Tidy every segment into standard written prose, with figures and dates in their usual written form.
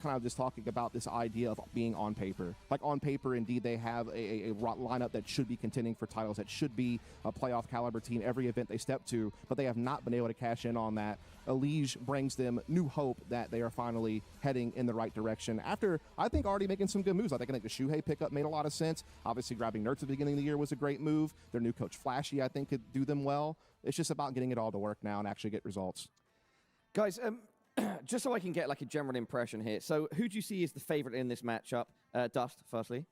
kind of just talking about this idea of being on paper. Like on paper, indeed, they have a lineup that should be contending for titles, that should be a playoff caliber team every event they step to, but they have not been able to cash in on that. Elige brings them new hope that they are finally heading in the right direction after, I think, already making some good moves. I think the Shuhei pickup made a lot of sense. Obviously, grabbing Nerds at the beginning of the year was a great move. Their new coach, Flashy, I think could do them well. It's just about getting it all to work now and actually get results. Guys, just so I can get like a general impression here. So who do you see as the favorite in this matchup? Dust, firstly.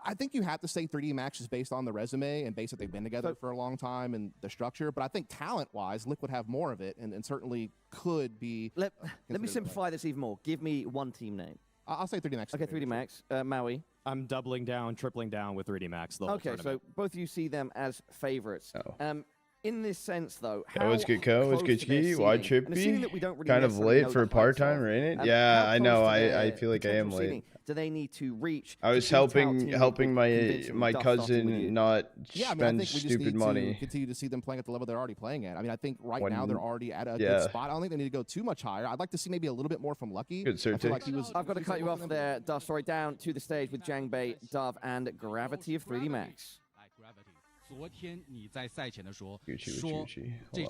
I think you have to say 3D Max is based on the resume and based that they've been together for a long time and the structure. But I think talent-wise, Liquid have more of it and certainly could be. Let me simplify this even more. Give me one team name. I'll say 3D Max. Okay, 3D Max. Maui. I'm doubling down, tripling down with 3D Max. The whole tournament. So both of you see them as favorites. Oh. In this sense, though, what's good, Co? What's good, Ski? Why trippy? Kind of late for a part-time, right? Yeah, I know. I feel like I am late. Do they need to reach? I was helping my cousin not spend stupid money. I think we just need to continue to see them playing at the level they're already playing at. I mean, I think right now they're already at a good spot. I don't think they need to go too much higher. I'd like to see maybe a little bit more from Lucky. Good, sir. Like I've got to cut you off there, Dust. Sorry, down to the stage with Jangbei, Dove, and Gravity of 3D Max. Gucci.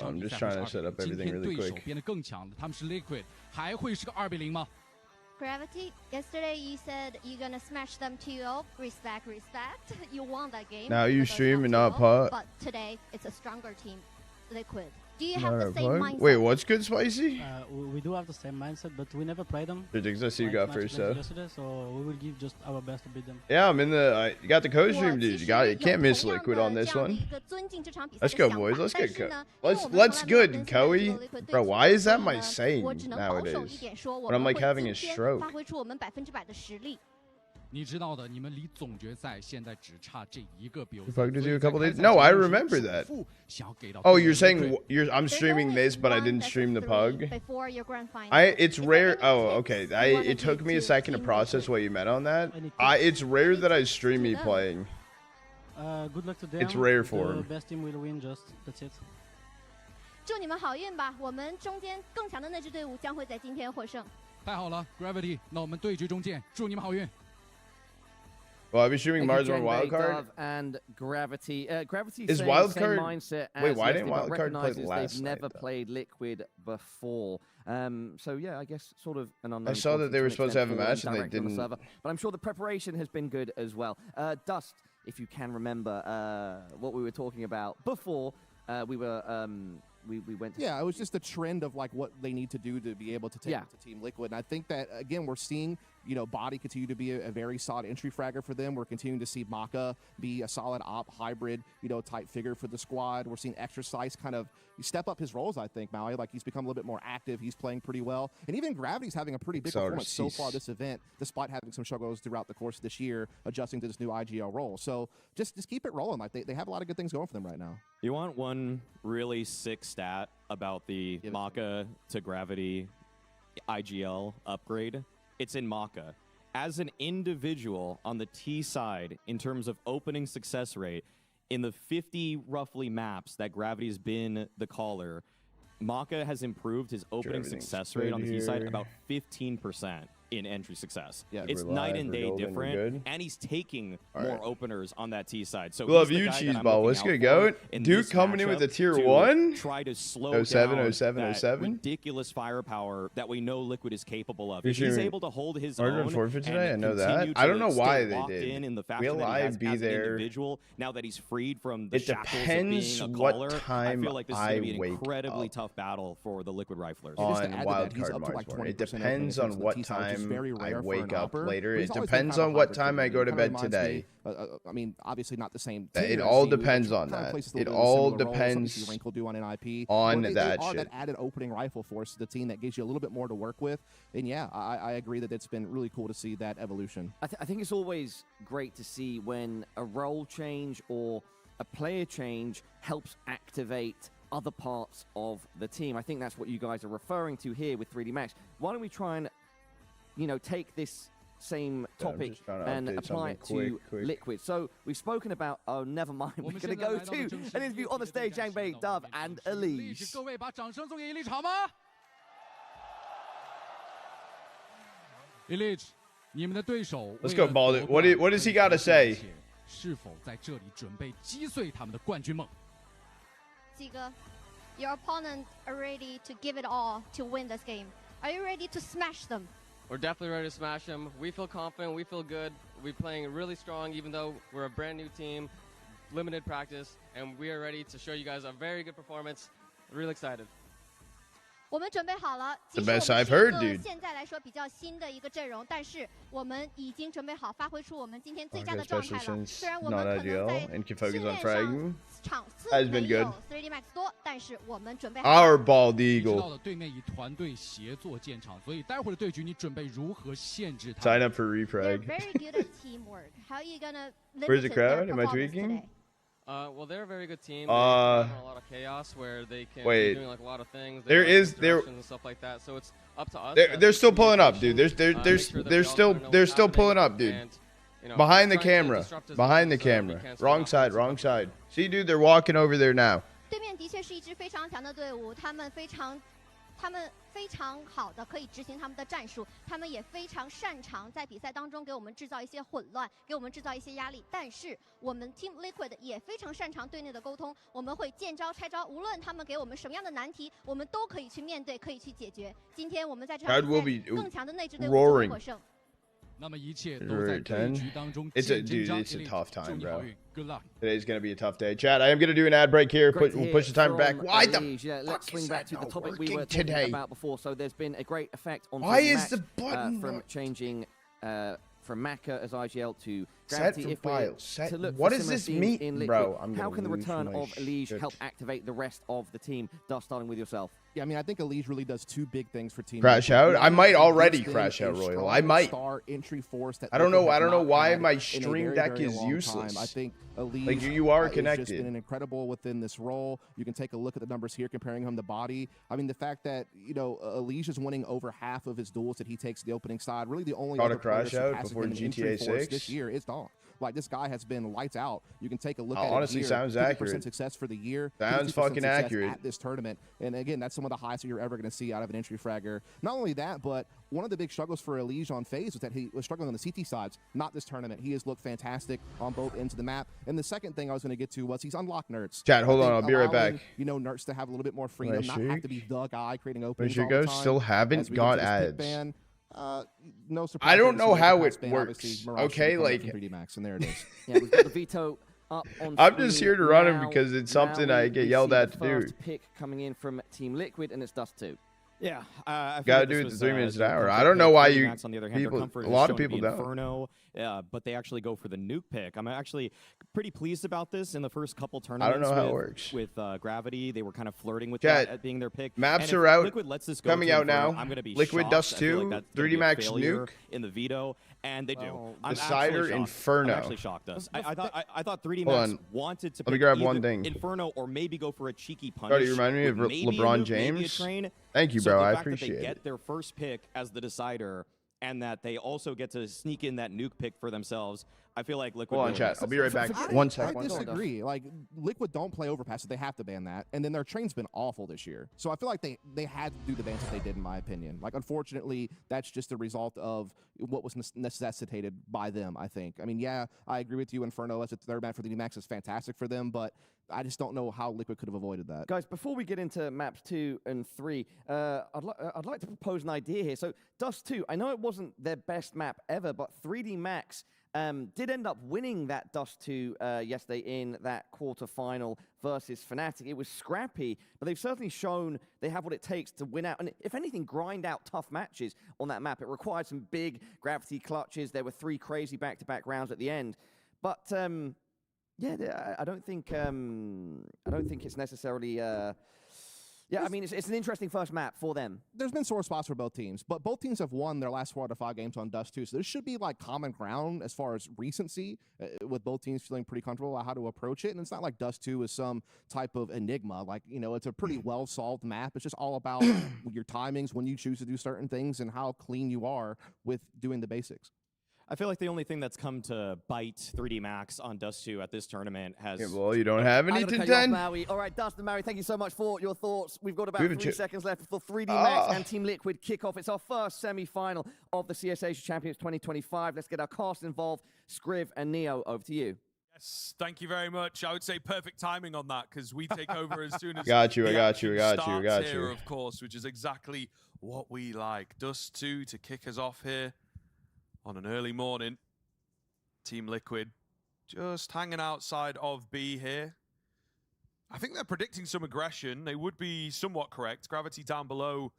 I'm just trying to set up everything really quick. Gravity, yesterday you said you're gonna smash them 2-0. Respect. You won that game. Now you stream and not pot. But today it's a stronger team, Liquid. Do you have the same mindset? Wait, what's good, Spicy? We do have the same mindset, but we never play them. Ridiculous. I see you got first, though. Yesterday, so we will give just our best to beat them. Yeah, I'm in the. You got the co-stream, dude. You can't miss Liquid on this one. Let's go, boys. Let's get Co. Let's good, Koei. Bro, why is that my saying nowadays? When I'm like having a stroke. If I could do a couple days. No, I remember that. Oh, you're saying I'm streaming this, but I didn't stream the pug. It's rare. Oh, okay. It took me a second to process what you meant on that. It's rare that I stream me playing. Good luck to them. It's rare for the him. best team will win. That's it. 祝你们好运吧！我们中间更强的那支队伍将会在今天获胜。太好了 ，Gravity， 那我们对决中见，祝你们好运。 Well, I'll be streaming Mars on Wildcard. And Gravity. Gravity is Wildcard. Wait, why didn't Liquid, Wildcard play last they've night? Never played Liquid before. So yeah, I guess sort of an unknown. I saw that they were supposed to have a match and they didn't. The but I'm sure the preparation has been good as well. Dust, if you can remember what we were talking about before, we were. We went to it was just a trend of like what they need to do to be able to take it to Team Liquid. And I think that, again, we're seeing, Body continue to be a very solid entry fragger for them. We're continuing to see Maka be a solid op hybrid, type figure for the squad. We're seeing Exercise kind of step up his roles, I think, Maui. Like, he's become a little bit more active. He's playing pretty well. And even Gravity's having a pretty big performance so far this event, despite having some struggles throughout the course of this year, adjusting to this new IGL role. So just keep it rolling. Like, they have a lot of good things going for them right now. You want one really sick stat about the Maka to Gravity IGL upgrade? It's in Maka. As an individual on the T side, in terms of opening success rate, in the 50 roughly maps that Gravity's been the caller, Maka has improved his opening success rate on the T side about 15%. In entry success. Yeah, it's night and day different, and he's taking more openers on that T side. So love you, Cheeseball. What's good, go? Duke coming in with a tier 1. Try to slow down that ridiculous firepower that we know Liquid is capable of. If he's able to hold his own forfeit today, I know that. I don't know why they did. In the Will I be there? Individual, now that he's freed from the shackles of being a what caller, time I feel like this is going to be an incredibly tough battle for the Liquid Riflers. On wildcard Mars, it depends on what time I wake up later. It depends on what time I go to bed today. I mean, obviously not the same. It all depends on that. It all depends on that shit. That added opening rifle force to the team that gives you a little bit more to work with. And yeah, I agree that it's been really cool to see that evolution. I think it's always great to see when a role change or a player change helps activate other parts of the team. I think that's what you guys are referring to here with 3D Max. Why don't we try and take this same topic and apply it to Liquid. So we've spoken about, oh, never mind, we're going to go to an interview on the stage, Jangbei, Dove, and Elige. Elite，你们的对手 Let's go, Baldy. What does he got to say? 是否在这里准备击碎他们的冠军梦？鸡哥 Your opponent are ready to give it all to win this game. Are you ready to smash them? We're definitely ready to smash them. We feel confident. We feel good. We're playing really strong, even though we're a brand new team, limited practice, and we are ready to show you guys a very good performance. Really excited. 我们准备好了。 The best I've heard, dude. 现在来说比较新的一个阵容，但是我们已经准备好发挥出我们今天最佳的状态了。虽然我们可能在训练上场次没有 3D Max 多，但是我们准备好。Our bald 知道 eagle. 了对面以团队协作见长，所以待会儿的对局你准备如何限制他 Sign up for They're refrag. very good at teamwork. How are you gonna Where's the limit crowd? their Am I performance tweaking? today? Well, they're a very good team. They're a lot of chaos where they can Wait. be doing like a lot of things. There like, is and stuff like that. So it's up to us. They're still pulling up, dude. They're still pulling up, dude. And, you know, Behind the trying to camera. disrupt us Behind the so that we camera. can't Wrong stop side, and wrong stuff like side. See, dude, they're walking over there now. 对面的确是一支非常强的队伍，他们非常好的可以执行他们的战术，他们也非常擅长在比赛当中给我们制造一些混乱，给我们制造一些压力。但是我们 Team Liquid 也非常擅长队内的沟通，我们会见招拆招，无论他们给我们什么样的难题，我们都可以去面对，可以去解决。今天我们在这场比赛更强的那支队伍就会获胜。那么一切都在对局当中 It's a 见真章。 dude, it's a tough time, bro. Good luck. Today's gonna be a tough day. Chat, I am gonna do an ad break here. We'll push the timer back. Why the Yeah, let's fuck swing is back that to the not topic we working were talking today? about before. So there's been a great effect on Why Thunderpick, is the button from not- changing from Maka as IGL to Set Gravity. for If we're files. Set- to look what for does similar this themes mean? in Liquid, Bro, I'm how gonna can the lose return my of Elige shit. help activate the rest of the team? Thus, starting with yourself. Yeah, I mean, I think Elige really does two big things for Team Crash Liquid. out? I might He already gives them crash a out, Royal. strong I might. Star entry force that I don't know. Liquid I don't has know not why had my in a stream very, deck very is long useless. time. I think Elige Like, you are has connected. just been incredible within this role. You can take a look at the numbers here, comparing him to Body. I mean, the fact that Elige is winning over half of his duels that he takes the opening side. Really, the only Caught other a crash player out surpassing before him in GTA entry force 6. this year is Dawn. Like, this guy has been lights out. You can take a look at it Honestly, here. sounds 50% accurate. success for the year. Sounds 50% fucking success accurate. at this tournament. And again, that's some of the highest that you're ever going to see out of an entry fragger. Not only that, but one of the big struggles for Elige on FaZe was that he was struggling on the CT sides. Not this tournament. He has looked fantastic on both ends of the map. And the second thing I was going to get to was he's unlocked Nerds. Chat, hold on. I'll be right back. Nerds to have a little bit more freedom, not have to be the guy creating openings Where's all your the go? time. Still haven't As we got get to this pick ads. ban, no surprise. I don't know how Pass it ban, works. obviously, Mirage Okay, should be coming like- from 3D Max, and there it is. Yeah, we've got the veto up on I'm just screen here to run him now. because it's Now something I get we yelled see at the to do. first pick coming in from Team Liquid, and it's Dust 2. Yeah, I feel Gotta like do this it was, the 3 minutes an their hour. comfort I don't know pick. why 3D you Max, on the other hand, their people. comfort A is lot shown of to be people don't. Inferno, but they actually go for the nuke pick. I'm actually pretty pleased about this. In the first couple I tournaments, don't know how it works. with Gravity, they were kind of flirting with Chat, that at being their pick. maps And if are out, Liquid lets this go coming to out Inferno, now. I'm gonna be Liquid shocked. Dust I feel 2, like that's gonna 3D be a Max failure nuke. in the veto, and they do. Well, I'm Decider actually shocked. Inferno. I'm actually shocked. I thought 3D Hold Max on. wanted to Let me pick grab either one thing. Inferno or maybe go for a cheeky punish. Buddy, you remind me of with maybe a LeBron nuke, maybe a James. train. Thank you, So bro. the I fact that appreciate they it. get their first pick as the decider, and that they also get to sneak in that nuke pick for themselves, I feel like Liquid. Hold on, really chat. messed I'll up. be right back. I, One I sec. disagree. Like, Liquid don't play overpass, so they have to ban that. And then their train's been awful this year. So I feel like they had to do the bans that they did, in my opinion. Like, unfortunately, that's just a result of what was necessitated by them, I think. I mean, yeah, I agree with you. Inferno as a third ban for the Max is fantastic for them, but I just don't know how Liquid could have avoided that. Guys, before we get into maps 2 and 3, I'd like to propose an idea here. So, Dust 2, I know it wasn't their best map ever, but 3D Max did end up winning that Dust 2 yesterday in that quarterfinal versus Fnatic. It was scrappy, but they've certainly shown they have what it takes to win out. And if anything, grind out tough matches on that map. It required some big Gravity clutches. There were 3 crazy back-to-back rounds at the end. But yeah, I don't think it's necessarily. Yeah, I mean, it's an interesting first map for them. There's been sore spots for both teams, but both teams have won their last 4 out of 5 games on Dust 2, so there should be like common ground as far as recency, with both teams feeling pretty comfortable about how to approach it. And it's not like Dust 2 is some type of enigma. Like, it's a pretty well-solved map. It's just all about your timings, when you choose to do certain things, and how clean you are with doing the basics. I feel like the only thing that's come to bite 3D Max on Dust 2 at this tournament has... Yeah, well, you don't have any to 10? All right, Dustin, Maui, thank you so much for your thoughts. We've got about 3 seconds left before 3D Max and Team Liquid kick off. It's our first semi-final of the CS Asia Champions 2025. Let's get our cast involved. Scriv and Neo, over to you. Yes, thank you very much. I would say perfect timing on that because we take over as soon as I got you, of course, which is exactly what we like. Dust 2 to kick us off here on an early morning. Team Liquid just hanging outside of B here. I think they're predicting some aggression. They would be somewhat correct. Gravity down below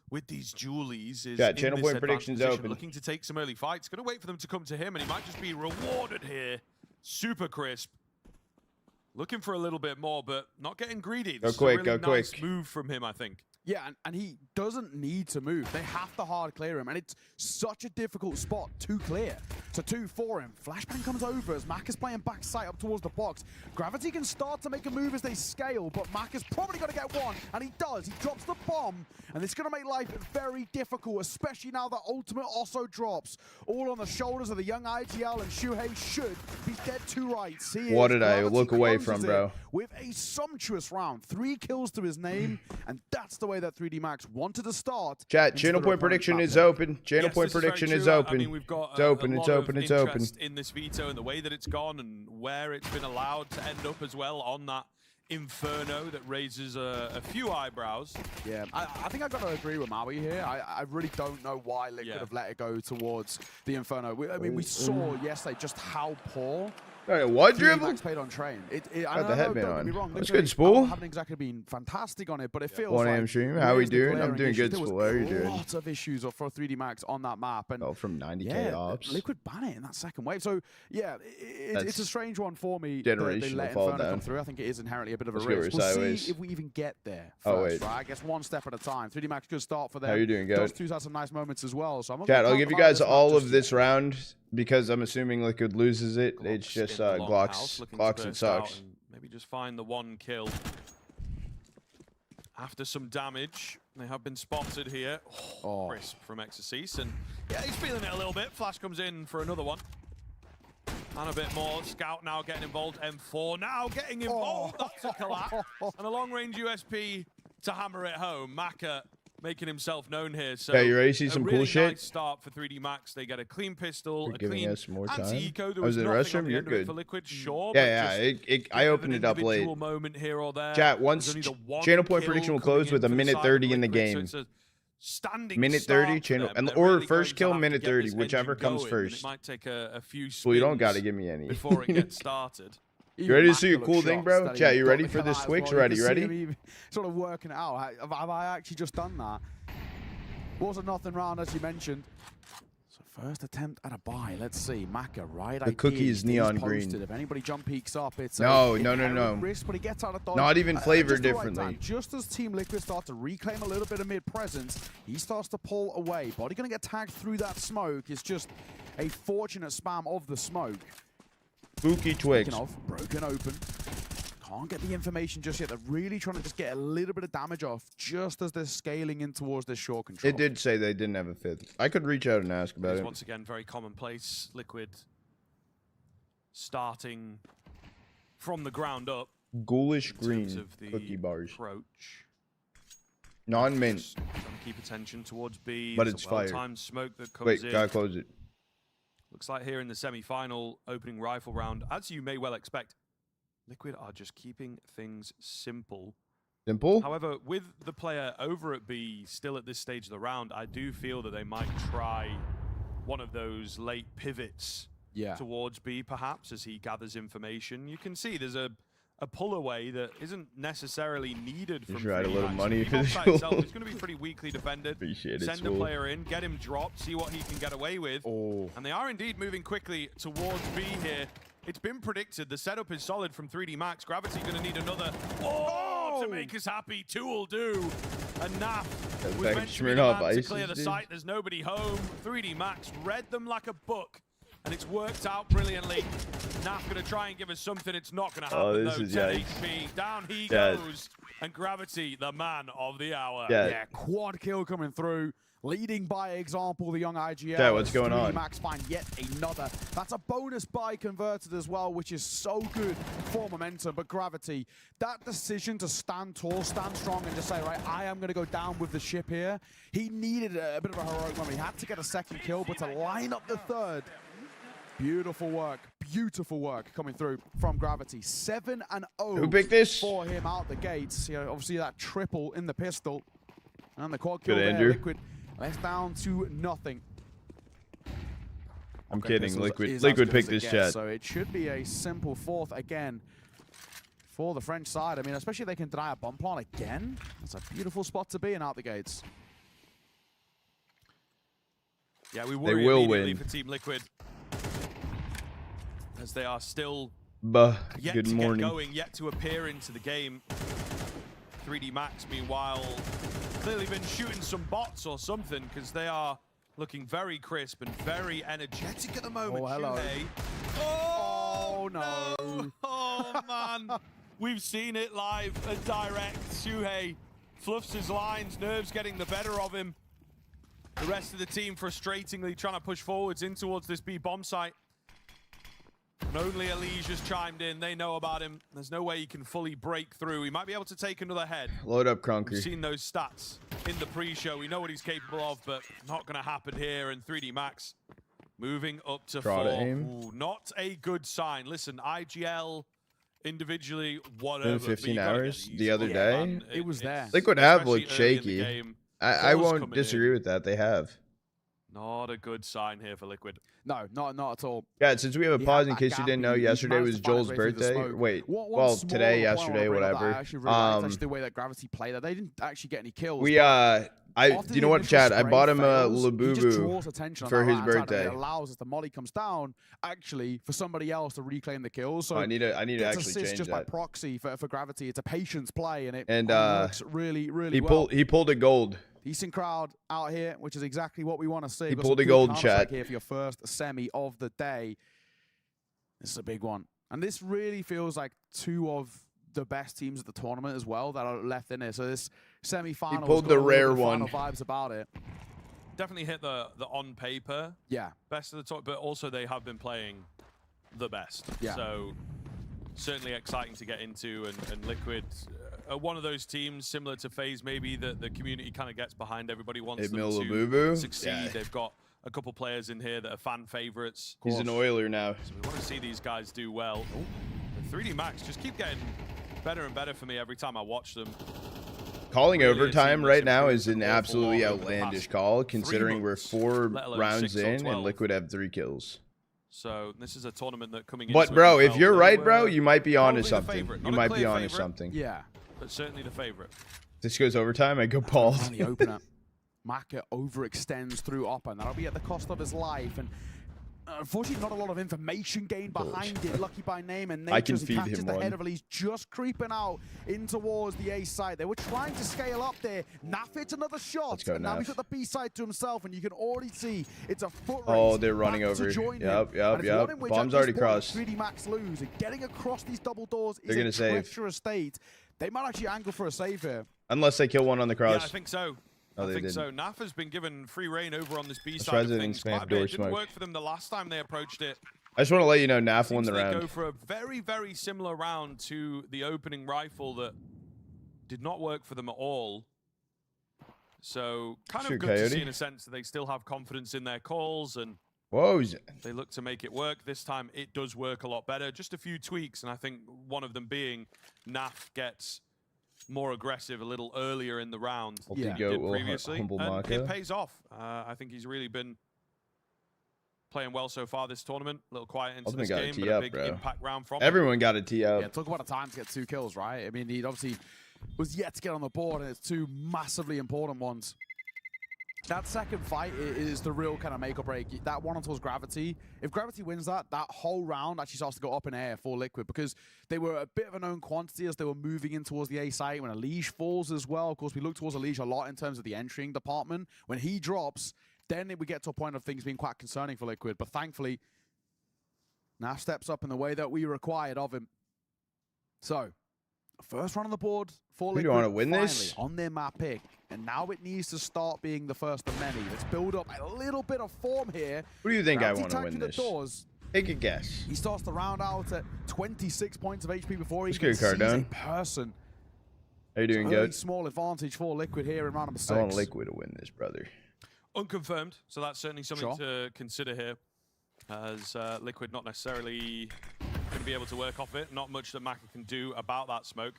with these Julies is channel point predictions open. Looking to take some early fights. Going to wait for them to come to him, and he might just be rewarded here. Super crisp. Looking for a little bit more, but not getting greedy. This is a really nice move from him, I think. Yeah, and he doesn't need to move. They have to hard clear him, and it's such a difficult spot to clear. So 2 for him. Flashbang comes over as Mac is playing back sight up towards the box. Gravity can start to make a move as they scale, but Mac is probably going to get one, and he does. He drops the bomb, and it's going to make life very difficult, especially now that ultimate also drops. All on the shoulders of the young IGL, and Shuhei should be dead to rights. What did I look away from, bro? With a sumptuous round. 3 kills to his name, and that's the way that 3D Max wanted to start. Chat, channel point prediction is open. Channel point prediction is open. I mean, we've got it's open. It's open in this veto and the way that it's gone and where it's been allowed to end up as well on that Inferno that raises a few eyebrows. Yeah, I think I've got to agree with Maui here. I really don't know why Liquid have let it go towards the Inferno. I mean, we saw yesterday just how poor what dribble? Played on train. Got the headband on. Wrong. That's good, Spool. Haven't exactly been fantastic on it, but it feels 1 a.m. like stream. How we doing? I'm doing good, Spool. How are you doing? Lots of issues for 3D Max on that map, and from 90k ops. Liquid ban it in that second wave. So yeah, it's a strange one for me. Generational fall down. Come through. I think it is inherently a bit of a risk. We'll see if we even get there first, right? I guess one step at a time. 3D Max good start for them. How are you doing, guys? Dust 2's had some nice moments as well. So Chat, I'll give you guys all of this round because I'm assuming Liquid loses it. It's just Glocks and sucks. And maybe just find the 1 kill. After some damage, they have been spotted here. Crisp from Exorcist, and yeah, he's feeling it a little bit. Flash comes in for another one. And a bit more. Scout now getting involved. M4 now getting involved. That's a collapse. And a long-range USP to hammer it home. Maka making himself known here. So yeah, you ready to see some cool shit? Nice start for 3D Max. They get a clean pistol, a giving clean us more time. anti-eco. There I was in the restroom. You're good. For Liquid, sure. Yeah. I opened it up late. Moment here or there. Chat, once channel point prediction will close with a minute 30 in the game. Minute 30 channel, or first kill minute 30, whichever comes first. It might take a few spins. Well, you don't gotta give me any before it gets started. You ready to see a cool thing, bro? Chat, you ready for this switch? Ready? You ready? Sort of working it out. Have I actually just done that? Was a nothing round, as you mentioned. So first attempt at a buy. Let's see. Maka, right? The cookie is neon green. If anybody jump peeks up, it's no. Risk, but he gets out of dodge. Not even flavored differently. Just as Team Liquid start to reclaim a little bit of mid presence, he starts to pull away. Body gonna get tagged through that smoke. It's just a fortunate spam of the smoke. Spooky twigs. Broken open. Can't get the information just yet. They're really trying to just get a little bit of damage off just as they're scaling in towards this short control. It did say they didn't have a 5th. I could reach out and ask about it. Once again, very commonplace. Liquid starting from the ground up. Ghoulish green cookie bars. Approach. Non-mint. Keep attention towards B. But it's fire. Well-timed smoke that comes in. Wait, gotta close it. Looks like here in the semi-final opening rifle round, as you may well expect, Liquid are just keeping things simple. Simple? However, with the player over at B still at this stage of the round, I do feel that they might try one of those late pivots towards B, perhaps, as he gathers information. You can see there's a pull away that isn't necessarily needed from a little money for this. It's going to be pretty weakly defended. Appreciate Send a player in, get him dropped, see what he can get away with. And they are indeed moving quickly towards B here. It's been predicted. The setup is solid from 3D Max. Gravity going to need another to make us happy. 2 will do. And Naf was meant to be the man to clear the site. There's nobody home. 3D Max read them like a book. And it's worked out brilliantly. Naf going to try and give us something. It's not going to happen, this though. is 10 HP. Down he goes. And Gravity, the man of the hour. Yeah, quad kill coming through. Leading by example, the young IGL. Yeah, what's going on? Max find yet another. That's a bonus buy converted as well, which is so good for momentum. But Gravity, that decision to stand tall, stand strong, and just say, right, I am going to go down with the ship here. He needed a bit of a heroic moment. He had to get a second kill, but to line up the third, beautiful work coming through from Gravity. 7-0 Who picked this? for him out the gates. You know, obviously that triple in the pistol. And the quad kill Good, there, Andrew. Liquid left down to nothing. I'm Okay, kidding. Pistols Liquid is as Liquid good picked as it this gets, chat. So it should be a simple fourth again for the French side. I mean, especially if they can deny a bomb plant again. That's a beautiful spot to be in out the gates. Yeah, we They worry will immediately win. for Team Liquid, as they are still yet Good to morning. get going, yet to appear into the game. 3D Max, meanwhile, clearly been shooting some bots or something, because they are looking very crisp and very energetic at the moment. Oh, hello. Shuhei. Oh, no. Oh, man. We've seen it live and direct. Shuhei fluffs his lines, nerves getting the better of him. The rest of the team frustratingly trying to push forwards in towards this B bomb site. And only Elige has chimed in. They know about him. There's no way he can fully break through. He might be able to take another head. Load up, We've Crunker. seen those stats in the pre-show. We know what he's capable of, but not going to happen here. And 3D Max moving up to Draw 4. to aim. Ooh, not a good sign. Listen, IGL individually, whatever. Been but 15 you gotta get hours these the other ones day. done. It was there. Liquid have especially looked early in the shaky. game. I Calls won't coming disagree in. with that. They have. Not a good sign here for Liquid. No, not at all. Yeah, since we have a He pause, had in that case you gap. didn't know, He yesterday managed was to find Joel's his way through the birthday. smoke. Wait, One well, small today, point I wanna yesterday, bring up that whatever. I actually really liked, actually the way that Gravity played that. They didn't actually get any kills. We but I after you know the what, initial Chad? I spray bought him a fails, he just Labubu draws attention on for that his right-hand side, and birthday. It allows, as the molly comes down, actually for somebody else to reclaim the kills. So I need to it's actually assist change just by that. proxy for Gravity. It's a patience play, and it And, works really well. He pulled a gold. Decent crowd out here, which is exactly what we want to see. He Got pulled some a good gold, Counter-Strike chat. here for your first semi of the day. This is a big one. And this really feels like two of the best teams at the tournament as well that are left in it. So this semi-final He pulled has got the a little rare bit of final one. vibes about it. Definitely hit the on paper Yeah. best of the top, but also they have been playing the best. Yeah. So certainly exciting to get into, and Liquid are one of those teams similar to FaZe maybe that the community kind of gets behind. Everybody wants Hey, them Mil to Labubu? succeed. Yeah. They've got a couple players in here that are fan favorites. He's an Oiler now. So we want to see these guys do well. And 3D Max just keep getting better and better for me every time I watch them. Calling Really a overtime team right that's now improved is an an awful absolutely lot over the outlandish past call, 3 considering we're months, 4 let alone rounds 6 or in 12. and Liquid have 3 kills. So this is a tournament that coming But into bro, it, if we you're felt right, they bro, were you might be onto probably the something. favorite. You Not a might be clear onto favorite, something. Yeah. but certainly the favorite. This goes overtime. I go pause. On the opener, Maka overextends through Oppa, and that'll be at the cost of his life. And unfortunately, not a lot of information gained behind it. Lucky by name and I can nature. He feed catches him the one. head of Elise, just creeping out in towards the A side. They were trying to scale up there. Naf hits another shot. Let's go, and now Naf. he's got the B side to himself, and you can already see it's a foot race. Oh, they're running back to over. join him. Yep, And it's one in which, at Bomb's this already point, crossed. 3D Max lose, and getting across these double doors They're is gonna a save. treacherous state. They might actually angle for a save here. Unless they kill one on the Yeah, cross. I think so. Oh, I they think didn't. so. NAF has been given free reign over on this B That's side why of they didn't things spam quite a door bit. It didn't smoke. work for them the last time they approached it. I just want to let you know, NAF won Seems the they round. go for a very, very similar round to the opening rifle that did not work for them at all. So kind Sure, of good to Coyote. see in a sense that they still have confidence in their calls and Whoa. they look to make it work. This time it does work a lot better. Just a few tweaks, and I think one of them being NAF gets more aggressive a little earlier in the round Ulti than he goat did will previously. humble And Maka. it pays off. I think he's really been playing well so far this tournament. A little quiet into Ultimate this got a game, tee but a up, big bro. impact round from him. Everyone got a tee up. Yeah, talk about a time to get 2 kills, right? I mean, he obviously was yet to get on the board, and it's 2 massively important ones. That second fight is the real kind of make or break. That one towards Gravity. If Gravity wins that whole round actually starts to go up in air for Liquid, because they were a bit of a known quantity as they were moving in towards the A site. When Elige falls as well, of course, we look towards Elige a lot in terms of the entering department. When he drops, then we get to a point of things being quite concerning for Liquid. But thankfully, Naf steps up in the way that we required of him. So, First run on the board for We Liquid. don't want to win finally this. on their map pick. And now it needs to start being the first of many. Let's build up a little bit of form here. What do you think I Gravity want to tagged win to the this? doors. Take a guess. He starts the round out at 26 points of HP before he Let's even get your sees card a down. person. How you doing, Early good? small advantage for Liquid here in round number 6. I want Liquid to win this, brother. Unconfirmed, so that's certainly something Sure. to consider here. As Liquid not necessarily going to be able to work off it. Not much that Maka can do about that smoke.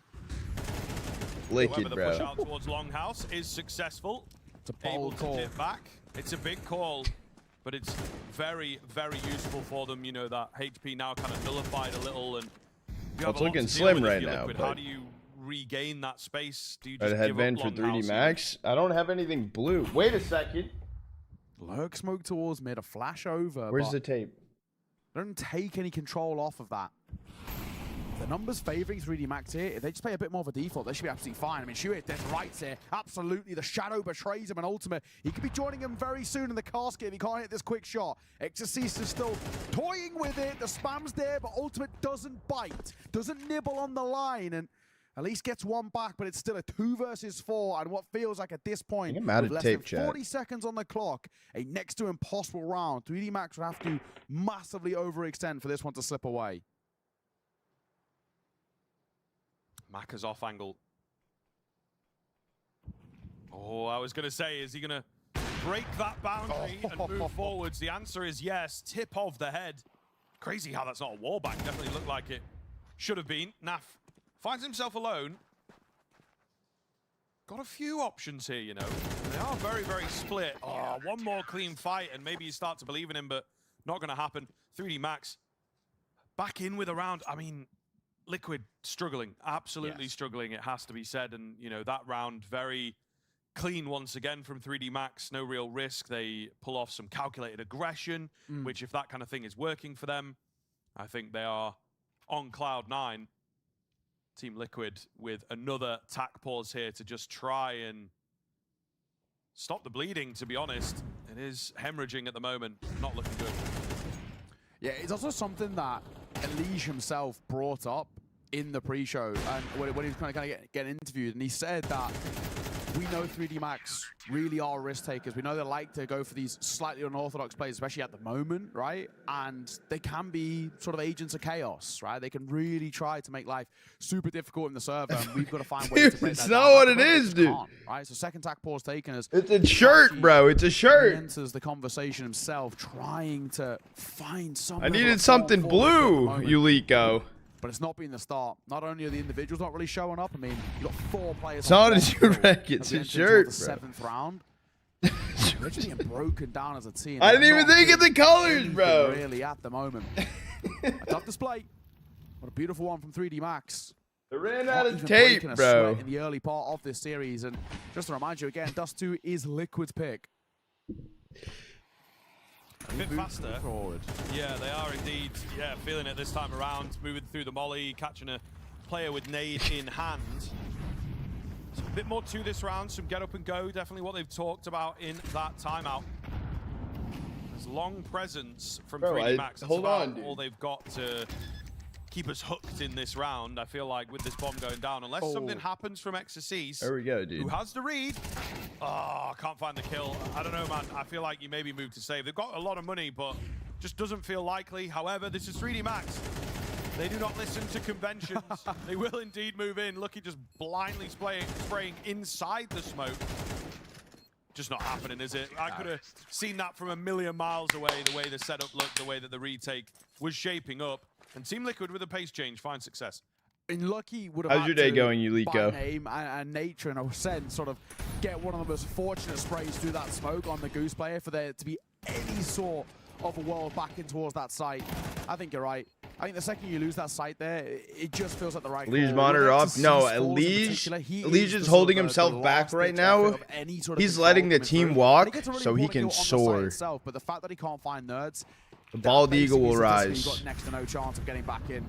Liquid, However, the push bro. out towards Longhouse is successful. It's a Able bold to call. dip back. It's a big call, but it's very, very useful for them. You know, that HP now kind of nullified a little. And you have It's a lot looking to deal slim with if right you're now, Liquid. but- How do you regain that space? Do you Try just to give up headband for Longhouse 3D even? Max. I don't have anything blue. Wait a second. Lurk smoke towards mid, a flash over. Where's but the tape? don't take any control off of that. The numbers favoring 3D Max here. If they just play a bit more of a default, they should be absolutely fine. I mean, Shuit, there's rights here. Absolutely. The Shadow betrays him, and Ultimate, he could be joining him very soon in the casket if he can't hit this quick shot. Exorcist is still toying with it. The spam's there, but Ultimate doesn't bite, doesn't nibble on the line, and at least gets one back, but it's still a 2 versus 4, and what feels like at this point, I'm mad with at less tape than chat. 40 seconds on the clock, a next to impossible round. 3D Max would have to massively overextend for this one to slip away. Maka's off angle. Oh, I was going to say, is he going to break that boundary and move forwards? The answer is yes. Tip of the head. Crazy how that's not a wall back. Definitely looked like it should have been. Naf finds himself alone. Got a few options here, you know. They are very, very split. Oh, one more clean fight and maybe you start to believe in him, but not going to happen. 3D Max back in with a round. I mean, Liquid struggling, absolutely struggling, it has to be said. And, you know, that round very clean once again from 3D Max. No real risk. They pull off some calculated aggression, which if that kind of thing is working for them, I think they are on cloud 9. Team Liquid with another tack pause here to just try and stop the bleeding, to be honest. It is hemorrhaging at the moment, not looking good. Yeah, it's also something that Elige himself brought up in the pre-show and when he was kind of getting interviewed, and he said that we know 3D Max really are risk takers. We know they like to go for these slightly unorthodox plays, especially at the moment, right? And they can be sort of agents of chaos, right? They can really try to make life super difficult in the server, and we've got to find ways to break that It's down. not what At the it moment, is, just dude. can't, right? So second tack pause taken as It's a shirt, bro. It's a he shirt. enters the conversation himself, trying to find some. I level needed of something form for it at the blue, moment. Yuliko. But it's not been the start. Not only are the individuals not really showing up, I mean, you got 4 players. It's not on a one row Durek, it's as we a enter shirt, into the bro. 7th round. They're just being broken down as a team. I didn't They're even not think of the doing colors, anything bro. Really, at the moment. A tough display. What a beautiful one from 3D Max. They ran Not out of even tape, breaking a bro. sweat in the early part of this series. And just to remind you again, Dust 2 is Liquid's pick. A bit faster. Forward. Yeah, they are indeed. Yeah, feeling it this time around. Moving through the molly, catching a player with nade in hand. So a bit more to this round. Some get up and go. Definitely what they've talked about in that timeout. There's long presence from Bro, 3D Max. That's hold about on, dude. all they've got to keep us hooked in this round. I feel like with this bomb going down, unless something happens from Exorcist, There we go, dude. who has the read. Oh, can't find the kill. I don't know, man. I feel like you maybe move to save. They've got a lot of money, but just doesn't feel likely. However, this is 3D Max. They do not listen to conventions. They will indeed move in. Lucky just blindly spraying inside the smoke. Just not happening, is it? I could have seen that from a million miles away, the way the setup looked, the way that the retake was shaping up. And Team Liquid with a pace change, find success. And Lucky would have How's had your day to, going, Yuliko? by name and nature in a sense, sort of get one of the most fortunate sprays through that smoke on the Goose player for there to be any sort of a world back in towards that site. I think you're right. I think the second you lose that site there, it just feels like the right Elige call. monitor With off. Exorcist No, falls in Elige particular, he is the holding sort of himself the back last right ditch effort now. of any sort of He's control letting the coming team through. walk And it gets a really so he important can kill on the site soar. itself, but the fact that he can't find nerds, The bald that eagle will basically suggests rise. He's got next to no chance of getting back in.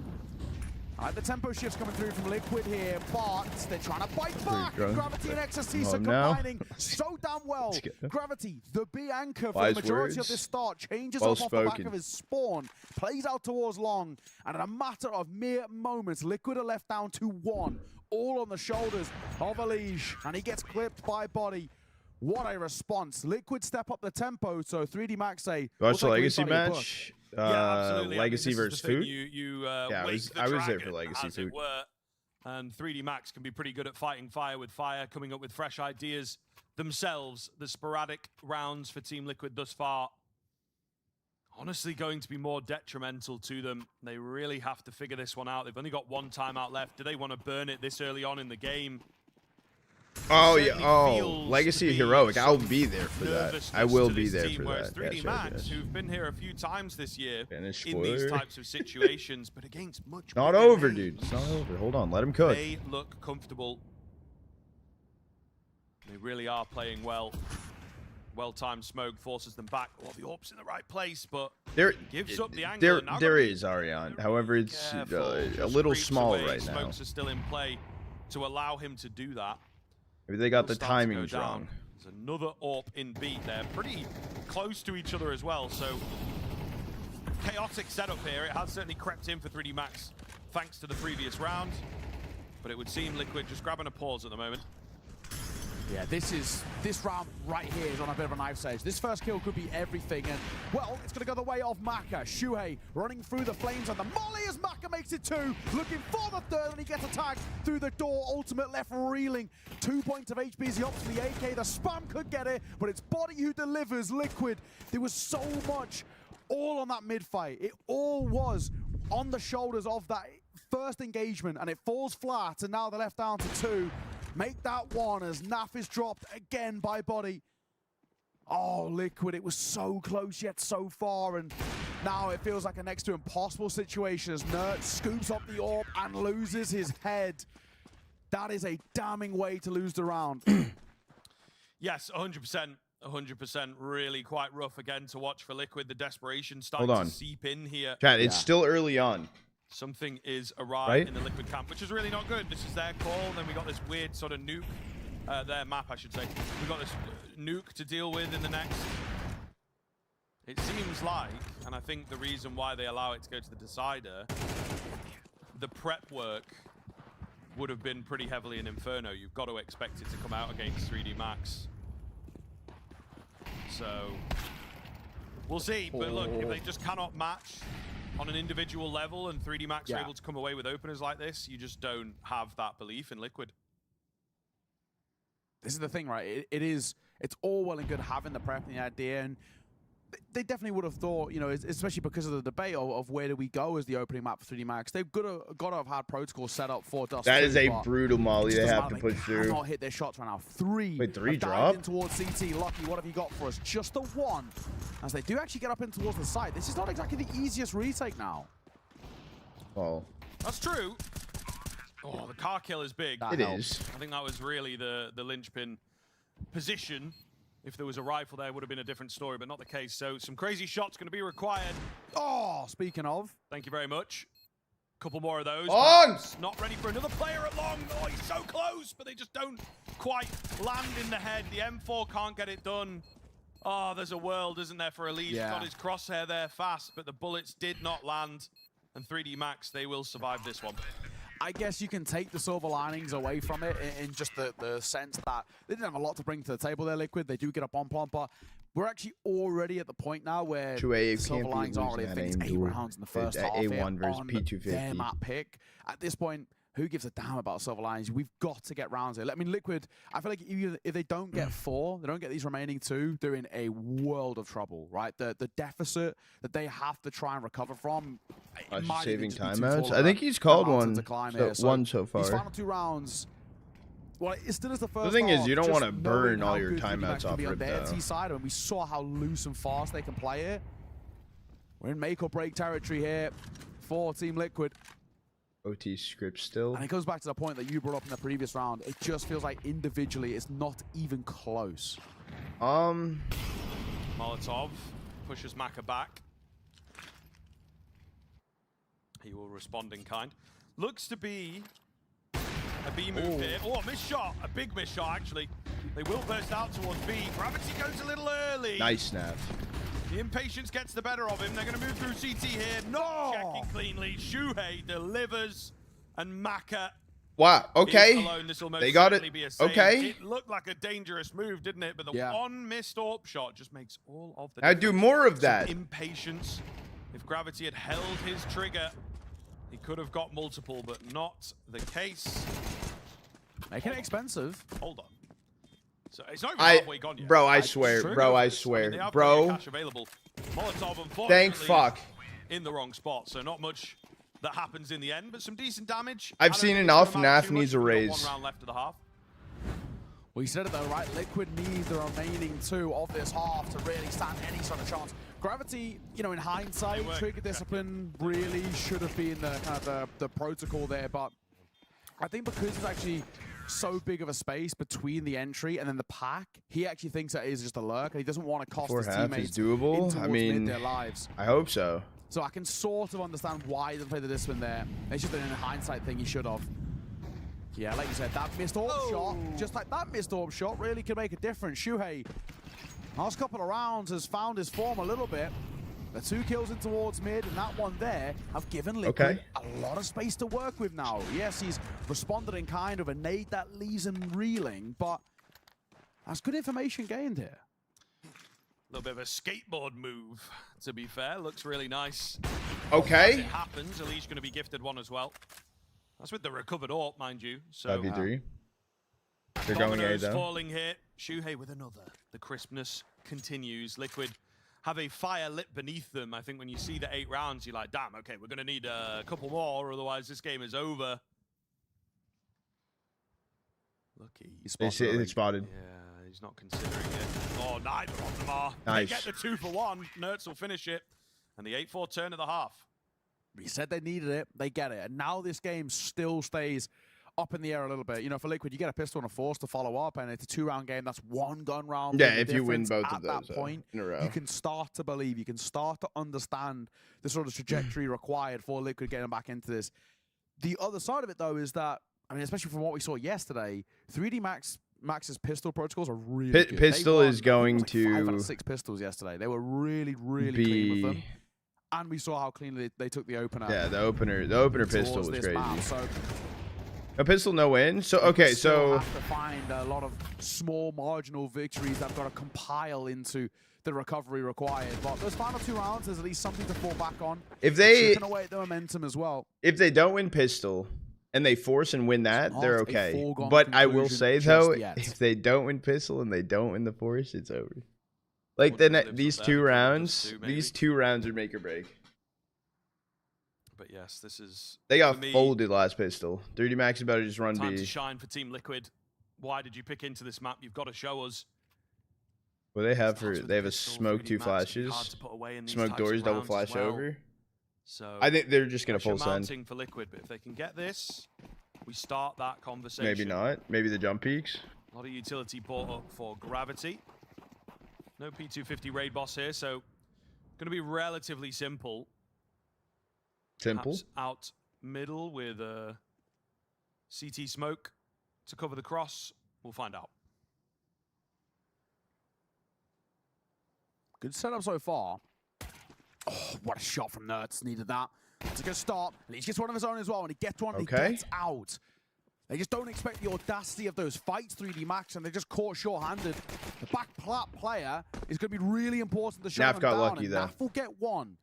The tempo shifts coming through from Liquid here, but they're trying to bite back. drunk. Gravity and Exorcist are Home now. combining so damn well. Let's go. Gravity, the big anchor for Wise the majority of words. this start, changes Well off the back spoken. of his spawn, plays out towards long, and in a matter of mere moments, Liquid are left down to 1. all on the shoulders of Elige, and he gets clipped by Body. What a response. Liquid step up the tempo, so 3D Max say... Watch the Legacy match. Yeah, absolutely. Legacy versus Food. Yeah, I was there for Legacy Food. And 3D Max can be pretty good at fighting fire with fire, coming up with fresh ideas themselves. The sporadic rounds for Team Liquid thus far, honestly going to be more detrimental to them. They really have to figure this one out. They've only got one timeout left. Do they want to burn it this early on in the game? Oh, yeah. Oh, Legacy Heroic. I'll be there for that. I will be there for that. 3D Max, who've been here a few times this year Finish in these types of situations, but against much not over, dude. It's not over. Hold on. Let him cook. They look comfortable. They really are playing well. Well-timed smoke forces them back. Oh, the AWP's in the right place, but gives up the angle. There is Ariane. However, it's a little small right now. Smokes are still in play to allow him to do that. Maybe they got the timings wrong. There's another AWP in B. They're pretty close to each other as well, so chaotic setup here. It has certainly crept in for 3D Max thanks to the previous round, but it would seem Liquid just grabbing a pause at the moment. Yeah, this round right here is on a bit of a knife's edge. This first kill could be everything, and well, it's going to go the way of Maka. Shuhei running through the flames, and the molly as Maka makes it 2, looking for the third, and he gets attacked through the door. Ultimate left reeling. 2 points of HP as he opts for the AK. The spam could get it, but it's Body who delivers. Liquid, there was so much all on that mid fight. It all was on the shoulders of that first engagement, and it falls flat, and now they're left down to 2. Make that 1 as Naf is dropped again by Body. Oh, Liquid, it was so close yet so far, and now it feels like a next to impossible situation as Nert scoops up the AWP and loses his head. That is a damning way to lose the round. Yes, 100%. 100%. Really quite rough again to watch for Liquid. The desperation starting to seep in here. Chat, it's still early on. Something is awry in the Liquid camp, which is really not good. This is their call. Then we got this weird sort of nuke, their map, I should say. We got this nuke to deal with in the next. It seems like, and I think the reason why they allow it to go to the decider, the prep work would have been pretty heavily in Inferno. You've got to expect it to come out against 3D Max. So we'll see. But look, if they just cannot match on an individual level and 3D Max are able to come away with openers like this, you just don't have that belief in Liquid. This is the thing, right? It's all well and good having the prep and the idea, and they definitely would have thought, you know, especially because of the debate of where do we go as the opening map for 3D Max, they've got to have had protocol set up for Dust. That is a brutal molly they have to push through. Cannot hit their shots right now. 3. Wait, 3 drop? drop? Towards CT. Lucky, what have you got for us? Just the 1. As they do actually get up in towards the side. This is not exactly the easiest retake now. Oh. That's true. Oh, the car kill is big. It is. I think that was really the linchpin position. If there was a rifle there, it would have been a different story, but not the case. So some crazy shots going to be required. Oh, speaking of. Thank you very much. Couple more of those. Not ready for another player at long. Oh, he's so close, but they just don't quite land in the head. The M4 can't get it done. Oh, there's a world, isn't there, for Elige? Yeah. Got his crosshair there fast, but the bullets did not land. And 3D Max, they will survive this one. I guess you can take the silver linings away from it in just the sense that they didn't have a lot to bring to the table there, Liquid. They do get up on plant, but we're actually already at the point now where the silver linings aren't really a thing. It's 8 rounds in the first half A1 versus on P250. their map pick. At this point, who gives a damn about silver linings? We've got to get rounds here. I mean, Liquid, I feel like if they don't get 4, they don't get these remaining 2, they're in a world of trouble, right? The deficit that they have to try and recover from. Saving timeouts? I think he's called one. One so far. These final 2 rounds, well, it still is the first. The thing is, you don't want to just burn knowing all how your good timeouts off on rip, their though. T side, and we saw how loose and fast they can play it. We're in make or break territory here for Team Liquid. OT script still. And it goes back to the point that you brought up in the previous round. It just feels like individually it's not even close. Molotov pushes Maka back. He will respond in kind. Looks to be a B move here. Oh, a missed shot. A big missed shot, actually. They will burst out towards B. Gravity goes a little early. Nice snap. The impatience gets the better of him. They're going to move through CT here. Not checking cleanly. Shuhei delivers. And Maka Wow. Okay. They got it. Okay. It looked like a dangerous move, didn't it? But the one missed AWP shot just makes all of the I'd do more of that. Some impatience. If Gravity had held his trigger, he could have got multiple, but not the case. Making it expensive. Hold on. So it's not even halfway gone yet. Bro, I swear. Bro, I swear. Bro. Thank fuck. In the wrong spot, so not much that happens in the end, but some decent damage. I've seen enough. Naf needs a raise. 1 round left of the half. We said it though, right? Liquid needs the remaining 2 of this half to really stand any sort of chance. Gravity, you know, in hindsight, trigger discipline really should have been the kind of the protocol there, but I think because it's actually so big of a space between the entry and then the pack, he actually thinks that is just a lurk, and he doesn't want to cost his teammates is doable. I mean, their lives. I hope so. So I can sort of understand why he doesn't play the discipline there. It's just been a hindsight thing he should have. Yeah, like you said, that missed AWP shot, just like that missed AWP shot, really can make a difference. Shuhei, last couple of rounds, has found his form a little bit. The 2 kills in towards mid, and that one there have given Liquid a lot of space to work with now. Yes, he's responded in kind of a nade that leaves him reeling, but that's good information gained here. A little bit of a skateboard move, to be fair. Looks really nice. Okay. As it happens, Elise going to be gifted one as well. That's with the recovered AWP, mind you. So 5v3. They're going A though. Falling here. Shuhei with another. The crispness continues. Liquid have a fire lit beneath them. I think when you see the 8 rounds, you're like, damn, okay, we're going to need a couple more, otherwise this game is over. Lucky. It's spotted. Yeah, he's not considering it. Oh, neither of them are. Nice. They get the 2 for 1. Nerds will finish it. And the 8-4 turn of the half. We said they needed it. They get it. And now this game still stays up in the air a little bit. You know, for Liquid, you get a pistol and a force to follow up, and it's a 2-round game. That's 1 gun round. Yeah, if you win both of those at that point, in a row, you can start to believe, you can start to understand the sort of trajectory required for Liquid getting back into this. The other side of it, though, is that, I mean, especially from what we saw yesterday, 3D Max's pistol protocols are really good. Pistol is going to 5 out of to 6 pistols yesterday. They were really, really clean with them. And we saw how cleanly they took the opener. Yeah, the opener pistol was crazy. Map, so a pistol, no win. So okay, so have to find a lot of small marginal victories that have got to compile into the recovery required. But those final 2 rounds, there's at least something to fall back on. If they chipping away at the momentum as well. If they don't win pistol and they force and win that, they're okay. But I will say though, if they don't win pistol and they don't win the force, it's over. Like these 2 rounds, these 2 rounds are make or break. But yes, this is. They got folded last pistol. 3D Max is about to just run time B. To shine for Team Liquid. Why did you pick into this map? You've got to show us. Well, they have a smoke, 2 flashes, smoke doors, double flash over. So I think they're just gonna full send for Liquid, but if they can get this, we start that conversation. Maybe not. Maybe the jump peaks. A lot of utility brought up for Gravity. No P250 raid boss here, so going to be relatively simple. Perhaps out middle with a CT smoke to cover the cross. We'll find out. Good setup so far. Oh, what a shot from Nerds. Needed that. It's a good start. And he gets one of his own as well. And he gets one, he gets out. They just don't expect the audacity of those fights, 3D Max, and they're just caught short-handed. The back player is going to be really important to shut them down. Lucky, though. Naf will get 1.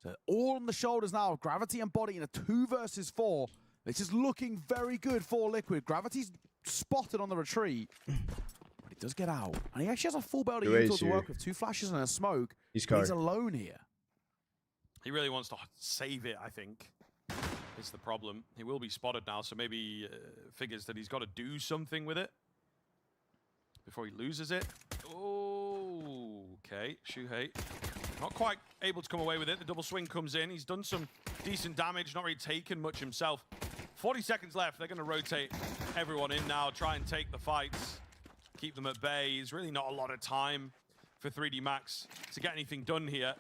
So all on the shoulders now of Gravity and Body in a 2 versus 4. This is looking very good for Liquid. Gravity's spotted on the retreat, but he does get out. And he actually has a full belly util to work with. 2 flashes and a smoke. He's alone here. He really wants to save it, I think. It's the problem. He will be spotted now, so maybe figures that he's got to do something with it before he loses it. Oh, okay. Shuhei not quite able to come away with it. The double swing comes in. He's done some decent damage, not really taken much himself. 40 seconds left. They're going to rotate everyone in now, try and take the fights, keep them at bay. There's really not a lot of time for 3D Max to get anything done here.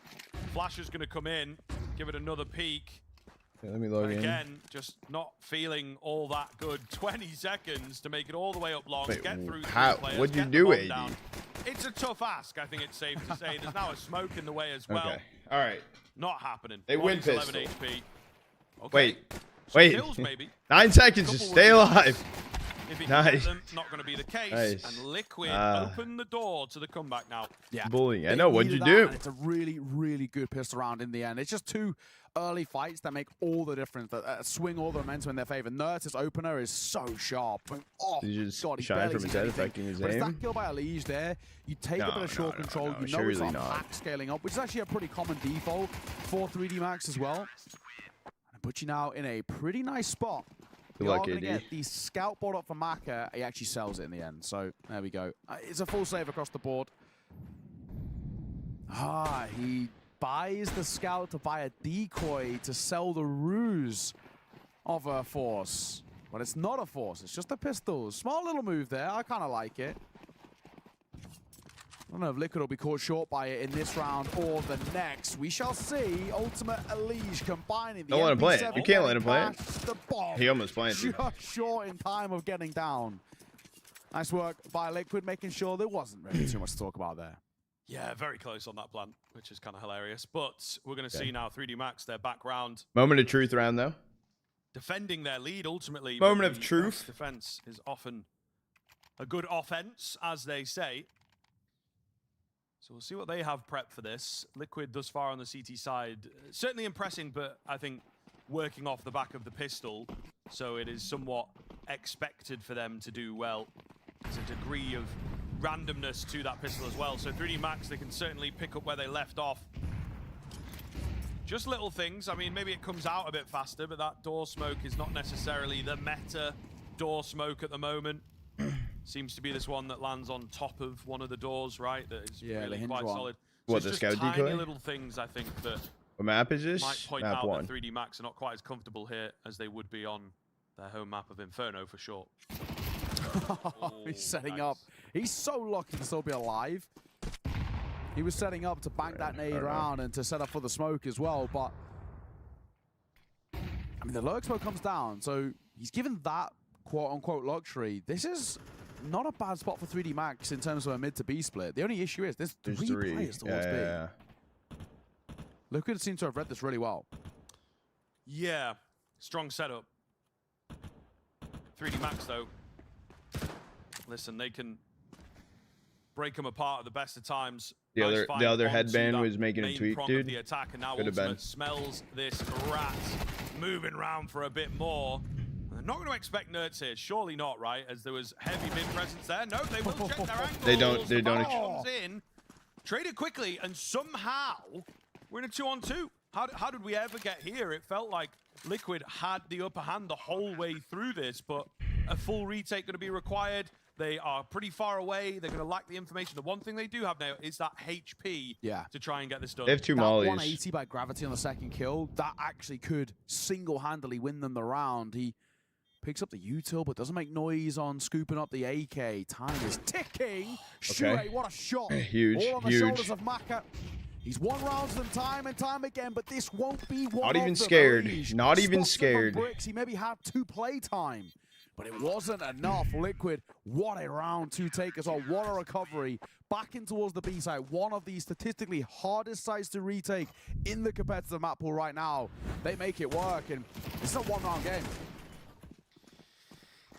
Flasher's going to come in, give it another peek. Yeah, let me log in. Again, just not feeling all that good. 20 seconds to make it all the way up long. Wait, get through what'd you do, AD? Down. It's a tough ask, I think it's safe to say. There's now a smoke in the way as well. Okay. All right. Not happening. They win pistol. 11 HP. Okay. Wait. Wait. Kills, maybe. 9 seconds. Just stay alive. If he can Nice. get them, not going to be the case. Nice. And Liquid open the door to the comeback now. Yeah. Bullying. I They know. What'd you needed that, do? and it's a really, really good pistol round in the end. It's just 2 early fights that make all the difference, that swing all the momentum in their favor. Nertz's opener is so sharp. Oh, He just God, he shine barely from his sees head, anything. affecting his But it's aim. that kill by Elige there. You take a bit of short control. You know it's surely not not. pack scaling up, which is actually a pretty common default for 3D Max as well. And put you now in a pretty nice spot. Good You are luck, going to AD. get the scout board up for Maka. He actually sells it in the end. So there we go. It's a full save across the board. He buys the scout to buy a decoy to sell the ruse of a force. But it's not a force. It's just a pistol. Small little move there. I kind of like it. I don't know if Liquid will be caught short by it in this round or the next. We shall see. Ultimate Elige combining the Don't let him play it. MP7 You can't let him play it. the bomb. He almost planted. Just short in time of getting down. Nice work by Liquid, making sure there wasn't really too much to talk about there. Yeah, very close on that plant, which is kind of hilarious. But we're going to see now 3D Max, their back round, Moment of truth round, though. defending their lead ultimately. Moment but of the truth. best defense is often a good offense, as they say. So we'll see what they have prepped for this. Liquid thus far on the CT side, certainly impressing, but I think working off the back of the pistol. So it is somewhat expected for them to do well. There's a degree of randomness to that pistol as well. So 3D Max, they can certainly pick up where they left off. Just little things. I mean, maybe it comes out a bit faster, but that door smoke is not necessarily the meta door smoke at the moment. Seems to be this one that lands on top of one of the doors, right? That is really quite solid. So What, it's the just scout tiny decoy? little things, I think, that What map is this? might point Map out 1. that 3D Max are not quite as comfortable here as they would be on their home map of Inferno, for sure. He's setting up. He's so lucky to still be alive. He was setting up to bank that nade round and to set up for the smoke as well, but I mean, the lurk smoke comes down, so he's given that quote-unquote luxury. This is not a bad spot for 3D Max in terms of a mid to B split. The only issue is there's three players towards B. Yeah. Liquid seems to have read this really well. Yeah, strong setup. 3D Max, though. Listen, they can break them apart at the best of times. The other onto headband that was making a main tweak, prong dude. of the attack, and now Could have Ultimate been. smells this rat moving around for a bit more. They're not going to expect Nerds here, surely not, right? As there was heavy mid presence there. No, they will check their angles. They don't The ex- bomb comes in, trade it quickly, and somehow we're in a 2-on-2. How did we ever get here? It felt like Liquid had the upper hand the whole way through this, but a full retake going to be required. They are pretty far away. They're going to lack the information. The one thing they do have now is that HP to try and get this done. They have 2 That mollies. 180 by Gravity on the second kill, that actually could single-handedly win them the round. He picks up the util, but doesn't make noise on scooping up the AK. Time is ticking. Shure, what a shot. Huge, All on the huge. shoulders of Maka. He's won rounds them time and time again, but this won't be one Not of even them. scared. Elige Not even spots them on scared. bricks. He maybe had 2 play time, but it wasn't enough. Liquid, what a round to take as well. What a recovery. Back in towards the B side. One of the statistically hardest sites to retake in the competitive map pool right now. They make it work, and it's not one round game.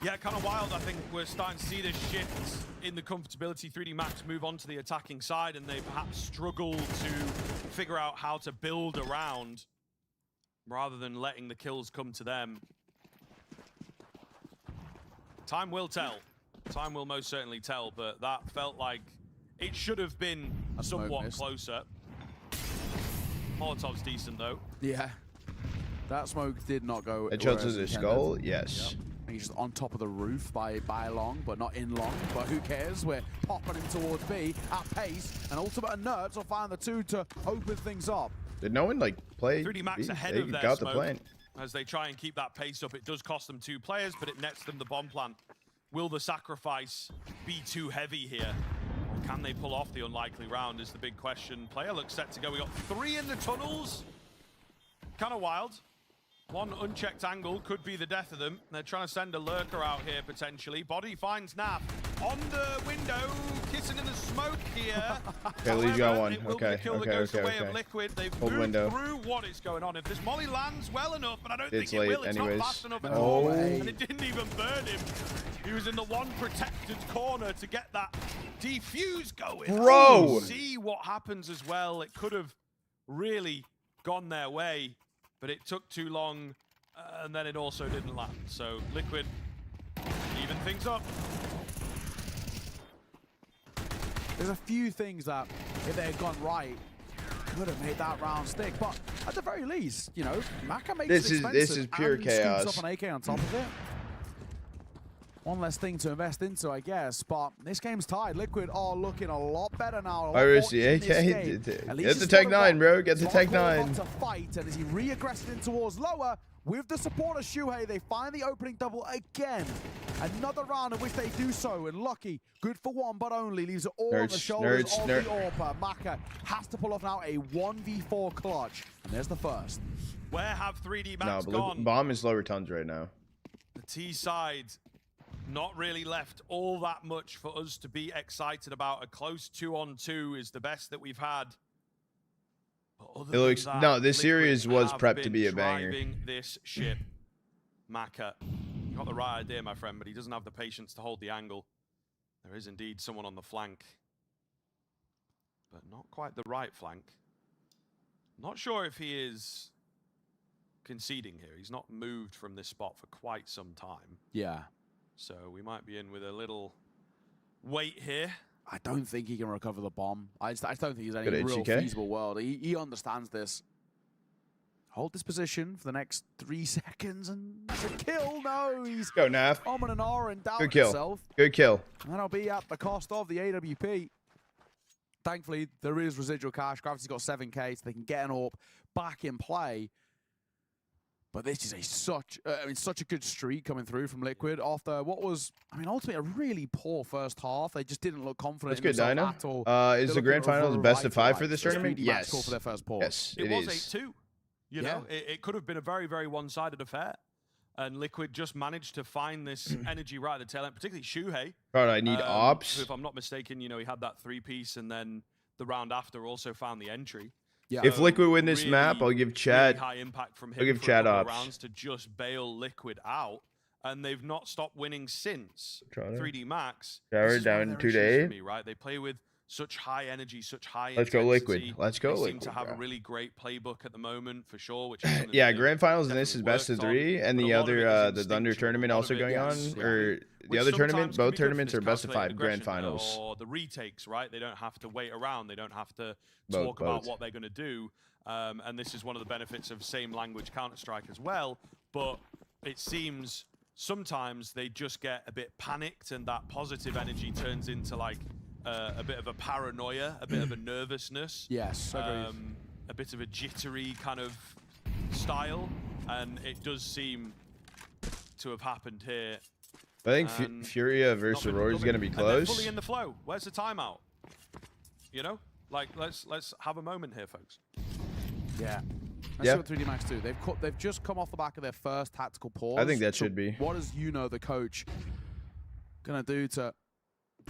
Yeah, kind of wild. I think we're starting to see this shift in the comfortability. 3D Max move on to the attacking side, and they perhaps struggle to figure out how to build around rather than letting the kills come to them. Time will tell. Time will most certainly tell, but that felt like it should have been somewhat closer. Molotov's decent, though. Yeah. That smoke did not go. Headshot to as the intended. skull? Yes. Yep. He's just on top of the roof by long, but not in long. But who cares? We're popping him towards B at pace, and Ultimate and Nerds will find the 2 to open things up. Did no one like play? 3D Max B? ahead They of their got smoke the plant. as they try and keep that pace up. It does cost them 2 players, but it nets them the bomb plant. Will the sacrifice be too heavy here? Or can they pull off the unlikely round is the big question. Player looks set to go. We got 3 in the tunnels. Kind of wild. One unchecked angle could be the death of them. They're trying to send a lurker out here potentially. Body finds Naf. on the window, kissing in the smoke here. Okay, Lee's got one. It will be the kill that goes the way of Liquid. They've Hold moved window. through what is going on. If this molly lands well enough, but I don't It's think it late will. It's anyways. not fast enough at No all. way. And it didn't even burn him. He was in the one protected corner to get that defuse going. Bro! You see what happens as well. It could have really gone their way, but it took too long, and then it also didn't land. So Liquid even things up. There's a few things that, if they had gone right, could have made that round stick. But at the very least, you know, Maka makes This it is expensive pure and chaos. scoops up an AK on top of it. One less thing to invest into, I guess. But this game's tied. Liquid are looking a lot better now. Iris the AK. Get the Tech 9, bro. Get the Tech 9. To fight, and as he re-aggressed in towards lower, with the support of Shuhei, they find the opening double again. Another round in which they do so, and Lucky, good for one, but only leaves it all on the shoulders of the AWP. Maka has to pull off now a 1v4 clutch, and there's the first. Where have 3D Max No, gone? but Bomb is lower tons right now. The T side not really left all that much for us to be excited about. A close 2-on-2 is the best that we've had. It looks no. This series was prepped to be a banger. Driving this ship, Maka. You got the right idea, my friend, but he doesn't have the patience to hold the angle. There is indeed someone on the flank, but not quite the right flank. Not sure if he is conceding here. He's not moved from this spot for quite some time. Yeah. So we might be in with a little wait here. I don't think he can recover the bomb. I don't think he's any Good real HCK. feasible world. He understands this. Hold this position for the next 3 seconds and it's a kill. No, he's Go, Nav. Omen and Aura in doubt Good kill. himself. Good kill. And that'll be at the cost of the AWP. Thankfully, there is residual cash. Gravity's got 7k, so they can get an AWP back in play. But this is such a good streak coming through from Liquid after what was, ultimately a really poor first half. They just didn't look confident. That's good, in Dino. themselves at all. Is the grand finals best of 5 for this tournament? Yes. Yes. For their first pause. Yes, It it was is. 8-2. You know, it could have been a very, very one-sided affair. And Liquid just managed to find this energy right at the tail end, particularly Shuhei. Bro, I need who, ops. if I'm not mistaken, you know, he had that 3-piece and then the round after also found the entry. Yeah. If Liquid win this really, map, I'll give Chad. Really high impact from him I'll give for Chad a couple of ops. rounds to just bail Liquid out, and they've not stopped winning since. 3D Max. Shower This is one of down their 2 issues to for 8. me, right? They play with such high energy, such high Let's go intensity. Liquid. Let's go they seem Liquid, to have bro. a really great playbook at the moment, for sure. Which is something Yeah, that they've grand finals and this is definitely best of worked on, 3, and but the a lot of it other, is the Thunder instinctual. tournament A lot also of it going on, is, or the which other sometimes tournament. can be Both good for tournaments this are best of 5 calculated grand aggression, finals. or the retakes, right? They don't have to wait around. They don't have to Both, talk about both. what they're going to do. And this is one of the benefits of same language Counter-Strike as well. But it seems sometimes they just get a bit panicked, and that positive energy turns into like a bit of a paranoia, a bit of a nervousness. Yes, agreed. A bit of a jittery kind of style, and it does seem to have happened here. I think And Furia versus not been Aurora is going to be And they're close. fully in the flow. Where's the timeout? You know, like let's have a moment here, folks. Yeah. Let's Yeah. see what 3D Max do. They've just come off the back of their first tactical pause. I think that So should be. What is the coach, gonna do to,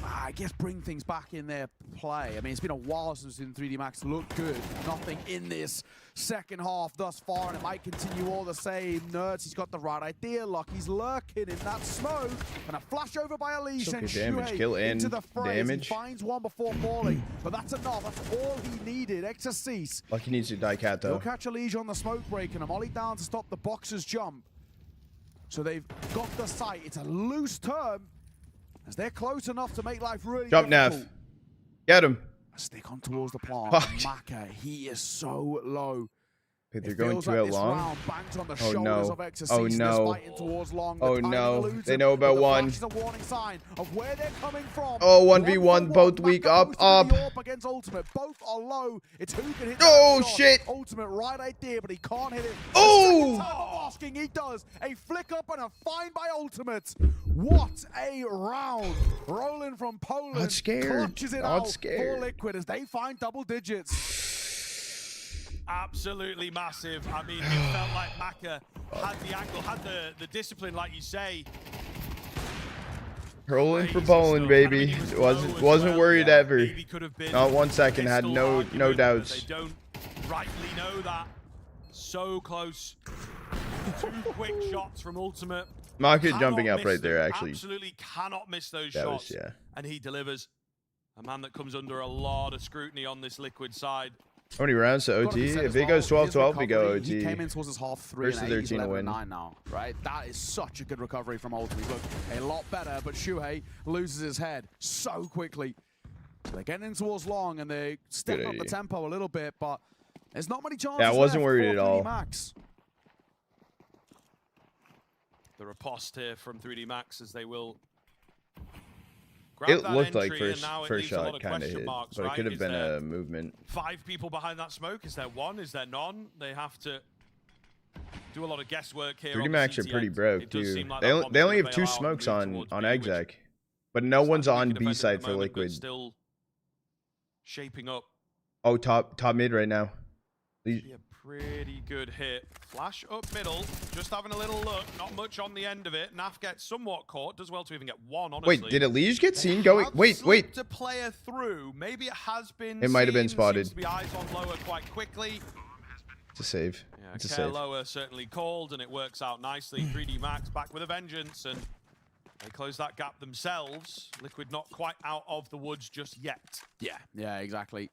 I guess, bring things back in their play? I mean, it's been a while since we've seen 3D Max look good. Nothing in this second half thus far, and it might continue all the same. Nerds, he's got the right idea. Lucky's lurking in that smoke, and a flash over by Elise, It's and okay, damage, Shuhei kill in, into the fray as damage. he finds one before falling. But that's enough. That's all he needed. Exorcise. Lucky needs to die cat He'll though. catch a leash on the smoke break and a molly down to stop the boxer's jump. So they've got the sight. It's a loose term as they're close enough to make life really Jump, difficult. Nav. Get him. Stick on towards the plant. Fuck. Maka, he is so low. Okay, they're It going feels too like out this long. round bangs on the Oh, shoulders no. of Exorcise. Oh, They're no. fighting towards long. The Oh, timing no. eludes They them, know but about the one. flash is a warning sign of where they're coming from. Oh, 1 1v1, for both one. weak, Maka up, boosted with the up. AWP against Ultimate. Both are low. It's who can hit Oh, that shot. shit. Ultimate, right idea, but he can't hit it. Oh! The second time I'm asking, he does. A flick up and a find by Ultimate. What a round. Rolling from Poland. Not scared. Clutches it Not out scared. for Liquid as they find double digits. Absolutely massive. I mean, it felt like Maka had the angle, had the discipline, like you say. Rolling for Poland, baby. Wasn't worried ever. Not 1 second. Had no doubts. They don't rightly know that. So close. 2 quick shots from Ultimate. Maka jumping up right there, actually. Absolutely cannot miss those shots. Yeah. And he delivers. A man that comes under a lot of scrutiny on this Liquid side. How many rounds to OT? If it goes 12-12, we go OT. He came in towards his half 3 Versus and 8, 13 to win. 9 now, right? That is such a good recovery from Ultimate. Look, a lot better, but Shuhei loses his head so quickly. So they're getting in towards long, and they step up the tempo a little bit, but there's not many chances. Yeah, I wasn't worried at all. Max. The riposte here from 3D Max as they will. It looked like first shot kind of hit, but it could have been a movement. 5 people behind that smoke. Is there 1? Is there none? They have to do a lot of guesswork here. 3D Max are pretty broke too. They only have 2 smokes on exec, but no one's on B side for Liquid. Still shaping up. Oh, top mid right now. Be a pretty good hit. Flash up middle, just having a little look. Not much on the end of it. Naf gets somewhat caught. Does well to even get 1, honestly. Wait, did Elige get seen going? Wait. To player through. Maybe it has been. It might have been spotted. Seems to be eyes on lower quite quickly. It's a save. Yeah, it's a care save. lower certainly called, and it works out nicely. 3D Max back with a vengeance, and they close that gap themselves. Liquid not quite out of the woods just yet. Yeah, exactly.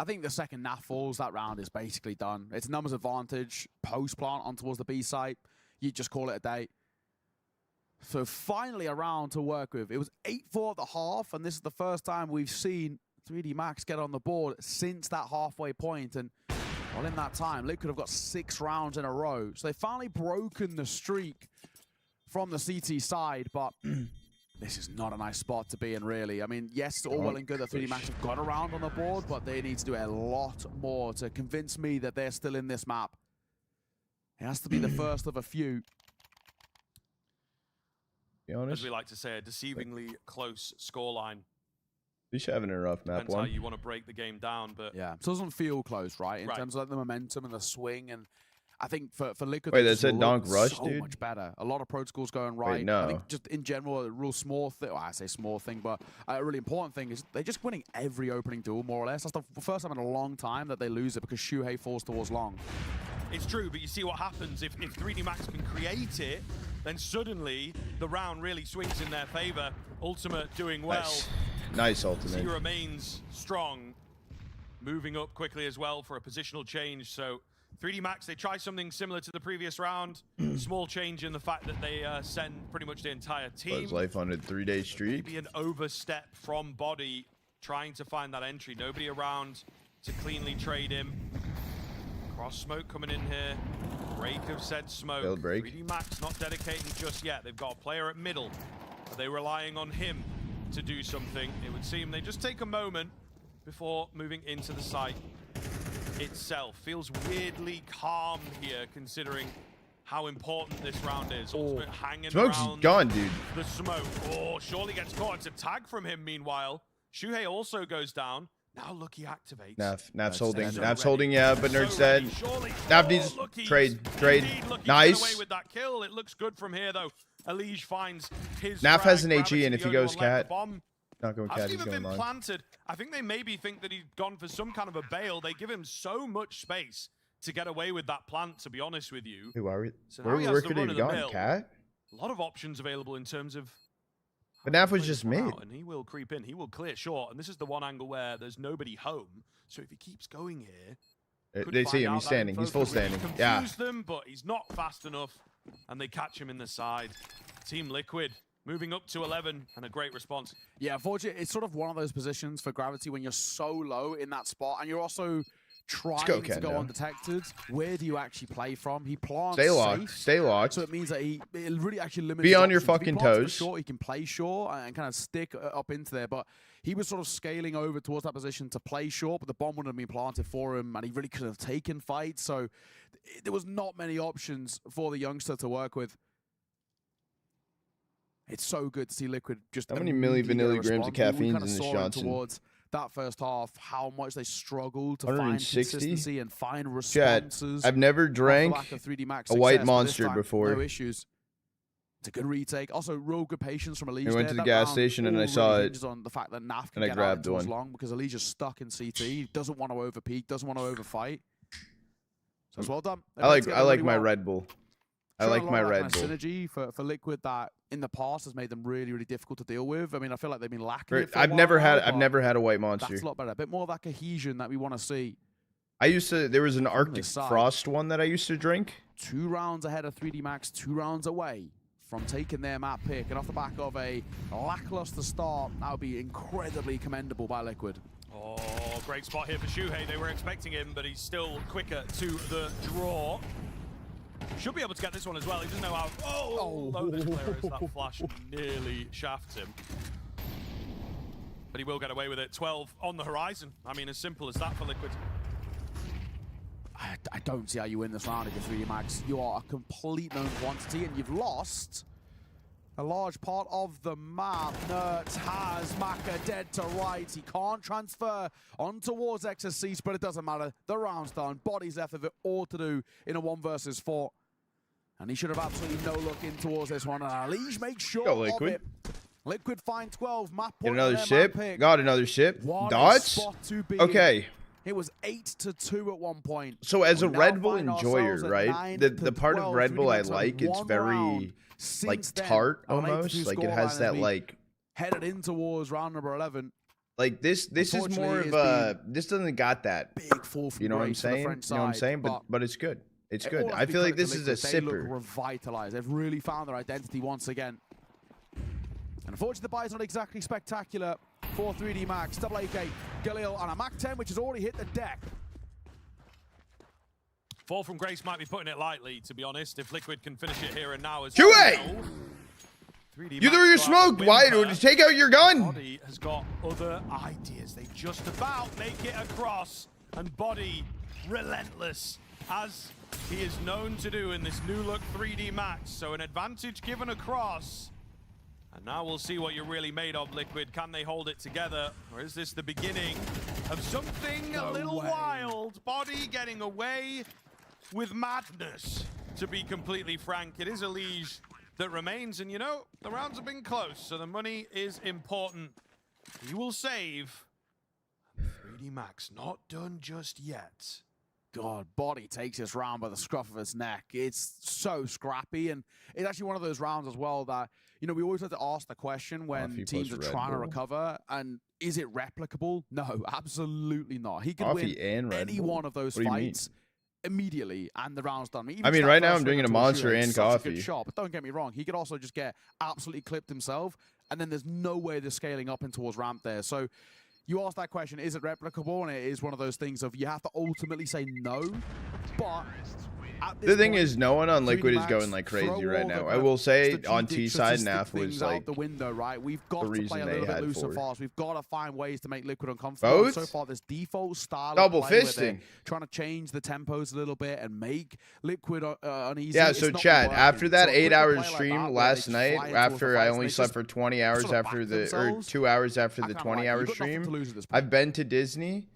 I think the second Naf falls, that round is basically done. It's numbers advantage, post-plant on towards the B site. You just call it a day. So finally a round to work with. It was 8-4 at the half, and this is the first time we've seen 3D Max get on the board since that halfway point. And well, in that time, Liquid have got 6 rounds in a row. So they've finally broken the streak from the CT side, but this is not a nice spot to be in, really. I mean, yes, all well and good that 3D Max have got a round on the board, but they need to do a lot more to convince me that they're still in this map. It has to be the first of a few. Be honest. As we like to say, a deceivingly close scoreline. We should have a rough map Depends how you want to break the game down, but yeah, it doesn't feel close, right? In terms of like the momentum and the swing, and I think for Liquid, wait, that's a donk rush, so dude. much better. A lot of protocols going right. Wait, no. I think just in general, a real small thing. Well, I say small thing, but a really important thing is they're just winning every opening duel more or less. That's the first time in a long time that they lose it because Shuhei falls towards long. It's true, but you see what happens if 3D Max can create it, then suddenly the round really swings in their favor. Ultimate doing well. Nice ultimate. He remains strong, moving up quickly as well for a positional change. So 3D Max, they try something similar to the previous round. Small change in the fact that they send pretty much the entire team. Buzz Life on a 3-day streak. Maybe an overstep from Body, trying to find that entry. Nobody around to cleanly trade him. Cross smoke coming in here. Break of said smoke. Failed break. 3D Max not dedicating just yet. They've got a player at middle. Are they relying on him to do something? It would seem they just take a moment before moving into the site itself. Feels weirdly calm here, considering how important this round is. Ultimate hanging Smoke's around gone, dude. the smoke. Oh, surely gets caught. It's a tag from him, meanwhile. Shuhei also goes down. Now Lucky activates. Naf's holding. Naf's holding, yeah, but Nerd's dead. Naf needs trade. Nice. Away with that kill. It looks good from here, though. Elige finds his Naf has an Gravity HE, and if he goes cat, not going cat, hasn't he's even going been long. planted. I think they maybe think that he's gone for some kind of a bail. They give him so much space to get away with that plant, to be honest with you. Who are we? So now he has Where the could he run have of the gone? mill. Cat? A lot of options available in terms of. But Naf was just mid. And he will creep in. He will clear short. And this is the one angle where there's nobody home. So if he keeps going here, They see him. He's standing. He's full standing. Yeah. Confuse them, but he's not fast enough. And they catch him in the side. Team Liquid moving up to 11, and a great response. Yeah, unfortunately, it's sort of one of those positions for Gravity when you're so low in that spot, and you're also trying to go undetected. Where do you actually play from? He plants Stay locked. safe, Stay locked. so it means that it really actually limits. Be his on your options. If he fucking plants for toes. Short, he can play short and kind of stick up into there, but he was sort of scaling over towards that position to play short, but the bomb wouldn't have been planted for him, and he really could have taken fights. So there was not many options for the youngster to work with. It's so good to see Liquid just. How many vanilla grams of caffeine in this Johnson? Towards that first half, how much they struggled to find 160? consistency and find responses. I've never drank off the back of 3D Max a white success, but this monster time, before. No issues. a good retake. Also, real good patience from Elijah. We went to the gas station and I saw it. On the fact that Naf can and I get grabbed out one. long because Elijah's stuck in CT. He doesn't want to overpeak, doesn't want to overfight. So it's well done. I like my Red Bull. I like my Red Bull. Synergy for Liquid that in the past has made them really, really difficult to deal with. I mean, I feel like they've been lacking it for I've a never while had now, a white monster. That's a lot better. A bit more of that cohesion that we want to see. There was an Arctic Frost one that I used to drink. 2 rounds ahead of 3D Max, 2 rounds away from taking their map pick. And off the back of a lackluster start, that would be incredibly commendable by Liquid. Oh, great spot here for Shuhei. They were expecting him, but he's still quicker to the draw. Should be able to get this one as well. He doesn't know how. Oh, low this player is. That flash nearly shafts him. But he will get away with it. 12 on the horizon. I mean, as simple as that for Liquid. I don't see how you win this round against 3D Max. You are a complete known quantity, and you've lost a large part of the map. Nerds has Maka dead to rights. He can't transfer on towards XSC, but it doesn't matter. The round's done. Body's left of it all to do in a 1 versus 4. And he should have absolutely no look in towards this one. And Alige makes sure of it. Liquid find 12. Map point. Get another ship. Got another ship. Dots. Okay. It was 8-2 at one point. So as a Red Bull enjoyer, right? The part of Red Bull I like, it's very like tart almost. Like it has that like headed in towards round number 11. Like this is more of a this doesn't got that big fall from you know what I'm saying? You know what I'm saying? But it's good. It's good. I feel like this is a sipper. They look revitalized. They've really found their identity once again. And unfortunately, the buy's not exactly spectacular for 3D Max. Double AK, Galil, and a Mach 10, which has already hit the deck. Fall from Grace might be putting it lightly, to be honest, if Liquid can finish it here and now as well. You threw your smoke. Why? Take out your gun. Body has got other ideas. They just about make it across. And Body, relentless, as he is known to do in this new look 3D Max. So an advantage given across. And now we'll see what you're really made of, Liquid. Can they hold it together? Or is this the beginning of something a little wild? Body getting away with madness, to be completely frank. It is Alige that remains. And you know, the rounds have been close, so the money is important. He will save. 3D Max not done just yet. God, Body takes this round by the scruff of his neck. It's so scrappy, and it's actually one of those rounds as well that, you know, we always have to ask the question when teams are trying to recover, and is it replicable? No, absolutely not. He could win any one of those fights immediately, and the round's done. I mean, right now I'm drinking a Monster and coffee. Good shot, but don't get me wrong, he could also just get absolutely clipped himself, and then there's no way they're scaling up in towards ramp there. So you ask that question, is it replicable? And it is one of those things of you have to ultimately say no, but the thing is, no one on Liquid is going like crazy right now. I will say on T side, NAF was like the window, right? We've got to play a little bit looser fast. We've got to find ways to make Liquid uncomfortable. Both? So far, this default style double of play fisting, trying to change the tempos a little bit and make Liquid uneasy. Yeah. So chat, after that 8-hour stream last night, after I only slept for 20 hours after the 2 hours after the 20-hour stream, I've been to Disney.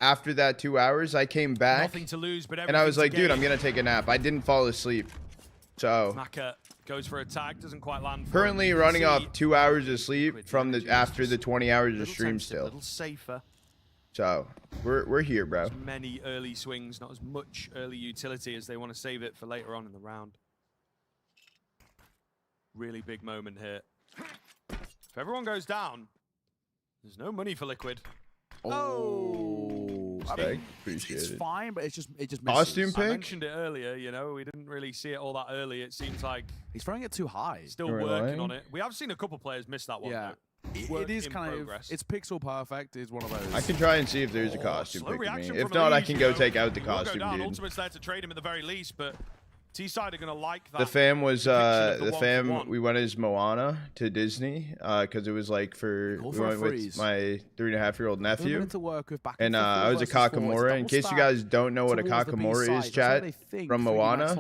After that 2 hours, I came back, nothing to lose, but and I was like, dude, I'm going to take a nap. I didn't fall asleep. So Maka goes for a tag, doesn't quite land. Currently running off 2 hours of sleep from the after the 20 hours of stream still. A little safer. So we're here, bro. As many early swings, not as much early utility as they want to save it for later on in the round. Really big moment here. If everyone goes down, there's no money for Liquid. Oh, I mean, appreciate it's it. fine, but it's just misses. Costume pick. I mentioned it earlier. You know, we didn't really see it all that early. It seems like he's throwing it too high. Still working on it. We have seen a couple players miss that one. Yeah, it is kind of. It's pixel perfect. Is one of those. I can try and see if there's a costume pick to me. If not, I can go take out the costume dude. Ultimate's there to trade him at the very least, but T-side are going to like that. The fam was we went as Moana to Disney because it was like we went with my 3.5-year-old nephew, and I was a Kakamora. In case you guys don't know what a Kakamora is, chat, from Moana,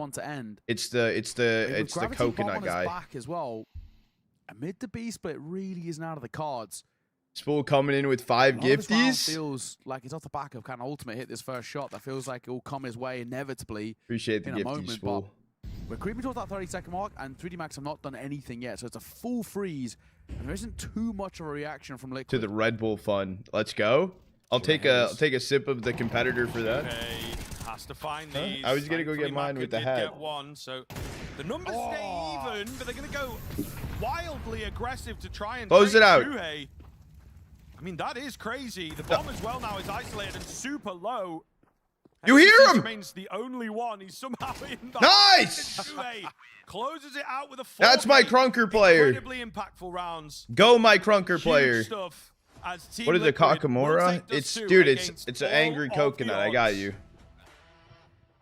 it's the coconut guy. Back as well. Amid the B split really isn't out of the cards. Spool coming in with 5 gifties. Feels like it's off the back of kind of ultimate hit this first shot. That feels like it will come his way inevitably. Appreciate the gifties, Spool. We're creeping towards that 30-second mark, and 3D Max have not done anything yet, so it's a full freeze, and there isn't too much of a reaction from Liquid. To the Red Bull fun. Let's go. I'll take a sip of the competitor for that. Okay, has to find these. I was gonna go get mine with the hat. Get one, so the numbers stay even, but they're gonna go wildly aggressive to try and close it out. Shuhei. I mean, that is crazy. The bomb as well now is isolated and super low. You hear him? Remains the only one. He's somehow in the nice. Shuhei closes it out with a 4. That's my Crunker player. Incredibly impactful rounds. Go, my Crunker Huge player. Stuff as Team What is it, Liquid Kakamura? It's dude. It's an angry coconut. I got you.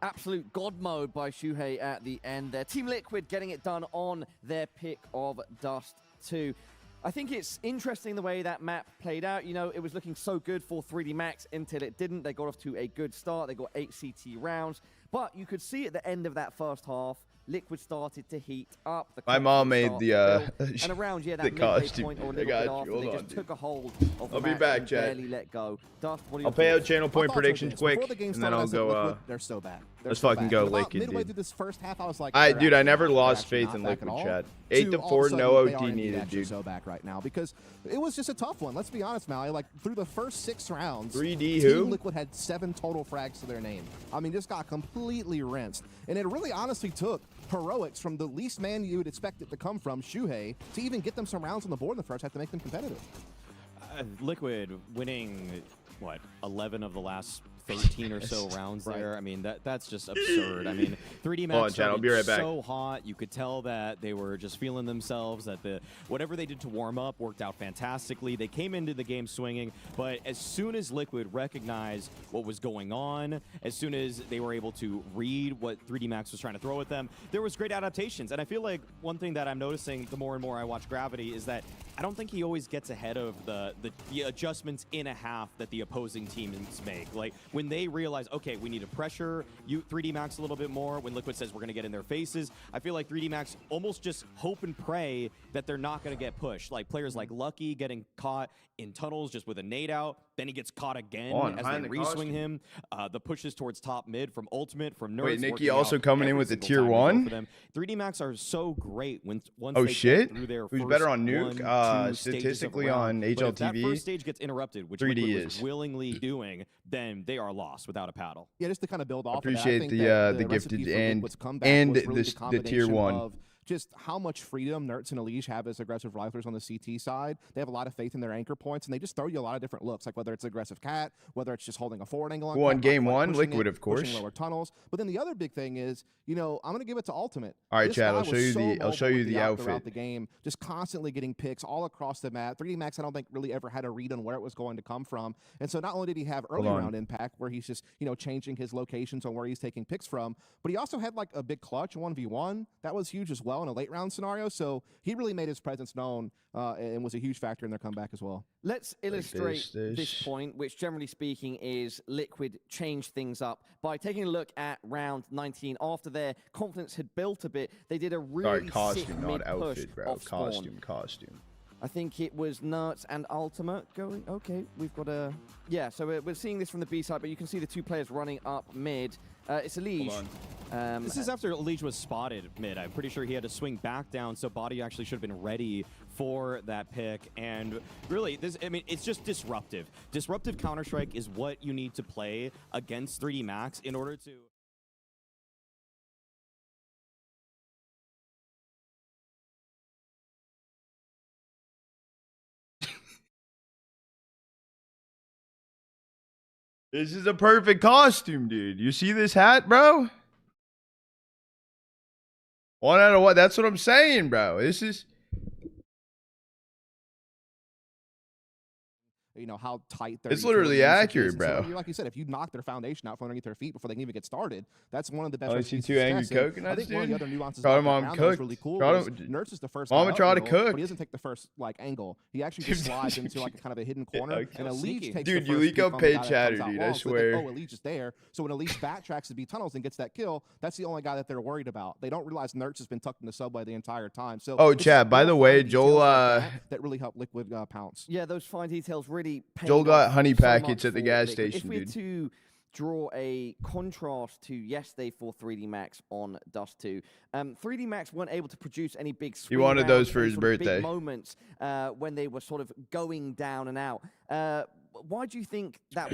Absolute god mode by Shuhei at the end there. Team Liquid getting it done on their pick of Dust 2. I think it's interesting the way that map played out. You know, it was looking so good for 3D Max until it didn't. They got off to a good start. They got 8 CT rounds. But you could see at the end of that first half, Liquid started to heat up. My mom made the and around that the costume. point or a I little got bit you. after, Hold they on, just dude. took a hold of the I'll be map back, and chat. barely let go. Dust, what are your I'll pay out thoughts? channel point My thoughts are predictions this. quick, Before the game and then started, I'll I said, go. Liquid, they're so bad. Let's fucking go, About Liquid, midway dude. through this first half, I was like, Dude, I never they're lost actually faith in not back Liquid at all. chat. To 8 to all of 4, a sudden, no they OT are indeed needed, actually dude. so back right now because it was just a tough one. Let's be honest, Mally. Like through the first 6 rounds, 3D Team who? Liquid had 7 total frags to their name. I mean, just got completely rinsed, and it really honestly took heroics from the least man you would expect it to come from, Shuhei, to even get them some rounds on the board in the first half to make them competitive. Liquid winning, what, 11 of the last 13 or so rounds there. I mean, that's just absurd. I mean, 3D Max started so hot. You could tell that they were just feeling themselves, that whatever they did to warm up worked out fantastically. They came into the game swinging, but as soon as Liquid recognized what was going on, as soon as they were able to read what 3D Max was trying to throw at them, there was great adaptations. And I feel like one thing that I'm noticing the more and more I watch Gravity is that I don't think he always gets ahead of the adjustments in a half that the opposing teams make. Like, when they realize, okay, we need to pressure 3D Max a little bit more, when Liquid says we're going to get in their faces, I feel like 3D Max almost just hope and pray that they're not going to get pushed. Like players like Lucky getting caught in tunnels just with a nade out, then he gets caught again as they re-swing him. The pushes towards top mid from Ultimate, from Nerds. Wait, Nikki also coming in with the tier 1? 3D Max are so great once oh they shit! get through their Who's first better on Nuke? 1-2 Statistically on HLTV. But if that first stage gets interrupted, which 3D Liquid was is willingly doing, then they are lost without a paddle. Yeah, just to kind of build off Appreciate of that, I think the recipe gifted for and Liquid's comeback was really the tier 1. of just how much freedom Nertz and Elige have as aggressive riflers on the CT side. They have a lot of faith in their anchor points, and they just throw you a lot of different looks, like whether it's aggressive cat, whether it's just holding a forward angle on Who won cat, game like 1? pushing Liquid, it, of course. pushing lower tunnels. But then the other big thing is, you know, I'm going to give it to Ultimate. All right, This Chad, guy I'll show was you so the mobile outfit throughout the game, just constantly getting picks all across the map. 3D Max, I don't think really ever had a read on where it was going to come from. And so not only did he have early round impact, where he's just, you know, changing his locations on where he's taking picks from, but he also had like a big clutch 1v1 that was huge as well in a late round scenario. So he really made his presence known and was a huge factor in their comeback as well. Let's illustrate this point, which generally speaking is Liquid changed things up by taking a look at round 19. After their confidence had built a bit, they did a really sick mid-push off spawn. Costume. I think it was Nertz and Ultimate going, okay, we've got a... Yeah, so we're seeing this from the B side, but you can see the 2 players running up mid. It's Elige. This is after Elige was spotted mid. I'm pretty sure he had to swing back down, so Body actually should have been ready for that pick. And really, it's just disruptive. Disruptive Counter-Strike is what you need to play against 3D Max in order to... This is a perfect costume, dude. You see this hat, bro? 1 out of 1. That's what I'm saying, bro. This is... You know, how tight they're... It's literally accurate, bro. So, like you said, if you knock their foundation out from underneath their feet before they can even get started, that's one of the best... Oh, I see 2 angry coconuts, I think dude. one of the other nuances Got about him the on round that was cooked. really cool Got was him. Nertz is the first Mama tried to cook. but he doesn't take the first, like, angle. He actually just slides into, like, kind of a hidden corner, and Elige takes dude, the first peek Yuliko on paid the guy that chatter, comes out dude. long, I so they think, swear. oh, Elige is there. So when Elige backtracks to beat tunnels and gets that kill, that's the only guy that they're worried about. They don't realize Nertz has been tucked in the subway the entire time. So oh, Chad, by the way, Joel... that really helped Liquid pounce. Yeah, those fine details really paid Joel got off honey so packets much at the for gas Liquid. station, If we had dude. to draw a contrast to yesterday for 3D Max on Dust 2. 3D Max weren't able to produce any big swing He wanted rounds, those for any his sort of birthday. big moments when they were sort of going down and out. Why do you think that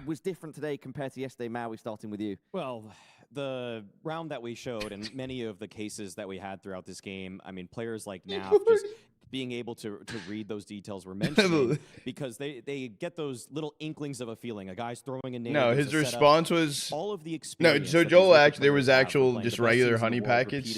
was different today compared to yesterday, Maui, starting with you? Well, the round that we showed and many of the cases that we had throughout this game, I mean, players like Naf just being able to read those details we're mentioning because they get those little inklings of a feeling. A guy's throwing a nade. No, his response was all of the no. experience. So Joel actually, there was actual just regular honey packets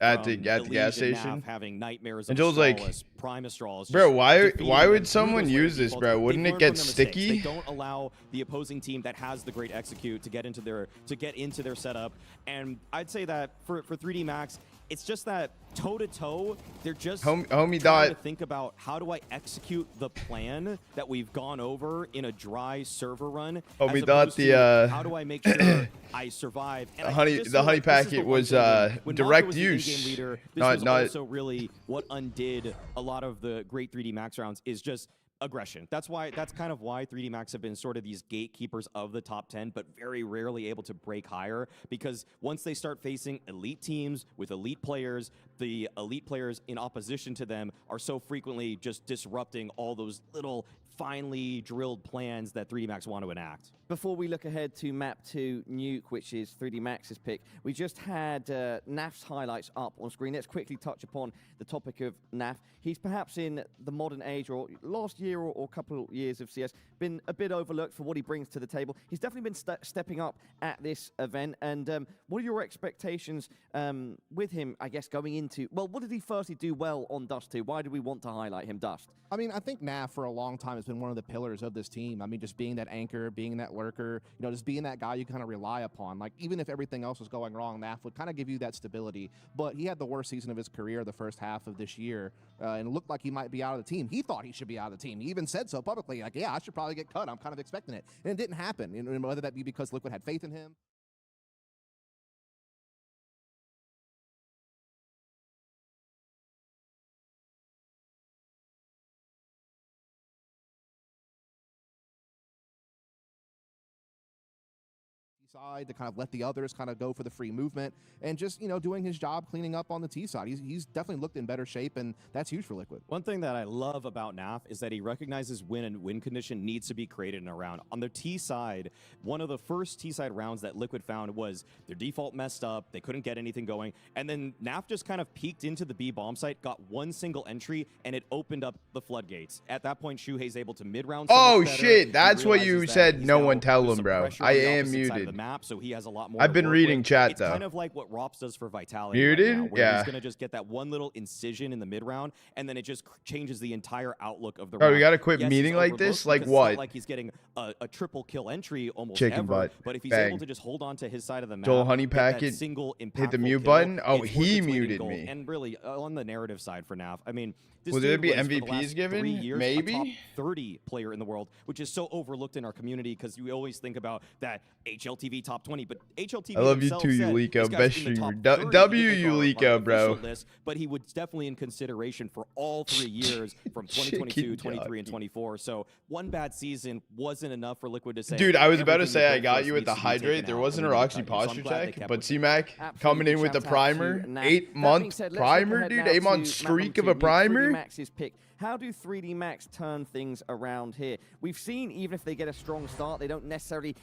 at the gas station. Having nightmares. And Joel's like, bro, why would someone use this, bro? Wouldn't it get sticky? They don't allow the opposing team that has the great execute to get into their setup. And I'd say that for 3D Max, it's just that toe-to-toe, they're just trying to think about how do I execute the plan that we've gone over in a dry server run. Homie thought how do I make sure I survive? And the honey packet was direct use. This was also really what undid a lot of the great 3D Max rounds is just aggression. That's kind of why 3D Max have been sort of these gatekeepers of the top 10, but very rarely able to break higher, because once they start facing elite teams with elite players, the elite players in opposition to them are so frequently just disrupting all those little finely drilled plans that 3D Max want to enact. Before we look ahead to map 2 Nuke, which is 3D Max's pick, we just had Naf's highlights up on screen. Let's quickly touch upon the topic of Naf. He's perhaps in the modern age, or last year or couple of years of CS, been a bit overlooked for what he brings to the table. He's definitely been stepping up at this event. And what are your expectations with him, I guess, going into... Well, what did he firstly do well on Dust 2? Why do we want to highlight him, Dust? I mean, I think Naf for a long time has been one of the pillars of this team. I mean, just being that anchor, being that lurker, you know, just being that guy you kind of rely upon. Like, even if everything else was going wrong, Naf would kind of give you that stability. But he had the worst season of his career the first half of this year, and it looked like he might be out of the team. He thought he should be out of the team. He even said so publicly, like, yeah, I should probably get cut. I'm kind of expecting it. And it didn't happen, and whether that be because Liquid had faith in him. Side to kind of let the others kind of go for the free movement and just, you know, doing his job cleaning up on the T side. He's definitely looked in better shape, and that's huge for Liquid. One thing that I love about Naf is that he recognizes when and win condition needs to be created in a round. On the T side, one of the first T side rounds that Liquid found was their default messed up, they couldn't get anything going, and then Naf just kind of peeked into the B bomb site, got one single entry, and it opened up the floodgates. At that point, Shuhei's able to mid-round. Oh shit, that's what you said. No one tell him, bro. I am muted. Map, so he has a lot more. I've been reading chat though. It's kind of like what Rops does for Vitality. Muted? Right now, where yeah. He's gonna just get that one little incision in the mid round, and then it just changes the entire outlook of the round. Round. We gotta quit meeting like this. Like what? Like he's getting a triple kill entry almost Chicken ever. butt. But if he's Bang. able to just hold on to his side of the map, Joel Honey Packet single hit the mute kill, button. Oh, he worth its muted gold. me. And really, on the narrative side for Naf, I mean, this will there be was, MVPs given? 3 years, Maybe a top 30 player in the world, which is so overlooked in our community because you always think about that HLTV top 20, but HLTV. I love you too, Yulika. Best streamer. W Yulika, bro. List, but he was definitely in consideration for all 3 years from 2022, 23, and 24. So one bad season wasn't enough for Liquid to say. Dude, I was about to say I got you with the hydrate. There wasn't a Roxy posture check, but C-Mac coming in with the primer. 8-month primer, dude. 8-month streak of a primer. How do 3D Max turn things around here? We've seen even if they get a strong start, they don't necessarily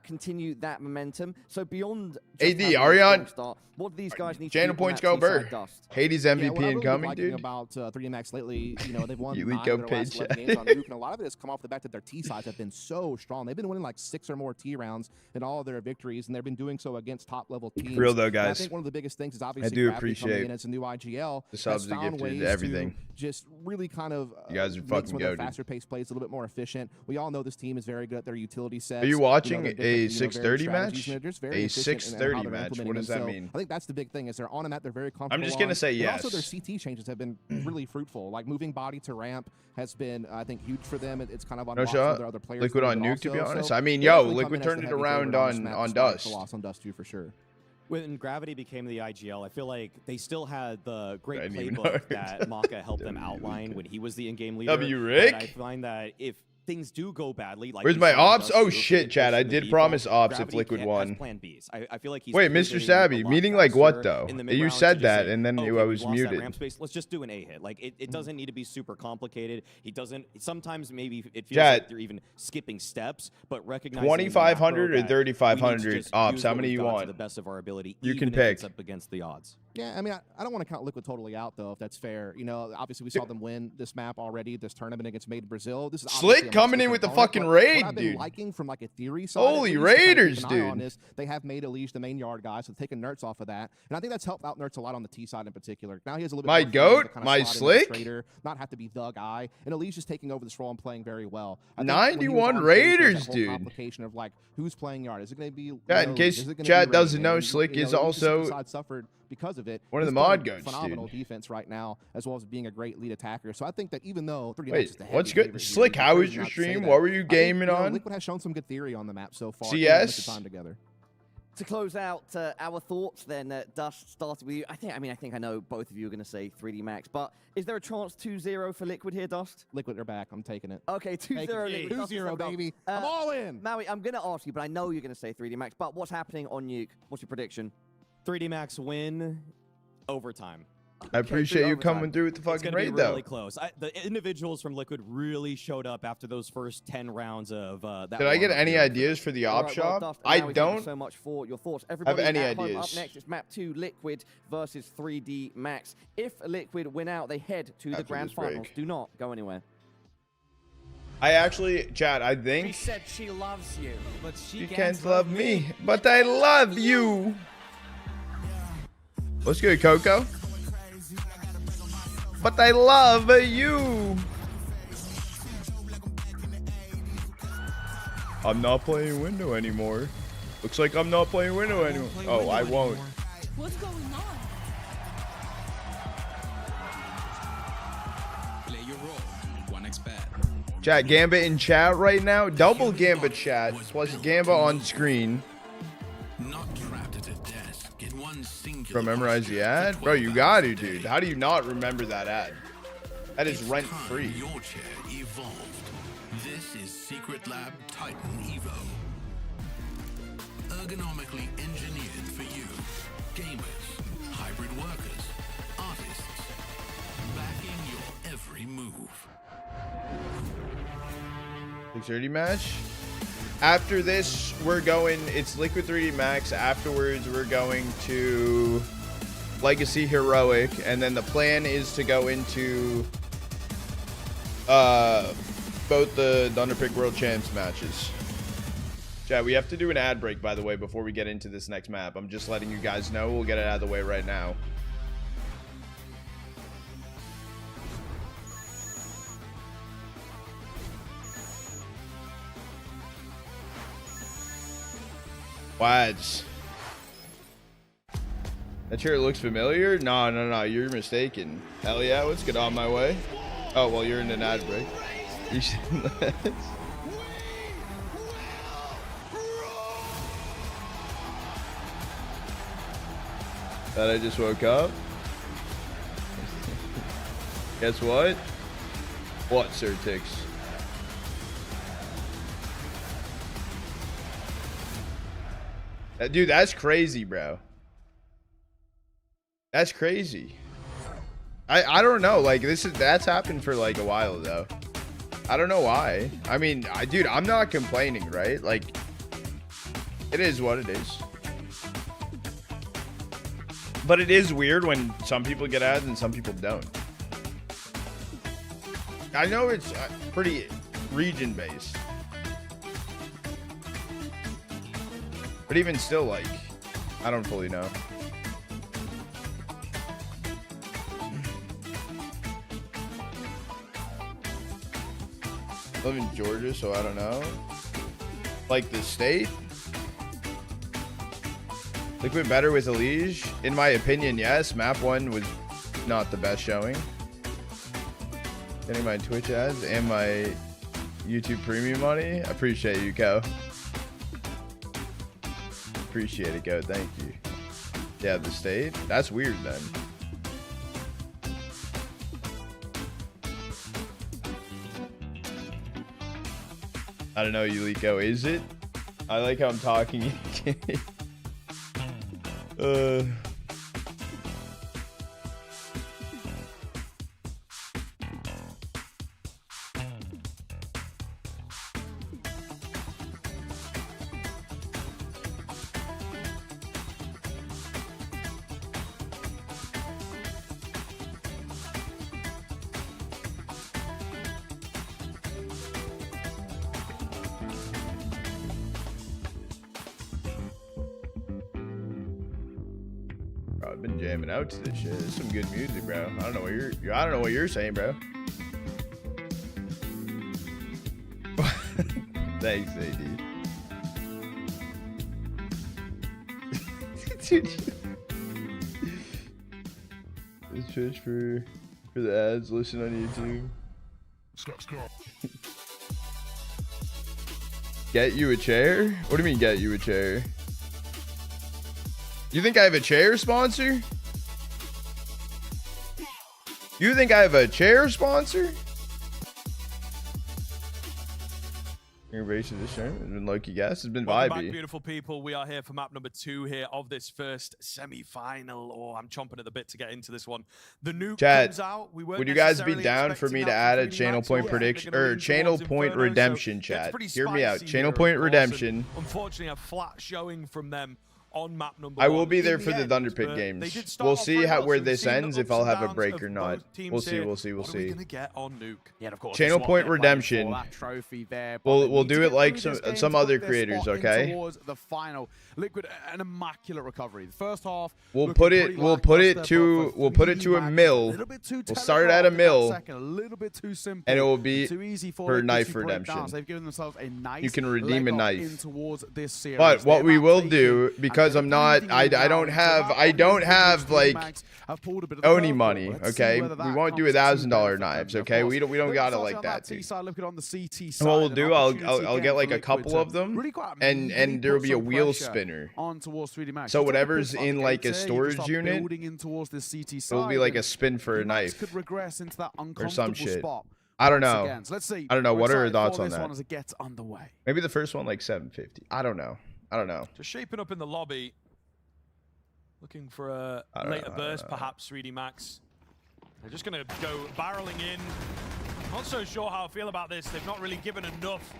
continue that momentum. So beyond AD, Ariane, start, what do these guys need Channel to do points go Burr. Hades MVP what I really incoming, liking dude. about 3D Max lately, you know, they've won 9 Yulika of their last 11 games on Nuke, and a lot of it has come off the back that their T sides have been so strong. They've been winning like 6 or more T rounds in all of their victories, and they've been doing so against top-level teams. For real though, guys. And I think one of the biggest things is obviously I do Gravity appreciate coming in as a new IGL. the subs that gifted everything. Just really kind of you guys are make fucking some of their goated. faster pace plays a little bit more efficient. We all know this team is very good at their utility sets. Are you watching a 6:30 match? A 6:30 match. What does that mean? I think that's the big thing is they're on a map they're very comfortable. I'm just gonna say yes. And also their CT changes have been really fruitful. Like moving body to ramp has been, I think, huge for them. It's kind of on no shot. Other players. Liquid on Nuke, to be honest. So I mean, yo, Liquid turned it around on Dust. On Dust too, for sure. When Gravity became the IGL, I feel like they still had the great playbook that Maka helped them outline when he was the in-game leader. W Rick. But I find that if things do go badly, like where's we my saw ops? Dust Oh do, shit, it Chad. goes I to the did default. promise ops if Gravity Liquid has won. plan Bs. I feel like he's Wait, Mr. pivoting Savvy, a lot meaning like faster what though? in the You mid-round to said just that say, and then okay, I we was lost that muted. ramp space. Let's just do an A hit. Like it doesn't need to be super complicated. He doesn't. Sometimes maybe it feels Chat. like they're even skipping steps, but recognizing 2,500 or in the macro that 3,500 we need to just ops. use How what many we've you got want? to the best of our ability. You even can if it's pick. up against the odds. Yeah, I mean, I don't want to count Liquid totally out, though, if that's fair. You know, obviously we saw them win this map already, this tournament against Made in Brazil. This is Slick coming in with the fucking raid, what I've been dude. liking from like a theory side, Holy at least, to kind of Raiders, keep an eye on dude. this, they have made Elige the main yard guy, so they're taking Nerts off of that. And I think that's helped out Nerts a lot on the T side in particular. Now he has a little bit My more freedom goat, to kind of my slot in as a Slick. trader, not have to be the guy. And Elige is taking over this role and playing very well. I think 91 when he was on stage, there was Raiders, that whole dude. complication of like, who's playing yard? Is it going to be Yeah, in Rose? case Is it gonna Chad be doesn't Raiden? know, And, Slick is Elige's also side suffered because of it. one of He's the mod playing goats, phenomenal dude. defense right now, as well as being a great lead attacker. So I think that even though 3D Wait, is the heavy what's good? favorite here, Slick, it's how was crazy your not to say stream? that. What were you I think, gaming on? Liquid has shown some good theory on the map so far. CS? With the time together. To close out our thoughts, then Dust, started with you. I think I know both of you are going to say 3D Max, but is there a chance 2-0 for Liquid here, Dust? Liquid are back. I'm taking it. Okay, 2-0 Liquid. Dust, 2-0, baby. I'm all in. Maui, I'm going to ask you, but I know you're going to say 3D Max. But what's happening on Nuke? What's your prediction? 3D Max win overtime. I appreciate you overtime. coming through with the It's fucking going to be raid, really though. close. The individuals from Liquid really showed up after those first 10 rounds of that. Did I get warm-up any period. ideas for the op All right, well, shop? Dust, I Maui, thank you don't. so much for your thoughts. Everybody any at home, ideas. up next, it's map 2, Liquid versus 3D Max. If Liquid win out, they head to the After grand this break. finals. Do not go anywhere. I actually, Chad, I She think said she loves you, but she you can't love me, but I love you. What's good, Coco? But I love you. I'm not playing window anymore. Looks like I'm not playing window anymore. Oh, I won't. What's going on? Play your role. 1xbet. Chat, Gambit in chat right now. Double Gambit chat plus Gamba on screen. Not trapped at a desk. Get one singular. Bro, memorize the ad? Bro, you got to, dude. How do you not remember that ad? That is rent free. Your chair evolved. This is Secret Lab Titan Evo. Ergonomically engineered for you. Gamers, hybrid workers, artists. Backing your every move. 6:30 match. After this, we're going, it's Liquid 3D Max. Afterwards, we're going to Legacy Heroic. And then the plan is to go into both the Thunderpick World Champs matches. Chad, we have to do an ad break, by the way, before we get into this next map. I'm just letting you guys know. We'll get it out of the way right now. Wads. That chair looks familiar? No, you're mistaken. Hell yeah, let's get on my way. Oh, well, you're in an ad break. You should That I just woke up. Guess what? What, Sir Tix? Dude, that's crazy, bro. That's crazy. I don't know. Like, that's happened for like a while though. I don't know why. I mean, dude, I'm not complaining, right? Like, it is what it is. But it is weird when some people get ads and some people don't. I know it's pretty region based. But even still, like, I don't fully know. I live in Georgia, so I don't know. Like the state? Liquid better with Elige? In my opinion, yes. Map 1 was not the best showing. Getting my Twitch ads and my YouTube premium money. Appreciate you, Ko. Appreciate it, Go. Thank you. Yeah, the state? That's weird then. I don't know, Yuliko. Is it? I like how I'm talking. I've been jamming out to this shit. This is some good music, bro. I don't know what you're saying, bro. Thanks, AD. This church for the ads. Listen on YouTube. Get you a chair? What do you mean, get you a chair? You think I have a chair sponsor? You think I have a chair sponsor? Innovation this tournament has been lucky guess. It's been Welcome vibey. back, beautiful people. We are here for map number 2 here of this first semi-final. Oh, I'm chomping at the bit to get into this one. The nuke comes out. Would you guys be down for me to add a channel point prediction or channel point redemption, chat? Hear me out. Channel point redemption. Unfortunately, a flat showing from them on map number 1. I will be there for the Thunderpick games. We'll see where this ends, if I'll have a break or not. We'll see. What are we gonna get on nuke? Yeah, of course. Channel point redemption. Trophy there. We'll do it like some other creators, okay? Towards the final. Liquid, an immaculate recovery. The first half. We'll put it to a mill. We'll start at a mill. A little bit too simple. And it will be too easy for knife redemption. They've given themselves a nice. You can redeem a knife. Towards this series. But what we will do, because I'm not, I don't have like Oni money, okay? We won't do $1,000 knives, okay? We don't got it like that, dude. And what we'll do, I'll get like a couple of them, and there will be a wheel spinner. So whatever's in like a storage unit, it will be like a spin for a knife or some shit. I don't know. I don't know. What are your thoughts on that? Maybe the first one like 750. I don't know. Just shaping up in the lobby. Looking for a later burst, perhaps, 3D Max. They're just going to go barreling in. Not so sure how I feel about this. They've not really given enough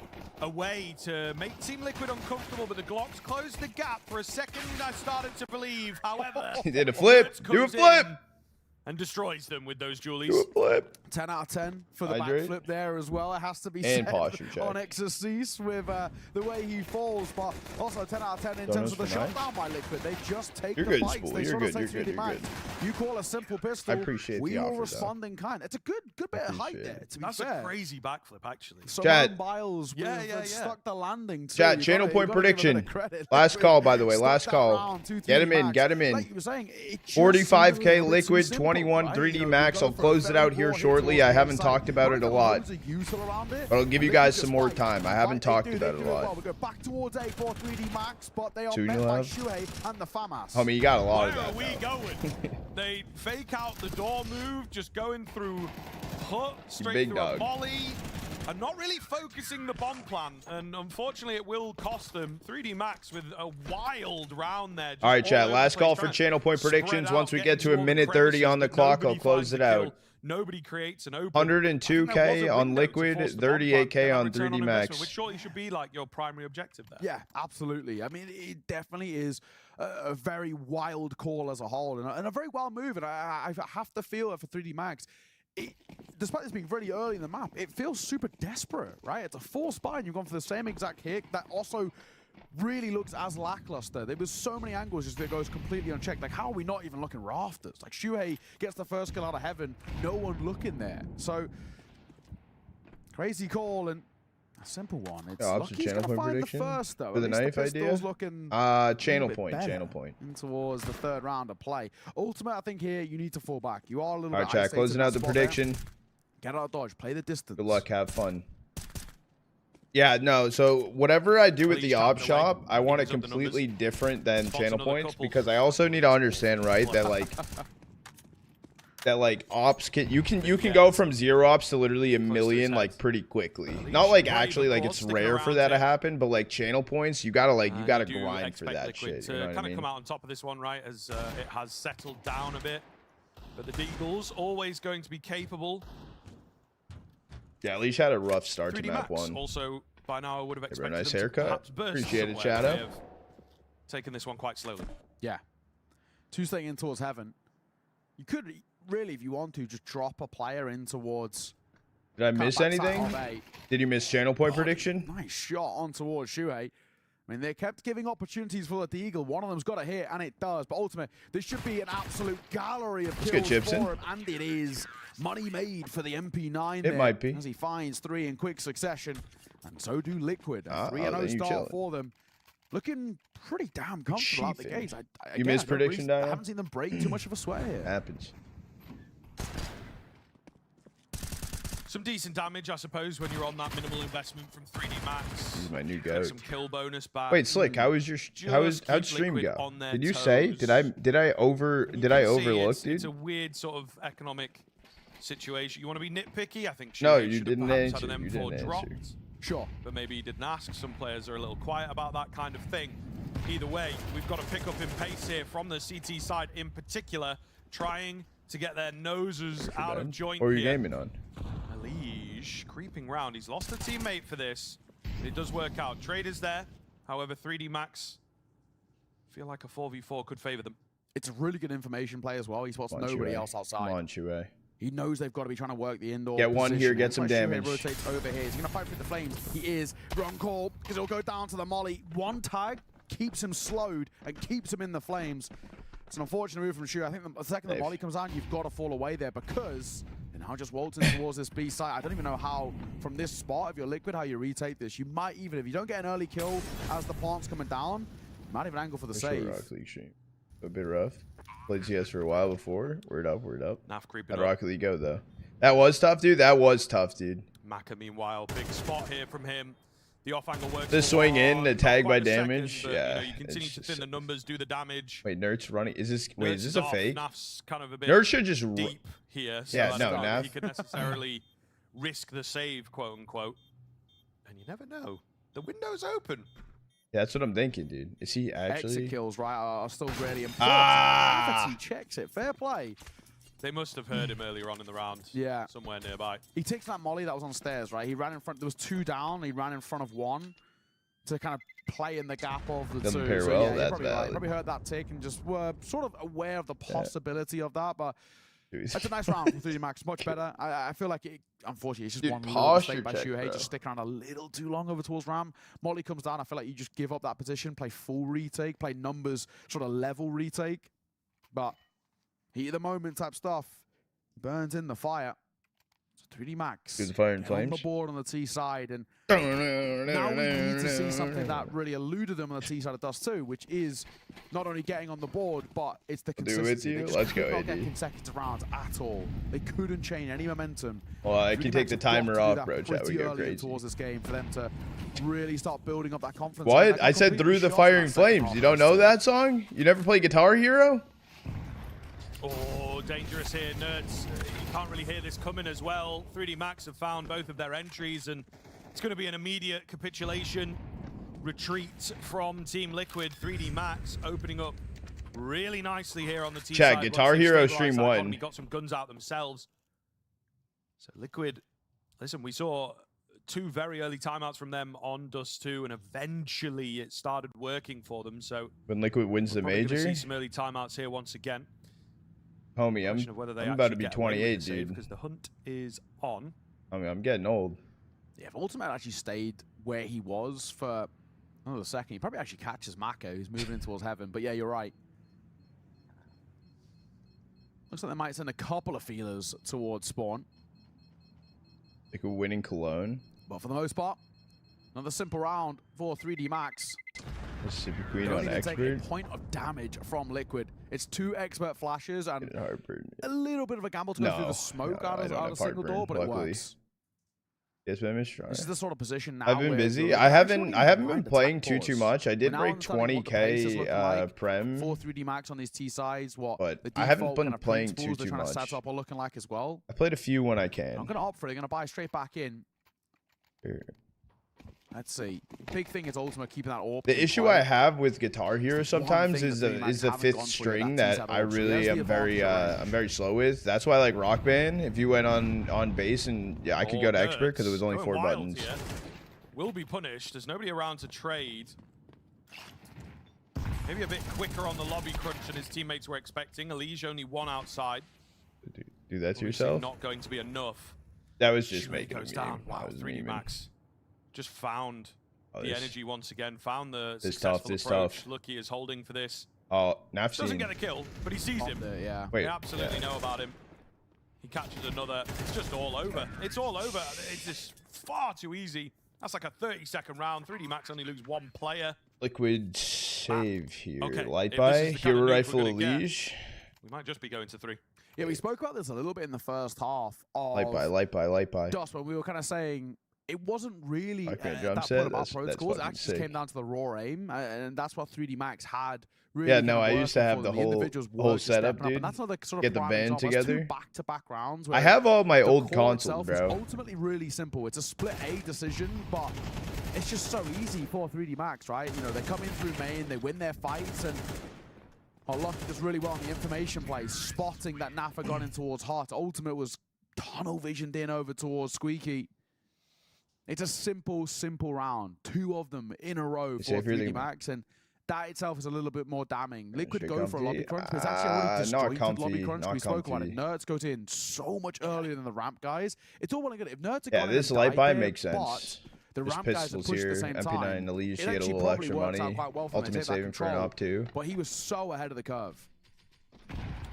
away to make Team Liquid uncomfortable, but the Glocks closed the gap. For a second, I started to believe, however... He did a flip. Do a flip. And destroys them with those Julies. Do a flip. 10 out of 10 for the backflip there as well. It has to be and said on Exorcise with the way he falls, but also 10 out of 10 in terms of the shutdown by Liquid. They just take the fights. They sort of say 3D Max, you call a simple pistol, I appreciate we the will offer, respond in kind. It's a good bit of height there, to be fair. That's a crazy backflip, actually. So Chat. Biles stuck the landing too. Chat, channel point prediction. Last call, by the way. Last call. Get him in. Get him in. 45K Liquid, 21 3D Max. I'll close it out here shortly. I haven't talked about it a lot, but I'll give you guys some more time. I haven't talked about it a lot. Soon you'll have. Homie, you got a lot of that. Where are we going? They fake out the door move, just going through hut straight through a volley, and not really focusing the bomb plan. And unfortunately, it will cost them. 3D Max with a wild round there. All right, chat. Last call for channel point predictions. Once we get to a minute 30 on the clock, I'll close it out. Nobody creates an open. 102K on Liquid, 38K on 3D Max. Which surely should be like your primary objective there. Yeah, absolutely. I mean, it definitely is a very wild call as a whole, and a very wild move. And I have to feel that for 3D Max, despite this being really early in the map, it feels super desperate, right? It's a full spine. You've gone for the same exact hit that also really looks as lackluster. There was so many angles just that goes completely unchecked. Like, how are we not even looking rafters? Like, Shuhei gets the first kill out of heaven, no one looking there. So, crazy call and a simple one. It's lucky he's gonna find the first, though. For the knife idea? Channel point. In towards the third round of play. Ultimate, I think here, you need to fall back. You are a little bit isolated. All right, chat, closing out the prediction. Get out of dodge, play the distance. Good luck, have fun. Yeah, no, so whatever I do with the op shop, I want it completely different than channel points, because I also need to understand, right, that like that like ops can you can go from 0 ops to literally a million like pretty quickly. Not like actually like it's rare for that to happen, but like channel points, you gotta grind for that shit. To You know what I kind of mean? come out on top of this one, right? As it has settled down a bit, but the Deagles always going to be capable. Yeah, at least had a rough start to 3D map Max 1. also by now I would have expected nice them haircut. to perhaps burst Appreciate it, somewhere. Shadow. They have taken this one quite slowly. Yeah. 2 staying in towards heaven. You could really, if you want to, just drop a player in towards... Did I miss anything? Did you miss channel point prediction? Nice shot on towards Shuhei. I mean, they kept giving opportunities for the Eagle. One of them's got to hit, and it does. But ultimately, this should be an absolute gallery of kills for him, and it is. Money made for the MP9 It might be. as he finds 3 in quick succession. And so do Liquid. A 3-0 start for them. Looking pretty damn comfortable out the gates. You missed prediction, I haven't seen them break too much of a sweat here. Happens. Some decent damage, I suppose, when you're on that minimal investment from 3D Max. He's my new Get goat. some kill bonus back. Wait, Slick, how'd stream go? Did you say? Did I overlook, dude? It's a weird sort of economic situation. You want to be nitpicky? I think no, you didn't answer. Had an M4 dropped. Sure. But maybe you didn't ask. Some players are a little quiet about that kind of thing. Either way, we've got to pick up in pace here from the CT side in particular, trying to get their noses out of joint Or are you here. gaming on? Elige creeping round. He's lost a teammate for this. It does work out. Trade is there. However, 3D Max feel like a 4v4 could favor them. It's a really good information play as well. He spots nobody else outside. Come on, Chue. He knows they've got to be trying to work the indoor Get one position. here, get some damage. Rotates over here. He's going to fight through the flames. He is. Wrong call, because he'll go down to the molly. One tag keeps him slowed and keeps him in the flames. It's an unfortunate move from Shu. I think the second the molly comes on, you've got to fall away there because they're now just waltzing towards this B site. I don't even know how, from this spot, if you're Liquid, how you retake this. You might even, if you don't get an early kill as the plant's coming down, you might even angle for the save. Rocket League stream. A bit rough. Played CS for a while before. Word up, word up. Naf creeping How'd up. Rocket League go, though? That was tough, dude. That was tough, dude. Maka, meanwhile, big spot here from him. The off angle works. The swing in, the tag by damage. Second, but, yeah. you continue to thin the numbers, do the damage. Wait, Nert's running. Is this? Wait, is this a fake? Naf's kind of a bit Nert should just deep here. So yeah, no, Naf. He Naf. could necessarily risk the save, quote unquote. And you never know. The window's open. Yeah, that's what I'm thinking, dude. Is he actually? Exit kills, right, are still really important. He checks it. Fair play. They must have heard him earlier on in the round. Yeah. Somewhere nearby. He takes that molly that was on stairs, right? He ran in front. There was 2 down. He ran in front of 1 to kind of play in the gap of the Doesn't 2. pair So well, yeah, that's probably, right. valid. Probably heard that tick and just were sort of aware of the possibility of that. But Jeez. that's a nice round from 3D Max. Much better. I feel like it, unfortunately, it's just Dude, one little posture mistake by check, Shuhei. bro. Just stick around a little too long over towards Ram. Molly comes down. I feel like you just give up that position, play full retake, play numbers, sort of level retake. But heat of the moment type stuff. Burns in the fire. So 3D Max. Good fire and on flames. the board on the T side, and now we need to see something that really eluded them on the T side of Dust too, which is not only getting on the board, but it's the Do it consistency. to you. They just Let's could go, not get AD. consecutive rounds at all. They couldn't change any momentum. Well, I 3D can take Max the have got to timer do off, that bro. Chat, we pretty go early crazy. towards this game for them to really start building up that confidence. They What? got I said completely through the shot fire in and that second flames. half You don't know that song? You never play Guitar Hero? Oh, dangerous here, Nerds. You can't really hear this coming as well. 3D Max have found both of their entries, and it's going to be an immediate capitulation. Retreat from Team Liquid. 3D Max opening up really nicely here on the T Chat, side. Guitar Once they Hero stabilize Stream that 1. economy, got some guns out themselves. So Liquid, listen, we saw 2 very early timeouts from them on Dust 2, and eventually it started working for them. So When Liquid wins the probably gonna major? see some early timeouts here once again. Homie, Question of whether they I'm about to actually be get away with 28, the save, dude. because the hunt is on. I mean, I'm getting old. Yeah, if Ultimate actually stayed where he was for another second, he probably actually catches Mako, who's moving in towards heaven. But yeah, you're right. Looks like they might send a couple of feelers towards spawn. Like a winning Cologne. But for the most part, another simple round for 3D Max. Mississippi Queen Don't on even take a expert. point of damage from Liquid. It's 2 expert flashes and Getting heartburn. a little bit of a gamble to go through No, the smoke no, out I of don't a have single door, heartburn, but luckily. it works. Yes, but I'm strong. This is the sort of position now. I've been where busy. you're I haven't actually been behind playing attack too course. much. I did We're now break understanding what the pace is looking 20k like prem, for 3D Max on these T sides. What but the I haven't default been kind of playing principles they're too trying to much. set up are looking like as well. I played a few when I I'm can. going to opt for it. They're going to buy straight back in. Here. Let's see. Big thing is Ultima keeping that AWP. The issue I have with Guitar Hero sometimes thing is that 3D the Max haven't fifth gone for string that that T-side I AWP. So really there's am the very advantage I'm very slow with. That's why I like Rock Band. If you went on bass and yeah, I could go to expert because it was only 4 buttons. Here. Will be punished. There's nobody around to trade. Maybe a bit quicker on the lobby crunch than his teammates were expecting. Elige only 1 outside. Do that to Obviously yourself. Not going to be enough. That was just Shui making goes a down. meme. Wow, That was 3D memeing. Max just found the this- energy once again. Found the this successful this approach. tough. Lucky is holding for this. Oh, Naf's Doesn't seen. get a kill, but he sees him. Yeah. Wait, They absolutely know about him. He catches another. It's just all over. It's all over. It's just far too easy. That's like a 30-second round. 3D Max only lose 1 player. Liquid save here. Okay, Light if this by is the kind of hero nuke we're rifle gonna get, Elige. We might just be going to 3. Yeah, we spoke about this a little bit in the first half of Light by. Dust, when we were kind of saying it wasn't really Okay, at drum that set, point about that's protocols. It fucking actually just sick. came down to the raw aim, and that's what 3D Max had. Really Yeah, kind no, of I used to working have for the them. whole individuals were just setup, stepping up, dude. and that's another sort of Get the prime band example. That's together. two back-to-back rounds. I where have all my the old core consoles, itself is bro. ultimately really simple. It's a split A decision, but it's just so easy for 3D Max, right? You know, they come in through main, they win their fights, and Lucky does really well on the information plays, spotting that Nafa got in towards Hot. Ultimate was tunnel visioned in over towards Squeaky. It's a simple round. 2 of them in a row for 3D Max, and that itself is a little bit more damning. Liquid go for a lobby crunch, but it's actually a really disjointed lobby crunch. We spoke about it. Nerds goes in so much earlier than the ramp guys. It's all well and good. If Nerds had gone in this and light died by there, makes sense. but the This ramp guys had pistol's pushed here, at the same MP9 time. Elige It to get a actually little probably extra worked out money. quite well for them. They Ultimate take that saving for an control, op too. But he was so ahead of the curve.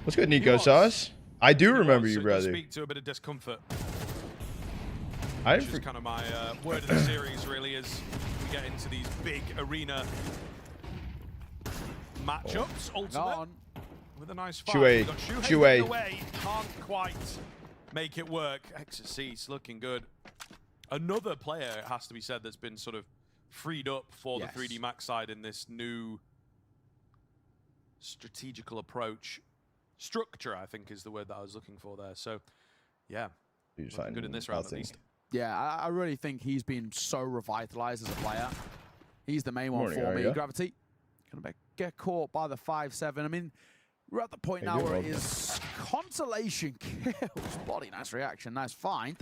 What's good, Nico Sauce? I do remember you, brother. Speak to a bit of discomfort. I Which is kind of my word of the series, really, as we get into these big arena matchups. Ultimate with a nice fight. Shui. We've got Shuhei Shui. getting away. Can't quite make it work. Exorcist looking good. Another player, it has to be said, that's been sort of freed up for the 3D Max side in this new strategical approach. Structure, I think, is the word that I was looking for there. So, yeah, looking good in this round at least. Yeah, I really think he's been so revitalized as a player. He's the main one Morning, for me. Aria. Gravity gonna get caught by the 5-7. I mean, we're at the point now where it is consolation kills. Body, nice reaction, nice find.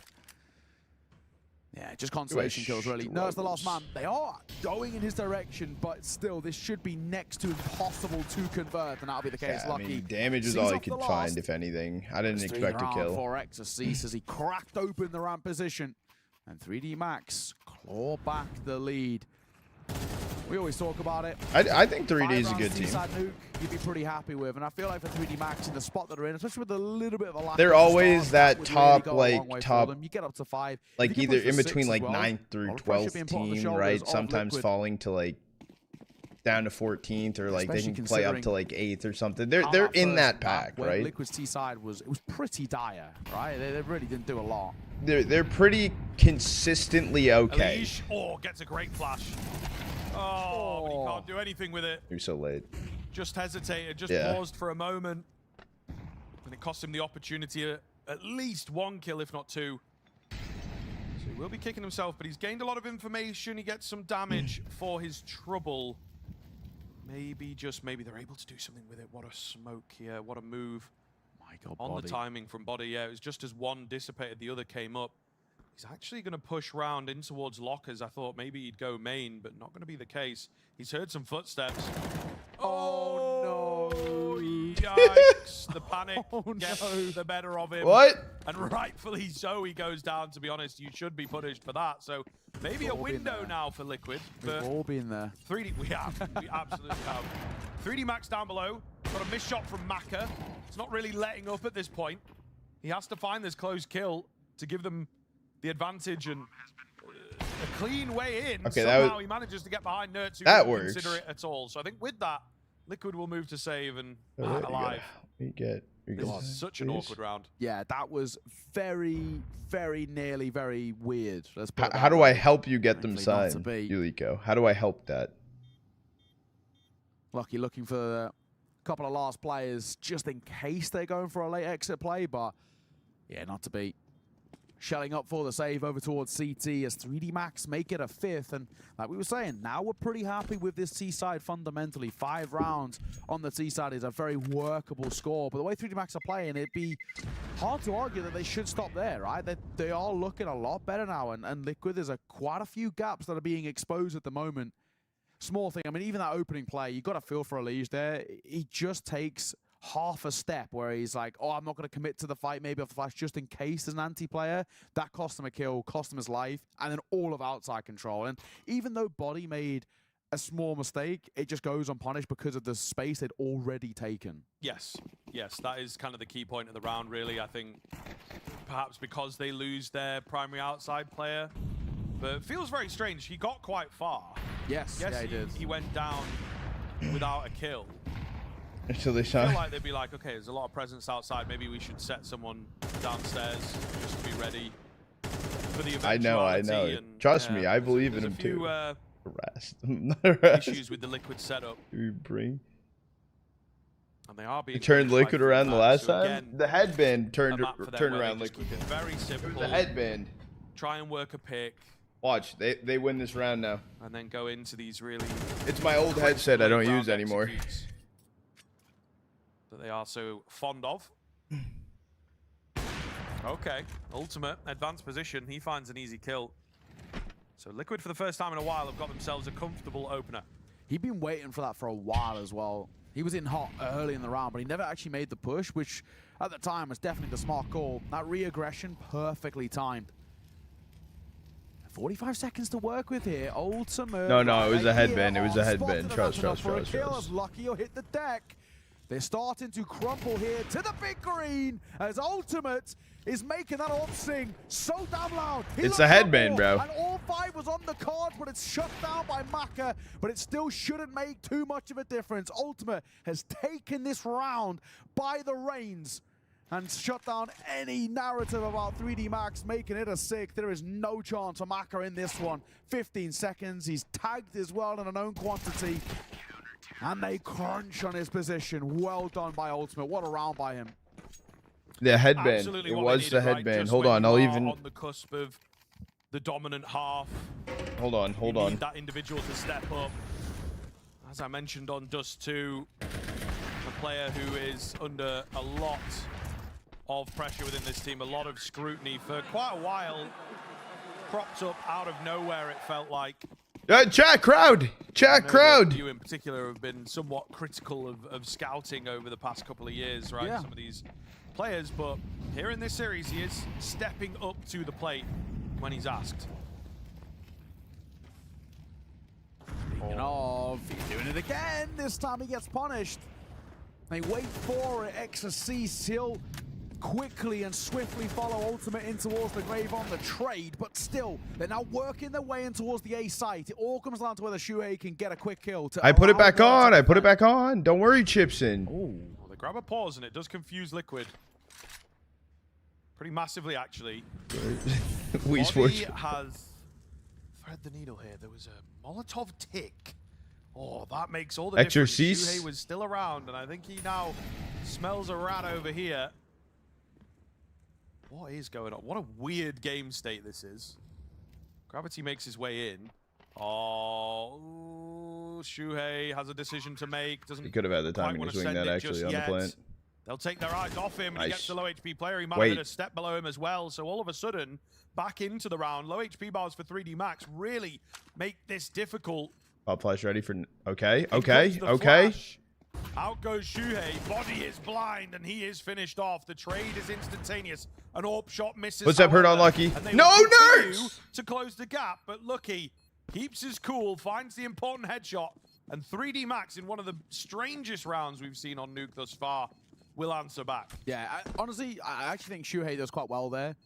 Yeah, just consolation kills, really. No, it's the last man. They are going in his direction, but still, this should be next to impossible to convert, and that'll be the case. Yeah, I Lucky. mean, damage is all he could find, if anything. I didn't expect a kill. For Exorcist as he cracked open the ramp position, and 3D Max claw back the lead. We always talk about it. I think 3D is a good team. Nuke, you'd be pretty happy with, and I feel like for 3D Max in the spot that they're in, especially with a little bit of a lack They're of always start, that would top, really go a long like, way for top, them. You get up to 5. like If you can either push in for between 6 like as well, 9th through all the pressure 12th being put on the team, shoulders right? of Sometimes Liquid. falling to like down to 14th, or like they Especially can play up to considering like 8th or something. They're how they're that in first that map pack, where right? Liquid's T side was pretty dire, right? They really didn't do a lot. They're pretty consistently okay. Elige, gets a great flash. Oh, but he can't do anything with it. You're so late. Just hesitated, just paused for a moment. And it cost him the opportunity at least 1 kill, if not 2. So he will be kicking himself, but he's gained a lot of information. He gets some damage for his trouble. Maybe, just maybe, they're able to do something with it. What a smoke here. What a move. My God, on Body. the timing from Body. Yeah, it was just as one dissipated, the other came up. He's actually going to push round in towards lockers. I thought maybe he'd go main, but not going to be the case. He's heard some footsteps. Oh, no. Yikes. The panic gets the better of him. What? And rightfully so, he goes down. To be honest, you should be punished for that. So maybe a window now for Liquid. We've all been there. 3D, we absolutely have. 3D Max down below. Got a missed shot from Maka. It's not really letting up at this point. He has to find this close kill to give them the advantage, and a clean way in. Okay, somehow he manages to get behind Nerds, who that didn't works. consider it at all. So I think with that, Liquid will move to save and Let alive. me get This is such an awkward round. Yeah, that was very, very nearly very weird. How do I help you get them signed, Yuliko? How do I help that? Lucky looking for a couple of last players just in case they're going for a late exit play, but yeah, not to beat. Shelling up for the save over towards CT as 3D Max make it a 5th. And like we were saying, now we're pretty happy with this T side fundamentally. 5 rounds on the T side is a very workable score. But the way 3D Max are playing, it'd be hard to argue that they should stop there, right? They are looking a lot better now. And Liquid, there's quite a few gaps that are being exposed at the moment. Small thing, I mean, even that opening play, you got to feel for Elige there. He just takes half a step where he's like, oh, I'm not going to commit to the fight, maybe off the flash, just in case there's an anti-player. That cost him a kill, cost him his life, and then all of outside control. And even though Body made a small mistake, it just goes unpunished because of the space they'd already taken. Yes, that is kind of the key point of the round, really. I think perhaps because they lose their primary outside player, but it feels very strange. He got quite far. Yes, yeah, he did. He went down without a kill. Until they I shot. feel like they'd be like, okay, there's a lot of presence outside. Maybe we should set someone downstairs just to be ready for the eventuality. I know. Trust me, I believe in him too. Issues with the Liquid setup. And they are being. He turned Liquid around the last time. Again, the headband turned around Liquid. Liquid. Very simple. The headband. Try and work a pick. Watch, they win this round now. And then go into these really. It's my old headset I don't use anymore. That they are so fond of. Okay, ultimate advanced position. He finds an easy kill. So Liquid, for the first time in a while, have got themselves a comfortable opener. He'd been waiting for that for a while as well. He was in hot early in the round, but he never actually made the push, which at the time was definitely the smart call. That re-aggression, perfectly timed. 45 seconds to work with here. Ultimate. No, it was a headband. It was a headband. Trust. Lucky you'll hit the deck. They're starting to crumple here to the big green as Ultimate is making that ult sing so damn loud. It's a headband, bro. And all 5 was on the cards, but it's shut down by Maka, but it still shouldn't make too much of a difference. Ultimate has taken this round by the reins and shut down any narrative about 3D Max making it a 6. There is no chance for Maka in this one. 15 seconds. He's tagged as well in a known quantity. And they crunch on his position. Well done by Ultimate. What a round by him. The headband. Absolutely it was the headband. Hold on, I'll even. On the cusp of the dominant half. Hold on. Need that individual to step up. As I mentioned on Dust 2, a player who is under a lot of pressure within this team, a lot of scrutiny for quite a while. Cropped up out of nowhere, it felt like. Chat crowd! You in particular have been somewhat critical of scouting over the past couple of years, right? Yeah. Some of these players, but here in this series, he is stepping up to the plate when he's asked. Speaking of, he's doing it again. This time he gets punished. They wait for it. Exorcist, he'll quickly and swiftly follow Ultimate in towards the grave on the trade, but still, they're now working their way in towards the A site. It all comes down to whether Shuhei can get a quick kill. I put it back on. Don't worry, Chipson. Well, they grab a pause and it does confuse Liquid. Pretty massively, actually. We Body has thread the needle here. There was a Molotov tick. Oh, that makes all the difference. Exorcist. Shuhei was still around, and I think he now smells a rat over here. What is going on? What a weird game state this is. Gravity makes his way in. Oh, Shuhei has a decision to make. Doesn't he could have had the timing to swing that actually on the plant. They'll take their eyes off him. And he gets the low HP player. He might have been a step below him as well. So all of a sudden, back into the round. Low HP bars for 3D Max really make this difficult. Pop flash ready for... Okay. Flash. Out goes Shuhei. Body is blind, and he is finished off. The trade is instantaneous. An AWP shot misses. What's that hurt on Lucky? No, nerds! To close the gap, but Lucky keeps his cool, finds the important headshot, and 3D Max, in one of the strangest rounds we've seen on Nuke thus far, will answer back. Yeah, honestly, I actually think Shuhei does quite well there.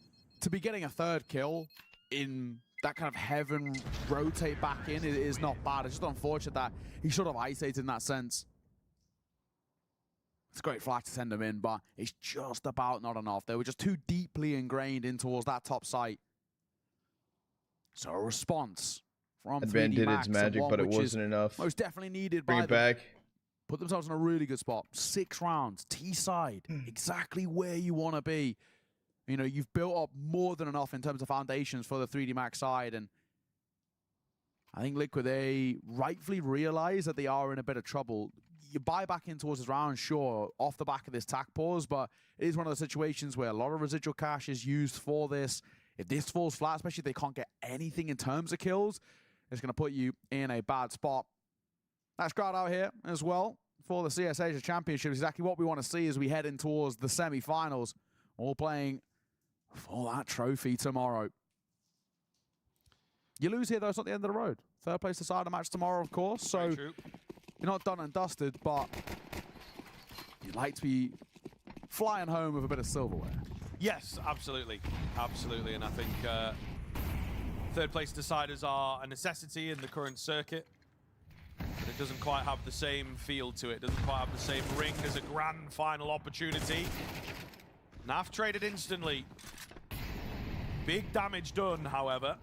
To be getting a 3rd kill in that kind of heaven rotate back in is not bad. It's just unfortunate that he should have isolated in that sense. It's a great flash to send them in, but it's just about not enough. They were just too deeply ingrained in towards that top site. So a response from 3D did Max, its magic, but it wasn't enough. Most definitely needed Bring by it them. back. Put themselves in a really good spot. 6 rounds, T-side, exactly where you want to be. You know, you've built up more than enough in terms of foundations for the 3D Max side, and I think Liquid, they rightfully realize that they are in a bit of trouble. You buy back in towards this round, sure, off the back of this tack pause, but it is one of those situations where a lot of residual cash is used for this. If this falls flat, especially if they can't get anything in terms of kills, it's going to put you in a bad spot. That's crowd out here as well for the CS Asia Championship. Exactly what we want to see as we head in towards the semi-finals. All playing for that trophy tomorrow. You lose here, though, it's not the end of the road. Third place decide the match tomorrow, of course. So you're not done and dusted, but you'd like to be flying home with a bit of silverware. Yes, absolutely. Absolutely. And I think third place deciders are a necessity in the current circuit. But it doesn't quite have the same feel to it. Doesn't quite have the same ring as a grand final opportunity. Naf traded instantly. Big damage done, however.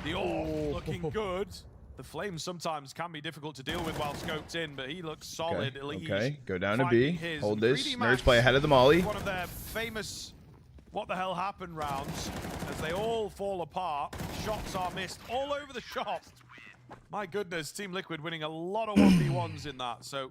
The orb looking good. The flames sometimes can be difficult to deal with while scoped in, but he looks solid. Okay, go down to B. Hold this. Nerds play ahead of the molly. One of their famous what the hell happened rounds as they all fall apart. Shots are missed all over the shop. My goodness, Team Liquid winning a lot of 1v1s in that. So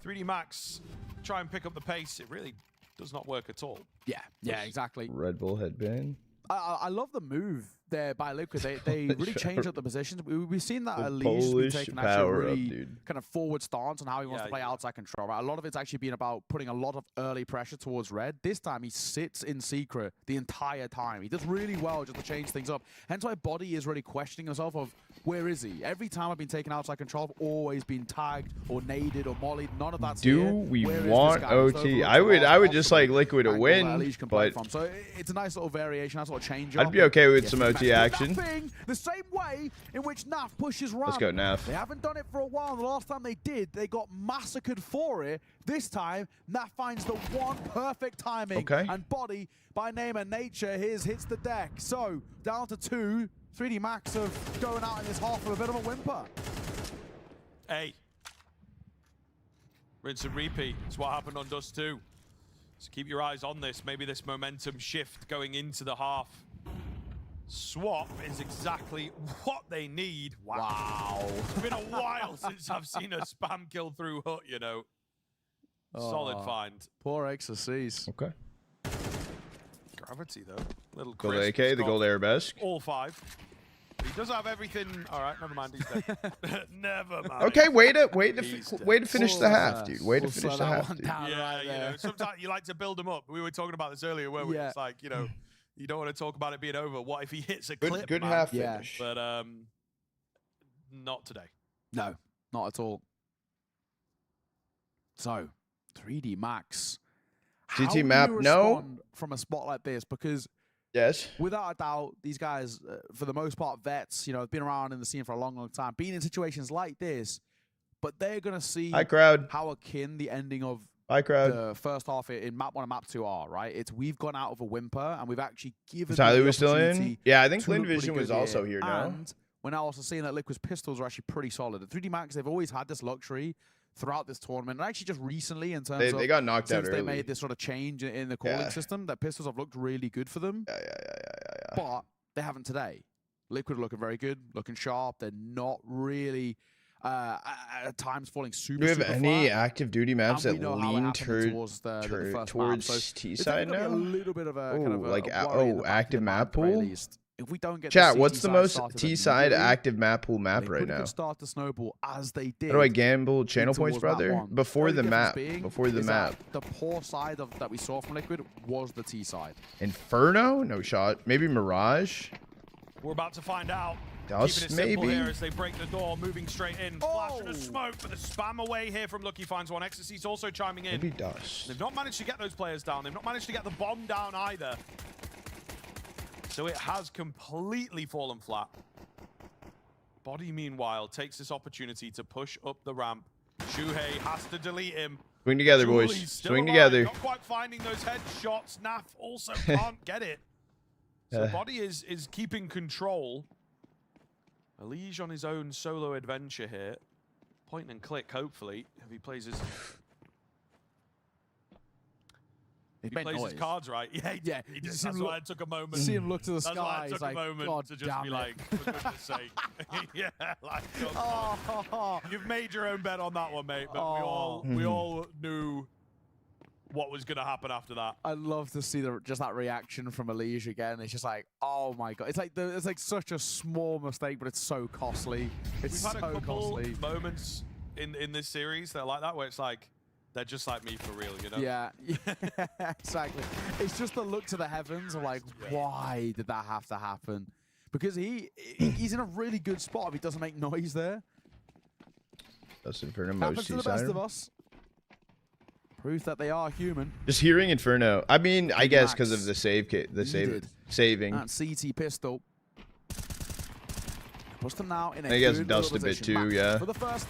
3D Max try and pick up the pace. It really does not work at all. Yeah, exactly. Red Bull headband. I love the move there by Liquid. They really changed up the positions. We've seen that The Elise be Polish taking power actually up, really dude. kind of forward stance on how he wants to play outside control. Right? A lot of it's actually been about putting a lot of early pressure towards Red. This time he sits in secret the entire time. He does really well just to change things up. Hence why Body is really questioning himself of where is he? Every time I've been taken outside control, I've always been tagged or naded or mollied. None of that's here. Do we Where is want this guy? OT? I would just like Liquid to win, but so it's a nice little variation, nice little change up. I'd be okay with some OT action. The same way in which Naf pushes Ram. Let's go, Naf. They haven't done it for a while. The last time they did, they got massacred for it. This time, Naf finds the one perfect timing. Okay. And Body, by name and nature, hits the deck. So, down to 2. 3D Max of going out in this half with a bit of a whimper. Hey. Rinse and repeat. It's what happened on Dust 2. So keep your eyes on this. Maybe this momentum shift going into the half. Swap is exactly what they need. Wow. It's been a while since I've seen a spam kill through Hut, you know. Solid find. Poor Exorcise. Okay. Gravity, though. Little Gold crisp. AK, the gold arabesque. All 5. He does have everything. All right, never mind. He's dead. Never mind. Okay, way to finish the half, dude. Way to finish the half, dude. Yeah, you know, sometimes you like to build them up. We were talking about this earlier, weren't we? It's like, you know, you don't want to talk about it being over. What if he hits a clip? Good man? half finish. But not today. No, not at all. So, 3D Max. How GT do map, you no. respond from a spot like this? Because yes, without a doubt, these guys, for the most part, vets, you know, have been around in the scene for a long, long time, being in situations like this, but they're going to see how akin the ending of the first half in map 1 and map 2 are, right? We've gone out of a whimper, and we've actually given Tyler was still in? Yeah, I think Flynn Vision was also here now. And we're now also seeing that Liquid's pistols are actually pretty solid. At 3D Max, they've always had this luxury throughout this tournament, and actually just recently in terms of they got knocked out since they early. made this sort of change in the calling system, that pistols have looked really good for them. Yeah. But they haven't today. Liquid are looking very good, looking sharp. They're not really at times falling super. Do we have any flat. active duty maps that lean towards T side now? A little bit of a kind of like a active map pool. If we don't get chat, the what's the most T T-side active map pool map right now? Start to snowball as they did. How do I gamble channel points, brother? Before the map. Before the map. The poor side that we saw from Liquid was the T side. Inferno? No shot. Maybe Mirage? We're about to find out. Dust, Keeping it simple maybe. here as they break the door, moving straight in. Flash and a smoke, but the spam away here from Lucky finds one. Ecstasy's also chiming in. Maybe Dust. They've not managed to get those players down. They've not managed to get the bomb down either. So it has completely fallen flat. Body, meanwhile, takes this opportunity to push up the ramp. Shuhei has to delete him. Swing together, boys. Julie's still Swing alive, together. Not quite finding those headshots. Naf also can't get it. So Body is keeping control. Elige on his own solo adventure here. Point and click, hopefully, if he plays his... He plays his cards right. Yeah, he did. That's why it took a moment. See him look to the That's sky. why it He's took a like, moment God to just damn be it. like, for goodness sake. Yeah, like, you've made your own bet on that one, mate. But we all knew what was going to happen after that. I love to see just that reaction from Elige again. It's just like, oh my god! It's like such a small mistake, but it's so costly. It's We've had so a couple costly. moments in this series that are like that, where it's like, they're just like me for real, you know? Yeah, exactly. It's just the look to the heavens of like, why did that have to happen? Because he's in a really good spot if he doesn't make noise there. That's Inferno Happens to the best of us. Proof that they are human. Just hearing Inferno. I mean, I guess because of the saving. That CT pistol. Puts them now in a I guess good dust a bit position. too, Max yeah. For the first.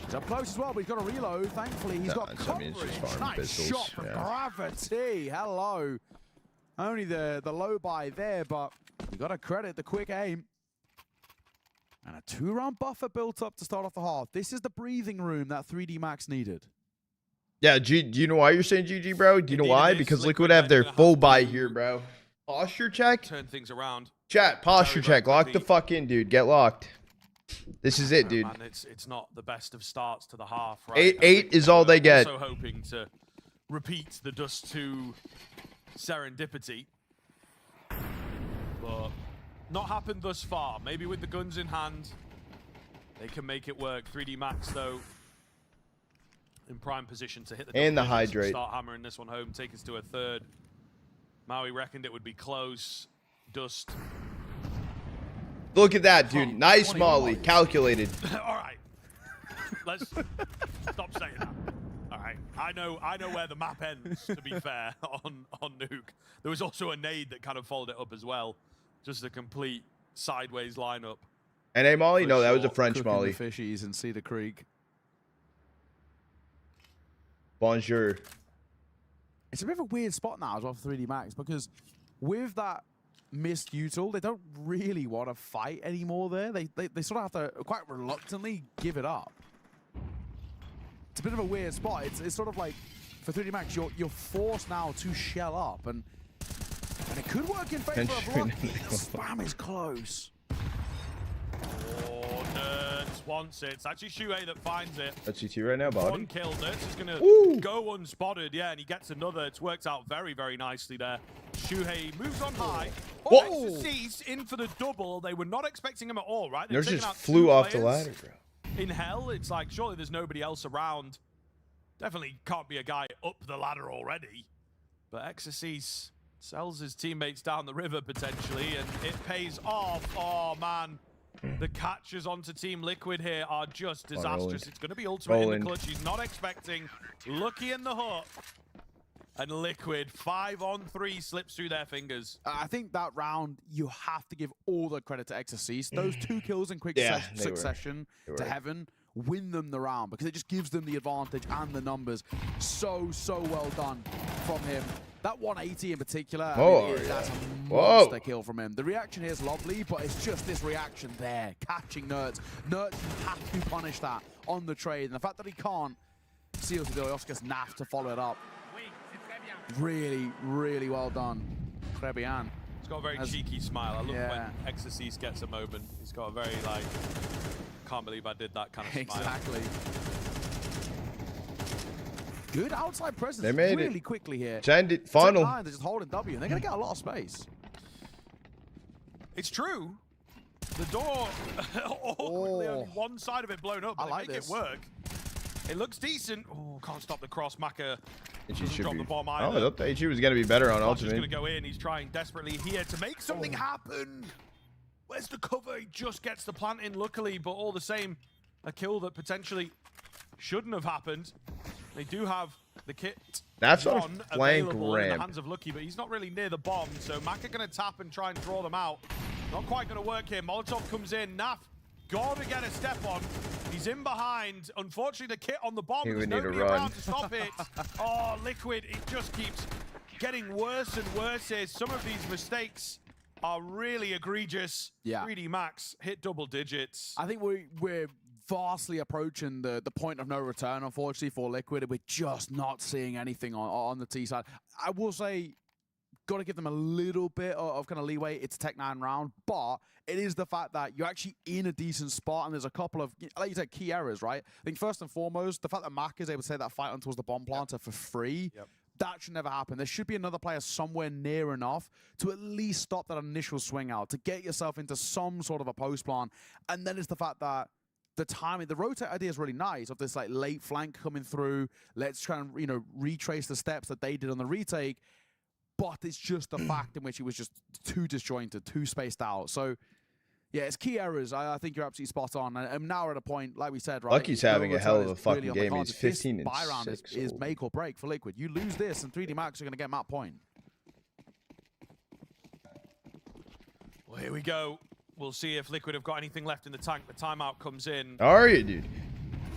He's up close as well, but he's got a reload. Thankfully, he's got I mean, it's just coverage. farming Nice pistols, shot from Gravity. Hello. Only the low buy there, but you got to credit the quick aim. And a 2-round buffer built up to start off the half. This is the breathing room that 3D Max needed. Yeah, do you know why you're saying GG, bro? Do you know why? Because Liquid have their full buy here, bro. Posture check. Turn things around. Chat, posture check. Lock the fuck in, dude. Get locked. This is it, dude. Man, it's not the best of starts to the half, right? Eight is all they get. Also hoping to repeat the Dust 2 serendipity. But not happened thus far. Maybe with the guns in hand, they can make it work. 3D Max, though, in prime position to hit the and the double digits hydrate. Start hammering this one home, take us to a third. Maui reckoned it would be close. Dust. Look at that, dude. Nice molly. Calculated. All right. Let's stop saying that. All right. I know where the map ends, to be fair, on Nuke. There was also a nade that kind of followed it up as well. Just a complete sideways lineup. And a molly? No, that was a French Cooking molly. the fishies in Cedar Creek. Bonjour. It's a bit of a weird spot now as well for 3D Max because with that missed util, they don't really want to fight anymore there. They sort of have to quite reluctantly give it up. It's a bit of a weird spot. It's sort of like for 3D Max, you're forced now to shell up and it could work in favor of Lucky. The spam is close. Oh, Nerds wants it. It's actually Shuhei that finds it. That's CT right now, body. One kill. Nerds is going to go unspotted. Yeah, and he gets another. It's worked out very, very nicely there. Shuhei moves on high. Oh, Exorcist in for the double. They were not expecting him at all, right? Nerds just flew off the ladder, bro. In hell, it's like, surely there's nobody else around. Definitely can't be a guy up the ladder already. But Exorcist sells his teammates down the river, potentially, and it pays off. Oh, man. The catches onto Team Liquid here are just disastrous. It's going to be ultimate in the clutch. He's not expecting. Lucky in the hook. And Liquid, 5-on-3, slips through their fingers. I think that round, you have to give all the credit to Exorcist. Those 2 kills in quick succession to Heaven win them the round because it just gives them the advantage and the numbers. So well done from him. That 180 in particular, that's a monster kill from him. The reaction here is lovely, but it's just this reaction there, catching Nerds. Nerds have to punish that on the trade. And the fact that he can't seals the Oscar's Naf to follow it up. Really, really well done. Trebian. He's got a very cheeky smile. I love when Exorcist gets a moment. He's got a very, like, can't believe I did that kind of smile. Exactly. Good outside presence They made really quickly here. Funnel. They're just holding W, and they're going to get a lot of space. It's true. The door, awkwardly, only one side of it blown up, but they make it work. It looks decent. Oh, can't stop the cross. Maka doesn't drop the bomb either. I thought the HE was going to be better on He's ultimate. going to go in. He's trying desperately here to make something happen. Where's the cover? He just gets the plant in, luckily, but all the same, a kill that potentially shouldn't have happened. They do have the kit. That's on a flank available in the ramp. hands of Lucky, but he's not really near the bomb, so Maka going to tap and try and draw them out. Not quite going to work here. Molotov comes in. Naf, got to get a step on. He's in behind. Unfortunately, the kit on the bomb. He There's would need to nobody run. around to stop it. Oh, Liquid, it just keeps getting worse and worse here. Some of these mistakes are really egregious. Yeah. 3D Max hit double digits. I think we're vastly approaching the point of no return, unfortunately, for Liquid. We're just not seeing anything on the T side. I will say, got to give them a little bit of kind of leeway. It's a Tech 9 round, but it is the fact that you're actually in a decent spot, and there's a couple of, like you said, key errors, right? I think first and foremost, the fact that Mac is able to take that fight on towards the bomb planter for free, that should never happen. There should be another player somewhere near enough to at least stop that initial swing out, to get yourself into some sort of a post plan. And then it's the fact that the timing, the rotate idea is really nice, of this like late flank coming through. Let's try and, you know, retrace the steps that they did on the retake. But it's just the fact in which it was just too disjointed, too spaced out. So, yeah, it's key errors. I think you're absolutely spot on. And now we're at a point, like we said, right? Lucky's having a hell of a fucking really game. He's 15 and 6. Is make or break for Liquid. You lose this, and 3D Max are going to get map point. Well, here we go. We'll see if Liquid have got anything left in the tank. The timeout comes in. Are you, dude?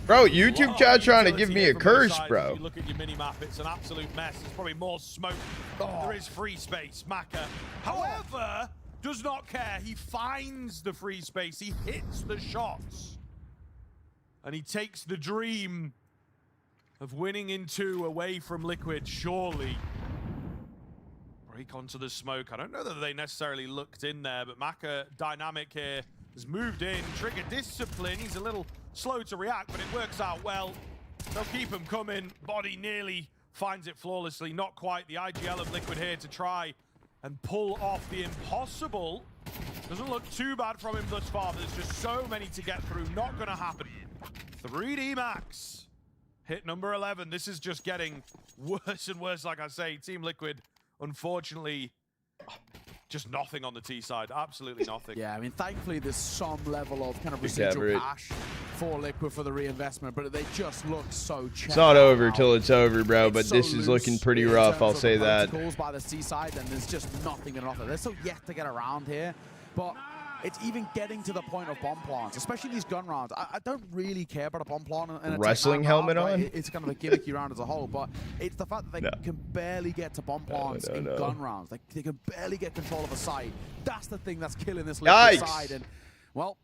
Bro, YouTube chat trying to give me a curse, bro. If you look at your mini-map, it's an absolute mess. There's probably more smoke. There is free space. Maka, however, does not care. He finds the free space. He hits the shots. And he takes the dream of winning in 2 away from Liquid, surely. Break onto the smoke. I don't know that they necessarily looked in there, but Maka, dynamic here, has moved in. Trigger discipline. He's a little slow to react, but it works out well. They'll keep him coming. Body nearly finds it flawlessly. Not quite. The IGL of Liquid here to try and pull off the impossible. Doesn't look too bad from him thus far, but there's just so many to get through. Not going to happen. 3D Max. Hit number 11. This is just getting worse and worse, like I say. Team Liquid, unfortunately, just nothing on the T side. Absolutely nothing. Yeah, I mean, thankfully, there's some level of kind of residual cash for Liquid for the reinvestment, but they just look so checked. It's not over till it's over, bro, but this is looking pretty rough, I'll say that. By the C side, and there's just nothing in offer. They're still yet to get around here, but it's even getting to the point of bomb plants, especially these gun rounds. I don't really care about a bomb plant and a wrestling helmet round, on. right? It's kind of a gimmicky round as a whole, but it's the fact that they can barely get to bomb plants in gun rounds. Like, they can barely get control of a site. That's the thing that's killing this Liquid side. And well,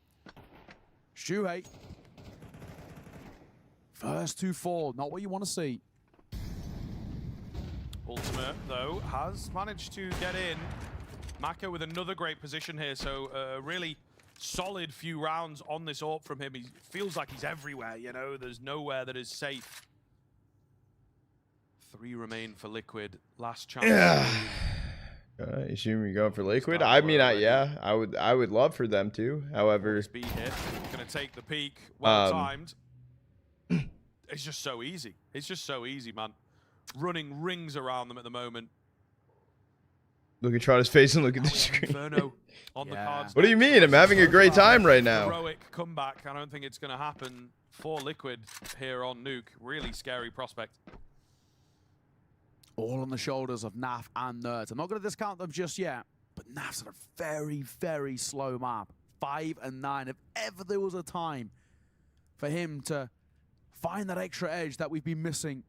Shuhei, first 2 fall, not what you want to see. Ultimate, though, has managed to get in. Maka with another great position here, so a really solid few rounds on this AWP from him. He feels like he's everywhere, you know, there's nowhere that is safe. 3 remain for Liquid. Last chance. Yeah. You assume you're going for Liquid? I mean, yeah, I would love for them to. However, speed hit. Gonna take the peak. Well timed. It's just so easy. It's just so easy, man. Running rings around them at the moment. Look at Trotta's face and look at the screen. Inferno on the cards. What do you mean? I'm having a great time right now. Heroic comeback. I don't think it's going to happen for Liquid here on Nuke. Really scary prospect. All on the shoulders of Naf and Nerds. I'm not going to discount them just yet, but Naf's on a very, very slow map. 5 and 9. If ever there was a time for him to find that extra edge that we've been missing,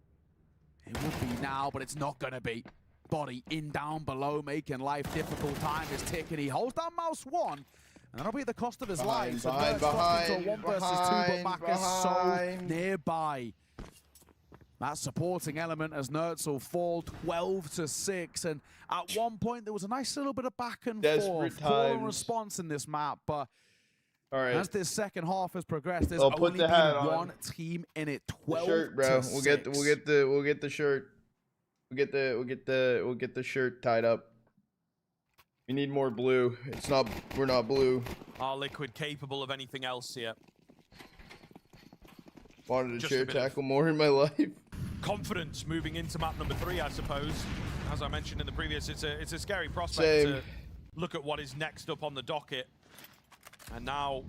it would be now, but it's not going to be. Body in down below, making life difficult. Time is ticking. He holds down mouse 1, and that'll be at the cost of his life. So behind, into a 1 versus 2, but Mac is so nearby. That supporting element as Nerds will fall 12 to 6, and at one point there was a nice little bit of back and forth, call and response in this map, but as this second half has progressed, there's only been one team in it. 12 shirt, bro. to We'll 6. get the shirt. We'll get the shirt tied up. We need more blue. We're not blue. Are Liquid capable of anything else here? Wanted to share tackle more in my life. Confidence moving into map number 3, I suppose. As I mentioned in the previous, it's a scary prospect to look at what is next up on the docket. And now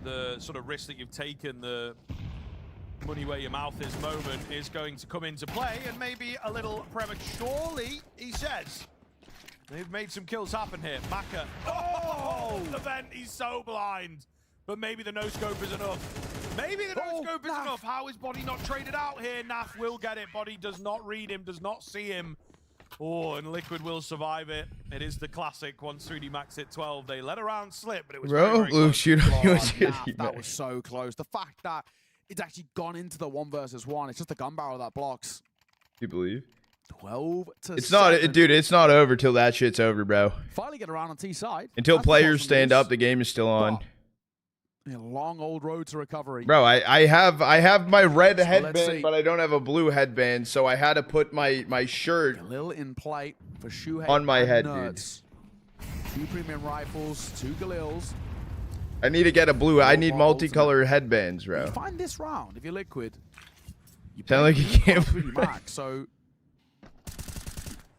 the sort of risk that you've taken, the money where your mouth is moment, is going to come into play, and maybe a little prematurely, he says. They've made some kills happen here. Maka, the vent, he's so blind. But maybe the no-scope is enough. Maybe the no-scope is enough. How is Body not traded out here? Naf will get it. Body does not read him, does not see him. Oh, and Liquid will survive it. It is the classic. Once 3D Max hit 12, they let a round slip, but it was very close. Shoot. That was so close. The fact that it's actually gone into the 1 versus 1, it's just the gun barrel that blocks. You believe? 12 to It's 7. not, dude. It's not over till that shit's over, bro. Finally get around on T side. Until That's the players bottom stand loose. up, the game is still on. A long old road to recovery. Bro, I have my red let's headband, see. but I don't have a blue headband, so I had to put my shirt Galil in play for Shuhei on my and head, dude. Nerds. 2 premium rifles, 2 Galils. I need to get a blue. I need multicolored headbands, You bro. find this round if you're Liquid. You Sound like you can't pretty max, so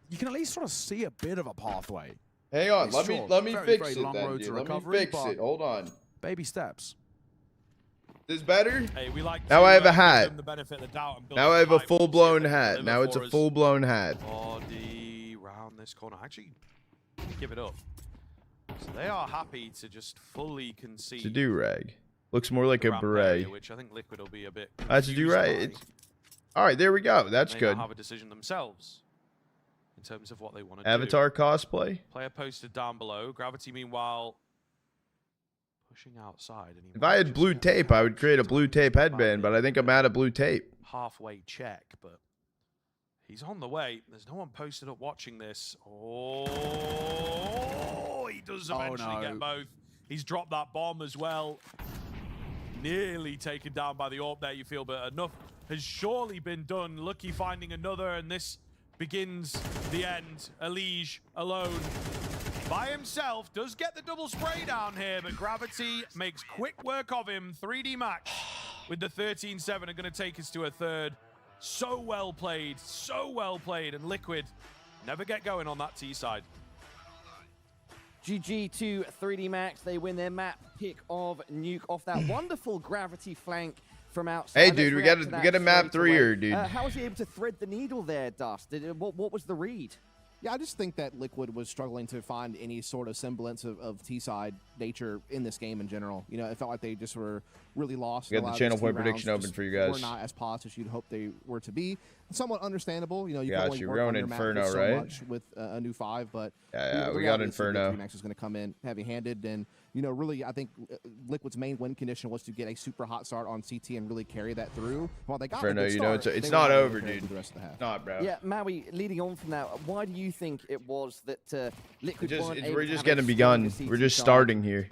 you can at least sort of see a bit of a pathway. Hang on, It's let short. me Very, fix very it long then, road dude. to Let me recovery, fix but it. Hold on. Baby steps. This better? Hey, we like Now to, I have a give hat. them the benefit of the doubt and build Now up I have a hype. We'll see if full-blown they can hat. deliver Now it's a for us. full-blown hat. Body round this corner. Actually, give it up. So they are happy to just fully concede. It's a do-rag. Looks more like the a ramp beret. area, which I think Liquid will be a bit. That's a confused do-rag. by. It's... All right, there we go. That's They good. now have a decision themselves in terms of what they want to do. Avatar cosplay. Player posted down below. Gravity, meanwhile, pushing outside. And he If I might had just blue get tape, I would create a blue tape headband, but I think I'm out of blue tape. halfway check, but he's on the way. There's no one posted up watching this. Oh, he does eventually get both. He's dropped that bomb as well. Nearly taken down by the AWP there, you feel, but enough has surely been done. Lucky finding another, and this begins the end. Elige alone by himself does get the double spray down here, but Gravity makes quick work of him. 3D Max with the 13-7 are going to take us to a third. So well played, and Liquid never get going on that T side. GG to 3D Max. They win their map pick of Nuke off that wonderful Gravity flank from outside. Hey, dude, we got a map 3-er, dude. How was he able to thread the needle there, Dust? What was the read? Yeah, I just think that Liquid was struggling to find any sort of semblance of T-side nature in this game in general. You know, it felt like they just were really lost. We got the channel point prediction open for you guys. Were not as polished as you'd hope they were to be. Somewhat understandable. You know, you can Got only you. work We're on on your map Inferno, so right? much with a new 5, but Yeah, the we got reality is that Inferno. 3 Max is going to come in heavy-handed, and you know, really, I think Liquid's main win condition was to get a super hot start on CT and really carry that through. Well, they got Inferno, a good you know, start, it's they not were able to over, carry it dude. through the rest of the half. It's not, bro. Yeah, Maui, leading on from that, why do you think it was that Liquid weren't able We're to just have a getting begun. stronger We're just CT side? starting here.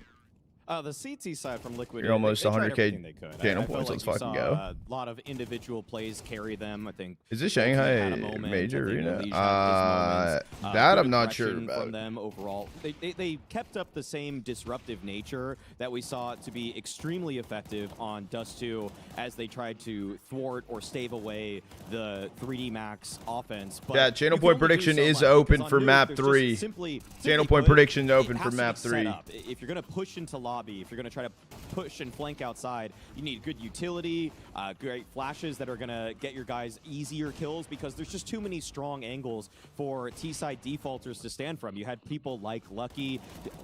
The CT side from Liquid, You're almost they tried 100K everything they could. channel I felt points, like let's you fucking saw go. A lot of individual plays carry them. I think. Is this Ultimate Shanghai had a moment. major I think arena? Elige had his moments. That Good I'm not sure aggression about. From them overall, they kept up the same disruptive nature that we saw to be extremely effective on Dust 2 as they tried to thwart or stave away the 3D Max offense. But Yeah, channel you can point only do prediction so is much, open because for on Nuke, map there's just 3. simply Channel point put, prediction it open has for to map be set 3. up. If you're going to push into lobby, if you're going to try to push and flank outside, you need good utility, great flashes that are going to get your guys easier kills, because there's just too many strong angles for T-side defaulters to stand from. You had people like Lucky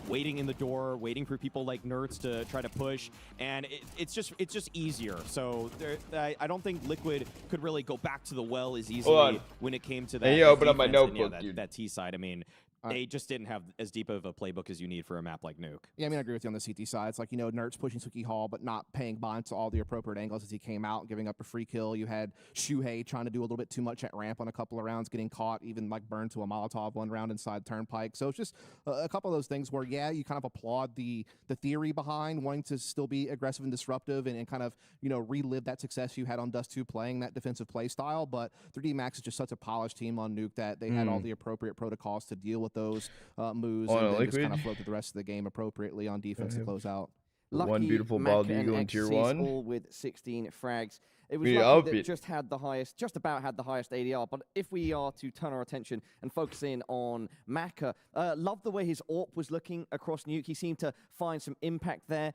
waiting in the door, waiting for people like Nerds to try to push, and it's just easier. So I don't think Liquid could really go back to the well as easily when it came to that. Hey, open up my defense and, notebook, dude. that T-side. I mean, they just didn't have as deep of a playbook as you need for a map like Nuke. Yeah, I mean, I agree with you on the CT side. It's like, you know, Nerds pushing Suki Hall, but not paying binds to all the appropriate angles as he came out, giving up a free kill. You had Shuhei trying to do a little bit too much at ramp on a couple of rounds, getting caught, even like burned to a Molotov one round inside Turnpike. So it's just a couple of those things where, yeah, you kind of applaud the theory behind wanting to still be aggressive and disruptive and kind of, you know, relive that success you had on Dust 2 playing that defensive play style. But 3D Max is just such a polished team on Nuke that they had all the appropriate protocols to deal with those moves and then just kind of flow through the rest of the game appropriately on defense to close out. Lucky, One beautiful Mac bald and eagle in tier XC's 1. all with 16 frags. It was We Lucky up that it. just about had the highest ADR. But if we are to turn our attention and focus in on Maka, love the way his AWP was looking across Nuke. He seemed to find some impact there.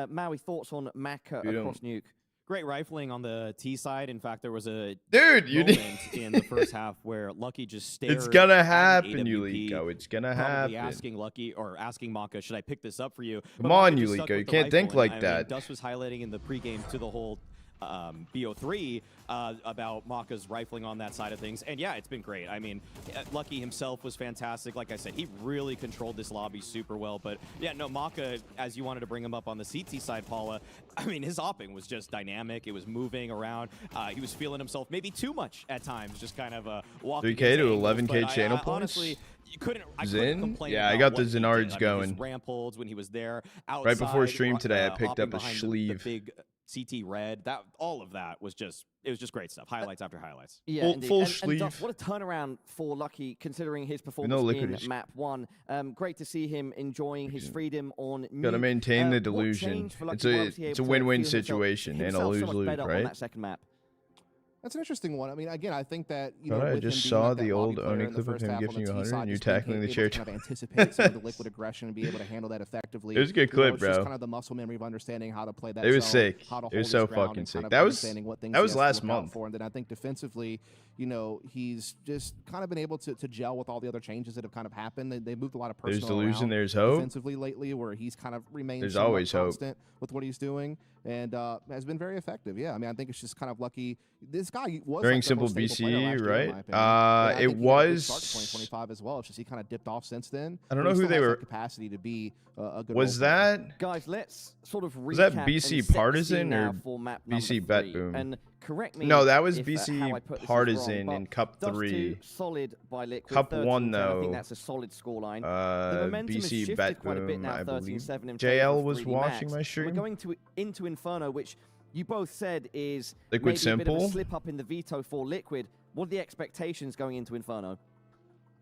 Maui, thoughts on Maka across Nuke? Great rifling on the T side. In fact, there was a moment in the first half where Lucky just stared. It's gonna at happen, AWP, Yuliko. It's gonna probably happen. asking Lucky or asking Maka, should I pick this up for you? Come But on, Maka just stuck Yuliko. with You the can't think rifle, like and, that. Dust was highlighting in the pregame to the whole BO3 about Maka's rifling on that side of things. And yeah, it's been great. I mean, Lucky himself was fantastic. Like I said, he really controlled this lobby super well. But yeah, no, Maka, as you wanted to bring him up on the CT side, Paula, I mean, his opping was just dynamic. It was moving around. He was feeling himself maybe too much at times, just kind of walking 3K to angles. 11K But channel I points? honestly, I couldn't complain Yeah, I about got what the he did. Zenards I mean, his going. ramp holds when he was there outside, Right before stream today, I picked opping up a behind the sleeve. big CT red. That all of that was just, it was just great stuff. Highlights after highlights. Yeah, Full- indeed. full And sleeve. Duff, what a turnaround for Lucky, considering his No performance liquid in is- Map 1. Great to see him enjoying his freedom on Gotta Nuke. maintain the What delusion. changed for Lucky? It's Why a was he it's a able to win-win feel himself- situation and a himself so much lose-lose, better on right? that second map? That's an interesting one. I mean, again, I think that, you Thought know, I with just him being saw like that the lobby old player Oni in the clip of first him half on gifting you the T 100 side, and you just being tackling the able chair to kind of anticipate some of the liquid aggression and be able to handle that effectively. It was a good You know, clip, it's just bro. kind of the muscle memory of understanding how to play that It was zone, sick. how to It was hold so his ground, fucking and sick. kind of That was understanding what things that he was has to last look out month. for. And then I think defensively, you know, he's just kind of been able to gel with all the other changes that have kind of happened. They moved a lot of There's personnel delusion, around there's hope. defensively lately, where he's kind of remained There's somewhat always hope. constant with what he's doing, and has been very effective. Yeah, I mean, I think it's just kind of lucky. This guy was During like the Simple most stable player BC, last year, in right? my opinion. And I It think he had a good was- start to 2025 as well. It's just he kind of dipped off since then. I don't but know he who still they has that were. capacity to be a good Was role player. that Guys, let's sort of recap Was that and BC set the scene Partisan now or for map BC number Bet 3. Boom? And correct me No, that was if, BC how I put this is Partisan wrong, in but Cup Dust 3. 2, solid by Liquid. Cup 13-10, 1 I though. think that's a solid scoreline. The momentum has BC shifted Bet quite a bit Boom, now, I believe. 13-7 in favor JL of was 3D watching Max. my We're stream. going into Inferno, which you both said is Liquid maybe a bit of a Simple. slip up in the veto for Liquid. What are the expectations going into Inferno?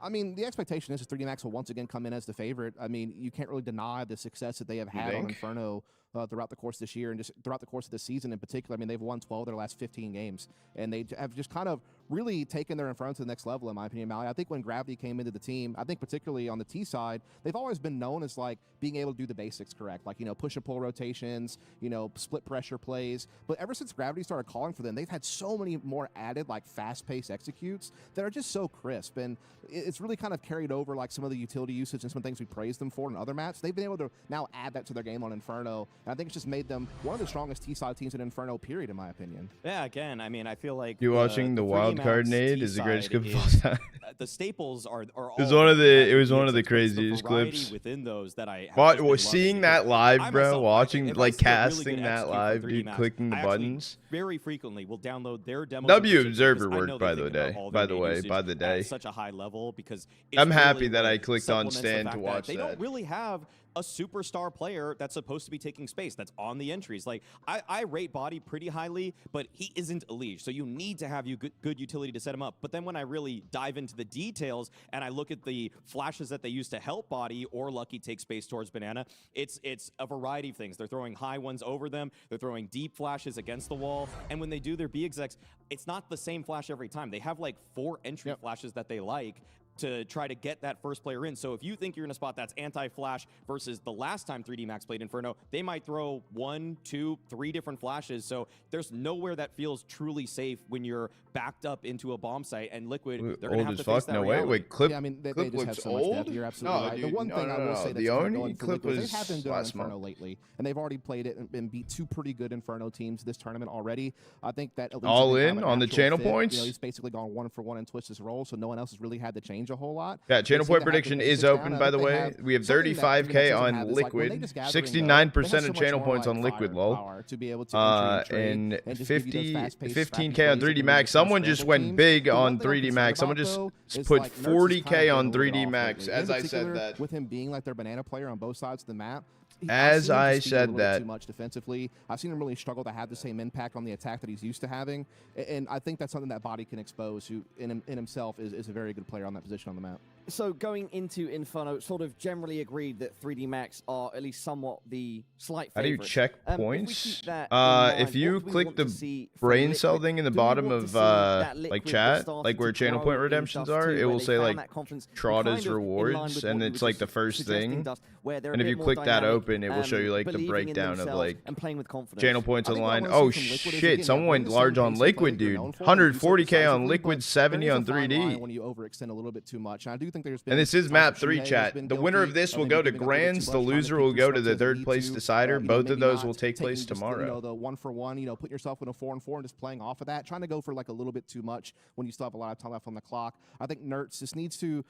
I mean, the expectation is 3D Max will once again come in as the favorite. I mean, you can't really deny the success that they have had on think? Inferno throughout the course of this year and just throughout the course of the season in particular. I mean, they've won 12 of their last 15 games, and they have just kind of really taken their Inferno to the next level, in my opinion, Mally. I think when Gravity came into the team, I think particularly on the T side, they've always been known as like being able to do the basics correct, like, you know, push and pull rotations, you know, split pressure plays. But ever since Gravity started calling for them, they've had so many more added, like fast-paced executes that are just so crisp. And it's really kind of carried over like some of the utility usage and some things we praised them for in other maps. They've been able to now add that to their game on Inferno. And I think it's just made them one of the strongest T-side teams in Inferno, period, in my opinion. Yeah, again, I mean, I feel like You watching the 3D wild Max card nade is the greatest clip of all T-side time. The staples are all. It was one of the- it was one of the it's the craziest variety clips. within those that I. have Wa- just been well, loving seeing because that live, I bro, myself, watching, if I like, see a really casting good that execute from live, 3D dude, Max, clicking the I actually buttons. very frequently will download their demos. W in particular Observer because I worked, know by they the think about day. all By their the way, usage by the day. at such a high level because it's I'm happy really that I what clicked on supplements the Stan fact to that watch they that. don't really have a superstar player that's supposed to be taking space that's on the entries. Like I rate Body pretty highly, but he isn't a leash, so you need to have good utility to set him up. But then when I really dive into the details and I look at the flashes that they use to help Body or Lucky take space towards Banana, it's a variety of things. They're throwing high ones over them, they're throwing deep flashes against the wall, and when they do their B execs, it's not the same flash every time. They have like 4 entry flashes that they like to try to get that first player in. So if you think you're in a spot that's anti-flash versus the last time 3D Max played Inferno, they might throw 1, 2, 3 different flashes. So there's nowhere that feels truly safe when you're backed up into a bomb site. And Liquid, they're going to have to face that No, reality. wait, clip. Yeah, I mean, they clip just have looks so much old. depth. You're absolutely No, right. dude, The one no, thing no, I will no. say that's The kind of Oni going for clip Liquid is was they have been good on last Inferno month. lately, and they've already played it and beat 2 pretty good Inferno teams this tournament already. I think that Elise All has been in kind of a on the natural channel fit. points? You know, he's basically gone 1 for 1 in Twist's role, so no one else has really had to change a whole lot. Yeah, They channel seem point to have the prediction is basics down. open, I by think the they way. have We have something that 35K 3D Max on doesn't have is, like, when they Liquid, just gather in, 69% they of have so channel much points more, on like, Liquid, lol. firepower to be able to enter And and just give you those 50, fast-paced, 15K scrappy on plays that 3D really Max. just Someone scramble just went teams. big The one on thing I'm 3D concerned Max. Someone about, just though, is, put like, Nerds has kind of 40K been on a little bit 3D off Max, lately. as In I said particular, that. with him being like their banana player on both sides of the map. I've As seen him I just be a said little bit that. too much defensively. I've seen him really struggle to have the same impact on the attack that he's used to having, and I think that's something that Body can expose. Who in himself is a very good player on that position on the map. So going into Inferno, sort of generally agreed that 3D Max are at least somewhat the slight How do you favorites. check If we points? keep that in mind, If you what do we click want the to see from brain cell Liquid? thing in the Do we bottom want to of see that like Liquid that chat, started like where to channel grow point in redemptions Dust are, 2, it where will they say found like that confidence, Trotta's kind of in line rewards, with and what it's you were like the just first suggesting, thing. Dust, where they're a And if bit you more click that dynamic, open, it will show you like the believing in breakdown of themselves like and playing with confidence. channel points I on the think what I line. wanna Oh see from Liquid is, shit, again, someone play the large same on pace of play Liquid, that you're dude. known for, and do so 140k on decisively, Liquid, but 70 there is on a fine line 3D. when you overextend a little bit too much. And I do think there's been And this is times map where 3, Shinhei has chat. been The winner of guilty this will maybe go to giving up a little bit Grands. too The much, trying loser keep will go to themselves the as they third need place to, decider. Both maybe of those not will take taking place just, you tomorrow. know, the 1-for-1, putting yourself in a 4-and-4 and just playing off of that, trying to go for like a little bit too much when you still have a lot of time left on the clock. I think Nertz just needs to,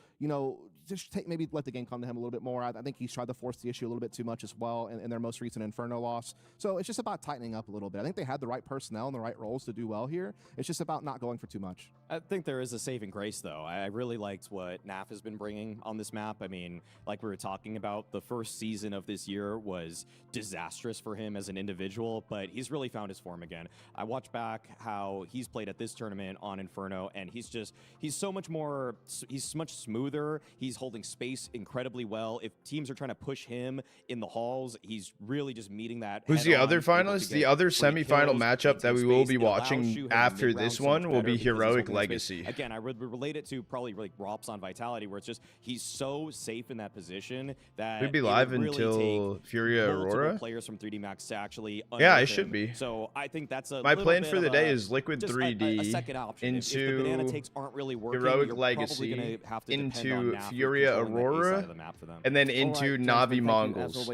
just maybe let the game come to him a little bit more. I think he's tried to force the issue a little bit too much as well in their most recent Inferno loss. So it's just about tightening up a little bit. I think they had the right personnel and the right roles to do well here. It's just about not going for too much. I think there is a saving grace, though. I really liked what NAF has been bringing on this map. I mean, like we were talking about, the first season of this year was disastrous for him as an individual, but he's really found his form again. I watched back how he's played at this tournament on Inferno, and he's so much more, he's much smoother. He's holding space incredibly well. If teams are trying to push him in the halls, he's really just meeting that. Who's the other finalist? The other semifinal matchup that we will be watching after this one will be Heroic Legacy. Again, I would relate it to probably like Rops on Vitality, where it's just he's so safe in that position that we'd be live until FURIA Aurora. Players from 3D Max to actually yeah, I should be. So I think that's a my plan for the day is Liquid 3D a second option. into if the banana takes aren't really working, Heroic Legacy into FURIA Aurora, and then into Navi Mongols.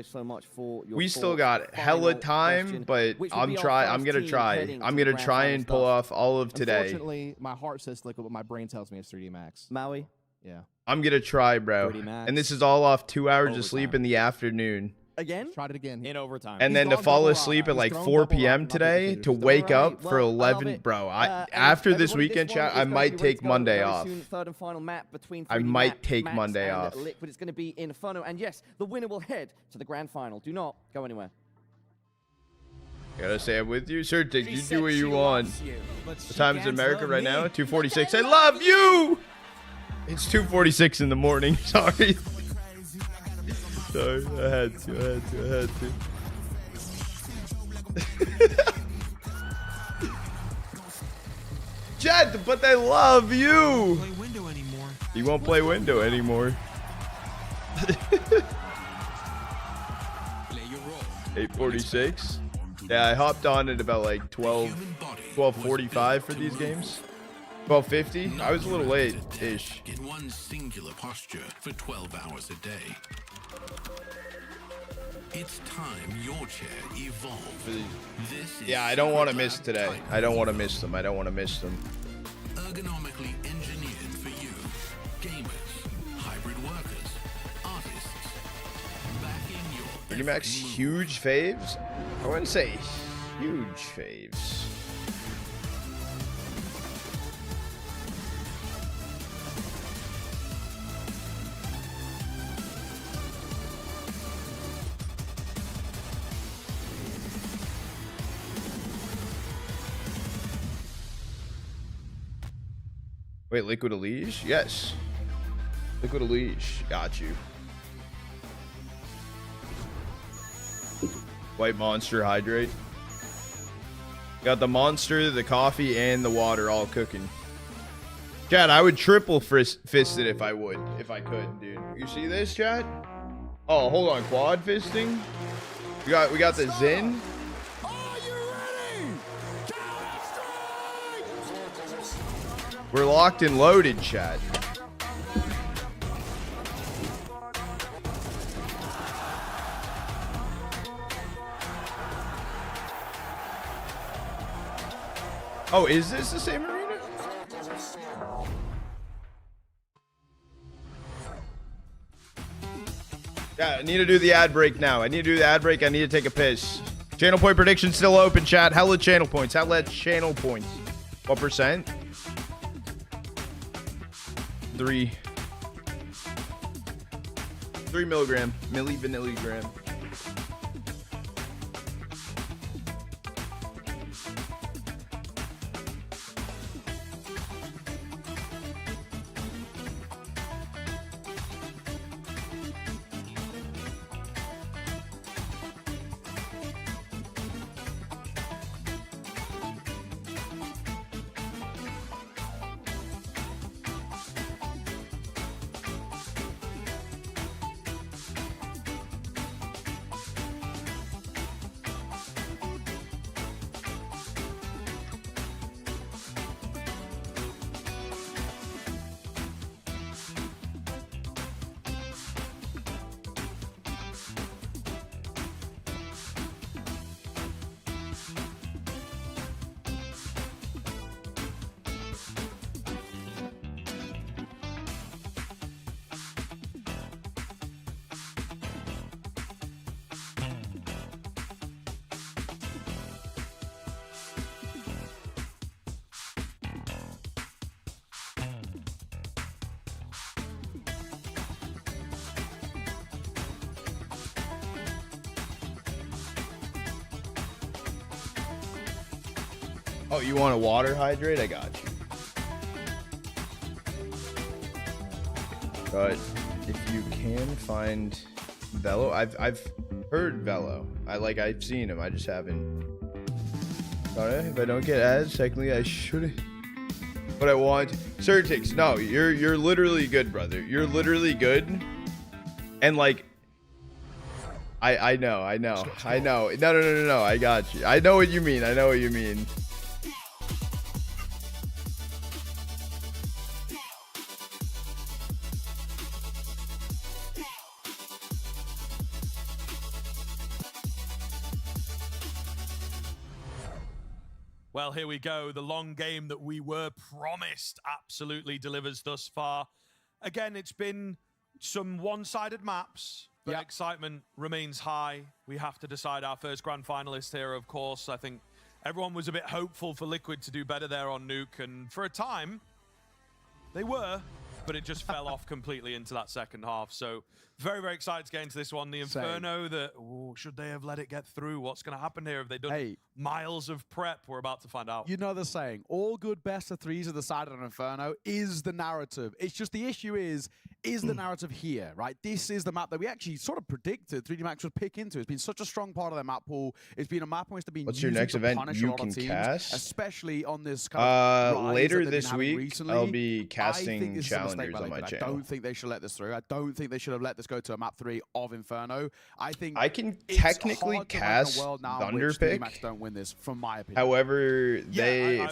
We still got hella time, but I'm gonna try and pull off all of today. Unfortunately, my heart says Liquid, but my brain tells me it's 3D Max. Maui? Yeah. I'm gonna try, bro. And this is all off 2 hours of sleep in the afternoon. Again? Tried it again. In overtime. And then to fall asleep at like 4 p.m. today to wake up for 11. Bro, after this weekend, chat, I might take Monday off. Third and final map between I might take Monday off. Liquid. It's going to be Inferno. And yes, the winner will head to the grand final. Do not go anywhere. Gotta say I'm with you, sir. Dick, you do what you want. What time is America right now? 2:46. I love you. It's 2:46 in the morning. Sorry. Sorry, I had to. Jed, but I love you. He won't play window anymore. 8:46. Yeah, I hopped on at about like 12:45 for these games. 12:50. I was a little late-ish. In one singular posture for 12 hours a day. It's time your chair evolved. Yeah, I don't want to miss today. I don't want to miss them. Ergonomically engineered for you. Gamers, hybrid workers, artists. Backing your 3D Max huge faves? I wouldn't say huge faves. Wait, Liquid Elige? Yes. Liquid Elige. Got you. White Monster Hydrate. Got the Monster, the coffee, and the water all cooking. Chat, I would triple fist it if I could, dude. You see this, chat? Oh, hold on. Quad fisting? We got the Zen. We're locked and loaded, chat. Oh, is this the same arena? Yeah, I need to do the ad break now. I need to take a piss. Channel point prediction still open, chat. Hella channel points. What percent? 3 milligram. Milligram. Oh, you want a water hydrate? I got you. But if you can find Velo, I've heard Velo. I've seen him. I just haven't. If I don't get ads, technically I shouldn't. But I want Certix. No, you're literally good, brother. You're literally good. And like, I know. No. I got you. I know what you mean. Well, here we go. The long game that we were promised absolutely delivers thus far. Again, it's been some one-sided maps, but excitement remains high. We have to decide our first grand finalist here, of course. I think everyone was a bit hopeful for Liquid to do better there on Nuke, and for a time, they were, but it just fell off completely into that second half. So very, very excited to get into this one. The Inferno, should they have let it get through? What's going to happen here? Have they done miles of prep? We're about to find out. You know the saying, all good best of threes are decided on Inferno is the narrative. It's just the issue is the narrative here, right? This is the map that we actually sort of predicted 3D Max would pick into. It's been such a strong part of their map pool. It's been a map in which they've been What's your next event you can teams, cast? Especially on this kind of later this week, recently. I'll be casting challengers on my channel. I don't think they should let this through. I don't think they should have let this go to a map 3 of Inferno. I think I can technically cast Thunderpick. Don't win this, from my opinion. However,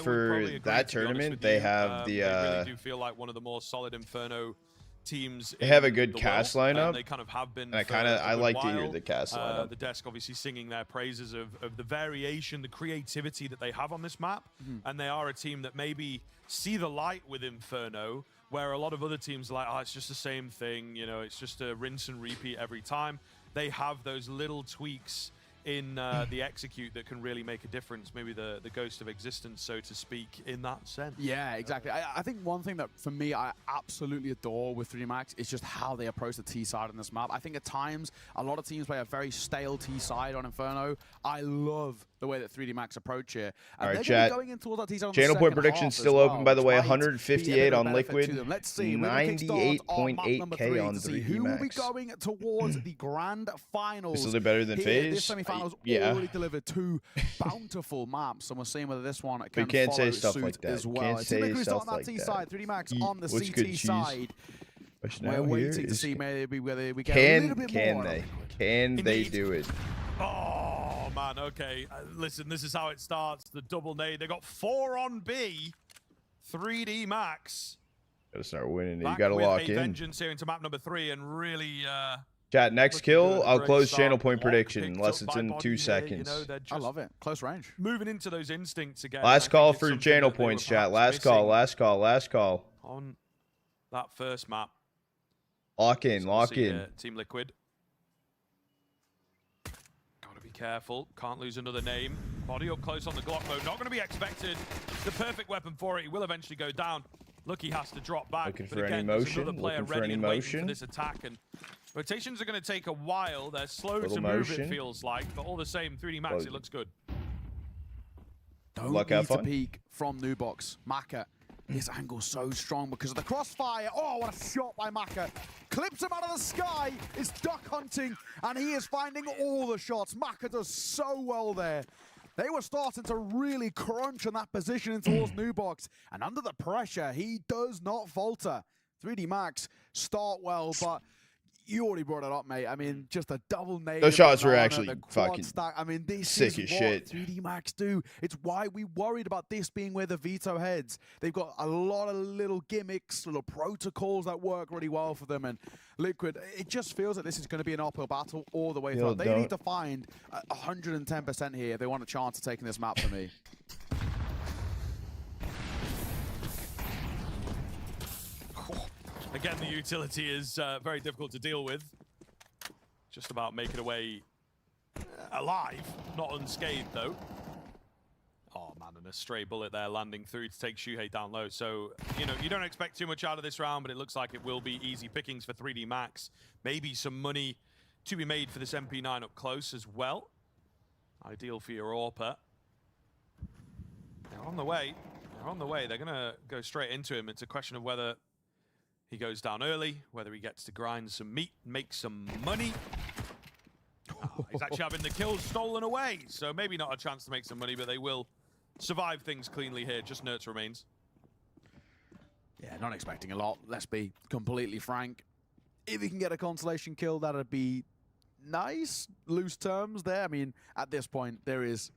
for that tournament, they have the. They really do feel like one of the more solid Inferno teams. They have a good cast lineup. They kind of have been. And I like to hear the cast lineup. The desk obviously singing their praises of the variation, the creativity that they have on this map, and they are a team that maybe see the light with Inferno, where a lot of other teams are like, oh, it's just the same thing, you know, it's just a rinse and repeat every time. They have those little tweaks in the execute that can really make a difference, maybe the ghost of existence, so to speak, in that sense. Yeah, exactly. I think one thing that, for me, I absolutely adore with 3D Max is just how they approach the T side on this map. I think at times, a lot of teams play a very stale T side on Inferno. I love the way that 3D Max approach here. And all right, chat. Going into all that T side on channel point predictions still open, by the way. Right? 158 on Liquid, Let's see. 98.8K on 3D Max. Who will be going towards the grand finals? This is better than FaZe. This semifinals already delivered 2 bountiful maps, and we're seeing whether this one can can't follow say stuff suit like that. as well. Can't say stuff on like that that. side, 3D Max on the What's CT side. We're waiting to see maybe whether we get a little bit more. Can they do it? Oh, man, okay. Listen, this is how it starts. The double nade. They got 4 on B. 3D Max. Gotta start winning. You gotta lock in. Vengeance here into map number 3 and really... Chat, next kill, I'll close channel point prediction unless it's in 2 seconds. You know, I love it. Close range. Moving into those instincts again. Last call for channel points, chat. Last call. On that first map. Lock in. Team Liquid. Gotta be careful. Can't lose another name. Body up close on the Glock mode. Not gonna be expected. The perfect weapon for it. He will eventually go down. Lucky has to drop back. Looking for any motion. Looking for any motion. For this attack, and rotations are going to take a while. They're slow to move, it feels like, but all the same, 3D Max, it looks good. Don't need to peek from Nubox. Maka, his angle's so strong because of the crossfire. Oh, what a shot by Maka. Clips him out of the sky, is duck hunting, and he is finding all the shots. Maka does so well there. They were starting to really crunch on that position towards Nubox, and under the pressure, he does not falter. 3D Max start well, but you already brought it up, mate. I mean, just a double nade. Those shots were actually fucking stack. I mean, this sick is as what shit. 3D Max do. It's why we worried about this being where the veto heads. They've got a lot of little gimmicks, little protocols that work really well for them. And Liquid, it just feels like this is going to be an uphill battle all the way through. They need to find 110% here if they want a chance of taking this map for me. Again, the utility is very difficult to deal with. Just about making away alive, not unscathed though. Oh man, and a stray bullet there landing through to take Shuhei down low. So, you know, you don't expect too much out of this round, but it looks like it will be easy pickings for 3D Max. Maybe some money to be made for this MP9 up close as well. Ideal for your Aurora. They're on the way. They're on the way. They're going to go straight into him. It's a question of whether he goes down early, whether he gets to grind some meat, make some money. He's actually having the kills stolen away, so maybe not a chance to make some money, but they will survive things cleanly here. Just Nertz remains. Yeah, not expecting a lot. Let's be completely frank. If he can get a consolation kill, that'd be nice. Loose terms there. I mean, at this point, there is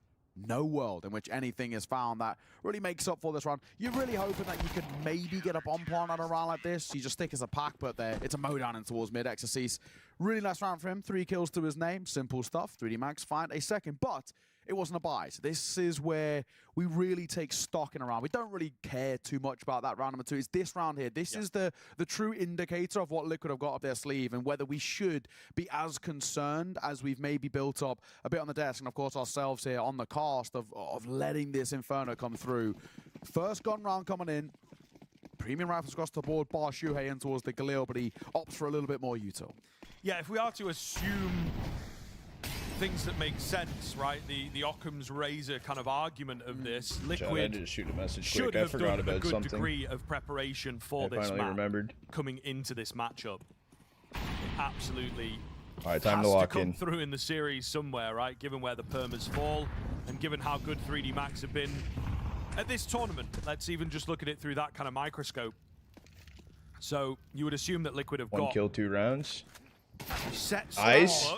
no world in which anything is found that really makes up for this round. You're really hoping that you could maybe get a bomb plant on a round like this. You just stick as a pack, but there it's a mowdown in towards mid. Exercise. Really nice round for him. 3 kills to his name. Simple stuff. 3D Max find a second, but it wasn't a buy. So this is where we really take stock in a round. We don't really care too much about that round number 2. It's this round here. This is the true indicator of what Liquid have got up their sleeve and whether we should be as concerned as we've maybe built up a bit on the desk and, of course, ourselves here on the cast of letting this Inferno come through. First gun round coming in. Premium rifles across the board, bar Shuhei in towards the Galil, but he opts for a little bit more util. Yeah, if we are to assume things that make sense, right? The Occam's razor kind of argument of this. Liquid just shoot a message should quick. I have forgot done a about good something. degree of preparation for this finally map remembered. coming into this matchup. It absolutely All right, time has to lock come in. through in the series somewhere, right? Given where the permas fall and given how good 3D Max have been at this tournament. Let's even just look at it through that kind of microscope. So you would assume that Liquid have 1 got kill, 2 rounds. set. Nice.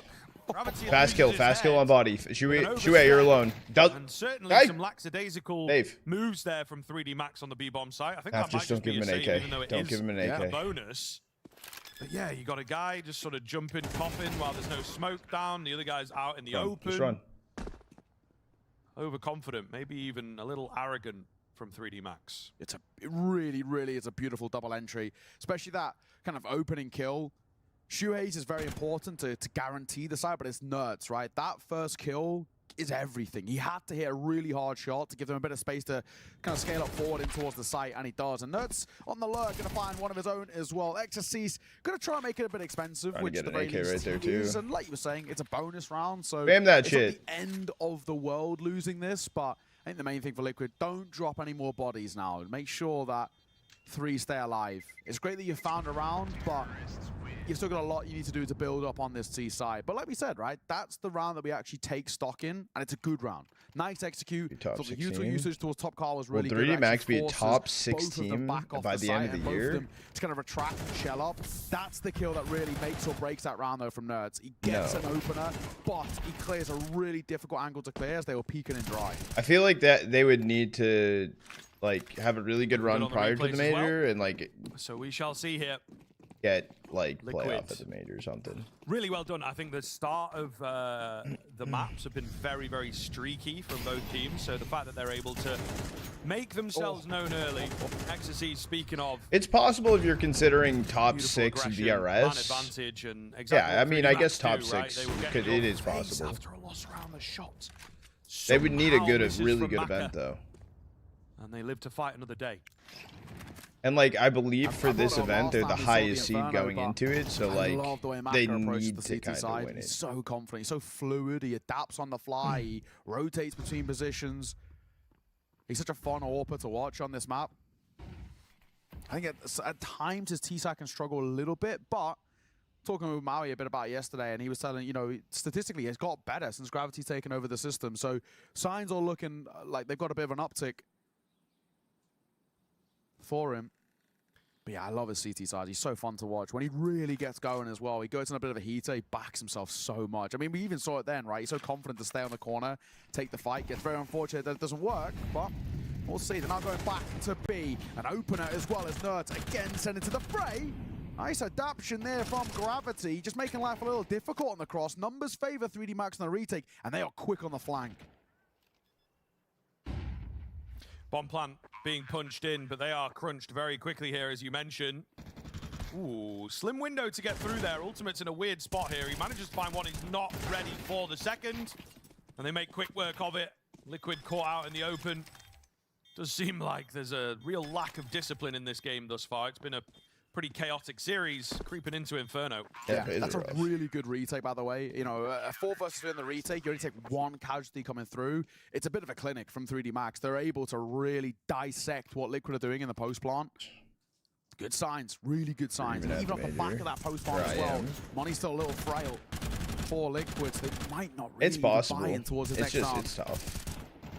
Gravity Fast kill, loses fast head. kill on body. Shuhei, you're alone. And certainly some lackadaisical Dave. moves there from 3D Max on the B-bomb site. I think Just that might don't just be give a him an save, AK. even though it Don't is give him an a AK. bonus. But yeah, you got a guy just sort of jumping, coughing while there's no smoke down. The other guy's out in the open. Just run. Overconfident, maybe even a little arrogant from 3D Max. It really is a beautiful double entry, especially that kind of opening kill. Shuhei's is very important to guarantee the side, but it's Nertz, right? That first kill is everything. He had to hit a really hard shot to give them a bit of space to kind of scale up forward in towards the site, and he does. And Nertz on the lurk, going to find one of his own as well. Exercise going to try and make it a bit expensive, Trying to which get at the an very AK least right there, is. too. And like you were saying, it's a bonus round, so Spam that it's shit. not the end of the world losing this, but I think the main thing for Liquid, don't drop any more bodies now. Make sure that 3 stay alive. It's great that you found a round, but you've still got a lot you need to do to build up on this T side. But like we said, right, that's the round that we actually take stock in, and it's a good round. Nice execute. Top So the 16. usage towards top car was Will really good. 3D Actually Max be a forces top both 6 of them team back off by the site end of and the both year? them to kind of retract and shell up. That's the kill that really makes or breaks that round, though, from Nertz. He gets an opener, but he clears a really difficult angle to clear as they were peeking and dry. I feel like that they would need to like have a really good run on the prior to replays the as well. major and like So we shall see here. get like Liquid. playoff at the major or something. Really well done. I think the start of the maps have been very streaky from both teams. So the fact that they're able to make themselves known early. Ecstasy, speaking of, It's possible if you're considering top beautiful 6 aggression, man DRS. advantage, and exactly Yeah, I what mean, 3D I Max guess top do, right? 6 They were could, getting it your is face possible. After a loss around the shot. They would need a Somehow good, misses really from good Maka, event though. and they live to fight another day. And like I believe for I this thought event, last they're the time we saw highest seed Inferno, going but into it, so I like love the way they Maka approaches need the to CT kind of side. win He's it. so confident. He's so fluid. He adapts on the fly. He rotates between positions. He's such a fun AWPer to watch on this map. I think at times his T-side can struggle a little bit, but talking with Maui a bit about it yesterday, and he was telling, you know, statistically it's got better since Gravity's taken over the system. So signs are looking like they've got a bit of an uptick for him. But yeah, I love his CT side. He's so fun to watch. When he really gets going as well, he goes in a bit of a heater, he backs himself so much. I mean, we even saw it then, right? He's so confident to stay on the corner, take the fight. Gets very unfortunate that it doesn't work, but we'll see. They're now going back to B. An opener as well as Nertz again sent into the fray. Nice adaptation there from Gravity, just making life a little difficult on the cross. Numbers favor 3D Max on the retake, and they are quick on the flank. Bomb plant being punched in, but they are crunched very quickly here, as you mentioned. Ooh, slim window to get through there. Ultimate's in a weird spot here. He manages to find one. He's not ready for the second. And they make quick work of it. Liquid caught out in the open. Does seem like there's a real lack of discipline in this game thus far. It's been a pretty chaotic series creeping into Inferno. Yeah, that's a really good retake, by the way. You know, a 4 versus 3 in the retake, you only take 1 casualty coming through. It's a bit of a clinic from 3D Max. They're able to really dissect what Liquid are doing in the post plant. Good signs, really good signs. And even off the back of that post plant as well, Money's still a little frail for Liquids. They might not really buy in towards the next round. It's tough.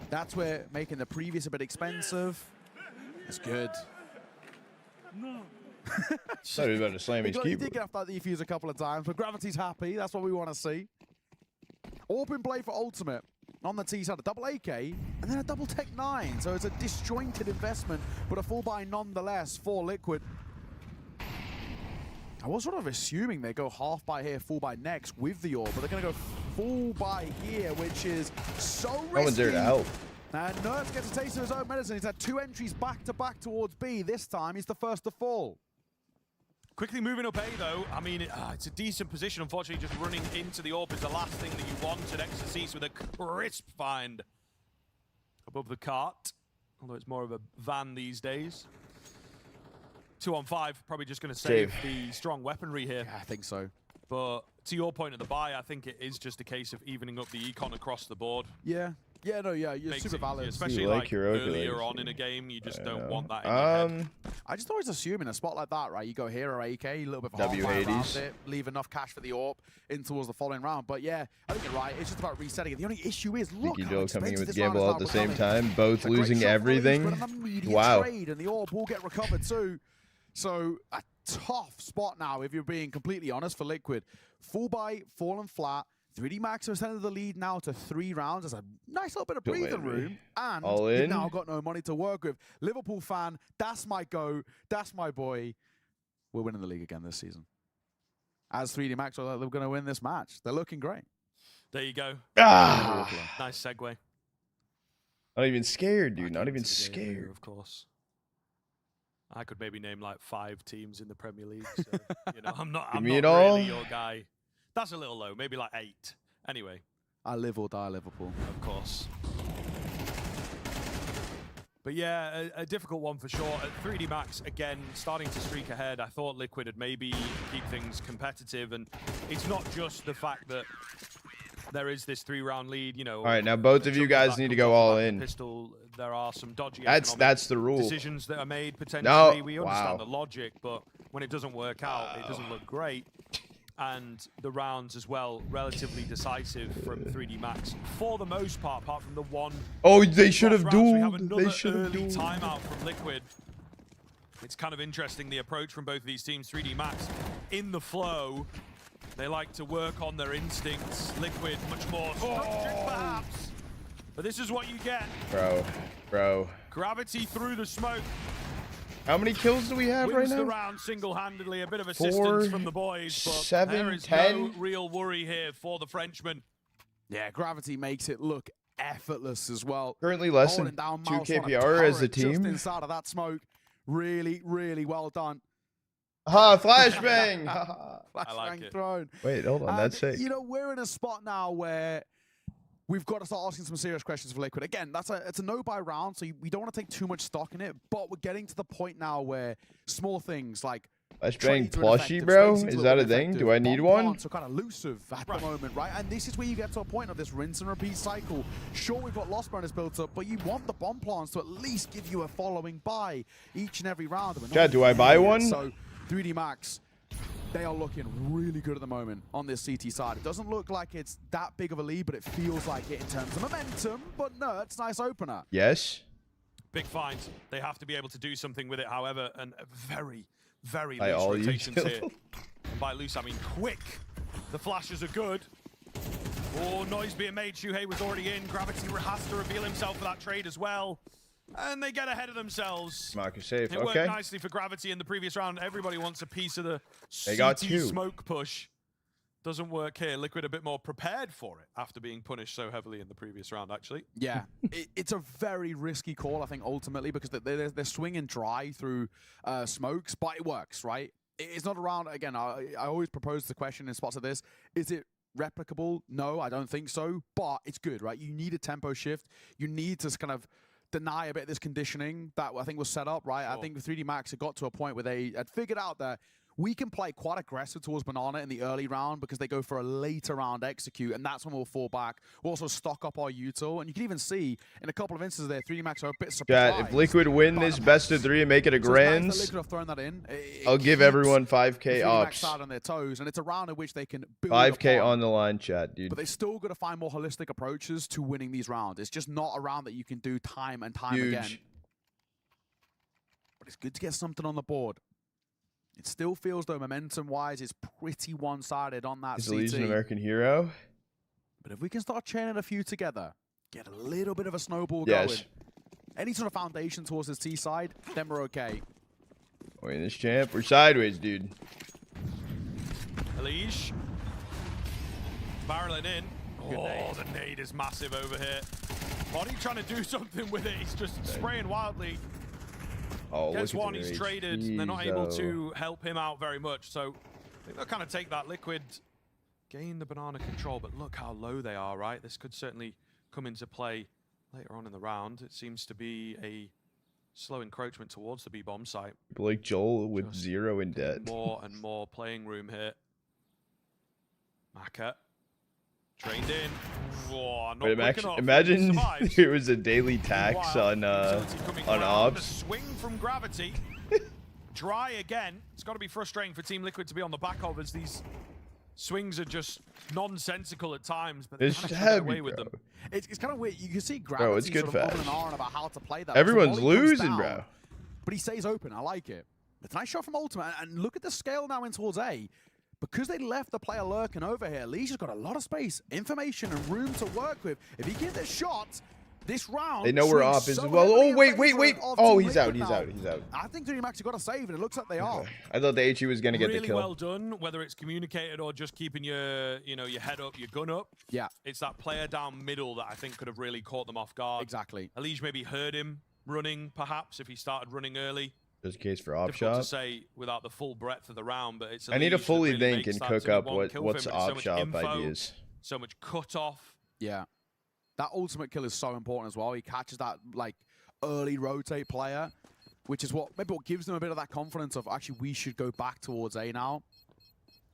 That's where making the previous a bit expensive. It's good. No. Thought he was about to slam his He keyboard. did get off that defuse a couple of times, but Gravity's happy. That's what we want to see. Open play for Ultimate on the T side, a double AK, and then a double Tech 9. So it's a disjointed investment, but a full buy nonetheless for Liquid. I was sort of assuming they go half buy here, full buy next with the AWP, but they're going to go full buy here, which is so risky. No one's there to help. And Nerds gets a taste of his own medicine. He's had 2 entries back-to-back towards B. This time, he's the first to fall. Quickly moving up A, though. I mean, it's a decent position. Unfortunately, just running into the AWP is the last thing that you wanted. Exorcist with a crisp find above the cart, although it's more of a van these days. 2 on 5, probably just going to save the strong weaponry here. Yeah, I think so. But to your point at the buy, I think it is just a case of evening up the econ across the board. Yeah. Yeah, no, yeah, you're super valid. Especially like earlier on in a game, you just don't want that in your head. I just always assume in a spot like that, right, you go here or AK, a little bit of half around it, leave enough cash for the AWP in towards the following round. But yeah, I think you're right. It's just about resetting it. The only issue is, look how Joe coming in expensive with this Gamble round at the is same time, both losing everything. Wow. Trade, and the AWP will get recovered too. So a tough spot now, if you're being completely honest, for Liquid. Full buy, fallen flat. 3D Max have extended the lead now to 3 rounds. There's a nice little bit of breathing room. And you've now got no money to work with. Liverpool fan, that's my go. That's my boy. We're winning the league again this season. As 3D Max are they're going to win this match. They're looking great. There you go. Nice segue. Not even scared, dude. Not even scared. Of course. I could maybe name like 5 teams in the Premier League. So, you know, I'm not really your guy. That's a little low, maybe like 8. Anyway. I live or die Liverpool. Of course. But yeah, a difficult one for sure. At 3D Max, again, starting to streak ahead. I thought Liquid would maybe keep things competitive. And it's not just the fact that there is this 3-round lead, you know. All right, now both of you guys need to go all in. Pistol, there are some dodgy that's the rule. Decisions that are made potentially. No. We understand the logic, but when it doesn't work out, it doesn't look great. And the rounds as well, relatively decisive from 3D Max for the most part, apart from the one. Oh, they should have dueled. They should have dueled. Timeout from Liquid. It's kind of interesting, the approach from both of these teams. 3D Max in the flow. They like to work on their instincts. Liquid much more structured, perhaps. But this is what you get. Bro. Gravity through the smoke. How many kills do we have right now? Wins the round single-handedly. A bit of assistance from the boys, but 7, there is 10. no real worry here for the Frenchman. Yeah, Gravity makes it look effortless as well. Currently less than 2 KPR as a team. Just inside of that smoke. Really, really well done. Flashbang! I like it. Thrown. Wait, hold on, that's sick. You know, we're in a spot now where we've got to start asking some serious questions for Liquid. Again, it's a no-buy round, so we don't want to take too much stock in it, but we're getting to the point now where small things like Flashbang plushie, bro? Is that a thing? Do I need one? So kind of elusive at the moment, right? And this is where you get to a point of this rinse and repeat cycle. Sure, we've got lost burners built up, but you want the bomb plants to at least give you a following buy each and every round. Chad, do I buy one? So 3D Max, they are looking really good at the moment on this CT side. It doesn't look like it's that big of a lead, but it feels like it in terms of momentum. But no, it's a nice opener. Yes. Big finds. They have to be able to do something with it, however, and very, very loose rotations here. And by loose, I mean quick. The flashes are good. Oh, noise being made. Shuhei was already in. Gravity has to reveal himself for that trade as well. And they get ahead of themselves. Marcus safe. It worked nicely for Gravity in the previous round. Everybody wants a piece of the CT smoke push. Doesn't work here. Liquid a bit more prepared for it after being punished so heavily in the previous round, actually. Yeah, it's a very risky call, I think, ultimately, because they're swinging dry through smokes, but it works, right? It's not around, again, I always propose the question in spots like this, is it replicable? No, I don't think so, but it's good, right? You need a tempo shift. You need to kind of deny a bit of this conditioning that I think was set up, right? I think 3D Max had got to a point where they had figured out that we can play quite aggressive towards Banana in the early round because they go for a later round execute, and that's when we'll fall back. We'll also stock up our util, and you can even see in a couple of instances there, 3D Max are a bit surprised. Yeah, if Liquid win this best of 3 and make it a grand, Liquid have thrown that in. I'll give everyone 5K ops. On their toes, and it's a round in which they can build 5K on the line, chat, dude. But they still got to find more holistic approaches to winning these rounds. It's just not a round that you can do time and time again. But it's good to get something on the board. It still feels, though, momentum-wise, it's pretty one-sided on that CT. He's a Legion American hero. But if we can start chaining a few together, get a little bit of a snowball going, any sort of foundation towards his T side, then we're okay. Wait, this champ, we're sideways, dude. Elige. Barreling in. Oh, the nade is massive over here. Body trying to do something with it. He's just spraying wildly. Oh, Gets one, he's traded. They're not able to help him out very much. So I think they'll kind of take that Liquid, gain the banana control, but look how low they are, right? This could certainly come into play later on in the round. It seems to be a slow encroachment towards the B-bomb site. Blake Joel with just 0 in debt. More and more playing room here. Maka. Trained in. Whoa, not imagine there was a daily tax on ops. A swing from Gravity. Dry again. It's got to be frustrating for Team Liquid to be on the back of, as these swings are just nonsensical at times, but they can't get away with them. It's kind of weird. You can see Gravity sort of on and on about how to play that. Everyone's losing, bro. But he stays open. I like it. It's a nice shot from Ultimate, and look at the scale now in towards A. Because they left the player lurking over here, Legion's got a lot of space, information, and room to work with. If he gets a shot, this round... They know we're off as well. Oh, wait. Oh, he's out. I think 3D Max have got a save, and it looks like they are. I thought the HE was going to get the kill. Really well done, whether it's communicated or just keeping your, your head up, your gun up. Yeah. It's that player down middle that I think could have really caught them off guard. Exactly. Elige maybe heard him running, perhaps, if he started running early. There's a case for op Difficult shot. to say without the full breadth of the round, but it's. I need to fully really think and cook up what's op shot ideas. So much cut off. Yeah, that ultimate kill is so important as well. He catches that like early rotate player, which is what gives them a bit of that confidence of actually we should go back towards A now.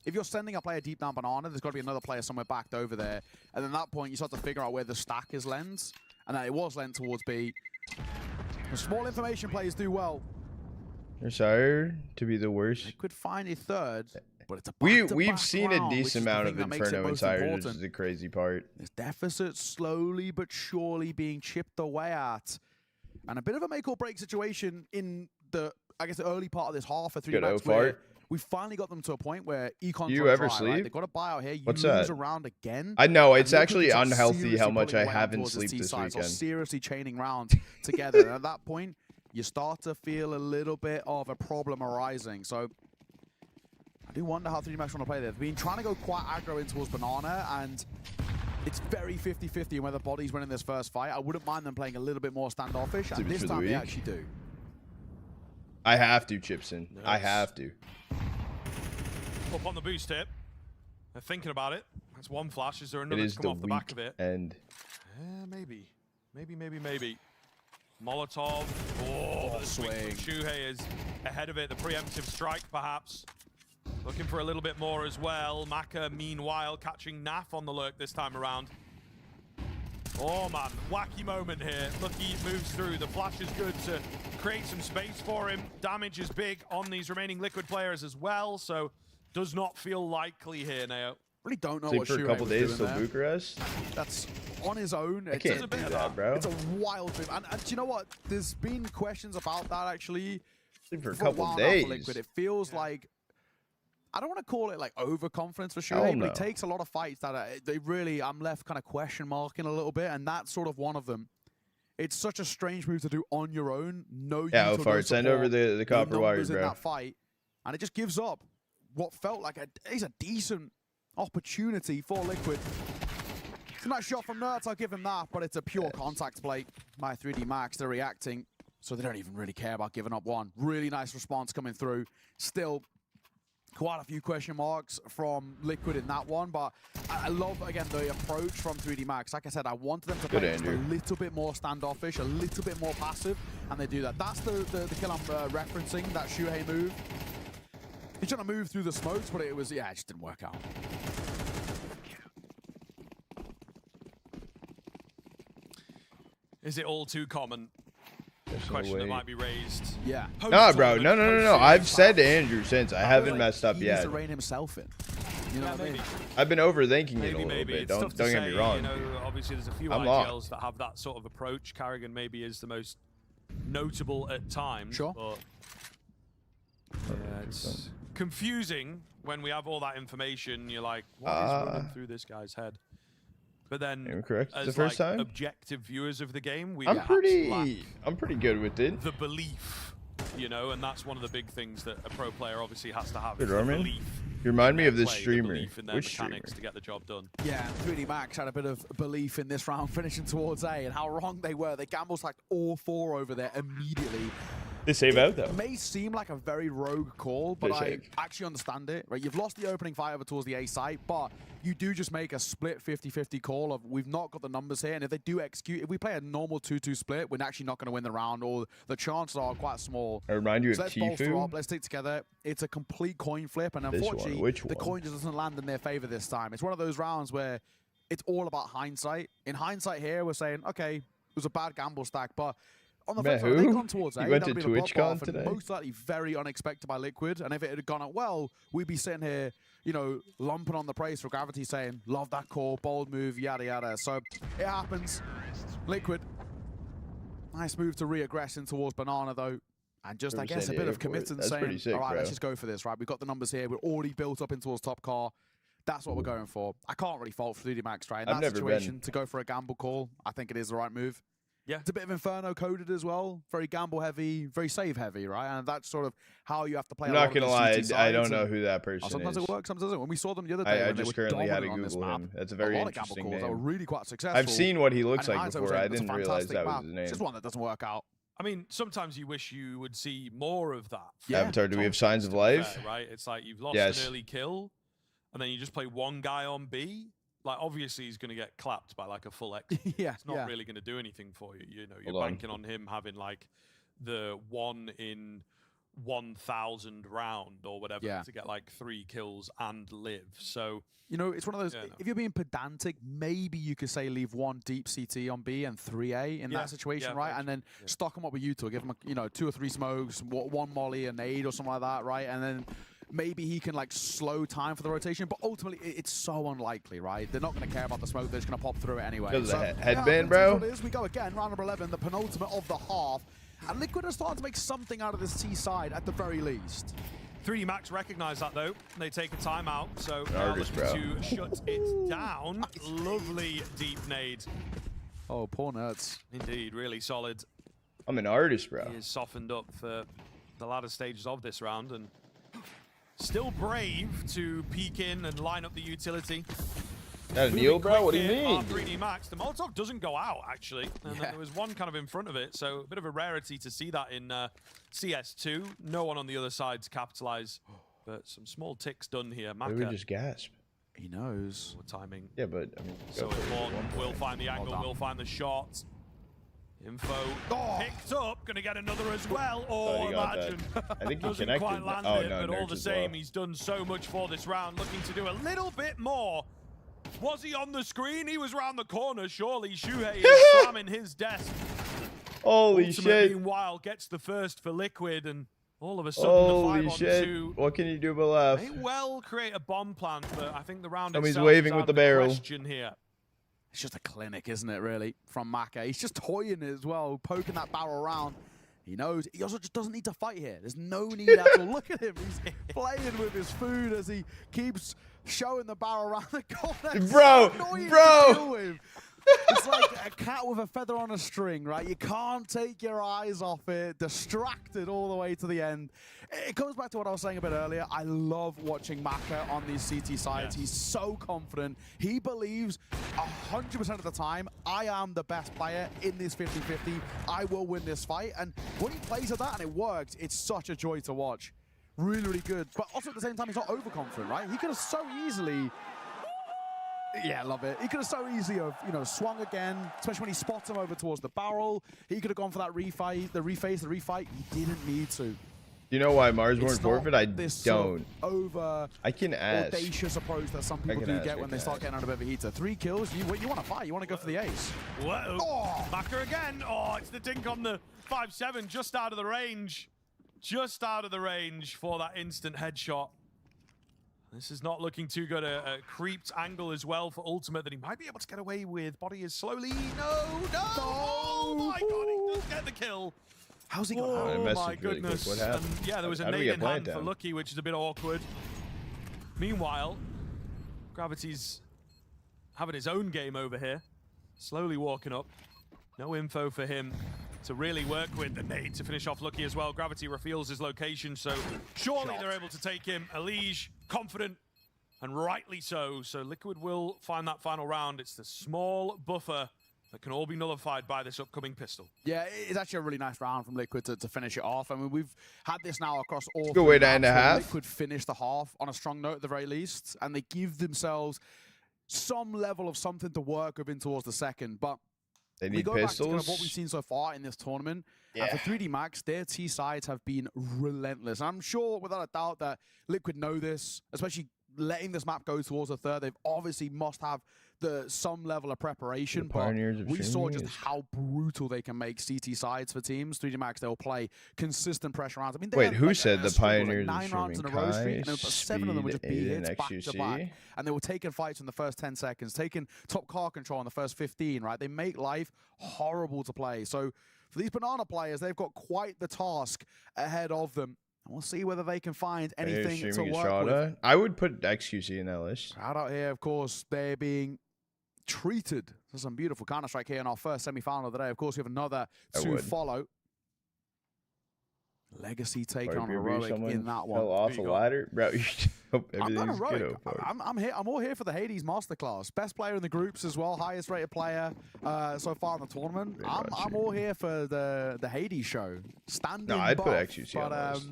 If you're sending a player deep down banana, there's got to be another player somewhere backed over there, and then at that point you start to figure out where the stack is lent, and then it was lent towards B. The small information players do well. They're sorry to be the worst. They could find a third, but it's a we've seen a decent amount of Inferno inside, which is the crazy part. This deficit slowly but surely being chipped away at, and a bit of a make or break situation in the the early part of this half of 3D Max, where we finally got them to a point where Econ. You ever sleep? Right? They got a buy out here. You What's lose that? Around again. I know it's actually unhealthy how much I haven't slept this weekend. Seriously, chaining rounds together, and at that point, you start to feel a little bit of a problem arising. So I do wonder how 3D Max want to play this. They've been trying to go quite aggro in towards Banana, and it's very 50-50 in whether Body's winning this first fight. I wouldn't mind them playing a little bit more standoffish, and this time they actually do. I have to, Chipson. Nice. I have to. Up on the boost hit. They're thinking about it. That's one flash. Is there another to come off the back of it? And maybe. Molotov. Oh, the swing. Shuhei is ahead of it. The preemptive strike, perhaps. Looking for a little bit more as well. Maka, meanwhile, catching Naf on the lurk this time around. Oh, man. Wacky moment here. Lucky moves through. The flash is good to create some space for him. Damage is big on these remaining Liquid players as well, so does not feel likely here, Nao. Really don't know Sleep what for a couple days till Bucharest. That's on his own. I can't do that, bro. It's a wild thing. And do you know what? There's been questions about that, actually. Sleep for a couple days. Liquid. It feels like, I don't want to call it like overconfidence for sure, but it takes a lot of fights that they really, I'm left kind of question marking a little bit, and that's sort of one of them. It's such a strange move to do on your own. No, yeah, Fart, send over the copper wires, bro. In that fight, and it just gives up what felt like a decent opportunity for Liquid. It's a nice shot from Nerds, I'll give him that, but it's a pure contact play by 3D Max. They're reacting, so they don't even really care about giving up one. Really nice response coming through. Still, quite a few question marks from Liquid in that one, but I love, again, the approach from 3D Max. Like I said, I wanted them to play just a little bit more standoffish, a little bit more passive, and they do that. That's the kill I'm referencing, that Shuhei move. He's trying to move through the smokes, but it was, yeah, it just didn't work out. Is it all too common? Question that might be raised. Yeah. Nah, bro. No. I've said to Andrew since I haven't messed up he yet. Needs to rein himself in. You know what I mean? I've been overthinking it a little bit. It's Don't tough get to me say, wrong. You know, obviously, there's a few IGLs that have that sort of approach. Carrigan maybe is the most notable at times. Sure. But yeah, it's confusing when we have all that information. You're like, what is running through this guy's head? But then, correct. as the first time? objective viewers of the game, we I'm pretty good with it. The belief, you know, and that's one of the big things that a pro player obviously has to have. Good, is the Roman. belief. You remind me of this Play, streamer. the belief in their Which streamer? mechanics to get the job done. Yeah, 3D Max had a bit of belief in this round, finishing towards A, and how wrong they were. They gambled like all 4 over there immediately. They save out, though. It may seem like a very rogue call, but I actually understand it. Right, you've lost the opening fight over towards the A site, but you do just make a split 50-50 call of we've not got the numbers here, and if they do execute, if we play a normal 2-2 split, we're actually not going to win the round, or the chances are quite small. I remind you so of let's bolster Tifu. up, let's stick together. It's a complete coin flip, and unfortunately, the coin just doesn't land in their favor this time. It's one of those rounds where it's all about hindsight. In hindsight here, we're saying, okay, it was a bad gamble stack, but on the flip side, they've gone towards A. You went to That'd been a TwitchCon bloodbath, today? and most likely very unexpected by Liquid. And if it had gone out well, we'd be sitting here, you know, lumping on the praise for Gravity, saying, love that call, bold move, yada, yada. So it happens. Liquid. Nice move to re-aggress in towards Banana, though. And just, I guess, a bit of commitment saying, all right, let's just go for this, right? We've got the numbers here. We're already built up in towards top car. That's what we're going for. I can't really fault 3D Max, right? In that situation, to go for a gamble call, I think it is the right move. Yeah. It's a bit of Inferno coded as well. Very gamble heavy, very save heavy, right? And that's sort of how you have to play. I'm not going to lie, I don't know who that person sometimes is. It works, sometimes it doesn't. When we saw them the other day, I just currently had to Google him. That's a very interesting name. That were really quite successful. I've seen what he looks like before. I didn't realize that was his name. It's just one that doesn't work out. I mean, sometimes you wish you would see more of that. Yeah. Avatar, do we have signs of life? Fair, right? It's like you've lost an early kill, and then you just play one guy on B. Like, obviously, he's going to get clapped by, like, a full X. Yeah, it's not really going to do anything for you. You know, you're banking on him having, like, the 1 in 1,000 round or whatever to get, like, 3 kills and live. So, you know, it's one of those, if you're being pedantic, maybe you could say leave 1 deep CT on B and 3A in that situation, right? And then stock them up with you two. Give them, you know, 2 or 3 smokes, 1 molly, a nade or something like that, right? And then maybe he can, like, slow time for the rotation, but ultimately it's so unlikely, right? They're not going to care about the smoke. They're just going to pop through it anyway. Because of the headband, bro. What it is. We go again, round number 11, the penultimate of the half. And Liquid are starting to make something out of this T side at the very least. 3D Max recognize that, though. They take a timeout, so they're looking to shut it down. Lovely deep nade. Oh, poor Nerds. Indeed, really solid. I'm an artist, bro. He is softened up for the latter stages of this round, and still brave to peek in and line up the utility. That a Neil, bro? What do you mean? 3D Max. The Molotov doesn't go out, actually. And there was one kind of in front of it, so a bit of a rarity to see that in CS2. No one on the other side to capitalize, but some small ticks done here. Maka. Maybe we just gasp. He knows. What timing? Yeah, but, I mean, so one will find the angle, will find the shot. Info picked up, gonna get another as well. Oh, imagine. I think he doesn't connected. quite land it, but all the same, he's done so much for this round, looking to do a little bit more. Was he on the screen? He was round the corner, surely. Shuhei is slamming his desk. Holy shit. Meanwhile, gets the first for Liquid, and all of a sudden, holy the 5-on-2 what can you do but laugh? may well create a bomb plant, but I think the round Somebody's itself waving is with out the of barrel. question here. It's just a clinic, isn't it, really, from Maka? He's just toying it as well, poking that barrel around. He knows. He also just doesn't need to fight here. There's no need at all. Look at him. He's playing with his food as he keeps showing the barrel around the corner. Bro, It's like a cat with a feather on a string, right? You can't take your eyes off it. Distracted all the way to the end. It comes back to what I was saying a bit earlier. I love watching Maka on these CT sides. He's so confident. He believes 100% of the time, I am the best player in this 50-50. I will win this fight. And when he plays at that and it works, it's such a joy to watch. really, really good. But also at the same time, he's not overconfident, right? He could have so easily... Yeah, love it. He could have so easily have, you know, swung again, especially when he spots him over towards the barrel. He could have gone for that refight, the refight. He didn't need to. You know why Mars won't forfeit? I don't. Over I can ask. Audacious approach that some people do get when they start getting out of a heater. 3 kills. You want to fight. You want to go for the ace. Whoa. Oh. Backer again. Oh, it's the dink on the 5-7, just out of the range. Just out of the range for that instant headshot. This is not looking too good. A creeped angle as well for Ultimate that he might be able to get away with. Body is slowly. No. Oh my god, he does get the kill. How's he got Oh that? my goodness. What happened? And yeah, there was a How do we nade get in blind hand for down? Lucky, which is a bit awkward. Meanwhile, Gravity's having his own game over here. Slowly walking up. No info for him to really work with. The nade to finish off Lucky as well. Gravity reveals his location, so surely they're able to take him. Elige, confident, and rightly so. So Liquid will find that final round. It's the small buffer that can all be nullified by this upcoming pistol. Yeah, it's actually a really nice round from Liquid to finish it off. I mean, we've had this now across all Good way to maps end a where half. Liquid finish the half on a strong note at the very least, and they give themselves some level of something to work with in towards the second. But They we need go pistols. back to kind of what we've seen so far in this tournament. Yeah. And for 3D Max, their T sides have been relentless. And I'm sure, without a doubt, that Liquid know this, especially letting this map go towards the third. They've obviously must have some level of preparation. The But Pioneers of we saw just Genius. how brutal they can make CT sides for teams. 3D Max, they'll play consistent pressure rounds. I mean, they Wait, had, who like, said a the streak of, Pioneers like, of 9 rounds in a streaming? row streak, and Kai, about 7 of them were just Speed, B Aiden, hits back to back. XUC? And they were taking fights in the first 10 seconds, taking top car control in the first 15, right? They make life horrible to play. So for these Banana players, they've got quite the task ahead of them. And we'll see whether they can find anything to Streaming work with. Estrada? I would put XQC in that list. Crowd out here, of course, they're being treated to some beautiful Counter-Strike here in our first semi-final of the day. Of course, we have another to would. follow. Legacy taking on Maybe Heroic someone in that one. fell off a ladder. Bro, you hope I'm going everything's good. Heroic. I'm here. I'm all here for the Hades Masterclass. Best player in the groups as well. Highest rated player so far in the tournament. I'm all here for the Hades show. Standing No, I'd put buff, XQC on but the list.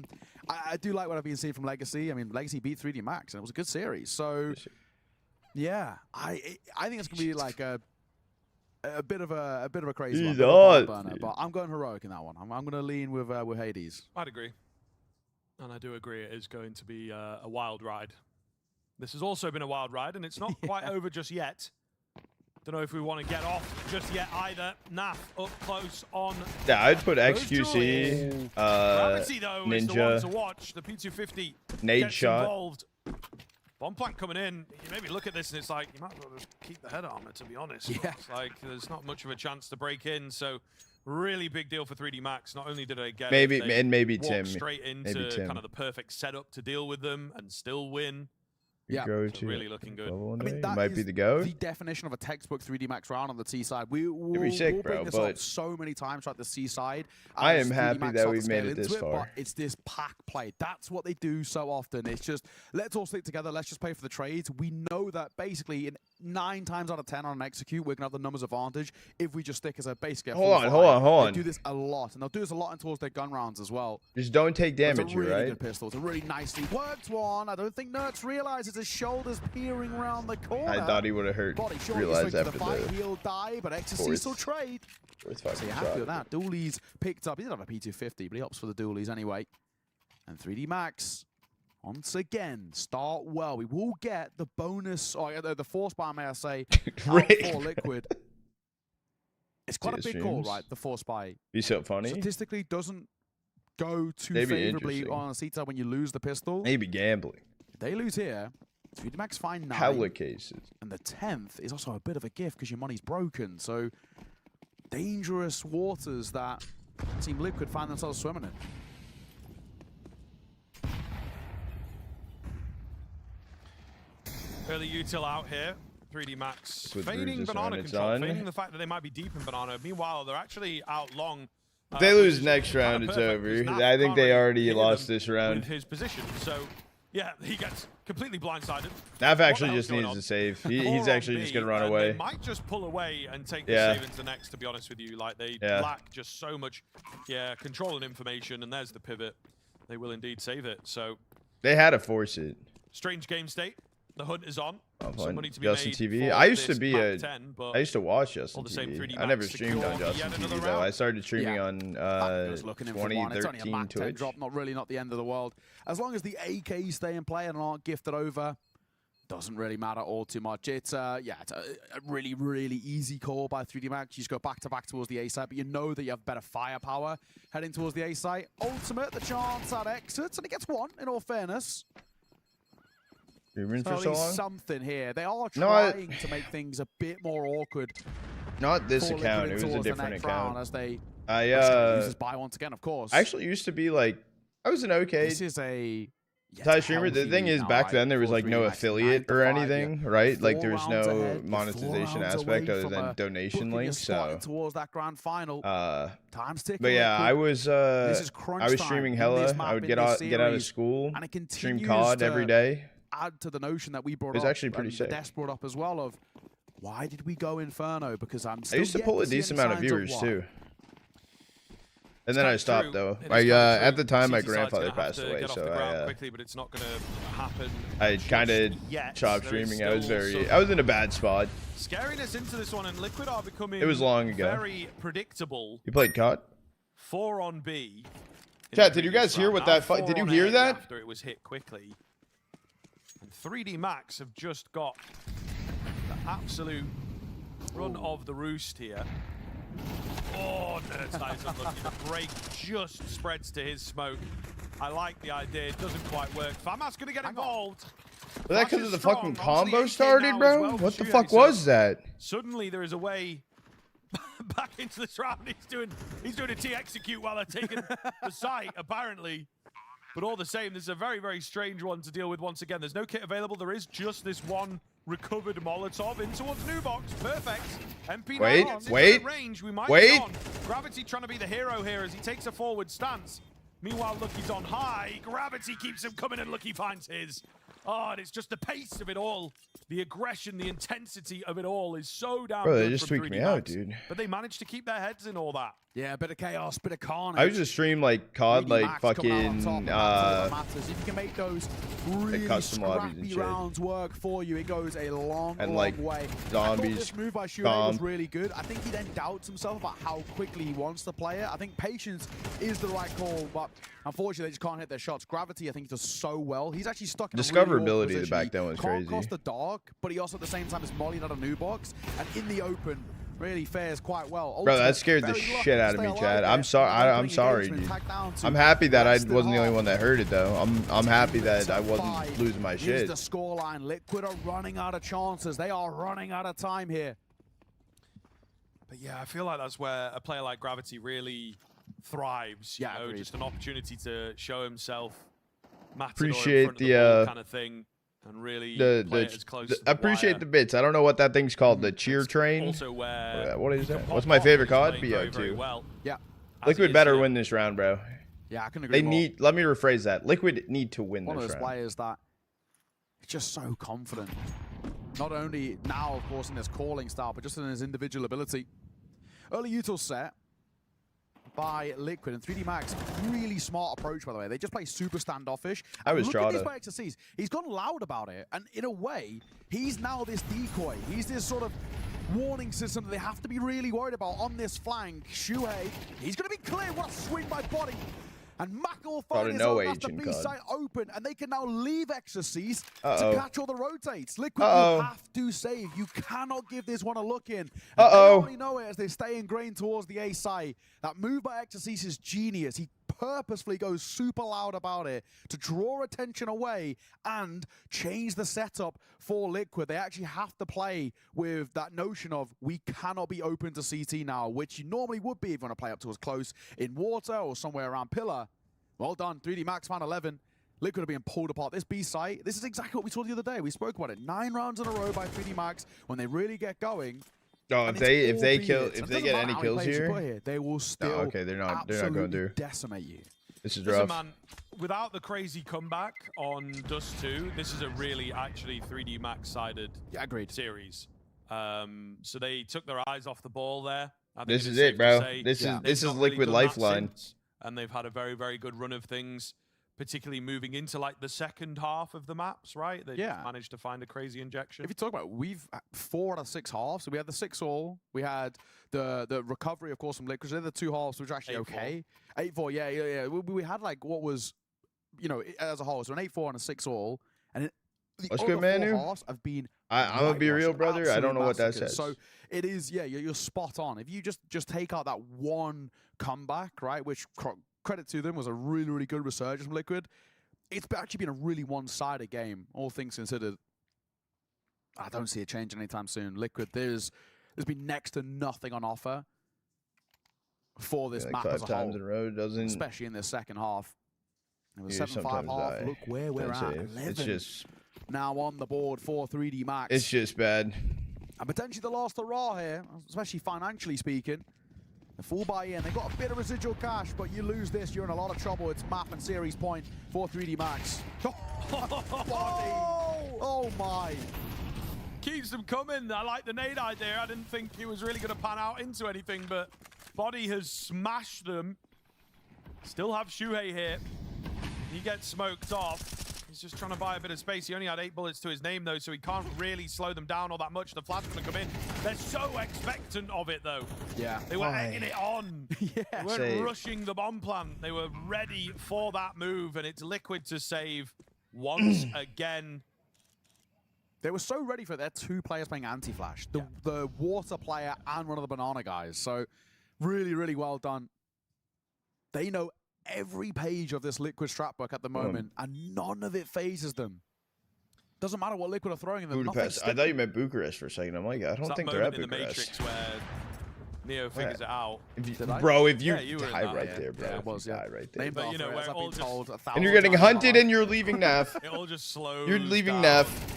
I do like what I've been seeing from Legacy. I mean, Legacy beat 3D Max, and it was a good series. So, yeah, I think it's gonna be like a bit of a crazy one, He's bit of a barn hot. burner, but I'm going Heroic in that one. I'm gonna lean with Hades. I'd agree. And I do agree it is going to be a wild ride. This has also been a wild ride, and it's not quite over just yet. Don't know if we want to get off just yet either. Naf up close on. Yeah, I'd put those XQC, jewels. Gravity, though, is the one Ninja, to watch. The P250 nade gets shot. involved. Bomb plant coming in. You maybe look at this and it's like, you might as well just keep the head armor, to be honest. Yeah. It's like there's not much of a chance to break in, so really big deal for 3D Max. Not only did they get Maybe- it, they and maybe walked Tim. straight into Maybe Tim. kind of the perfect setup to deal with them and still win. Yeah. Go So to really looking good. level one I mean, day. that Might is be the go. the definition of a textbook 3D Max round on the T side. We'll sick, bring bro, this but up so many times throughout the C side. I as am 3D happy Max that start to we've made scale it this into far. But it's this pack play. That's what they do so often. It's just, let's all stick together. Let's just play for the trades. We know that basically in 9 times out of 10 on an execute, we're going to have the numbers advantage if we just stick as a basic. Hold on. They do this a lot, and they'll do this a lot in towards their gun rounds as well. Just don't take damage, It's a really right? good pistol. It's a really nicely worked one. I don't think Nertz realizes his shoulders peering around the corner. I thought he would have hurt. Body short, Realized he's to after the fight. the He'll die, but XSC fourth- still trade. fourth So fucking you're happy shot. with that. Dooley's picked up. He didn't have a P250, but he opts for the Dooley's anyway. And 3D Max, once again, start well. We will get the bonus, or the force bar, may I say, out for Liquid. It's quite a big call, streams. right? The force buy. Be so funny. Statistically, doesn't go too Maybe favorably interesting. on a CETA when you lose the pistol. Maybe gambling. If they lose here, 3D Max find 9. Hella cases. And the 10th is also a bit of a gift because your money's broken. So dangerous waters that Team Liquid find themselves swimming in. Early util out here. 3D Max With feigning bruises banana on its control, own. feigning the fact that they might be deep in banana. Meanwhile, they're actually out long. If they lose which is next kinda round, it's perfect over. because Naf I think can't they really already hear lost them this round. with his position. So, yeah, he gets completely blindsided. Naf actually hell's just going needs on? to save. Four He's on actually B, just going to run and away. They might just pull away and take Yeah. the save into the next, to be honest with you. Like, they Yeah. lack just so much, control and information, and there's the pivot. they will indeed save it. So they had to force it. Strange game state. The hunt is on. Some money to be Justin made TV. for I used to this be Mach 10, I used to watch Justin TV. 3D I never Max streamed on secure Justin yet TV another though. I round. started streaming on Looking in for one. It's only a 2013 Mach 10 Twitch. drop, not the end of the world. As long as the AKs stay in play and aren't gifted over, doesn't really matter all too much. It's it's a really, really easy call by 3D Max. You just go back to back towards the A site, but you know that you have better firepower heading towards the A site. Ultimate, the chance at exits, and he gets one, in all fairness. For So so long? something here. They are trying to make things a bit more awkward. Not this for account. Liquid It was a towards the different next account. round as they use I this buy once again, of course. I actually used to be like, I was an okay This is a Thai streamer. The thing is, back then there was like no affiliate or anything, right? Like there was no monetization aspect other than donation links. So towards that grand final, time's ticking. but yeah, I was is crunch I was time streaming in hella. this map, I would in get this out of series, school, and it stream continues COD to every day. add to the notion that we brought It was up, actually pretty and sick. Des brought up as well of why did we go Inferno? Because I'm I still used to yet pull a see any decent amount of signs viewers why. too. And then I kinda stopped true. though. It is I kinda at true. the time my CT side's grandfather gonna have passed to away, get off so the ground quickly, but it's not going to happen. I kind of yet. stopped There is streaming. I was still I was in a bad spot. scariness into this one, and Liquid are becoming It was long ago. very predictable. You played COD? 4 on B. Chat, did you guys hear what that fight? Did you hear that? After it was hit quickly. And 3D Max have just got the absolute run of the roost here. Oh, Nerd's unlucky. The break just spreads to his smoke. I like the idea. It doesn't quite work. Famas going to get involved. Was that because of the fucking Obviously, combo AK started, now bro? as well for What the Shuhei, fuck so was that? Suddenly there is a way back into this round. He's doing a T execute while they're taking the site, apparently. But all the same, this is a very, very strange one to deal with once again. There's no kit available. There is just this one recovered Molotov in towards Nubox. Perfect. MP Wait, now on. wait, Range. We might wait. be on. Gravity trying to be the hero here as he takes a forward stance. Meanwhile, Lucky's on high. Gravity keeps him coming and Lucky finds his. Oh, and it's just the pace of it all. The aggression, the intensity of it all is so damn Bro, good they just from tweaked 3D me out, Max. dude. But they managed to keep their heads in all that. Yeah, a bit of chaos, bit of carnage. I was just stream like COD, 3D like Max coming out on top, fucking and that's all that matters. If you can make those really custom lobbies and scrappy shit. rounds work for you, it goes a long, And, long like, way. I zombies, thought this move by Shuhei calm. was really good. I think he then doubts himself about how quickly he wants to play it. I think patience is the right call, but unfortunately they just can't hit their shots. Gravity, I think, does so well. He's actually stuck in a really awkward Discoverability position. back then was Can't crazy. cross the dark, but he also at the same time is mollying out a new box, and in the open really fares quite well. Bro, that Ultimate, scared the very lucky shit to out of stay me, alive Chad. there. I'm sorry. I'm Opening sorry, engagement, dude. tacked down to I'm happy that I less than wasn't the only half. one that heard it, though. I'm happy that I 2-5 wasn't losing my is shit. the scoreline. Liquid are running out of chances. They are running out of time here. But yeah, I feel like that's where a player like Gravity really thrives. Yeah, you know, agreed. just an opportunity to show himself. Matador Appreciate in front of the, ball kind of thing, and really play it as close to the appreciate wire. the bits. I don't know what that thing's called. The cheer train. Also where What is you can that? pop What's my off favorite and COD? he's playing very, very BO2. well. Yeah. As Liquid he is better here. win this round, bro. Yeah, I can agree They more. need. Let me rephrase that. Liquid need to win One of this those round. players that is just so confident. Not only now, of course, in his calling style, but just in his individual ability. Early util set by Liquid and 3D Max. Really smart approach, by the way. They just play super standoffish. I was look at this Strada. by XSCs. He's gone loud about it, and in a way, he's now this decoy. He's this sort of warning system that they have to be really worried about on this flank. Shuhei, he's going to be clear. What a swing by Body. And Mack will find his no own as the agent B card. side open, and they can now leave Exorcist Uh-oh. to catch all the rotates. Liquid, Uh-oh. you have to save. You cannot give this one a look in. And Uh-oh. They already know it as they stay ingrained towards the A side. That move by Exorcist is genius. He purposefully goes super loud about it to draw attention away and change the setup for Liquid. They actually have to play with that notion of we cannot be open to CT now, which you normally would be if you want to play up towards close in water or somewhere around pillar. Well done, 3D Max found 11. Liquid are being pulled apart. This B site, this is exactly what we saw the other day. We spoke about it. 9 rounds in a row by 3D Max. When they really get going, Oh, and if it's they all kill, beats. if It they doesn't get matter any how many kills players you here, put here, they will still okay, they're not going absolutely to. decimate you. This is Listen, rough. man, without the crazy comeback on Dust 2, this is a really actually 3D Max-sided agreed. series. So they took their eyes off the ball there. I think This it is safe it, to bro. say This they've is not really Liquid done that lifeline. since, and they've had a very, very good run of things. particularly moving into like the second half of the maps, right? They just managed to find a crazy injection. If you talk about, we've 4 out of 6 halves. So we had the 6-all. We had the recovery, of course, from Liquid. They're the 2 halves, which are actually 8-4. okay. 8-4, yeah. We had like what was, you know, as a whole, so an 8-4 and a 6-all, and the What's other good, Manu? 4 halves have been. I'm gonna be real, brother. I don't know what that says. So it is, yeah, you're spot on. If you just take out that one comeback, right, which credit to them was a really, really good resurgence from Liquid. It's actually been a really one-sided game, all things considered. I don't see a change anytime soon. Liquid, there's been next to nothing on offer for this map as a 5 times whole, in a row doesn't. especially in this second half. It was You 7-5 sometimes half. die. Look where we're at. 11 It's just. now on the board for 3D Max. It's just bad. And potentially the last hurrah here, especially financially speaking. The full buy-in, they got a bit of residual cash, but you lose this, you're in a lot of trouble. It's map and series point for 3D Max. Oh my. Keeps them coming. I like the nade idea. I didn't think he was really going to pan out into anything, but Body has smashed them. Still have Shuhei here. He gets smoked off. He's just trying to buy a bit of space. He only had 8 bullets to his name, though, so he can't really slow them down all that much. The flash's going to come in. They're so expectant of it, though. Yeah. They were egging it on. Yeah. They weren't rushing the bomb plant. They were ready for that move, and it's Liquid to save once again. They were so ready for it. They're 2 players playing anti-flash. The water player and one of the banana guys. So really, really well done. They know every page of this Liquid strat book at the moment, and none of it phases them. Doesn't matter what Liquid are throwing in them. Budapest. I thought you meant Bucharest for a second. I'm like, I don't think they're at in the Bucharest. Matrix where Neo figures it out. Bro, if you you were die right that. there, bro. Yeah, it was, Die right there. But you know, where it all just, And you're getting hunted and you're leaving Naf. it all just slows. You're leaving down, Naf.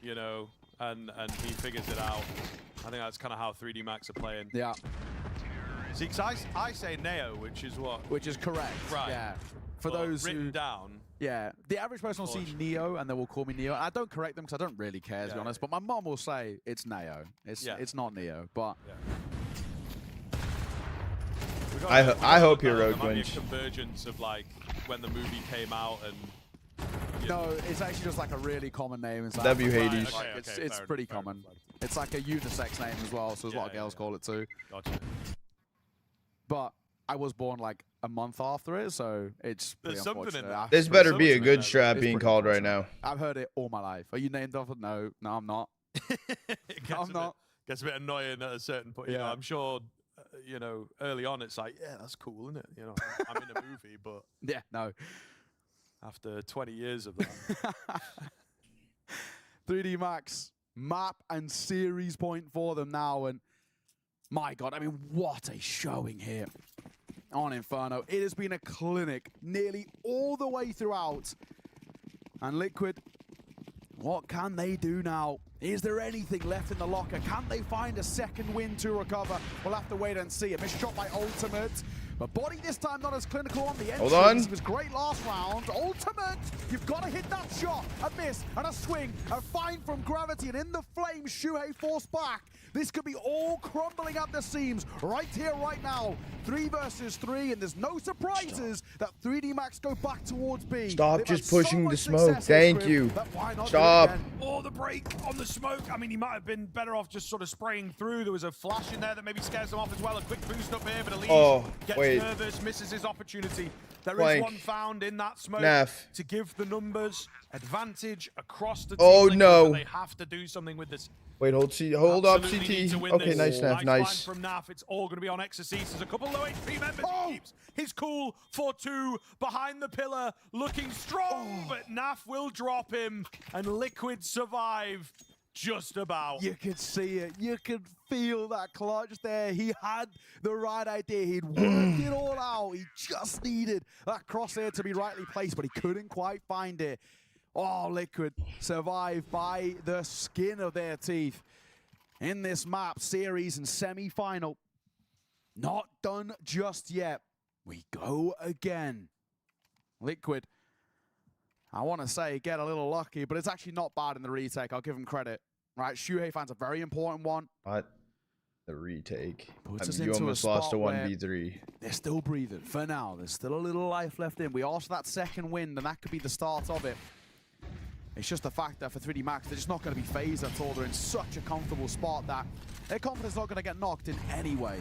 You know, and he figures it out. I think that's kind of how 3D Max are playing. Yeah. See, because I say Neo, which is what? Which is correct. Right. Yeah. For But those written who... down. Yeah. The average person will see Neo and they will call me Neo. I don't correct them because I don't really care, to be honest. But my mom will say it's Neo. It's not Neo. But... I hope Heroic wins. wins. Convergence of like when the movie came out and. No, it's actually just like a really common name. It's W Hades. Right, okay, it's pretty common. It's like a unisex name as well, so there's a lot of girls call it too. Gotcha. But I was born like a month after it, so it's pretty There's something in unfortunate. that. This better be a good strat being called right now. I've heard it all my life. Are you named off? No, I'm not. I'm not. Gets a bit annoying at a certain point. You know, I'm sure. You know, early on, it's like, yeah, that's cool, isn't it? You know, I'm in a movie, but yeah, no. After 20 years of that. 3D Max, map and series point for them now. And my God, I mean, what a showing here on Inferno. It has been a clinic nearly all the way throughout. And Liquid, what can they do now? Is there anything left in the locker? Can they find a second win to recover? We'll have to wait and see. A missed shot by Ultimate. But Body this time not as clinical on the entrance. Hold on. It was great last round. Ultimate, you've got to hit that shot. A miss and a swing. A find from Gravity. And in the flames, Shuhei forced back. This could be all crumbling at the seams right here, right now. 3 versus 3, and there's no surprises that 3D Max go back towards B. Stop They've just had pushing so the much smoke. success Thank with you. that why not do it Stop. again? Oh, the break on the smoke. I mean, he might have been better off just sort of spraying through. There was a flash in there that maybe scares them off as well. A quick boost up here, but Elise gets nervous, misses his opportunity. There is one found in that smoke to give the numbers advantage across the team. Oh, no. They have to do something with this. Wait, hold up, CT. Okay, nice, Naf, nice. From Naf, it's all going to be on Exorcist. There's a couple low HP members. He keeps his cool for 2 behind the pillar, looking strong, but Naf will drop him, and Liquid survive just about. You could see it. You could feel that clutch there. He had the right idea. He'd worked it all out. He just needed that crosshair to be rightly placed, but he couldn't quite find it. Oh, Liquid survived by the skin of their teeth in this map series and semi-final. Not done just yet. We go again. Liquid, I want to say get a little lucky, but it's actually not bad in the retake. I'll give him credit. Right, Shuhei finds a very important one. What? The retake. Puts us You into a almost lost a spot where 1v3. they're still breathing for now. There's still a little life left in. We asked for that second wind, and that could be the start of it. It's just the fact that for 3D Max, they're just not going to be phased at all. They're in such a comfortable spot that their confidence is not going to get knocked in any way.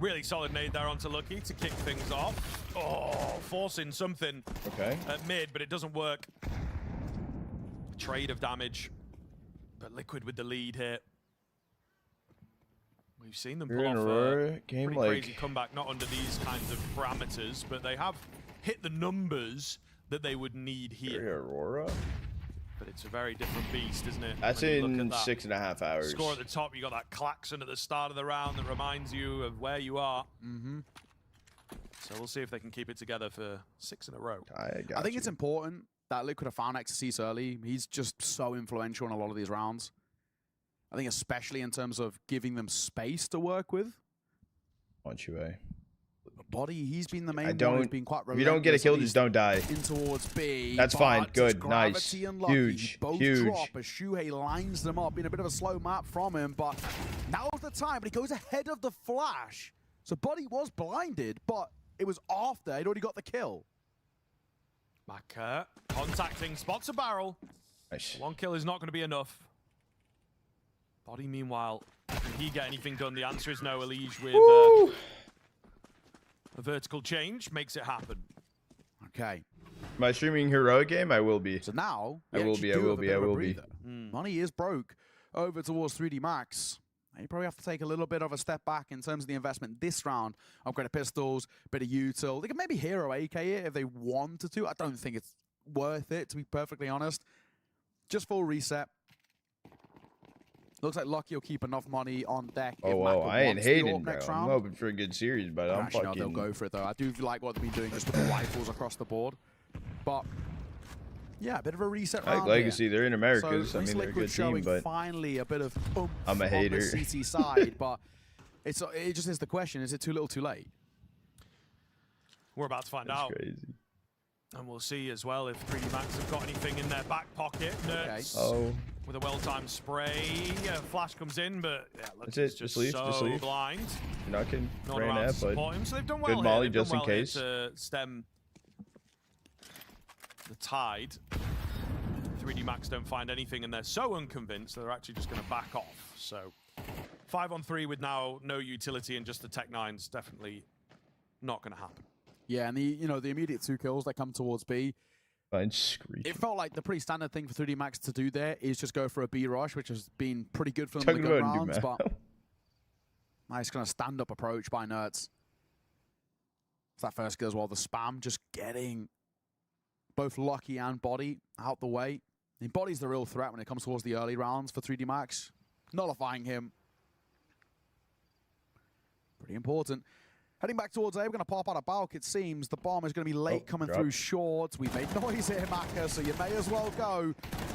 Really solid nade there onto Lucky to kick things off. Oh, forcing something at mid, but it doesn't work. Trade of damage, but Liquid with the lead here. We've seen them pull off Aurora a game pretty crazy comeback, not under these kinds of parameters, but they have hit the numbers that they would need here. Aurora? But it's a very different beast, isn't it? That's in 6.5 hours. Score at the top, you got that klaxon at the start of the round that reminds you of where you are. So we'll see if they can keep it together for 6 in a row. I think it's important that Liquid have found Exorcise early. He's just so influential in a lot of these rounds. I think especially in terms of giving them space to work with. Want you, eh? Body, he's been the main one who's been quite relentless. If you don't get a kill, just don't die. In towards B. That's fine. Good. Nice. Huge. Both drop as Shuhei lines them up in a bit of a slow map from him, but now's the time. But he goes ahead of the flash. So Body was blinded, but it was after he'd already got the kill. Maka contacting, spots a barrel. Nice. 1 kill is not going to be enough. Body, meanwhile, can he get anything done? The answer is no. Elige with a vertical change makes it happen. Okay. Am I streaming Heroic game? I will be. So now, I will be. Money is broke over towards 3D Max. You probably have to take a little bit of a step back in terms of the investment this round. Upgraded pistols, bit of util. They could maybe hero AK it if they wanted to. I don't think it's worth it, to be perfectly honest. Just full reset. Looks like Lucky will keep enough money on deck. Oh, I ain't hating, bro. I'm hoping for a good series, but I'm actually, fucking... No, they'll go for it, though. I do like what they've been doing just with the rifles across the board. But, yeah, a bit of a reset round I like Legacy. Here. They're in Americas. So, I mean, they're a good showing team, but... finally a bit of I'm a hater. on the CT side, but it just is the question, is it too little too late? We're about to find out. Crazy. And we'll see as well if 3D Max have got anything in their back pocket. Nerds with a well-timed spray. Flash comes in, but look, it's just so blind. You're not getting not ran around at, to but support him. So they've done well good molly here. just in case. To stem the tide. 3D Max don't find anything, and they're so unconvinced they're actually just going to back off. So 5-on-3 with now no utility and just the Tech 9's definitely not going to happen. Yeah, and the immediate 2 kills that come towards B. It felt like the pretty standard thing for 3D Max to do there is just go for a B rush, which has been pretty good for them in the good rounds. But nice kind of stand-up approach by Nerds. It's that first kill as well, the spam, just getting both Lucky and Body out the way. I mean, Body's the real threat when it comes towards the early rounds for 3D Max. Nullifying him. Pretty important. Heading back towards A, we're going to pop out a bulk, it seems. The bomb is going to be late coming through short. We made noise here, Maka, so you may as well go.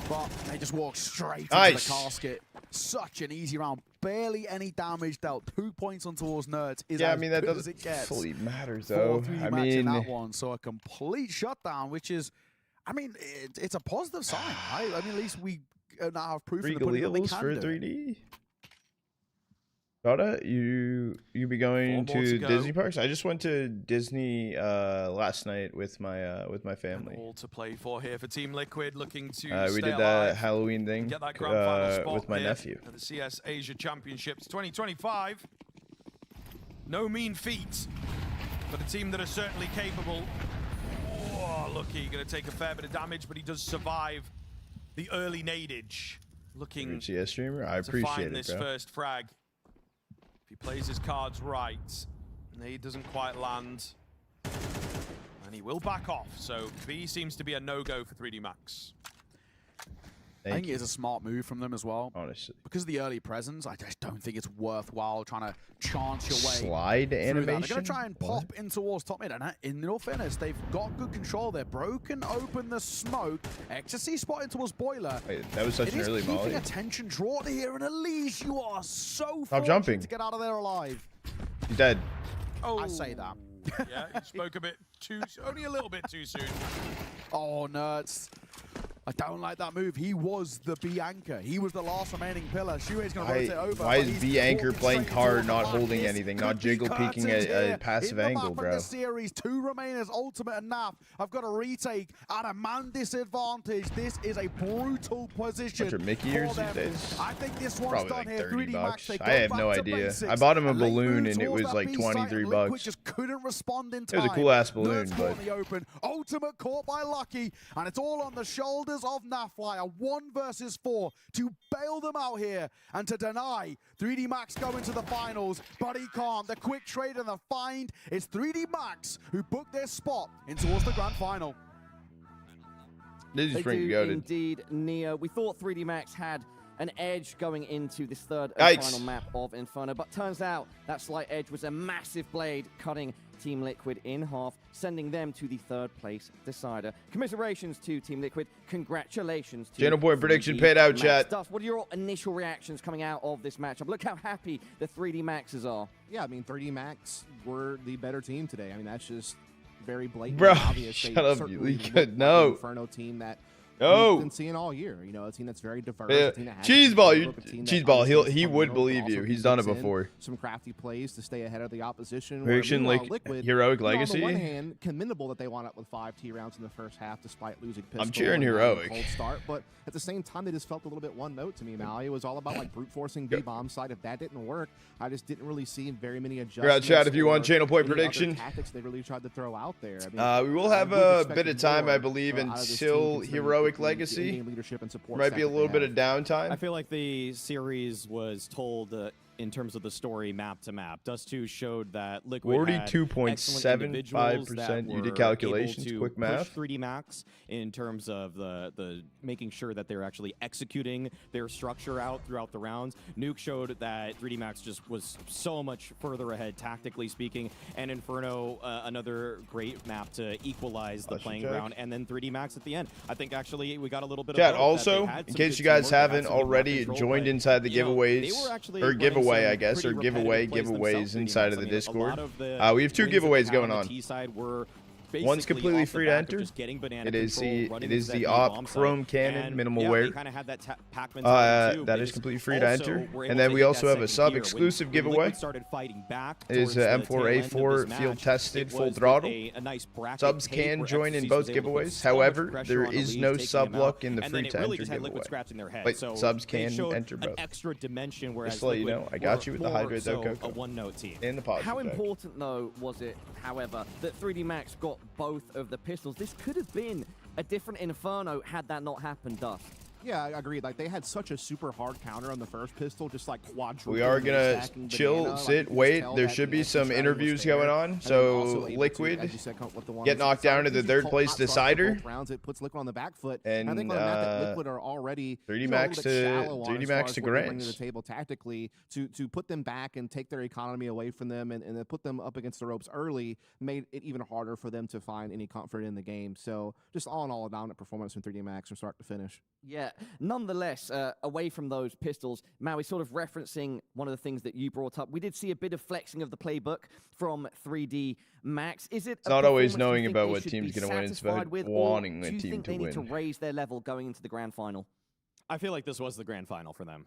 But they just walk straight into the casket. Such an easy round. Barely any damage dealt. 2 points on towards Nerds is as good as it gets. Fully matters, though. I mean, in that one. So a complete shutdown, which is, I mean, it's a positive sign, right? I mean, at least we now have proof in the pudding that they can for do 3D. Dada, you be going to Disney parks? I just went to Disney last night with my family. All to play for here for Team Liquid, looking to we stay did alive, that Halloween thing get that grand final spot with my here nephew at the CS Asia Championships 2025. No mean feat, but a team that are certainly capable. Oh, Lucky going to take a fair bit of damage, but he does survive the early nadage. Looking CS streamer, I to appreciate find it, this bro. first frag. If he plays his cards right, nade doesn't quite land, and he will back off. So B seems to be a no-go for 3D Max. I think it is a smart move from them as well. Honestly. Because of the early presence, I just don't think it's worthwhile trying to chance your way. Slide animation? They're going to try and pop in towards top mid. And in all fairness, they've got good control. They're broken open the smoke. Ecstasy spotted towards Boiler. Wait, that was such an early molly. Keeping attention drawn here. And Elise, you are so Stop jumping to get out of there alive. He's dead. Oh, I say that. Yeah, you spoke a bit only a little bit too soon. Oh, Nerds. I don't like that move. He was the B anchor. He was the last remaining pillar. Shuei's going to rotate over. Why is B anchor playing card, not holding anything, not jiggle peeking a passive angle, bro? In the series, 2 remainers, Ultimate and Naf. I've got a retake and a man disadvantage. This is a brutal position. Bunch of Mickey ears these days. I think this one's Probably done like here. 30 3D bucks. Max, I have no idea. I bought him a balloon and it was like 23 bucks. Just couldn't respond in It time. was a cool ass balloon, but the open. Ultimate caught by Lucky, and it's all on the shoulders of Naflyer. 1 versus 4 to bail them out here and to deny 3D Max going to the finals, but he can't. The quick trade and the find is 3D Max, who booked their spot in towards the grand final. This is pretty good. goated. Indeed, Neo. We thought 3D Max had an edge going into this third and final map of Inferno, but turns out that slight edge was a massive blade cutting Team Liquid in half, sending them to the 3rd place decider. Commiserations to Team Liquid. Congratulations to Channel point prediction paid out, chat. Dust, what are your initial reactions coming out of this matchup? Look how happy the 3D Maxes are. Yeah, I mean, 3D Max were the better team today. I mean, that's just very blatant. Bro, obvious. shut up, you could no. no. Inferno team that no. we've been seeing all year. You know, a team that's very diverse. A team that has Cheeseball, he would believe you. He's done it before. Some crafty plays to stay ahead of the opposition. Prediction like Liquid, Heroic Legacy. On the one hand, commendable that they wound up with 5 T rounds in the first half despite losing pistol. I'm cheering Heroic. Cold start, but at the same time, they just felt a little bit one note to me, Maui. It was all about like brute forcing B bomb side. If that didn't work, I just didn't really see very many adjustments. Chat if you want channel point prediction. Tactics they really tried to throw out there. I mean, we will have a bit of time, I believe, until Heroic Legacy. Leadership and support. Might be a little bit of downtime. I feel like the series was told in terms of the story map to map. Dust 2 showed that Liquid 42.75%. You did calculations, quick math. 3D Max in terms of the making sure that they're actually executing their structure out throughout the rounds. Nuke showed that 3D Max just was so much further ahead tactically speaking, and Inferno another great map to equalize the playing ground, and then 3D Max at the end. I think actually we got a little bit of also, in case you guys haven't already joined inside the giveaways, or giveaways inside of the Discord. We have 2 giveaways going on. One's completely free to enter. It is the op Chrome Cannon minimal wear. That is completely free to enter. And then we also have a sub exclusive giveaway. It is M4A4 field tested full throttle. Subs can join in both giveaways. However, there is no sub luck in the free to enter giveaway. But subs can enter both. Just to let you know, I got you with the Hydrate though, Coco. And the positive. How important though was it, however, that 3D Max got both of the pistols? This could have been a different Inferno had that not happened, Dust. Yeah, I agree. Like, they had such a super hard counter on the first pistol, just like quadruple. We are gonna chill, sit, wait. There should be some interviews going on. So Liquid get knocked down to the 3rd place decider. It puts Liquid on the back foot. And I think on the map that Liquid are already 3D Max to Grants. The table tactically to put them back and take their economy away from them and then put them up against the ropes early made it even harder for them to find any comfort in the game. So just all in all, a dominant performance from 3D Max from start to finish. Yeah. Nonetheless, away from those pistols, Maui, sort of referencing one of the things that you brought up, we did see a bit of flexing of the playbook from 3D Max. Is it? It's not always knowing about what team's going to win; it's about wanting the team to win. Do you think they need to raise their level going into the grand final? I feel like this was the grand final for them.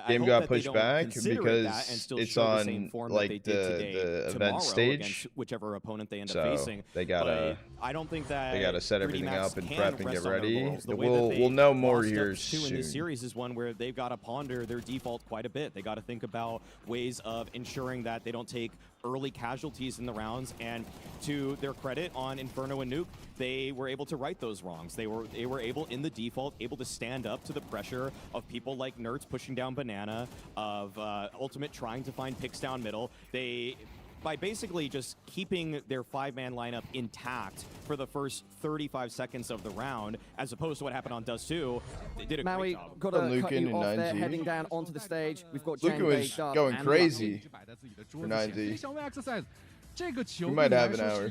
Game got pushed back because it's on like the event stage, whichever opponent they end up facing. They gotta. I don't think that they gotta set everything up and prep and get ready. We'll know more here soon. In this series is one where they've got to ponder their default quite a bit. They got to think about ways of ensuring that they don't take early casualties in the rounds, and to their credit on Inferno and Nuke, they were able to right those wrongs. They were able in the default, able to stand up to the pressure of people like Nerds pushing down Banana, of Ultimate trying to find picks down middle. By basically just keeping their 5-man lineup intact for the first 35 seconds of the round, as opposed to what happened on Dust 2, they did a great job. Got to cut you off there, heading down onto the stage. We've got Luka was going crazy for 9Z. We might have an hour.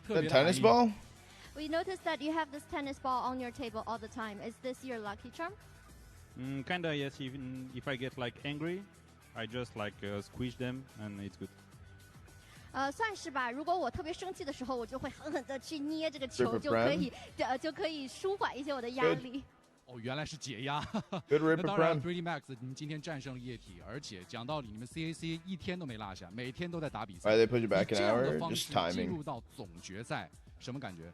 That tennis ball? We noticed that you have this tennis ball on your table all the time. Is this your lucky charm? Kinda, yes. Even if I get like angry, I just like squish them and it's good. 算是吧。如果我特别生气的时候，我就会狠狠的去捏这个球，就可以舒缓一些我的压力。哦，原来是解压。Good rip 那当然 prem. ，3D Max 你们今天战胜了液体，而且讲道理，你们 CAC 一天都没落下，每天都在打比赛。They push it back an 这样 hour. 的方 Just 式进 timing. 入到总决赛，什么感觉？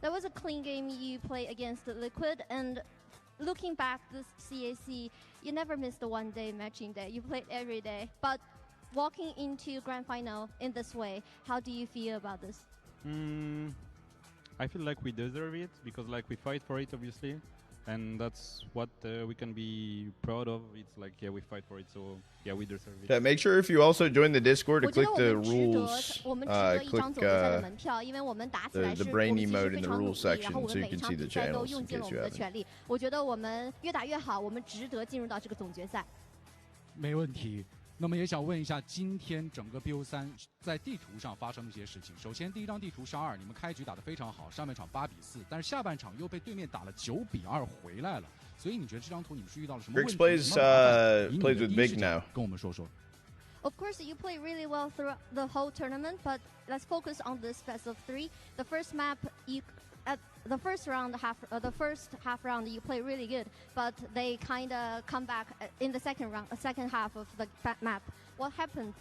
That was a clean game you play against Liquid, and looking back this CAC, you never missed a one-day matching day. You played every day, but walking into grand final in this way, how do you feel about this? I feel like we deserve it because like we fight for it obviously, and that's what we can be proud of. It's like we fight for it, so we deserve it. Yeah, make sure if you also join the Discord to click the rules, click the brainy mode in the rules section so you can see the channels in case you haven't. 我觉得我们越打越好，我们值得进入到这个总决赛。没问题。那么也想问一下，今天整个 BO3 在地图上发生了一些事情。首先，第一张地图12，你们开局打得非常好，上半场8比4，但是下半场又被对面打了9比2回来了。所以你觉得这张图你们是遇到了什么问题？ plays with Big now. 跟我们说说。Of course, you play really well throughout the whole tournament, but let's focus on this best of 3. The first map, at the first half round, you play really good, but they kind of come back in the second half of the map. What happened?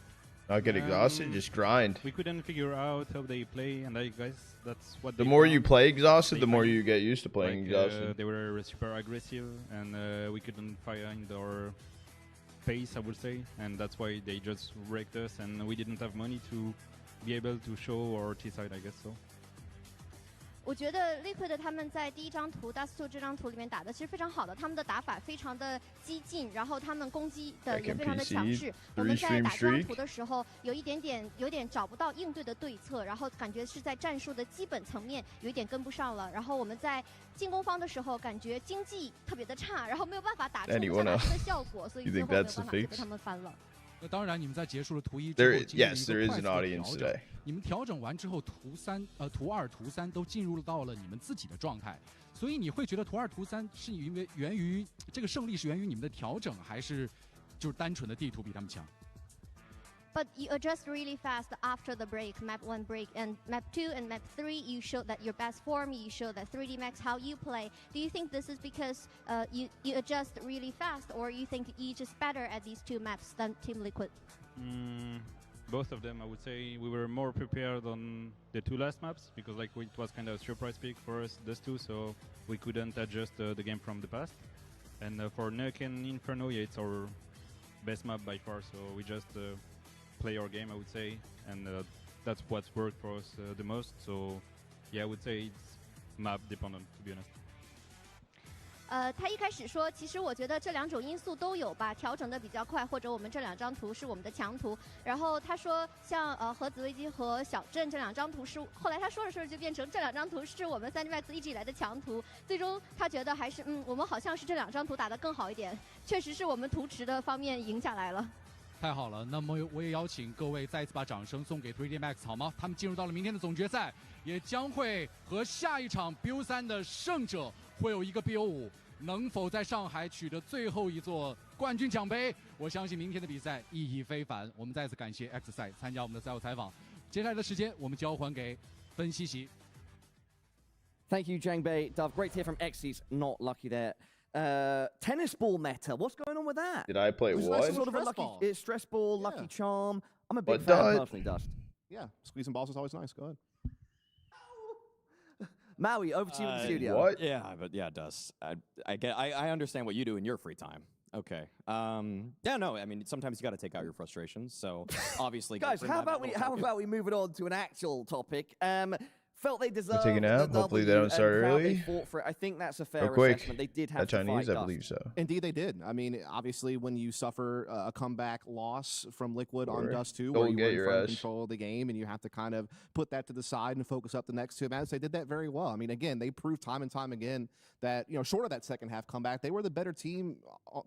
Not get exhausted, just grind. We couldn't figure out how they play, and I guess that's what. The more you play exhausted, the more you get used to playing exhausted. They were super aggressive, and we couldn't find our pace, I would say, and that's why they just wrecked us, and we didn't have money to be able to show our T side, I guess so. 我觉得 Liquid 他们在第一张图 Dust 2这张图里面打的其实非常好的，他们的打法非常的激进，然后他们攻击的也非常的强势。我们在打这张图的时候，有点找不到应对的对策，然后感觉是在战术的基本层面有一点跟不上了。然后我们在进攻方的时候，感觉经济特别的差，然后没有办法打出想打出的效果，所以最后没有办法就被他们翻了。那当然，你们在结束了图1之后，进行了一个快速的调整。你们调整完之后，图2、图3都进入到了你们自己的状态。所以你会觉得图2、图3是源于这个胜利是源于你们的调整，还是就是单纯的地图比他们强？ But you adjust really fast after the break, map 1 break, and map 2 and map 3, you showed that your best form, you showed that 3D Max how you play. Do you think this is because you adjust really fast, or you think you just better at these 2 maps than Team Liquid? Both of them, I would say. We were more prepared on the 2 last maps because like it was kind of a surprise pick for us, those 2, so we couldn't adjust the game from the past. And for Nuke and Inferno, it's our best map by far, so we just play our game, I would say, and that's what's worked for us the most. So I would say it's map dependent, to be honest. 他一开始说，其实我觉得这2种因素都有吧，调整的比较快，或者我们这2张图是我们的强图。然后他说，像核子危机和小镇这2张图是，后来他说着说着就变成这2张图是我们3D Max 一直以来的强图。最终他觉得还是我们好像是这2张图打得更好一点，确实是我们图池的方面赢下来了。 太好了，那么我也邀请各位再一次把掌声送给 3D Max 好吗？他们进入到了明天的总决赛，也将会和下一场 BO3 的胜者会有一个 BO5， 能否在上海取得最后一座冠军奖杯？我相信明天的比赛意义非凡。我们再次感谢 X 赛参加我们的赛后采访。接下来的时间我们交还给分析席。Thank you, Zhang Bei. Dove, great to hear from Xyz. Not lucky there. Tennis ball meta. What's going on with that? Did I play what? Sort of a lucky it's stress ball, lucky charm. I'm a big What, fan personally, Dust. Yeah, squeezing balls is always nice. Go ahead. Maui, over to you in the studio. What? Yeah, but yeah, Dust. I understand what you do in your free time. Okay. Yeah, no. I mean, sometimes you got to take out your frustrations. So obviously, guys, how about we move it on to an actual topic? Felt they deserved taking out. Hopefully they don't start early. They fought for it. I think that's a fair quick. assessment. They did have to Chinese, fight, I believe so. Indeed, they did. I mean, obviously, when you suffer a comeback loss from Liquid on Dust 2, where you were in front control of the game, and you have to kind of put that to the side and focus up the next 2 matches, they did that very well. I mean, again, they proved time and time again that, short of that second half comeback, they were the better team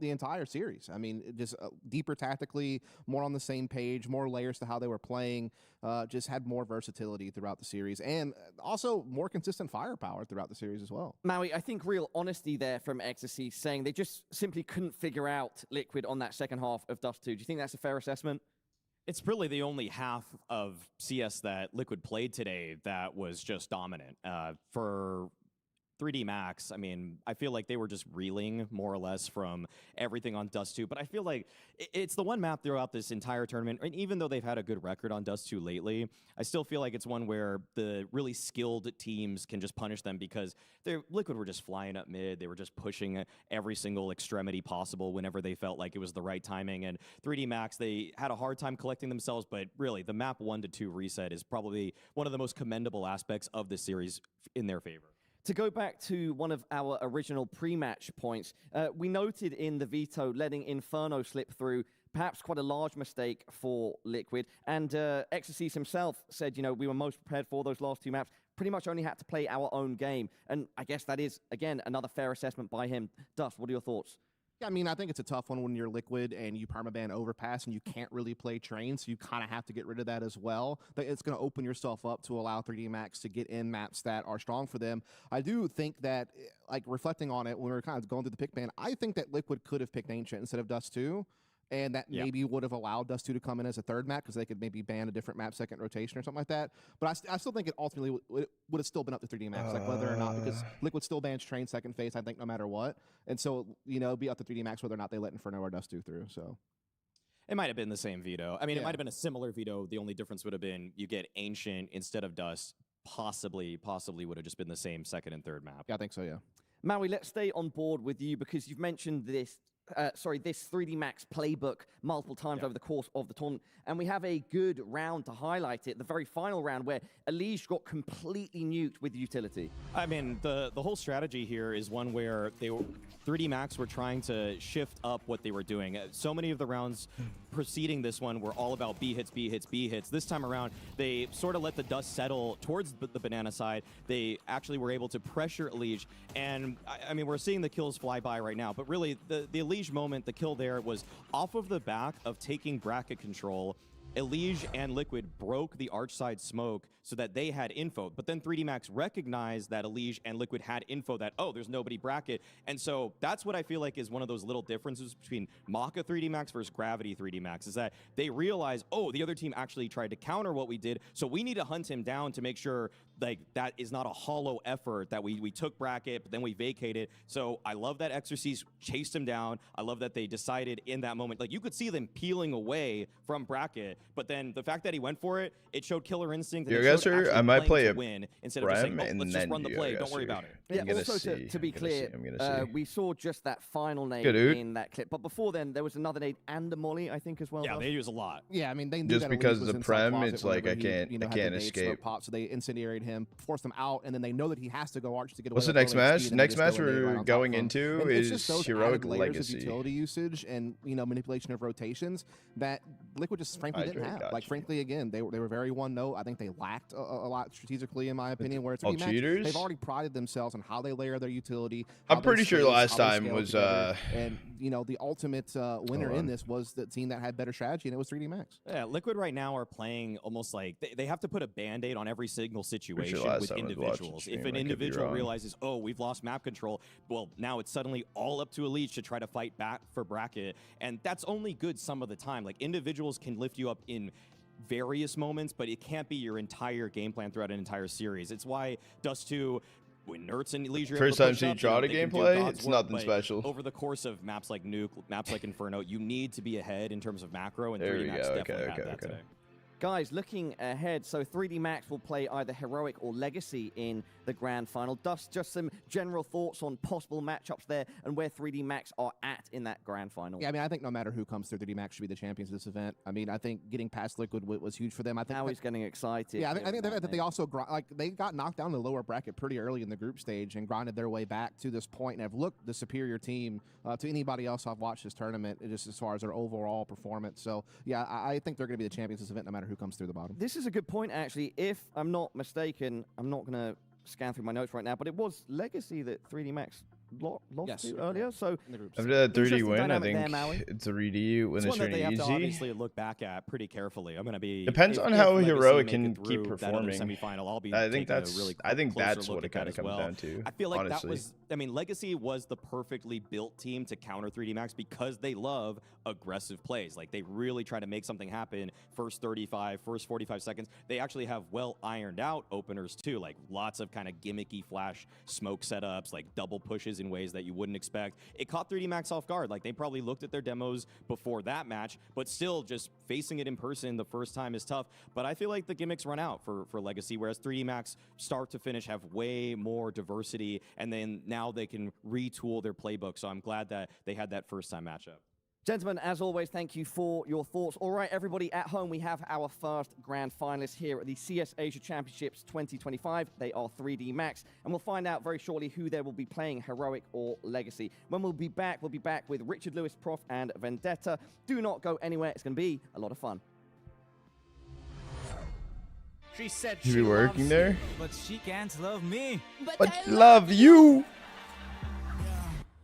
the entire series. I mean, just deeper tactically, more on the same page, more layers to how they were playing, just had more versatility throughout the series, and also more consistent firepower throughout the series as well. Maui, I think real honesty there from Ecstasy, saying they just simply couldn't figure out Liquid on that second half of Dust 2. Do you think that's a fair assessment? It's really the only half of CS that Liquid played today that was just dominant. For 3D Max, I mean, I feel like they were just reeling more or less from everything on Dust 2, but I feel like it's the one map throughout this entire tournament, and even though they've had a good record on Dust 2 lately, I still feel like it's one where the really skilled teams can just punish them because Liquid were just flying up mid, they were just pushing every single extremity possible whenever they felt like it was the right timing, and 3D Max, they had a hard time collecting themselves, but really, the map 1-2 reset is probably one of the most commendable aspects of this series in their favor. To go back to one of our original pre-match points, we noted in the veto letting Inferno slip through, perhaps quite a large mistake for Liquid. And Exorcist himself said, you know, we were most prepared for those last two maps, pretty much only had to play our own game. And I guess that is, again, another fair assessment by him. Dust, what are your thoughts? Yeah, I mean, I think it's a tough one when you're Liquid and you permaban overpass and you can't really play train, so you kind of have to get rid of that as well. But it's going to open yourself up to allow 3D Max to get in maps that are strong for them. I do think that, like, reflecting on it when we were kind of going through the pick ban, I think that Liquid could have picked Ancient instead of Dust 2. And that maybe would have allowed Dust 2 to come in as a third map because they could maybe ban a different map second rotation or something like that. But I still think it ultimately would have still been up to 3D Max, like whether or not, because Liquid still bans train second phase, I think, no matter what. And so, you know, it'd be up to 3D Max whether or not they let Inferno or Dust 2 through. So it might have been the same veto. I mean, it might have been a similar veto. The only difference would have been you get Ancient instead of Dust. Possibly would have just been the same second and third map. Yeah, I think so, yeah. Maui, let's stay on board with you because you've mentioned this. This 3D Max playbook multiple times over the course of the tournament, and we have a good round to highlight it, the very final round where Elige got completely nuked with utility. I mean, the whole strategy here is one where 3D Max were trying to shift up what they were doing. So many of the rounds preceding this one were all about B hits, B hits, B hits. This time around, they sort of let the dust settle towards the banana side. They actually were able to pressure Elige, and I mean, we're seeing the kills fly by right now, but really, the Elige moment, the kill there was off of the back of taking bracket control. Elige and Liquid broke the arch side smoke so that they had info, but then 3D Max recognized that Elige and Liquid had info that, oh, there's nobody bracket, and so that's what I feel like is one of those little differences between Maka 3D Max versus Gravity 3D Max, is that they realize, oh, the other team actually tried to counter what we did, so we need to hunt him down to make sure like that is not a hollow effort that we took bracket, but then we vacated. So I love that Exorcist chased him down. I love that they decided in that moment, like you could see them peeling away from bracket, but then the fact that he went for it, it showed killer instinct. I might play a win instead of just saying, oh, let's just run the play, don't worry about it. Yeah, also to be clear, we saw just that final nade in that clip, but before then there was another nade and a molly, I think, as well. Yeah, they use a lot. Yeah, I mean, they knew just that because of the prem, it's like I can't escape. Pop, so they incendiaried him, forced him out, and then they know that he has to go arch to get away. What's the next match? Next match we're going into is Heroic Legacy. Utility usage and manipulation of rotations that Liquid just frankly didn't have. Like frankly, again, they were very one note. I think they lacked a lot strategically, in my opinion. Where it's all cheaters. They've already prided themselves on how they layer their utility. I'm pretty sure last time was and the ultimate winner in this was the team that had better strategy, and it was 3D Max. Yeah, Liquid right now are playing almost like they have to put a band-aid on every single situation with individuals. If an individual realizes, oh, we've lost map control, well, now it's suddenly all up to Elige to try to fight back for bracket, and that's only good some of the time. Like individuals can lift you up in various moments, but it can't be your entire game plan throughout an entire series. It's why Dust 2, when Nerds and Leisure first time you draw the gameplay, it's nothing special. Over the course of maps like Nuke, maps like Inferno, you need to be ahead in terms of macro, and 3D Max definitely had that today. Guys, looking ahead, so 3D Max will play either Heroic or Legacy in the grand final. Dust, just some general thoughts on possible matchups there and where 3D Max are at in that grand final. Yeah, I mean, I think no matter who comes through, 3D Max should be the champions of this event. I mean, I think getting past Liquid was huge for them. I think now he's getting excited. Yeah, I think that they also they got knocked down in the lower bracket pretty early in the group stage and grinded their way back to this point and have looked the superior team to anybody else I've watched this tournament, just as far as their overall performance. So yeah, I think they're going to be the champions of this event no matter who comes through the bottom. This is a good point, actually. If I'm not mistaken, I'm not going to scan through my notes right now, but it was Legacy that 3D Max lost to earlier. So after that 3D win, I think 3D when it's turn easy. Have to obviously look back at pretty carefully. I'm going to be depends on how Heroic can keep performing. Semifinal, I'll be I think that's a really what it kind of comes down to. I feel like honestly. that was I mean, Legacy was the perfectly built team to counter 3D Max because they love aggressive plays. Like, they really try to make something happen first 45 seconds. They actually have well ironed out openers too, like lots of kind of gimmicky flash smoke setups, like double pushes in ways that you wouldn't expect. It caught 3D Max off guard. Like, they probably looked at their demos before that match, but still just facing it in person the first time is tough. But I feel like the gimmicks run out for Legacy, whereas 3D Max start to finish have way more diversity, and then now they can retool their playbook. So I'm glad that they had that first time matchup. Gentlemen, as always, thank you for your thoughts. All right, everybody at home, we have our first grand finalists here at the CS Asia Championships 2025. They are 3D Max, and we'll find out very shortly who they will be playing, Heroic or Legacy. When we'll be back with Richard Lewis, Prof, and Vendetta. Do not go anywhere. It's going to be a lot of fun. She said You be working there? but she can't love me. But love you.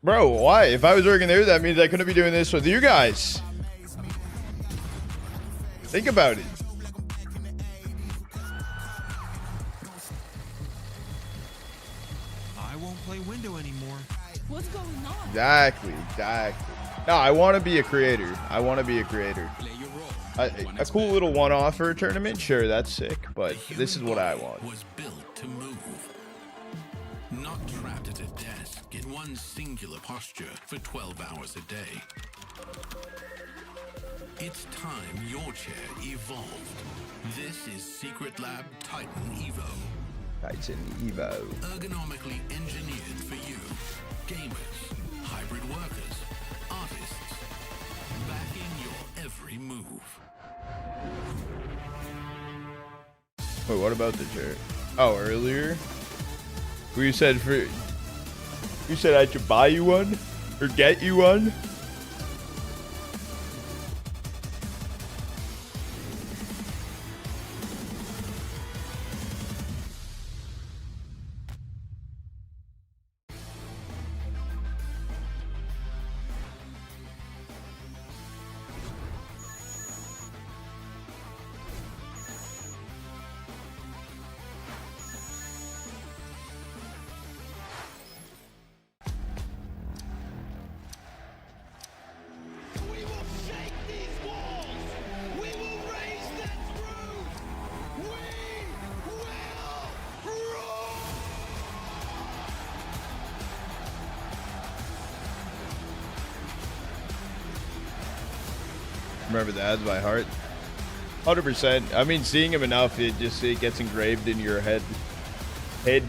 Bro, why? If I was working there, that means I couldn't be doing this with you guys. Think about it. I won't play window anymore. What's going on? Exactly. No, I want to be a creator. A cool little one-off for a tournament, sure, that's sick, but this is what I want. Was built to move. Not trapped at a desk in one singular posture for 12 hours a day. It's time your chair evolved. This is Secret Lab Titan Evo. Titan Evo. Ergonomically engineered for you. Gamers, hybrid workers, artists. Backing your every move. Wait, what about the chair? Oh, earlier? You said I should buy you one? Or get you one? Remember the ads by heart. 100%. I mean, seeing him enough, it gets engraved in your head. They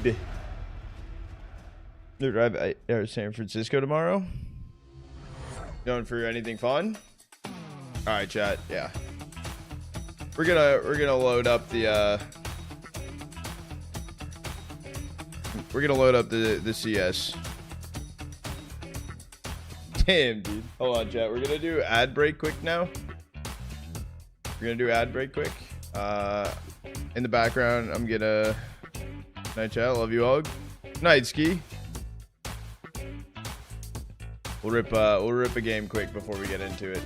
drive to San Francisco tomorrow. Going for anything fun? All right, chat. Yeah, we're gonna load up the the CS. Damn, dude. Hold on, chat. We're gonna do ad break quick now. In the background, I'm gonna night chat. Love you all. Night ski. We'll rip a game quick before we get into it.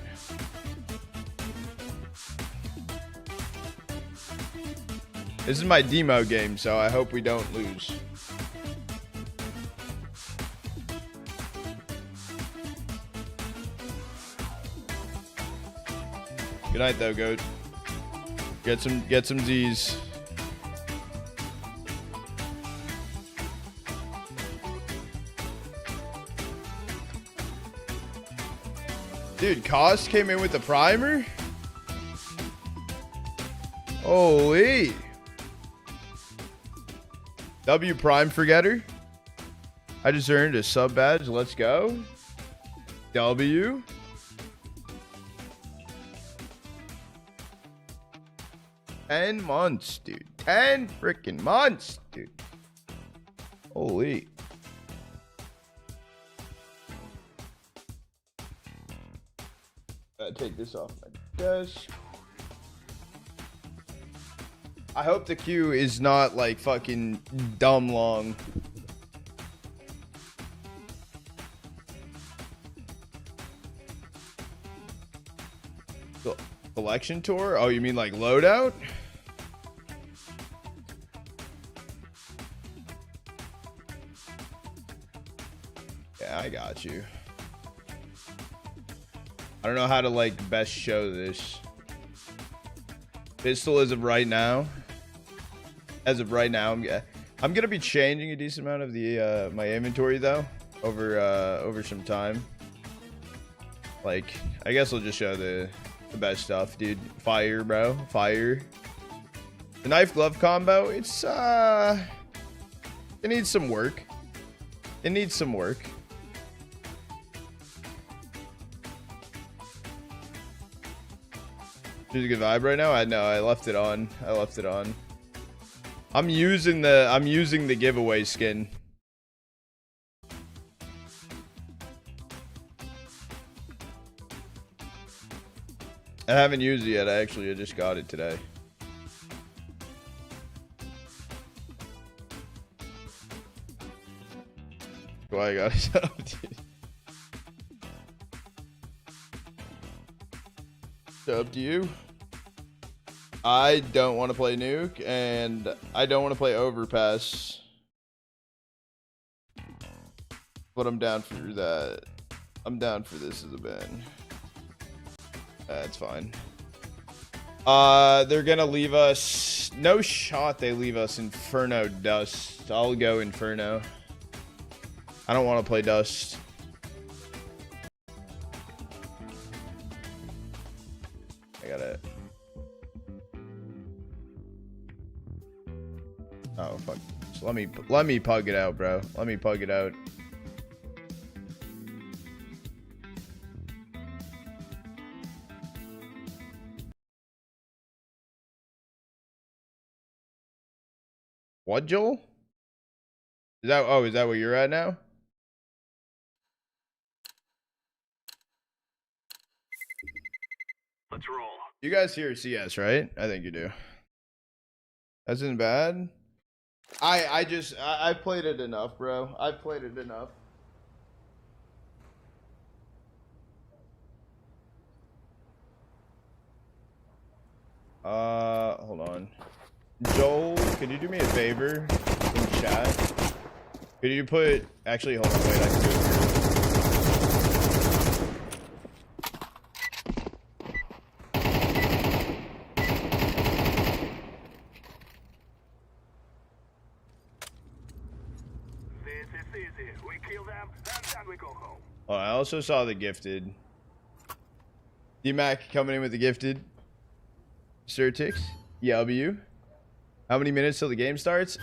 This is my demo game, so I hope we don't lose. Good night, though, goat. Get some Z's. Dude, Cost came in with the primer. Holy. W Prime Forgetter. I just earned a sub badge. Let's go. W. $10 months, dude. 10 freaking months, dude. Holy. Take this off my desk. I hope the queue is not like fucking dumb long. Election tour? Oh, you mean like loadout? Yeah, I got you. I don't know how to like best show this. Pistol as of right now. As of right now, I'm gonna be changing a decent amount of the my inventory though over some time. Like, I guess I'll just show the best stuff, dude. Fire, bro. Fire. The knife glove combo, it's it needs some work. It needs some work. There's a good vibe right now. I know. I left it on. I left it on. I'm using the giveaway skin. I haven't used it yet. I just got it today. Why I got it up, dude. It's up to you. I don't want to play Nuke, and I don't want to play Overpass. But I'm down for that. I'm down for this as a ban. That's fine. They're gonna leave us. No shot they leave us Inferno Dust. I'll go Inferno. I don't want to play Dust. I got it. Oh fuck. Just let me pug it out, bro. Let me pug it out. What, Joel? Is that where you're at now? Let's roll. You guys hear CS, right? I think you do. That isn't bad. I played it enough, bro. I played it enough. Hold on. Joel, could you do me a favor in chat? Could you put... Actually, hold on, wait, I can do it. Oh, I also saw the gifted. D-Mac coming in with the gifted. Certix. W. How many minutes till the game starts?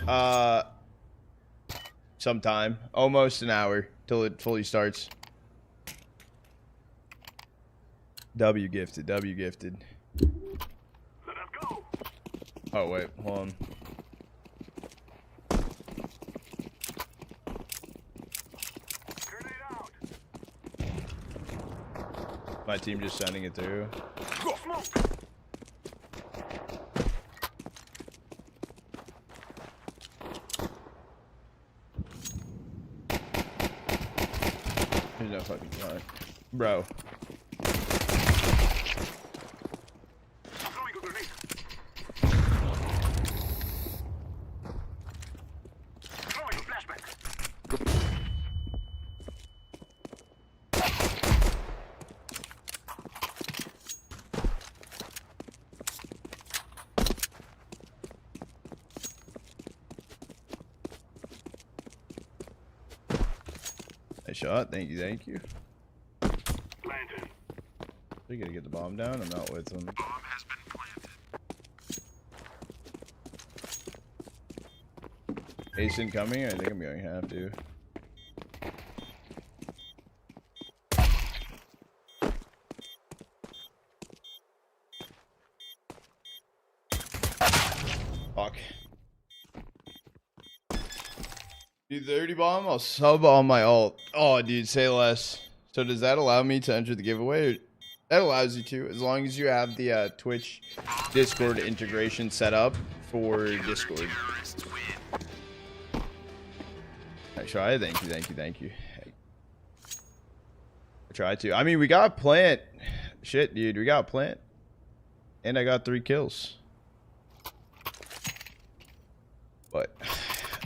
Sometime. Almost an hour till it fully starts. W gifted. W gifted. Let us go. Oh, wait. Hold on. My team just sending it through. There's no fucking shot. Bro. Nice shot. Thank you. Thank you. Planted. We gotta get the bomb down. I'm not with them. Bomb has been planted. Ace incoming. I think I'm going to have to. Fuck. Dude, 30 bomb. I'll sub on my ult. Oh, dude, say less. So does that allow me to enter the giveaway? That allows you to, as long as you have the Twitch Discord integration set up for Discord. I try. Thank you. Thank you. Thank you. I try to. I mean, we got plant. Shit, dude. We got plant. And I got 3 kills. But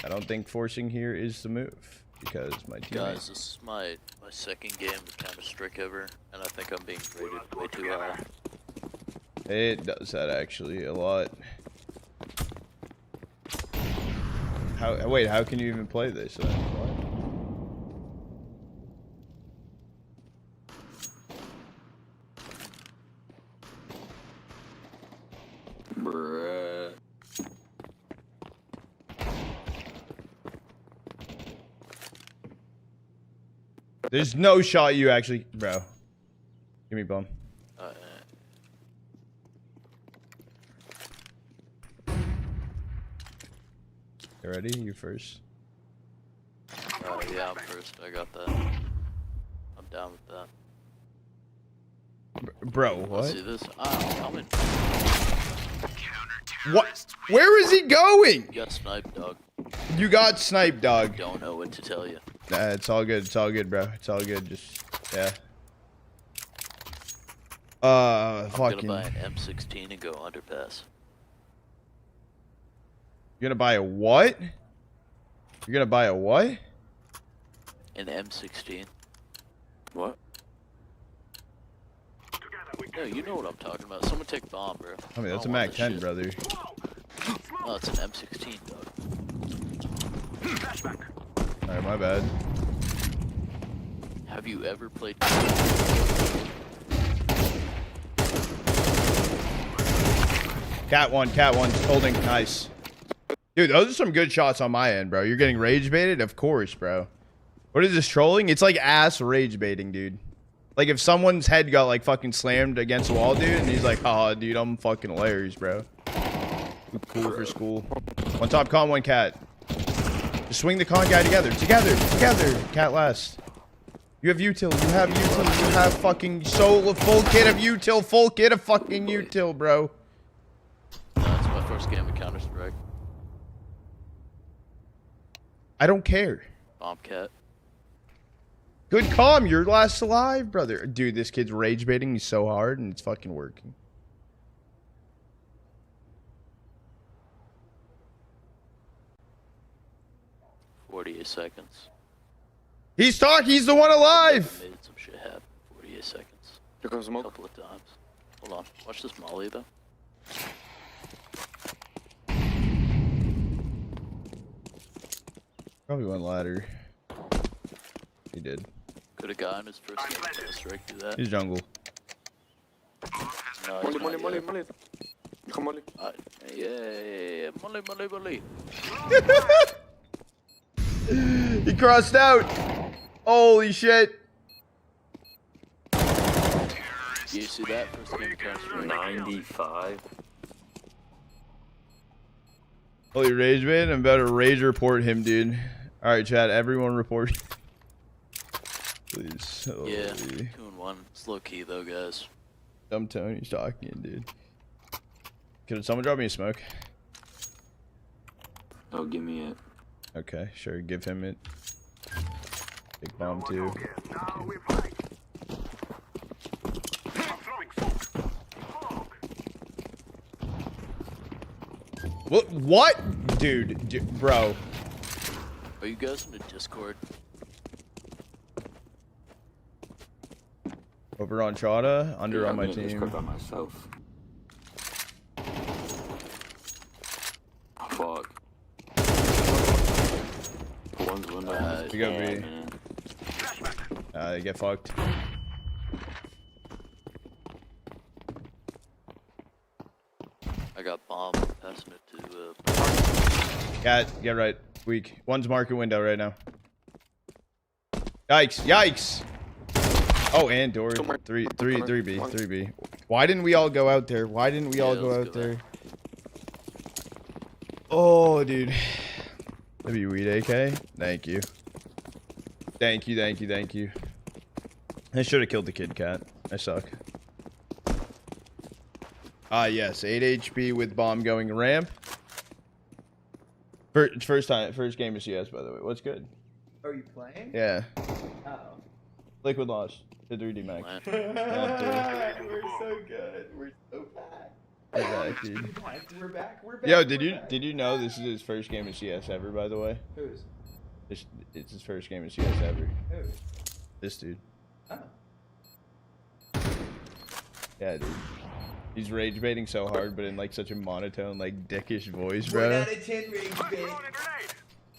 I don't think forcing here is the move. because my team. Guys, this is my second game of Counter-Strike ever, and I think I'm being rated way too high. It does that actually a lot. Wait, how can you even play this? What? Bruh. There's no shot you actually, bro. Give me bomb. You ready? You first. Yeah, I'm first. I got that. I'm down with that. Bro, what? See this? I'm coming. What? Where is he going? You got sniped, dog. You got sniped, dog. Don't know what to tell you. Nah, it's all good. It's all good, bro. It's all good. Just, yeah. I'm fucking. gonna buy an M16 and go underpass. You're gonna buy a what? You're gonna buy a what? An M16. What? No, you know what I'm talking about. Someone take bomb, bro. I mean, that's a Mac 10, brother. No, it's an M16, dog. Alright, my bad. Have you ever played? Cat one's holding. Nice. Dude, those are some good shots on my end, bro. You're getting rage baited? Of course, bro. What is this, trolling? It's like ass rage baiting, dude. Like if someone's head got like fucking slammed against the wall, dude, and he's like, oh, dude, I'm fucking hilarious, bro. Cool for school. One top con, one cat. Just swing the con guy together. Together. Cat last. You have util. You have util. You have fucking full kit of util. Full kit of fucking util, bro. That's my first game of Counter-Strike. I don't care. Bombcat. Good calm. You're last alive, brother. Dude, this kid's rage baiting me so hard, and it's fucking working. Seconds. He's talking. He's the one alive. Made some shit happen. 48 seconds. Here comes smoke. A couple of times. Hold on. Watch this molly though. Probably went ladder. He did. Could a guy in his first game of strike do that? He's jungle. No, molly. Come molly. Yeah. Molly. He crossed out. Holy shit. You see that first game of Counter-Strike? 95. Holy rage man. I'm about to rage report him, dude. Alright, chat. Everyone report. Please. Holy. Yeah. 2-1. It's low key though, guys. Dumb Tony's talking, dude. Could someone drop me a smoke? Oh, give me it. Okay, sure. Give him it. Big bomb too. What? Dude, bro. Are you guys in the Discord? Over on Chata, under on my team. By myself. Fuck. One's window. You got me. Get fucked. I got bomb. Passing it to Cat, get right. Weak. One's market window right now. Yikes. Oh, and door. 3B. Why didn't we all go out there? Oh, dude. Maybe weed AK. Thank you. I should have killed the kid, Cat. I suck. Yes. 8 HP with bomb going ramp. First game of CS, by the way. What's good? Are you playing? Yeah. Oh. Liquid lost to 3D Max. We're so good. We're so back. Dude. We're back. Yo, did you know this is his first game of CS ever, by the way? Whose? It's his first game in CS ever. Who? This dude. Oh. Yeah, dude. He's rage baiting so hard, but in like such a monotone, like dickish voice, bro. 1 out of 10 rage bait.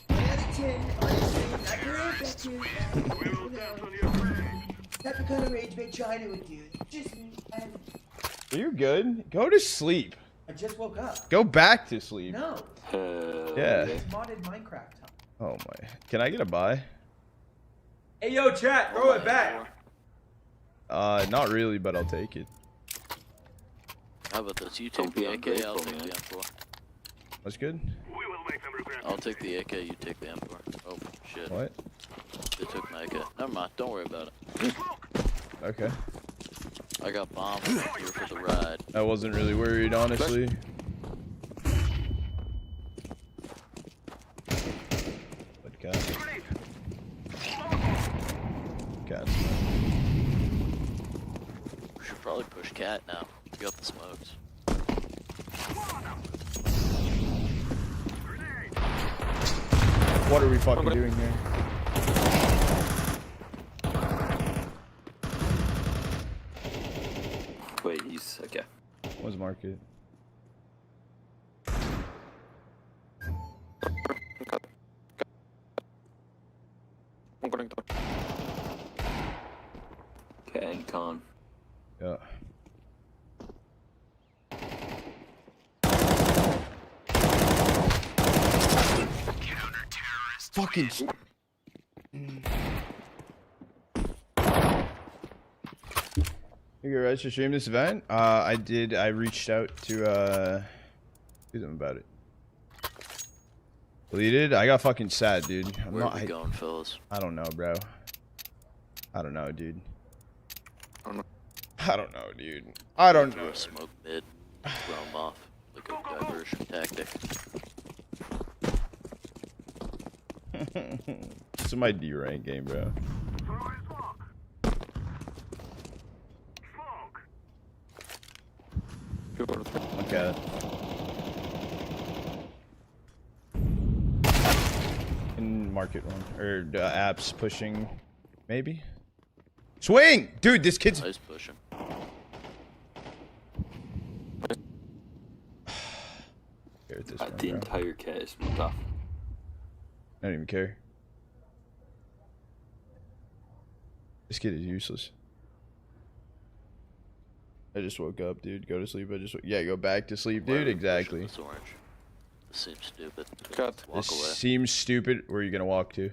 1 out of 10. Honestly, not gonna affect you. That's the kind of rage bait China would do. Just me. You're good. Go to sleep. I just woke up. Go back to sleep. No. Yeah. It's modded Minecraft time. Oh my. Can I get a buy? Hey yo, chat, throw it back. Not really, but I'll take it. How about this? You take the AK, I'll take the M4. That's good. I'll take the AK, you take the M4. Oh, shit. What? They took my AK. Never mind, don't worry about it. Okay. I got bombed here for the ride. I wasn't really worried, honestly. But cats. Cats. We should probably push cat now. We got the smokes. What are we fucking doing here? Wait, he's okay. What's market? Okay, con. Yeah. Fucking. You guys to stream this event? I did. I reached out to do them about it. Deleted? I got fucking sad, dude. Where are we going, fellas? I don't know, bro. I don't know, dude. I don't know, dude. I don't know. Smoke mid, throw them off like a diversion tactic. This is my D rank game, bro. Look at it. In market one or apps pushing, maybe. Swing, dude. This kid's nice pushing. The entire case moved off. I don't even care. This kid is useless. I just woke up, dude. Go to sleep. Yeah, go back to sleep, dude. Exactly. This orange. This seems stupid. Walk This away. seems stupid. Where are you gonna walk to?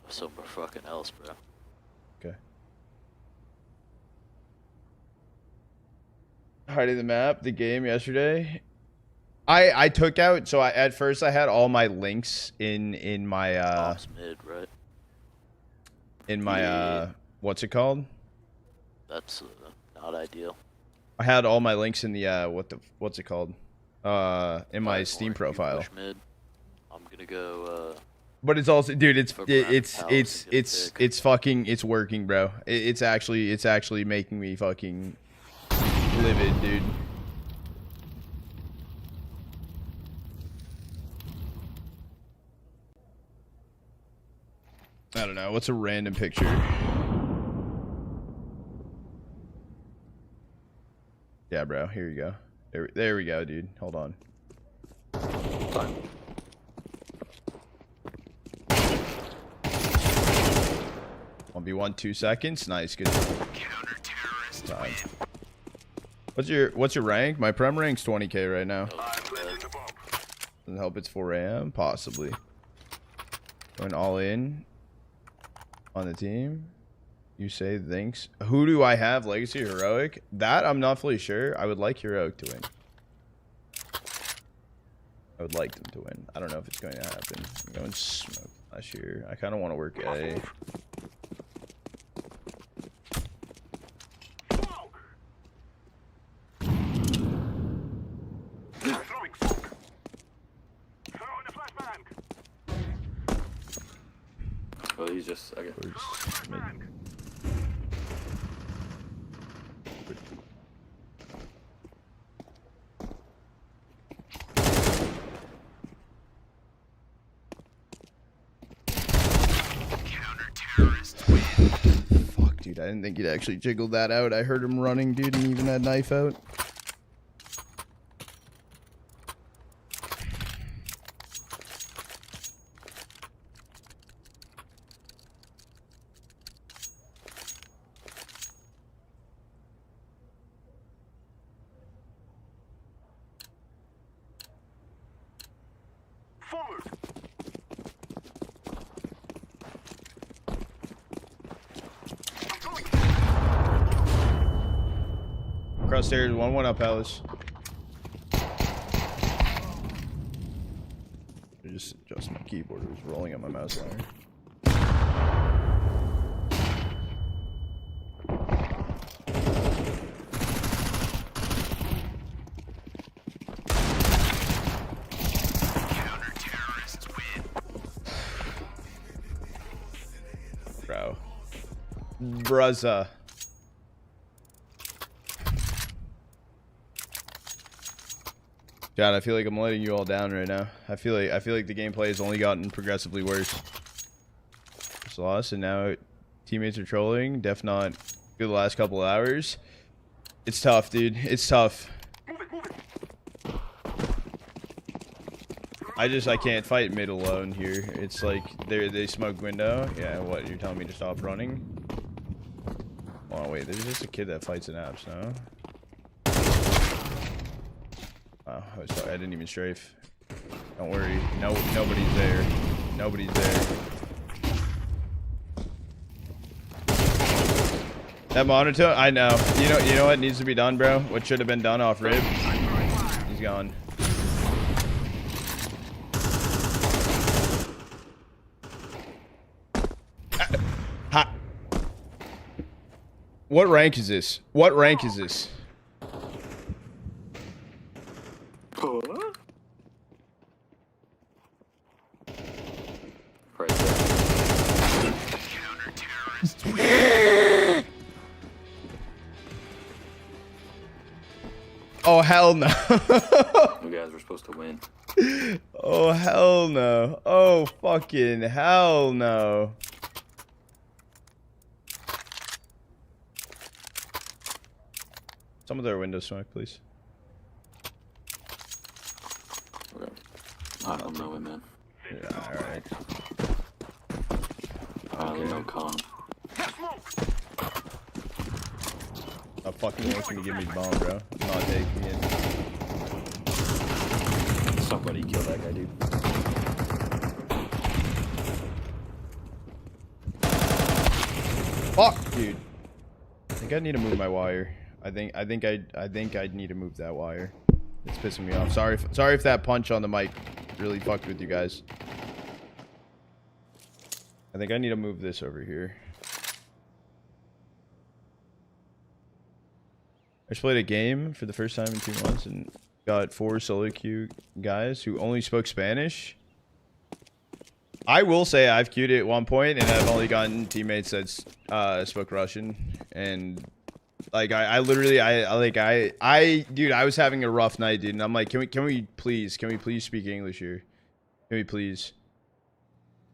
Somewhere fucking else, bro. Okay. Hiding the map, the game yesterday. I took out, so at first I had all my links in my Bombs mid, right? in my what's it called? That's not ideal. I had all my links in the what's it called? In my Steam profile. Push mid. I'm gonna go. But it's also, dude, it's fucking, it's working, bro. It's actually making me fucking livid, dude. I don't know. What's a random picture? Yeah, bro. Here you go. There we go, dude. Hold on. 1v1, 2 seconds. Nice, good. Time. What's your rank? My prem rank's 20k right now. Doesn't help it's 4 AM? Possibly. Going all in on the team. You say thanks. Who do I have? Legacy or Heroic? That I'm not fully sure. I would like Heroic to win. I would like them to win. I don't know if it's going to happen. I'm going smoke last year. I kind of want to work A. Oh, he's just okay. Fuck, dude. I didn't think he'd actually jiggled that out. I heard him running, dude, and even had knife out. Crossstairs, 1-1 up, Alice. I just adjust my keyboard. It was rolling on my mouse line. Bro. Bruzza. God, I feel like I'm letting you all down right now. I feel like the gameplay has only gotten progressively worse. Just lost, and now teammates are trolling. Def not good the last couple hours. It's tough, dude. It's tough. I can't fight mid alone here. It's like they smoke window. Yeah, what? You're telling me to stop running? Oh wait, there's just a kid that fights in apps, no? Oh, I didn't even strafe. Don't worry. No, nobody's there. Nobody's there. That monitor, I know. You know what needs to be done, bro? What should have been done off rib? He's gone. What rank is this? What rank is this? Oh hell no. You guys were supposed to win. Oh hell no. Oh fucking hell no. Some of their windows smoke, please. Okay. I don't know it, man. Yeah, alright. I only know con. I'm fucking looking to give me the bomb, bro. I'm not taking it. Somebody kill that guy, dude. Fuck, dude. I think I need to move my wire. I think I'd need to move that wire. It's pissing me off. Sorry if that punch on the mic really fucked with you guys. I think I need to move this over here. I just played a game for the first time in 2 months and got 4 solo queue guys who only spoke Spanish. I will say I've queued it at one point and I've only gotten teammates that spoke Russian, and like I literally dude, I was having a rough night, dude, and I'm like, can we please speak English here? Can we please?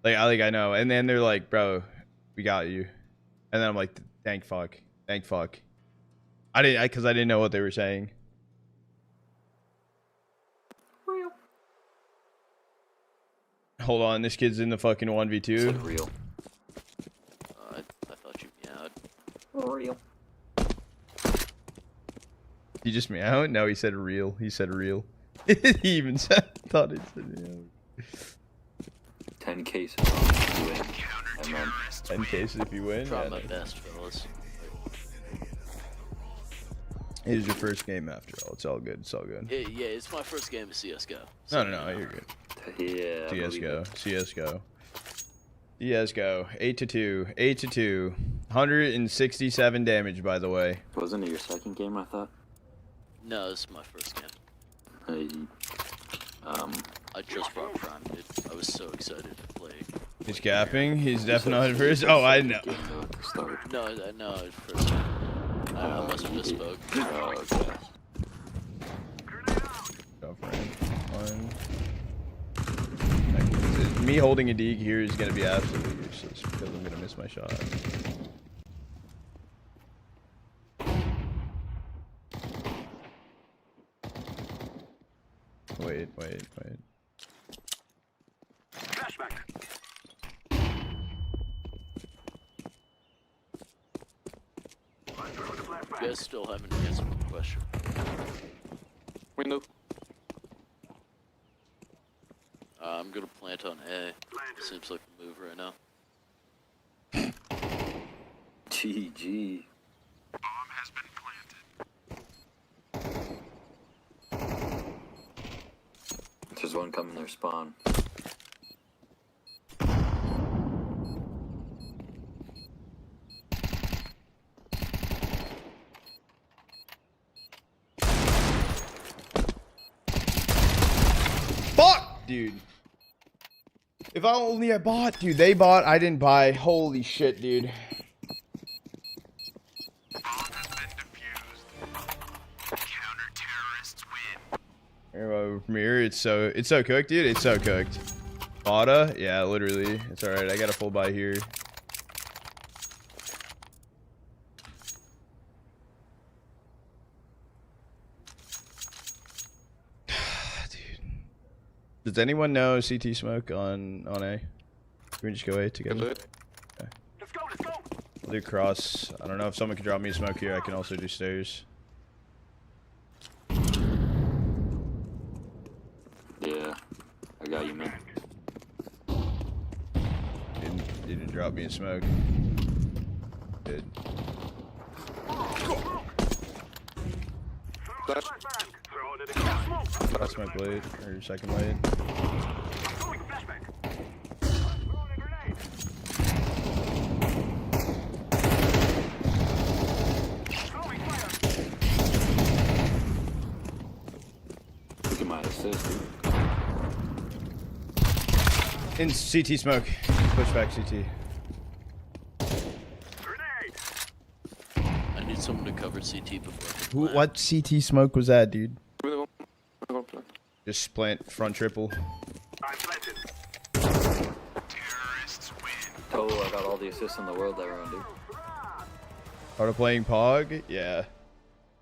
I know, and then they're like, bro, we got you, and then I'm like, thank fuck. Because I didn't know what they were saying. Real. Hold on, this kid's in the fucking 1v2. Real. I thought you meowed. Real. He just meowed? No, he said real. He said real. He even thought it said meow. 10 cases if you win. And then 10 cases if you win. Try my best, fellas. It is your first game after all. It's all good. It's all good. Yeah, it's my first game of CSGO. So no, you're good. Yeah. CSGO. 8-2. 8-2. 167 damage, by the way. Wasn't it your second game, I thought? No, this is my first game. I just brought Prime, dude. I was so excited to play. He's capping. He's definitely first. Oh, I know. No, first game. I must have misspoke. Oh, okay. Go for it. Me holding a dig here is going to be absolutely useless because I'm going to miss missed my shot. Wait. Flashback. You guys still haven't answered the question. Window. I'm gonna plant on A. Seems like the move right now. GG. Bomb has been planted. There's one coming their spawn. Fuck, dude. If I only had bought, dude. They bought, I didn't buy. Holy shit, dude. Mirror, it's so cooked, dude. It's so cooked. Bada, yeah, literally. It's all right. I got a full buy here. Dude, does anyone know CT smoke on A? Can we just go A together? Okay. Let's go. I'll do cross. I don't know if someone can drop me a smoke here. I can also do stairs. Yeah, I got you, man. Didn't drop me a smoke. Did. Last smoke blade, or second blade. Look at my assist, dude. In CT smoke. Push back CT. I need someone to cover CT before. What CT smoke was that, dude? Just plant front triple. Oh, I got all the assists in the world that round, dude. Part of playing Pog? Yeah.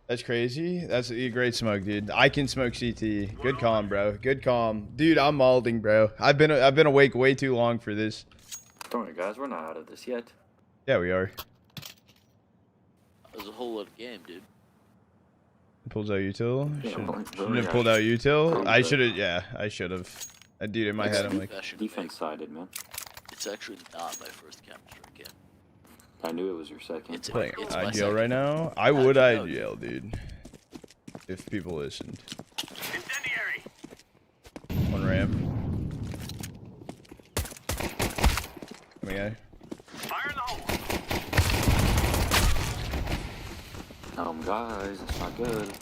That's crazy. That's a great smoke, dude. I can smoke CT. Good calm, bro. Good calm. Dude, I'm malding, bro. I've been awake way too long for this. Don't worry, guys. We're not out of this yet. Yeah, we are. There's a whole lot of game, dude. Pulls out util. Yeah, Shouldn't have pulled out util. I should have. Yeah, I should have. Dude, in my head, I'm like. Defense sided, man. It's actually not my first Counter-Strike game. I knew it was your second. It's Playing it's IGL right now? I would IGL, dude. If people listened. Incendiary. One ramp. Come here. Fire in the hole. Guys, it's not good.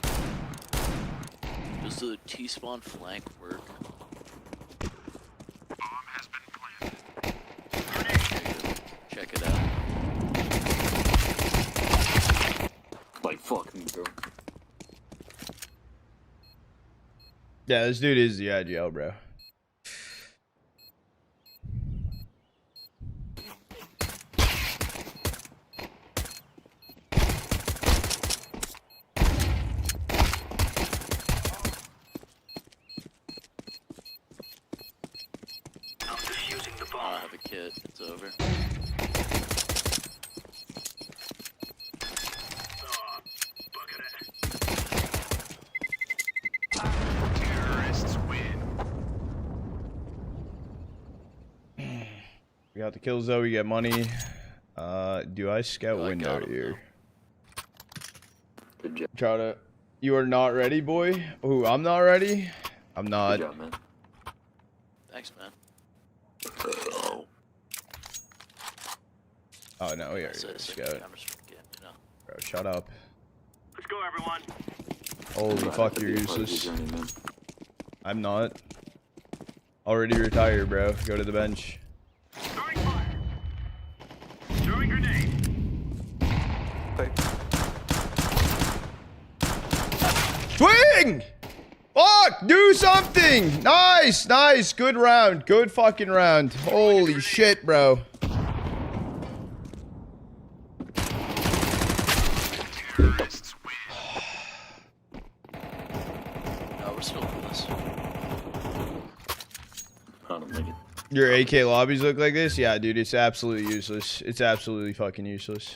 Does the T-spawn flank work? Bomb has been planted. Check it out. Like, fuck me, bro. Yeah, this dude is the IGL, bro. I have a kit. It's over. Terrorists win. We got the kills though. We get money. Do I scout window here? Good job. Try to. You are not ready, boy. Ooh, I'm not ready. I'm not. Good job, man. Thanks, man. Oh no, we already It's a scout. Counter-Strike game, you know. Bro, shut up. Let's go, everyone. Holy fuck, you're useless. I'm not. Already retired, bro. Go to the bench. Throwing fire. Throwing grenade. Swing! Fuck! Do something! Nice! Nice! Good round. Good fucking round. Holy shit, bro. Your AK lobbies look like this? Yeah, dude, it's absolutely useless. It's absolutely fucking useless.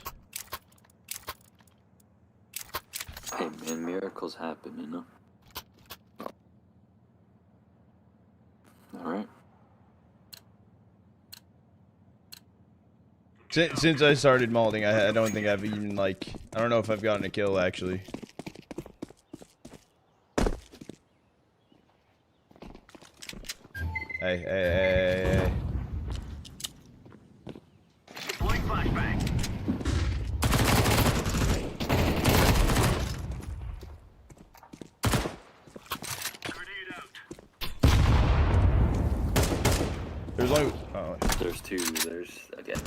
Hey, man, miracles happen, you know? Alright. Since I started malding, I don't think I've even, like... I don't know if I've gotten a kill, actually. Hey. Deploying flashbang. Grenade out. There's only... Oh. There's two. There's... Again.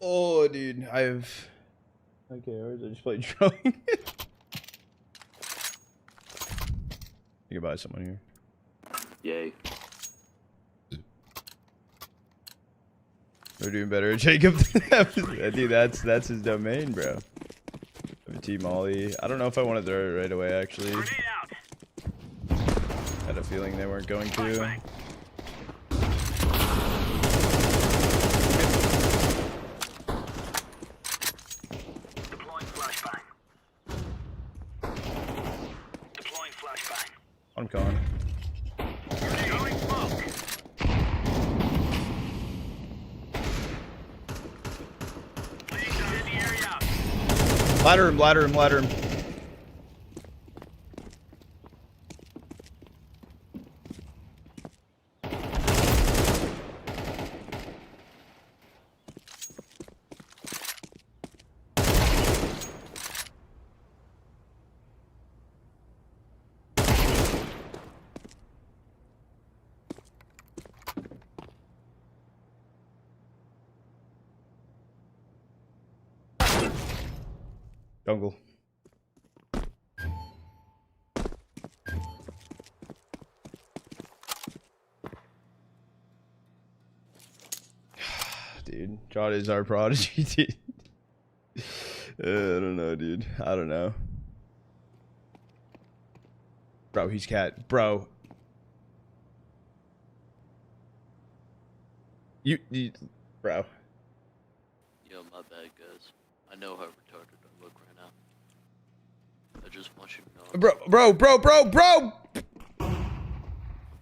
Oh, dude, I've... Okay, or I just played drone. You can buy someone here. Yay. We're doing better, Jacob. Dude, that's his domain, bro. Team Molly. I don't know if I want to throw it right away, actually. Had a feeling they weren't going to. I'm coming. Ladder him. Jungle. Dude, Jod is our prodigy, dude. I don't know, dude. I don't know. Bro, he's cat. Bro. You bro. Yo, my bad, guys. I know how retarded I look right now. I just want you to know. Bro! I'm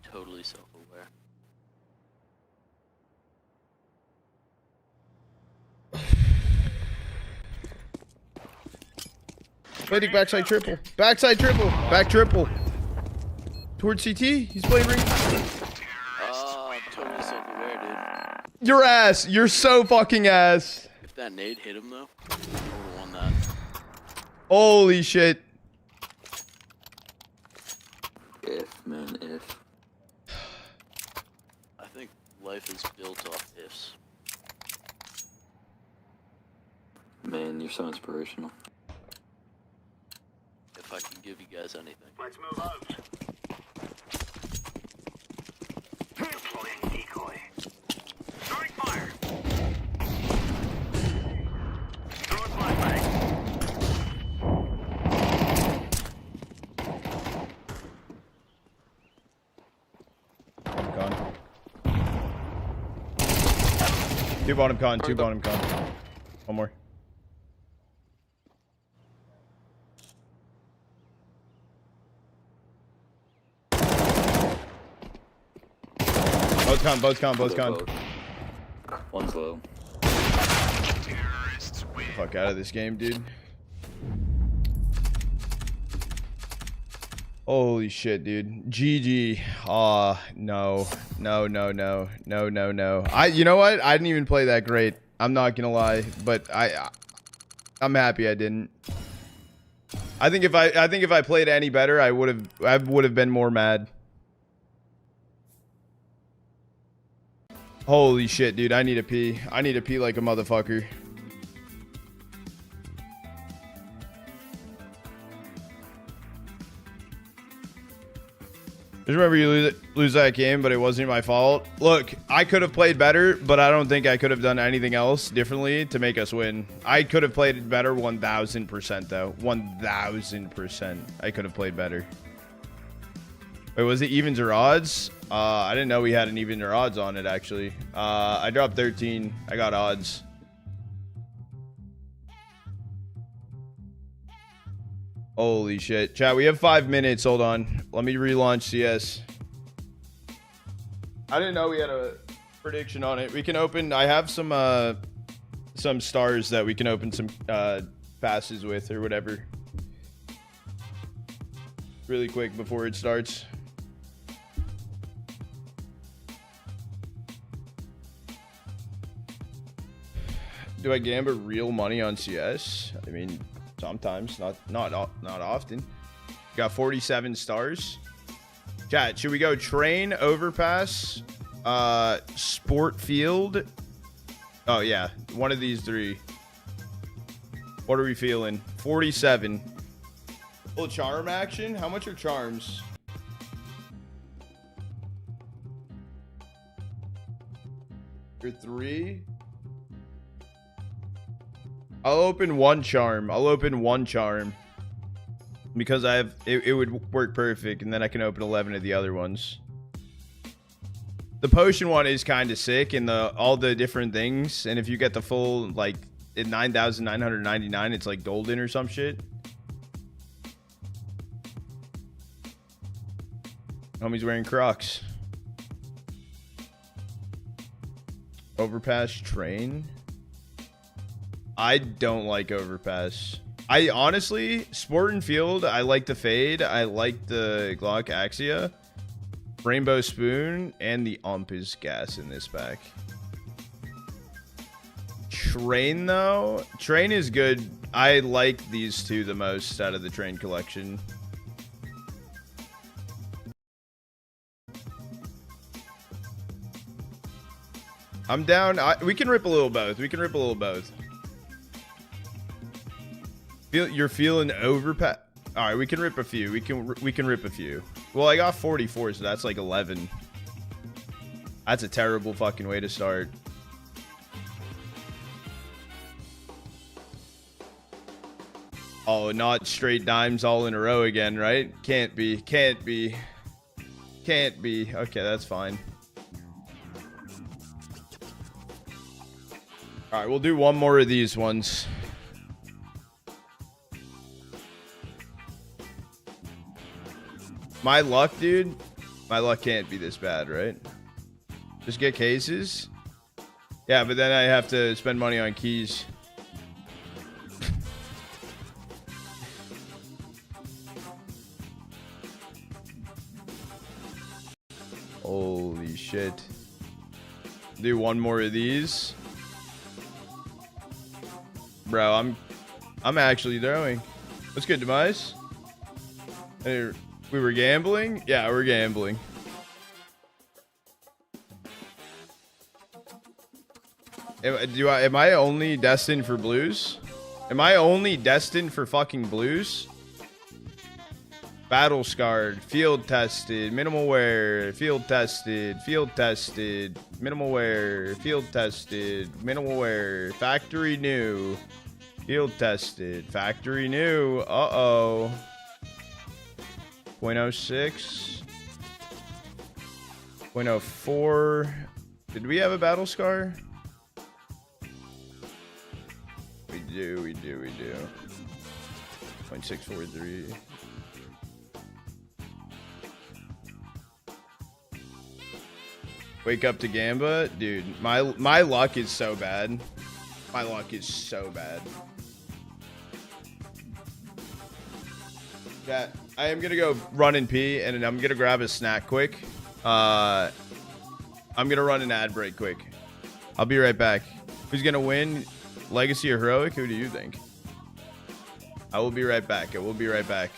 totally self-aware. Waiting backside triple. Back triple. Towards CT. He's playing ring. I'm totally self-aware, dude. Your ass. You're so fucking ass. If that nade hit him, though, I would've won that. Holy shit. If. I think life is built off ifs. Man, you're so inspirational. If I can give you guys anything. Let's move out. Deploying decoy. Throwing fire. Throwing flashbang. Con. Two bottom con. One more. Both con. One's low. Get the fuck out of this game, dude. Holy shit, dude. GG. No. You know what? I didn't even play that great. I'm not gonna lie, but I'm happy I didn't. I think if I played any better, I would have been more mad. Holy shit, dude! I need to pee. I need to pee like a motherfucker. Just remember you lose that game, but it wasn't my fault. Look, I could have played better, but I don't think I could have done anything else differently to make us win. I could have played better 1,000% though. 1,000%. I could have played better. Wait, was it evens or odds? I didn't know we had an even or odds on it, actually. I dropped 13. I got odds. Holy shit. Chat, we have 5 minutes. Hold on. Let me relaunch CS. I didn't know we had a prediction on it. We can open... I have some stars that we can open some passes with or whatever. Really quick before it starts. Do I gamble real money on CS? I mean, sometimes, not often. Got 47 stars. Chat, should we go train, overpass, sport field? Oh yeah, one of these three. What are we feeling? 47. Little charm action? How much are charms? For 3. I'll open one charm. I'll open one charm. Because I have it would work perfect, and then I can open 11 of the other ones. The potion one is kind of sick in all the different things, and if you get the full like at 9,999, it's like golden or some shit. Homie's wearing Crocs. Overpass train. I don't like overpass. I honestly, sport and field, I like the fade. I like the Glock Axia. Rainbow Spoon and the is gas in this pack. Train though, train is good. I like these two the most out of the train collection. I'm down. We can rip a little both. We can rip a little both. You're feeling overpass. All right, we can rip a few. We can rip a few. Well, I got 44, so that's like 11. That's a terrible fucking way to start. Oh, not straight dimes all in a row again, right? Can't be. Can't be. Can't be. Okay, that's fine. All right, we'll do one more of these ones. My luck, dude. My luck can't be this bad, right? Just get cases? Yeah, but then I have to spend money on keys. Holy shit. Do one more of these. Bro, I'm actually throwing. What's good, Demise? Hey, we were gambling? Yeah, we're gambling. Am I only destined for blues? Am I only destined for fucking blues? Battle scarred, field tested, minimal wear, field tested, minimal wear, field tested, minimal wear, factory new, field tested, factory new. Uh-oh. 0.06. 0.04. Did we have a battle scar? We do. 0.643. Wake up to Gamba? Dude, my luck is so bad. My luck is so bad. Yeah, I am gonna go run and pee, and I'm gonna grab a snack quick. I'm gonna run an ad break quick. I'll be right back. Who's gonna win, Legacy or Heroic? Who do you think? I will be right back. I will be right back.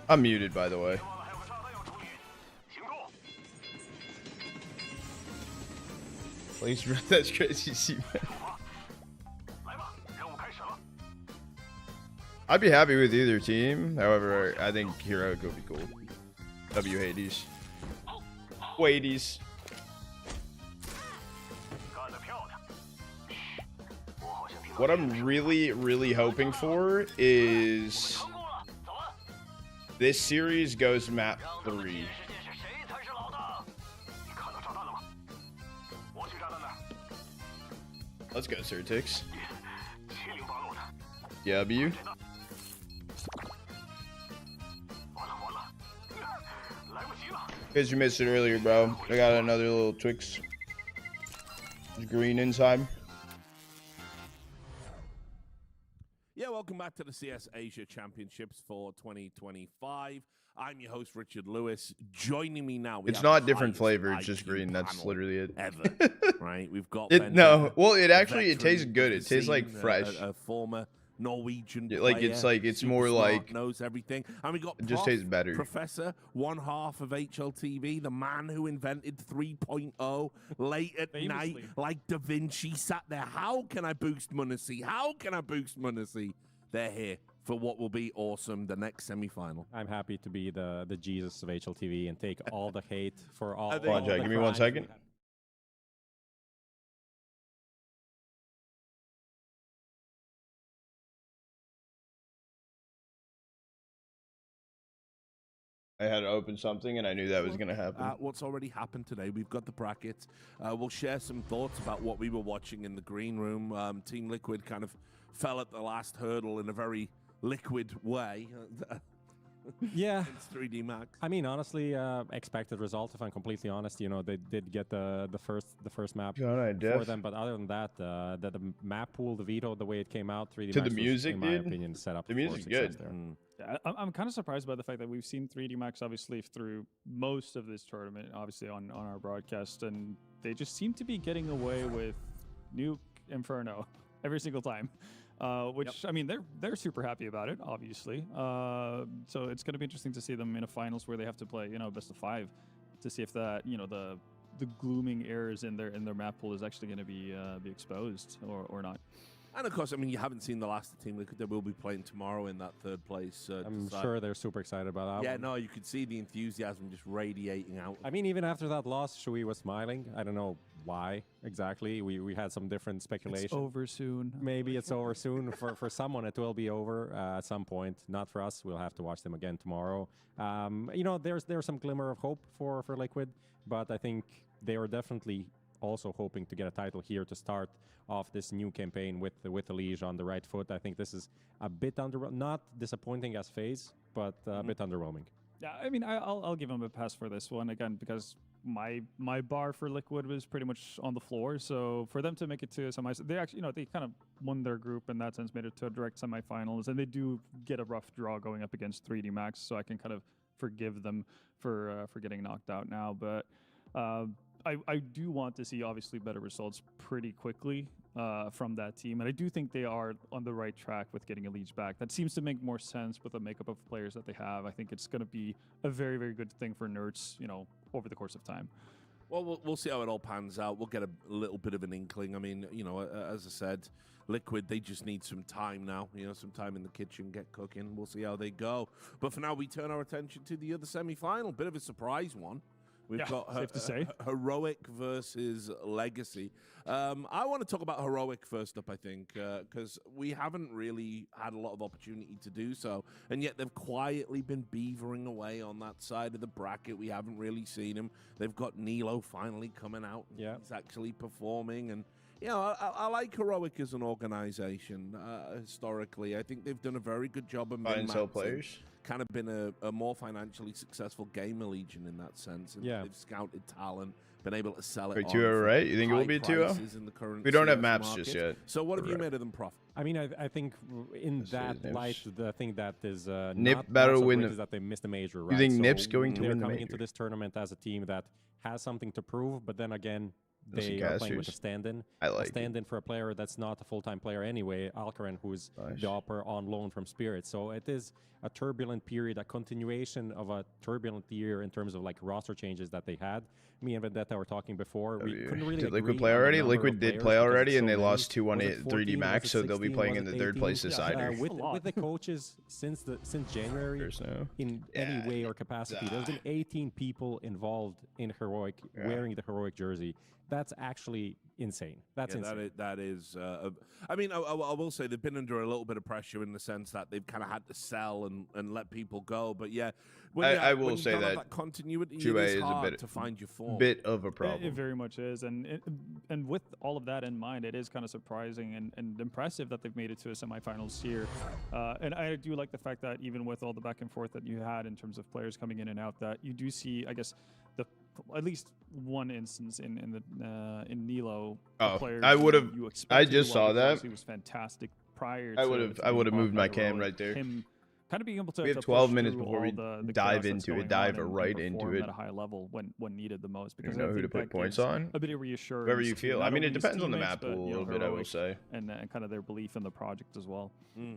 I'm muted, by the way. Please, that's crazy. See, I'd be happy with either team. However, I think Heroic would be cool. W Hades. Hades. What I'm really hoping for is this series goes map 3. Let's go, Certix. W. In case you missed it earlier, bro. I got another little Twix. There's green inside. Yeah, welcome back to the CS Asia Championships for 2025. I'm your host, Richard Lewis. Joining me now, it's not different flavor, it's just green. That's literally it. Ever, right? We've got no. Well, it actually tastes good. It tastes like fresh. A former Norwegian it's more like knows everything. And we got it just tastes better. Professor, one half of HLTV, the man who invented 3.0 late at night, like Da Vinci sat there. How can I boost Munacy? How can I boost Munacy? They're here for what will be awesome, the next semifinal. I'm happy to be the Jesus of HLTV and take all the hate for all. Come on, Jack. Give me 1 second. I had to open something, and I knew that was going to happen. What's already happened today, we've got the brackets. We'll share some thoughts about what we were watching in the green room. Team Liquid kind of fell at the last hurdle in a very liquid way. Yeah. It's 3D Max. I mean, honestly, expected result. If I'm completely honest, you know, they did get the first map for them, but other than that, the map pool, the veto, the way it came out, 3D To Max the music, was, in my dude. opinion, set up The for music's success good. there. Yeah, I'm kind of surprised by the fact that we've seen 3D Max obviously through most of this tournament, obviously on our broadcast, and they just seem to be getting away with Nuke Inferno every single time. Which I mean, they're super happy about it, obviously. So it's going to be interesting to see them in a finals where they have to play, you know, best of 5, to see if that, you know, the glooming errors in their map pool is actually going to be exposed or not. And of course, I mean, you haven't seen the last team that will be playing tomorrow in that third place. I'm sure they're super excited about that. Yeah, one. no, you could see the enthusiasm just radiating out. I mean, even after that loss, Shui was smiling. I don't know why exactly. We had some different speculation. It's over soon. Maybe it's over soon. For someone, it will be over at some point. Not for us. We'll have to watch them again tomorrow. You know, there's some glimmer of hope for Liquid, but I think they are definitely also hoping to get a title here to start off this new campaign with the Liege on the right foot. I think this is a bit not disappointing as FaZe, but a bit underwhelming. Yeah, I mean, I'll give them a pass for this one again because my bar for Liquid was pretty much on the floor. So for them to make it to semis, they actually, you know, they kind of won their group in that sense, made it to a direct semifinals, and they do get a rough draw going up against 3D Max. So I can kind of forgive them for getting knocked out now, but. I do want to see obviously better results pretty quickly from that team, and I do think they are on the right track with getting a Liege back. That seems to make more sense with the makeup of players that they have. I think it's going to be a very, very good thing for Nerds, you know, over the course of time. Well, we'll see how it all pans out. We'll get a little bit of an inkling. I mean, you know, as I said, Liquid, they just need some time now. You know, some time in the kitchen, get cooking. We'll see how they go. But for now, we turn our attention to the other semi-final. Bit of a surprise one. We've got safe to say. Heroic versus Legacy. I want to talk about Heroic first up, I think, because we haven't really had a lot of opportunity to do so, and yet they've quietly been beavering away on that side of the bracket. We haven't really seen them. They've got Nilo finally coming out. Yeah. He's actually performing, and you know, I like Heroic as an organization historically. I think they've done a very good job of buy and sell players. Kind of been a more financially successful gamer legion in that sense. And they've scouted talent, been able to sell it. Wait, 2-0, right? You think it will be 2-0? We don't have maps market. just yet. So what have you made of them, Prof? I mean, I think in that light, the thing that is Nip not battle so win great is that they missed the major, right? You think so Nip's going to they're win the coming major? into this tournament as a team that has something to prove, but then again, they are playing with a stand-in. A stand-in for a player that's not a full-time player anyway, Alcaran, who's the upper on loan from Spirit. So it is a turbulent period, a continuation of a turbulent year in terms of like roster changes that they had. Me and Vendetta were talking before. We couldn't really Did Liquid agree play on the already? number Liquid of did players play because already, it's and so they many. lost 2-1 Was at it 3D 14? Max, Was it so they'll be 16? playing Was in the it third 18? place decider. With the coaches since January in any way or capacity, there's been 18 people involved in Heroic wearing the Heroic jersey. That's actually insane. That's insane. That is. I mean, I will say they've been under a little bit of pressure in the sense that they've kind of had to sell and let people go. But yeah, I will say that continuity Chue it is is a hard bit to find your form. Bit of a problem. It very much is, and with all of that in mind, it is kind of surprising and impressive that they've made it to a semifinals here. And I do like the fact that even with all the back and forth that you had in terms of players coming in and out, that you do see, I guess, at least one instance in Nilo. I just saw that. He was fantastic prior. I would have moved my cam right there. Him kind of being able to. We have 12 minutes before we dive into it. Dive right into it. At a high level when needed the most. Because you know who to put points on. A bit of reassurance. Whoever you feel. I mean, it depends on the map pool a little bit. I will say. And kind of their belief in the project as well.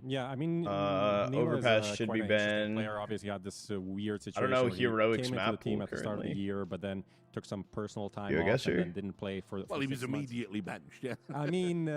Yeah, I mean, Overpass should be banned. Player obviously had this weird situation. I don't know Heroic's Heroic's map team pool at the start of the year, but then took some personal time You off guess and who? then didn't play for. Well, he was 6 months. immediately benched. Yeah. I mean,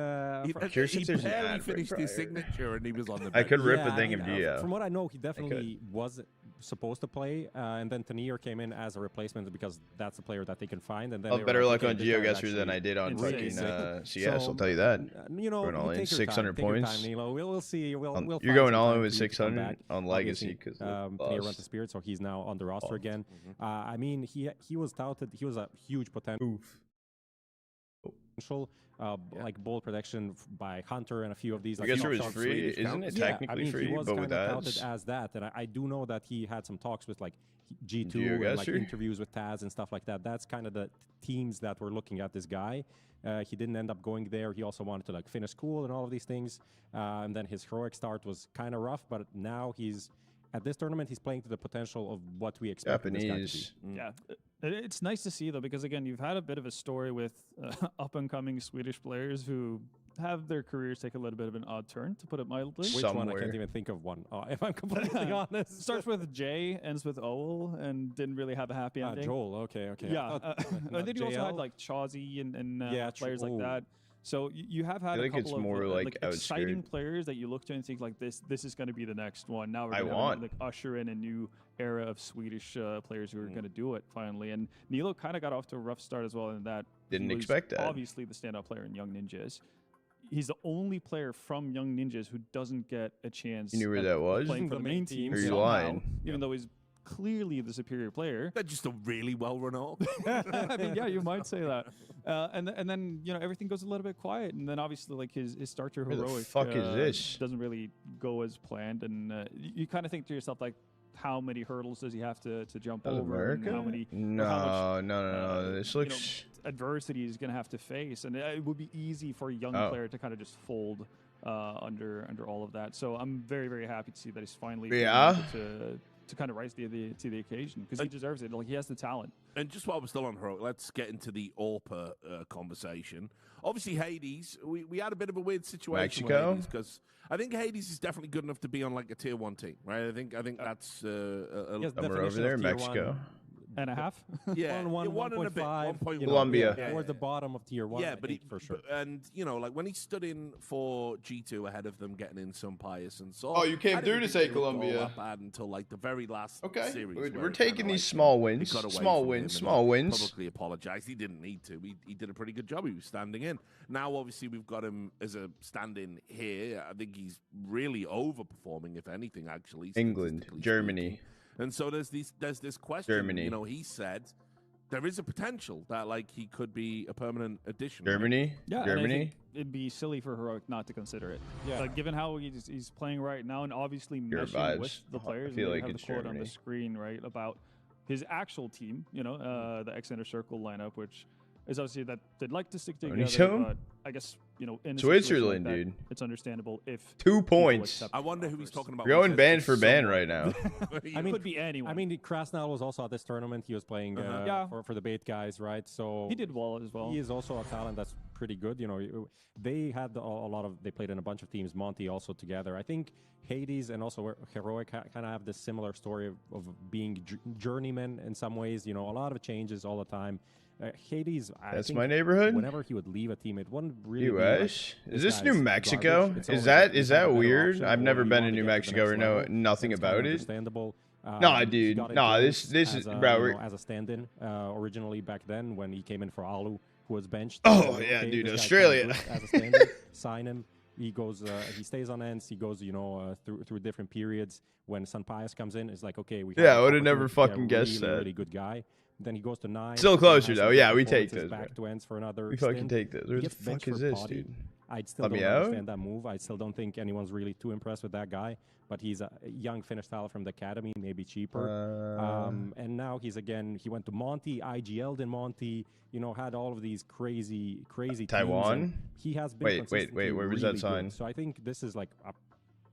he Curious if there's an barely ad break finished his prior. signature and he was on the I bench. could rip a Yeah, thing of I mean, Geo. From what I know, he definitely was supposed to play, and then Tanir came in as a replacement because that's the player that they can find. And then they were Better like, luck okay, on this guy is GeoGuessr than I did on actually fucking insane. CS. I'll tell you that. You know, Going all in take your 600 time, take your points. time, Nilo. We'll see. We'll You're find going some all time in with for you to come 600 back. on Legacy because Tanir went to Spirit, so he's now on the roster again. I mean, he was touted. He was a huge potential. like bolt protection by Hunter and a few of these. I like, guess it was top-shelf free. Swedish Isn't it counts. technically he free, was but kind with of counted ads? as that, and I do know that he had some talks with like G2 and like GeoGuessr? interviews with Taz and stuff like that. That's kind of the teams that were looking at this guy. He didn't end up going there. He also wanted to like finish school and all of these things. And then his heroic start was kind of rough, but now he's at this tournament, he's playing to the potential of what we expect this guy to be. Yeah, it's nice to see though, because again, you've had a bit of a story with up and coming Swedish players who have their careers take a little bit of an odd turn, to put it mildly. Which one? I can't even think of one. If I'm completely honest. Starts with J, ends with Owl, and didn't really have a happy ending. Joel, okay. Yeah, and then you also had JL? like Chazi and Yeah, players like that. So you have had I a think it's couple more of like exciting outskirted. players that you look to and think like this is going to be the next one. Now we're I going want. to like usher in a new era of Swedish players who are going to do it finally. And Nilo kind of got off to a rough start as well in that. Didn't he was expect that. Obviously the standout player in Young Ninjas. He's the only player from Young Ninjas who doesn't get a chance. You knew where at that was? playing for the main team. Or you somehow, lying? Even though he's clearly the superior player. They're just a really well-run org. I mean, yeah, you might say that. And then everything goes a little bit quiet, and then obviously like his start to Where the heroic fuck is this? doesn't really go as planned, and you kind of think to yourself like, how many hurdles does he have to jump South over? And America? how many? No. This looks. Adversity he's going to have to face, and it would be easy for a young player to kind of just fold under all of that. So I'm very, very happy to see that he's finally been able to kind of rise to the occasion, because he deserves it. Like, he has the talent. And just while we're still on heroic, let's get into the AWPA conversation. Obviously, Hades, we had a bit of a weird situation Mexico? with Hades, because I think Hades is definitely good enough to be on like a tier 1 team, right? I think that's Somewhere over there, Mexico. And a half? Yeah, 1 and a bit, 1.1. Colombia. Towards the bottom of tier 1, Yeah, I think, for sure. And like when he stood in for G2 ahead of them, getting in some Pius and so. Oh, you came I through didn't to think say they would go Colombia. that bad until like the very last series. We're taking these small wins. Small wins. Publicly apologized. He didn't need to. He did a pretty good job. He was standing in. Now, obviously, we've got him as a stand-in here. I think he's really overperforming, if anything, actually. England, Germany. And so there's this question. Germany. He said there is a potential that like he could be a permanent addition. Germany. Yeah, Germany. And I think it'd be silly for Heroic not to consider it. Yeah. Like, given how he's playing right now, and obviously Your meshing vibes. with the players. I feel and like have it's the quote on Germany. the screen, right, about his actual team. The X Inner Circle lineup, which is obviously that they'd like to stick together. so? But I guess in a Switzerland, situation like that, dude. it's understandable if 2 people points. accept I wonder who offers. he's talking about. We're going when he band says for it's band someone. right now. I mean, it could be anyone. I mean, Krasnal was also at this tournament. He was playing for the bait guys, right? So he did well as well. He is also a talent that's pretty good. They had a lot of. They played in a bunch of teams. Monty also together. I think Hades and also Heroic kind of have this similar story of being journeymen in some ways. A lot of changes all the time. Hades, I think my neighborhood. Whenever he would leave a team, it wouldn't really U.S. be like, Is this this New guy's Mexico? garbage. It's Is always that like, is we have a that better weird? option, I've or never we been want to to New get to the Mexico next or know level. nothing It's kind of about it. understandable. Nah, He dude. got into Nah, this as is a, bro. as a stand-in originally back then when he came in for Alu, who was benched. Oh, So, yeah, okay, dude, this guy's Australia. kinda good as a stand-in. Sign him. He goes. He stays on ends. He goes. Through different periods. When Sun Pius comes in, it's like, okay, we. Yeah, have I would've never opportunity to get fucking a guessed really, that. Really good guy. Then he goes to 9. Still and closer, has though. some Yeah, good we take performances this, back bro. to ends for another. We fucking stint. take this. He Where the gets benched fuck is for this, Potty. dude? I still Let don't me out? understand that move. I still don't think anyone's really too impressed with that guy. But he's a young Finnish talent from the academy, maybe cheaper. And now he went to Monty, IGL'd in Monty. Had all of these crazy teams, Taiwan? and he has been Wait. consistently Where was really that sign? good. So I think this is like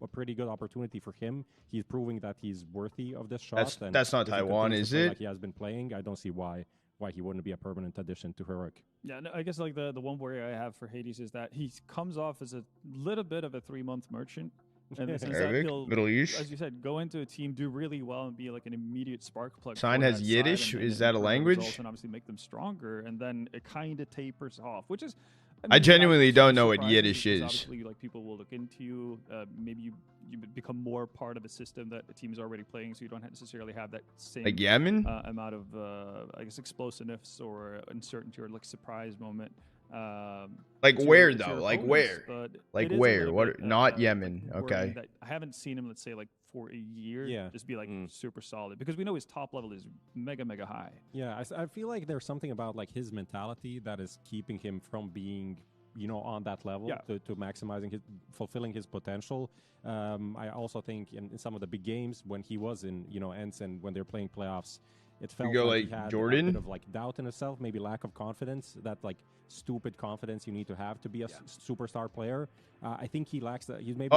a pretty good opportunity for him. He's proving that he's worthy of this shot. That's not if he Taiwan, continues is to play it? Like he has been playing. I don't see why he wouldn't be a permanent addition to Heroic. Yeah, no, I guess like the one worry I have for Hades is that he comes off as a little bit of a 3-month merchant. And the sense that Arabic? he'll, Middle East? as you said, go into a team, do really well, and be like an immediate spark plug. Sign for has that Yiddish? side and Is that a improve the language? results and obviously make them stronger, and then it kind of tapers off, which is. I genuinely that's don't know what surprising Yiddish because is. Obviously, like people will look into you. Maybe you become more part of a system that the team is already playing, so you don't necessarily have that same Like Yemen? amount of I guess explosiveness or uncertainty or like surprise moment. Like to where your though? opponents, Like where? but Like it is a where? little What? bit, Not like, Yemen. worrying Okay. that I haven't seen him, let's say, like for a year, Yeah. just be like super solid, because we know his top level is mega high. Yeah, I feel like there's something about like his mentality that is keeping him from being, you know, on that level to maximizing his, fulfilling his potential. I also think in some of the big games when he was in, you know, Ensign, when they're playing playoffs, it felt like he had Jordan? a bit of like doubt in himself, maybe lack of confidence, that like stupid confidence you need to have to be a superstar player. I think he lacks that. He's maybe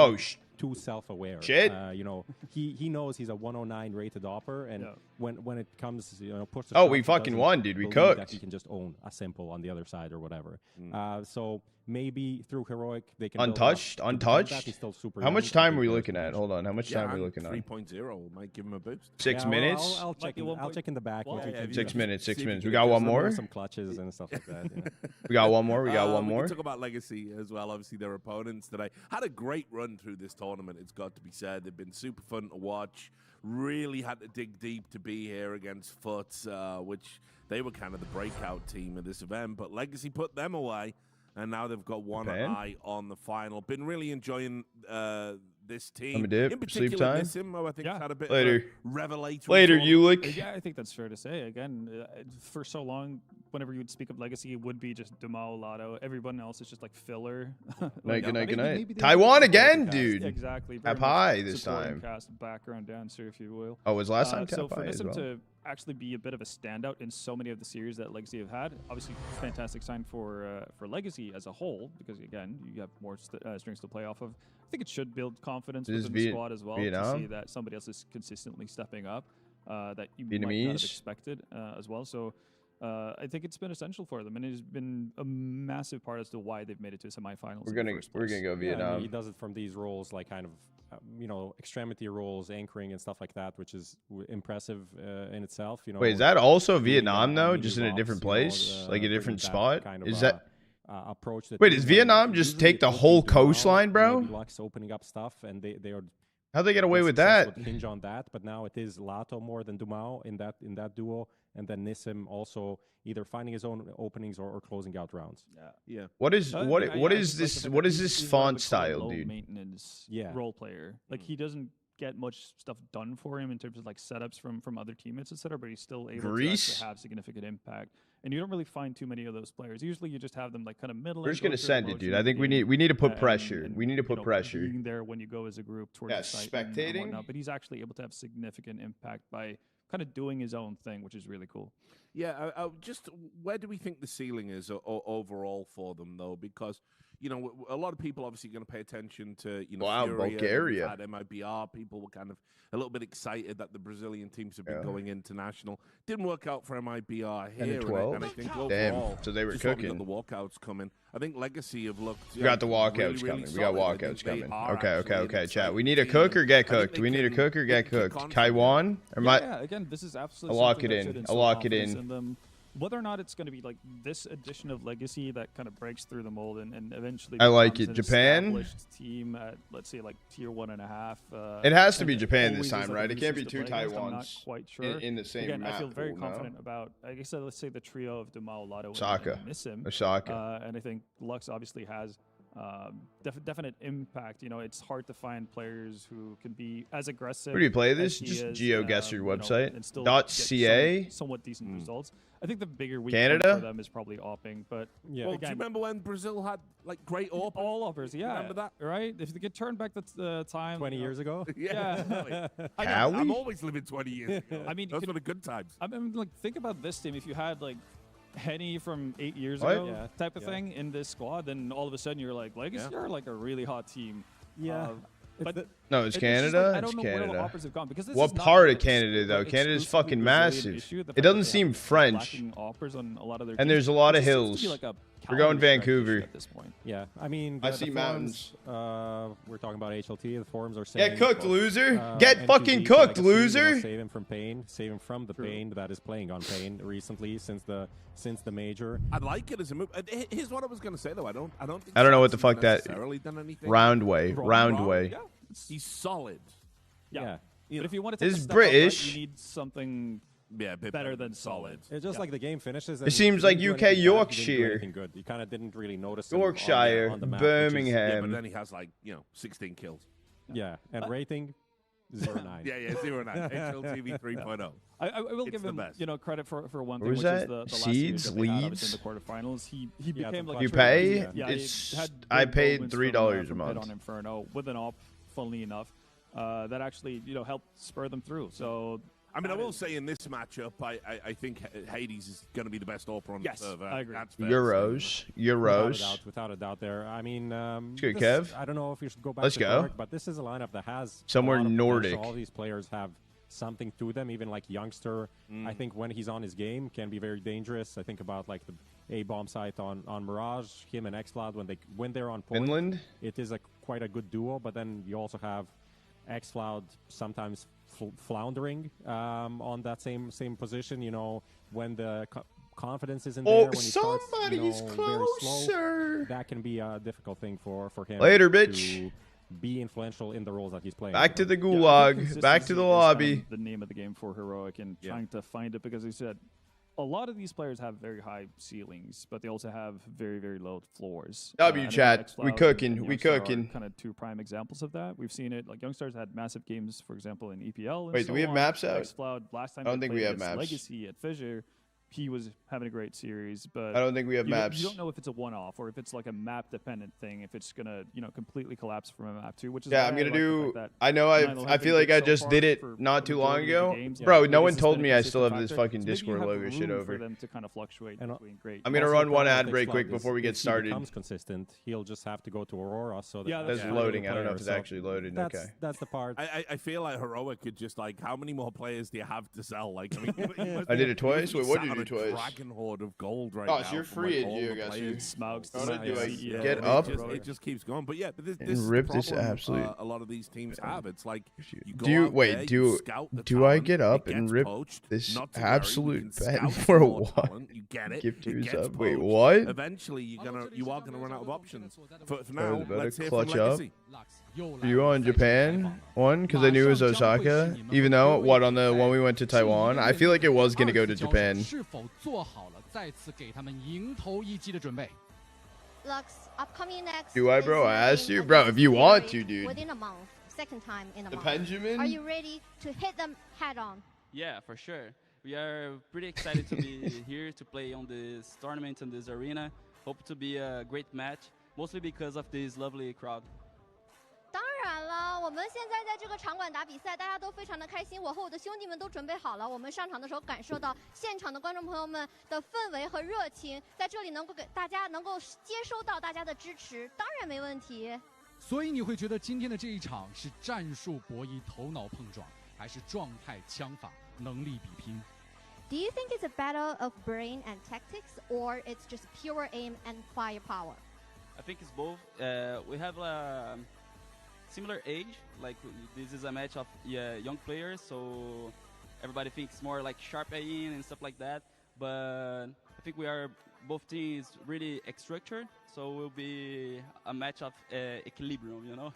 too self-aware. Shit. You know, he knows he's a 109 rated opper, and when it comes, you know, push. We fucking won, dude. We cooked. That he can just own a simple on the other side or whatever. So maybe through heroic they can untouched. He's still super How young, much time are we looking at? Hold on. How much time are we looking at? 3.0 might give him a boost. 6 minutes. I'll check in the back. 6 minutes. 6 minutes. We got one more. Some clutches and stuff like that. You know. We got one more. We got one more. We can talk about Legacy as well. Obviously, their opponents today had a great run through this tournament. It's got to be said. They've been super fun to watch. Really had to dig deep to be here against Foots, which they were kind of the breakout team of this event. But Legacy put them away, and now they've got one eye on the final. Been really enjoying this team. In particular, sleep time. Nissim, I think had a bit Later. of a revelatory. Later, Ulick. Yeah, I think that's fair to say. Again, for so long, whenever you would speak of Legacy, it would be just Dumao, Lotto. Everyone else is just like filler. Night, good night, good night. Taiwan again, dude. Exactly. Tap high this time. Cast background dancer, if you will. Oh, it was last time tap so for high as Nissim well. to actually be a bit of a standout in so many of the series that Legacy have had, obviously fantastic sign for Legacy as a whole, because again, you have more strings to play off of. I think it should build confidence within the squad as well to see that somebody else is consistently stepping up that you might not have expected as well. So I think it's been essential for them, and it has been a massive part as to why they've made it to semifinals. We're gonna go Vietnam. I mean, he does it from these roles, like kind of you know, extremity roles, anchoring and stuff like that, which is impressive in itself. You know. Wait, is that also Vietnam though? Just in a different place, like a different spot? Kind of, is that? Approach that. Wait, does Vietnam just take the whole coastline, bro? Lux opening up stuff, and they are. How'd they get away with that? Hinge on that, but now it is Lato more than Dumao in that duo, and then Nissim also either finding his own openings or closing out rounds. Yeah. What is this font style, dude? Maintenance role player. Like he doesn't get much stuff done for him in terms of like setups from other teammates, etc. But he's still able to actually have significant impact. And you don't really find too many of those players. Usually, you just have them like kind of middle. We're just gonna send it, dude. I think we need to put pressure. We need to put pressure. Being there when you go as a group towards the site spectating. And whatnot, but he's actually able to have significant impact by kind of doing his own thing, which is really cool. Yeah, just where do we think the ceiling is overall for them, though? Because, you know, a lot of people obviously going to pay attention to, you know, FURIA, Bulgaria. At MIBR. People were kind of a little bit excited that the Brazilian teams have been going international. Didn't work out for MIBR here. 12. And I think Damn, overall, so they were just while we cooking. got the walkouts coming. I think Legacy have looked. We got the walkouts coming. We got walkouts coming. Okay, chat. We need a cook or get cooked. We need a cook or get cooked. Taiwan? Yeah, again, this is absolutely. I'll lock it in. I'll lock it in. Whether or not it's going to be like this edition of Legacy that kind of breaks through the mold and eventually I like becomes it. an Japan? established team at, let's say, like tier 1.5. It has to be and Japan always this is, time, like, right? a It new can't be system two to play against. I'm not Taiwans quite sure. in the same Again, map I feel very pool, no? confident about, I guess, let's say the trio of Dumao, Lotto, Osaka. and Nissim. Osaka. And I think Lux obviously has definite impact. You know, it's hard to find players who can be as aggressive. Where do you play as this? he Just is, GeoGuessr you know, website. and still .ca? get somewhat decent results. I think the bigger weak Canada? point for them is probably opping, but Well, do you remember when Brazil had like great all uppers? Yeah, remember that? Right? If they could turn back the time 20 years ago. Yeah, Cali? I'm always living 20 years ago. I mean, those were the good times. I mean, like think about this team. If you had like Henny from 8 years What? ago, type of thing in this squad, then all of a sudden you're like, Legacy are like a really hot team. Yeah. But No, it's just Canada. like, I It's don't know where the Canada. offers have gone, because this What is not part like of Canada though? like Canada's exclusively fucking Brazilian massive. issue. The It fact doesn't that they seem have French. lacking offers on a lot of their And teams. there's a lot It of just seems to be hills. like a We're going calendar strike issue Vancouver. at this point. Yeah, I mean, I the see forums, we're talking about HLT. The forums are saying, Get cooked, loser. Get NQZ fucking to cooked, Legacy, you know, loser. save him from pain. Save him from the pain that is playing on pain recently since the major. I'd like it as a move. Here's what I was going to say though. I don't think. I don't know what the Samson's fuck that necessarily done anything. round way. Yeah, he's solid. Yeah. You But know, if you want to This take a is step up, right, British. you need something a bit better than solid. It's just like the game finishes. It seems like UK Yorkshire. Good. You kind of didn't really notice him Yorkshire, on the map, which is- Birmingham. Yeah, but then he has like 16 kills. Yeah, and rating 09. Yeah, 09. HLTV 3.0. I will It's give the him, best. credit for one What thing, was which that? is the last Seeds, series that they had, leads? obviously, in the quarterfinals. He Yeah, became the like You a pay? true leader. It's he had I big paid moments $3 a from month. Pit on Inferno with an op, funnily enough, that actually helped spur them through. So I mean, I will say in this matchup, I think Hades is going to be the best AWPer on the server. I agree. That's fair. Euros. Without a doubt there. I mean, good, this- Kev. I don't know if you should go back Let's to go. Dark, but this is a lineup that has Somewhere a lot of Nordic. potential. All these players have something to them, even like Youngster. I think when he's on his game can be very dangerous. I think about like the A-bomb site on Mirage, him and Xcloud when they're on point. Finland? It is quite a good duo, but then you also have Xcloud sometimes floundering on that same position, when the confidence isn't there, when he starts, somebody's very closer. slow, that can be a difficult thing for him. Later, to bitch. Be influential in the roles that he's playing. Back to the Yeah, gulag. Back to the consistency is lobby. kind of the name of the game for Heroic, and trying to find it, because he said a lot of these players have very high ceilings, but they also have very, very low floors. Chat. We cooking. We cooking. Kind of two prime examples of that. We've seen it. Like Youngstars had massive games, for example, in EPL. And Wait, do we have maps out? Xcloud, last time I don't they think we played have against maps. Legacy at Fissure, he was having a great series, but I don't think we have maps. You don't know if it's a one-off or if it's like a map-dependent thing. If it's gonna, completely collapse from a map too, which is Yeah, why I'm I gonna like the do. fact that I know. Nine I feel like I so just far did it for not the too long majority of the ago, games. bro. Yeah, No one Vegas has told been a me I consistent still have this factor. fucking So maybe you Discord have logo room shit for over. them to kind of fluctuate And between great. I'm gonna Also, run the one problem ad with break Xcloud quick is before we get if he started. becomes consistent, he'll just have to go to Aurora. So Yeah, That's Yeah. loading. I don't know if it's So actually loaded. That's, Okay. that's the part. I feel like Heroic could just how many more players do you have to sell? I mean, I did it twice. Wait, what did you do do twice? Dragon Horde of gold right Oh, now. so you're from, free, all Gio, the got you. players. Smokes. How do I Yeah. get And up? It just keeps going. But yeah, this And is rip the this problem, absolute- a lot of these teams have. It's like you go Do you out wait? there, Do you scout the do I talent, get it up and gets rip poached, this not to worry, we absolute can bet scout for more what? talent, you get it. Gift It yours gets up. Wait, poached. what? Eventually, you are gonna run out of options. For Guys, now, better let's hear clutch from up. Legacy. Are you on Japan one? Because I knew it was Osaka. Even though on the one we went to Taiwan, I feel like it was gonna go to Japan. 是否做好了再次给他们迎头一击的准备？ Lux, upcoming next. Do I, is bro? I your asked game you, bro. against If you want Fury to, dude. Within a month, second time in a The month. Benjamin? Are you ready to hit them head on? Yeah, for sure. We are pretty excited to be here to play on this tournament and this arena. Hope to be a great match, mostly because of this lovely crowd. 当然了，我们现在在这个场馆打比赛，大家都非常的开心。我和我的兄弟们都准备好了，我们上场的时候感受到现场的观众朋友们的氛围和热情，在这里能够给大家能够接收到大家的支持，当然没问题。所以你会觉得今天的这一场是战术博弈、头脑碰撞，还是状态枪法、能力比拼？ Do you think it's a battle of brain and tactics, or it's just pure aim and firepower? I think it's both. We have a similar age. Like this is a match of young players, so everybody thinks more like sharp aim and stuff like that. But I think we are both teams really structured, so it will be a match of equilibrium, you know.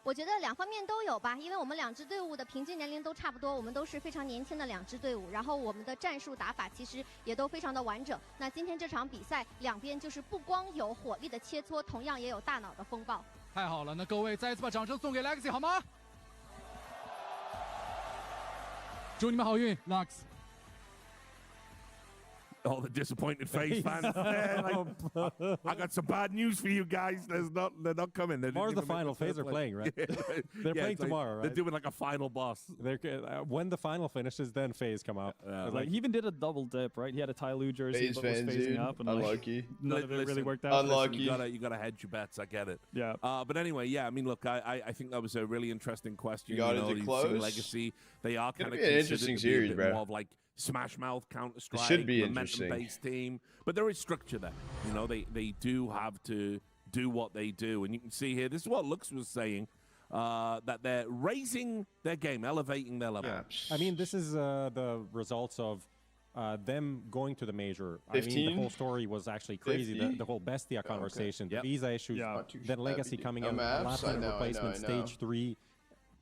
我觉得两方面都有吧，因为我们两支队伍的平均年龄都差不多，我们都是非常年轻的两支队伍，然后我们的战术打法其实也都非常的完整。那今天这场比赛，两边就是不光有火力的切磋，同样也有大脑的风暴。太好了，那各位再一次把掌声送给 Legacy 好吗？祝你们好运 ，Lux。 All the disappointed face fans. I got some bad news for you guys. They're not coming. Tomorrow's the final phase are playing, right? They're playing tomorrow, right? They're doing like a final boss. When the final finishes, then phase come out. Like he even did a double dip, right? He had a Tyloo jersey, but was phasing up, and unlucky. None of it really worked out. Unlucky. You gotta hedge your bets. I get it. Yeah. But anyway, yeah. I mean, look, I think that was a really interesting question. You got it to these close? Legacy. They are kind of be an interesting series, bro. More of like Smash Mouth, Counter Strike, should be interesting. momentum-based team, but there is structure there. You know, they do have to do what they do, and you can see here. This is what Lux was saying. That they're raising their game, elevating their level. I mean, this is the results of them going to the major. 15? I mean, the whole story was actually crazy. 50? The whole Bestia conversation, Yep. the visa issues, then Legacy coming in, last minute replacement, stage 3,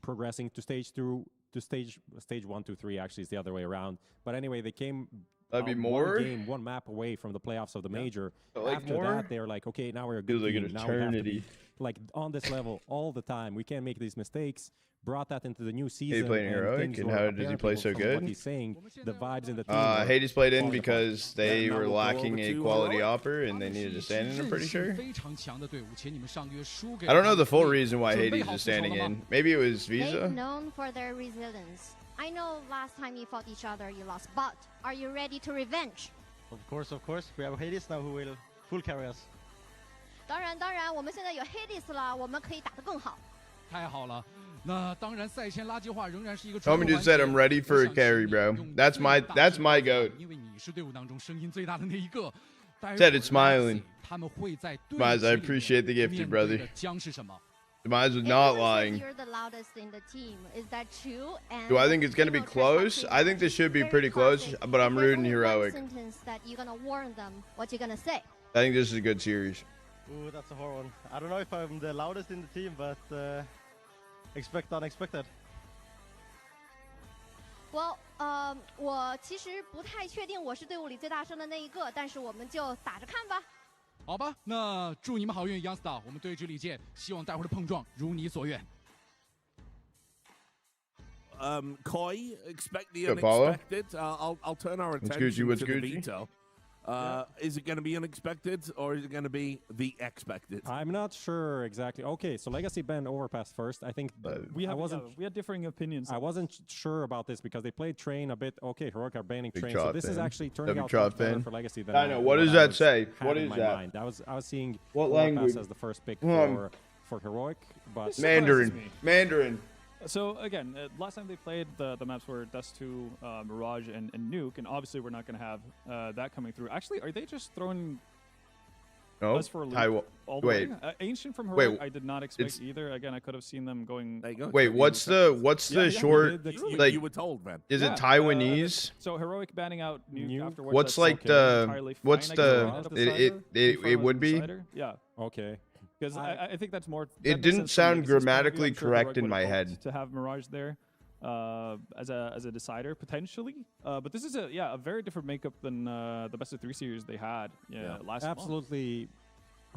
progressing to stage 2, to stage 1, 2, 3. Actually, it's the other way around. But anyway, they came That'd be more? one game, one map away from the playoffs of the major. But like After more? that, they're like, okay, now we're a good Feels like team. an Now we have to eternity. be like on this level all the time. We can't make these mistakes. Brought that into the new season. playing heroic, things and were how does he play apparently so from good? What he's saying, the vibes in the team. Hades played in falling apart. because they were lacking a quality opper and they needed to stand in, I'm pretty sure. I don't know the full reason why Hades is standing in. Maybe it was They're Visa? known for their resilience. I know last time you fought each other, you lost, but are you ready to revenge? Of course. We have Hades now who will full carry us. 当然，我们现在有 Hades 了，我们可以打得更好。太好了，那当然赛前垃圾话仍然是一个 Homie just said I'm ready for a carry, bro. That's my goat. 因为你是队伍当中声音最大的那一个。 Said it smiling. 他们会在 Demise, I appreciate the gifted, brother. 将是什么？ Demise was not lying. You're the loudest in the team. Is that true? And Do I think it's going to be close? I think this should be pretty close, but I'm rooting heroic. Sentence that you're gonna warn them. What you gonna say? I think this is a good series. Ooh, that's a hard one. I don't know if I'm the loudest in the team, but expect unexpected. Well, 我其实不太确定我是队伍里最大声的那一个，但是我们就打着看吧。好吧，那祝你们好运 ，Youngstar， 我们对峙李健，希望待会儿的碰撞如你所愿。 Koi, expect the Good follow. unexpected. I'll turn our What's attention Gucci, what's to the Gucci? veto. Is it going to be unexpected or is it going to be the expected? I'm not sure exactly. Okay, so Legacy Ben overpassed first. I think we had differing opinions. I wasn't sure about this because they played Train a bit. Okay, Heroic are banning Big Train, shot, so this is Ben. actually turning Big out shot, much better Ben. for Legacy than I know. What does that say? had What in is my that? mind. I was seeing What Overpass language? as the first pick Um, for Heroic, but Mandarin. So again, last time they played, the maps were Dust 2, Mirage, and Nuke, and obviously we're not going to have that coming through. Actually, are they just throwing us for a loop all the way? Ancient from Heroic, I did not expect either. Again, I could have seen them going. Wait, what's the short? Like, you were told, man. Is it Taiwanese? So Heroic banning out Nuke afterwards. What's that's like entirely the? What's fine. the? It would be. Yeah. Okay. Because I think that's more. It didn't sound grammatically correct in my head. To have Mirage there as a decider potentially, but this is a very different makeup than the best of 3 series they had last month. Absolutely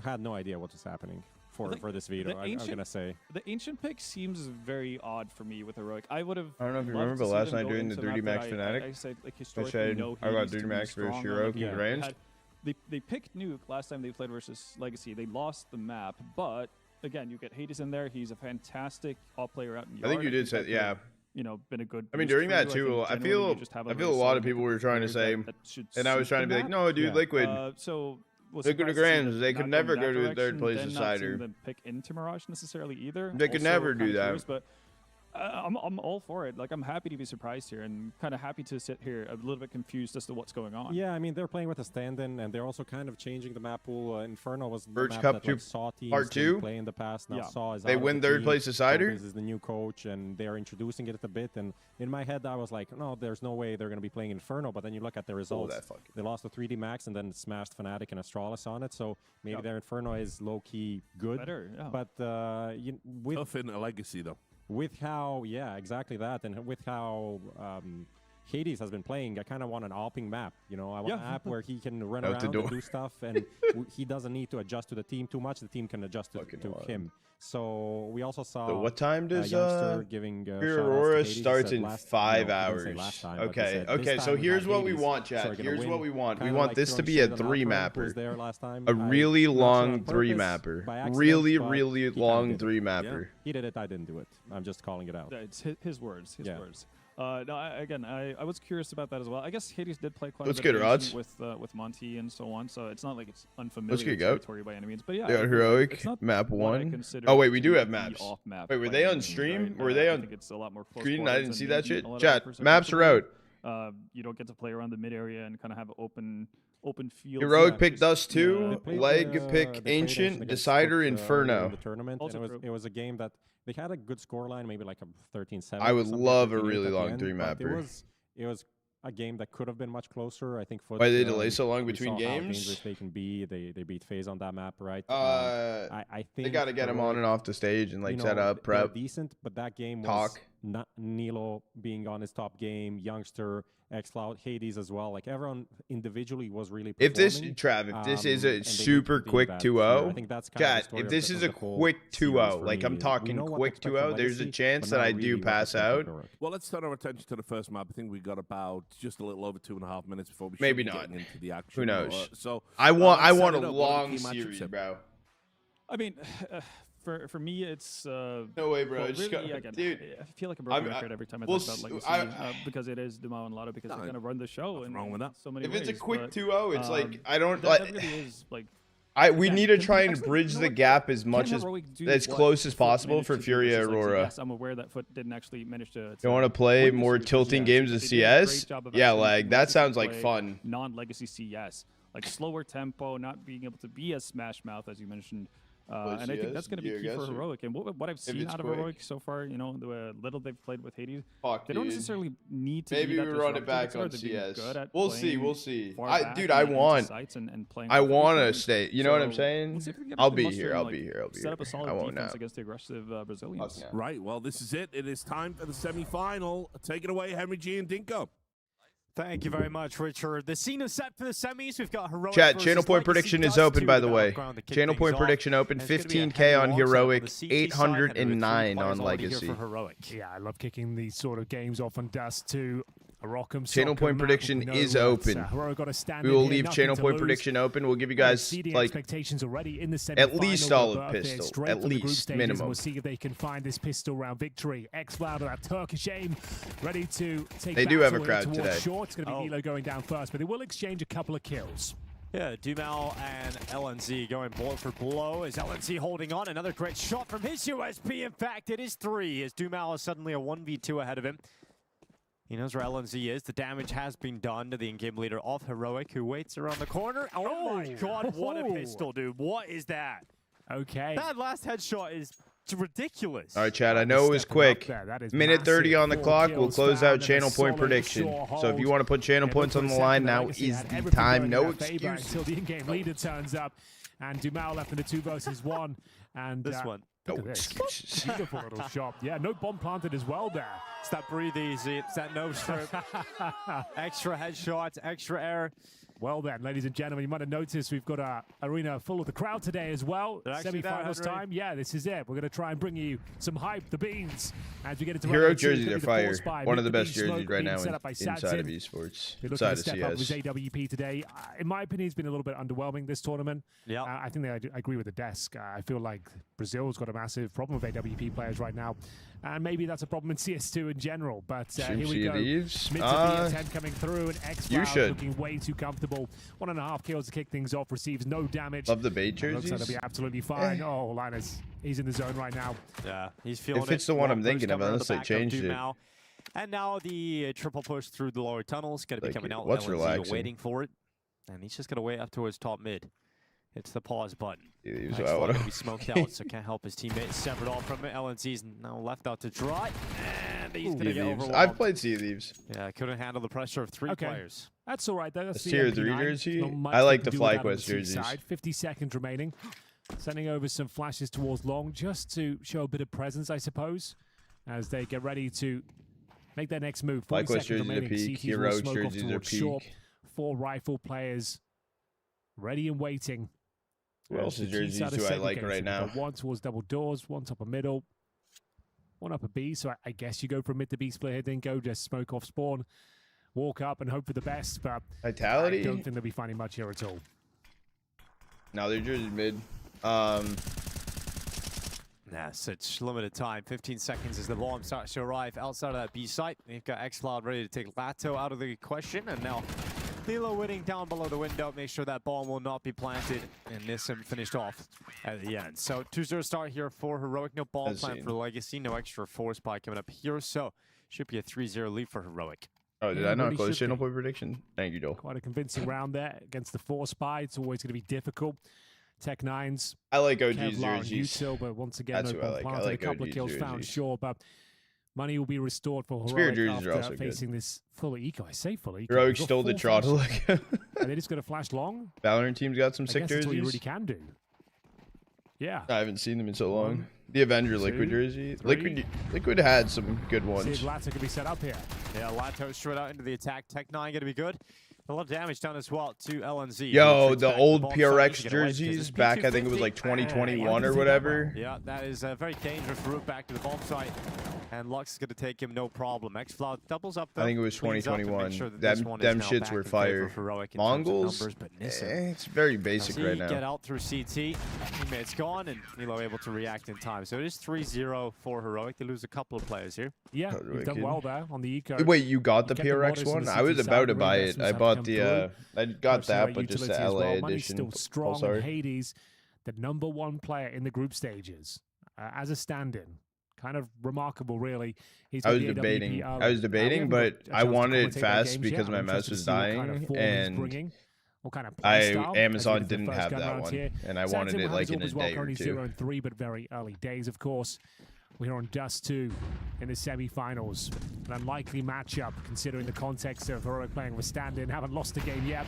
had no idea what was happening for this veto. I'm gonna say the Ancient pick seems very odd for me with Heroic. I would have. I don't know if you remember, but last night during the 3D Max Fnatic, I said like I historically said no I got Hades 3D to be Max versus strong Heroic on, in ranged. They picked Nuke last time they played versus Legacy. They lost the map, but again, you get Hades in there. He's a fantastic all player out in Yard. I think you did say, yeah. You know, been a good. I mean, boost during for that you. too, I feel a lot of people were trying to say, and I was trying to be like, no, dude, Liquid. So Liquid to Grands, they could never go to a third place decider. Them pick into Mirage necessarily either. They could never do that. But I'm all for it. Like, I'm happy to be surprised here and kind of happy to sit here a little bit confused as to what's going on. Yeah, I mean, they're playing with a stand-in, and they're also kind of changing the map pool. Inferno was the Birch map Cup that, 2 like, Saw teams Part didn't 2? play in the past. Now Saw is They out of win the third team. place decider? This is the new coach, and they're introducing it a bit. And in my head, I was like, no, there's no way they're going to be playing Inferno. But then you look at the results. They lost to 3D Max and then smashed Fnatic and Astralis on it. So maybe their Inferno is low-key good. Better, yeah. But with tough in a Legacy, though. With how, exactly that, and with how Hades has been playing, I kind of want an AWPing map. You know, I want an app where he can run Out the around door. and do stuff, and he doesn't need to adjust to the team too much. The team can adjust to him. So we also saw. So what time does Youngster giving Aurora shout-outs to Hades. starts He in said 5 no, he hours? didn't say last time, but he Okay, said, okay. "This So time we here's have what we Hades, want, so we're chat. gonna Here's win." what we want. We Kinda want like this to throwing be a shade on 3 Alpha, who mapper. was there last time. A really Not sure long on 3 purpose, mapper. by accident, Really, but really he kinda long did it. 3 mapper. He did it. I didn't do it. I'm just calling it out. It's his words. His words. No, I was curious about that as well. I guess Hades did play quite Let's a bit get of odds. with Monty and so on, so it's not like it's Let's unfamiliar get goat. territory by any means. But yeah, They got it's Heroic, not map what I 1. consider Oh, wait, we to do be have the maps. off map Wait, were by they any on means, stream? right? Were they I on think it's a lot more close screen? I quarters didn't see and that shit. a lot of Chat, mappers are maps are visible. out. You don't get to play around the mid area and kind of have open field. Heroic picked Dust 2, They played, Leg they pick played Ancient, against Decider, Cook, Inferno. in the tournament, Also and it was a game that they had a good scoreline, maybe like a 13-7. I would something, love a 13-8 really at the long end, 3 but mapper. It was a game that could have been much closer. I think. Why did they delay so long we between saw how games? dangerous they can be. They beat FaZe on that map, right? I think they got to get him on and off the stage and like set up, they're prep, decent, but that game was talk. Nilo being on his top game, Youngster, xCloud, Hades as well. Like everyone individually was really performing. If this, Trav, if this is a super quick 2-0, chat, if this is a quick 2-0, like I'm talking quick 2-0, there's a chance that I do pass out. Well, let's turn our attention to the first map. I think we got about just a little over 2.5 minutes before we maybe should be not getting into the action. Who knows? So I want a long series, bro. I mean, for me, it's no way, bro. Well, Just really, again, dude, I feel like a broken record every time I talk about Legacy because it is Dumao and Lotto because they kind of run the show. And wrong with that. So many if ways, it's a quick but, 2-0, it's like I don't that like. really is like. We need to try and bridge the gap as much as close as possible for FURIA Aurora. Yes, I'm aware that Foot didn't actually manage to. You want to play more tilting games of CS? Yeah, like that sounds like fun. Non-legacy CS, like slower tempo, not being able to be as Smash Mouth as you mentioned. And I think that's going to be key for Heroic. And what I've seen out of Heroic so far, you know, the little they've played with Hades, they don't necessarily need to. Maybe be we that run it back on disruptive. CS. We'll We'll see. I want to stay. You know what I'm saying? I'll be here. I'll be here. Set up a solid defense against the aggressive Brazilians. Right. Well, this is it. It is time for the semi-final. Take it away, Henry G and Dinko. Thank you very much, Richard. The scene is set for the semis. We've got Heroic. Chat, channel point prediction is open, by the way. Channel point prediction open. 15K on Heroic, 809 on Legacy. Yeah, I love kicking these sort of games off on dust too. Channel point prediction is open. We will leave channel point prediction open. We'll give you guys like at least solid pistol, at least minimum. We'll see if they can find this pistol round victory. xCloud that Turkish aim, ready to take. They do have a crowd today. Short. It's going to be Nilo going down first, but they will exchange a couple of kills. Yeah, Dumao and LNZ going blow for blow. Is LNZ holding on? Another great shot from his USP. In fact, it is 3 as Dumao is suddenly a 1v2 ahead of him. He knows where LNZ is. The damage has been done to the in-game leader of Heroic, who waits around the corner. Oh my god, what a pistol, dude. What is that? Okay. That last headshot is ridiculous. All right, Chad, I know it was quick. Minute 30 on the clock. We'll close out channel point prediction. So if you want to put channel points on the line, now is the time. No excuse. Until the in-game leader turns up. And Dumao left in the 2 versus 1. And this one. Look at this. Beautiful little shot. Yeah, no bomb planted as well there. It's that breathe easy. It's that no strip. Extra headshots, extra air. Well then, ladies and gentlemen, you might have noticed we've got our arena full of the crowd today as well. Semi-finals time. Yeah, this is it. We're going to try and bring you some hype, the beans, as we get into Hero jerseys are fire. One of the best jerseys right now inside of esports. Inside of CS. With AWP today. In my opinion, it's been a little bit underwhelming this tournament. Yeah, I think I agree with the desk. I feel like Brazil's got a massive problem with AWP players right now. And maybe that's a problem in CS2 in general. But here we go. Mid to B10 coming through, and xCloud looking way too comfortable. 1.5 kills to kick things off, receives no damage. Love the bait jerseys. Looks like they'll be absolutely fine. Oh, Linus, he's in the zone right now. Yeah, he's feeling it. If it's the one I'm thinking of, unless they changed it. And now the triple push through the lower tunnels. Going to be coming out. What's relaxing? Waiting for it. And he's just going to wait up towards top mid. It's the pause button. He's going to be smoked out, so can't help his teammates. Severed off from it. LNC's now left out to dry. And he's going to get overwhelmed. I've played Sea Thieves. Yeah, couldn't handle the pressure of 3 players. That's all right. That's the Tier 3 jersey. I like the FlyQuest jerseys. 50 seconds remaining. Sending over some flashes towards long just to show a bit of presence, I suppose, as they get ready to make their next move. FlyQuest jerseys are peak. Hero jerseys are peak. 4 rifle players ready and waiting. Who else's jerseys do I like right now? One towards double doors, one top of middle, one up a B. So I guess you go for a mid to B split here, then go just smoke off spawn, walk up and hope for the best. But Vitality? I don't think they'll be finding much here at all. No, their jersey's mid. Yes, it's limited time. 15 seconds as the bomb starts to arrive outside of that B site. They've got xCloud ready to take Lato out of the question, and now Nilo waiting down below the window, make sure that bomb will not be planted, and Nissim finished off at the end. So 2-0 start here for Heroic. No bomb plant for Legacy, no extra force spy coming up here, so should be a 3-0 lead for Heroic. Oh, did I not close channel point prediction? Thank you, Joel. Quite a convincing round there against the force spy. It's always going to be difficult. Tech Nines. I like OG's jerseys. Util, but once again, no bomb planted. A couple of kills found, sure, but money will be restored for Heroic after facing this full eco. I say full eco. Heroic stole the throttle. Are they just going to flash long? Valorant team's got some sick jerseys. That's what you really can do. Yeah. I haven't seen them in so long. The Avenger Liquid jersey. Liquid had some good ones. See if Lato can be set up here. Yeah, Lato straight out into the attack. Tech 9 going to be good. A lot of damage done as well to LNZ. Yo, the old PRX jerseys back, I think it was like 2021 or whatever. Yeah, that is a very dangerous route back to the bomb site. And Lux is going to take him no problem. Xfloud doubles up though. I think it was 2021. Sure them shits were fire. Mongols? It's very basic right now. Get out through CT. Teammate's gone, and Nilo able to react in time. So it is 3-0 for Heroic. They lose a couple of players here. Yeah, you've done well there on the eco. Wait, you got the PRX one? I was about to buy it. I bought the I got that, but just the LA edition. Still strong. And Hades, the #1 player in the group stages, as a stand-in. Kind of remarkable, really. I was debating, but I wanted it fast because my mouse was dying, and Amazon didn't have that one, and I wanted it like in a day or two. 0-3, but very early days, of course. We're on Dust 2 in the semi-finals. An unlikely matchup, considering the context of Heroic playing with stand-in, haven't lost a game yet.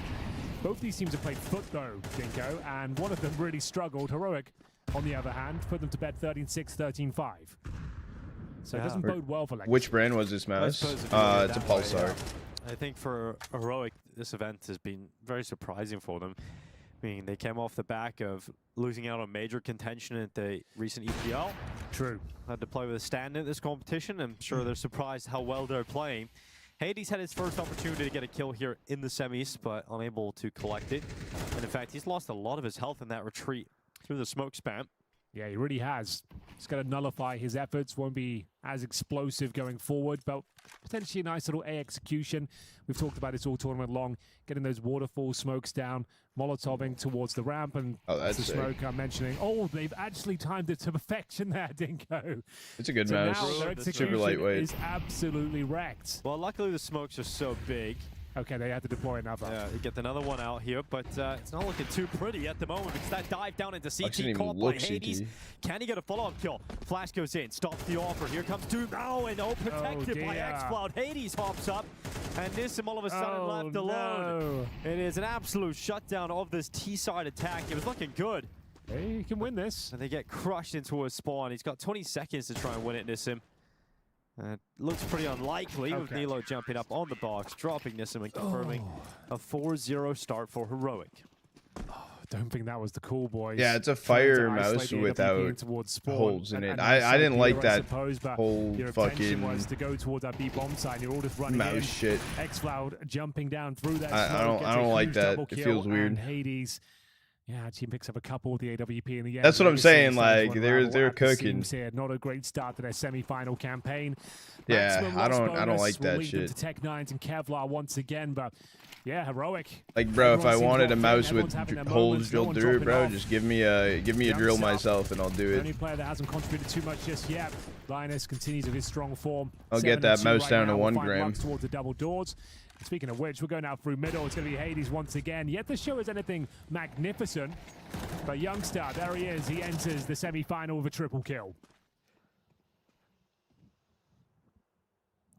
Both these teams have played foot, though, Dinko, and one of them really struggled. Heroic, on the other hand, put them to bed 13-6, 13-5. So it doesn't bode well for Legacy. Which brand was this mouse? It's a Pulsar. I think for Heroic, this event has been very surprising for them. I mean, they came off the back of losing out on major contention at the recent EPL. True. Had to play with a stand in this competition. I'm sure they're surprised how well they're playing. Hades had his first opportunity to get a kill here in the semis, but unable to collect it. And in fact, he's lost a lot of his health in that retreat through the smoke spam. Yeah, he really has. It's going to nullify his efforts, won't be as explosive going forward, but potentially a nice little A execution. We've talked about this all tournament long, getting those waterfall smokes down, molotoving towards the ramp, and that's the smoke I'm mentioning. Oh, they've actually timed it to perfection there, Dinko. It's a good mouse. Now their execution super lightweight. is absolutely wrecked. Well, luckily the smokes are so big. Okay, they had to deploy another. Yeah, you get another one out here, but it's not looking too pretty at the moment because that dive down into CT caught by Hades. Can he get a follow-up kill? Flash goes in, stops the offer. Here comes Doom now, and protected by Xcloud. Hades hops up, and Nissim all of a sudden left alone. It is an absolute shutdown of this T-side attack. It was looking good. Hey, he can win this. And they get crushed into a spawn. He's got 20 seconds to try and win it, Nissim. Looks pretty unlikely with Nilo jumping up on the box, dropping Nissim and confirming a 4-0 start for Heroic. Don't think that was the call, boys. Yeah, it's a fire mouse without holes in it. I didn't like that whole fucking was to go towards that B bomb side. You're all just running mouse shit. Xcloud jumping down through that. I don't like that. It feels weird. Hades. Yeah, team picks up a couple of the AWP in the end. That's what I'm saying. Like they're cooking. Here. Not a great start to their semi-final campaign. Yeah, I don't like that shit. To Tech 9s and Kevlar once again, but yeah, Heroic. Like, bro, if I wanted a mouse with holes drilled through it, bro, just give me a drill myself and I'll do it. The only player that hasn't contributed too much just yet. Linus continues with his strong form. I'll get that mouse down to 1 gram. Towards the double doors. Speaking of which, we're going out through middle. It's going to be Hades once again. Yet the show is anything magnificent. But Youngstar, there he is. He enters the semi-final with a triple kill.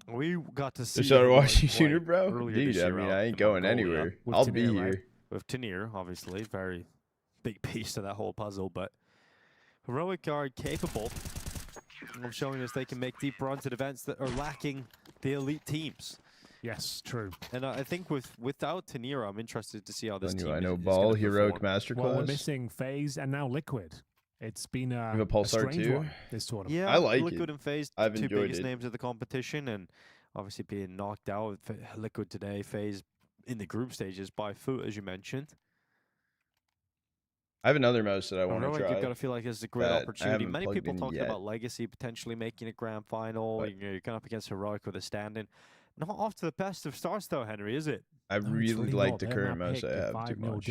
We got to see. You started watching sooner, bro? Dude, I mean, I ain't going anywhere. I'll be here. With Tanir, obviously, very big piece to that whole puzzle. But Heroic are capable of showing us they can make deep runs at events that are lacking the elite teams. Yes, true. And I think without Tanira, I'm interested to see how this team I know Ball, Heroic Masterclass. Well, we're missing FaZe and now Liquid. It's been a Pulsar strange too. One this tournament. Yeah, I like Liquid and FaZe, I've two enjoyed biggest it. names of the competition, and obviously being knocked out. Liquid today, FaZe in the group stages by Foot, as you mentioned. I have another mouse that I want to try. You've got to feel like this is a great opportunity. Many people talking about Legacy potentially making a grand final. You're going up against Heroic with a stand-in. Not off to the best of starts, though, Henry, is it? I really like the current mouse I have too much.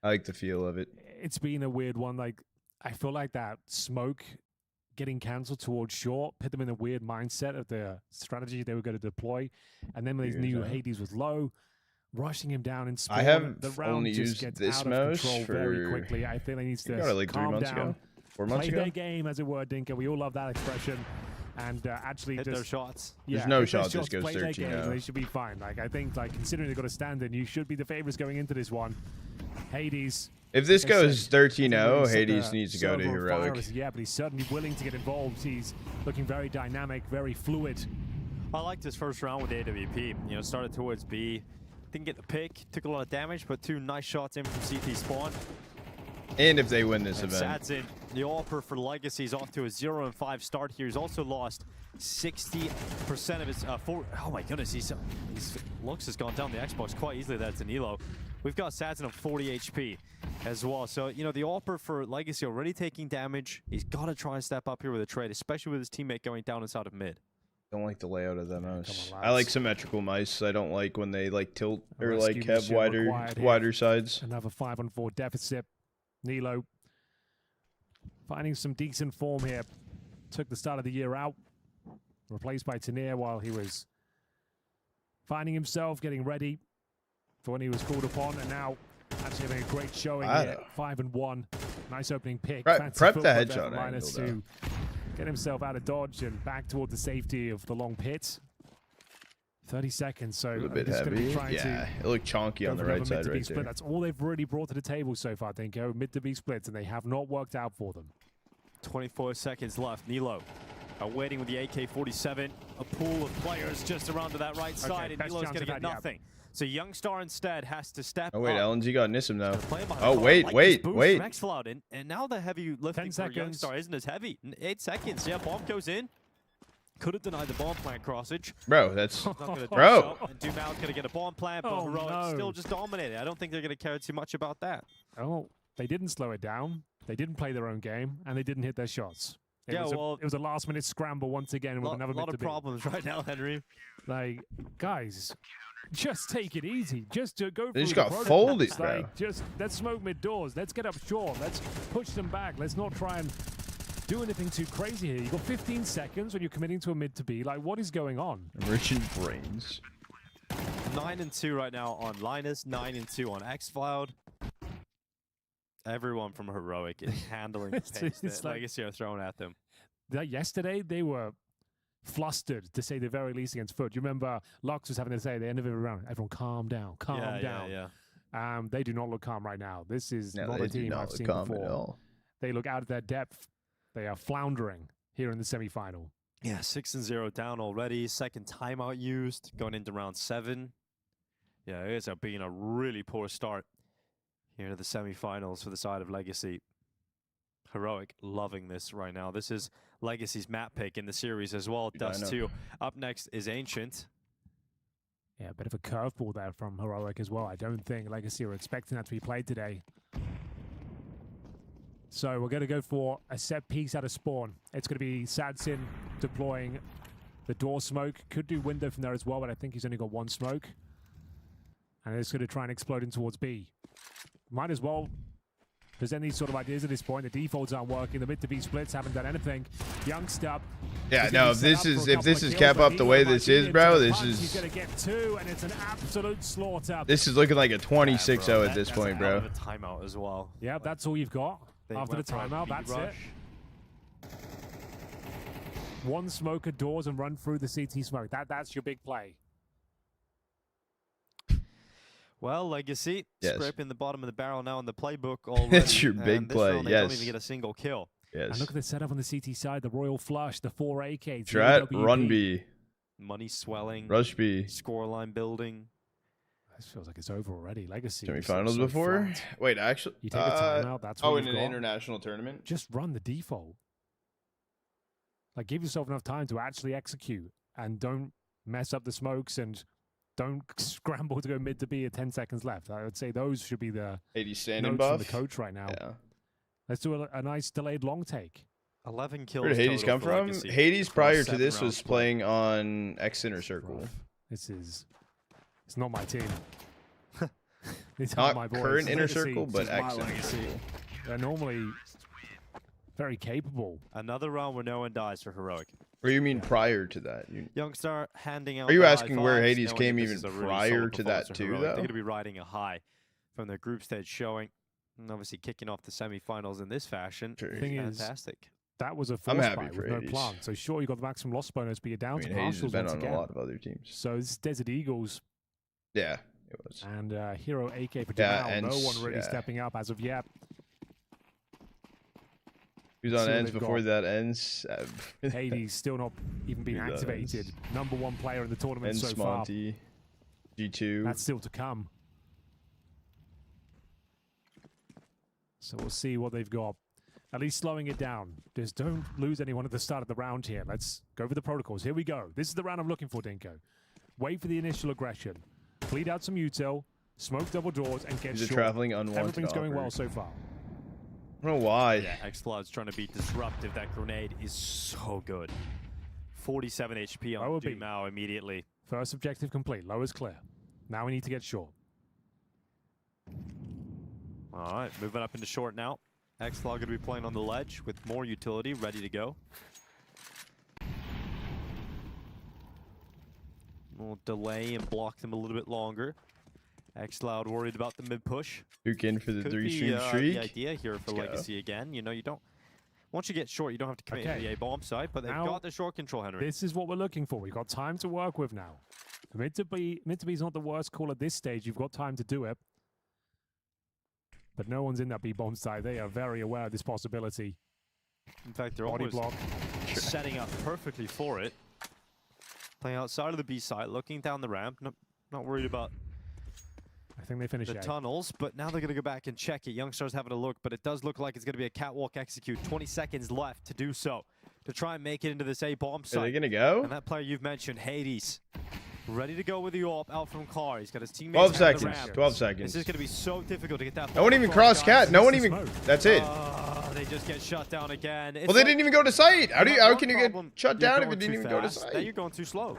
I like the feel of it. It's been a weird one. Like, I feel like that smoke getting cancelled towards short put them in a weird mindset of the strategy they were going to deploy. And then when they knew Hades was low, rushing him down in spawn. I have the round only just used gets this out mouse of control for very quickly. I feel he needs to like 3 months down, ago, 4 months play ago. their game, as it were, Dinka. We all love that expression. And actually hit just their shots. Yeah, there's no shot. Just goes play 13 their game, now. they should be fine. Like, I think, like, considering they've got a stand-in, you should be the favorites going into this one. Hades If this They goes said, 13-0, set Hades the needs to go to server on fire Heroic. as yet, but he's certainly willing to get involved. He's looking very dynamic, very fluid. I liked his first round with AWP. You know, started towards B, didn't get the pick, took a lot of damage, but 2 nice shots in from CT spawn. And if they win this And event. Sad's in. The offer for Legacy's off to a 0-5 start here. He's also lost 60% of his oh my goodness, his looks has gone down the Xbox quite easily. That's an elo. We've got Sad's in at 40 HP as well. So, you know, the offer for Legacy already taking damage. He's got to try and step up here with a trade, especially with his teammate going down inside of mid. Don't like the layout of that mouse. I like symmetrical mice. I don't like when they like tilt or like Rescue have mission wider required sides. Another 5-on-4 deficit. Nilo finding some decent form here. Took the start of the year out. Replaced by Tanir while he was finding himself, getting ready for when he was called upon. And now actually having a great showing here. 5-1. Nice opening pick. Prep the headshot Linus to get himself out of dodge and back toward the safety of the long pit. 30 seconds, so A bit he's going to be heavy. trying Yeah, to it looked chonky on the right side right there. That's all they've really brought to the table so far, Dinko. Mid to B splits, and they have not worked out for them. 24 seconds left. Nilo waiting with the AK-47. A pool of players just around to that right side, and Nilo's going to get nothing. So Youngstar instead has to step Oh wait, up. LNG got Nissim now. Oh, Oh wait. And now the heavy lifting for Youngstar isn't as heavy. 8 seconds. Yeah, bomb goes in. Could have denied the bomb plant crossage. Bro, that's Not gonna do bro. so. And Dumal's going to get a bomb plant, but Heroic still just dominated. I don't think they're going to care too much about that. Oh, they didn't slow it down. They didn't play their own game, and they didn't hit their shots. It was a last-minute scramble once again with another lot of problems right now, Henry. Like, guys, just take it easy. Just to go. They just through got the folded, protocols. bro. Like, just let's smoke mid doors. Let's get up short. Let's push them back. Let's not try and do anything too crazy here. You got 15 seconds when you're committing to a mid to B. Like, what is going on? Merchant brains. 9-2 right now on Linus. 9-2 on xCloud. Everyone from Heroic is handling the pace that Legacy are throwing at them. Yesterday, they were flustered, to say the very least, against Foot. You remember Lux was having to say at the end of every round, everyone calm down, calm down. Yeah. They do not look calm right now. This is not a team I've seen before. They look out of their depth. They are floundering here in the semifinal. Yeah, 6-0 down already. Second timeout used, going into round 7. Yeah, it's been a really poor start here to the semifinals for the side of Legacy. Heroic loving this right now. This is Legacy's map pick in the series as well. Dust 2. Up next is Ancient. Yeah, a bit of a curveball there from Heroic as well. I don't think Legacy are expecting that to be played today. So we're going to go for a set piece out of spawn. It's going to be Sadsin deploying the door smoke. Could do window from there as well, but I think he's only got one smoke. And it's going to try and explode in towards B. Might as well present these sort of ideas at this point. The defaults aren't working. The mid to B splits haven't done anything. Youngster. Yeah, no, if this is cap up the way this is, bro, this is. He's going to get 2, and it's an absolute slaughter. This is looking like a 26-0 at this point, bro. A timeout as well. Yeah, that's all you've got. After the timeout, that's it. One smoke at doors and run through the CT smoke. That's your big play. Well, Legacy Yes. scraping the bottom of the barrel now in the playbook already. That's your big this play, round, they yes. don't even get a single kill. Yes. And look at the setup on the CT side. The Royal Flush, the 4 AKs. Strat, run B. Money swelling. Rush B. Scoreline building. This feels like it's over already. Legacy. Semifinals before? Wait, actually. You take a timeout. That's what in you've an got. international tournament? Just run the default. Like, give yourself enough time to actually execute and don't mess up the smokes and don't scramble to go mid to B at 10 seconds left. I would say those should be the 80 standing notes from buff. the coach right now. Yeah. Let's do a nice delayed long take. 11 kills. Where did Hades total come for from? Legacy. Hades prior to 7 this was rounds playing on X Inner Circle. It's not my team. These Not are my boys. current Inner Legacy. Circle, but This is my X Inner Legacy. Circle. They're normally very capable. Another round where no one dies for Heroic. Or you mean prior to that? Youngstar handing out. Are you the asking high where fives, Hades knowing came that this even is a really prior solid to that performance for too, Heroic. though? They're going to be riding a high from their group stage showing, and obviously kicking off the semifinals in this fashion. Thing is, Fantastic. That was a I'm force happy buy for with no Hades. plan. So sure, you got the maximum loss bonus, but you're down I mean, to Hades has partials been once on again. a lot of other teams. So this Desert Eagles. Yeah. It was. And Hero AK for Yeah, Jamal. No Ents, one really yeah. stepping up as of yet. Who's See on what ends they've before got. that ends? Hades still not even been Who's on activated. ends? #1 player in the tournament Ends, so far. Monty, G2. That's still to come. So we'll see what they've got. At least slowing it down. Just don't lose anyone at the start of the round here. Let's go over the protocols. Here we go. This is the round I'm looking for, Dinko. Wait for the initial aggression. Bleed out some util, smoke double doors, and get He's a short. traveling unwanted Everything's going offer. well so far. I don't know why. Yeah, X-Cloud's trying to be disruptive. That grenade is so good. 47 HP on Dumao immediately. First objective complete. Low is clear. Now we need to get short. All right, moving up into short now. X-Cloud going to be playing on the ledge with more utility ready to go. We'll delay and block them a little bit longer. X-Cloud worried about the mid-push. Duke in for the Could 3-stream be, streak. the idea here for Let's go. Legacy again. You know, you don't... Once you get short, you don't have to commit to the A-bomb site, but they've Now, got the short control, Henry. This is what we're looking for. We've got time to work with now. Mid to be is not the worst call at this stage. You've got time to do it. But no one's in that B-bomb side. They are very aware of this possibility. In fact, they're Body almost block. setting up perfectly for it. Playing outside of the B site, looking down the ramp. Not worried about I think they finish the A. tunnels, but now they're going to go back and check it. Youngstar's having a look, but it does look like it's going to be a catwalk execute. 20 seconds left to do so, to try and make it into this A-bomb site. Are they going to go? And that player you've mentioned, Hades, ready to go with the AWP out from car. He's got his teammates 12 at the seconds. ramp. 12 seconds. This is going to be so difficult to get that. No one even crossed cat. No one even. That's it. They just get shut down again. Well, they didn't even go to site. How can you get shut down if it didn't even go to Then site? you're going too slow.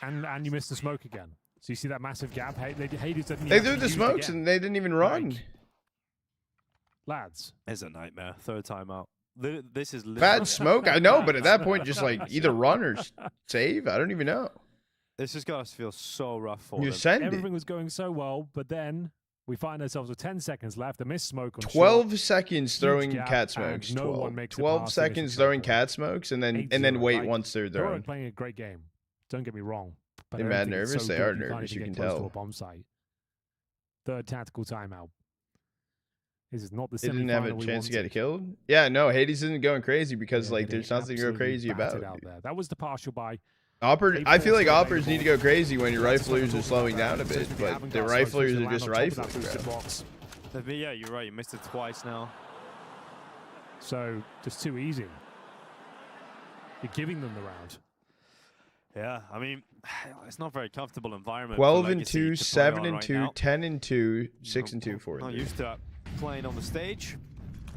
And you missed the smoke again. So you see that massive gap? Hades didn't They even threw the use it smokes again. and they didn't even run. Like, lads. It's a nightmare. Third timeout. This is Bad smoke. I know, but at that point, just like either run or save. I don't even know. This has got us feel so rough for You them. send it. Everything was going so well, but then we find ourselves with 10 seconds left. A missed smoke on 12 short. seconds Huge throwing gap, cat and smokes. no 12, one makes it 12 past the initial seconds choke throwing point. cat smokes and then 8-0. wait Like, once they're Aurora thrown. playing a great game. Don't get me wrong. But They're I don't mad think it's nervous. so They good are you can't nervous. even You get can close to tell. a bomb site. Third tactical timeout. This is not the They didn't have a semi-final we chance to wanted. get killed. Yeah, no, Hades isn't going crazy because Yeah, like they there's nothing to go absolutely crazy about. battered out there. That was the partial buy. I feel like They operas need to go crazy when your riflers are slowing down a bit, but the riflers are just riflers, bro. Yeah, you're right. You missed it twice now. So just too easy. You're giving them the round. Yeah, I mean, it's not a very comfortable environment. 12 for and Legacy 2, to play 7 on and right 2, now. 10 and 2, 6 and 2, 4 and Not 3. used to playing on the stage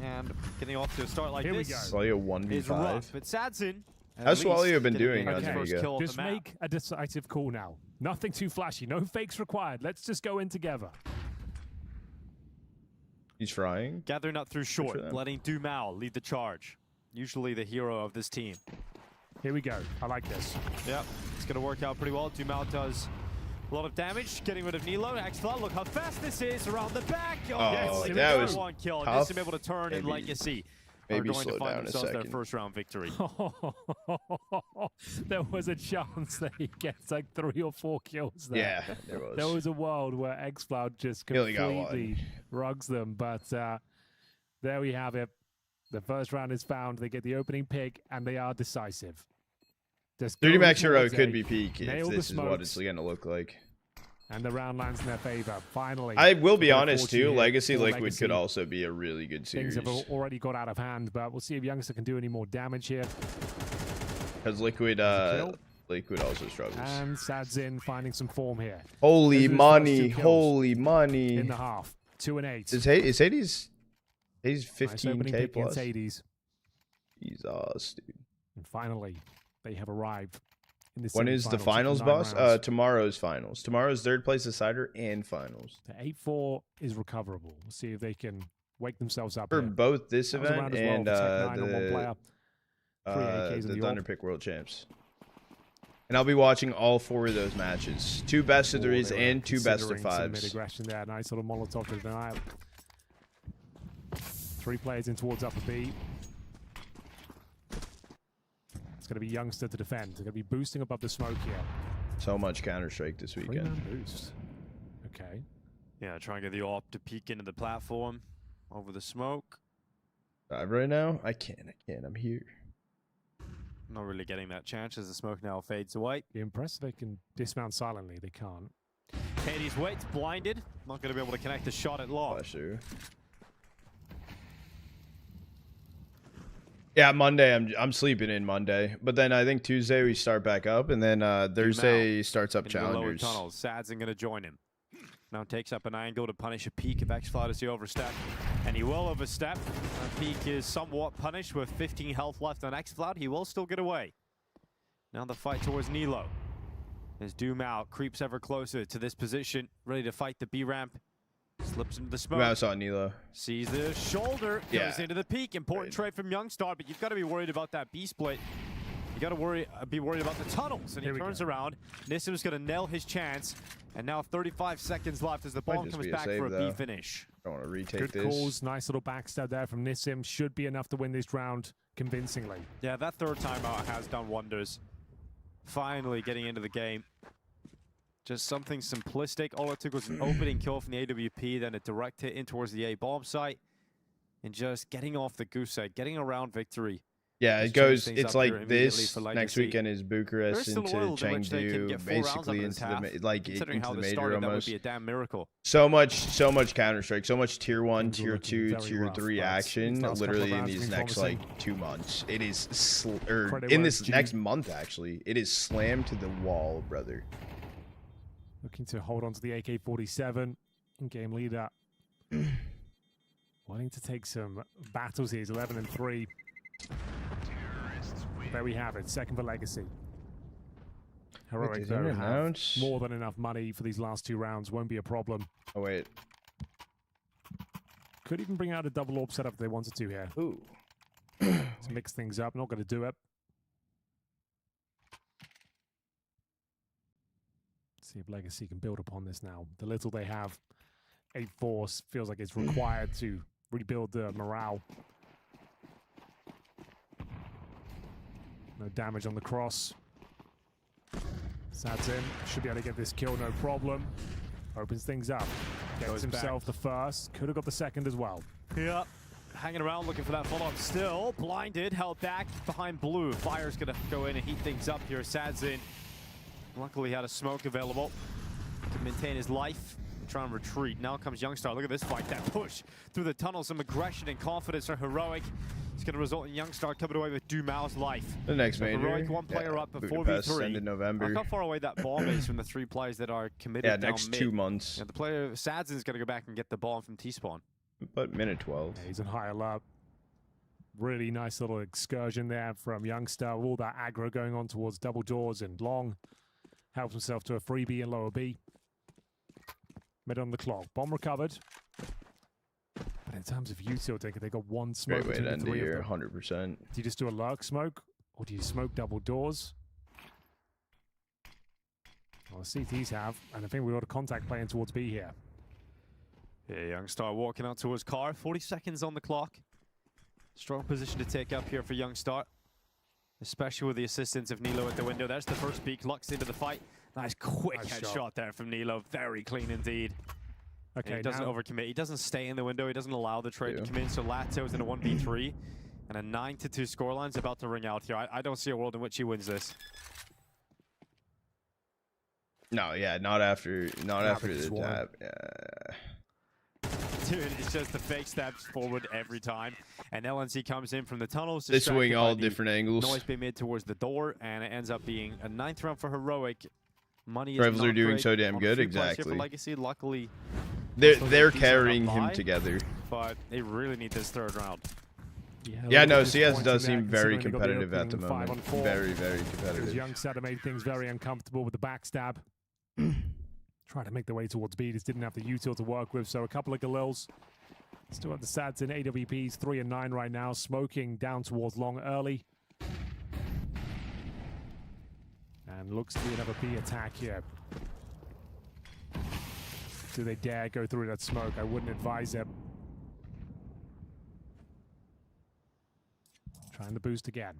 and getting off to a start like Here we this. go. Swallow Is 1v5. rough, but Sadzin. How's Swallow been doing on Okay, Amiga? just make a decisive call now. Nothing too flashy. No fakes required. Let's just go in together. He's frying. Gathering up through for short, them. letting Dumao lead the charge. Usually the hero of this team. Here we go. I like this. Yep, it's going to work out pretty well. Dumao does a lot of damage, getting rid of Nilo. X-Cloud, look how fast this is around the back. Oh, yes, that was one kill. tough. This is able to turn in Maybe- Legacy. maybe Are going slow to find down a themselves their second. first round victory. There was a chance that he gets like 3 or 4 kills there. Yeah, there was. There was a world where X-Cloud just He only got completely rugs them. But there we have it. The first round is found. They get the opening pick, and they are decisive. Just 30 go max hero towards could A, be peak if nail the this is what it's smokes, going to look like. and the round lands in their favor. Finally. I will be We're honest too, 14 here Legacy for Liquid Legacy. could also be a really good Things series. have already got out of hand, but we'll see if Youngster can do any more damage here. Because Liquid Liquid also struggles. And Sadzin finding some form here. Holy Those are his first money, 2 kills holy money. in the half. 2 and 8. Is Hades Nice opening 15k pick plus? against Hades. Jesus, dude. And finally, they have arrived in the When is the semifinals, finals, 9 boss? rounds. Tomorrow's finals. Tomorrow's third place decider and finals. The 8-4 is recoverable. We'll see if they can wake themselves up For here. both this That was a event round as well and for Tech 9 on one player. 3 AKs in the the Thunderpick World Champs. And I'll be watching all 4 of those matches. 2 best of 3s They were and 2 best of considering some 5s. mid-aggression there. Nice little Molotov to deny it. 3 players in towards upper B. It's going to be Youngster to defend. They're going to be boosting above the smoke here. So much Counter-Strike this weekend. 3-man boost. Okay. Yeah, try and get the AWP to peek into the platform over the smoke. Dive right now? I can't. I'm here. Not really getting that chance as the smoke now fades away. Be impressed if they can dismount silently. They can't. Katie's waits, blinded. Not going to be able to connect the shot at long. Yeah, Monday I'm sleeping in Monday, but then I think Tuesday we start back up, and then Thursday starts up into the lower challengers. tunnels. Sadson going to join him. Now takes up an angle to punish a peek if xCloud is the overstep, and he will overstep. Peek is somewhat punished with 15 health left on xCloud. He will still get away. Now the fight towards Nilo. As Doom out, creeps ever closer to this position, ready to fight the B ramp. Slips into the smoke. I saw Nilo. Sees the shoulder, goes into the peak. Important trade from Youngstar, but you've got to be worried about that B split. You got to be worried about the tunnels. And he turns around. Nissim's going to nail his chance. And now 35 seconds left as the bomb comes back for a B finish. I don't want to retake Good calls. Nice little backstab there from Nissim. Should be enough to win this round convincingly. Yeah, that third timeout has done wonders. Finally getting into the game. Just something simplistic. All it took was an opening kill from the AWP, then a direct hit in towards the A bomb site, and just getting off the goose egg, getting around victory. Yeah, it goes. It's like this. Next weekend is Bucharest into Chengdu, basically into the into the major almost. That would be a damn miracle. So much Counter-Strike, so much tier 1, tier 2, tier 3 action. Literally in these next like 2 months, it is in this next month actually, it is slammed to the wall, brother. Looking to hold on to the AK-47. In-game leader. Wanting to take some battles here. He's 11-3. There we have it. Second for Legacy. Heroic though have more than enough money for these last 2 rounds. Won't be a problem. Oh, wait. Could even bring out a double AWP setup if they wanted to here. Ooh. To mix things up. Not going to do it. See if Legacy can build upon this now. The little they have, 8-4 feels like it's required to rebuild the morale. No damage on the cross. Sad's in. Should be able to get this kill, no problem. Opens things up. Gets himself the first. Could have got the second as well. Yeah. Hanging around looking for that follow-up still. Blinded, held back behind blue. Fire's going to go in and heat things up here. Sad's in. Luckily, he had a smoke available to maintain his life and try and retreat. Now comes Youngstar. Look at this fight. That push through the tunnel. Some aggression and confidence are heroic. It's going to result in Youngstar coming away with Dumao's life. The next major. Heroic one player up before Budapest, end of November. Look how far away that bomb is from the 3 players that are committed. Yeah, next 2 months. Yeah, the player Sadzin's going to go back and get the bomb from T-spawn. But minute 12. Yeah, he's in high alert. Really nice little excursion there from Youngstar. All that aggro going on towards double doors and long. Helps himself to a freebie in lower B. Mid on the clock. Bomb recovered. But in terms of util, they got 1 smoke. Great way to end the year, 100%. Do you just do a lurk smoke? Or do you smoke double doors? Well, the CTs have. And I think we've got a contact playing towards B here. Yeah, Youngstar walking out towards car. 40 seconds on the clock. Strong position to take up here for Youngstar. Especially with the assistance of Nilo at the window. There's the first peek, locks into the fight. Nice quick headshot there from Nilo. Very clean indeed. Okay, and he doesn't overcommit. He doesn't stay in the window. He doesn't allow the trade to come in. So Lato's in a 1v3. And a 9-2 scoreline's about to ring out here. I don't see a world in which he wins this. No, yeah, not after the tap. Yeah. Dude, it's just the fake steps forward every time. And LNC comes in from the tunnels. They swing all different angles. Noise being made towards the door, and it ends up being a 9th round for Heroic. Money is Rivals not are doing great so damn on good, 3 players here exactly. For Legacy, luckily, They're carrying him together. But they really need this 3rd round. Yeah, no, CS does seem very competitive at the moment. Very, very competitive. Youngstar made things very uncomfortable with the backstab. Trying to make their way towards B, just didn't have the util to work with, so a couple of Galils. Still have the Sads in AWPs, 3 and 9 right now, smoking down towards long early. And looks to be another B attack here. Do they dare go through that smoke? I wouldn't advise it. Trying the boost again.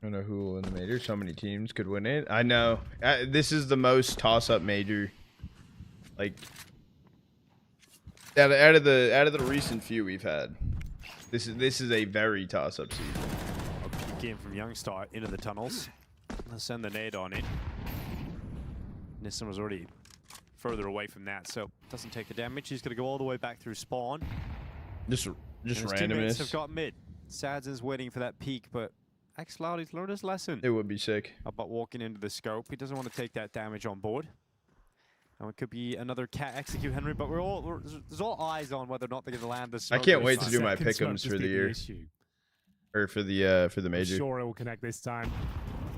I don't know who will win the major. So many teams could win it. I know. This is the most toss-up major. Like, out of the recent few we've had, this is a very toss-up season. A peek in from Youngstar into the tunnels. Let's send the nade on it. Nissan was already further away from that, so doesn't take the damage. He's going to go all the way back through spawn. Just And his randomness. teammates have got mid. Sadzin's waiting for that peek, but xCloud, he's learned his lesson. It would be sick. About walking into the scope. He doesn't want to take that damage on board. And it could be another cat execute Henry, but there's all eyes on whether or not they're going to land this. I can't wait to do my pick'ems for the year. Or for the major. Sure, it will connect this time.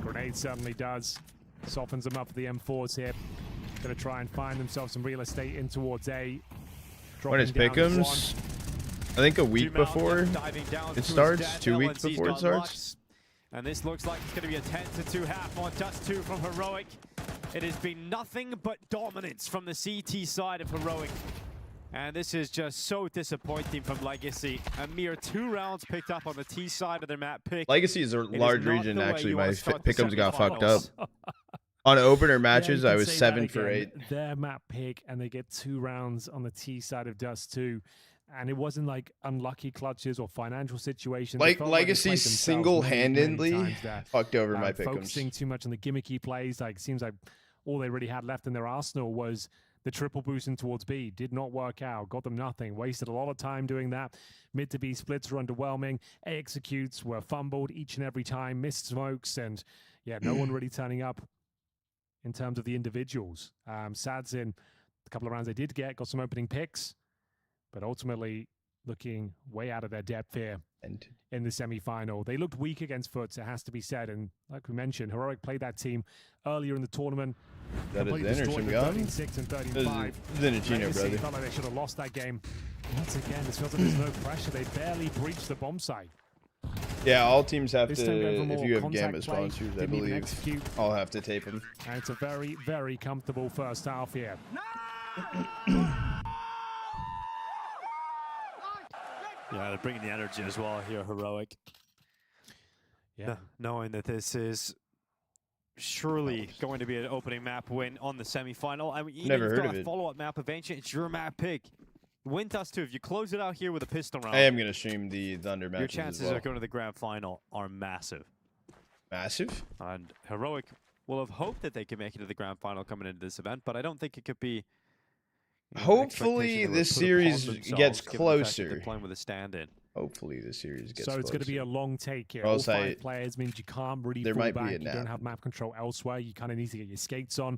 Grenade certainly does. Softens them up for the M4s here. Going to try and find themselves some real estate in towards A. When it's pick'ems, I think a week before it starts, 2 weeks before it starts. And this looks like it's going to be a 10-2 half on Dust 2 from Heroic. It has been nothing but dominance from the CT side of Heroic. And this is just so disappointing from Legacy. A mere 2 rounds picked up on the T side of their map pick. Legacy is a large region. Actually, my pick'ems got fucked up. On opener matches, I was 7 for 8. Their map pick, and they get 2 rounds on the T side of Dust 2. And it wasn't like unlucky clutches or financial situations. Like Legacy single-handedly fucked over my pick'ems. Focusing too much on the gimmicky plays. Like, it seems like all they really had left in their arsenal was the triple boosting towards B. Did not work out. Got them nothing. Wasted a lot of time doing that. Mid to B splits were underwhelming. A executes were fumbled each and every time. Missed smokes. And yeah, no one really turning up in terms of the individuals. Sadzin, a couple of rounds they did get, got some opening picks, but ultimately looking way out of their depth here in the semi-final. They looked weak against Foots, it has to be said, and like we mentioned, Heroic played that team earlier in the tournament. That is Zinner, gun. 36 and 35. Zinner, brother. Felt like they should have lost that game. Once again, this feels like there's no pressure. They barely breached the bomb site. Yeah, all teams have to, if you have Gambit sponsors, I believe, all have to tape them. And it's a very, very comfortable first half here. Yeah, they're bringing the energy as well here, Heroic. Yeah. Knowing that this is surely going to be an opening map win on the semi-final. I mean, Never you've heard got of a it. follow-up map of Ancient. It's your map pick. Win Dust 2. If you close it out here with a pistol round, I am going to stream the Thunder matches your chances as well. of going to the grand final are massive. Massive? And Heroic will have hoped that they could make it to the grand final coming into this event, but I don't think it could be. Hopefully this series gets closer. They're playing with a stand-in. Hopefully the series gets So it's closer. going to be a long take here. Or All else 5 players means you can't really there fall might be back. a You don't nap. have map control elsewhere. You kind of need to get your skates on.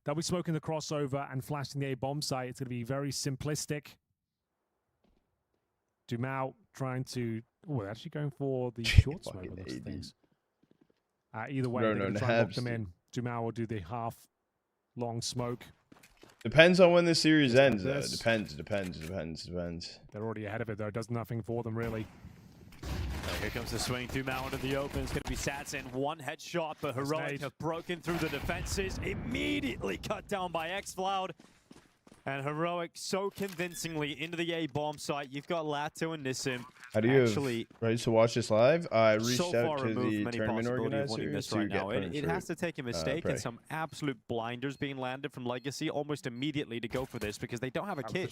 They'll be smoking the crossover and flashing the A bomb site. It's going to be very simplistic. Dumao trying to... Oh, they're actually going for the short smoke on those things. Either way, they're going to try and lock them in. Dumao will do the half-long smoke. Depends on when the series ends, though. this. Depends. They're already ahead of it, though. It does nothing for them, really. Here comes the swing. Dumao into the open. It's going to be Satsin. One headshot, but Heroic have broken through the defenses. Immediately cut down by xCloud. And Heroic so convincingly into the A bomb site. You've got Lato and Nissim. How do you actually have rights to watch this live? I reached so out far to removed the many tournament possibility of winning organizers this to right get now. points It for, has to take a mistake Prey. and some absolute blinders being landed from Legacy almost immediately to go for this because they don't have a kit.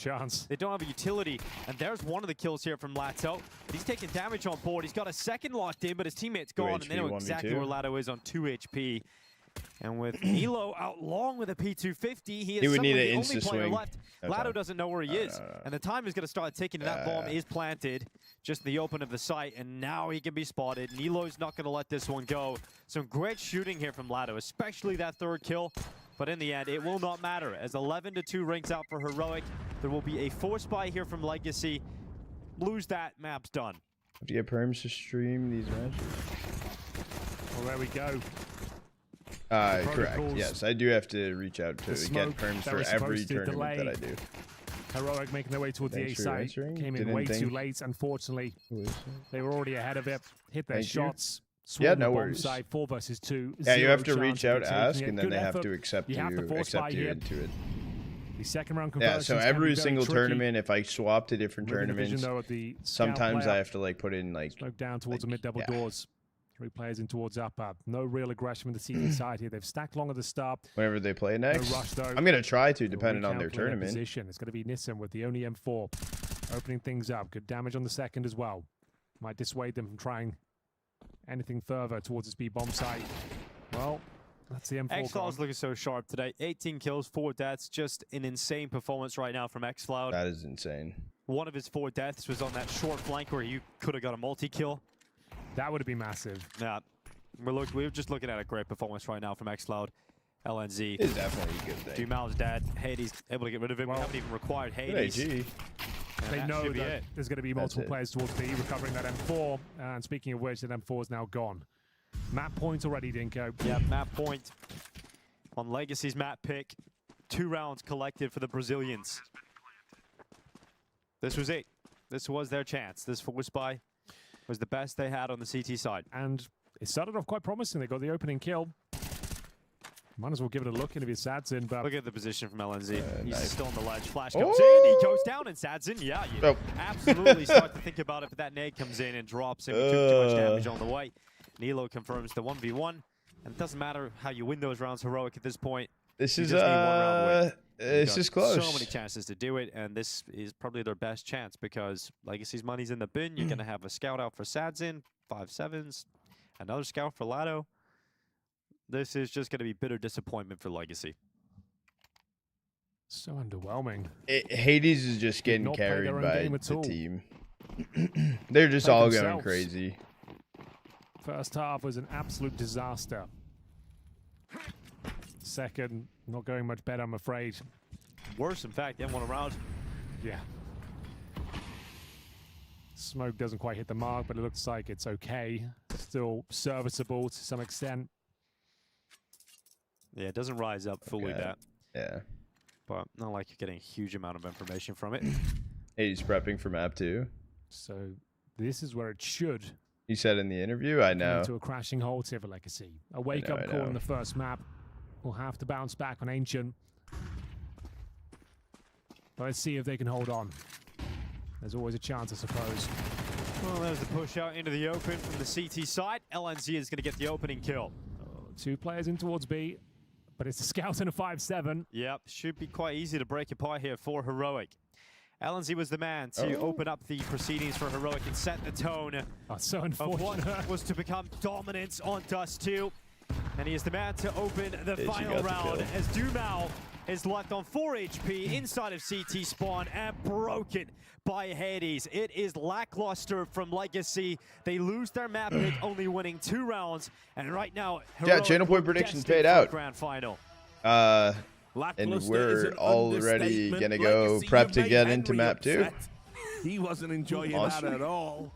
They don't have a utility. And there's one of the kills here from Lato. He's taking damage on board. He's got a second locked in, but his teammate's gone. And they know exactly where Lato is on 2 HP. And with Nilo out long with a P250, he is would need suddenly an the only insta player swing. left. No Lato time. doesn't know where he is. And the time is going to start ticking, and that bomb is planted just in the open of the site. And now he can be spotted. Nilo's not going to let this one go. Some great shooting here from Lato, especially that third kill. But in the end, it will not matter. As 11-2 rings out for Heroic, there will be a force buy here from Legacy. Lose that, map's done. Do you get perms to stream these matches? Well, there we go. Correct. Yes, I do have to reach out to get perms for every tournament that I do. Heroic making their way towards the A Thanks for site. answering. Came in Didn't way too think- late, unfortunately. They were already ahead of it. Hit their Thank you. shots. Yeah, swarmed no the bomb worries. site, 4 versus 2. Yeah, you Zero have to chance reach of out, taking ask, it. and then Good they have effort. to accept You have the you, force accept buy you here. into it. The second round Yeah, conversions so can be every very single tricky. tournament, if I swap to different Moving the vision, tournaments, though, of the scout sometimes player. I have to like put in like Smoke down towards the mid-double doors. 3 players in towards upper. No real aggression from the CT side here. They've stacked long at the start. Whenever they play next, No rush, though. I'm going to try to, depending on their tournament. Position. It's going to be Nissan with the only M4 opening things up. Good damage on the second as well. Might dissuade them from trying anything further towards the speed bomb site. Well, that's the M4. Xcloud's looking so sharp today. 18 kills, 4 deaths. Just an insane performance right now from Xcloud. That is insane. One of his 4 deaths was on that short flank where you could have got a multi-kill. That would have been massive. Yeah. We're just looking at a great performance right now from Xcloud. LNZ. It's definitely a good thing. Dumal's dead. Hades able to get rid of him. We haven't even required Hades. They know that there's going to be multiple players towards B recovering that M4. And speaking of which, that M4 is now gone. Map point already, Dinko. Yeah, map point on Legacy's map pick. 2 rounds collected for the Brazilians. This was it. This was their chance. This force buy was the best they had on the CT side. And it started off quite promising. They got the opening kill. Might as well give it a look into his Sadzin, but look at the position from LNZ. He's nice. still on the ledge. Flash comes in. He goes down, and Sadzin, yeah, you absolutely start to think about it, but that nade comes in and drops him. He took too much damage on the way. Nilo confirms the 1v1, and it doesn't matter how you win those rounds heroic at this point. This you is just need 1 round win. This is close. So many chances to do it, and this is probably their best chance because Legacy's money's in the bin. You're going to have a scout out for Sadzin, 5-7s, another scout for Lado. This is just going to be bitter disappointment for Legacy. So underwhelming. Hades is just getting carried by the team. They're just all going crazy. First half was an absolute disaster. Second, not going much better, I'm afraid. Worse, in fact, M1 around. Yeah. Smoke doesn't quite hit the mark, but it looks like it's okay. Still serviceable to some extent. Yeah, it doesn't rise up fully that. Yeah. But not like you're getting a huge amount of information from it. He's prepping for map 2. So this is where it should. He said in the interview, I know. To a crashing halt here for Legacy. A wake-up call in the first map. We'll have to bounce back on Ancient. But let's see if they can hold on. There's always a chance, I suppose. Well, there's the push out into the open from the CT side. LNZ is going to get the opening kill. 2 players in towards B, but it's a scout and a 5-7. Yep, should be quite easy to break apart here for Heroic. LNZ was the man to open up the proceedings for Heroic and set the tone so of what was to become dominance on Dust 2. And he is the man to open the final round as Dumal is left on 4 HP inside of CT spawn and broken by Hades. It is lackluster from Legacy. They lose their map pick, only winning 2 rounds. And right now, yeah, channel point predictions paid out. Grand final. And we're already going to go prep to get into map 2. He wasn't enjoying that at all.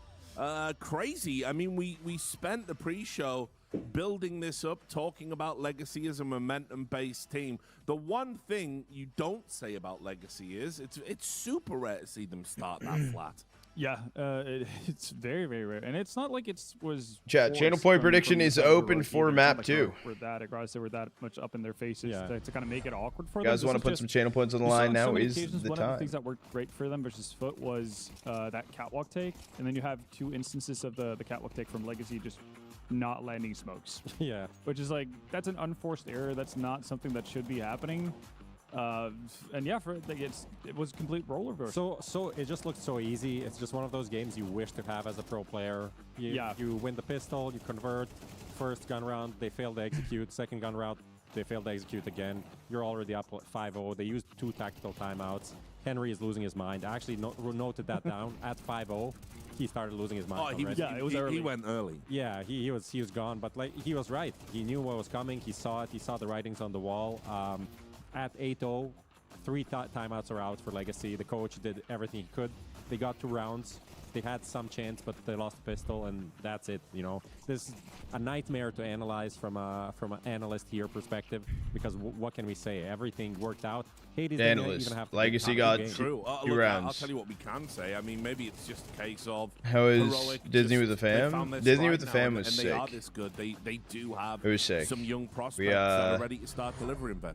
Crazy. I mean, we spent the pre-show building this up, talking about Legacy as a momentum-based team. The one thing you don't say about Legacy is it's super rare to see them start that flat. Yeah, it's very, very rare. And it's not like it was... Chat, channel point prediction is open for map 2. We're that aggressive, we're that much up in their faces to kind of make it awkward for them. You guys want to put some channel points on the line now? Is the one time. of the things that worked great for them versus Foot was that catwalk take. And then you have 2 instances of the catwalk take from Legacy just not landing smokes. Yeah. Which is like, that's an unforced error. That's not something that should be happening. And yeah, it was a complete roller coaster. So it just looked so easy. It's just one of those games you wish to have as a pro player. You win the pistol, you convert. First gun round, they fail to execute. Second gun round, they fail to execute again. You're already up 5-0. They used 2 tactical timeouts. Henry is losing his mind. I actually noted that down at 5-0. He started losing his mind. He went early. Yeah, he was gone, but like he was right. He knew what was coming. He saw it. He saw the writings on the wall. At 8-0, 3 timeouts are out for Legacy. The coach did everything he could. They got 2 rounds. They had some chance, but they lost the pistol, and that's it. You know, this is a nightmare to analyze from an analyst here perspective, because what can we say? Everything worked out. Hades didn't even have to Legacy got 2 rounds. I'll tell you what we can say. I mean, maybe it's just a case of how is Disney with the fam? Disney with the fam was sick. They are this good. They do have it was sick. some young prospects that are ready to start delivering, Ben.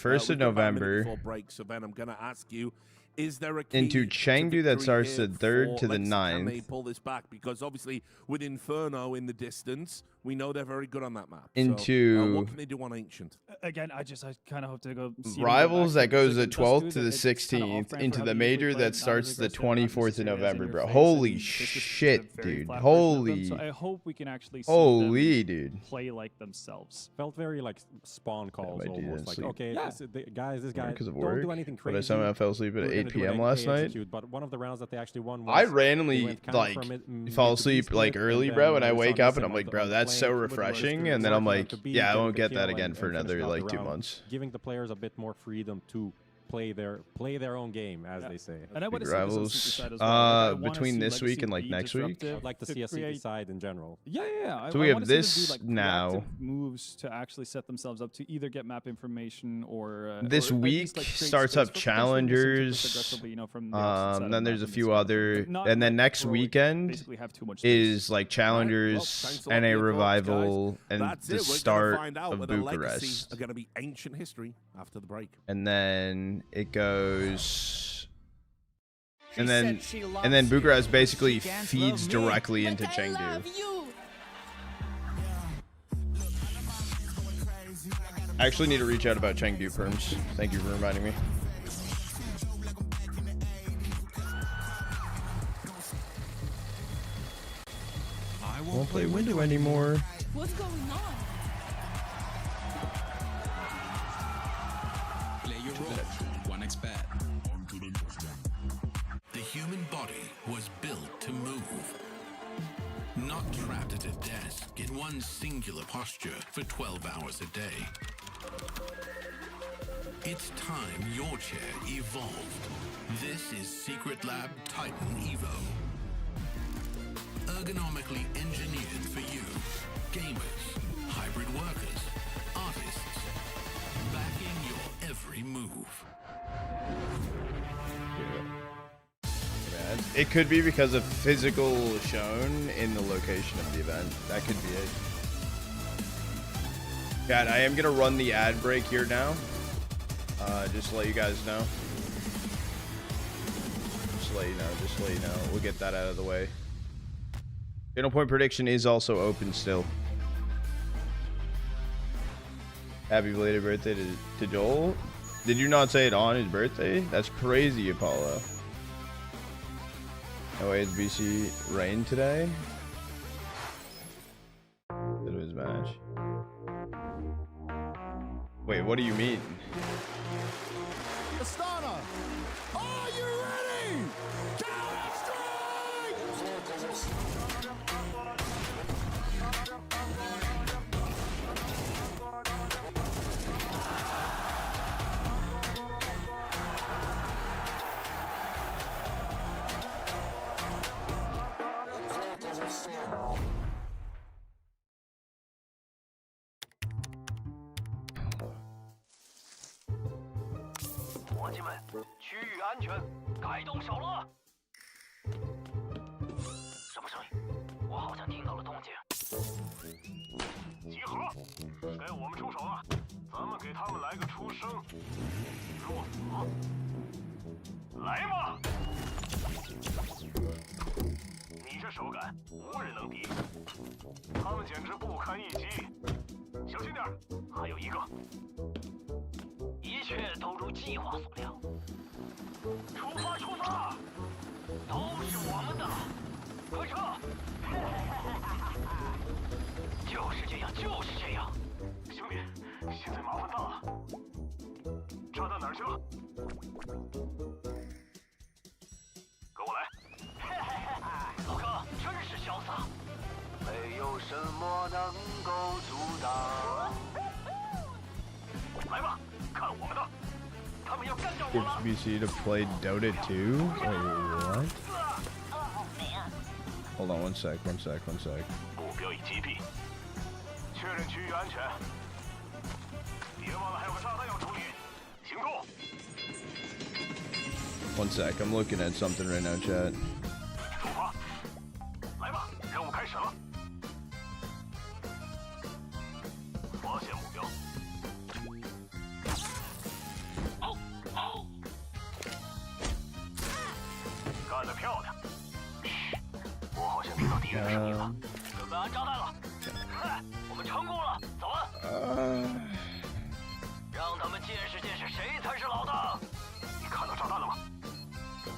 1st of We've got about a minute November. before break, so Ben, I'm going to ask you, Is there a key into Chengdu that starts the 3rd to the Can 9th. they pull this back? Because obviously with Inferno in the distance, we know they're very good on that map. Into what can they do on Ancient? Again, I kind of hope to go see Rivals that goes the the 12th to the 16th into the major that starts the 24th of November, bro. Holy shit, dude. Holy. So I hope we can actually see Holy, them dude. play like themselves. Felt very like spawn calls almost. Like, okay, Yeah. this guy, Because of don't work. do anything But crazy. I somehow fell asleep at We're 8 gonna do p.m. an last A night. execute, but one of the rounds that they actually won was I they randomly went kind of like from mid fall to B asleep split, like and early, then bro, and I it's on wake the up same and I'm like, of bro, that's so playing with the refreshing. rest And then I'm working like, out to B, yeah, I getting won't the get that kill again and for finishing another out like the 2 round, months. giving the players a bit more freedom to play their own game, as they say. And I want Big to see this on rivals. CT side as well. Like, I wanna Between see this week Legacy and like be next week. disruptive I'd like to see a create- CT side in general. Yeah. So I we have wanna see them this do, like, now. proactive moves to actually set themselves up to either get map information or This or at week least, like, create starts space up for potentially missing challengers. aggressively, you know, from the opposite side of Then the there's a map few and this kind of other, thing. But not, and then like, next throw- weekend basically have too much space. is like challengers thanks a lot and for a your thoughts, revival guys. and That's the it. We're gonna start find out of whether Legacy Bucharest. are going to be ancient history after the break. And then it goes, and then Bucharest basically feeds directly into Chengdu. I actually need to reach out about Chengdu perms. Thank you for reminding me. I Won't play window anymore. What's going on? Play your role. 1xbet. The human body was built to move. Not trapped at a desk in one singular posture for 12 hours a day. It's time your chair evolved. This is Secret Lab Titan Evo. Ergonomically engineered for you. Gamers, hybrid workers, artists. Backing your every move. It could be because of physical shown in the location of the event. That could be it. God, I am gonna run the ad break here now. Just to let you guys know. Just to let you know. We'll get that out of the way. Final point prediction is also open still. Happy belated birthday to Joel. Did you not say it on his birthday? That's crazy, Apollo. Oh wait, it's BC rain today. It was match. Wait, what do you mean? Astana, are you ready? Gives BC to play Dota 2? Wait, what? Hold on, one sec. 目标已击毙，确认区域安全。别忘了还有个炸弹要处理，行动！ One sec, I'm looking at something right now, chat. 出发，来吧，任务开始了。发现目标。准备安炸弹了。我们成功了，走啊！让他们见识见识谁才是老大。你看到炸弹了吗？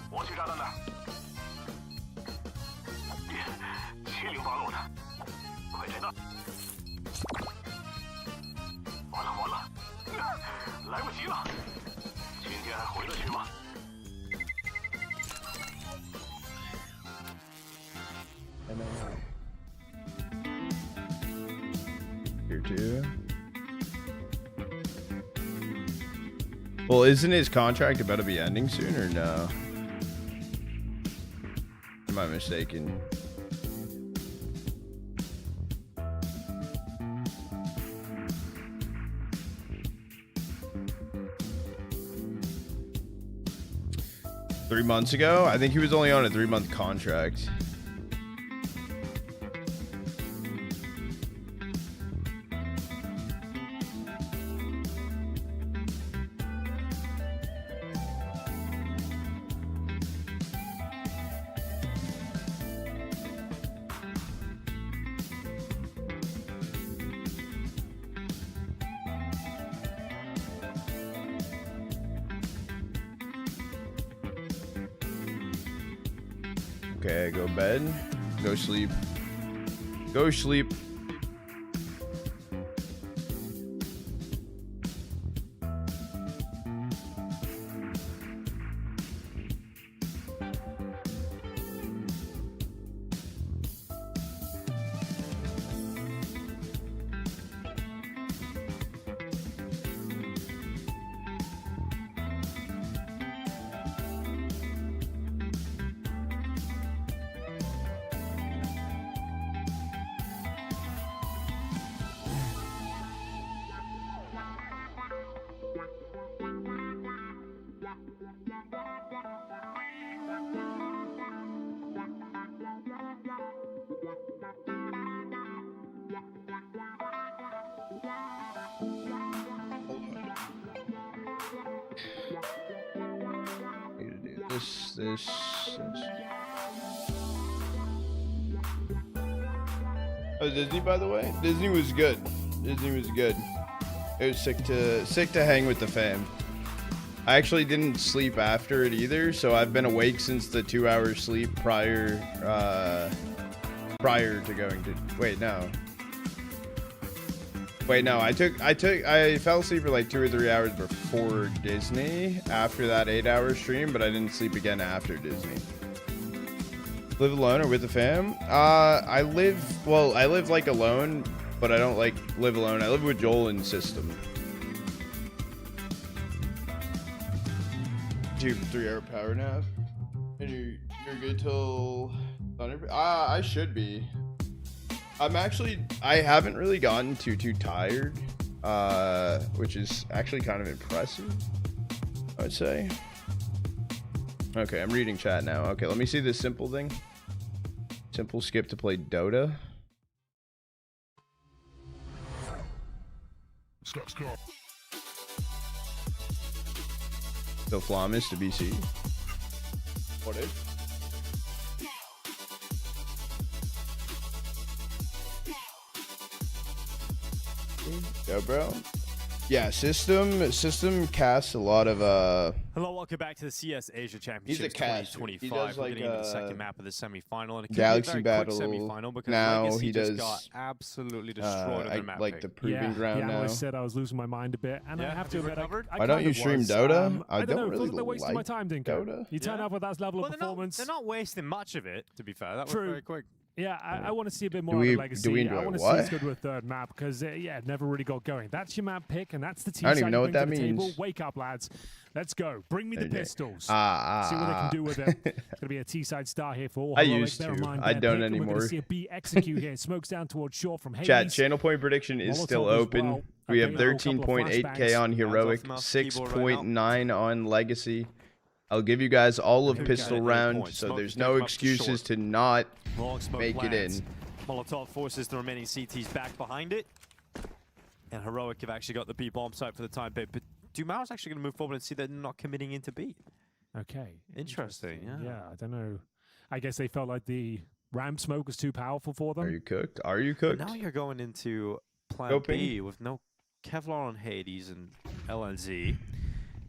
我去炸弹那儿。708路的，快拆弹！完了，来不及了。今天还回得去吗？ Here too. Well, isn't his contract about to be ending soon or no? Am I mistaken? Three months ago? I think he was only on a 3-month contract. Okay, go bed. Go sleep. Go sleep. This. Oh, Disney, by the way. Disney was good. Disney was good. It was sick to hang with the fam. I actually didn't sleep after it either, so I've been awake since the 2-hour sleep prior to going to. Wait, no. I fell asleep for like 2 or 3 hours before Disney after that 8-hour stream, but I didn't sleep again after Disney. Live alone or with the fam? I live like alone, but I don't like live alone. I live with Joel and System. 2 3-hour power nap. And you're good till Thunderpick? I should be. I haven't really gotten too tired, which is actually kind of impressive, I'd say. Okay, I'm reading chat now. Okay, let me see this simple thing. Simple skip to play Dota. So Flamis to BC. What if? Go, bro. Yeah, system casts a lot of Hello, welcome back to the CS Asia Championships he's a caster. 2025. He does We're like getting into the second map of the semi-final, and it could Galaxy be a very Battle. quick semi-final because Now Legacy he just does got absolutely destroyed on their map like pick. the proving ground the now. analyst said I was losing my mind a bit, and I have to admit, Why don't you stream Dota? I don't know, really they're wasting my like time, Dinko. Dota. You turn up with that level of Well, performance. they're not wasting much of it, to be fair. That was True. very quick. Yeah, I want to see a bit more Do of we- the Legacy. do we enjoy I want to see what? us go to a third map because, yeah, it never really got going. That's your map pick, and that's the team I don't side even know you what bring that to the table. means. Wake up, lads. Let's go. Bring me the Okay. pistols. See what they can do with it. It's going to be a T-side star here for all. I Heroic. used Bear in to. mind I their don't pick, and We're anymore. going to see a B execute here. Smokes down towards short from Hades. Chat, channel point prediction is still Molotov as open. well. We have Available, couple of 13.8k flashbangs. on Heroic, Hands off the mouse keyboard right 6.9 on Legacy. I'll give you guys all of Who pistol got it? round, Points. so Smoke there's pick no him up to excuses short. to not Long smoke make it lands. in. Molotov forces the remaining CTs back behind it. And Heroic have actually got the B bomb site for the time being. But Dumao's actually going to move forward and see they're not committing into B. Okay. Interesting, yeah. Yeah, I don't know. I guess they felt like the Ramp smoke was too powerful for them. Are you cooked? Are you cooked? Now you're going into plan Scoping. B with no Kevlar on Hades and LNZ.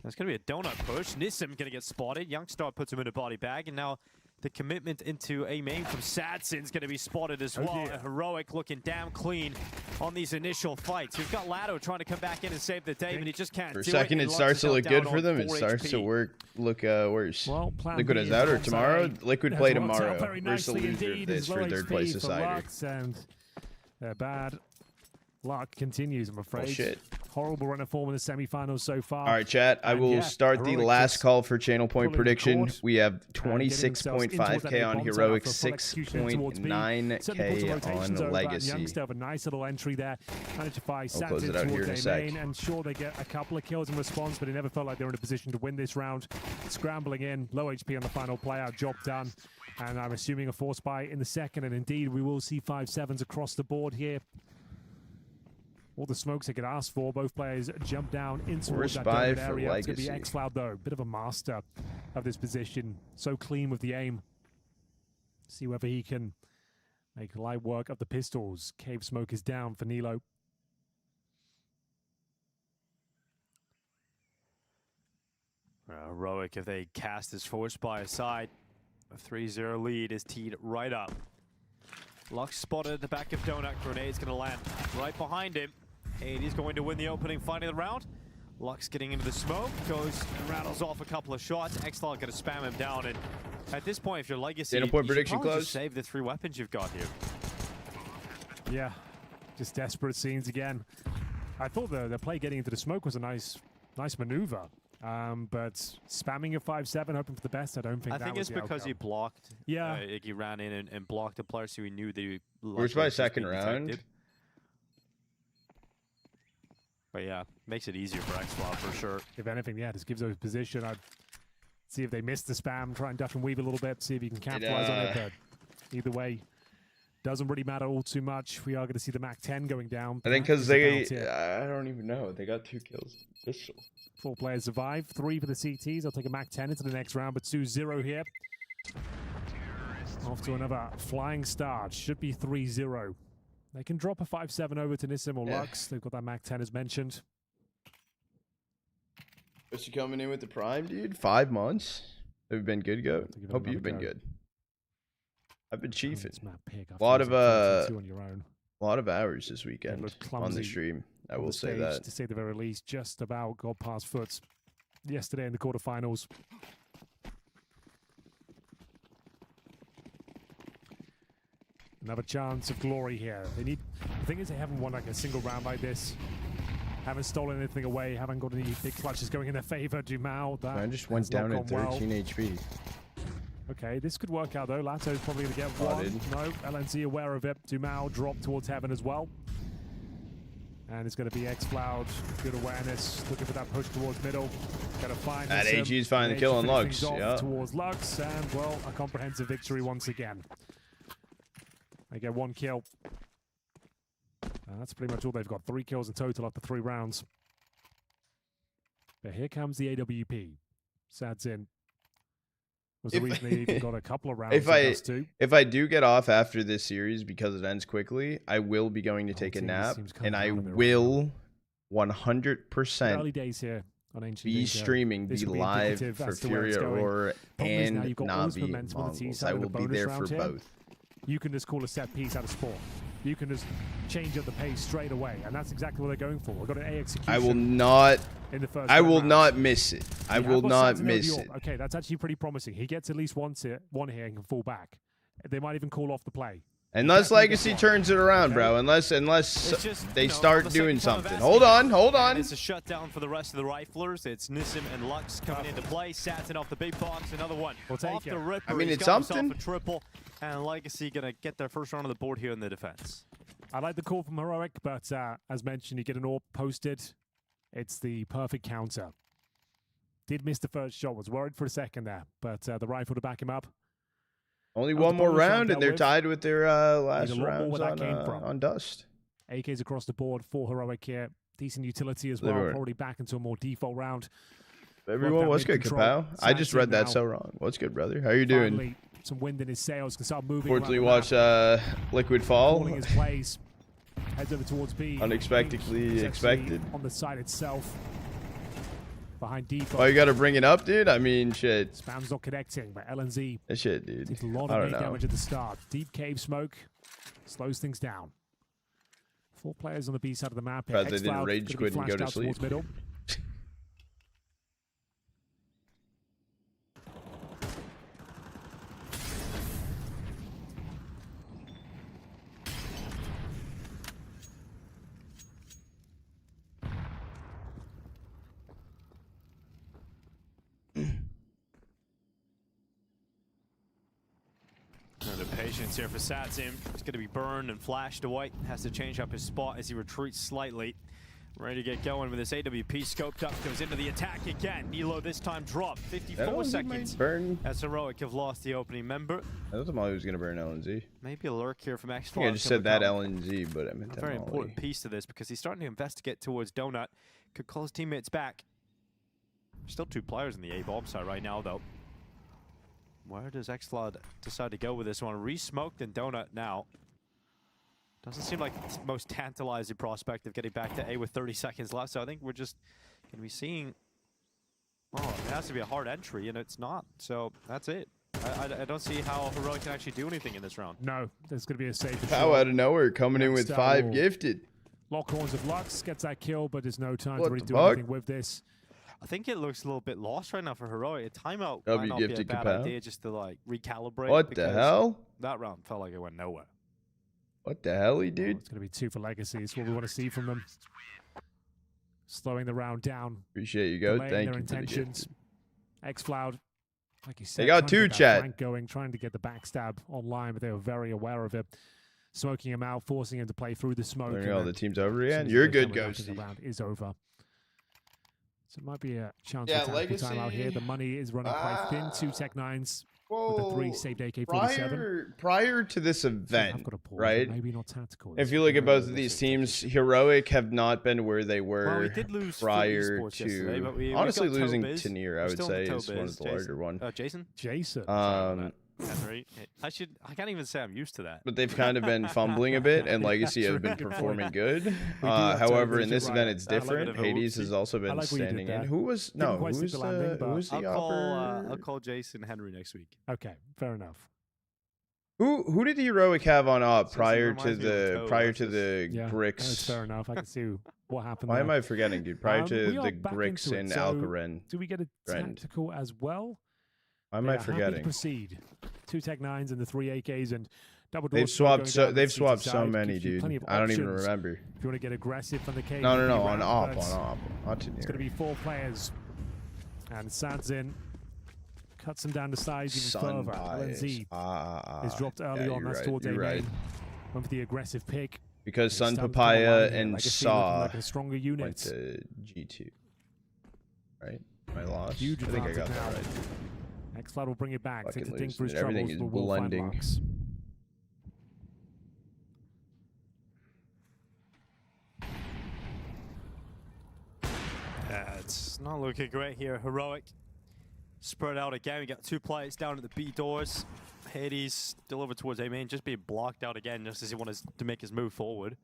There's going to be a donut push. Nissim going to get spotted. Youngstar puts him in a body bag, and now the commitment into a main from Sadsin's going to be spotted as well. And Heroic looking damn clean on these initial fights. We've got Lado trying to come back in and save the day, but he just can't do it. For a second, it starts to look good for them. It starts to look worse. Well, Liquid is out, or tomorrow? Liquid play tomorrow versus the loser of this for third place decider. And their bad luck continues, I'm afraid. Oh, shit. Horrible run of form in the semifinals so far. All right, chat. I will start the last call for channel point prediction. We have 26.5K on Heroic, 6.9K on Legacy. Youngster have a nice little entry there. Managed to fire I'll close it out here in a sec. And sure, they get a couple of kills in response, but it never felt like they were in a position to win this round. Scrambling in, low HP on the final player, job done. And I'm assuming a force buy in the second, and indeed, we will see 5-7s across the board here. All the smokes they could ask for. Both players jump down into that donut area. It's going to be Xcloud, though. Bit of a master of this position. So clean with the aim. See whether he can make light work of the pistols. Cave smoke is down for Nilo. Heroic, if they cast his force by aside, a 3-0 lead is teed right up. Lux spotted at the back of Donut. Grenade's going to land right behind him. Hades going to win the opening fight of the round. Lux getting into the smoke, goes and rattles off a couple of shots. Xcloud going to spam him down, and at this point, if you're Legacy, Data point prediction probably close. just save the 3 weapons you've got here. Yeah, just desperate scenes again. I thought the play getting into the smoke was a nice maneuver. But spamming a 5-7, hoping for the best, I don't think that was the outcome. I think it's because he blocked. Yeah. He ran in and blocked the player, so he knew that he Where's my second round? Detected. But yeah, makes it easier for Xcloud for sure. If anything, yeah, just gives us position. I'd see if they miss the spam, try and duck and weave a little bit, see if you can capitalize on it. But either way, doesn't really matter all too much. We are going to see the MAC-10 going down. I think because they, I don't even know. They got 2 kills. Pistol. 4 players survive, 3 for the CTs. I'll take a MAC-10 into the next round, but 2-0 here. Off to another flying start. Should be 3-0. They can drop a 5-7 over to Nissim or Lux. They've got that MAC-10 as mentioned. What's you coming in with the prime, dude? 5 months. Have you been good, Goat? Hope you've been good. I've been chiefing. A lot of hours this weekend on the stream. I will say that. To say the very least, just about got past foot yesterday in the quarterfinals. Another chance of glory here. They need. The thing is, they haven't won like a single round like this. Haven't stolen anything away. Haven't got any big clutches going in their favor. Dumao, that I just went down at 13 HP. Okay, this could work out though. Lato's probably going to get one. No, LNZ aware of it. Dumao drop towards heaven as well. And it's going to be Xcloud. Good awareness. Looking for that push towards middle. Got to find that AG's finding the kill on Lux. Yeah. Towards Lux. And, well, a comprehensive victory once again. They get 1 kill. And that's pretty much all they've got. 3 kills in total after 3 rounds. But here comes the AWP. Sad's in. Was the reason they even got a couple of rounds. If I do get off after this series because it ends quickly, I will be going to take a nap, and I will 100% days here on be streaming the live for FURIA, Aurora, and Navi Mongols. I will be there for both. You can just call a set piece out of spawn. You can just change up the pace straight away, and that's exactly what they're going for. We've got an A execution. I will not. In the first I will not miss it. I will not miss it. Okay, that's actually pretty promising. He gets at least one here and can fall back. They might even call off the play. Unless Legacy turns it around, bro. Unless they start doing something. Hold on. It's a shutdown for the rest of the riflers. It's Nissim and Lux coming into play. Satin off the big box. Another one. Off the ripper. I mean, He's it's got something. himself a triple. And Legacy going to get their first round on the board here in the defense. I like the call from Heroic, but as mentioned, you get an AWP posted. It's the perfect counter. Did miss the first shot. Was worried for a second there, but the rifle to back him up. Only one more round, and they're tied with their last rounds on Dust. AKs across the board for Heroic here. Decent utility as well. Probably back into a more default round. Everyone, what's good, Kapow? I just read that so wrong. What's good, brother? How you doing? some wind in his sails, can start moving. Fortunately, watch Liquid fall. Calling his plays. Heads over towards B. Unexpectedly expected. On the side itself. Behind Default. Oh, you got to bring it up, dude? I mean, shit. Spam's not connecting, but LNZ. That shit, dude. Takes a lot of damage at the start. Deep cave smoke slows things down. 4 players on the B side of the map. But they didn't rage quit and go to sleep. Middle. The patience here for Satsim. He's going to be burned and flashed away. Has to change up his spot as he retreats slightly. Ready to get going with this AWP scoped up. Goes into the attack again. Nilo this time dropped. 54 seconds. Burn. As Heroic have lost the opening member. I thought Molly was going to burn LNZ. Maybe a lurk here from X. I just said that LNZ, but I meant that a very Molly. important piece to this because he's starting to investigate towards Donut. Could call his teammates back. Still 2 players in the A-bomb side right now, though. Where does Xcloud decide to go with this one? Re-smoked and Donut now. Doesn't seem like the most tantalizing prospect of getting back to A with 30 seconds left. So I think we're just going to be seeing... Oh, it has to be a hard entry, and it's not. So that's it. I don't see how Heroic can actually do anything in this round. No, there's going to be a safe. Pow out of nowhere, coming in with 5 gifted. Lockhorns of Lux gets that kill, but there's no time to really do anything with this. I think it looks a little bit lost right now for Heroic. A timeout W might not be a gifted bad Kapow. idea just to like recalibrate. What the hell? That round felt like it went nowhere. What the hell, dude? It's going to be 2 for Legacy. It's what we want to see from them. Slowing the round down. Appreciate you, go. Thank Thank their you for the intentions. Xcloud, like you said, they got 2, chat. Going, trying to get the backstab online, but they were very aware of it. Smoking him out, forcing him to play through the smoke. Learning all the team's over again. You're good, Ghost. The round is over. So it might be a chance Yeah, for a tactical time out here. The money is running quite thin. 2 Tech-9s with the 3 saved AK-47. Prior to this event, right? Maybe not tactical. If you look at both of these teams, Heroic have not been where they were Well, we did lose prior yesterday, but to. we Honestly, got losing Tobiz. to Nier, I We're would still say, in is one of the larger one. Jason? Jason. Henry. I can't even say I'm used to that. But they've kind of been fumbling a bit, and Legacy have been performing good. However, in this event, it's different. Hades has also been standing in. Who was the offer? I'll call Jason Henry next week. Okay, fair enough. Who did Heroic have on up prior to the Grix? That's fair enough. I can see what happened. Why there. am I forgetting, dude? Prior to the Grix in and Alcaran. Do we get a tactical as well? Why am I forgetting? Proceed. 2 Tech-9s and the 3 AKs and double. They've swapped so many, dude. I don't even remember. If you want to get aggressive from the cave. No, on op. It's going to be 4 players, and Sadzin cuts him down to size even further. LNZ is dropped early on. That's towards A main. Went for the aggressive pick. Because Sun Papaya and Saw like a stronger unit. went to G2. Right? I lost. I think I got that right. Xcloud will bring it back. Takes a Fucking think for his losing it. Everything troubles, is but will find blending. Lux. It's not looking great here. Heroic spread out again. We got 2 players down at the B doors. Hades still over towards A main, just being blocked out again just as he wanted to make his move forward.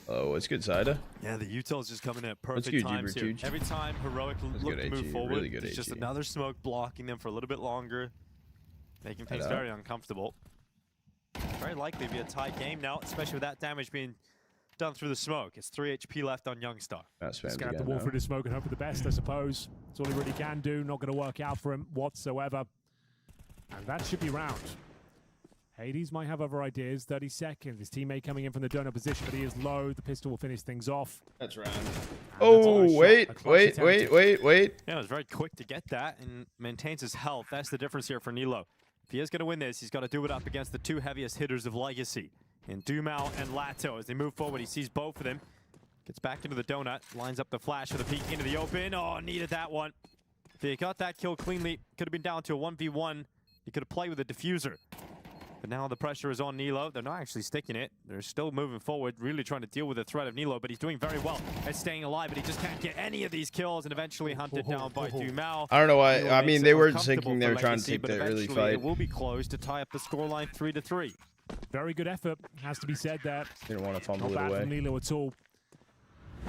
Oh, it's good, Saida. Yeah, the util's just coming in at perfect times here. Every time Heroic look to move forward, it's just another smoke blocking them for a little bit longer, making things very uncomfortable. Very likely to be a tight game now, especially with that damage being done through the smoke. It's 3 HP left on Youngstar. Just got the wall through the smoke and hope for the best, I suppose. That's all he really can do. Not going to work out for him whatsoever. And that should be round. Hades might have other ideas. 30 seconds. His teammate coming in from the donut position, but he is low. The pistol will finish things off. That's round. Oh, wait. Yeah, it was very quick to get that and maintains his health. That's the difference here for Nilo. If he is going to win this, he's got to do it up against the 2 heaviest hitters of Legacy. And Dumao and Lato. As they move forward, he sees both of them. Gets back into the donut. Lines up the flash for the peek into the open. Oh, needed that one. If he got that kill cleanly, could have been down to a 1v1. He could have played with a diffuser. But now the pressure is on Nilo. They're not actually sticking it. They're still moving forward, really trying to deal with the threat of Nilo, but he's doing very well at staying alive, but he just can't get any of these kills and eventually hunted down by Dumao. I don't know why. I mean, they were thinking they were trying to take the early fight. It will be close to tie up the scoreline 3-3. Very good effort, has to be said there. Didn't want to fumble Not it bad away. from Nilo at all.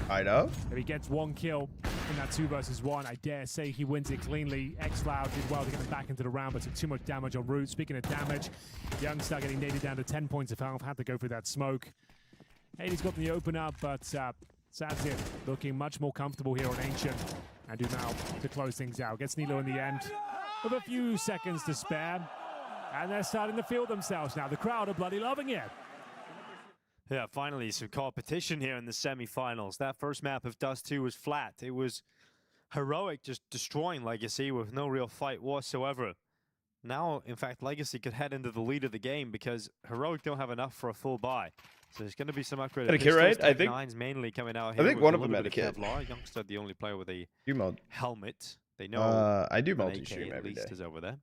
I know. If he gets 1 kill in that 2 versus 1, I dare say he wins it cleanly. xCloud did well to get him back into the round, but took too much damage en route. Speaking of damage, Youngstar getting naded down to 10 points of health, had to go through that smoke. Hades got the open up, but Sadzin looking much more comfortable here on Ancient. And Dumao to close things out. Gets Nilo in the end with a few seconds to spare. And they're starting to feel themselves now. The crowd are bloody loving it. Yeah, finally some competition here in the semifinals. That first map of Dust 2 was flat. It was Heroic just destroying Legacy with no real fight whatsoever. Now, in fact, Legacy could head into the lead of the game because Heroic don't have enough for a full buy. So there's going to be some upgrade. Medikit, right? I think. Nines mainly coming out here. I think one of them Medikit. Youngstar, the only player with a helmet. They know. I do multi-stream every day. Is over there.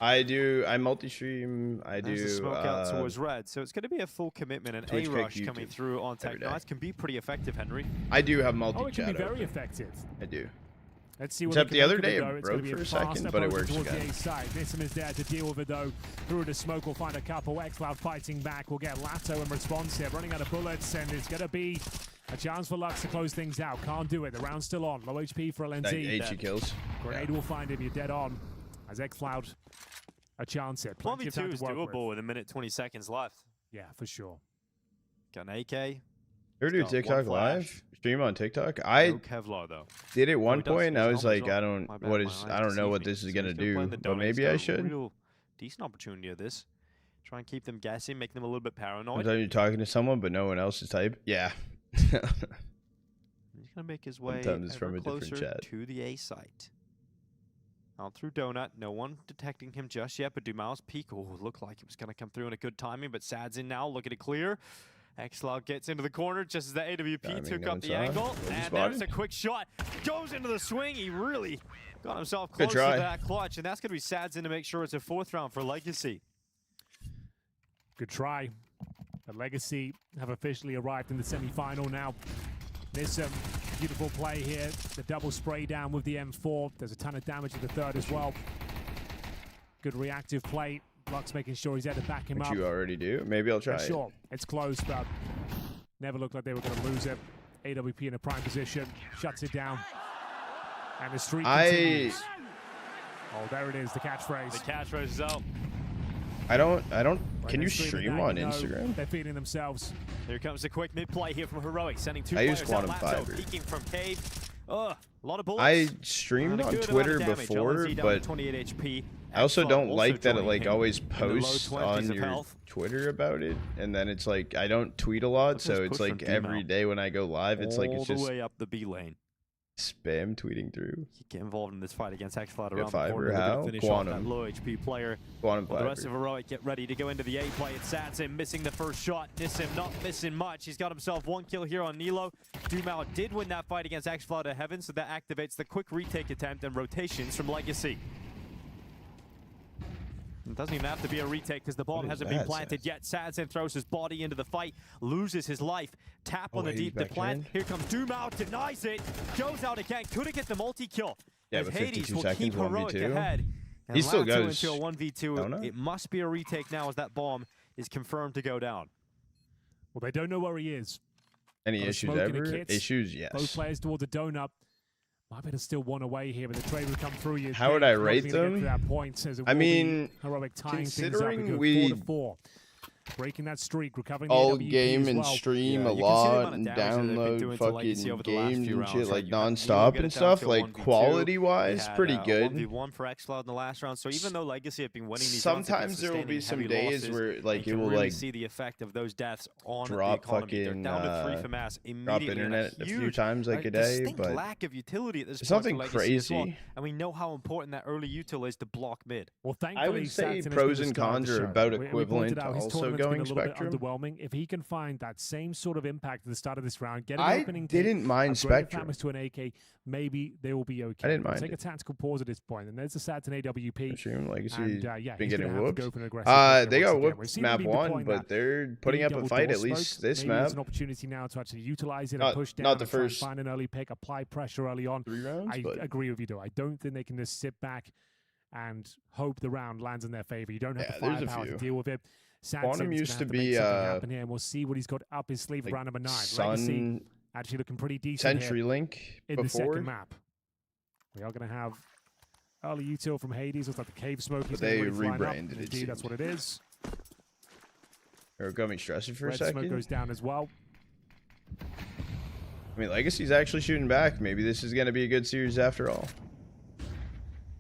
I do. I multi-stream. I do. There's a smoke out towards red, so it's going to be a full commitment. And Twitch A-Rush pick coming YouTube through on Tech every day. Knights can be pretty effective, Henry. I do have multi-chat. Oh, it can be very effective. I do. Let's see what Except the other day it it broke for a second, but it works again. Nissim is there to deal with it though. Through the smoke, we'll find a couple. xCloud fighting back. We'll get Lato in response here, running out of bullets, and it's going to be a chance for Lux to close things out. Can't do it. The round's still on. Low HP for LNT. HE kills. Grenade will find him. You're dead on. As xCloud a chance here. Plenty of 1v2 time is to work doable with a minute 20 seconds left. Yeah, for sure. Got an AK. Ever do got TikTok one flash. live? Stream on TikTok? I No Kevlar though. did it one he does. point. I His was helmet's like, I on. don't. My bad, What my is? eyes I don't know what deceived me. this is So gonna he's been playing do, the but donuts. maybe Got I a should. real decent opportunity at this. Try and keep them guessing, make them a little bit paranoid. Sometimes you're talking to someone, but no one else is type. Yeah. He's gonna make his way Sometimes it's from ever a different closer chat. to the A site. Out through Donut, no one detecting him just yet, but Dumao's peek, looked like it was gonna come through in a good timing, but Sad's in now, looking to clear. xCloud gets into the corner just as the AWP took up the angle, and there's a quick shot. Goes into the swing, he really got himself close to that clutch, and that's gonna be Sad's in to make sure it's a 4th round for Legacy. Good try. The Legacy have officially arrived in the semi-final now. There's some beautiful play here. The double spray down with the M4. There's a ton of damage at the 3rd as well. Good reactive play. Lux making sure he's there to back him Which up. you already do. Maybe I'll try it. Sure, it's close, but never looked like they were going to lose it. AWP in a prime position. Shuts it down. And the streak continues. Oh, there it is, the catchphrase. The catchphrase is out. I don't. Can you Streaming stream that, on you know, Instagram? They're feeding themselves. Here comes the quick mid-play here from Heroic, sending 2 I players use Quantum out. Lasso Fiber. peeking from Cave. A lot of bullets. I streamed on Twitter before, but I also don't like that it like always posts on your Twitter about it, and then it's like I don't tweet a lot, so it's like every day when I go live, it's like it's all just the way up the B lane. spam tweeting through. Get involved in this fight against xCloud Get around the Fiber, corner. how? Finish Quantum. off that low HP player. Quantum Well, the rest Fiber. of Heroic get ready to go into the A play. It's Sadsin missing the first shot. Nissim not missing much. He's got himself 1 kill here on Nilo. Dumao did win that fight against xCloud to Heaven, so that activates the quick retake attempt and rotations from Legacy. It doesn't even have to be a retake because the bomb hasn't been planted yet. Sadsin throws his body into the fight, loses his life. Tap on the deep to plant. Here comes Dumao, denies it, goes out again. Couldn't get the multi-kill. Yeah, as but Hades 52 will seconds, keep Heroic 1v2. ahead. And He still Lato goes into a 1v2. donut? It must be a retake now as that bomb is confirmed to go down. Well, they don't know where he is. Any Got a issues smoke and a ever? kit. Issues, yes. Both players towards the donut. Might be to still one away here, but the trade would come through you. How would I rate them? That point, as it I will be mean, Heroic tying considering things up, we 4-4. Breaking that streak, recovering all the AWP game as and well. stream a you can see the lot amount of and damage that they've been download doing to Legacy over fucking the last games few and rounds, shit right? like You got Nilo non-stop get and it down stuff, to a like 1v2. quality-wise, They had, pretty a good. 1v1 for xCloud in the last round, so even though Legacy have been winning these rounds, Sometimes there will be some days where like you it can will really like see the effect of those deaths on drop the economy. fucking They're down to 3 for mass drop immediately. internet a few times like a day, distinct but lack of utility at this it's point for nothing Legacy as well. crazy. And we know how important that early util is to block mid. Well, I would say pros and cons are about equivalent also going a little Spectrum. bit underwhelming. If he can find that same sort of impact at the start of this round, get an I opening didn't mind Spectrum. Famous to an AK, maybe they will be okay. I didn't mind Take it. a tactical pause at this point, and there's a Saturn AWP. Extreme Legacy and, yeah, been he's getting gonna have to whooped. go for an aggressive They got once again. We've whooped seen map them be 1, deploying but that they're putting up a double fight door at least smoke. this Maybe map. There's an opportunity now to actually utilize it Not- and push down. not the and try and first find an early pick, apply pressure early on. 3 rounds, I but agree with you, though. I don't think they can just sit back and hope the round lands in their favor. You don't have the there's a firepower to few. deal with it. Quantum used to be happen here, and we'll see what he's got up his sleeve for round number 9. Legacy Sun actually looking pretty decent Sentry here Link in the before. second map. We are going to have early util from Hades. Looks like the cave smoke. But He's they gonna really line up. rebranded it, Indeed, that's seemed. what it is. Or got me stressing for Red a smoke second. goes down as well. I mean, Legacy's actually shooting back. Maybe this is going to be a good series after all.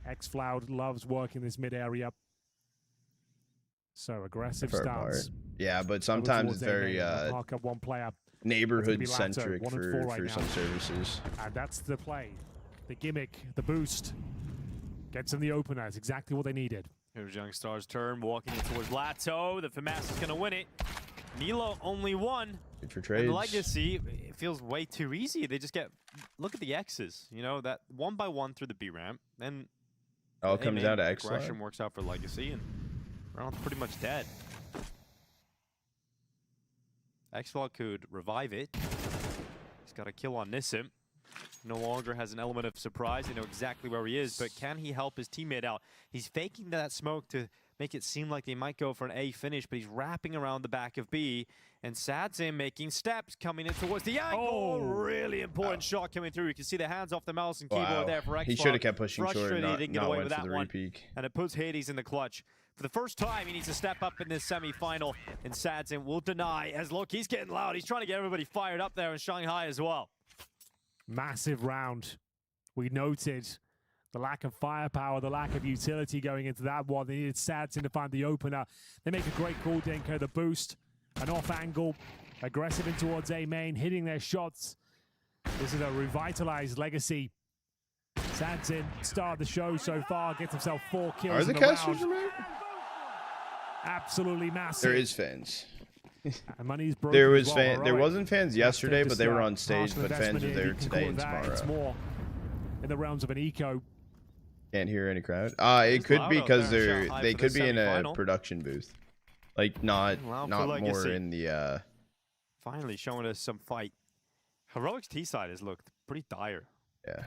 Xfloud loves working this mid area. So aggressive Fair stance. part. Yeah, but sometimes it's very park up one player. neighborhood It's gonna be centric Lato, 1 and 4 right for now. some services. And that's the play. The gimmick, the boost. Gets in the opener. It's exactly what they needed. Here's Youngstar's turn, walking in towards Lato. The FAMAS is going to win it. Nilo only won. Good for And trades. Legacy, it feels way too easy. They just get, look at the X's, you know, that 1 by 1 through the B ramp. And All comes down to aggression Xfloud. works out for Legacy, and round's pretty much dead. Xfloud could revive it. He's got a kill on Nissim. No longer has an element of surprise. They know exactly where he is, but can he help his teammate out? He's faking that smoke to make it seem like they might go for an A finish, but he's wrapping around the back of B, and Sadzim making steps coming in towards the angle. Really important shot coming through. You can see the hands off the mouse and keyboard there for Xfloud. He should have kept pushing short, Frustrated he didn't get not away went with for that the one. repeak. And it puts Hades in the clutch. For the first time, he needs to step up in this semi-final, and Sadzim will deny, as look, he's getting loud. He's trying to get everybody fired up there in Shanghai as well. Massive round. We noted the lack of firepower, the lack of utility going into that one. They needed Sadzim to find the opener. They make a great call, Denko. The boost, an off angle, aggressive in towards A main, hitting their shots. This is a revitalized Legacy. Sadzim started the show so far, gets himself 4 kills. Are the in casters round. remote? Absolutely massive. There is fans. And money's broken There as was well, there Heroic. wasn't fans yesterday, but they were on stage. Partial But fans investment are here. there You can today call and it that. It's tomorrow. more in the realms of an eco. Can't hear any crowd. It could loud be out because there in Shanghai they for could the be in a semi-final. production booth, like not Loud for more Legacy. in the. Finally showing us some fight. Heroic's T-side has looked pretty dire. Yeah.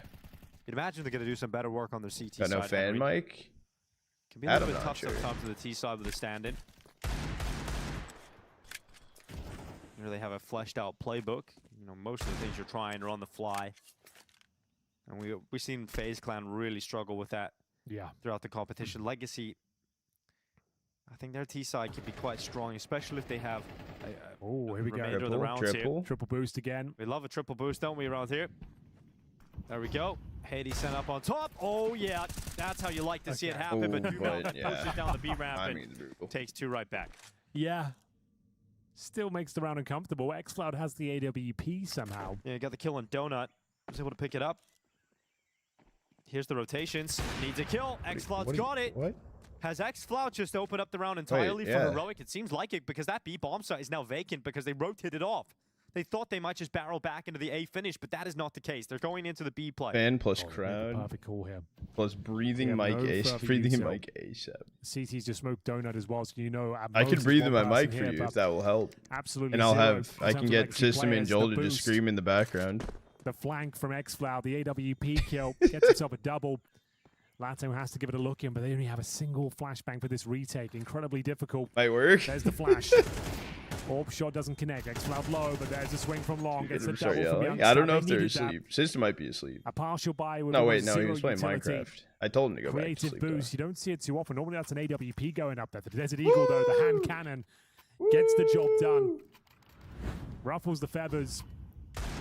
You'd imagine they're going to do some better work on their CT Got side. no fan Henry. mic. Can be a little Adam bit tough Notcher. sometimes with the T-side with a stand-in. You know, they have a fleshed-out playbook. You know, most of the things you're trying are on the fly. And we've seen FaZe Clan really struggle with that throughout the competition. Legacy, I think their T-side could be quite strong, especially if they have a here we go. remainder of the rounds here. Triple boost again. We love a triple boost, don't we, around here? There we go. Hades sent up on top. Oh, yeah. That's how you like to see it happen. But Dumel pushes down the B ramp and takes 2 right back. Yeah. Still makes the round uncomfortable. Xfloud has the AWP somehow. Yeah, got the kill on Donut. Was able to pick it up. Here's the rotations. Needs a kill. Xfloud's got it. What? Has Xfloud just opened up the round entirely for yeah. Heroic? It seems like it, because that B bomb site is now vacant because they rotated off. They thought they might just barrel back into the A finish, but that is not the case. They're going into the B play. Fan plus crowd. Perfect call here. Plus breathing Yeah, mic no ace. further Breathing util. mic ASAP. CT's just smoked Donut as well, so you know. I could breathe in my mic for you if that will help. Absolutely. And I'll zero have. in I terms can of get Legacy System and players. Joel The to just boost, scream in the background. The flank from Xfloud, the AWP kill, gets himself a double. Lato has to give it a look in, but they only have a single flashbang for this retake. Incredibly difficult. Might work. There's the flash. Orb shot doesn't connect. Xfloud low, but there's a swing from long. Gets a Start double from yelling. Youngstar. I don't know They if they're needed that. asleep. System might be asleep. A partial buy with No, wait, almost no, he zero was playing utility. Minecraft. I told him to go back to Creative sleep. boost. You don't see it too often. Normally that's an AWP going up there. The Desert Eagle, though, the hand cannon gets the job done. Ruffles the feathers.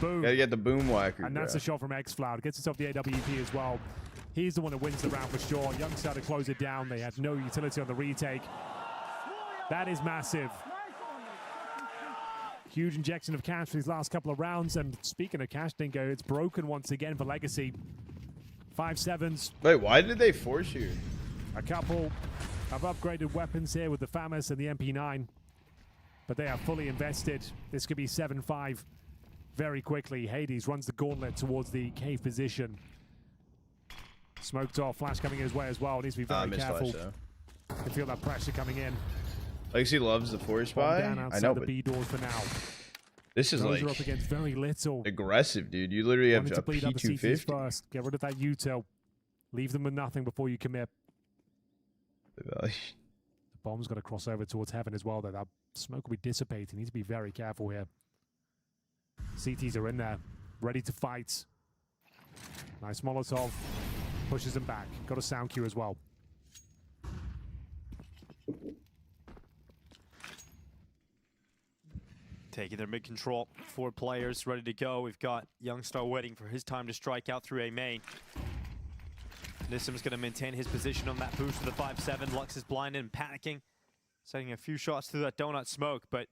Boom. Gotta get the boom whacker. And that's bro. a shot from Xfloud. Gets himself the AWP as well. He's the one that wins the round for sure. Youngstar to close it down. They had no utility on the retake. That is massive. Huge injection of cash for these last couple of rounds. And speaking of cash, Dingo, it's broken once again for Legacy. 5-7s. Wait, why did they force you? A couple of upgraded weapons here with the FAMAS and the MP9. but they are fully invested. This could be 7-5 very quickly. Hades runs the gauntlet towards the cave position. Smoked off, flash coming his way as well. Needs to be very careful. Can feel that pressure coming in. Legacy loves the force spy. I know, the but B doors for now. This is Those like are up against very little. aggressive, dude. You literally have Wanted a to bleed up the CTs P250. first. Get rid of that util. Leave them with nothing before you commit. The bomb's got to cross over towards heaven as well, though. That smoke will be dissipating. Need to be very careful here. CTs are in there, ready to fight. Nice Molotov. Pushes them back. Got a sound cue as well. Taking their mid control. 4 players ready to go. We've got Youngstar waiting for his time to strike out through A main. Nissim's going to maintain his position on that boost with the 5-7. Lux is blinded and panicking. Setting a few shots through that donut smoke, but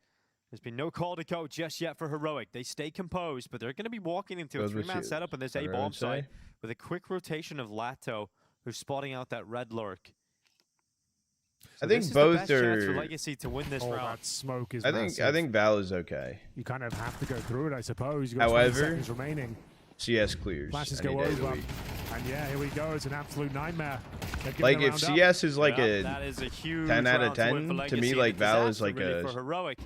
there's been no call to go just yet for Heroic. They stay composed, but they're going to be walking into a 3-man setup in this A-bomb site with a quick rotation of Lato, who's spotting out that red lurk. So I think both are. For Legacy to win this round. That smoke is I think Val is okay. You kind of have to go through it, I suppose. You've got 20 However, seconds remaining. CS clears. Flashes any go day of the over. week. And yeah, here we go. It's an absolute nightmare. Like if CS is like a that is a huge 10 out of round to win 10, for to Legacy, me and like Val is like really a for Heroic.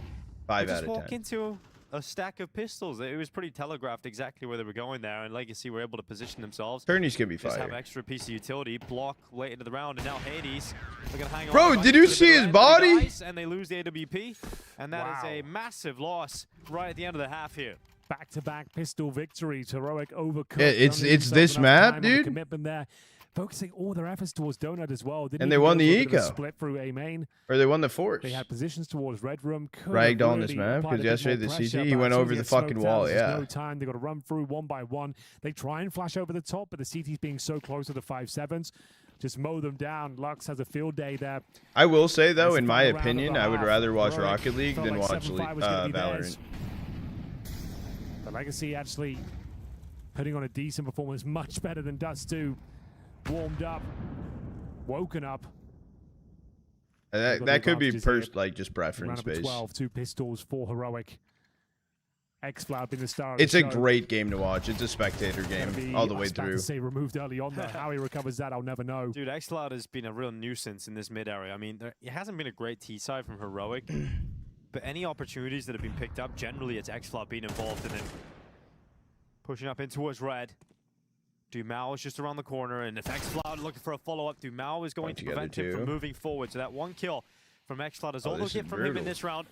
5 They out just of walk 10. into a stack of pistols. It was pretty telegraphed exactly where they were going there, and Legacy were able to position themselves. Tourney's gonna be Just have fire. extra piece of utility, block late into the round, and now Hades looking to hang on. Bro, did you see his body? And they lose the AWP, and that is a massive loss right at the end of the half here. Back-to-back pistol victories. Heroic overcooked. Yeah, it's this map, dude. Commitment there. Focusing all their efforts towards Donut as well. And they won the eco. Split through A main. Or they won the force. They had positions towards Red Room. Ragged on this map because yesterday the CT he went over the fucking wall. Yeah. No time. They got to run through one by one. They try and flash over the top, but the CT's being so close to the 5-7s. Just mow them down. Lux has a field day there. I will say though, in my opinion, I would rather watch Rocket League than watch Valorant. The Legacy actually putting on a decent performance, much better than Dust 2. Warmed up, woken up. That could be like just preference based. 12, 2 pistols for Heroic. X-Floud being the star. It's a great game to watch. It's a spectator game all the way through. To say removed early on there. How he recovers that, I'll never know. Dude, X-Cloud has been a real nuisance in this mid area. I mean, it hasn't been a great T side from Heroic, but any opportunities that have been picked up, generally it's X-Cloud being involved and then pushing up in towards red. Dumao is just around the corner, and if X-Cloud looking for a follow-up, Dumao is going to prevent him from moving forward. So that 1 kill from X-Cloud is all they'll get from him in this round.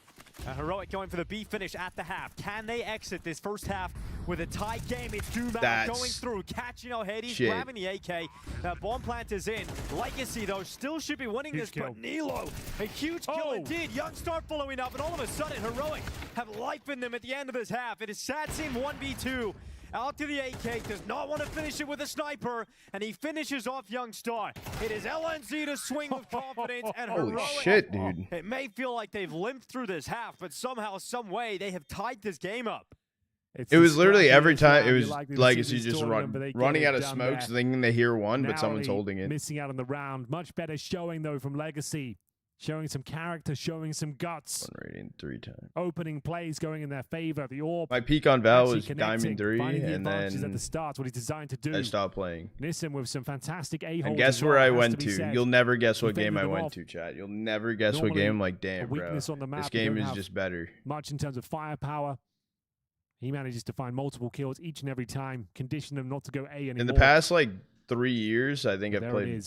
Heroic going for the B finish at the half. Can they exit this first half with a tight game? It's Dumao going through, catching out Hades, grabbing the AK. That bomb plant is in. Legacy, though, still should be winning this, but Nilo, a huge kill indeed. Youngstar following up, and all of a sudden, Heroic have life in them at the end of this half. It is Satsim 1v2. Out to the AK, does not want to finish it with a sniper, and he finishes off Youngstar. It is LNZ to swing with confidence, and Heroic. Holy shit, dude. It may feel like they've limped through this half, but somehow, some way, they have tied this game up. It was literally every time it was Legacy just running out of smokes, thinking they hear one, but someone's holding it. Missing out on the round. Much better showing, though, from Legacy. Showing some character, showing some guts. 1 rating 3 times. Opening plays going in their favor. The AWP. My peak on Val was Diamond 3, and then at the start, what he's designed to do. I stopped playing. Nissim with some fantastic A-holes. And guess where I went to? You'll never guess what game I went to, chat. You'll never guess what game. I'm like, damn, bro. This game is just better. Much in terms of firepower. He manages to find multiple kills each and every time. Condition them not to go A anymore. In the past, like 3 years, I think I've played.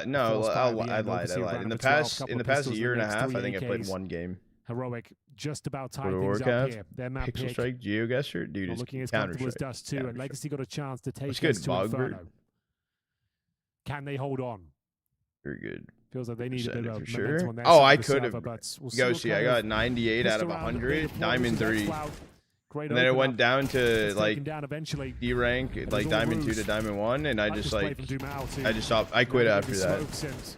No, I lied. In the past year and a half, I think I played 1 game. Heroic just about tied things up here. Their map Pixel pick. Strike, GeoGuessr, dude, is looking as comfortable as Dust 2, and Legacy got a chance to take good, us to Inferno. Can they hold on? Very good. Feels like they need a bit of sure. momentum on their Oh, side I of the could server, have. but we'll Go see, I got 98 out of 100, Diamond 3. And then it went down to like D rank, like Diamond 2 to Diamond 1, and I just stopped. I quit after that.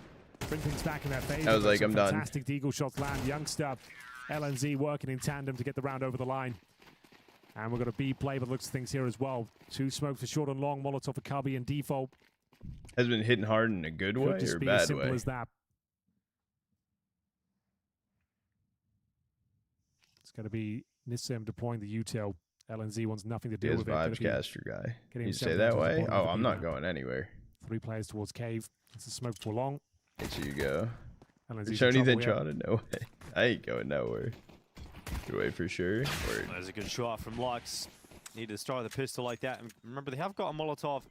Back in their favor, I was like, I'm done. Fantastic deagle shots land. Youngstar, LNZ working in tandem to get the round over the line. And we're going to B play, but looks things here as well. 2 smokes for short and long, Molotov for Cubby and default. Has been hitting hard in a good way or a bad way? As that. going to be Nissim deploying the util. LNZ wants nothing to do He is with it. vibes caster guy. Getting You himself stay that into the way? bottom Oh, of the I'm B not map. going anywhere. 3 players towards cave. It's a smoke for long. It's you go. LNZ's Show in anything, trouble here. Trada? No way. I ain't going nowhere. Good way for sure. Word. There's a good shot from Lux. Need to start the pistol like that. And remember, they have got a Molotov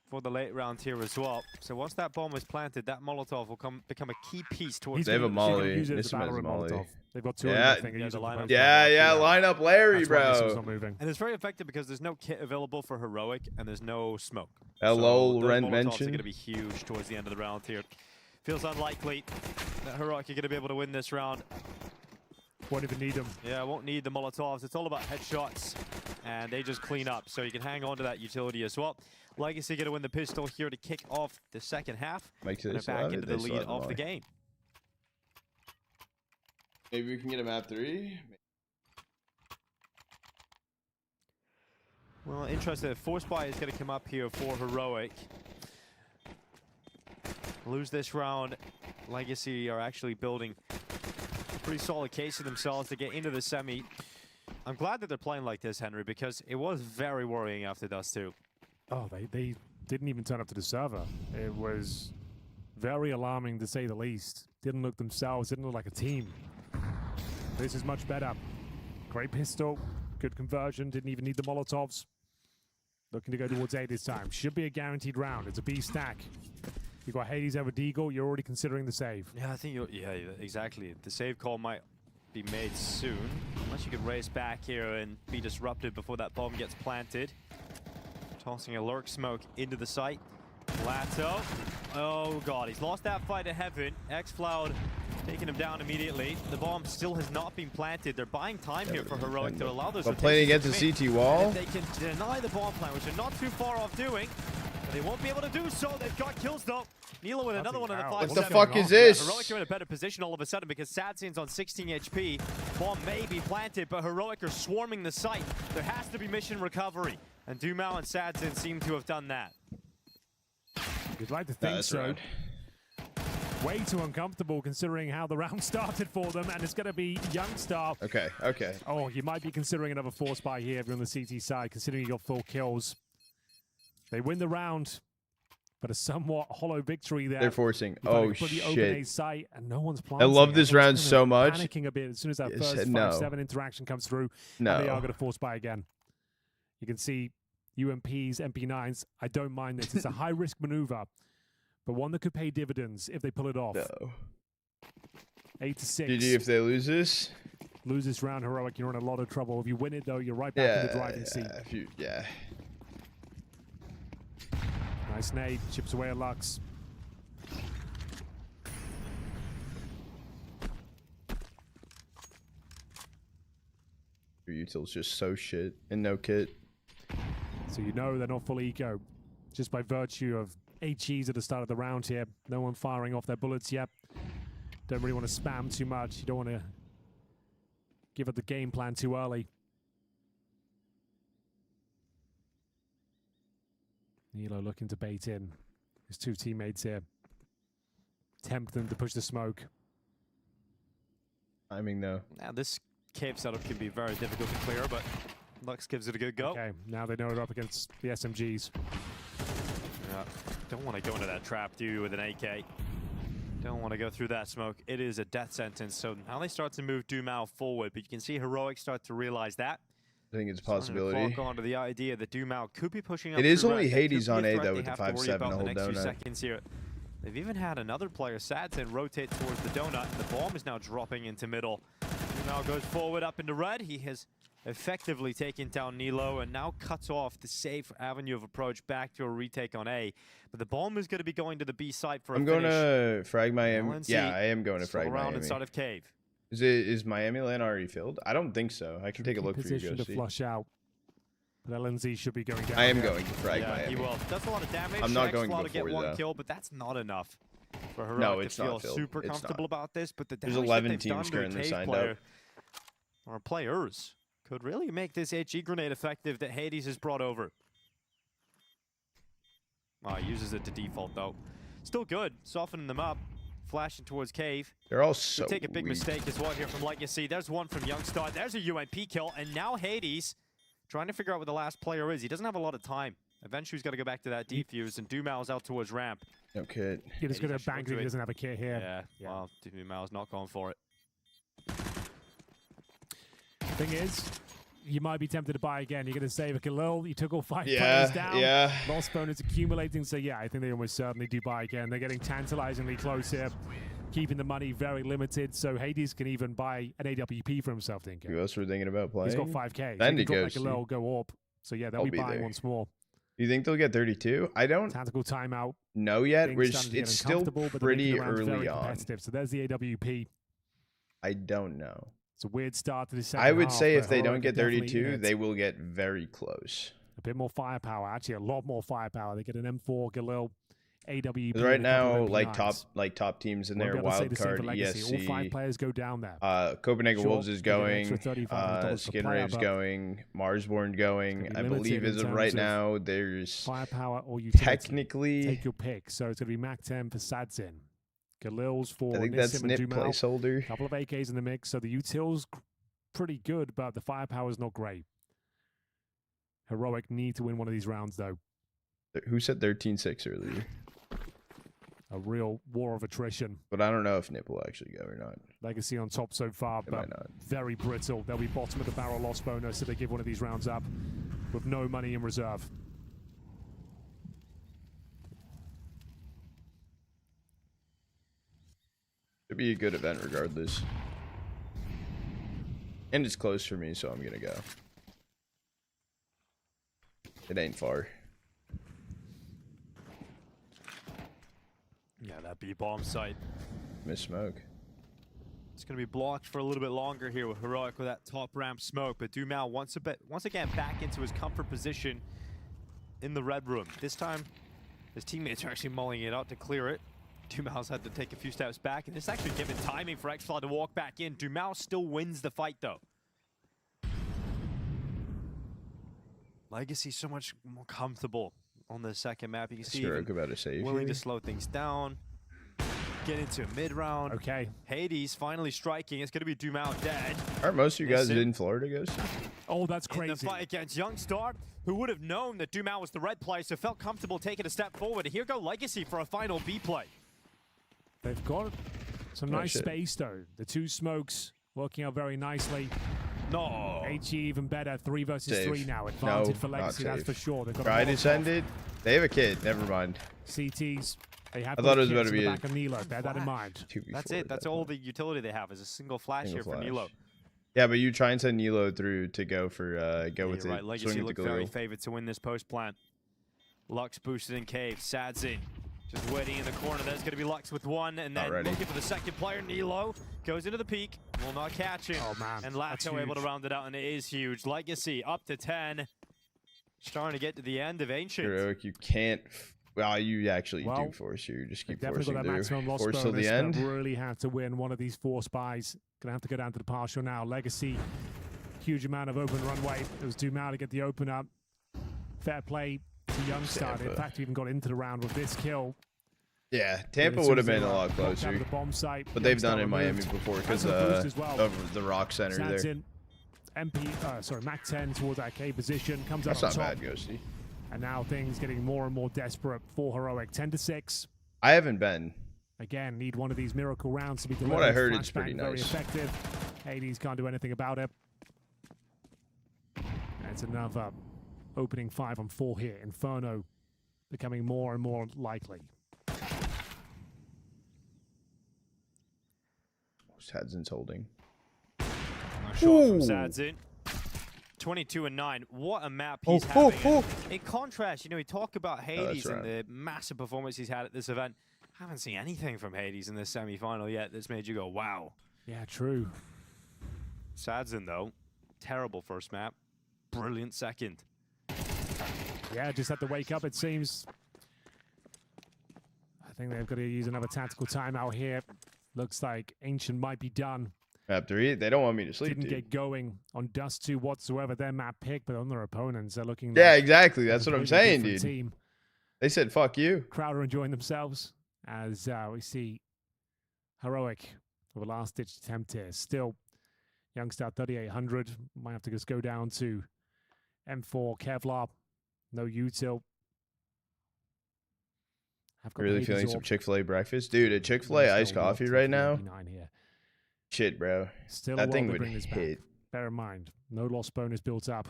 for the late round here as well. So once that bomb is planted, that Molotov will become a key piece towards They have a molly. Use it as This a one has a battle molly. Molotov. They've got 2 Yeah, of them. yeah, line up Larry, That's why bro. Nissim's not moving. And it's very effective because there's no kit available for Heroic and there's no smoke. Hello, so Rent Molotovs mention. are going to be huge towards the end of the round here. Feels unlikely that Heroic are going to be able to win this round. Won't even need them. Yeah, won't need the Molotovs. It's all about headshots, and they just clean up. So you can hang on to that utility as well. Legacy going to win the pistol here to kick off the second half. Makes and it back into the lead of the game. Maybe we can get a map 3. Well, interesting. Force buy is going to come up here for Heroic. Lose this round. Legacy are actually building a pretty solid case for themselves to get into the semi. I'm glad that they're playing like this, Henry, because it was very worrying after Dust 2. Oh, they didn't even turn up to the server. It was very alarming, to say the least. Didn't look themselves, didn't look like a team. This is much better. Great pistol, good conversion, didn't even need the Molotovs. Looking to go towards A this time. Should be a guaranteed round. It's a B stack. You've got Hades over Deagle, you're already considering the save. Yeah, I think yeah, exactly. The save call might be made soon, unless you could race back here and be disrupted before that bomb gets planted. Tossing a lurk smoke into the site. Lato. Oh god, he's lost that fight to Heaven. X-Cloud taking him down immediately. The bomb still has not been planted. They're buying time here for Heroic to allow those. But playing against a CT wall. If they can deny the bomb plant, which they're not too far off doing, but they won't be able to do so. They've got kills though. Nilo with another one in the 5-7. What the fuck is this? Heroic are in a better position all of a sudden because Sadzin's on 16 HP. Bomb may be planted, but Heroic are swarming the site. There has to be mission recovery. And Dumao and Sadzin seem to have done that. You'd like to think so. Right. Way too uncomfortable considering how the round started for them, and it's going to be Youngstar. Okay, okay. Oh, you might be considering another force buy here if you're on the CT side, considering you got 4 kills. They win the round, but a somewhat hollow victory there. They're forcing. You finally Oh, put the shit. open A site, and no one's I planting. love this round Everyone's so kind of much. Panicking a bit as soon as that Yes, first no. 5-7 interaction comes through. No. And they are going to force buy again. You can see UMPs, MP9s. I don't mind this. It's a high-risk maneuver, but one that could pay dividends if they pull it off. No. 8-6. GG if they lose this. Lose this round, Heroic, you're in a lot of trouble. If you win it, though, you're right back in the driving seat. Yeah. Nice nade, chips away at Lux. Your util's just so shit and no kit. So you know they're not full eco. Just by virtue of HEs at the start of the round here. No one firing off their bullets yet. Don't really want to spam too much. You don't want to give up the game plan too early. Nilo looking to bait in. His 2 teammates here. Tempt them to push the smoke. Timing though. Now this cave setup can be very difficult to clear, but Lux gives it a good go. Okay, now they know they're up against the SMGs. Yeah, don't want to go into that trap, do you, with an AK? Don't want to go through that smoke. It is a death sentence. So now they start to move Dumao forward, but you can see Heroic start to realize that. I think it's a possibility. Clock onto the idea that Dumao could be pushing up. It is through only red. Hades That could on be A threat though they with the have to worry 5-7 about in whole the next few donut. seconds here. They've even had another player, Sadzen, rotate towards the donut, and the bomb is now dropping into middle. Dumao goes forward up into red. He has effectively taken down Nilo and now cuts off the safe avenue of approach back to a retake on A. But the bomb is going to be going to the B site for a I'm finish. going to frag Miami. LNC Yeah, I am going to still frag around Miami. inside of cave. Is Miami land already filled? I don't think so. I can take a look for you, Position to Josie. flush out. But LNZ should be going down. I am here. going to frag Yeah, Miami. he will. Does a lot of damage. I'm not X going allowed to get before, one though. kill, but that's not enough for Heroic No, it's to feel not filled. super It's comfortable not. about this. But the There's damage 11 that they've teams done to a currently cave signed player, up. or players, could really make this HE grenade effective that Hades has brought over. He uses it to default though. Still good, softening them up. flashing towards Cave. They're all so take a big weak. mistake as well here from Legacy. There's one from Youngstar. There's a UMP kill, and now Hades trying to figure out where the last player is. He doesn't have a lot of time. Eventually, he's got to go back to that defuse, and Dumal's out towards ramp. No kit. You're just going to bank if he doesn't have a kit here. Yeah. Well, Dumal's not going for it. Thing is, you might be tempted to buy again. You're going to save a Khalil. You took all 5 Yeah, players down. yeah. Lost bonus accumulating. So, yeah, I think they almost certainly do buy again. They're getting tantalizingly close here, keeping the money very limited. So Hades can even buy an AWP for himself, think Who else were thinking about playing? He's got 5K. Then So he got like a go up. So, yeah, they'll be buying there. once more. You think they'll get 32? I don't Tactical timeout. know yet. Things It's starting to get still uncomfortable, but they're pretty making the rounds early very on. competitive. So there's the AWP. I don't know. It's a weird start to the second I would half, say but if they don't Aurora get could definitely 32, hit. they will get very close. A bit more firepower, actually a lot more firepower. They get an M4 Galil, AWP. 'Cause right and a couple now, of like MP9s. top teams in Won't there, be able to say wild the same for card, Legacy. All 5 ESC. players go down there. Copenhagen Sure, Wolves is they get an going. extra $3,500 per Skin player, Rave's but going. Marsborn going. be I limited believe in as of terms right of now, there's firepower or utility. technically. Take your pick. So it's going to be Mac 10 for Sadzin. Galil's for I think Nissim that's and Nip Dumal. placeholder. A couple of AKs in the mix. So the util's pretty good, but the firepower's not great. Heroic need to win one of these rounds, though. Who said 13-6 earlier? A real war of attrition. But I don't know if Nip will actually go or not. Legacy on top so far, but very brittle. They'll be bottom of the barrel loss bonus if they give one of these rounds up with no money in reserve. It'd be a good event regardless. And it's close for me, so I'm gonna go. It ain't far. Yeah, that B bomb site. Miss smoke. It's going to be blocked for a little bit longer here with Heroic with that top ramp smoke, but Dumal once again back into his comfort position in the red room. This time, his teammates are actually mulling it out to clear it. Dumal's had to take a few steps back, and this actually given timing for Xfloud to walk back in. Dumal still wins the fight, though. Legacy so much more comfortable on the second map. You can see about a save willing here. to slow things down. Get into mid-round. Okay. Hades finally striking. It's going to be Dumal dead. Aren't most of you guys in Florida, guys? Oh, that's crazy. In the fight against Youngstar, who would have known that Dumal was the red play, so felt comfortable taking a step forward. Here go Legacy for a final B play. They've got some nice space, though. The 2 smokes working out very nicely. No. HE even better. 3 versus Save. 3 now. Advantage for not Legacy, that's safe. for sure. They've got Pride a is ended. They have a kid. Never mind. CTs. They have I thought it was both about to kits in be the a back of Nilo. Bear that in mind. That's it. That's all the utility they have is a single flash Single here for Nilo. Yeah, but you try and send Nilo through to go for go with You're it. right. Legacy swing look with the very glue. favored to win this post plant. Lux boosted in cave. Sadzin just waiting in the corner. There's going to be Lux with 1, and then ready. looking for the second player. Nilo goes into the peak. Will not catch him. Oh, man. And That's Lato able to huge. round it out, and it is huge. Legacy up to 10. Starting to get to the end of Ancient. Heroic, you can't. Well, you actually Well, do force here. You just keep Definitely forcing got that maximum through. loss Force till bonus, the end. but really have to win one of these 4 spies. Gonna have to go down to the partial now. Legacy, huge amount of open runway. It was Dumal to get the open up. Fair play to Youngstar. In Tampa. fact, even got into the round with this kill. Yeah, But Tampa as soon would as have they been a were lot blocked out of closer. the bomb site, But they've Youngstar done it in Miami removed. before because That's a boost as well. of the Rock Center there. Sadzin, Mac 10 towards that K position. Comes That's out on not top. bad, Ghosty. And now things getting more and more desperate for Heroic. 10-6. I haven't been. Again, need one of these miracle rounds to be From delivered. what I heard, it's Flashbang, pretty very nice. effective. Hades can't do anything about it. And it's another opening 5 on 4 here. Inferno becoming more and more likely. Sadzin's holding. Shot from Sadzin. 22-9. What a map he's having. And in contrast, you know, we talk about Hades and the massive performance he's had at this event. Haven't seen anything from Hades in this semi-final yet that's made you go, wow. Yeah, true. Sadzin, though, terrible first map. Brilliant second. Yeah, just had to wake up, it seems. I think they've got to use another tactical timeout here. Looks like Ancient might be done. Map 3, they don't want me to sleep, Didn't dude. get going on Dust 2 whatsoever. Their map pick, but on their opponents, they're looking. Yeah, like exactly. a That's what I'm completely saying, different dude. Team. They said, fuck you. Crowd are enjoying themselves as we see Heroic with a last-ditch attempt here. Still, Youngstar 3800. Might have to just go down to M4 Kevlar. No util. Really feeling some Chick-fil-A breakfast? Dude, a Chick-fil-A iced coffee right now? Shit, bro. Still that thing to would bring this hit. back. Bear in mind, no loss bonus built up.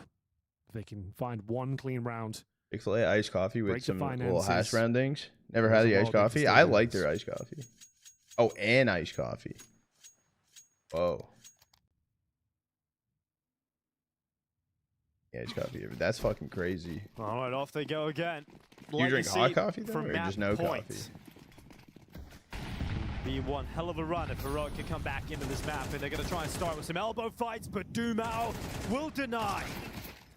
If they can find one clean round. Chick-fil-A iced coffee with some little finances. hash brown things. Never had the iced coffee? I like their iced coffee. Oh, and iced coffee. Whoa. Yeah, iced coffee. That's fucking crazy. All right, off they go again. Do you drink hot coffee though, or just no coffee? Be one hell of a run if Heroic can come back into this map, and they're going to try and start with some elbow fights, but Dumao will deny.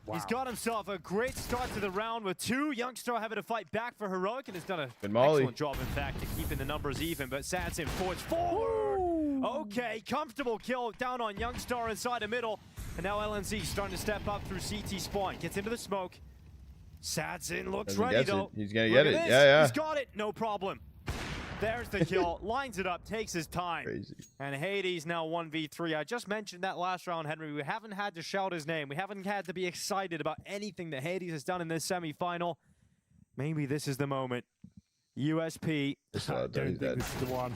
Wow. He's got himself a great start to the round with 2. Youngstar having to fight back for Heroic and has done an excellent job, in fact, of keeping the numbers even, but Sadsin forwards forward. Ooh. Okay, comfortable kill down on Youngstar inside the middle, and now LNZ starting to step up through CT spawn. Gets into the smoke. Sadsin looks ready, though. He's going to get it. Yeah. He's got it. No problem. There's the kill. Lines it up, takes his time. Crazy. And Hades now 1v3. I just mentioned that last round, Henry. We haven't had to shout his name. We haven't had to be excited about anything that Hades has done in this semifinal. Maybe this is the moment. USP. I don't think this is the one.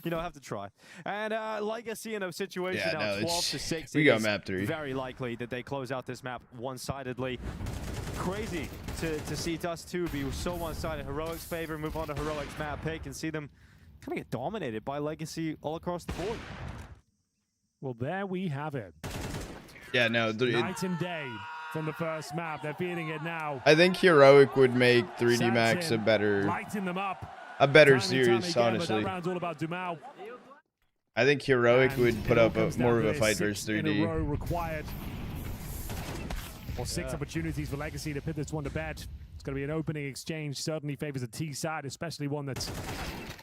You know, I have to try. And Legacy in a situation now 12-6. We got map 3. Very likely that they close out this map one-sidedly. Crazy to see Dust 2 be so one-sided. Heroic's favor, move on to Heroic's map pick, and see them kind of get dominated by Legacy all across the board. Well, there we have it. Yeah, no. Night and day from the first map. They're feeling it now. I think Heroic would make 3D Max a better series, honestly. That round's all about Dumao. I think Heroic would put up more of a fight versus 3D. In a row required. Or 6 opportunities for Legacy to put this one to bed. It's going to be an opening exchange. Certainly favors the T side, especially one that's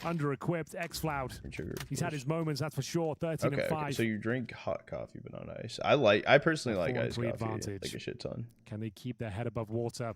under-equipped. X-Floud. He's had his moments, that's for sure. 13 and 5. Okay, so you drink hot coffee, but not ice. I personally like iced coffee. Advantage. Like a shit ton. Can they keep their head above water?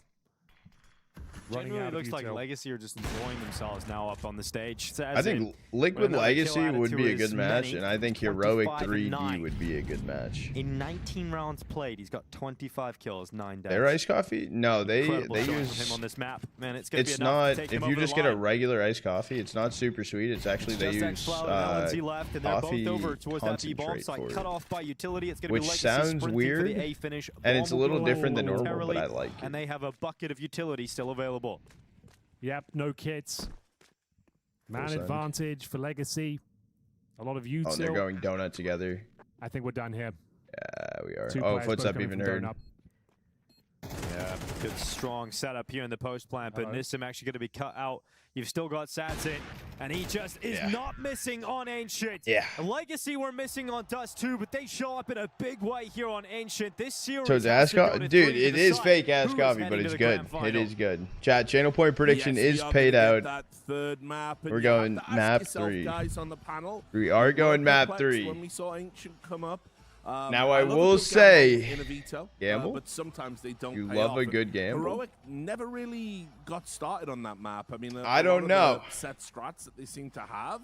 Generally, it looks like Legacy are just enjoying themselves now up on the stage. I think Liquid Legacy would be a good match, and I think Heroic 3D would be a good match. In 19 rounds played, he's got 25 kills, 9 deaths. Their iced coffee? No, they use him on this map. Man, it's gonna be not. If you just get a regular iced coffee, it's not super sweet. It's actually they use coffee concentrate for it. Cut off by utility. It's gonna which be Legacy sounds weird, for the A finish. and it's a little different than normal, but I like it. And they have a bucket of utility still available. Yep, no kits. Man advantage for Legacy. A lot of util. Oh, they're going donut together. I think we're done here. Yeah, we are. Oh, foot's up even heard. Yeah, good strong setup here in the post plant, but Nissim actually going to be cut out. You've still got Satsin, and he just is not missing on Ancient. Yeah. Legacy were missing on Dust 2, but they show up in a big way here on Ancient. This series, so it's ass coffee, dude. It is fake ass coffee, but it's good. It is good. Chat, channel point prediction is paid out. That third map, we're going map 3. Guys on the panel, we are going map 3. When we saw Ancient come up. Now I will say, gamble. But sometimes they don't. You pay love off. a good gamble. Heroic never really got started on that map. I mean, I don't know. Set strats that they seem to have,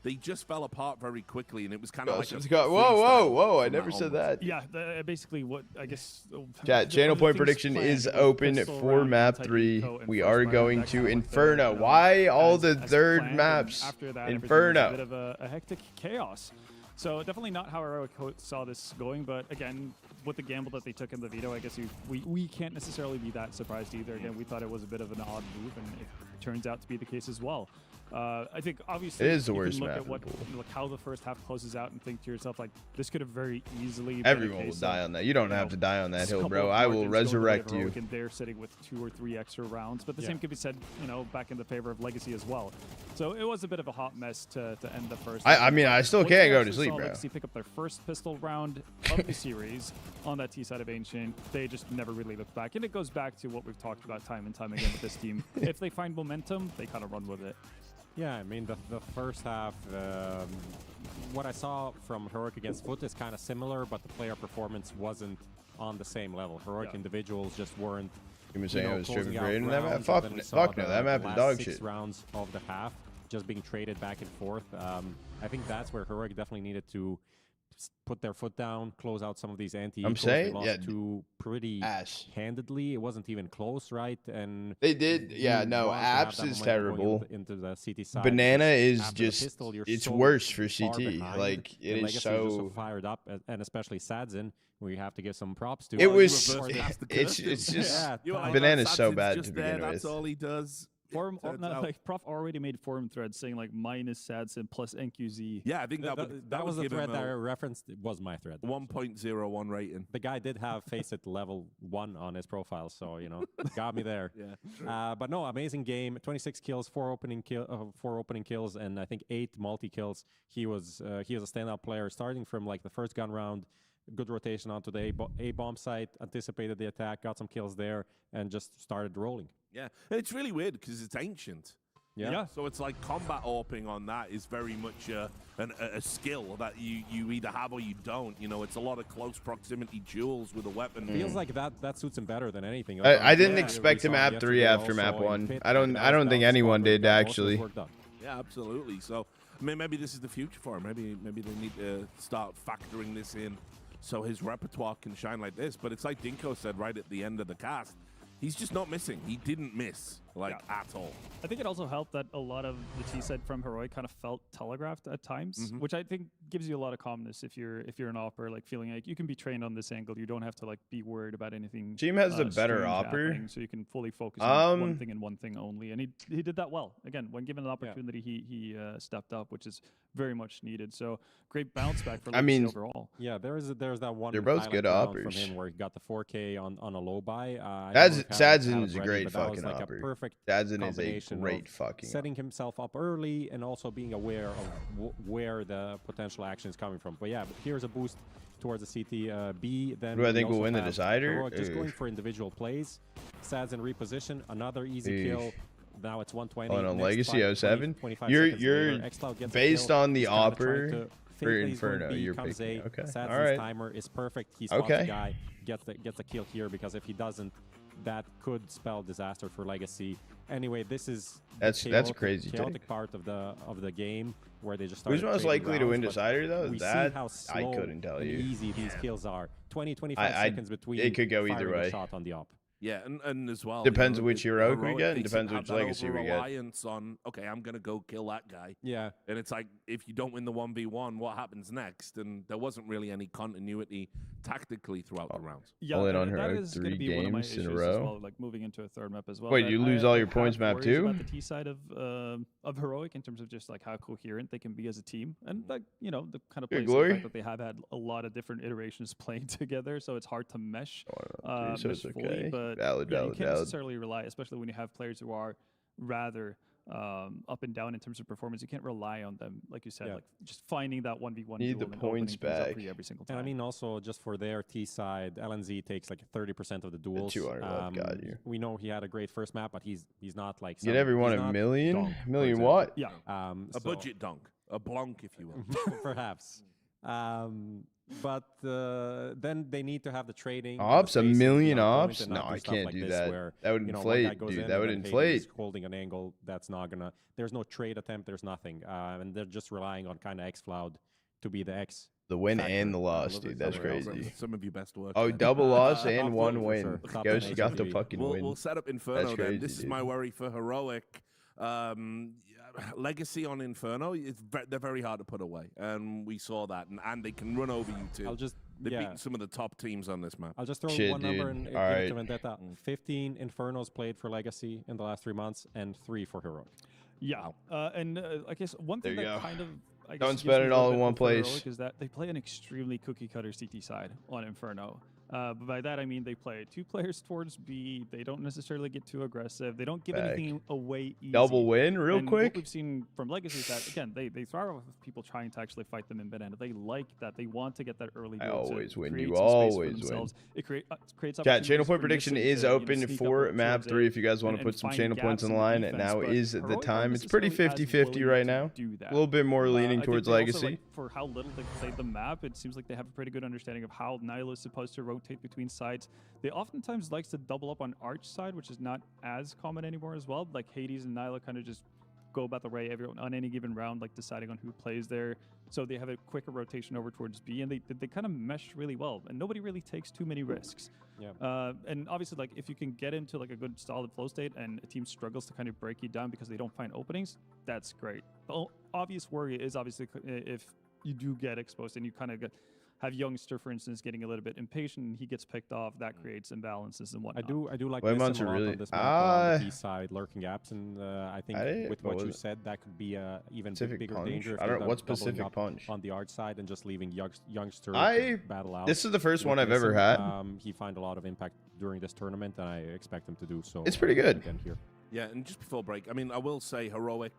they just fell apart very quickly, and it was kind of like whoa! I never said that. Yeah, basically what I guess. Chat, channel point prediction is open for map 3. We are going to Inferno. Why all the third maps? After that, Inferno. A bit of a hectic chaos. So definitely not how Heroic saw this going, but again, with the gamble that they took in the veto, I guess we can't necessarily be that surprised either. Again, we thought it was a bit of an odd move, and it turns out to be the case as well. I think obviously it is the you worst can look map at what, like how the first half closes out and think to yourself, like, this could have very easily everyone will die on that. You don't have to die on that hill, bro. I will resurrect you. And they're sitting with 2 or 3 extra rounds, but the same could be said, back in the favor of Legacy as well. So it was a bit of a hot mess to end the first. I mean, I still can't go to sleep, bro. Legacy pick up their first pistol round of the series on that T side of Ancient. They just never really looked back, and it goes back to what we've talked about time and time again with this team. If they find momentum, they kind of run with it. Yeah, I mean, the first half, what I saw from Heroic against Foot is kind of similar, but the player performance wasn't on the same level. Heroic individuals just weren't. You were saying I was tripping great in that map? Fuck no, that map is dog shit. 6 rounds of the half just being traded back and forth. I think that's where Heroic definitely needed to put their foot down, close out some of these anti-ecos. I'm saying, they lost two pretty handedly. It wasn't even close, right? And they did, yeah. No, Apps is terrible. Into the CT side. Banana is just pistol, it's so worse for far CT. behind, Like it and is Legacy so fired up, and especially Sadzin. We have to give some props to. It was. It's just Like, Banana's so Sadzin's bad just to begin there, with. That's all he does. Forum, like Prof already made forum threads saying like minus Sadsin plus NQZ. Yeah, I think that was would the give thread him that I referenced. It was my thread. 1.01 rating. The guy did have Faceit level 1 on his profile, so you know, got me there. Yeah. But no, amazing game. 26 kills, 4 opening kills, and I think 8 multi kills. He was a standout player, starting from like the first gun round. Good rotation onto the A bomb site, anticipated the attack, got some kills there, and just started rolling. Yeah, and it's really weird because it's ancient. Yeah. So it's like combat AWPing on that is very much a skill that you either have or you don't. You know, it's a lot of close proximity duels with a weapon. Feels like that suits him better than anything. I didn't expect him map 3 after map 1. I don't think anyone did actually. Yeah, absolutely. So I mean, maybe this is the future for him. Maybe they need to start factoring this in so his repertoire can shine like this. But it's like Dinko said right at the end of the cast. He's just not missing. He didn't miss, at all. I think it also helped that a lot of the T side from Heroic kind of felt telegraphed at times, which I think gives you a lot of calmness if you're an opper, like feeling like you can be trained on this angle. You don't have to like be worried about anything. Team has the better opper, so you can fully focus on one thing and one thing only. And he did that well. Again, when given an opportunity, he stepped up, which is very much needed. So great bounce back for Legacy overall. Yeah, there's that one. They're both good round oppers from him where he got the 4K on a low buy. Sadzin is a great fucking like opper. A perfect Sadzin is a great fucking setting himself up early and also being aware of where the potential action is coming from. But yeah, here's a boost towards the CT B. Then who I think will win the decider? Just going for individual plays. Sadzin reposition, another easy kill. Now it's 120. On Legacy 07, you're based on the opper for Inferno. You're picking. Okay, Sadzin's all right. timer is perfect. He's off the guy. Gets the kill here because if he doesn't, that could spell disaster for Legacy. Anyway, this is that's a crazy chaotic part of the game where they just started. Who's most likely to win rounds, decider though? We That see how slow I couldn't tell you. Easy these kills are. 20-25 seconds between. It could go either firing a way. shot on the op. Yeah, and as well. Depends you know, which heroic we Heroic get, and thinks depends it which had that legacy we get. Reliance on, okay, I'm going to go kill that guy. Yeah. And it's like, if you don't win the 1v1, what happens next? And there wasn't really any continuity tactically throughout the rounds. Yeah, All in on that Heroic is 3 gonna be one of my games in a issues as row. well, like moving into a third map as well. Wait, That you lose I all your have points map worries too? about the T side of Heroic in terms of just like how coherent they can be as a team, and like the kind of Good plays glory. the fact that they have had a lot of different iterations playing together, so it's hard to mesh. so it's fully, okay. But Valid, you valid, can't valid. necessarily rely, especially when you have players who are rather up and down in terms of performance. You can't rely on them, like you said, like just finding that 1v1 Need duel the and points opening things up back. for you every single time. And I mean, also just for their T side, LNZ takes like 30% of the duels. 200 left, got you. We know he had a great first map, but he's not like Get everyone he's a not million? Donk, for Million example. what? Yeah. A budget dunk. A blonk, if you will. Perhaps. But then they need to have the trading. Ops, a million ops? and not No, I stuff can't like do this that. where, That would one inflate, guy goes dude. in That would and then inflate. Hayden is holding an angle that's not gonna. There's no trade attempt. There's nothing, and they're just relying on kind of xCloud to be the X. The win factor, and the a loss, little dude. bit That's somewhere crazy. else. Some of your best work. Oh, there. double loss Top and one for win. sure. Top Ghost, ten you got the HLTV. fucking win. We'll set up Inferno That's then. crazy, This is dude. my worry for Heroic. Legacy on Inferno, they're very hard to put away. And we saw that. And they can run over you too. They've beaten some of the top teams on this map. I'll just throw one number and give it to Vendetta. 15 Infernos played for Legacy in the last 3 months and 3 for Heroic. Yeah, and I guess one thing There you that go. kind of I guess Don't gives spend me it a all little in bit one of Heroic place. is that they play an extremely cookie cutter CT side on Inferno. But by that I mean they play 2 players towards B. They don't necessarily get too aggressive. They don't give anything away easy. Double win real And quick. What we've seen from Legacy is that again they thrive off of people trying to actually fight them in banana. They like that. They want to get that early. I goal to always win. create You some space for always win. themselves. It creates. Chat, opportunities channel for point prediction Missing is to, open sneak up for towards map A 3 if you guys want to and put some find channel gaps points on in the line. defense, Now but is the Heroic aren't time. It's pretty necessarily as 50-50 right willing now. to do that. A little bit more I leaning think towards they also, Legacy. like, for how little they played the map, it seems like they have a pretty good understanding of how Nyla is supposed to rotate between sides. They oftentimes likes to double up on Arch side, which is not as common anymore as well. Like Hades and Nyla kind of just go about the way everyone on any given round, like deciding on who plays there. So they have a quicker rotation over towards B, and they kind of mesh really well, and nobody really takes too many risks. Yeah. And obviously, like if you can get into like a good solid flow state, and a team struggles to kind of break you down because they don't find openings, that's great. The obvious worry is obviously if you do get exposed and you kind of have Youngster, for instance, getting a little bit impatient and he gets picked off, that creates imbalances and whatnot. I do like Wait, this a lot really, on this map on the B side, lurking gaps, and I think with what you said, that could be a even bigger punch? danger. If I don't know what doubling specific up punch on the art side and just leaving Youngster battle out. This is the first one I've ever had. He find a lot of impact during this tournament, and I expect him to do so. It's pretty good. Again here. Yeah, and just before break, I mean, I will say Heroic.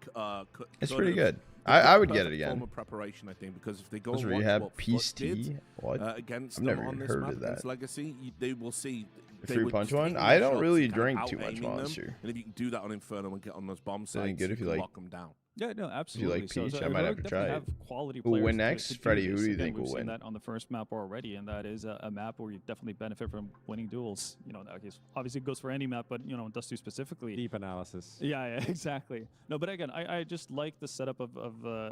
It's pretty good. I would get it again. Form of preparation, I think, because if they go What's and watch rehab what Peace Foot did, T? What? against I've them never on even this heard map of against that. Legacy, they will see. The they free would punch just one? take I those don't shots really and kind of drink too much out-aiming them, Monster. And if you can do that on Inferno and get on those bomb Something sites, good you if you can like- lock them down. Yeah, no, If you absolutely. like Peach, so I might have to Heroic try definitely it. have quality Who will players win to next? do Freddie, who this. do you Again, think will we've seen win? that on the first map already, and that is a map where you definitely benefit from winning duels. You know, I guess obviously it goes for any map, but you know, Dust 2 specifically. Deep analysis. Yeah, exactly. No, but again, I just like the setup of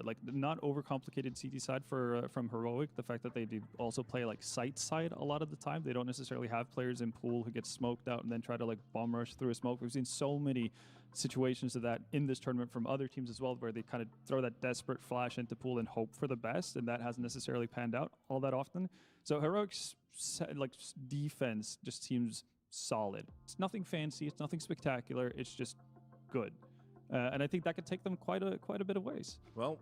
like the not overcomplicated CT side for from Heroic. The fact that they do also play like site side a lot of the time. They don't necessarily have players in pool who get smoked out and then try to like bomb rush through a smoke. We've seen so many situations of that in this tournament from other teams as well, where they kind of throw that desperate flash into pool and hope for the best, and that hasn't necessarily panned out all that often. So Heroic's like defense just seems solid. It's nothing fancy, it's nothing spectacular, it's just good, and I think that could take them quite a bit of ways. Well,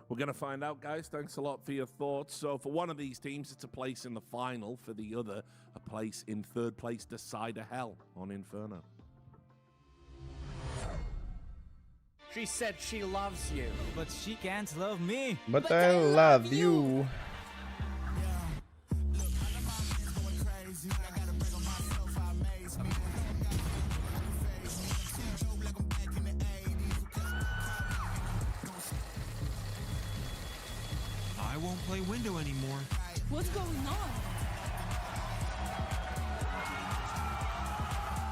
we're going to find out, guys. Thanks a lot for your thoughts. So for one of these teams, it's a place in the final. For the other, a place in third place, Decider Hell on Inferno. She said she loves you, but she can't love me. But I love you. I won't play window anymore. What's going on?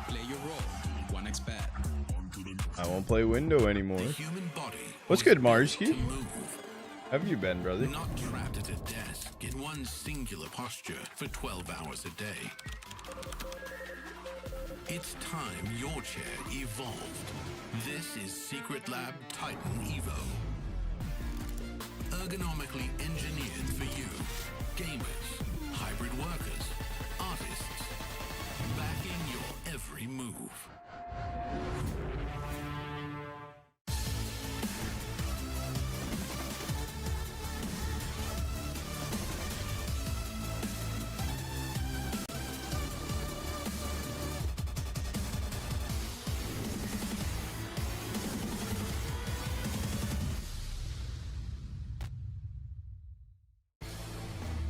Play your role. 1xbet. I won't play window anymore. What's good, Marski? How have you been, brother? Not trapped at a desk in one singular posture for 12 hours a day. It's time your chair evolved. This is Secret Lab Titan Evo. Ergonomically engineered for you. Gamers, hybrid workers, artists. Backing your every move.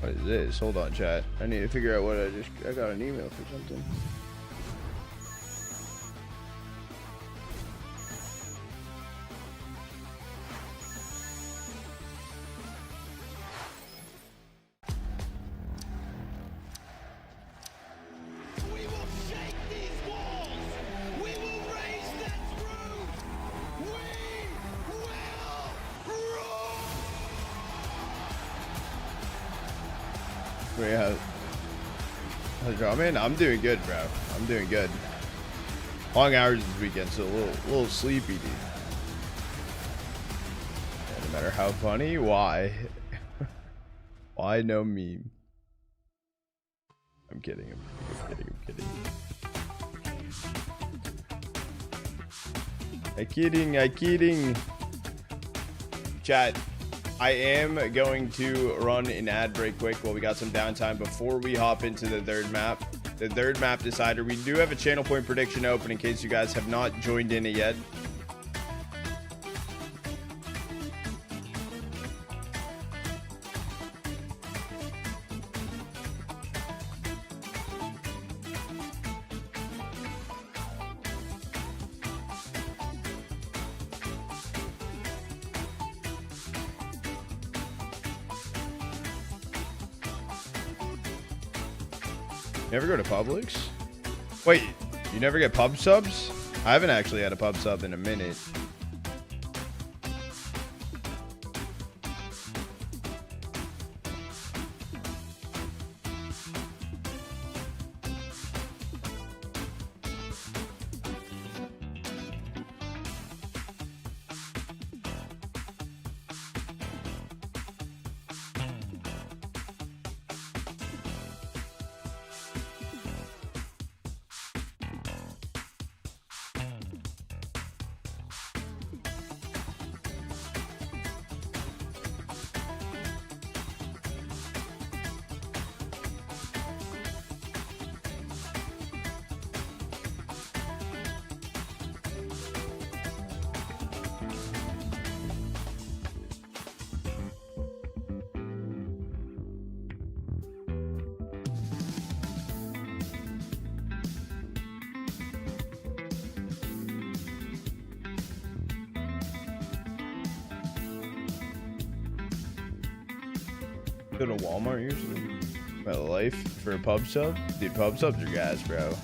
What is this? Hold on, chat. I need to figure out what I got an email for something. Yeah. I'm doing good, bro. I'm doing good. Long hours this weekend, so a little sleepy, dude. No matter how funny, why? Why no meme? I'm kidding. I'm kidding. Chat. I am going to run an ad break quick while we got some downtime before we hop into the third map. The third map decider. We do have a channel point prediction open in case you guys have not joined in it yet. Never go to Publix? Wait, you never get pub subs? I haven't actually had a pub sub in a minute. Go to Walmart usually. My life for a pub sub? Dude, pub subs are gas, bro.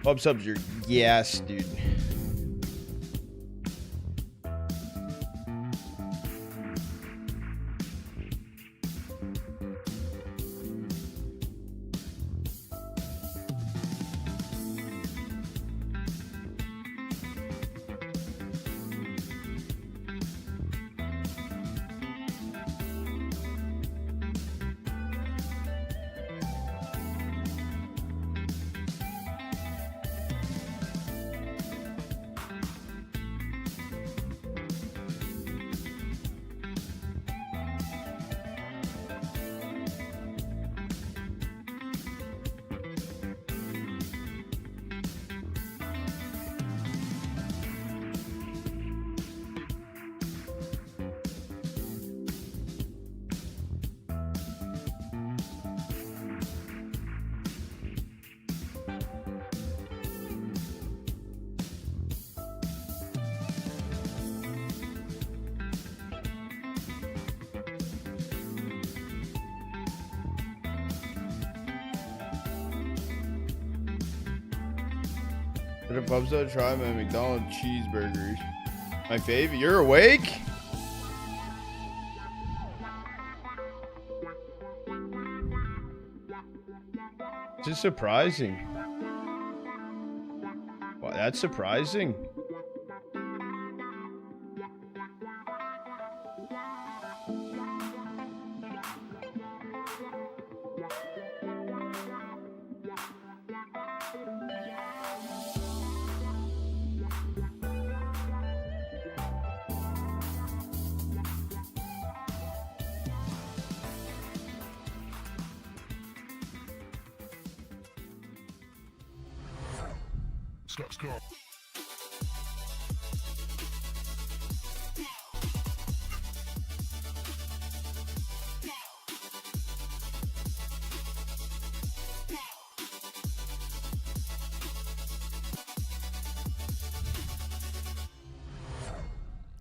Pub subs are gas, dude. At a pub sub, try my McDonald's cheeseburgers. My favorite. You're awake? Just surprising. Wow, that's surprising. Stop.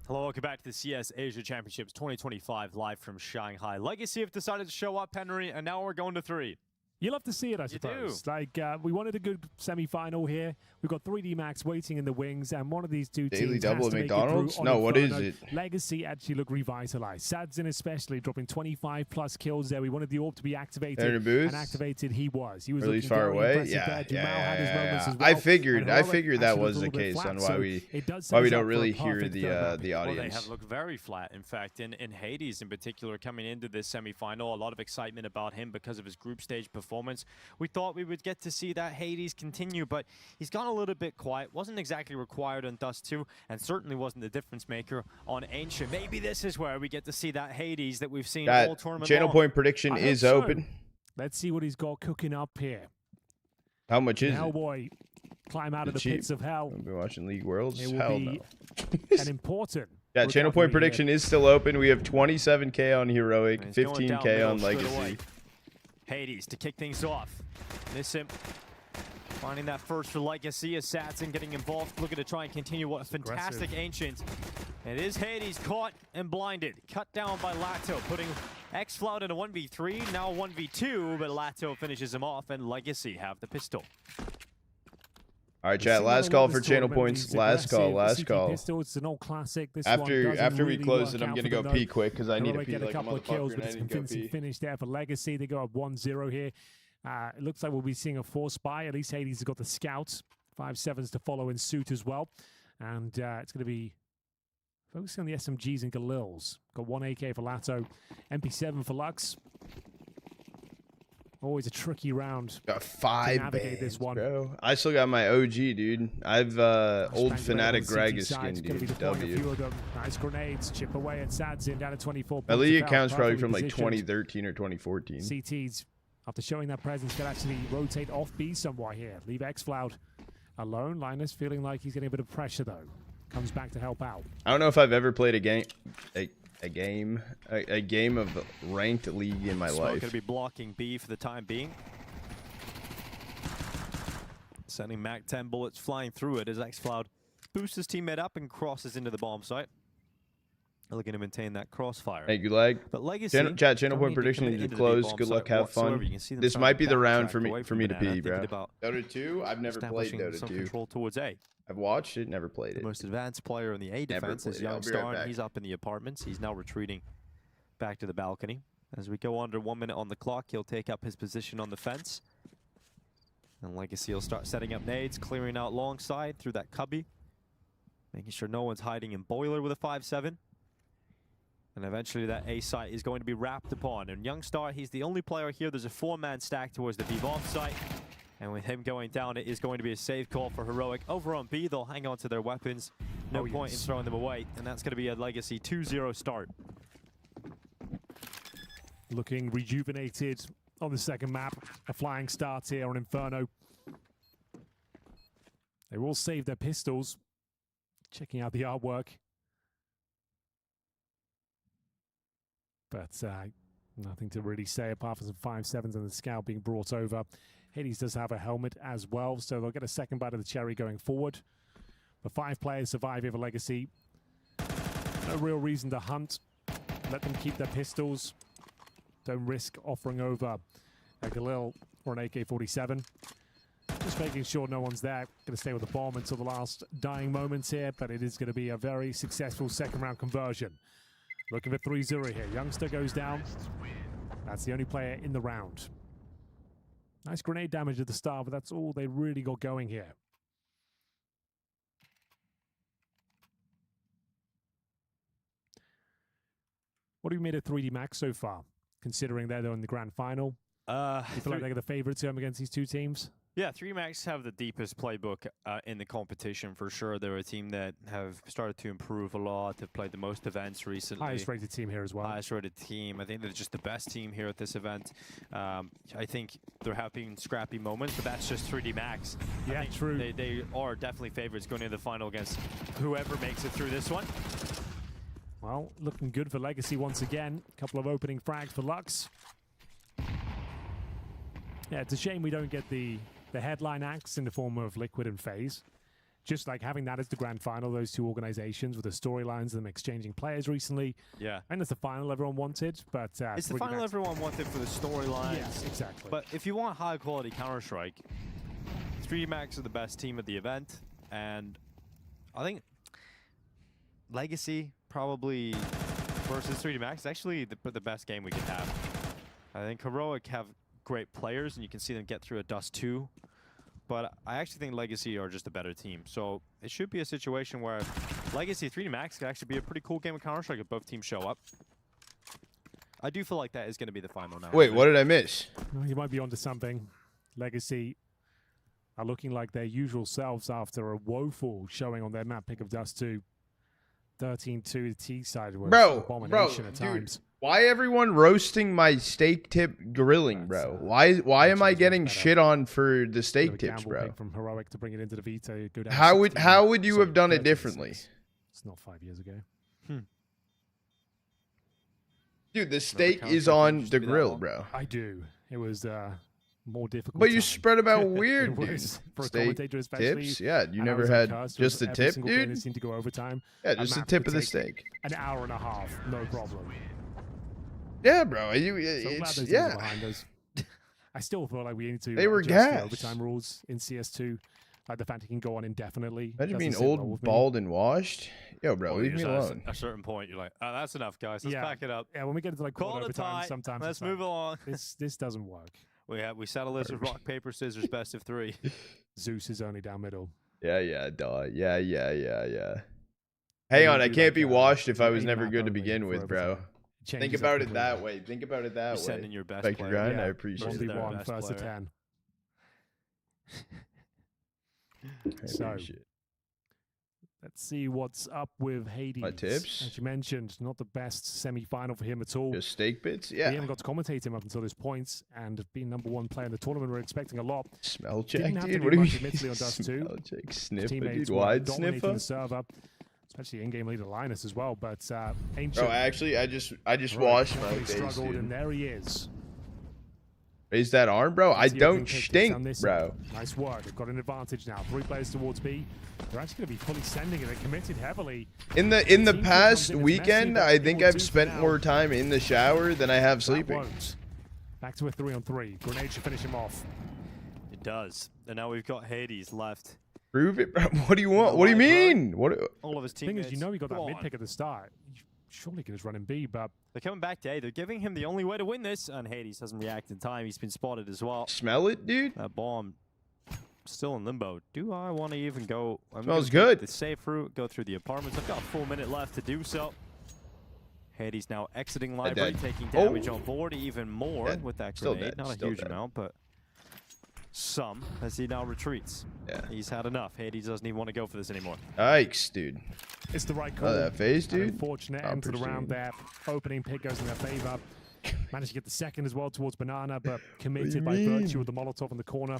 Hello, welcome back to the CS Asia Championships 2025 live from Shanghai. Legacy have decided to show up, Henry, and now we're going to 3. You love to see it, I suppose. Like, we wanted a good semi-final here. We've got 3D Max waiting in the wings, and one of these two Daily teams double has to at make McDonald's? it through No, on what Inferno. is it? Legacy actually look revitalized. Sadzin especially dropping 25-plus kills there. We wanted the orb to be activated, There in the booth? and activated he was. He was Or at least looking far very away? impressive there. Jamal had his moments as I well, figured. and I Heroic figured that actually was looked a the little bit case flat, on so why it does set we us don't up for a really hear perfect the third round. the Well, they audience. have looked very flat. In fact, in Hades in particular, coming into this semi-final, a lot of excitement about him because of his group stage performance. We thought we would get to see that Hades continue, but he's gone a little bit quiet. Wasn't exactly required on Dust 2, and certainly wasn't the difference maker on Ancient. Maybe this is where we get to see that Hades that we've seen all That tournament channel long. point prediction I is hope so. open. Let's see what he's got cooking up here. How much is it? Hellboy climb out of the cheap? pits of hell. I've been watching League Worlds. It will Hell be no. an important Yeah, channel point prediction is still open. We have 27K on Heroic, He's going down 15K middle on straight Legacy. away. Hades to kick things off. Miss him. Finding that first for Legacy as Satson getting involved, looking to try and continue what a fantastic Ancient. It is Hades caught and blinded. Cut down by Lato, putting X-Flout in a 1v3, now 1v2, but Lato finishes him off and Legacy have the pistol. All right, chat. Last call for channel points. Last call. Last call. Pistol, it's an old classic. This After we really close work it, I'm out gonna for go them, pee though. quick because I need to Heroic pee get like a couple of kills, motherfucker, but and I it's a need to go convincing pee. finish there for Legacy. They go up 1-0 here. It looks like we'll be seeing a 4-spy. At least Hades has got the scouts. 5-7s to follow in suit as well. And it's going to be focusing on the SMGs and Galils. Got 1 AK for Lato. MP7 for Lux. Always a tricky round. Got to 5 navigate bands, this one. bro. I still got my OG, dude. I've old Fnatic Gragas skin, Going to be dude. deploying a few W. of them. Nice grenades. Chip away at Sadzin down to 24 My points. league of account's health, probably perfectly from like positioned. 2013 or 2014. CTs, after showing that presence, can actually rotate off B somewhat here. Leave X-Flout alone. Linus feeling like he's getting a bit of pressure, though. Comes back to help out. I don't know if I've ever played a game of ranked league in my Smoke life. going to be blocking B for the time being. Sending Mac 10 bullets flying through it as X-Cloud boosts his teammate up and crosses into the bomb site. looking to maintain that crossfire. Thank you, Leg. But Legacy, Chat channel point prediction is closed. Good luck, have fun. This might be the round for me to pee, bro. Dota 2, I've never played Dota 2. Control towards A. I've watched it, never played it. The most advanced player in the A defense is Youngstar, and he's up in the apartments. He's now retreating back to the balcony. As we go under 1 minute on the clock, he'll take up his position on the fence. And Legacy will start setting up nades, clearing out long side through that cubby. Making sure no one's hiding in Boiler with a 5-7. And eventually that A site is going to be wrapped upon. And Youngstar, he's the only player here. There's a 4-man stack towards the B-bomb site. And with him going down, it is going to be a safe call for Heroic. Over on B, they'll hang on to their weapons. No point in throwing them away. And that's going to be a Legacy 2-0 start. Looking rejuvenated on the second map. A flying start here on Inferno. They will save their pistols. Checking out the artwork. But nothing to really say apart from some 5-7s and the scout being brought over. Hades does have a helmet as well, so they'll get a second bite of the cherry going forward. The 5 players survive here for Legacy. No real reason to hunt. Let them keep their pistols. Don't risk offering over a Galil or an AK-47. Just making sure no one's there. Going to stay with the bomb until the last dying moments here, but it is going to be a very successful second round conversion. Looking for 3-0 here. Youngster goes down. That's the only player in the round. Nice grenade damage at the start, but that's all they really got going here. What have you made of 3D Max so far, considering they're in the grand final? You feel like they're the favorites against these two teams? Yeah, 3Max have the deepest playbook in the competition for sure. They're a team that have started to improve a lot. They've played the most events recently. Highest rated team here as well. Highest rated team. I think they're just the best team here at this event. I think they're having scrappy moments, but that's just 3D Max. Yeah, true. They are definitely favorites going into the final against whoever makes it through this one. Well, looking good for Legacy once again. A couple of opening frags for Lux. Yeah, it's a shame we don't get the headline acts in the form of Liquid and FaZe. Just like having that as the grand final, those two organizations with the storylines and them exchanging players recently. Yeah. And it's the final everyone wanted, but... it's the final everyone wanted for the storylines. Yes, exactly. But if you want high-quality Counter-Strike, 3D Max are the best team at the event, and I think Legacy probably versus 3D Max is actually the best game we could have. I think Heroic have great players, and you can see them get through a Dust 2. But I actually think Legacy are just a better team. So it should be a situation where Legacy 3D Max could actually be a pretty cool game of Counter-Strike if both teams show up. I do feel like that is going to be the final now. Wait, what did I miss? Well, you might be onto something. Legacy are looking like their usual selves after a woeful showing on their map pick of Dust 2. 13-2 the T side was abomination at times. Dude, why everyone roasting my steak tip grilling, bro? Why am I getting shit on for the steak tips, bro? From Heroic to bring it into the Vita, go down. How would you have done it differently? It's not 5 years ago. Dude, the steak is on the grill, bro. I do. It was more difficult. But you spread about weird, dude. For a commentator, especially. Tips? Yeah, you never had just the tip, dude? Seemed to go overtime. Yeah, just the tip of the steak. An hour and a half, no problem. Yeah, bro. It's, yeah. Behind us. I still feel like we need to they were adjust the overtime rules in CS2. Like the fact it can go on indefinitely. Imagine being old, bald, and washed. Yo, bro, leave me alone. At a certain point, you're like, oh, that's enough, guys. Let's pack it up. Yeah, when we get into like call it overtime, a tie. sometimes let's move along. This doesn't work. We settle this with rock, paper, scissors, best of 3. Zeus is only down middle. Yeah, dog. Yeah. Hang on, I can't be washed if I was never good to begin with, bro. Think about it that way. Think about it that way. Sending your best Vector player. Grind, I appreciate it. 1v1, first to 10. So, let's see what's up with Hades. My tips? As you mentioned, not the best semi-final for him at all. Just steak bits? Yeah. We haven't got to commentate him up until this point, and being #1 player in the tournament, we're expecting a lot. Smell check, Didn't have dude. To What do you much, mean? admittedly, on Dust 2. Smell check, sniffer, Teammates dude. Wide dominating sniffer. the server, especially in-game leader Linus as well. But Ancient. Bro, actually, I just washed my face, struggled, dude. and there he is. Raise that arm, bro. I The don't opening pick is on stink, this bro. end. Nice work. They've got an advantage now. 3 players towards B. They're actually going to be fully sending it. They're committed heavily. In the team past comes in as weekend, messy, but I it think will I've do for spent now. more time in the shower than I have That sleeping. won't. Back to a 3-on-3. Grenade should finish him off. It does. And now we've got Hades left. Prove it, bro. What do you want? What do you mean? What? All of his The thing teammates. is, you know he got that Go mid on. pick at the start. You surely can just run in B, but They're coming back to A. They're giving him the only way to win this, and Hades doesn't react in time. He's been spotted as well. Smell it, dude? That bomb still in limbo. Do I want to even go? I'm Smells gonna take good. The safe route, go through the apartments. I've got a full minute left to do so. Hades now exiting library, dead. taking damage Oh. on board, even more Dead. with that Still grenade. dead, Not a still huge dead. amount, but some as he now retreats. Yeah. He's had enough. Hades doesn't even want to go for this anymore. Yikes, dude. it's the right call. Oh, that phase, An dude. unfortunate I'll end to the round proceed. there. Opening pick goes in their favor. Managed to get the second as well towards Banana, but committed you by mean? virtue of the Molotov in the corner.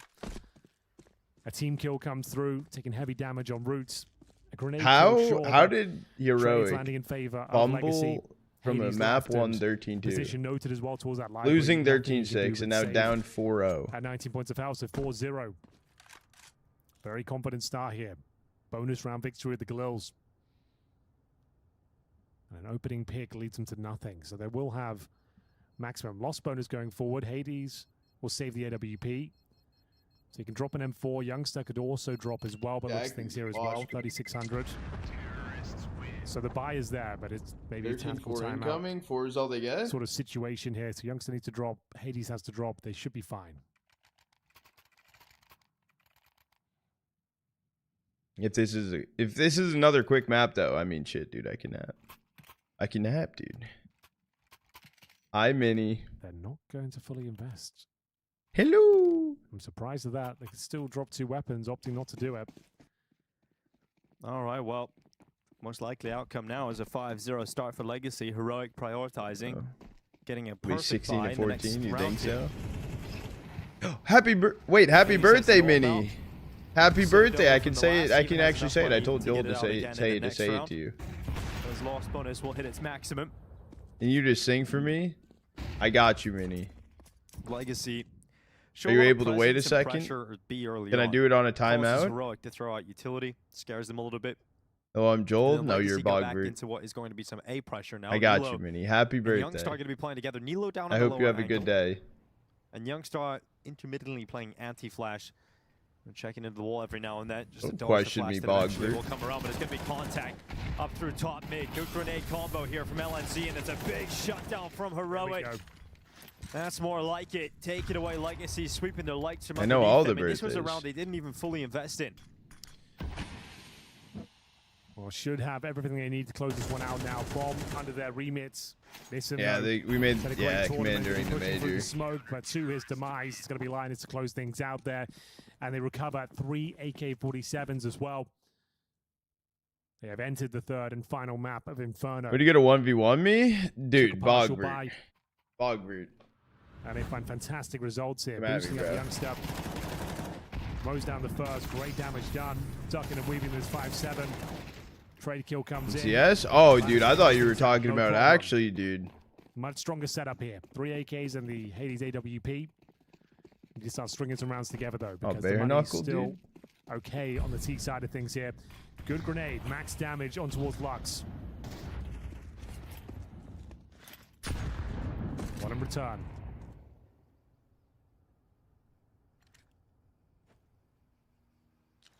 A team kill comes through, taking heavy damage on Roots. A grenade kill short, How but did Trades Heroic landing in favor of Legacy. fumble from a Hades map left and 1 13-2? Position noted as well towards that library. Losing Nothing you can do 13-6 but and now save down 4-0. at 19 points of health, so 4-0. Very confident start here. Bonus round victory of the Galils. And an opening pick leads them to nothing. So they will have maximum loss bonus going forward. Hades will save the AWP. So you can drop an M4. Youngster could also drop as well, but Yeah, looks I things can here as well. watch. 3,600. So the buy is there, but it's maybe a tactical 13-4 timeout incoming. 4 is all they get. sort of situation here. So Youngster needs to drop. Hades has to drop. They should be fine. If this is another quick map though, I mean shit, dude, I can nap, dude. Hi, Mini. They're not going to fully invest. Hello. I'm surprised at that. They could still drop 2 weapons, opting not to do it. All right, well, most likely outcome now is a 5-0 start for Legacy. Heroic prioritizing, getting a We perfect 16 buy to in the next 14, you round think here. so? Happy birthday, Mini. Happy So birthday. Dover I from can the say last it. I even can has actually enough say it. I money told to Joel get to it out say again it, in say the it, to next say it round. to you. His loss bonus will hit its maximum. And you just sing for me? I got you, Mini. Legacy. Are you able to wait a second? Can I do it on a timeout? Heroic to throw out utility, scares them a little bit. Oh, I'm Joel? Then No, Legacy you're go back Bogbert. into what is going to be some A pressure now. I got Nilo you, Mini. Happy and birthday. Youngstar going to be playing together. Nilo down I on the hope you lower have a good angle. day. And Youngstar intermittently playing anti-flash. And checking into the wall every now and then. Just Don't to dodge question the me, flash that eventually Bogbert. will come around, but it's going to be contact up through top mid. Good grenade combo here from LNZ, and it's a big shutdown from Heroic. That's more like it. Take it away, Legacy, sweeping their lights from I know all the underneath them, and this was a birthdays. round they didn't even fully invest in. Well, should have everything they need to close this one out now. Bomb under their remits. Listen, Yeah, we made had a great command tournament. during the Pushing through major. the smoke, but to his demise, it's going to be Linus to close things out there. And they recover 3 AK-47s as well. They have entered the third and final map of Inferno. Would you get a 1v1 me? Dude, partial Bogbert. buy. Bogbert. And they find fantastic results here. Come at me, Boosting up bro. Youngster. Mows down the first. Great damage done. Ducking and weaving this 5-7. Trade kill comes in. CS? Oh, dude, I thought you were talking No about problem. actually, dude. Much stronger setup here. 3 AKs and the Hades AWP. You can start stringing some rounds together, though, because the bare money's knuckle, still dude. okay on the T side of things here. Good grenade. Max damage on towards Lux. One in return.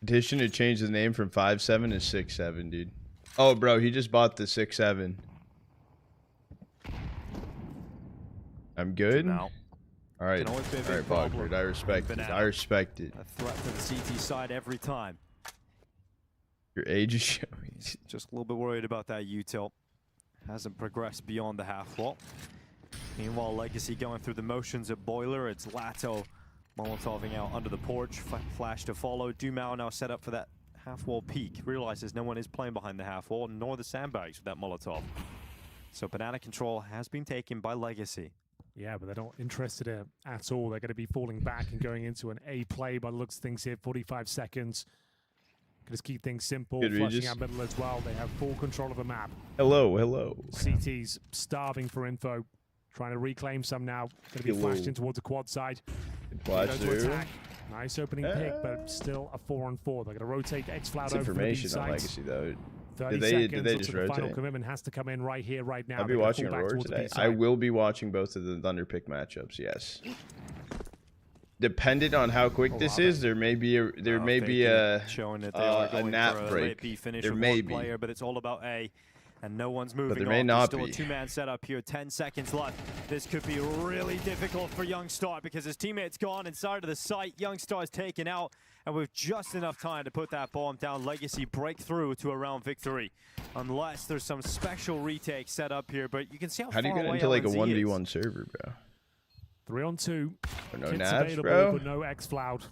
Petition to change the name from 5-7 to 6-7, dude. Oh, bro, he just bought the 6-7. I'm good. Now. All right, Can always be a all big right, problem Bogbert. I respect with it. Banana. I respect it. A threat to the CT side every time. Your age is showing. Just a little bit worried about that util. Hasn't progressed beyond the half wall. Meanwhile, Legacy going through the motions at Boiler. It's Lato Molotoving out under the porch. Flash to follow. Dumao now set up for that half wall peek. Realizes no one is playing behind the half wall, nor the sandbags with that Molotov. So banana control has been taken by Legacy. Yeah, but they're not interested in it at all. They're going to be falling back and going into an A play by the looks of things here. 45 seconds. Just keep things simple. Good Flushing Regis. out middle as well. They have full control of the map. Hello, hello. CT's starving for info. Trying to reclaim some now. Going to be flashed in towards the quad side. Flash through. Nice opening pick, but still a 4-on-4. They're going to rotate X-Cloud over information on Legacy, though. 30 Did they seconds. just The final rotate? commitment has to come in right here, right now. I'll be watching Aurora today. I will be watching both of the Thunderpick matchups, yes. Dependent on how quick this is, there may be a showing that they are going a nap for a break. late B finish There with may one be. player, but it's all about A, and no one's moving. there may on. not There's be. still a two-man setup here. 10 seconds left. This could be really difficult for Youngstar because his teammate's gone inside of the site. Youngstar's taken out, and with just enough time to put that bomb down, Legacy break through to a round victory. Unless there's some special retake set up here, but you can see how do you far get away into like a LNZ is. 1v1 server, bro? 3-on-2. No Kits naps, available, bro? but no X-Cloud.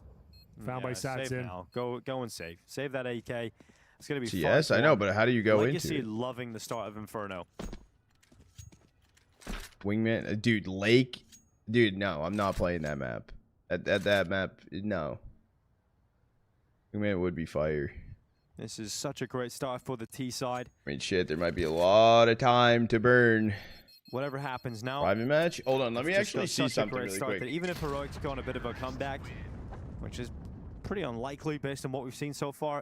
Found by Save Satsin. now. Go and save. Save that AK. It's going to be Yes, I know, but how do you go Legacy into it? loving the start of Inferno. Wingman, dude, Lake, dude, no, I'm not playing that map. At that map, no. Wingman would be fire. This is such a great start for the T side. I mean, shit, there might be a lot of time to burn. Whatever happens now. Private match? Hold on, let me it's actually just see such a something great really start quick. that even if Heroic's got a bit of a comeback, which is pretty unlikely based on what we've seen so far,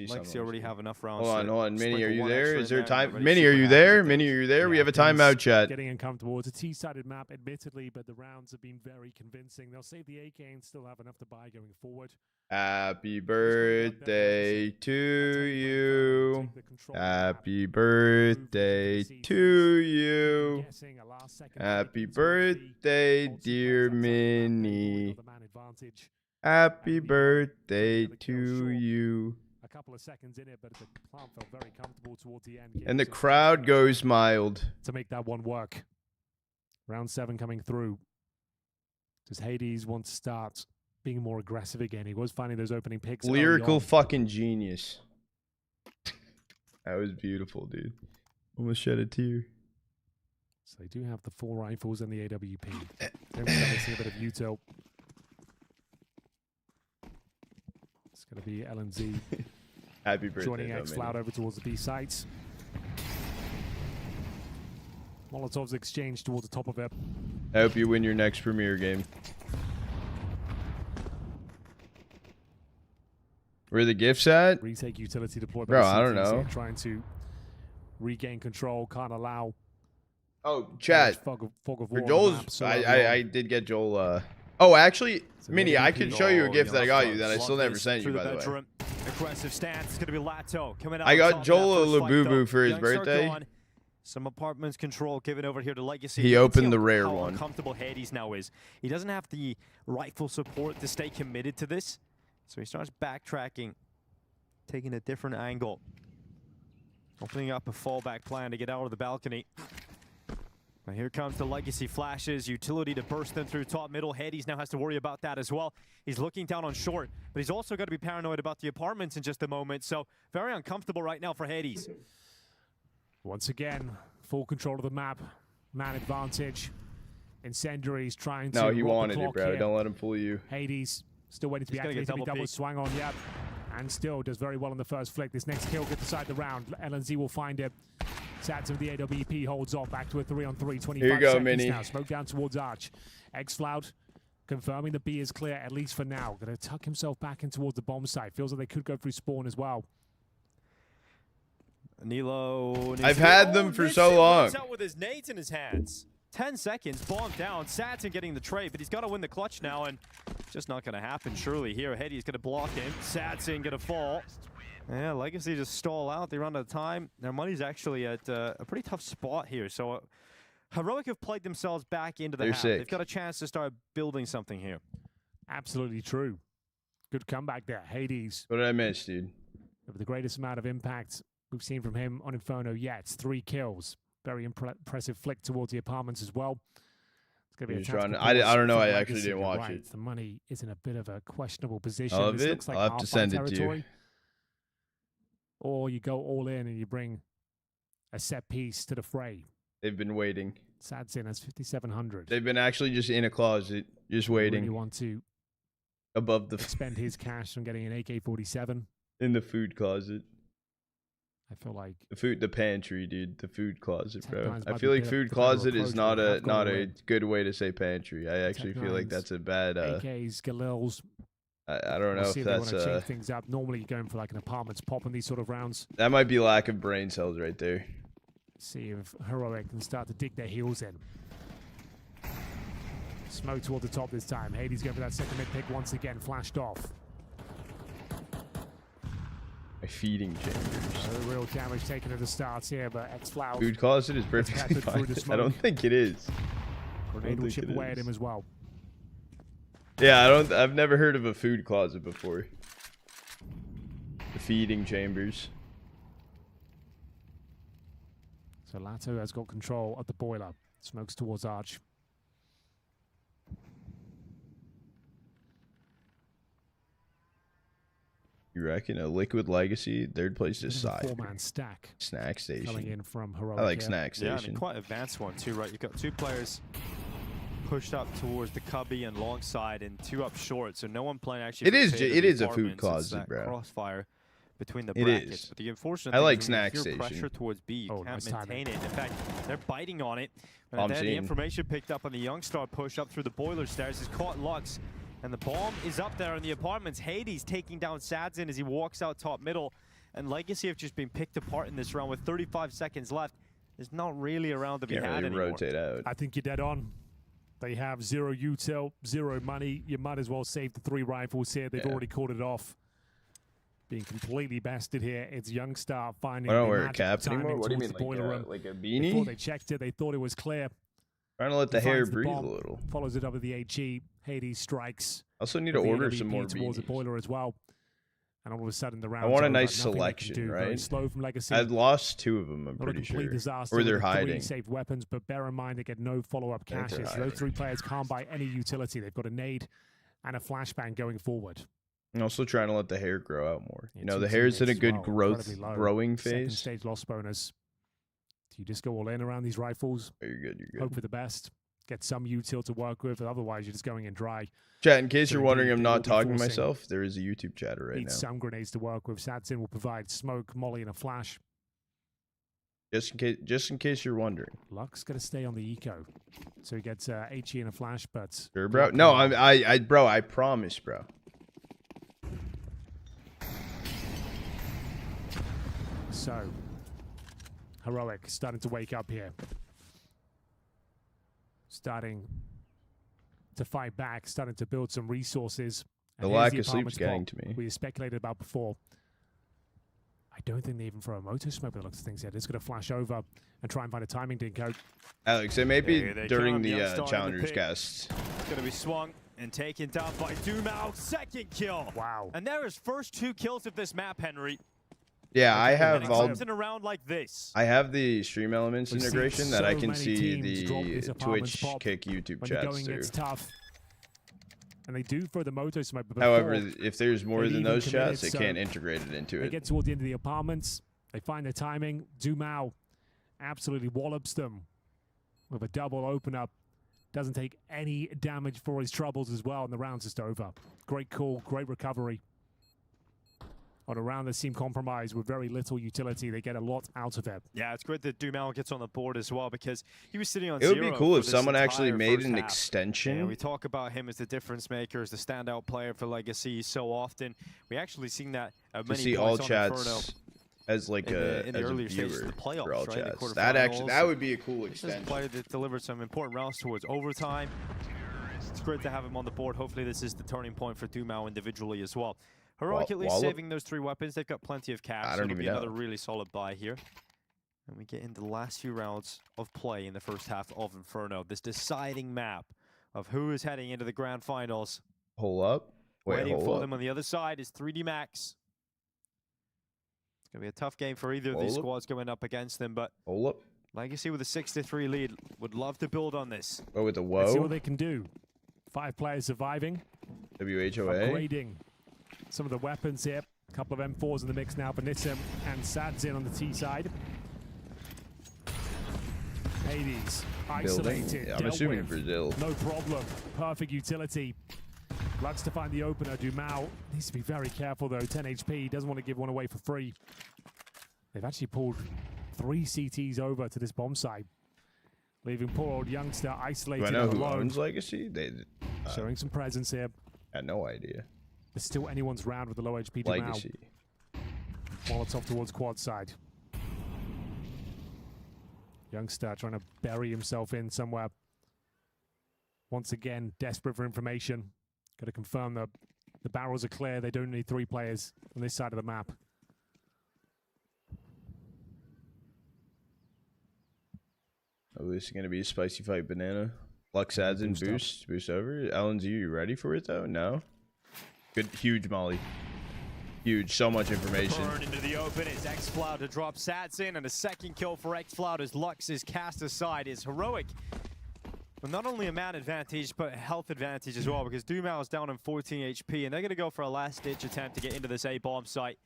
Legacy already have enough rounds. Hold on. Minnie, are sprinkle you one there? extra Is in there and time? everybody's Minnie, are super you happy there? with it. Minnie, are you there? We have a Things timeout, chat. Getting uncomfortable. It's a T-sided map, admittedly, but the rounds have been very convincing. They'll save the AK and still have enough to buy going forward. Happy birthday to you. Happy birthday to you. Happy birthday, dear Minnie. Happy birthday to you. A couple of seconds in it, but the plant felt very comfortable towards the end. And the crowd goes mild. To make that one work. Round 7 coming through. Does Hades want to start being more aggressive again? He was finding those opening picks. Lyrical fucking genius. That was beautiful, dude. Almost shed a tear. So they do have the 4 rifles and the AWP. They're missing a bit of util. It's going to be LNZ. Happy birthday, joining X-Cloud over towards the B sites. Molotovs exchanged towards the top of it. I hope you win your next Premier game. Where are the gifts at? Retake utility deployed. Bro, I don't know. Trying to regain control, can't allow. Oh, chat. Fog of For war Joel's, I did get Joel. Oh, actually, Minnie, I could show you a gift that I got you that I still never sent you, by the way. Aggressive stance. It's going to be Lato coming out. I got Joel a Labubu for his birthday. Some apartments control given over here to Legacy. He opened the rare one. How uncomfortable Hades now is. He doesn't have the rifle support to stay committed to this, so he starts backtracking, taking a different angle, opening up a fallback plan to get out of the balcony. Now here comes the Legacy flashes, utility to burst them through top middle. Hades now has to worry about that as well. He's looking down on short, but he's also got to be paranoid about the apartments in just a moment. So very uncomfortable right now for Hades. Once again, full control of the map, man advantage. Incendiaries trying to. No, he rock the wanted it, clock bro. here. Don't let him fool you. Hades still waiting to be He's gonna get activated. double Double peek. swang on, yep. And still does very well in the first flick. This next kill gets aside the round. LNZ will find it. Sats of the AWP holds off back to a 3-on-3. 25 Here you go, seconds Minnie. now. Smoke down towards Arch. X-Cloud confirming the B is clear, at least for now. Going to tuck himself back in towards the bomb site. Feels like they could go through spawn as well. Nilo. I've had them for so long. Out with his nades in his hands. 10 seconds, bomb down. Satsin getting the trade, but he's got to win the clutch now, and just not going to happen. Surely here, Hedy's going to block him. Satsin going to fall. Yeah, Legacy just stall out. They run out of time. Their money's actually at a pretty tough spot here. So Heroic have played themselves back into the They're half. sick. They've got a chance to start building something here. Absolutely true. Good comeback there. Hades. What did I miss, dude? With the greatest amount of impact we've seen from him on Inferno yet. 3 kills. Very impressive flick towards the apartments as well. It's going to be a tactical I don't know. for I Legacy. actually didn't You're watch right. it. The money is in a bit of a questionable position. Of This it? looks like I'll have to half-fight send it to you. territory. Or you go all in and you bring a set piece to the fray. They've been waiting. Sadsin has 5,700. They've been actually just in a closet, just waiting. Really want to above the spend his cash on getting an AK-47. in the food closet. I feel like the pantry, dude, the food closet, bro. Tech9's I might feel be like the food better closet is approach, not but a they've got to win. good way to say pantry. I actually feel like Tech9's that's a bad. AKs, Galils. I don't know We'll if see if they that's want to change things up. Normally, you're going for like an apartments pop in these sort of rounds. that might be lack of brain cells right there. See if Heroic can start to dig their heels in. Smoke toward the top this time. Hades going for that second mid pick once again. Flashed off. My feeding chambers. No real damage taken at the start here, but X-Flower. Food closet is perfectly fine. I don't think it is. Grenade will chip away at him as well. Yeah, I've never heard of a food closet before. The feeding chambers. So Lato has got control of the boiler. Smokes towards Arch. You reckon a Liquid Legacy, third place is side. Four-man stack. Snack station. Coming in from Heroic. I like here. snack Yeah, station. and quite advanced one too, right? You've got 2 players pushed up towards the cubby and long side, and 2 up short, so no one playing actually. It is a food It's closet, that bro. Crossfire between the It brackets. is. But the unfortunate I thing like is when you snack feel station. pressure towards B, you can't nice maintain timing. it. In fact, they're biting on it. I'm And then the seeing. information picked up on the Youngstar push up through the boiler stairs is caught Lux. And the bomb is up there in the apartments. Hades taking down Sadzin as he walks out top middle. And Legacy have just been picked apart in this round with 35 seconds left. There's not really a round to be Can't had really anymore. rotate out. I think you're dead on. They have 0 util, 0 money. You might as well save the 3 rifles here. They've already called it off. Being completely bested here. It's Youngstar finding I don't the wear a magic cap timing anymore. What do you towards mean, the boiler room. like a Before beanie? they checked it, they thought it was clear. Trying to let the He hair finds breathe a bomb, little. Follows it up with the HE. Hades strikes. Also need to with the order AWP some more towards the beanies. boiler as well. And all of a sudden, the round. I want a nice selection, Very right? slow from Legacy. I'd lost 2 of them, I'm Not a pretty complete sure. disaster Or with they're the 3 hiding. saved weapons, but bear in mind they get no follow-up I think they're caches. So those 3 players can't buy any utility. They've got a nade and a flashbang going forward. I'm also trying to let the hair grow out more. You know, the 2 hair's in a teammates good as well, incredibly low. growing Second phase. stage loss bonus. Do you just go all in around these rifles? Oh, you're good, you're good. Hope for the best. Get some util to work with, otherwise you're just going in dry. Chat, in case So you're indeed, wondering I'm they not will be talking to forcing- myself, there is a YouTube chatter right Need now. some grenades to work with. Sadzin will provide smoke, molly, and a flash. Just in case you're wondering. Luck's going to stay on the eco. So he gets HE and a flash, but... Sure, bro. No, bro, I promise, bro. So, Heroic starting to wake up here. Starting to fight back, starting to build some resources. The And lack here's of sleep's apartments getting pop to me. We speculated about before. I don't think they even throw a motor smoke by the looks of things here. They're just going to flash over and try and find a timing dinko. Alex, it may be Here they during come, the Youngstar in the Challengers pick. cast. It's going to be swung and taken down by Dumao. Second kill. Wow. And there is first 2 kills of this map, Henry. Yeah, I And have it all. comes in a round like this. I have the Stream Elements We've seen integration that I so can many see teams drop these the apartments Twitch pop kick YouTube when the chats going too. gets tough. And they do throw the motor smoke. But However, before if there's more they've than even those committed, chats, they so can't integrate it into They it. get toward the end of the apartments. They find their timing. Dumao absolutely wallops them with a double open up. Doesn't take any damage for his troubles as well, and the round's just over. Great call, great recovery. On a round that seemed compromised with very little utility, they get a lot out of it. Yeah, it's great that Dumao gets on the board as well because he was sitting on It would be 0 cool for if this someone actually entire made first an half. extension. And we talk about him as the difference maker, as the standout player for Legacy so often. We actually seen that at To many see points all on chats Inferno as like in the as a earlier stages viewer of the playoffs, for all right? chats. The That quarterfinals. would be a cool This is a extension. player that delivered some important rounds towards overtime. It's great to have him on the board. Hopefully this is the turning point for Dumao individually as well. Heroic at least Wallop? saving those 3 weapons. They've got plenty of cash. I So don't it'll even be know. another really solid buy here. And we get into the last few rounds of play in the first half of Inferno. This deciding map of who is heading into the grand finals. Hold up. Wait, Waiting hold for up. them on the other side is 3D Max. It's going to be a tough game for either of these Hold up. squads going up against them, but Hold up. Legacy with a 6-3 lead would love to build on this. Oh, with the Let's see what whoa. they can do. 5 players surviving. WHOA. Upgrading some of the weapons here. A couple of M4s in the mix now for Nissim and Sadzin on the T side. Hades, isolated. Yeah, I'm dealt assuming with. Brazil. No problem. Perfect utility. Lux to find the opener. Dumao needs to be very careful though. 10 HP. Doesn't want to give one away for free. They've actually pulled 3 CTs over to this bomb site, leaving poor old youngster isolated. Do I know who alone. owns Legacy? Showing some presence here. I had no idea. It's still anyone's round with the low HP Legacy. Molotov towards quad side. Youngster trying to bury himself in somewhere. Once again, desperate for information. Got to confirm that the barrels are clear. They don't need 3 players on this side of the map. Oh, this is going to be a spicy fight, Banana. Lux adds in boost over. LNZ, you ready for it, though? No? Good, huge molly. Huge, so much information. Burn into the open. It's xFloud to drop Sats in, and a second kill for xFloud as Lux is cast aside. Is Heroic. But not only a man advantage, but a health advantage as well, because Dumao is down on 14 HP, and they're going to go for a last-ditch attempt to get into this A-bomb site.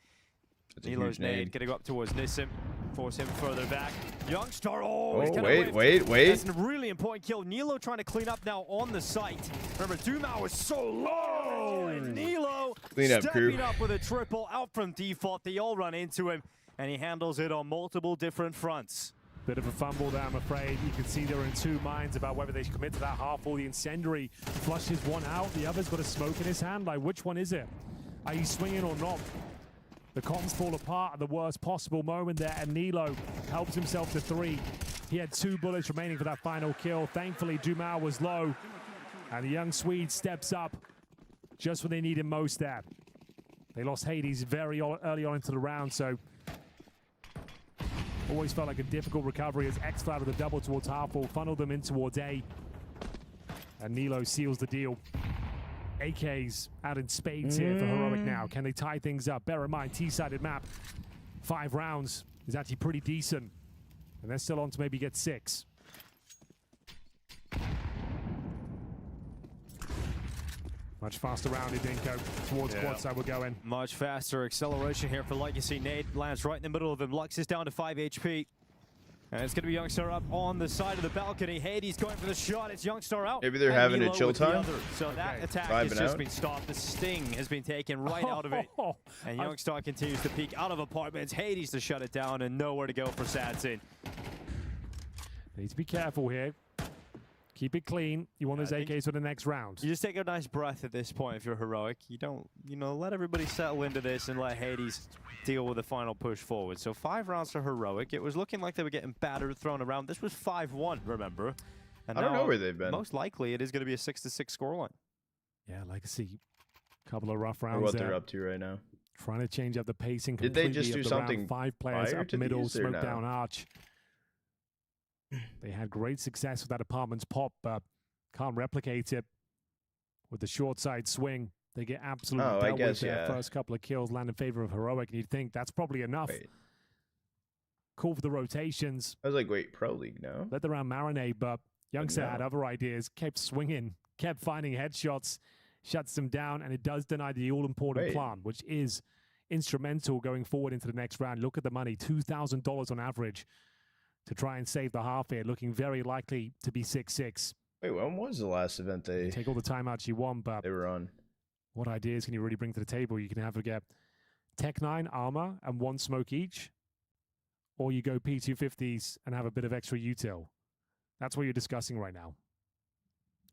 Nilo's nade going to go up towards Nissim, force him further back. Youngstar, wait. That's a really important kill. Nilo trying to clean up now on the site. Remember, Dumao is so low, and Nilo stepping up with a triple out from default. They all run into him, and he handles it on multiple different fronts. Bit of a fumble there, I'm afraid. You can see they're in 2 minds about whether they should commit to that half or the incendiary. Flushes one out, the other's got a smoke in his hand. Like, which one is it? Are you swinging or not? The comms fall apart at the worst possible moment there, and Nilo helps himself to 3. He had 2 bullets remaining for that final kill. Thankfully, Dumao was low, and the young Swede steps up just when they need him most there. They lost Hades very early on into the round, so always felt like a difficult recovery as xFloud with a double towards Half-Full, funneled them in towards A. And Nilo seals the deal. AKs out in spades here for Heroic now. Can they tie things up? Bear in mind, T-sided map. 5 rounds is actually pretty decent. And they're still on to maybe get 6. Much faster round, Dinko. Towards quad side we're going. Much faster acceleration here for Legacy. Nade lands right in the middle of him. Lux is down to 5 HP. And it's going to be Youngstar up on the side of the balcony. Hades going for the shot. It's Youngstar out. Maybe they're having a chill time. So that attack has just been stopped. The sting has been taken right out of it. And Youngstar continues to peek out of apartments. Hades to shut it down and nowhere to go for Sadsin. Need to be careful here. Keep it clean. You want those AKs for the next round. You just take a nice breath at this point if you're Heroic. You don't, let everybody settle into this and let Hades deal with the final push forward. So 5 rounds for Heroic. It was looking like they were getting battered, thrown around. This was 5-1, remember? And I don't know where they've been. Most likely, it is going to be a 6-6 scoreline. Yeah, Legacy. Couple of rough rounds. Or what they're up to right now. Trying to change up the pacing. Did they just do something? 5 players up middle, smoke no? down arch. They had great success with that apartment's pop, but can't replicate it with the short side swing. They get absolutely dealt with. Their first couple of kills land in favor of Heroic, and you'd think that's probably enough. Call for the rotations. I was like, wait, Pro League, no? Let the round marinate, but Youngster had other ideas, kept swinging, kept finding headshots, shuts them down, and it does deny the all-important plan, which is instrumental going forward into the next round. Look at the money, $2,000 on average to try and save the half here, looking very likely to be 6-6. Wait, when was the last event they... Take all the timeouts you want, but... They were on. What ideas can you really bring to the table? You can have to get Tech 9, Armor, and 1 smoke each. Or you go P250s and have a bit of extra util. That's what you're discussing right now.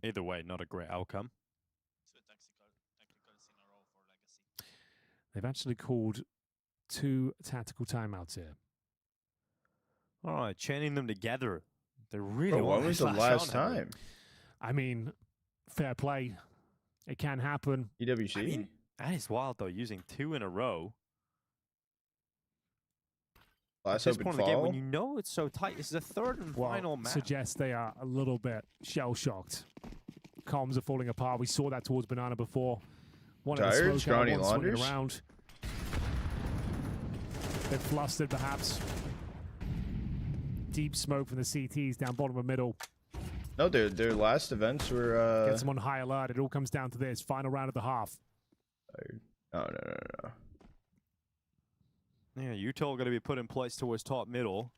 Either way, not a great outcome. They've actually called 2 tactical timeouts here. All right, chaining them together. They really when was the last time? I mean, fair play. It can happen. EWC? I mean, that is wild, though, using 2 in a row. Last At this point of the game, when you know it's so tight, this is the 3rd and final match. Suggests they are a little bit shell-shocked. Comms are falling apart. We saw that towards Banana before. Tired? Scrawny Launders? Around. They're flustered, perhaps. Deep smoke from the CTs down bottom of middle. No, their last events were... Gets them on high alert. It all comes down to this. Final round of the half. No. Yeah, util going to be put in place towards top middle.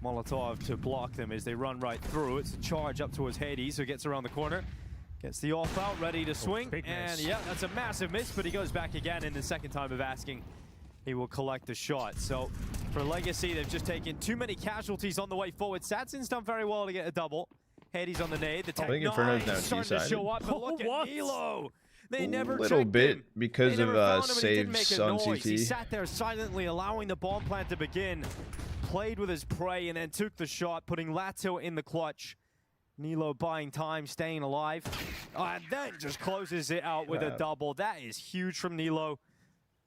Molotov to block them as they run right through. It's a charge up towards Hades, who gets around the corner. Gets the off out, ready to swing. And yeah, that's a massive miss, but he goes back again in the second time of asking. he will collect the shot. So for Legacy, they've just taken too many casualties on the way forward. Sadzin's done very well to get a double. Hades on the nade. The Tech 9 starting to show up, but look at Nilo. They never a little bit because of saves on CT. He sat there silently, allowing the bomb plant to begin. Played with his prey and then took the shot, putting Lato in the clutch. Nilo buying time, staying alive, and then just closes it out with a double. That is huge from Nilo.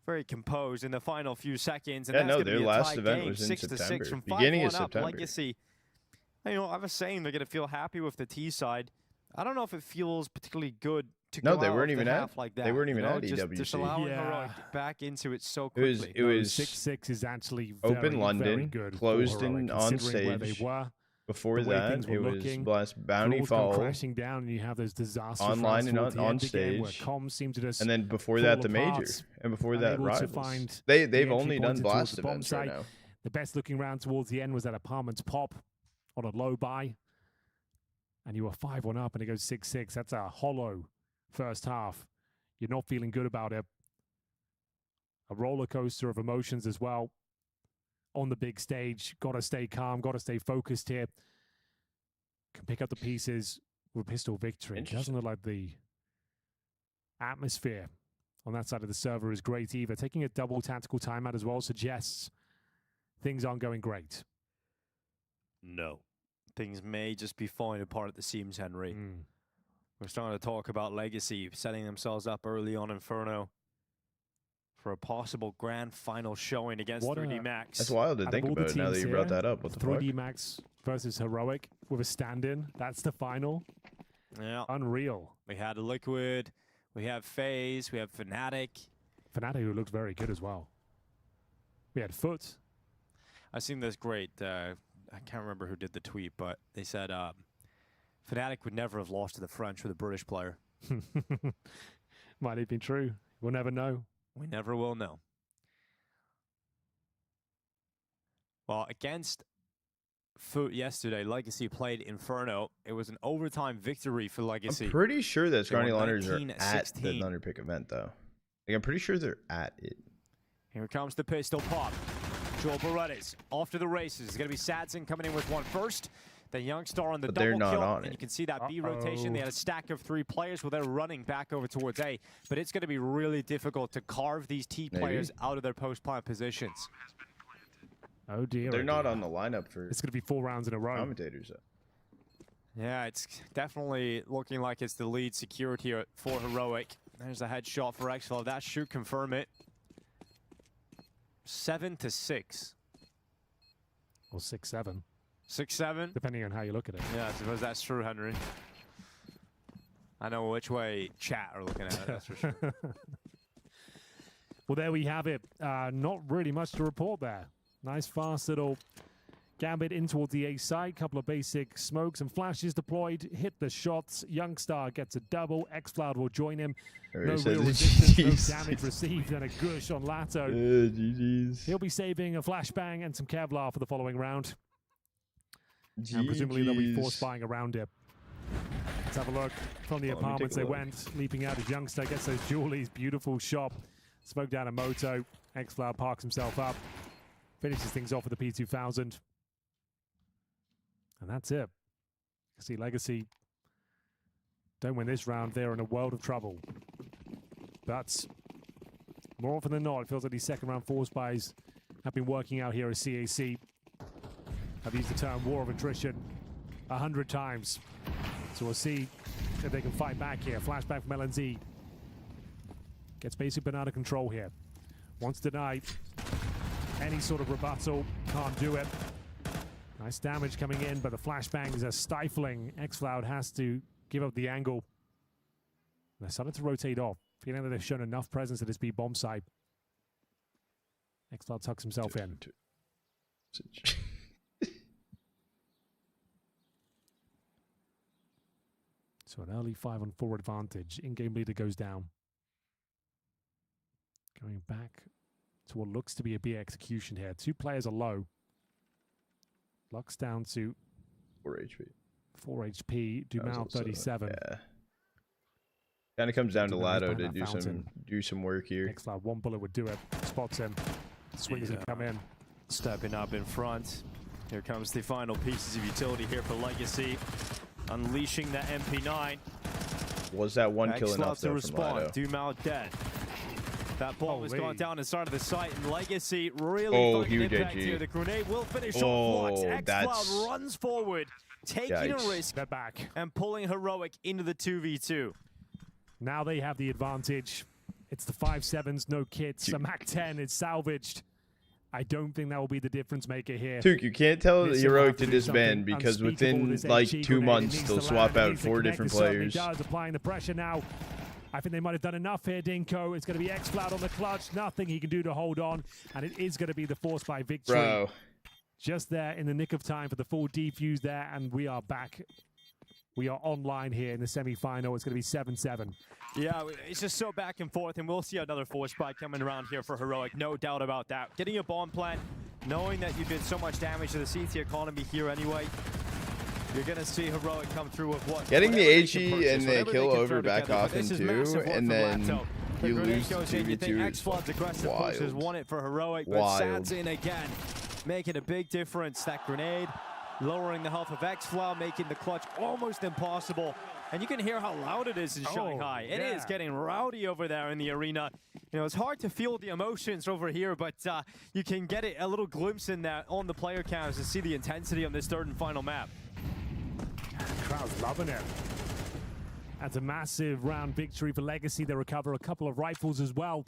Very composed in the final few seconds, and that's their be a last tie event game, was in 6-6 September, from beginning of 5-1 up. September. Legacy, you know, I was saying they're going to feel happy with the T side. I don't know if it feels particularly good to go they out weren't of the even half at. like that. They weren't even at just EWC. allowing Heroic back into it so quickly. It was 6-6 is actually open very, London, very good closed for Heroic, in on considering where they stage. were, Before the way that, things were it was looking. Blast Bounty Draws come Fall crashing down, and you have those disasters online and towards the on end again, where stage. comms seem to just And then before fall that, the apart, major, and before that, unable to Rivals. find They've the only entry done points towards blast the bomb events right site. now. The best looking round towards the end was that Apartments pop on a low buy, and you were 5-1 up, and it goes 6-6. That's a hollow first half. You're not feeling good about it. A roller coaster of emotions as well on the big stage. Got to stay calm, got to stay focused here. Can pick up the pieces with pistol victory. It doesn't look like the atmosphere on that side of the server is great either. Taking a double tactical timeout as well suggests things aren't going great. No. Things may just be falling apart at the seams, Henry. We're starting to talk about Legacy setting themselves up early on Inferno for a possible grand final showing against 3D Max. That's wild to think about now that you brought that up. What the 3D fuck? Max versus Heroic with a stand-in. That's the final. Yeah. Unreal. We had Liquid, we have FaZe, we have Fnatic. Fnatic, who looked very good as well. We had Foot. I've seen this great, I can't remember who did the tweet, but they said Fnatic would never have lost to the French with a British player. Might have been true. We'll never know. We never will know. Well, against Foot yesterday, Legacy played Inferno. It was an overtime victory for Legacy. I'm pretty sure that They won Scrawny Hunters are 19-16. at the Thunderpick event, though. Like, I'm pretty sure they're at it. Here comes the pistol pop. Joel Berettas off to the races. It's going to be Sadzin coming in with one first. The Youngstar on the But double they're not kill. on And it. you can see that B rotation. They had a stack of 3 players. Well, they're running back over towards A. But it's going to be really difficult to carve these T players out of their post-plant positions. Oh, dear. They're not on the lineup for It's going to be 4 rounds in a row. commentators, though. Yeah, it's definitely looking like it's the lead secured here for Heroic. There's a headshot for Exfil. That should confirm it. 7-6. Or 6-7. 6-7? Depending on how you look at it. Yeah, I suppose that's true, Henry. I know which way chat are looking at it, that's for sure. Well, there we have it. Not really much to report there. Nice, fast little gambit in towards the A side. Couple of basic smokes and flashes deployed. Hit the shots. Youngstar gets a double. Xcloud will join him. No real resistance, no damage received, and a gush on Lato. GG's. He'll be saving a flashbang and some Kevlar for the following round. And presumably they'll be force buying around it. Let's have a look from the apartments they went. Leaping out as Youngstar gets those jewelries. Beautiful shot. Smoke down a moto. Xcloud parks himself up. Finishes things off with the P2000. And that's it. See, Legacy don't win this round, they're in a world of trouble. But more often than not, it feels like these second round force buys have been working out here at CAC. I've used the term war of attrition 100 times. So we'll see if they can fight back here. Flashback from LNZ. Gets basically been out of control here. Wants to deny any sort of rebuttal. Can't do it. Nice damage coming in, but the flashbangs are stifling. Xcloud has to give up the angle. They're starting to rotate off, feeling that they've shown enough presence at this B bomb site. Xcloud tucks himself in. So an early 5-on-4 advantage. In-game leader goes down. Going back to what looks to be a B execution here. 2 players are low. Lux down to 4 HP. 4 HP. Dumal 37. Yeah. Kind of comes down to Lado to do some work here. Xcloud, 1 bullet would do it. Spots him. Swings have come in. Stepping up in front. Here comes the final pieces of utility here for Legacy. Unleashing that MP9. Was that one kill enough to though respond. from Lado? Dumao dead. That ball has gone down inside of the site, and Legacy really finding huge impact AG. here. The grenade will finish off Flux. That's... xCloud runs forward, taking Yikes. a risk and pulling Heroic into the 2v2. Now they have the advantage. It's the 5-7s, no kits. A MAC-10 is salvaged. I don't think that will be the difference maker here. Tuke, you can't tell the Heroic to disband because within like 2 months they'll swap out 4 different players. Does, applying the pressure now. I think they might have done enough here, Dinko. It's going to be xCloud on the clutch. Nothing he can do to hold on. And it is going to be the force by victory. Bro. Just there in the nick of time for the full defuse there. And we are back. We are online here in the semi-final. It's going to be 7-7. Yeah, it's just so back and forth, and we'll see another force spike coming around here for Heroic, no doubt about that. Getting a bomb plant, knowing that you did so much damage to the CT economy here anyway, you're going to see Heroic come through with what... Getting the HE and the kill over back off in 2, and then you lose the 2v2 is wild. Has won it for Heroic, but Sad's in again, making a big difference. That grenade, lowering the health of xFlow, making the clutch almost impossible. And you can hear how loud it is in Shanghai. It is getting rowdy over there in the arena. You know, it's hard to feel the emotions over here, but you can get a little glimpse in that on the player cams to see the intensity on this third and final map. Crowd's loving it. That's a massive round victory for Legacy. They recover a couple of rifles as well.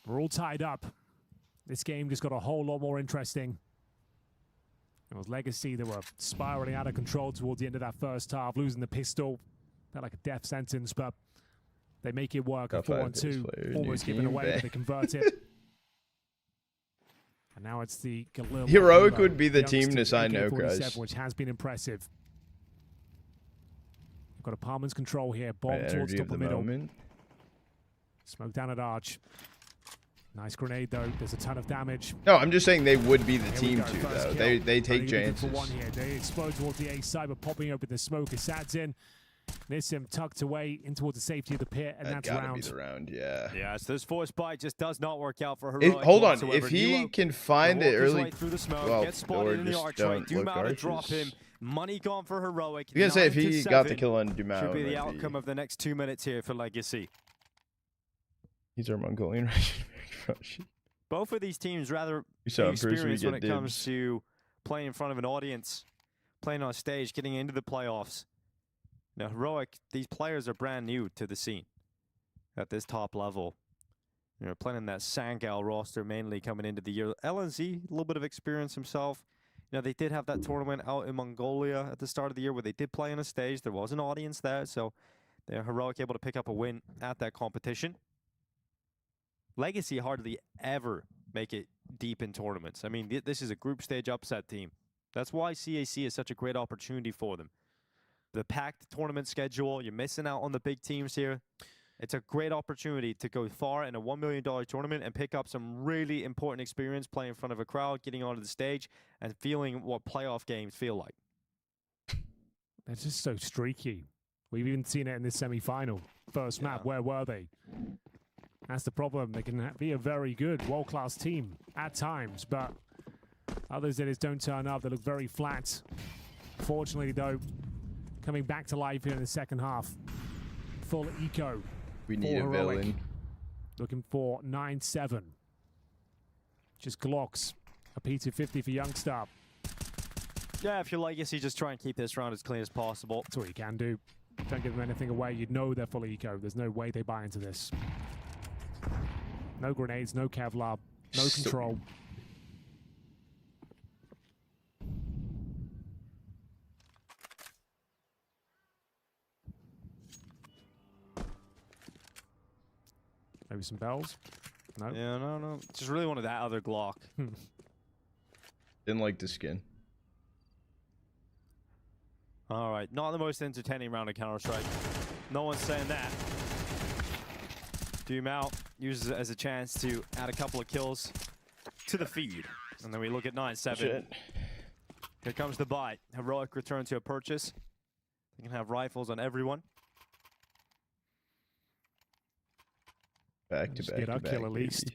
We're all tied up. This game just got a whole lot more interesting. It was Legacy that were spiraling out of control towards the end of that first half, losing the pistol. Felt like a death sentence, but they make it work. A 4-on-2, almost given away, but they convert it. And now it's the Heroic would be the team to sign Nokras, which has been impressive. We've got a Palmer's control here. Bomb towards top of the middle. Smoke down at Arch. Nice grenade, though. There's a ton of damage. No, I'm just saying they would be the team to, though. They take chances. One here. They explode towards the A side, but popping open the smoke is Sad's in. Nissim tucked away in towards the safety of the pit, and that's round. Be the round, yeah. Yeah, so this force spike just does not work out for Heroic. Hold on, if he can find it early, through the smoke, well, get spotted in the arch, right? Dumao to drop him. Money gone for Heroic. You gotta say if he got the kill on Dumao, should be the outcome of the next 2 minutes here for Legacy. He's our Mongolian Russian. Both of these teams rather experienced when it comes to playing in front of an audience, playing on a stage, getting into the playoffs. Now, Heroic, these players are brand new to the scene at this top level. You know, playing in that Sangal roster mainly coming into the year. LNZ, a little bit of experience himself. You know, they did have that tournament out in Mongolia at the start of the year where they did play on a stage. There was an audience there, so they're Heroic able to pick up a win at that competition. Legacy hardly ever make it deep in tournaments. I mean, this is a group stage upset team. That's why CAC is such a great opportunity for them. The packed tournament schedule, you're missing out on the big teams here. It's a great opportunity to go far in a $1 million tournament and pick up some really important experience playing in front of a crowd, getting onto the stage, and feeling what playoff games feel like. They're just so streaky. We've even seen it in this semi-final. First map, where were they? That's the problem. They can be a very good world-class team at times, but others that just don't turn up. They look very flat. Fortunately, though, coming back to life here in the second half. Full eco. We need a villain. Looking for 9-7. Just Glocks. A P250 for Youngstar. Yeah, if you're Legacy, just try and keep this round as clean as possible. That's all you can do. Don't give them anything away. You know they're full eco. There's no way they buy into this. No grenades, no Kevlar, no control. Maybe some bells? No? Yeah, no. Just really wanted that other Glock. Didn't like the skin. All right, not the most entertaining round of Counter-Strike. No one's saying that. Dumao uses it as a chance to add a couple of kills to the feed. And then we look at 9-7. Here comes the bite. Heroic return to a purchase. They can have rifles on everyone. Back to back. Get our kill at least.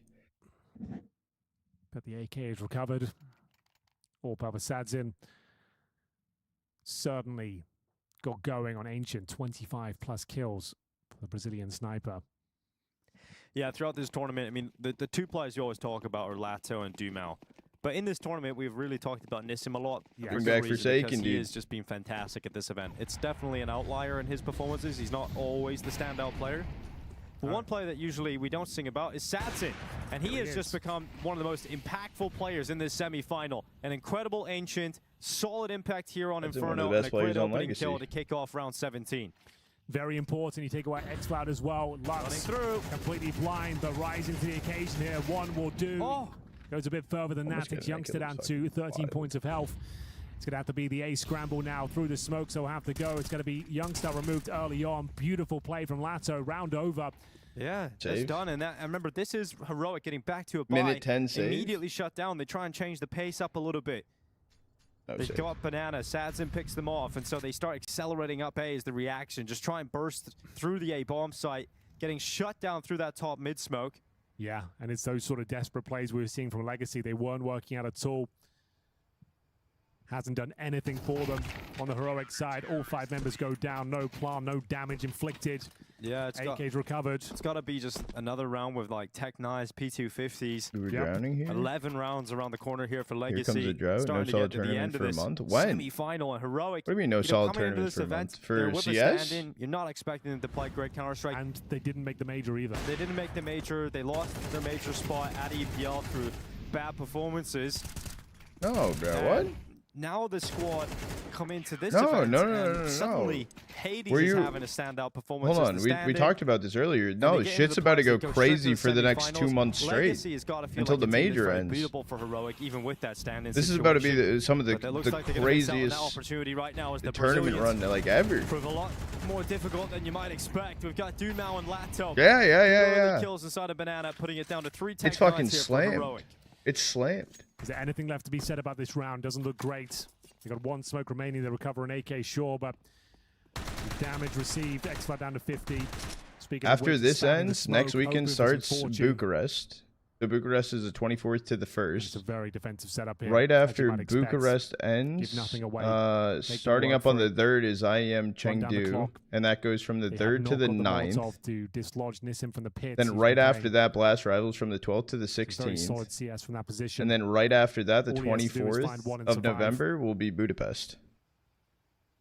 The AK is recovered. All-purpose Sadzin certainly got going on Ancient. 25+ kills for the Brazilian sniper. Yeah, throughout this tournament, I mean, the two players you always talk about are Lato and Dumao. But in this tournament, we've really talked about Nissim a lot. Yeah. Bring back Forsaken, because he dude. has just been fantastic at this event. It's definitely an outlier in his performances. He's not always the standout player. But one player that usually we don't sing about is Sadzin. And he has just become one of the most impactful players in this semi-final. An incredible Ancient, solid impact here on Inferno, and a great opening kill to kick off round 17. Very important. You take away X-Cloud as well. Lux through. Completely blind, but rising to the occasion here. One will do. Oh. Goes a bit further than that. Takes Youngster down to 13 points of health. It's going to have to be the A scramble now through the smoke, so we'll have to go. It's going to be Youngster removed early on. Beautiful play from Lato. Round over. Yeah, that's done. And that, I remember, this is Heroic getting back to a buy. Minute 10 save. Immediately shut down. They try and change the pace up a little bit. They've got Banana. Sadzin picks them off, and so they start accelerating up A as the reaction. Just try and burst through the A bomb site, getting shut down through that top mid smoke. Yeah, and it's those sort of desperate plays we were seeing from Legacy. They weren't working out at all. Hasn't done anything for them on the Heroic side. All 5 members go down. No plan, no damage inflicted. Yeah, AK's recovered. It's got to be just another round with like Tech-9s, P250s. We were drowning here? 11 rounds around the corner here for Legacy. Here comes a drought. No solid tournament for a month. When? Semi-final and Heroic. What do you mean no solid tournament for a month? For CS? You're not expecting them to play great Counter-Strike. And they didn't make the major either. They didn't make the major. They lost their major spot at EPL through bad performances. No, bro, what? Now the squad come into this No. event suddenly Hades is having a standout performance. Hold on, we talked about this earlier. No, shit's about to go crazy for the next 2 months straight until the major ends. For Heroic, even with that stand-in this is about to be some of the craziest right now as the tournament run like ever. Prove a lot more difficult than you might expect. We've got Dumao and Lato. Yeah. Kills inside of Banana, putting it down to 3 It's fucking slammed. It's slammed. Is there anything left to be said about this round? Doesn't look great. They got 1 smoke remaining. They recover an AK, sure, but the damage received. X-Cloud down to 50. After this ends, next weekend starts Bucharest. So Bucharest is the 24th to the 1st. It's a very defensive setup here. Right after Bucharest ends, starting up on the 3rd is IEM Chengdu, and that goes from the 3rd to the 9th. To dislodge Nissim from the pits. Then right after that, Blast Rivals from the 12th to the 16th. Very solid CS from that position. And then right after that, the 24th of November will be Budapest.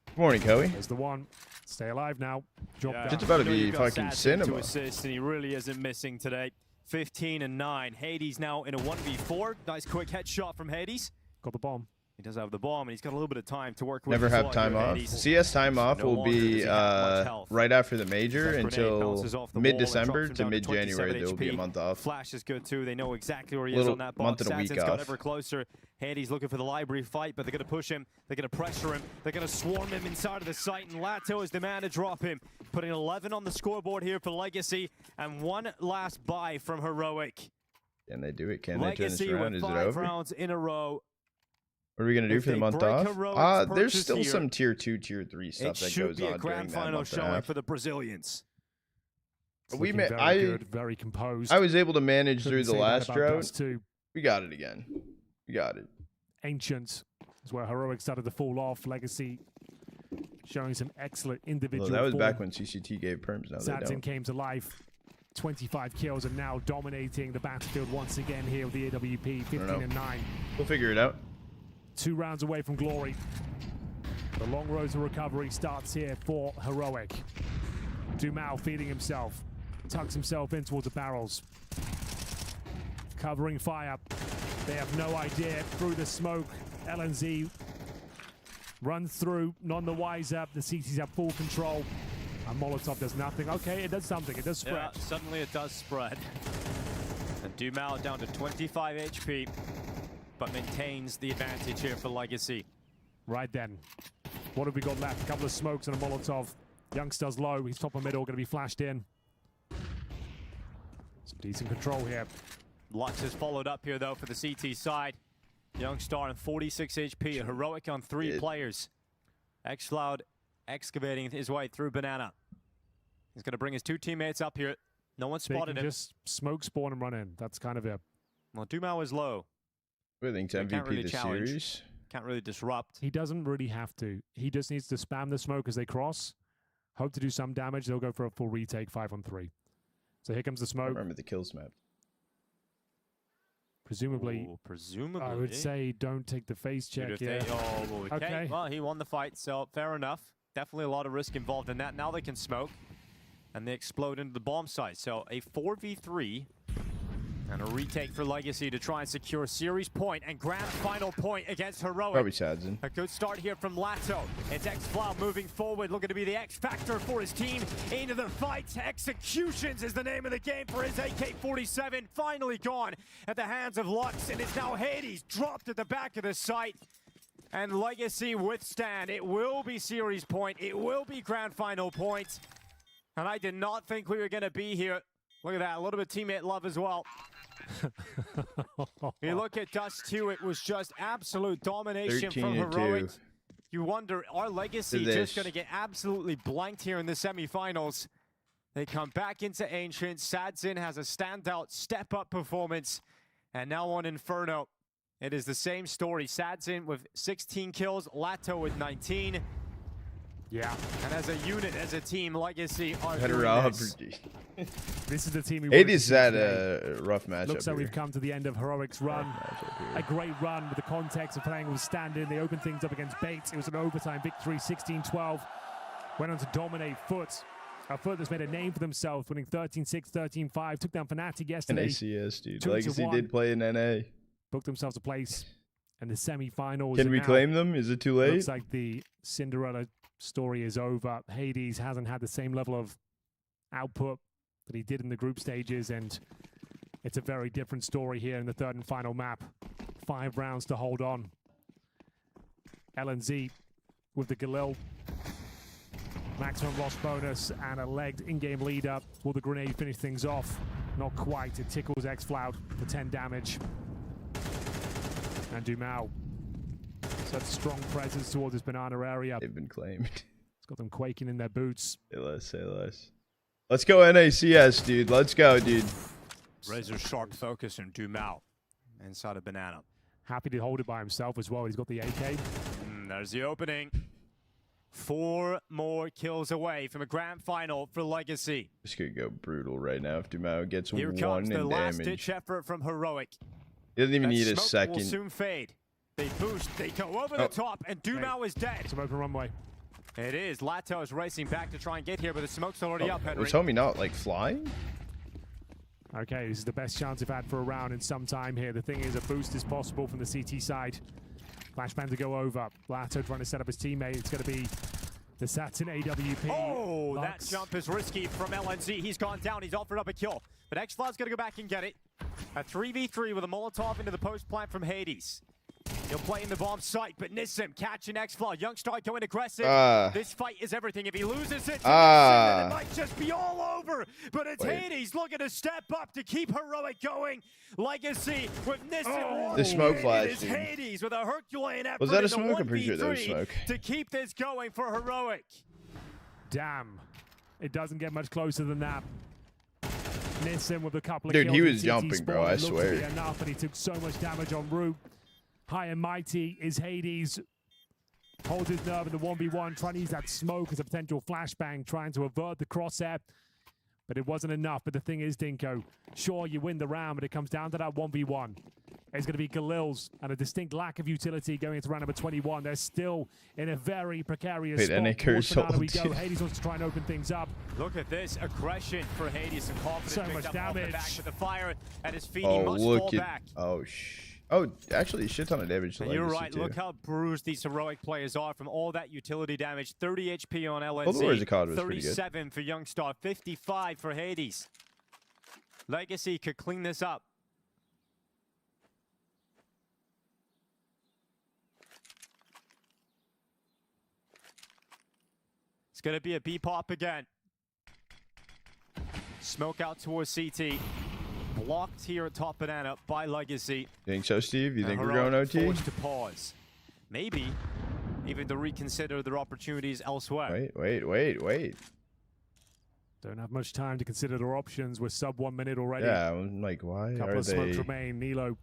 Good morning, Coey. There's the one. Stay alive now. It's about to be fucking cinema. To assist, and he really isn't missing today. 15 and 9. Hades now in a 1v4. Nice quick headshot from Hades. Got the bomb. He does have the bomb, and he's got a little bit of time to work with. Never have time off. CS time off will be right after the major until mid-December to mid-January. There will be a month off. Flash is good too. They know exactly where he is on that box. Month and a week Sadzon's got off. ever closer. Hades looking for the library fight, but they're going to push him. They're going to pressure him. They're going to swarm him inside of the site, and Lato is the man to drop him. Putting 11 on the scoreboard here for Legacy, and 1 last buy from Heroic. Can they do it? Can they turn this around? Is it 5 over? rounds in a row. What are we going to do for the month off? There's still some tier 2, tier 3 stuff that goes on during that month and a half. For the Brazilians. Very composed. I was able to manage through the last drought. We got it again. We got it. Ancient is where Heroic started to fall off. Legacy showing some excellent individual That was form. back when CCT gave perms. Now they Sadzin don't. came to life. 25 kills and now dominating the battlefield once again here with the AWP. 15 and 9. We'll figure it out. 2 rounds away from glory. The long road to recovery starts here for Heroic. Dumao feeding himself. Tucks himself in towards the barrels. Covering fire. They have no idea. Through the smoke, LNZ runs through, none the wiser. The CTs have full control. And Molotov does nothing. Okay, it does something. It does spread. Yeah, suddenly it does spread. And Dumao down to 25 HP, but maintains the advantage here for Legacy. Right then. What have we got left? A couple of smokes and a Molotov. Youngster's low. He's top of middle, going to be flashed in. Some decent control here. Lux is followed up here, though, for the CT side. Youngstar on 46 HP, Heroic on 3 players. X-Cloud excavating his way through Banana. He's going to bring his 2 teammates up here. No one spotted him. Just smoke spawn and run in. That's kind of it. Well, Dumao is low. Who thinks They can't MVP really the challenge. series? Can't really disrupt. He doesn't really have to. He just needs to spam the smoke as they cross. Hope to do some damage. They'll go for a full retake 5-on-3. So here comes the I smoke. remember the kills map. Presumably, I would say don't take the face check here. Okay. Well, he won the fight, so fair enough. Definitely a lot of risk involved in that. Now they can smoke, and they explode into the bomb site. So a 4v3 and a retake for Legacy to try and secure a series point and grand final point against Heroic. Probably Sadzen. A good start here from Lato. It's xFlow moving forward, looking to be the X factor for his team into the fight. Executions is the name of the game for his AK-47. Finally gone at the hands of Lux, and it's now Hades dropped at the back of the site. And Legacy withstand. It will be series point. It will be grand final point. And I did not think we were going to be here. Look at that, a little bit of teammate love as well. You look at Dust 2, it was just absolute domination from Heroic. You wonder, are Legacy just going to get absolutely blanked here in the semifinals? They come back into Ancient. Sadzen has a standout step-up performance. And now on Inferno, it is the same story. Sadzen with 16 kills, Lato with 19. Yeah. And as a unit, as a team, Legacy are Better doing this. This is the team we It is that rough matchup. Looks like here. we've come to the end of Heroic's run. A great run with the context of playing with stand-in. They opened things up against Bates. It was an overtime victory, 16-12. Went on to dominate Foot. A Foot that's made a name for themselves, winning 13-6, 13-5. Took down Fnatic yesterday. NACS, dude. 2-1. Legacy did play in NA. Booked themselves a place in the semifinals. Can and we now claim them? Is it too late? Looks like the Cinderella story is over. Hades hasn't had the same level of output that he did in the group stages, and it's a very different story here in the third and final map. 5 rounds to hold on. LNZ with the Galil. Maximum loss bonus and a legged in-game lead up. Will the grenade finish things off? Not quite. It tickles xFlow for 10 damage. And Dumao. Such strong presence towards this banana area. They've been claimed. It's got them quaking in their boots. Say less, say less. Let's go NACS, dude. Let's go, dude. Razor sharp focus and Dumao inside a banana. Happy to hold it by himself as well. He's got the AK. There's the opening. 4 more kills away from a grand final for Legacy. This could go brutal right now if Dumao gets Here 1 comes the in last damage. ditch effort from Heroic. He doesn't even That need a smoke second. will soon fade. They boost, they go over the top, and Dumao is dead. It's an open runway. It is. Lato is racing back to try and get here, but the smoke's already up, Henry. Was Homie not like flying? Okay, this is the best chance they've had for a round in some time here. The thing is, a boost is possible from the CT side. Flashbang to go over. Lato trying to set up his teammate. It's going to be the Saturn AWP. Oh, Lux. that jump is risky from LNZ. He's gone down. He's offered up a kill. But xFlow's going to go back and get it. A 3v3 with a Molotov into the post plant from Hades. He'll play in the bomb site, but Nissim catching xFlow. Youngstar going aggressive. This fight is everything. If he loses it to Nissim, then it might just be all over. But it's Hades looking to step up to keep Heroic going. Legacy with Nissim. The smoke flash, It is dude. Hades with a Herculean effort. Was that a in the smoke? I'm pretty sure that was 1v3 smoke. to keep this going for Heroic. Damn. It doesn't get much closer than that. Nissim with a couple of Dude, kills he in was CT jumping, spawn. bro, I It looked to be swear. enough, and he took so much damage en route. High and mighty is Hades. Holds his nerve in the 1v1, trying to use that smoke as a potential flashbang, trying to avert the crosshair. But it wasn't enough. But the thing is, Dinko, sure, you win the round, but it comes down to that 1v1. It's going to be Galil's and a distinct lack of utility going into round number 21. They're still in a very precarious spot. NA Towards Curse Banana we go. ult. Hades wants to try and open things up. Look at this aggression for Hades and confidence. So picked much up off the damage. back of the fire at his feet. Oh, he must look fall at. back. Oh, actually, a shit ton of damage to And you're Legacy, right. too. Look how bruised these Heroic players are from all that utility damage. 30 HP on Although Rizikad LNZ. was pretty good. 37 for Youngstar. 55 for Hades. Legacy could clean this up. It's going to be a B-pop again. Smoke out towards CT. Blocked here at top banana by Legacy. You think so, Steve? You think we're Heroic going OT? forced to pause. Maybe even to reconsider their opportunities elsewhere. Wait. Don't have much time to consider their options. We're sub 1 minute already. Yeah, I'm like, why Couple are of smokes they? remain. Nilo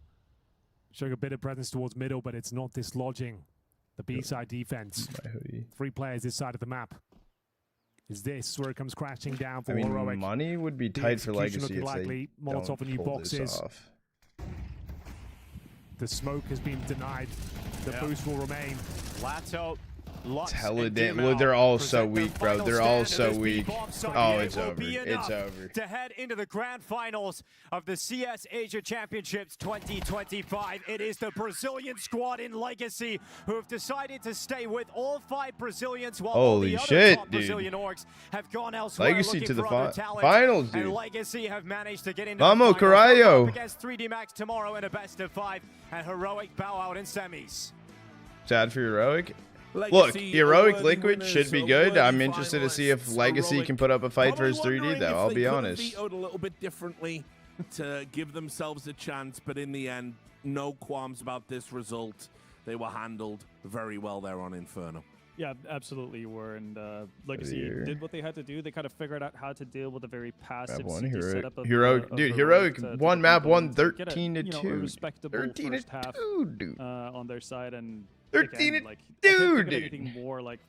showing a bit of presence towards middle, but it's not dislodging the B-side defense. 3 players this side of the map. Is this where it comes crashing down for Heroic? Money would be tight for Legacy if they Molotov and new don't pull this boxes. off. The smoke has been denied. The boost will remain. Lato. Look, they're all so weak, bro. They're all so weak. Oh, it's over. It's over. To head into the grand finals of the CS Asia Championships 2025. It is the Brazilian squad in Legacy who have decided to stay with all 5 Brazilians while all the other top Brazilian orgs have gone elsewhere. Legacy looking to the for other talent. finals, dude. And Legacy have managed to get into Vamos, the finals. Carallo. Up against 3D Max tomorrow in a best of 5, and Heroic bow out in semis. Sad for Heroic. Legacy, Look, Heroic Liquid should be good. I'm interested to see if Legacy can put up a fight versus 3D, though. I'll be honest. Vetoed a little bit differently to give themselves a chance, but in the end, no qualms about this result. They were handled very well there on Inferno. Yeah, absolutely were, and Legacy did what they had to do. They kind of figured out how to deal with a very passive CT setup of Heroic won map 1 13 to 2. A respectable 13 first to half 2, dude. on their side, and 13 again, like, dude. I think anything more like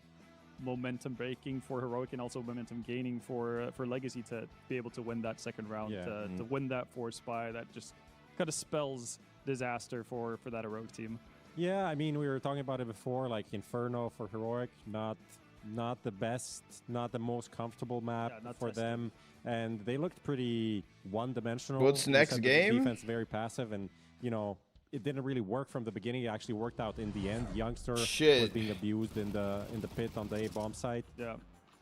momentum breaking for Heroic and also momentum gaining for Legacy to be able to win that second round, to win that force buy. That just kind of spells disaster for that Heroic team. Yeah, I mean, we were talking about it before, like Inferno for Heroic, not the best, not the most comfortable map for them, and they looked pretty one-dimensional. What's next game? Defense very passive, and you know, it didn't really work from the beginning. It actually worked out in the end. Youngster was being abused in the pit on the A-bomb site. Yeah.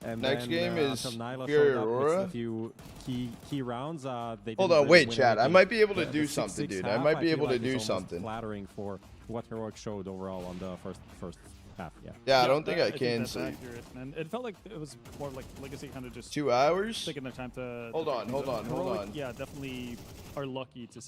And next then, game is Nyla FURIA showed up with Aurora. a few key rounds. They Hold didn't on, really wait, win chat. I anything. might be able to The do 6-6 something, dude. I half, might be feel able to like do it's almost something. flattering for what Heroic showed overall on the first half. Yeah, I don't think I think can that's sleep. accurate. And it felt like it was more like Legacy kind of just 2 hours? taking their time to. Hold on. Heroic, yeah, definitely are lucky to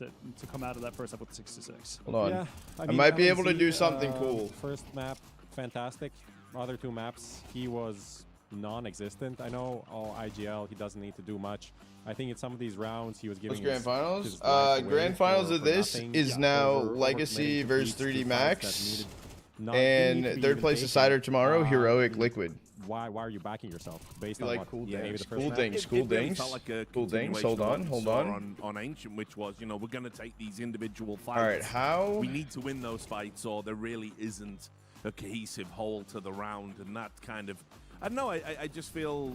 come out of that first half with 6-6. Hold on. Yeah, I mean, might be able to LNZ, do something cool. First map, fantastic. Other 2 maps, he was non-existent. I know all IGL, he doesn't need to do much. I think in some of these rounds he was giving Grand Finals? his life away Grand Finals for of this nothing. is now Over Legacy many versus defeats 3D to Max. fights that And needed to be third even place taken. decider tomorrow, Heroic Liquid. Why are you backing yourself? Based You on like what? cool Maybe things. the first Cool map? things. It really things. felt like a Cool things. continuation Hold of on, what we hold saw on Ancient, which was, you know, we're going to take these individual fights. All right, how? We need to win those fights, or there really isn't a cohesive whole to the round, and that kind of. I don't know. I just feel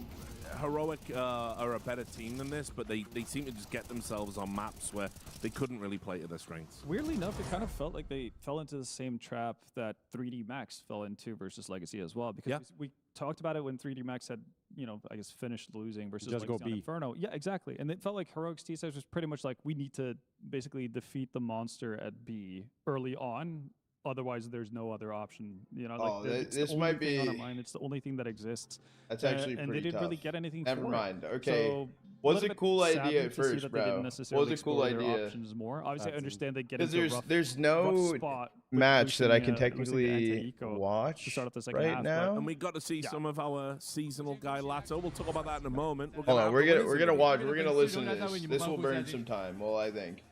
Heroic are a better team than this, but they seem to just get themselves on maps where they couldn't really play to their strengths. Weirdly enough, it kind of felt like they fell into the same trap that 3D Max fell into versus Legacy as well. Because we talked about it when 3D Max had, you know, I guess finished losing versus Just Legacy go on B. Inferno. Yeah, exactly. And it felt like Heroic's T-Size was pretty much like, we need to basically defeat the monster at B early on. Otherwise, there's no other option. You know, like it's this the might only thing on our be. mind. It's the only thing that exists. That's actually and pretty they didn't tough. really get anything. Never for mind. It. Okay. So, was a a bit cool idea saddened at to see first, that they didn't bro. necessarily Was a cool explore their idea. options more. Obviously, I understand they get Because into a rough, there's rough no spot with match that I can losing, technically anti-eco watch to start off the second right half, now. And we got to see some of our seasonal guy Lato. We'll talk about that in a moment. Hold on, we're gonna watch. We're gonna listen to this. This will burn some time. Well, I think.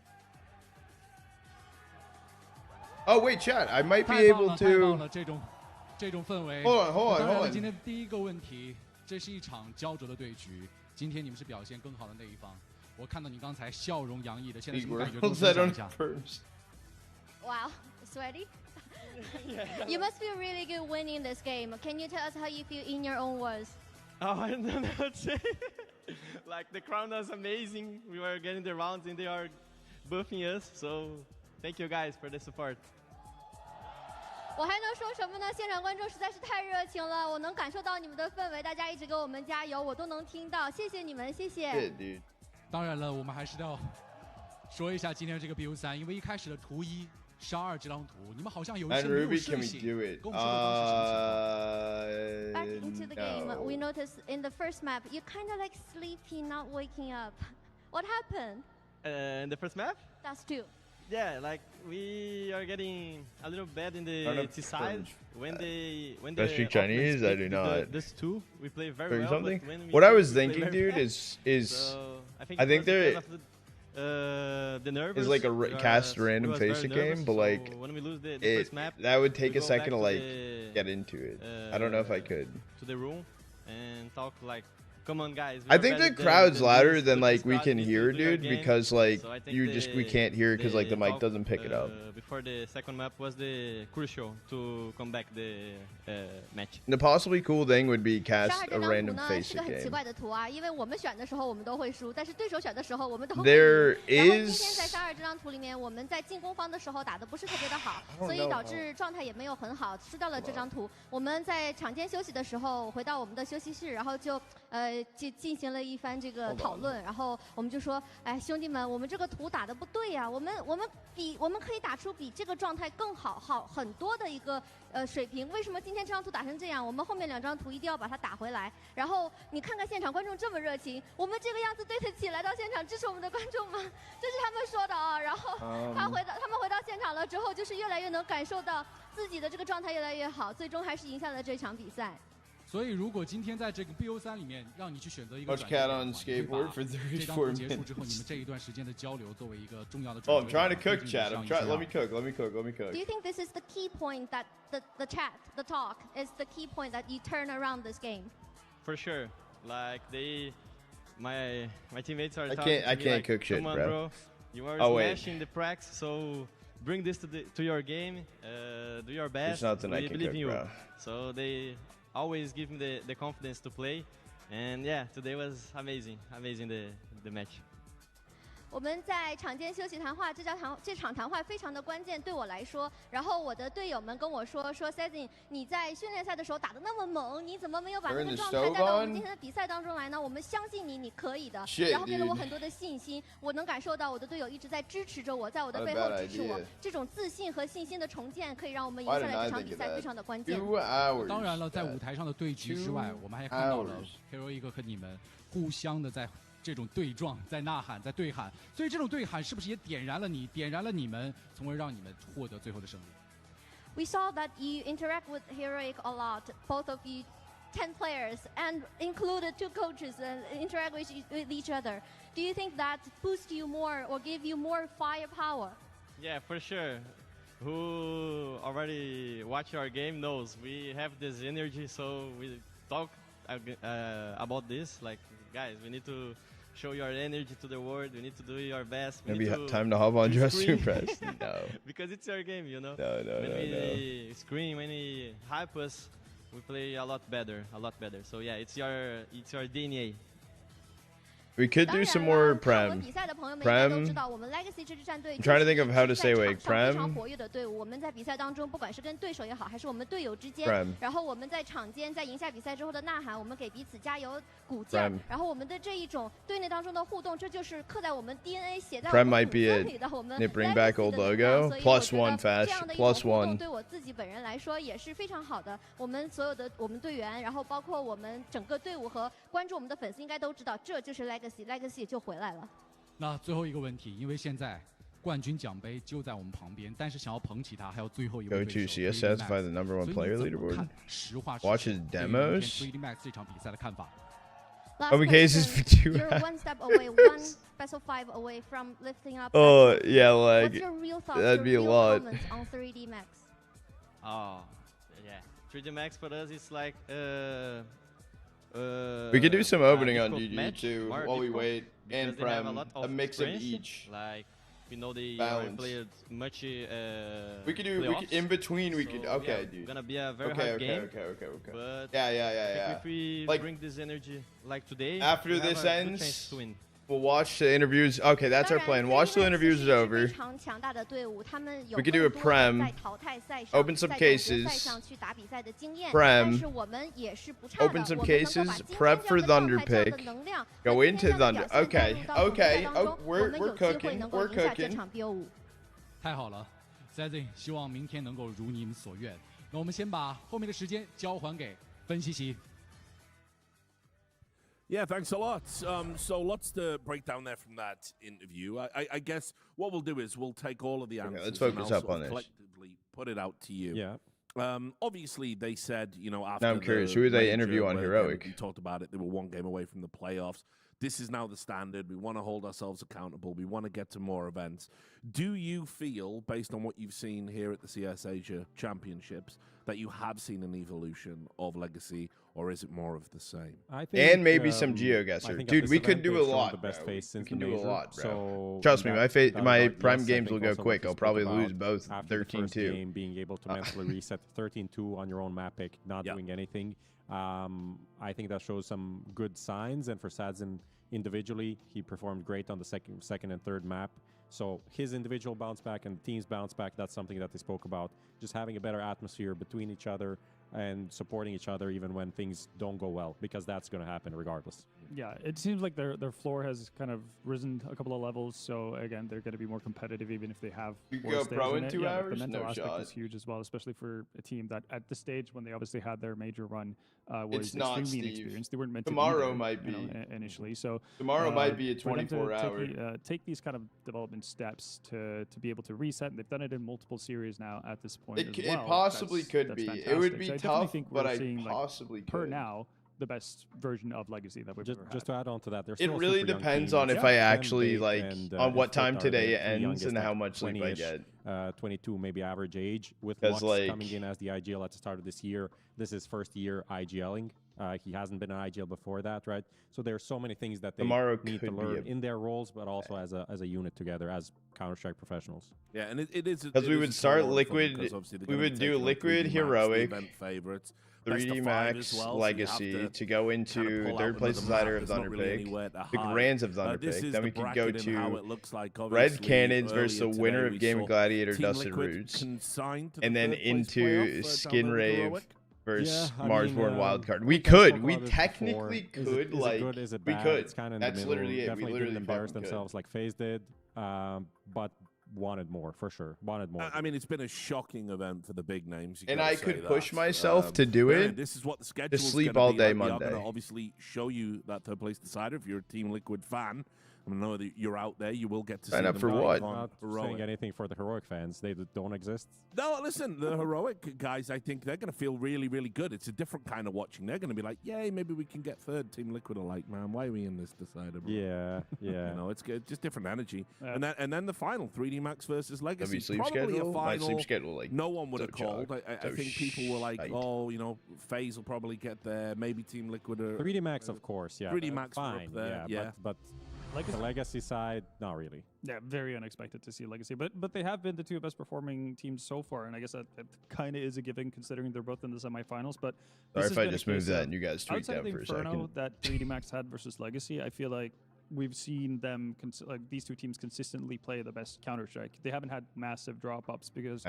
Oh wait, chat. I might be able to. 这种氛围。 Hold on. 当然了，今天第一个问题，这是一场焦灼的对局。今天你们是表现更好的那一方。我看到你刚才笑容洋溢的，现在什么感觉？跟我分享一下。 Wow, sweaty. You must feel really good winning this game. Can you tell us how you feel in your own words? Oh, I don't know what to say. Like, the crowd was amazing. We were getting the rounds and they are buffing us. So, thank you guys for the support. 我还能说什么呢？现场观众实在是太热情了，我能感受到你们的氛围，大家一直给我们加油，我都能听到，谢谢你们，谢谢。当然了，我们还是要说一下今天这个 BO3，因为一开始的图1、12这张图，你们好像有一些没有睡醒。跟我们说的方式是什么？ Back into the game, we noticed in the first map, you kind of like sleepy, not waking up. What happened? In the first map? That's two. Yeah, like we are getting a little bad in the T side when they Do I speak Chinese? I do not. This two we play very well. Something. But when we What I was play thinking, very dude, bad. is So, I think they're the nervous. is like a cast random facing game, but like when we lose the it, first map, that would take a go second to back like the, get into it. I don't know if I could. To the room and talk like, come on guys. I think the crowd's louder this, than like we crowd can needs to hear, do their dude, game. because like So I think we can't hear because like the mic talk, doesn't pick it up. Before the second map was the crucial to come back the match. The possibly cool thing would be cast 12 a 这张图 random 呢 face 是个很奇 game. 怪的图啊，因为我们选的时候我们都会输，但是对手选的时候我们都会 There 赢。然后今 is 天在12这张图里面，我们在进攻方的时候打的不是特别的好， don't 所以 know 导致状态也没有很好，输掉了这张图。我们在场间休息的时候回到我们的休息室，然后就进行了一番这个讨论，然后我们就说，哎，兄弟们，我们这个图打的不对呀，我们可以打出比这个状态更好很多的一个水平，为什么今天这张图打成这样？我们后面2张图一定要把它打回来。然后你看看现场观众这么热情，我们这个样子对得起来到现场支持我们的观众吗？这是他们说的啊。然后他们回到现场了之后，就是越来越能感受到自己的这个状态越来越好，最终还是赢下了这场比赛。所以，如果今天在这个 BO3里面，让你去选择一个 Watch Cat on skateboard for 这张图 34结束之后，你 minutes. 们这一段时间的交流作为一个重要的 Oh, 转 I'm 折 trying to 点 cook, 毕竟 chat. 上 I'm 一 trying. 次 Let 啊 me cook. Let me cook. Let me cook. Do you think this is the key point that the chat, the talk, is the key point that you turn around this game? For sure. Like my teammates are I talking can't- I to me can't like, cook shit, come on, bro. You are Oh, wait. smashing the pracs, so bring this to your game. Do your best. nothing I We can believe cook, in you. bro. So they always give me the confidence to play. And yeah, today was amazing the match. 我们在场间休息谈话，这场谈话非常的关键，对我来说。然后我的队友们跟我说 ，Sezin， 你在训练赛的时候打得那么猛，你怎么没有把那个状态带到我们今天的比赛当中来呢？我们相信你，你可以的。然后给了我很多的信心，我能感受到我的队友一直在支持着我，在我的背后支持我。这种自信和信心的重建，可以让我们赢下来这场比赛，非常的关键。当然了，在舞台上的对局之外，我们还看到了 Heroic 和你们互相的在。这种对撞，在呐喊，在对喊，所以这种对喊是不是也点燃了你们，从而让你们获得最后的胜利 We saw that you interact with Heroic a lot, both of you, 10 players, and included 2 coaches, and interact with each other. Do you think that boosts you more or give you more firepower? Yeah, for sure. Who already watch our game knows we have this energy, so we talk about this. Like, guys, we need to show your energy to the world. We need to do your best. Maybe time to hop on Dress to Impress. No. Because it's your game, you know. No. When we scream, when we hype us, we play a lot better. So yeah, it's your DNA. We could do some more Prem. I'm trying to think of how to say like Prem. 活跃的队伍，我们在比赛当中，不管是跟对手也好，还是我们队友之间，然后我们在场间，在赢下比赛之后的呐喊，我们给彼此加油鼓劲，然后我们的这一种队内当中的互动，这就是刻在我们 DNA 写在我们骨子里的。我们 bring back old logo +1 fast +1。对我自己本人来说也是非常好的。我们所有的我们队员，然后包括我们整个队伍和关注我们的粉丝，应该都知道，这就是 Legacy 就回来了。那最后一个问题，因为现在冠军奖杯就在我们旁边，但是想要捧起它，还有最后一位 Go to CSS, find the #1 player leaderboard. Watch his demos. 3D Max 这场比赛的看法。Open cases for 2 You're one step away, one best of 5 away from lifting up. Oh yeah, like What's your real thoughts, that'd be a lot. On 3D Max. Oh, yeah. 3D Max for us is like we could do some opening on GG match, too while we wait, and Prem, a mix of each. Like we know they played much. We could do in between. We could okay, dude. Gonna be a very hard game. Okay. But yeah. If we like, bring this energy like today, after we this have a good ends, chance to win. we'll watch the interviews. Okay, that's our plan. Watch the interviews is over. We could do a Prem, open some cases, Prem, open some cases, prep for Thunderpick, go into Thunder. Okay. Oh, we're cooking. We're cooking. 太好了 ，Sezin， 希望明天能够如你们所愿。那我们先把后面的时间交还给分析席。Yeah, thanks a lot. So lots to break down there from that interview. I guess what we'll do is we'll take all of the answers. Let's focus up on this. Collectively put it out to you. Yeah. Obviously, they said, after now I'm curious, who did they interview on Heroic? We talked about it. They were 1 game away from the playoffs. this is now the standard. We want to hold ourselves accountable. We want to get to more events. Do you feel, based on what you've seen here at the CS Asia Championships, that you have seen an evolution of Legacy, or is it more of the same? I think, and maybe some GeoGuessr. Dude, we could do a lot. The best face since we can the do a major, lot, bro. So Trust me, my prime yes, games will go quick. I'll probably lose both 13-2. Game, being able to mentally reset 13-2 on your own map pick, not doing anything. I think that shows some good signs. And for Sadzin individually, he performed great on the second and third map. So his individual bounce back and the team's bounce back, that's something that they spoke about. Just having a better atmosphere between each other and supporting each other even when things don't go well, because that's going to happen regardless. Yeah, it seems like their floor has kind of risen a couple of levels. So again, they're going to be more competitive even if they have. You go pro in 2 hours? The mental No aspect shot. is huge as well, especially for a team that at the stage when they obviously had their major run was It's not, extremely Steve. inexperienced. They weren't meant Tomorrow to be might be. initially. So Tomorrow might be a for them to 24-hour. take these kind of development steps to be able to reset. And they've done it in multiple series now at this point. It as well. possibly could That's be. fantastic. It would be So I definitely tough, think but we're I seeing, possibly per could. now, the best version of Legacy that we've ever had. Just to add on to that, there's It really depends on if I actually on what time today ends and how much sleep I get. 22 maybe average age, with 'Cause, Lux like- coming in as the IGL at the start of this year. This is first year IGLing. He hasn't been an IGL before that, right? So there are so many things that they Tomorrow need to could be learn a- in their roles, but also as a unit together as Counter-Strike professionals. Yeah, and it is Because we would start Liquid, we would do Liquid Heroic, 3D Max Legacy to go into third place decider of Thunderpick, the Grands of Thunderpick. Then we could go to Red Cannons versus the winner of Game of Gladiator Dusted Roots, and then into Skin Rave versus Marsborn Wildcard. We technically could, like, Is it we bad? could. It's kind of in That's the middle. literally it. We Definitely literally didn't embarrass fucking could. themselves like FaZe did, but wanted more for sure. Wanted more. I mean, it's been a shocking event for the big names. And I could push myself to do it. This is what the schedule to is sleep gonna all be day like. We are Monday. gonna obviously show you that third place decider. If you're a Team Liquid fan, I know that you're out there. You will get to Sign see up them for live what? on Not Heroic. saying anything for the Heroic fans. They don't exist. No, listen, the Heroic guys, I think they're going to feel really, really good. It's a different kind of watching. They're going to be like, yay, maybe we can get third. Team Liquid are like, man, why are we in this decider, bro? Yeah, yeah. You know, it's good, just different energy. And then the final, 3D Max versus Legacy. W sleep Probably schedule? a My final sleep schedule, like, no one would so have called. chugged, I so think people were like, shite. oh, you know, FaZe will probably get there. Maybe Team Liquid are 3D Max, of course, yeah. 3D Max were up fine, there, yeah. But the Legacy side, not really. Yeah, very unexpected to see Legacy, but they have been the two best performing teams so far, and I guess that kind of is a given considering they're both in the semifinals. But Sorry this if has I been a just moved case that of and you guys tweaked outside out of the for a Inferno second. that 3D Max had versus Legacy, I feel like we've seen them like these two teams consistently play the best Counter-Strike. They haven't had massive drop-ups because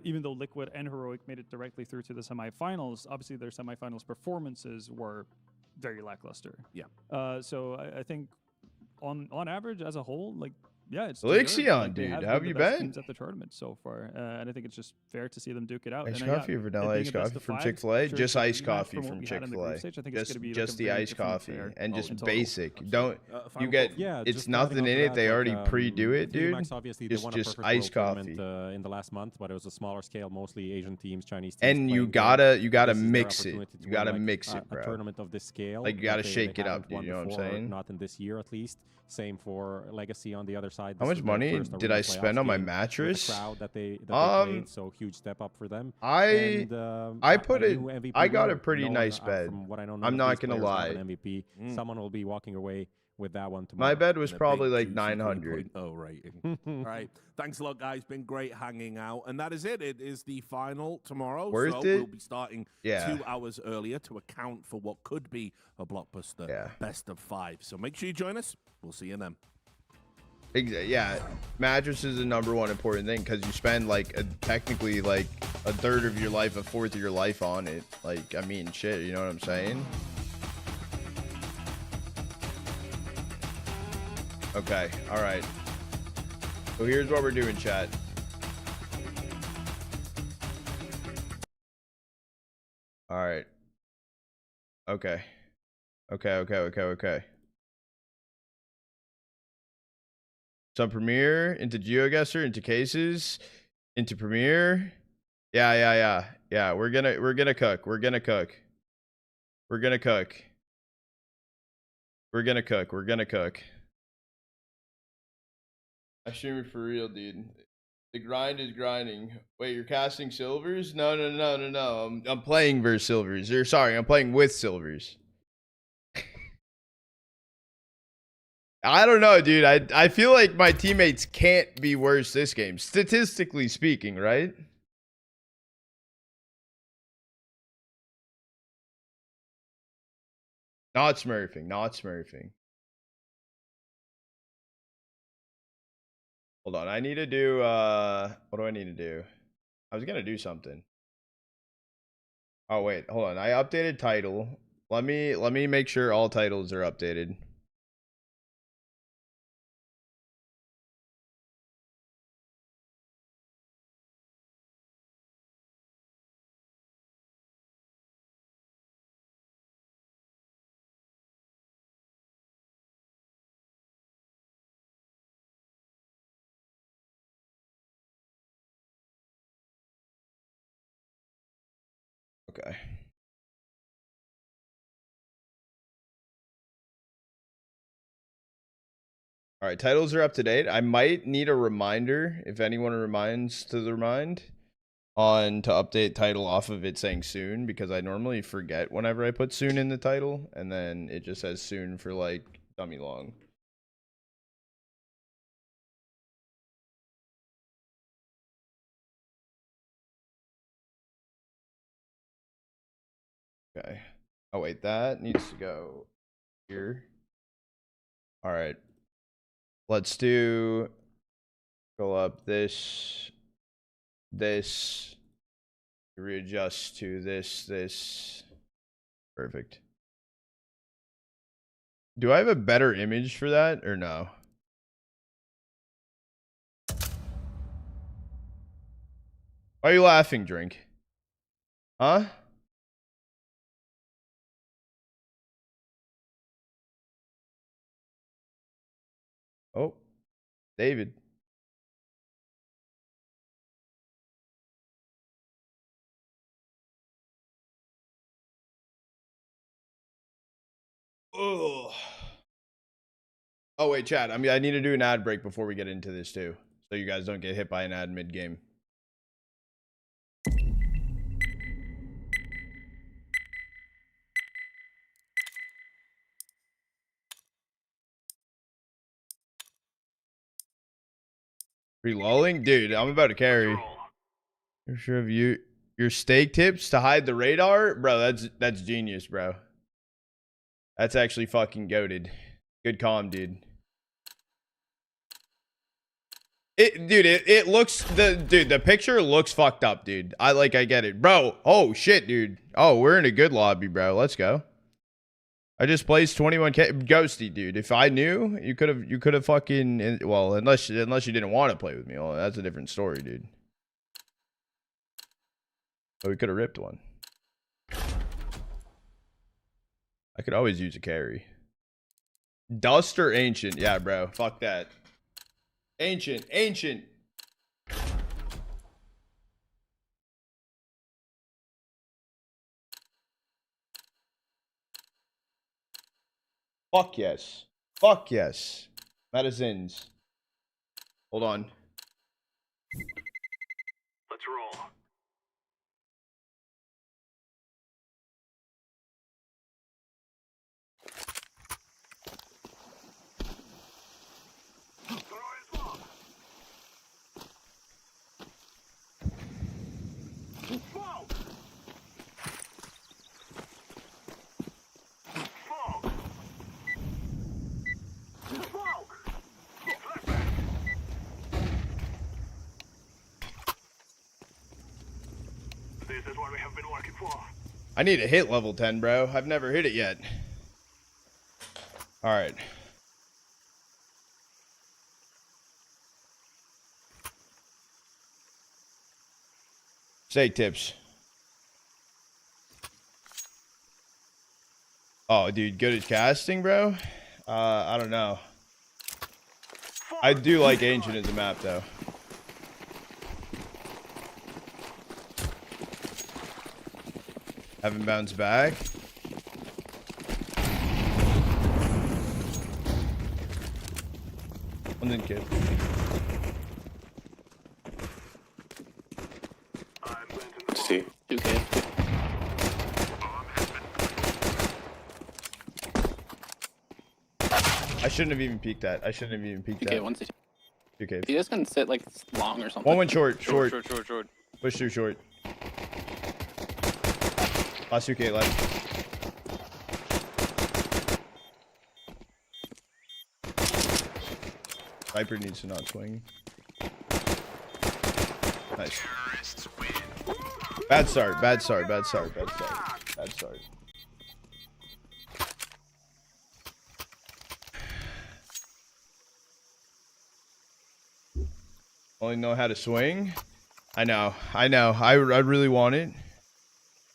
even though Liquid and Heroic made it directly through to the semifinals, obviously their semifinals performances were very lackluster. Yeah. So I think on average as a whole, like, yeah, it's Elixion, deserved. Like, they dude, have how have been you the best been? teams at the tournament so far, and I think it's just fair to see them duke it out. Iced And, coffee or vanilla iced coffee from Chick-fil-A? Just iced coffee from Chick-fil-A. Just the iced coffee and just basic. Don't you get? It's nothing in it. They already pre-do it, dude. Obviously, they won a Just perfect iced world coffee. tournament, in the last month, but it was a smaller scale, mostly Asian teams, Chinese teams. And you playing there. gotta This is their mix it. opportunity to You win, gotta like, mix it, bro. A tournament of this scale. Like, you that gotta they shake it haven't up, dude. won You know what I'm before, saying? Not in this year, at least. Same for Legacy on the other side. How This much is their money first did Arena I spend playoffs on my game with the mattress? crowd that they played, so huge step up for them. I put a it. new MVP I got a winner. pretty No one, nice bed. From what I know, none I'm of not these gonna players have lie. an MVP. Someone will be walking away with that one tomorrow. My bed was And a probably big, like juicy 900. 3.0 rating. All right. Thanks a lot, guys. Been great hanging out. And that is it. It is the final tomorrow. Worth so it? we'll be starting 2 hours earlier to account for what could be a blockbuster best of 5. So make sure you join us. We'll see you then. Yeah, mattress is the #1 important thing because you spend like technically like a third of your life, a fourth of your life on it. Like, I mean, shit, you know what I'm saying? Okay, all right. So here's what we're doing, chat. All right. Okay. Okay. Some Premiere into GeoGuessr into cases into Premiere. Yeah. We're gonna cook. We're gonna cook. We're gonna cook. I stream it for real, dude. The grind is grinding. Wait, you're casting silvers? No. I'm playing versus silvers. Or sorry, I'm playing with silvers. I don't know, dude. I feel like my teammates can't be worse this game, statistically speaking, right? Not smurfing, not smurfing. Hold on, I need to do what do I need to do? I was gonna do something. Oh wait, hold on. I updated title. Let me make sure all titles are updated. Okay. All right, titles are up to date. I might need a reminder if anyone reminds to the remind on to update title off of it saying soon, because I normally forget whenever I put soon in the title and then it just says soon for like dummy long. Okay. Oh wait, that needs to go here. All right. Let's do go up this, readjust to this. Perfect. Do I have a better image for that or no? Why are you laughing, Drink? Huh? Oh, David. Oh. Oh wait, chat. I need to do an ad break before we get into this too, so you guys don't get hit by an ad mid-game. Re-lulling? Dude, I'm about to carry. You're sure of your steak tips to hide the radar? Bro, that's genius, bro. That's actually fucking goated. Good comm, dude. It looks the picture looks fucked up, dude. I get it. Bro, oh shit, dude. Oh, we're in a good lobby, bro. Let's go. I just placed 21k. Ghosty, dude. If I knew, you could have fucking, well, unless you didn't want to play with me. Well, that's a different story, dude. Oh, we could have ripped one. I could always use a carry. Dust or ancient? Yeah, bro. Fuck that. Ancient. Fuck yes. Fuck yes. Medicines. Hold on. Let's roll. This is what we have been working for. I need to hit level 10, bro. I've never hit it yet. All right. Steak tips. Oh, dude, good at casting, bro. I don't know. I do like Ancient as a map, though. Haven't bounced back. One's in kid. See. 2K. I shouldn't have even peeked that. I shouldn't have even peeked 2K, that. 1 CT. 2K. He just gonna sit like long or something. One went short. Short. Push through short. Last 2K left. Viper needs to not swing. Nice. Bad start. Only know how to swing. I know. I really want it.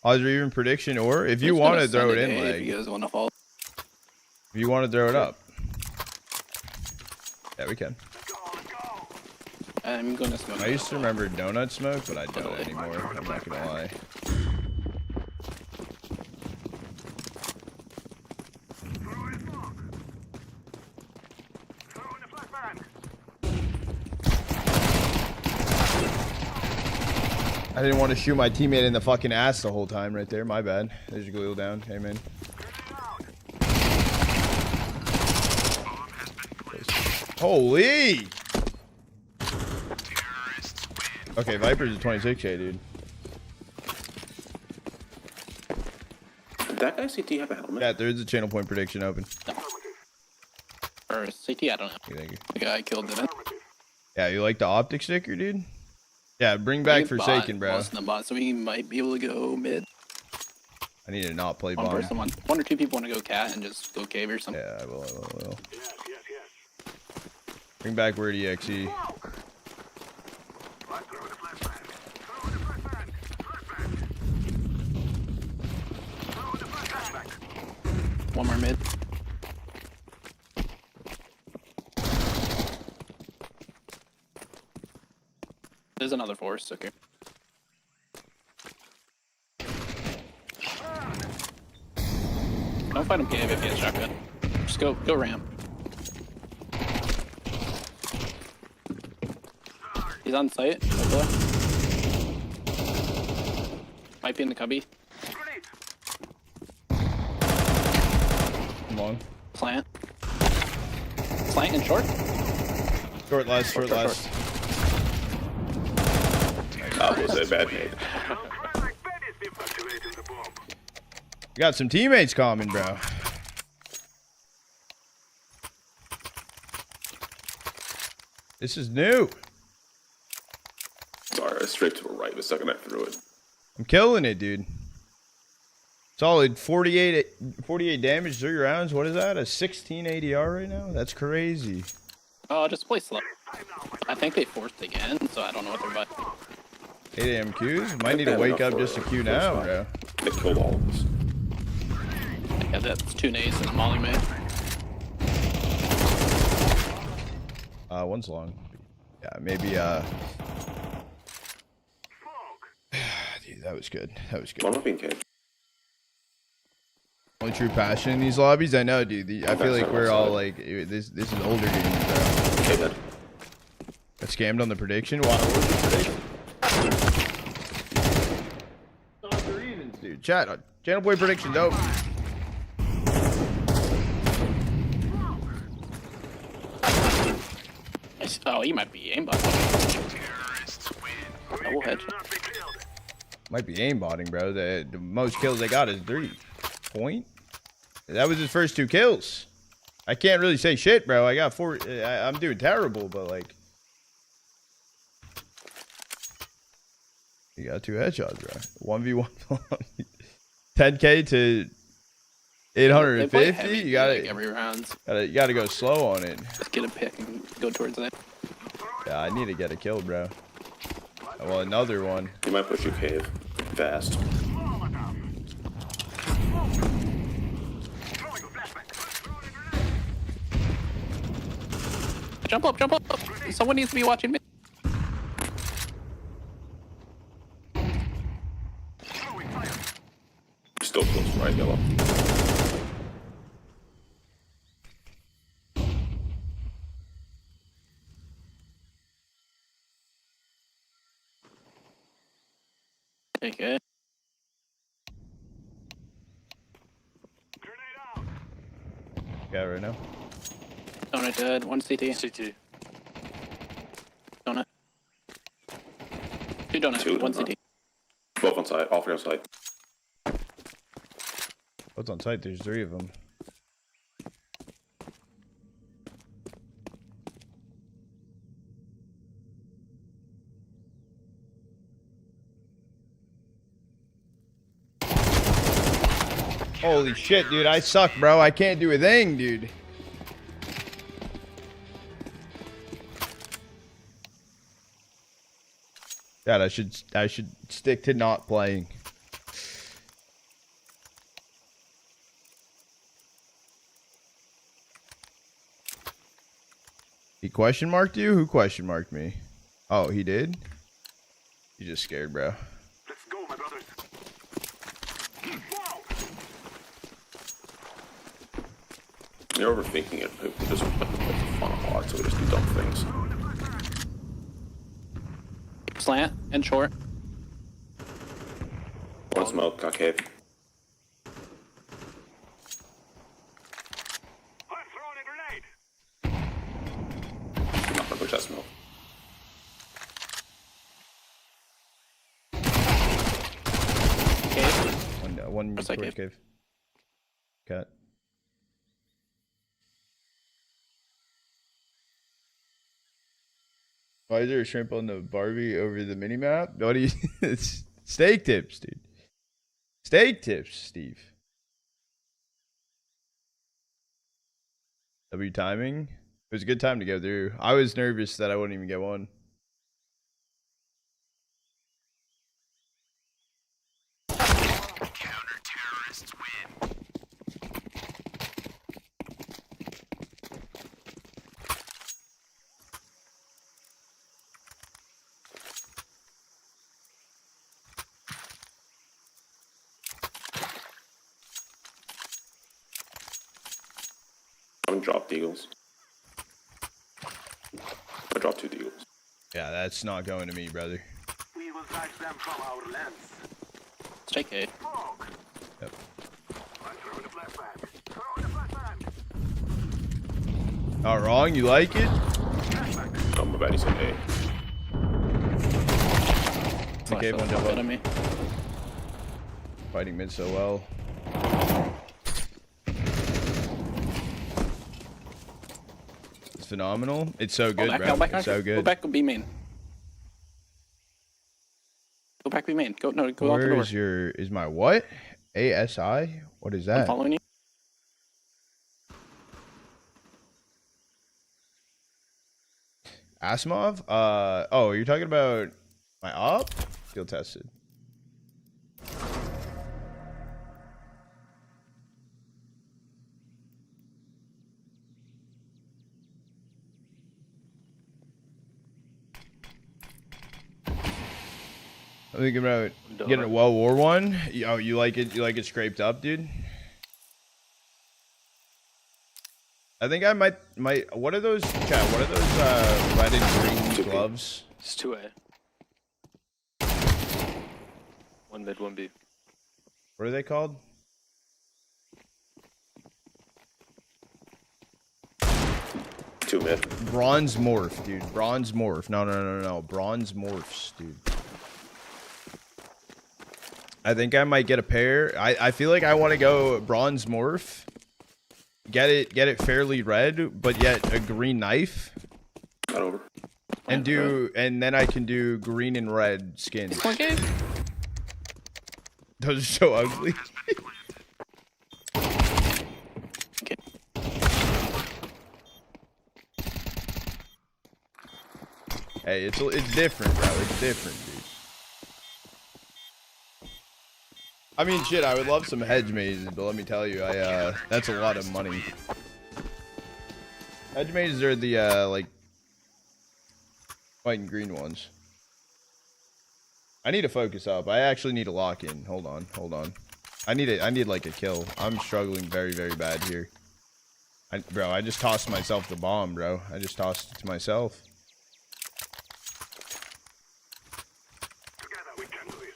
Odds or even prediction, or if you want to throw it in, like, if you guys want to follow. if you want to throw it up. Yeah, we can. I'm gonna smoke. I used to remember donut smoke, but I don't anymore. I'm not gonna lie. I didn't want to shoot my teammate in the fucking ass the whole time right there. My bad. There's your glue down. Hey, man. Holy! Okay, Viper's a 26K, dude. Did that guy CT have a helmet? Yeah, there is a channel point prediction open. Or CT, I don't know. Thank you. The guy killed it. Yeah, you like the optic sticker, dude? Yeah, bring back Forsaken, bro. The bot, so he might be able to go mid. I need to not play One bomb. person, one or two people want to go cat and just go cave or something. Yeah, I will. Bring back Word EXE. One more mid. There's another force, okay. Don't fight him cave if he has shotgun. Just go ramp. He's on site. Hopefully. Might be in the cubby. Long. Slant. Slant and short. Short last. That was a bad nade. You got some teammates coming, bro. This is new. Sorry, I straight to the right the second I threw it. I'm killing it, dude. Solid 48 damage, 3 rounds. What is that? A 16 ADR right now? That's crazy. Oh, just play slow. I think they forced again, so I don't know what they're about. 8 AM Qs? Might need to wake up just to Q now, bro. They killed all of us. Yeah, that's 2 nades and a molly made. One's long. Yeah, maybe, dude, that was good. One up in cage. Only true passion in these lobbies? I know, dude. I feel like we're all like, this is older games, bro. Okay, then. Got scammed on the prediction? Wow, what was the prediction? Dude, chat. Channel boy prediction, dope. Oh, he might be aimbot. Double headshot. Might be aimbotting, bro. The most kills they got is 3. Point? That was his first 2 kills. I can't really say shit, bro. I got 4. I'm doing terrible, but like. You got 2 headshots, bro. 1v1. 10K to 850. You gotta like every round. You gotta go slow on it. Just get a pick and go towards that. Yeah, I need to get a kill, bro. Well, another one. He might push you cave fast. Jump up. Someone needs to be watching me. Still close, right, yellow. Take it. Yeah, right now. Donut dead. One CT. CT. Donut. Two donut. Two One donut. CT. Both on site. All three on site. What's on site? There's 3 of them. Holy shit, dude. I suck, bro. I can't do a thing, dude. God, I should stick to not playing. He question marked you? Who question marked me? Oh, he did? You just scared, bro. Let's go, my brothers. You're overthinking it. We just put the fun hard, so we just do dumb things. Slant and short. One smoke, got cave. I'm throwing a grenade. I'm not gonna push that smoke. Cave. One What's that towards cave? cave. Cut. Why is there a shrimp on the Barbie over the mini map? What do you? It's steak tips, dude. Steak tips, Steve. W timing. It was a good time to go through. I was nervous that I wouldn't even get one. Counter-terrorists win. I haven't dropped eagles. I dropped 2 eagles. Yeah, that's not going to me, brother. We will drive them from our lands. Let's take it. Smoke. Yep. I'm throwing a flashbang. Throwing a flashbang. Not wrong. You like it? Oh, my bad. He said A. Okay, one double. Out of me. Fighting mid so well. It's phenomenal. It's so good, bro. It's so good. Go back. Go B main. Go back B main. Go out the door. Where's your? Is my what? ASI? What is I'm that? following you. Asimov? Oh, you're talking about my op? Field tested. I'm thinking about getting a World War One. Oh, you like it? You like it scraped up, dude? I think I might. What are those? Chat. What are those? Red and green gloves. It's 2A. 1 mid, 1 B. What are they called? Two mid. Bronze morph, dude. Bronze morph. No. Bronze morphs, dude. I think I might get a pair. I feel like I want to go bronze morph. Get it fairly red, but yet a green knife. Got over. And then I can do green and red skins. Okay. Those are so ugly. Okay. Hey, it's different, bro. It's different, dude. I mean, shit, I would love some hedge mazes, but let me tell you, that's a lot of money. Hedge mazes are the, like, white and green ones. I need to focus up. I actually need to lock in. Hold on. I need like a kill. I'm struggling very, very bad here. Bro, I just tossed myself the bomb, bro. I just tossed it to myself. Together we can do this.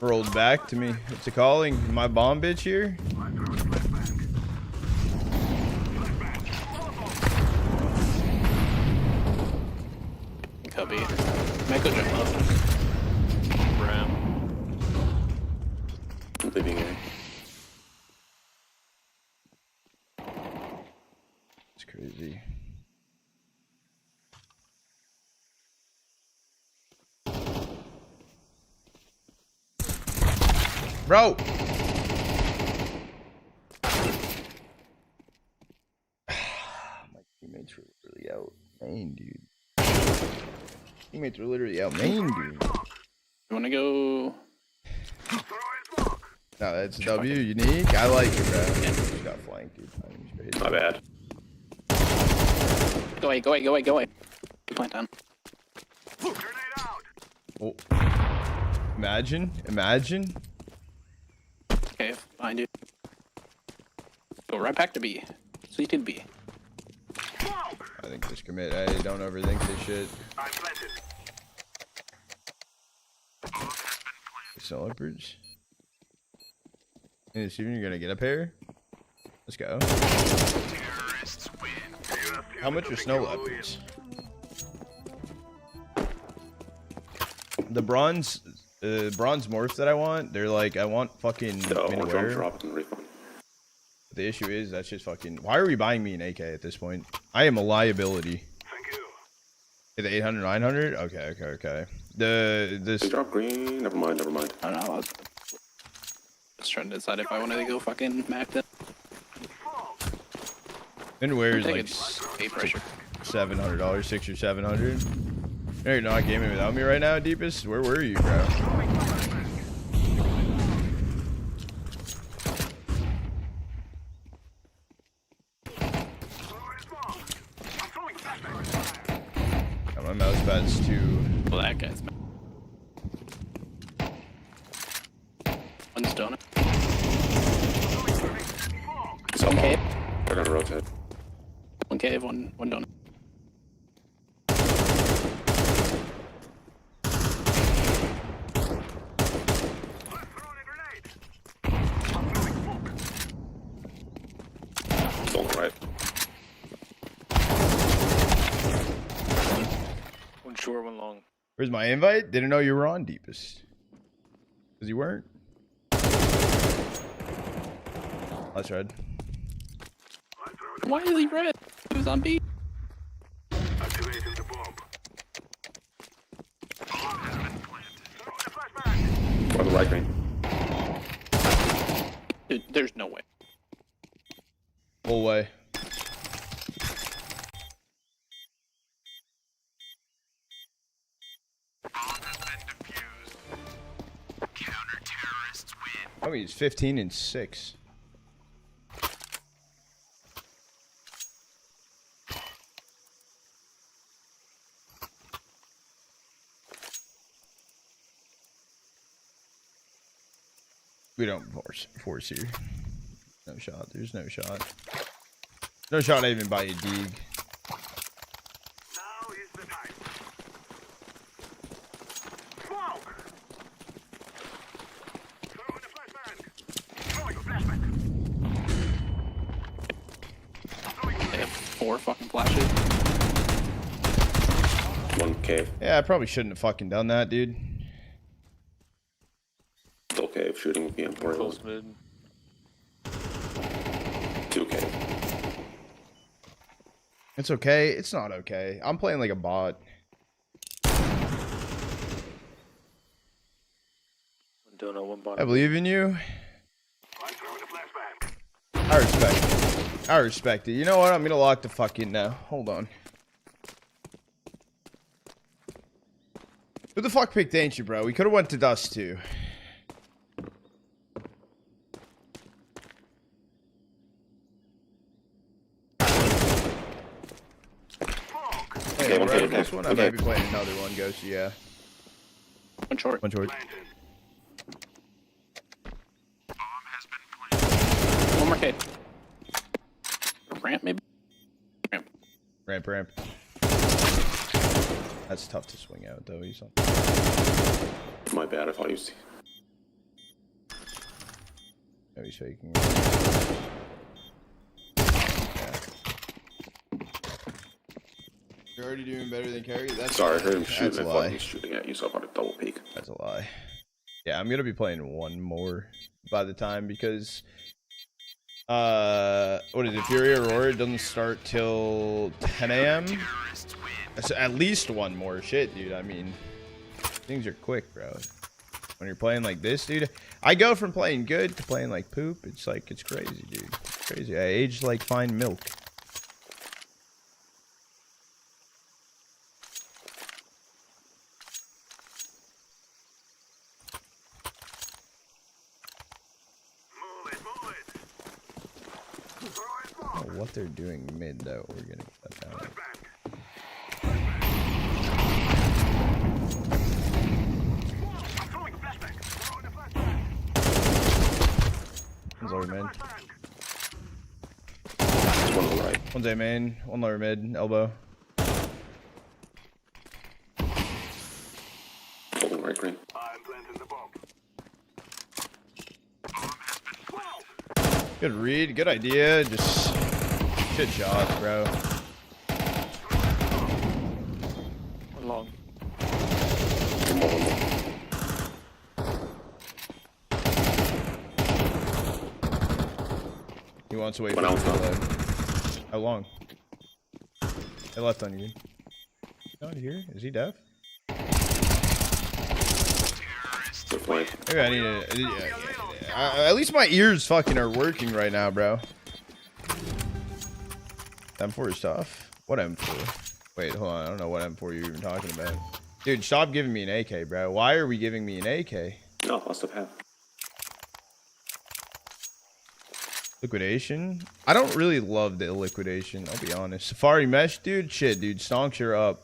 Rolled back to me. It's a calling. My bomb bitch here. Cubby. Might go jump up. Ram. I'm leaving here. It's crazy. Bro! My teammates were literally out main, dude. Teammates were literally out main, dude. You wanna go? No, that's a W. Unique. I like it, bro. Just got flanked, dude. My bad. Go away, go away, go away, go away. Plant down. Oh. Imagine. Okay, behind you. Go right back to B. Sweet to B. I think just commit. Hey, don't overthink this shit. Sell leopards. Hey, Steven, you're gonna get up here? Let's go. How much are snow leopards? The bronze morphs that I want, they're like, I want fucking minware. The issue is that's just fucking. Why are we buying me an AK at this point? I am a liability. The 800, 900. Okay. This drop green. Never mind. I don't know. I was just trying to decide if I wanted to go fucking Mac then. minware is like pressure. $700, $600 or $700. No, you're not gaming without me right now, Deepest. Where were you, bro? My mouse pad's too. Well, that guy's. One's donut. It's one cave. We're gonna rotate. One cave, one donut. Don't right. One short, one long. Where's my invite? Didn't know you were on, Deepest. Because you weren't. That's red. Why is he red? He was on B. On the right green. Dude, there's no way. Full way. I mean, he's 15-6. We don't force here. No shot. There's no shot. No shot I even buy a dig. They have 4 fucking flashes. One cave. Yeah, I probably shouldn't have fucking done that, dude. Still cave. Shooting PM. Close mid. 2 cave. It's okay. It's not okay. I'm playing like a bot. Don't know one I bottom. believe in you. I respect it. I respect it. You know what? I'm gonna lock the fuck in now. Hold on. Who the fuck picked Ain't You, bro? We could have went to Dust too. Hey, okay, this one? I might be playing another one, Ghost. Yeah. One short. One short. One more cave. Ramp, maybe? Ramp. That's tough to swing out, though. He's on. My bad. I thought you No, he's faking. You're already doing better than Carrie? That's sorry, I heard him shooting. That's a I lie. thought he was shooting at you, so I thought a double peek. That's a lie. Yeah, I'm gonna be playing one more by the time because what is it? FURIA Aurora doesn't start till 10 a.m. That's at least one more. Shit, dude. I mean, things are quick, bro. When you're playing like this, dude, I go from playing good to playing like poop. It's like, it's crazy, dude. It's crazy. I aged like fine milk. I don't know what they're doing mid though. We're getting cut down. One's lower mid. One on the right. One's A main. One lower mid. Elbow. Holding right green. Good read. Good idea. Just shit shots, bro. Long. He wants to wait for the left. How long? They left on you. Not here? Is he deaf? Maybe I need to. Yeah. At least my ears fucking are working right now, bro. M4 is tough. What M4? Wait, hold on. I don't know what M4 you're even talking about. Dude, stop giving me an AK, bro. Why are we giving me an AK? No, must have had. Liquidation? I don't really love the liquidation, I'll be honest. Safari mesh, dude? Shit, dude. Stonks, you're up.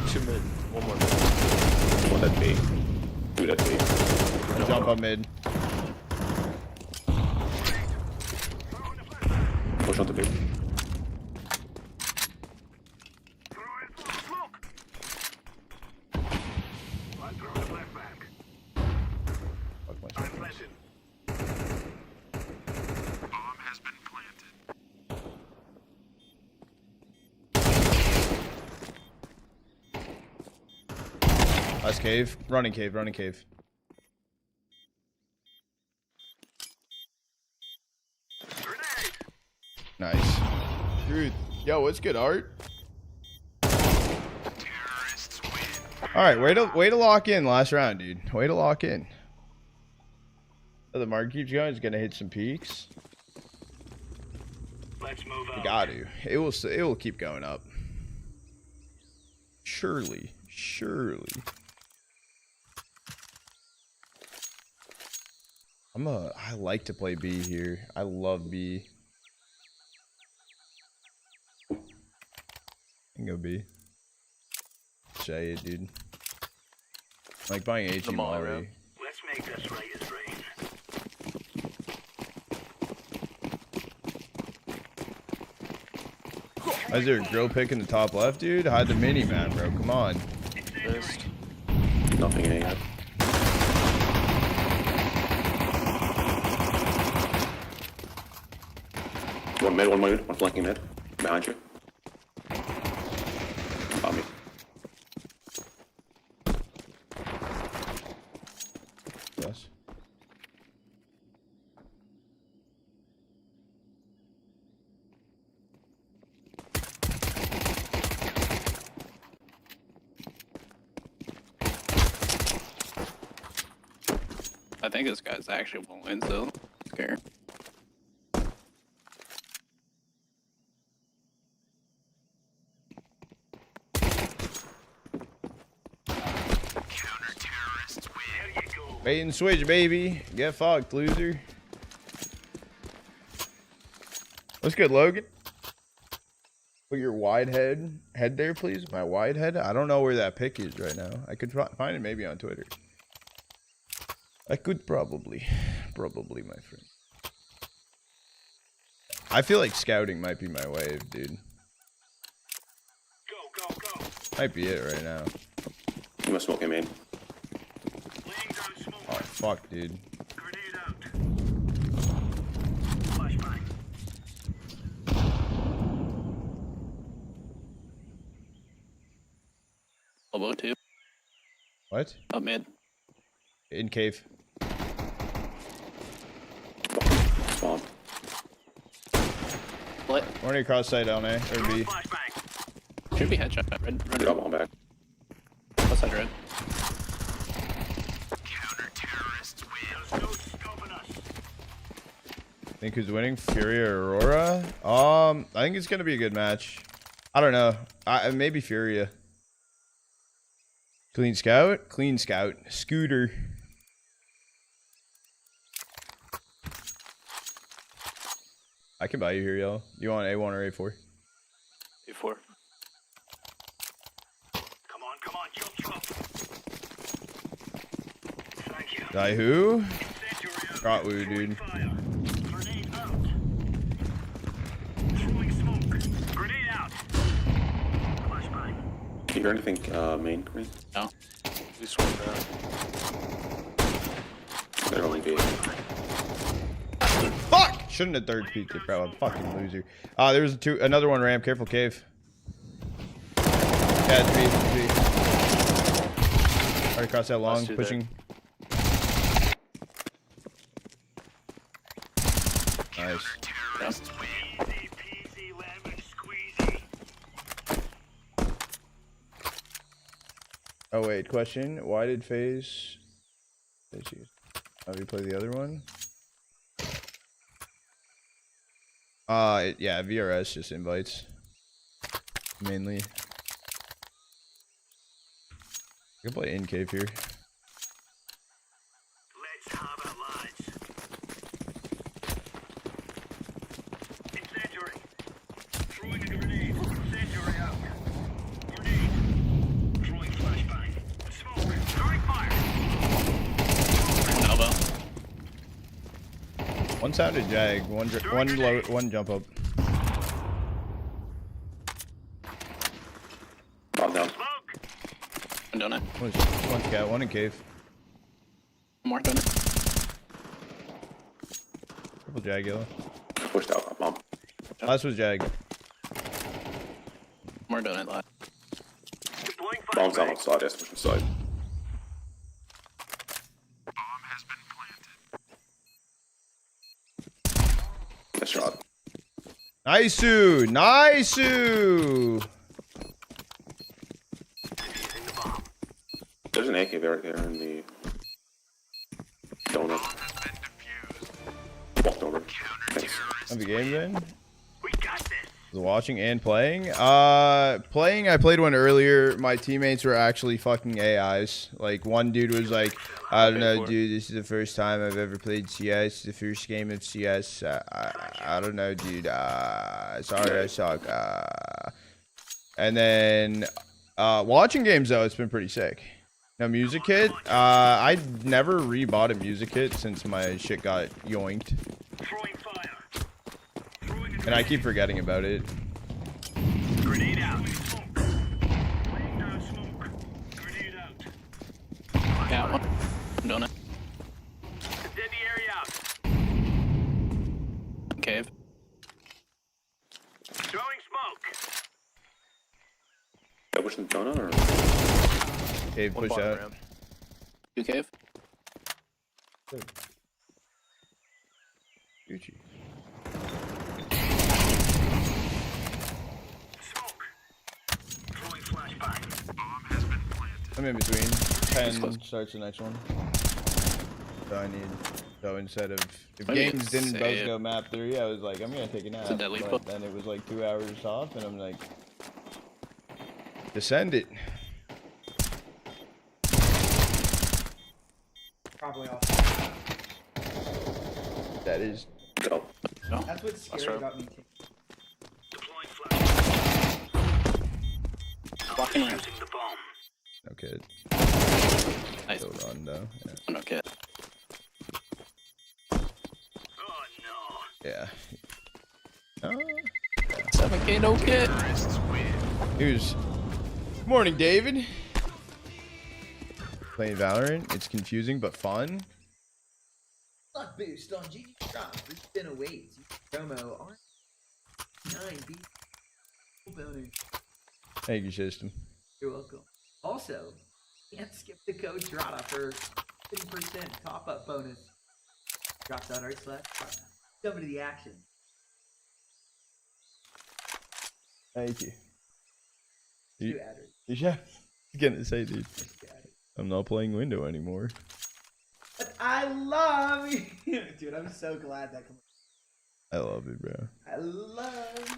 Two mid. One more mid. One that B. Two that B. I'll jump up mid. Push on the B. Last cave. Running cave, running cave. Nice. Dude, yo, what's good, Art? Alright, way to lock in last round, dude. Way to lock in. So the market keeps going, it's gonna hit some peaks. Let's move You got to. It will keep going up. Surely. Surely. I like to play B here. I love B. I can go B. Say it, dude. I like buying HE already. Let's make this race rain. Why is there a grill pick in the top left, dude? Hide the mini, man, bro. Come on. Missed. Nothing in yet. One mid, one flanking mid. Behind you. On me. Yes. I think this guy's actually won't win, so scare. Bait and switch, baby. Get fucked, loser. What's good, Logan? Put your wide head there, please. My wide head? I don't know where that pick is right now. I could find it maybe on Twitter. I could probably, my friend. I feel like scouting might be my wave, dude. Might be it right now. You must smoke him in. Oh, fuck, dude. Elbow 2. What? Up mid. In cave. Spawn. What? Morning cross side down A or B. Should be headshot. Red. Drop on back. Left side red. Think who's winning? FURIA or Aurora? I think it's gonna be a good match. I don't know. Maybe FURIA. Clean scout? Clean scout. Scooter. I can buy you here, y'all. You want A1 or A4? A4. Come on, jump. Thank you. Die who? Got woo, dude. Grenade out. Throwing smoke. Grenade out. Flashbang. Do you hear anything main, Green? No. We swarmed out. They're only B. Fuck! Shouldn't have third peeked it, bro. I'm a fucking loser. There was another one ramp. Careful, cave. Yeah, it's B. Alright, cross that long. Pushing. Nice. Oh wait, question. Why did FaZe... How do you play the other one? Yeah, VRS just invites. Mainly. I can play in cave here. Let's have it, lads. Incendiary. Throwing a grenade. Incendiary out. Grenade. Throwing flashbang. Smoke. Throwing fire. Elbow. One sounded jag, one jump up. Oh, no. I'm doing it. One scout, one in cave. More doing it. Triple jag, yellow. Pushed out. Bomb. Last was jag. More doing it, lad. Bomb's out on side. Yes, push side. Nice shot. Nice-oo! Nice-oo! There's an AK right there in the donut. Walked over. Thanks. Have the game then? Was watching and playing? Playing, I played one earlier. My teammates were actually fucking AIs. Like, one dude was like, I don't know, dude, this is the first time I've ever played CS. The first game of CS. I don't know, dude. Sorry, I suck. And then, watching games, though, it's been pretty sick. Now, music kit, I never rebought a music kit since my shit got yoinked. And I keep forgetting about it. Grenade out. Laying down smoke. Grenade out. Yeah, one. I'm doing it. Dead the area out. Cave. Throwing smoke. Yeah, pushing the donut or? Cave push out. Ramp. You cave? Gucci. I'm in between. 10 starts the next one. So I need. So instead of if games didn't both go map 3, I was like, I'm gonna take a nap. But then it was like 2 hours off, and I'm like, descend it. Probably off. That is. Go. No. That's what scary got me too. Walking around. No kid. Nice. Still Rondo. Yeah. No kid. Oh no. Yeah. 7K no kit. Here's. Good morning, David. Playing Valorant. It's confusing but fun. Luck boost on GG Drop. It's been a wait. Promo R9B. Bonus. Thank you, system. You're welcome. Also, can't skip the code Drata for 50% top up bonus. Drops.art/Drata. Coming to the action. Thank you. Two adders. Yeah. I was gonna say, dude. I'm not playing window anymore. But I love you. Dude, I'm so glad that. I love it, bro. I love.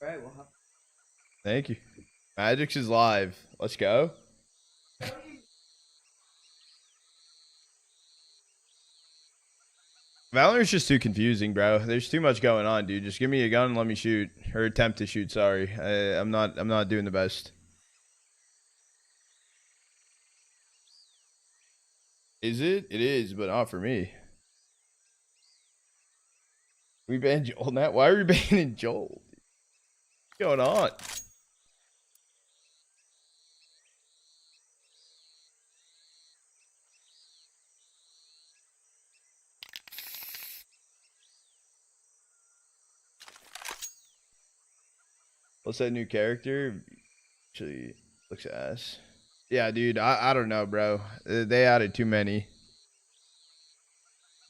All right, well. Thank you. Magix is live. Let's go. Valorant's just too confusing, bro. There's too much going on, dude. Just give me a gun and let me shoot, or attempt to shoot. Sorry, I'm not doing the best. Is it? It is, but not for me. We banned Joel now. Why are we banning Joel? What's going on? What's that new character? Actually, looks ass. Yeah, dude. I don't know, bro. They added too many.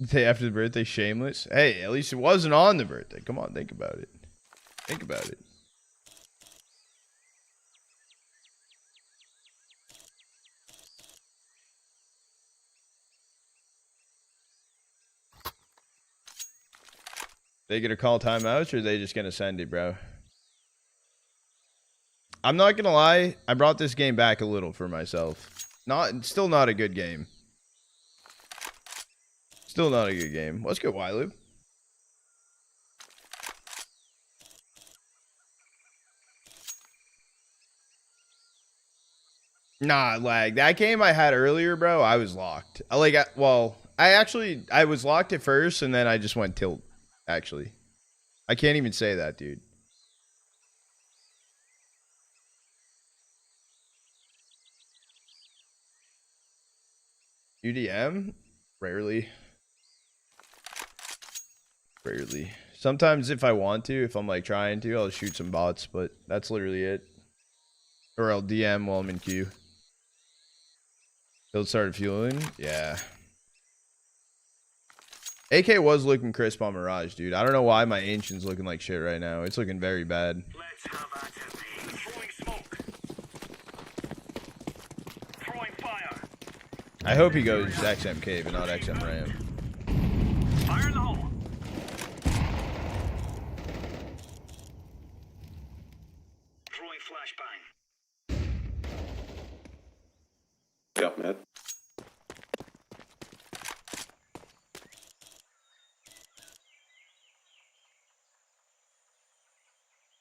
Day after the birthday, shameless. Hey, at least it wasn't on the birthday. Come on, think about it. Think about it. They gonna call timeouts, or are they just gonna send it, bro? I'm not gonna lie, I brought this game back a little for myself. Still not a good game. Still not a good game. Let's go, Wyloop. Nah, lag. That game I had earlier, bro, I was locked. I was locked at first, and then I just went tilt, actually. I can't even say that, dude. UDM? Rarely. Rarely. Sometimes if I want to, if I'm like trying to, I'll shoot some bots, but that's literally it. Or I'll DM while I'm in queue. Build started fueling? Yeah. AK was looking crisp on Mirage, dude. I don't know why my Ancient's looking like shit right now. It's looking very bad. Let's have at it. Throwing smoke. Throwing fire. I hope he goes XMK, but not XM Ram. Fire in the hole. Throwing flashbang. Yep, mid.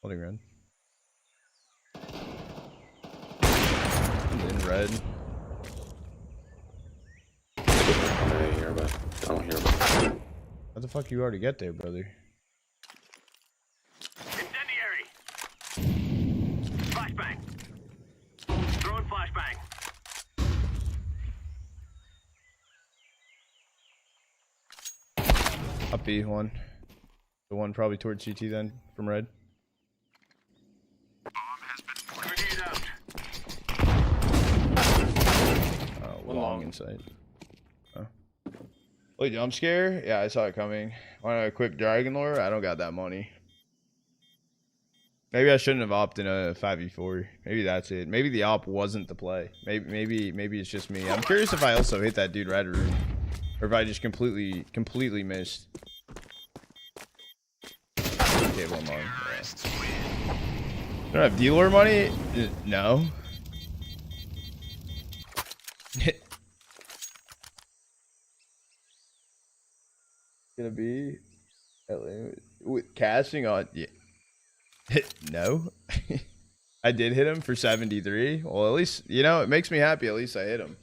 Holding red. In red. I hear about. I don't hear about. How the fuck you already get there, brother? Incendiary. Flashbang. Throwing flashbang. Up B, one. The one probably towards CT then, from red. Grenade out. Oh, long inside. Oh. Wait, jump scare? Yeah, I saw it coming. Want to equip Dragon Lore? I don't got that money. Maybe I shouldn't have opted in a 5v4. Maybe that's it. Maybe the op wasn't the play. Maybe it's just me. I'm curious if I also hit that dude red room, or if I just completely missed. Okay, one more. Yeah. I don't have dealer money? No. Gonna be with casting on, yeah. No. I did hit him for 73. Well, at least, you know, it makes me happy. At least I hit him.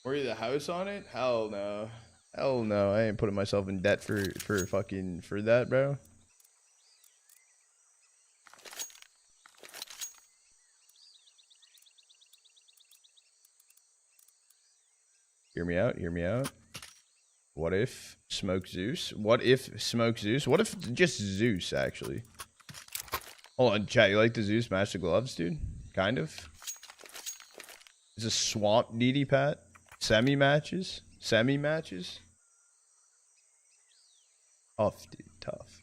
Were you the house on it? Hell no. Hell no. I ain't putting myself in debt for that, bro. Hear me out. Hear me out. What if Smoke Zeus? What if Smoke Zeus? What if just Zeus, actually? Hold on, chat. You like the Zeus Master Gloves, dude? Kind of. Is a swamp DD Pat? Semi-matches? Semi-matches? Tough, dude. Tough.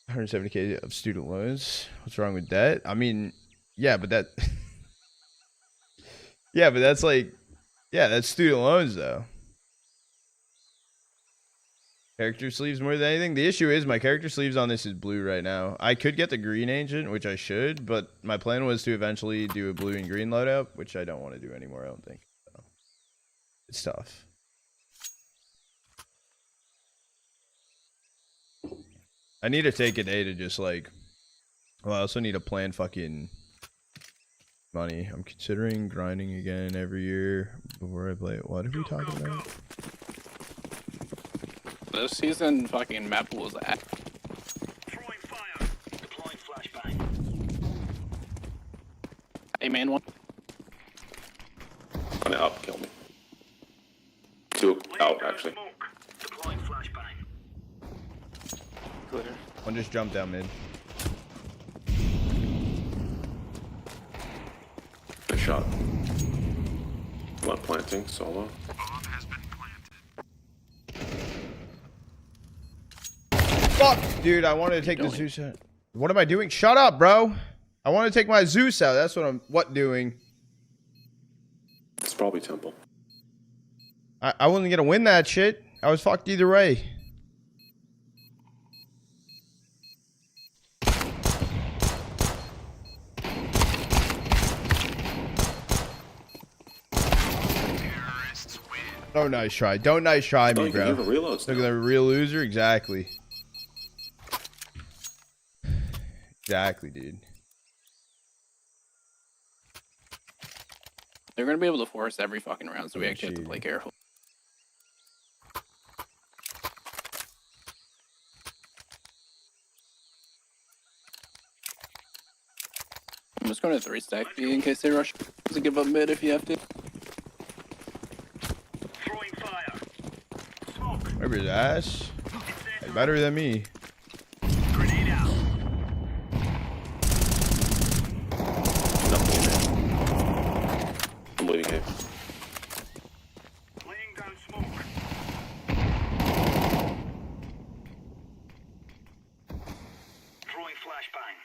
170K of student loans. What's wrong with that? I mean, yeah, but that... yeah, but that's like... yeah, that's student loans, though. Character sleeves more than anything. The issue is my character sleeves on this is blue right now. I could get the green agent, which I should, but my plan was to eventually do a blue and green loadout, which I don't want to do anymore, I don't think. So, it's tough. I need to take a day to just like... well, I also need to plan fucking money. I'm considering grinding again every year before I play it. What are we talking about? This season, fucking map was at. Throwing fire. Deploying flashbang. Hey, man, one. One up, kill me. Two out, actually. Deploying flashbang. Clear. One just jumped down mid. Good shot. One planting, solo. Fuck, dude, I wanted to take the Zeus out. What am I doing? Shut up, bro. I want to take my Zeus out. That's what I'm doing. It's probably Temple. I wasn't gonna win that shit. I was fucked either way. Don't nice try. Don't nice try me, bro. Look at the real loser. Exactly. Exactly, dude. They're gonna be able to force every fucking round, so we actually have to play careful. I'm just going to 3-stack B in case they rush. To give up mid if you have to. Throwing fire. Maybe his ass. Better than me. Grenade out. I'm bleeding here. Laying down smoke. Throwing flashbang.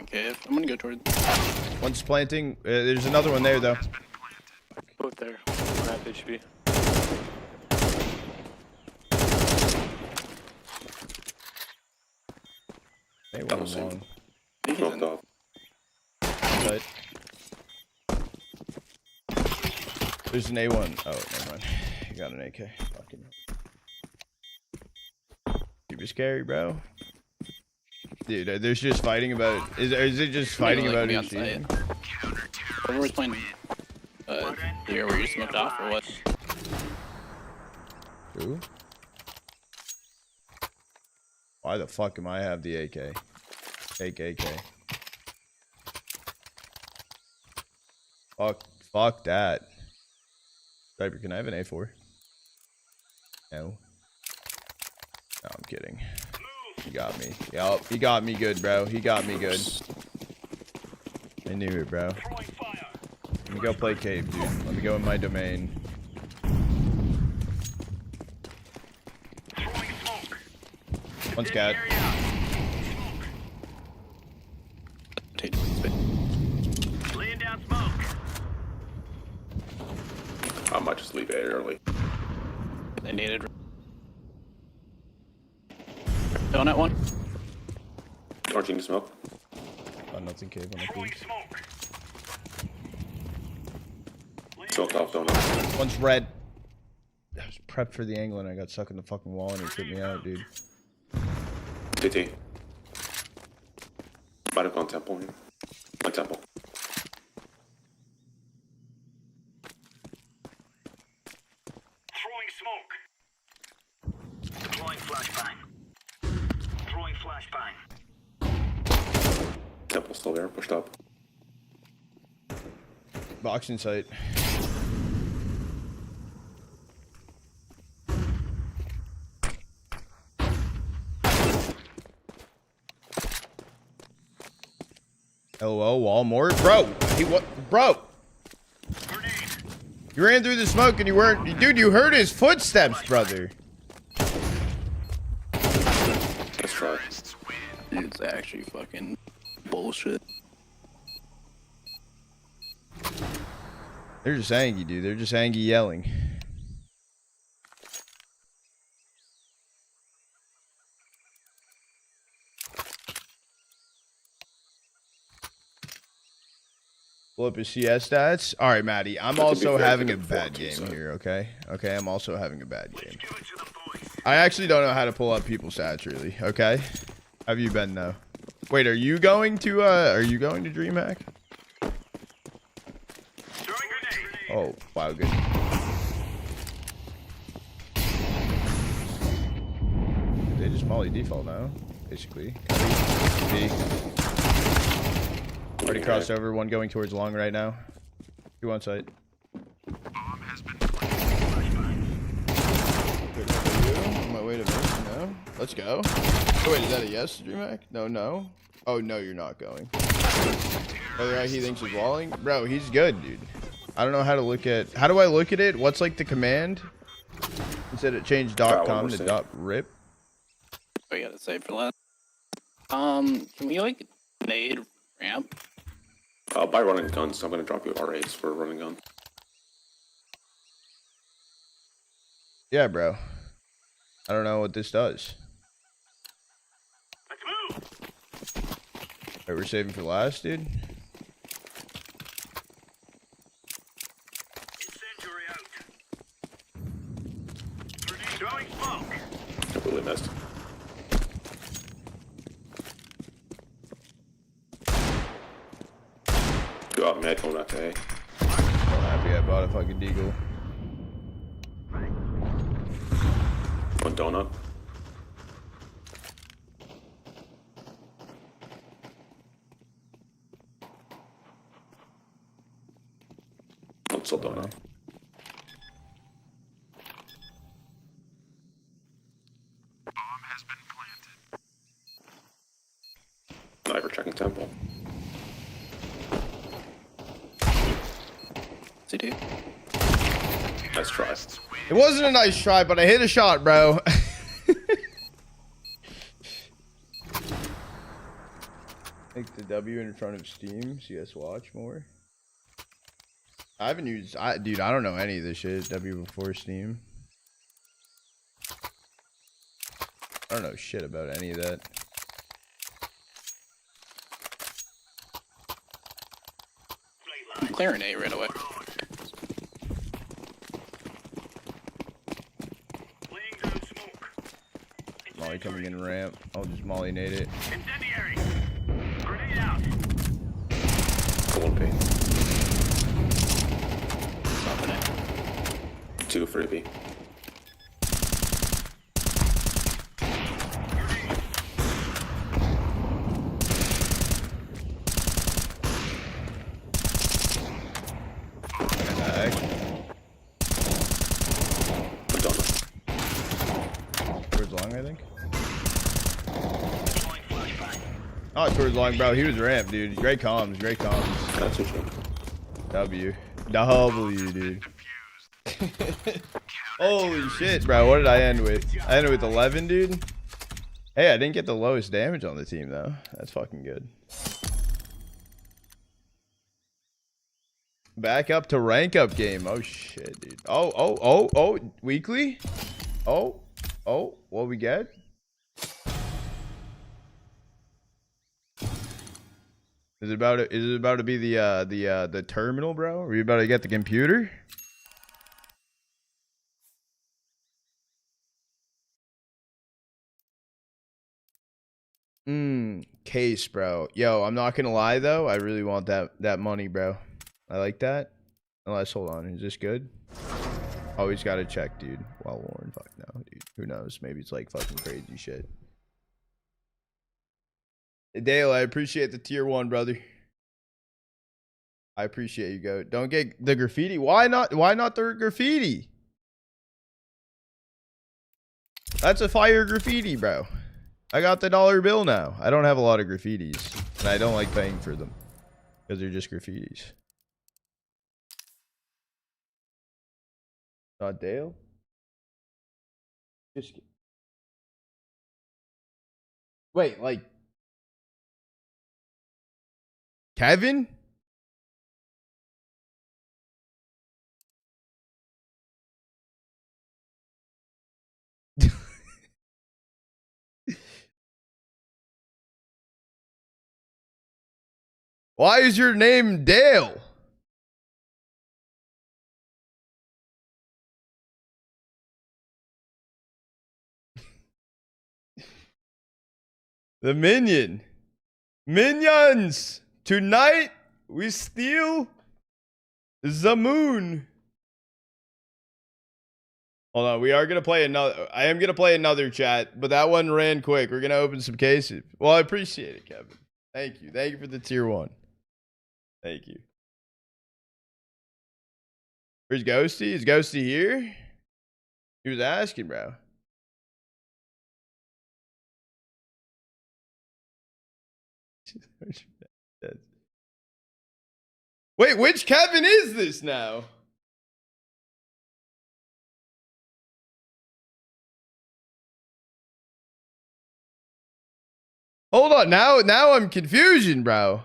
Okay, I'm gonna go toward. One's planting. There's another one there, though. Both there. Half HP. They went long. Dropped off. But there's an A1. Oh, never mind. You got an AK. Fucking. Super scary, bro. Dude, there's just fighting about. Is it just fighting about each team? Whoever's playing here where you smoked off or what? Who? Why the fuck am I have the AK? AK. Fuck that. Viper, can I have an A4? No. No, I'm kidding. He got me. Yup, he got me good, bro. He got me good. I knew it, bro. Let me go play cave, dude. Let me go in my domain. One's cat. Laying down smoke. I might just leave it early. They needed. Donut one. Charging smoke. Oh, nothing cave on the please. Smoked off donut. One's red. was prepped for the angle and I got stuck in the fucking wall and he took me out, dude. TT. Might have gone temple here. My temple. Throwing smoke. Deploying flashbang. Throwing flashbang. Temple still there, pushed up. Box in sight. LOL, Walmart. Bro, what? Bro. You ran through the smoke and you weren't. Dude, you heard his footsteps, brother. Let's try. It's actually fucking bullshit. They're just angry, dude. They're just angry yelling. Pull up his CS stats. All right, Maddie. I'm also having a bad game here, okay? Okay, I'm also having a bad game. I actually don't know how to pull up people's stats, really, okay? How have you been, though? Wait, are you going to DreamHack? Oh, wow, good. They just molly default now, basically. B. Already crossed over, one going towards long right now. 2 on site. On my way to Vince, no. Let's go. Oh, wait, is that a yes, DreamHack? No, no. Oh, no, you're not going. Whether he thinks he's walling? Bro, he's good, dude. I don't know how to look at... How do I look at it? What's, like, the command? Instead it changed .com to .rip. I gotta save for last. Can we, like, nade ramp? By running guns, I'm gonna drop you R8s for running gun. Yeah, bro. I don't know what this does. Let's move. Alright, we're saving for last, dude. Incendiary out. Throwing smoke. Completely missed. Go out mid, going out to A. I'm happy I bought a fucking deagle. One donut. One still donut. Bomb has been planted. Sniper checking temple. CD. Nice try. It wasn't a nice try, but I hit a shot, bro. Take the W in front of Steam. CS watch more. I haven't used... dude, I don't know any of this shit. W before Steam. I don't know shit about any of that. I'm clearing A right away. Molly coming in ramp. I'll just Molly nade it. Incendiary. Grenade out. One P. Stopping it. 2 for B. Towards long, I think. Oh, towards long, bro. He was ramp, dude. Great comms, great comms. That's what you. W, dude. Holy shit, bro. What did I end with? I ended with 11, dude. Hey, I didn't get the lowest damage on the team, though. That's fucking good. Back up to rank up game. Oh, shit, dude. Oh. Weekly? Oh. What we get? Is it about to be the terminal, bro? Are we about to get the computer? case, bro. Yo, I'm not gonna lie though. I really want that money, bro. I like that. Unless, hold on, is this good? Always gotta check, dude. Well, Warren, fuck no, dude. Who knows? Maybe it's like fucking crazy shit. Hey, Dale, I appreciate the tier 1, brother. I appreciate you, Goat. Don't get the graffiti. Why not? Why not the graffiti? That's a fire graffiti, bro. I got the dollar bill now. I don't have a lot of graffitis, and I don't like paying for them because they're just graffitis. Not Dale. Just wait, like Kevin? Why is your name Dale? The minion. Minions! Tonight we steal the moon. Hold on, we are gonna play another. I am gonna play another chat, but that one ran quick. We're gonna open some cases. Well, I appreciate it, Kevin. Thank you. Thank you for the tier 1. Thank you. Where's Ghosty? Is Ghosty here? He was asking, bro. Wait, which Kevin is this now? Hold on, now I'm confusion, bro.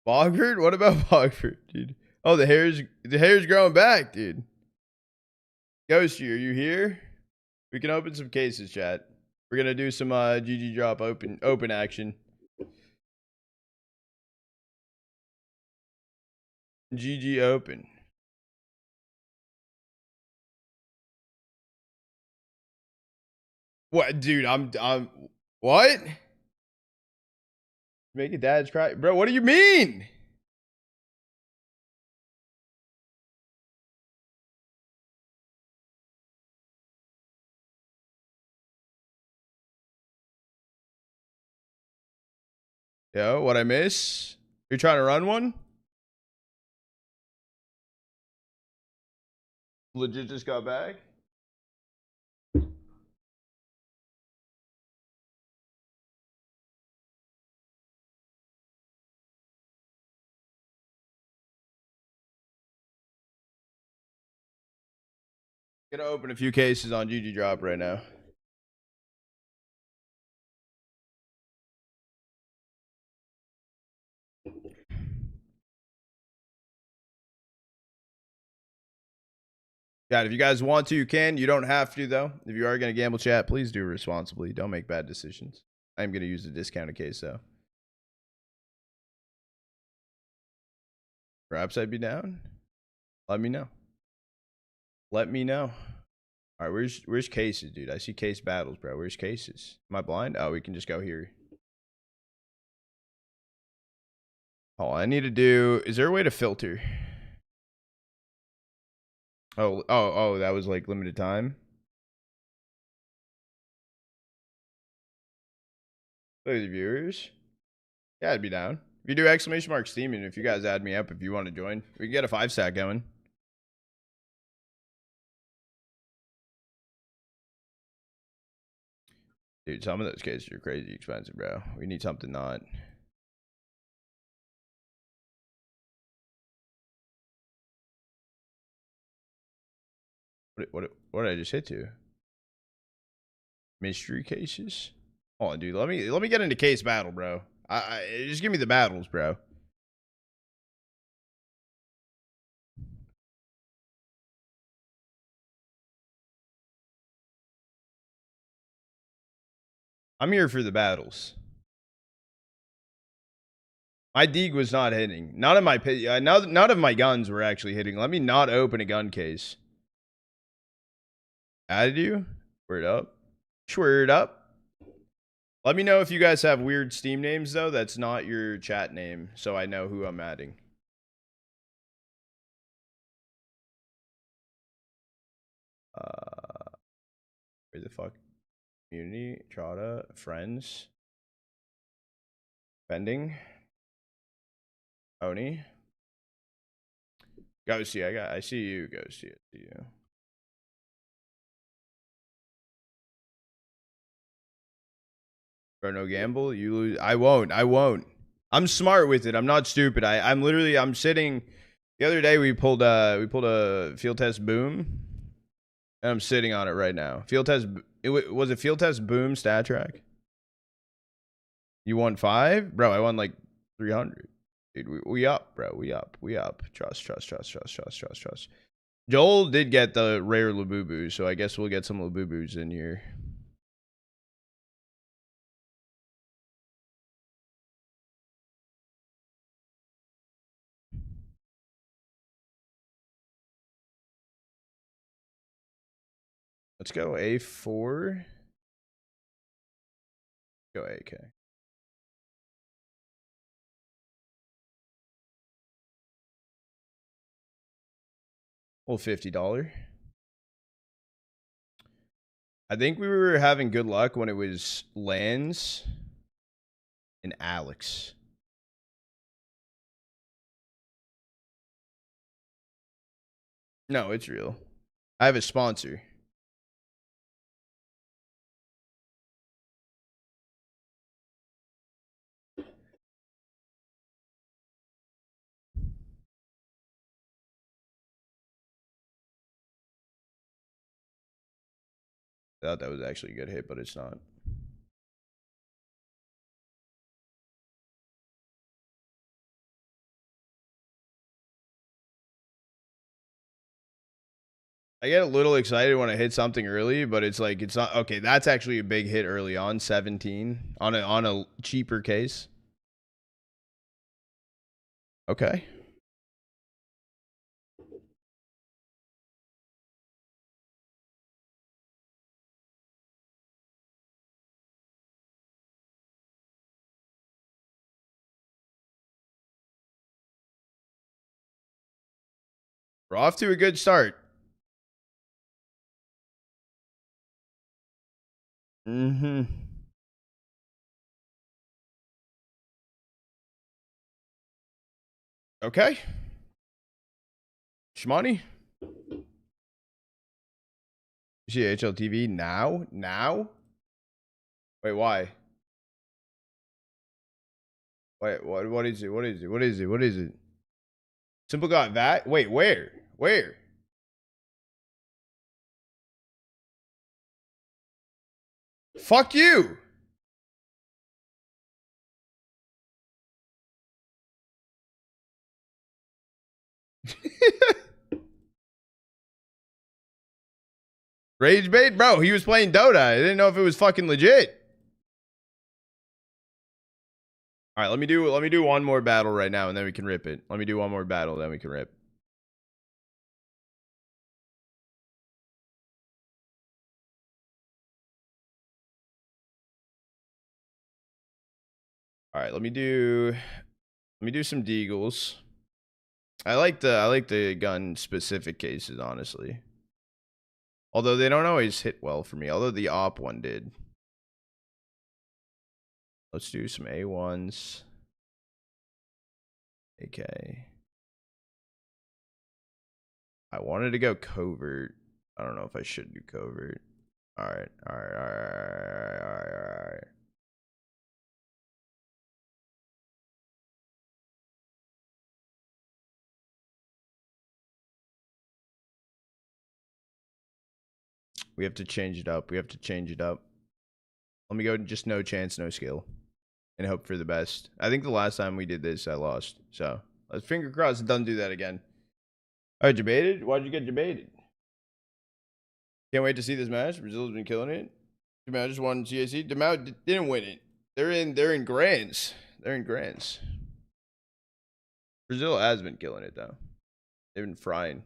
Bogford? What about Bogford, dude? Oh, the hair's growing back, dude. Ghosty, are you here? We can open some cases, chat. We're gonna do some GG drop open action. GG open. What, dude? I'm what? Make your dads cry, bro. What do you mean? Yo, what I miss? You're trying to run one? Legit just got back. Gonna open a few cases on GG drop right now. Yeah, if you guys want to, you can. You don't have to, though. If you are going to gamble, chat, please do responsibly. Don't make bad decisions. I'm going to use the discounted case, though. Perhaps I'd be down. Let me know. Let me know. All right, where's cases, dude? I see case battles, bro. Where's cases? Am I blind? Oh, we can just go here. All I need to do... Is there a way to filter? Oh, that was like limited time. Look at the viewers. Yeah, I'd be down. If you do exclamation mark steaming, if you guys add me up if you want to join, we can get a 5-stack going. Dude, some of those cases are crazy expensive, bro. We need something not. What did I just hit to? Mystery cases? Hold on, dude. Let me get into case battle, bro. Just give me the battles, bro. I'm here for the battles. My Deeg was not hitting. None of my none of my guns were actually hitting. Let me not open a gun case. Added you? Word up. Word up. Let me know if you guys have weird Steam names though. That's not your chat name, so I know who I'm adding. Where the fuck? Community, Trada, friends, Bending, Oni, Ghosty. I see you, Ghosty. I see you. Bro, no gamble. You lose. I won't. I'm smart with it. I'm not stupid. I'm sitting. The other day we pulled a field test boom, and I'm sitting on it right now. Field test. Was it field test boom stat track? You won 5, bro. I won like 300. Dude, we up, bro. We up. Trust. Joel did get the rare Labubu, so I guess we'll get some Labubus in here. Let's go A4. Go AK. Well, $50. I think we were having good luck when it was Lance and Alex. No, it's real. I have a sponsor. I thought that was actually a good hit, but it's not. I get a little excited when I hit something early, but it's like it's not okay. That's actually a big hit early on, 17 on a cheaper case. Okay. We're off to a good start. Okay. Shmoney. You see HLTV now? Now? Wait, why? Wait, what is it? What is it? What is it? What is it? Simple got that? Wait, where? Where? Fuck you. Rage bait? Bro, he was playing Dota. I didn't know if it was fucking legit. All right, let me do one more battle right now and then we can rip it. Let me do one more battle, then we can rip. All right, let me do some deagles. I like the gun specific cases, honestly. Although they don't always hit well for me. Although the op one did. Let's do some A1s. AK. I wanted to go covert. I don't know if I should do covert. Alright. We have to change it up. Let me go just no chance, no skill. And hope for the best. I think the last time we did this, I lost. So, let's finger crossed it doesn't do that again. Alright, debated? Why'd you get debated? Can't wait to see this match. Brazil's been killing it. Demau just won CAC. Demau didn't win it. They're in grands. Brazil has been killing it though. They've been frying.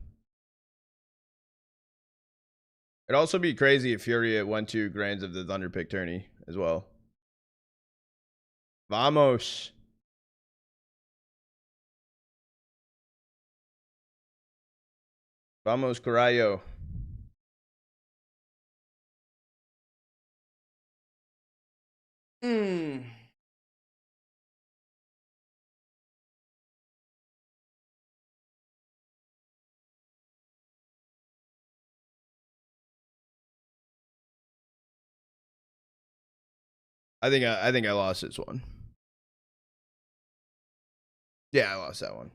It'd also be crazy if Furia went to grands of the Thunderpick tourney as well. Vamos. Vamos, Carayo. I think I lost this one. Yeah, I lost that one.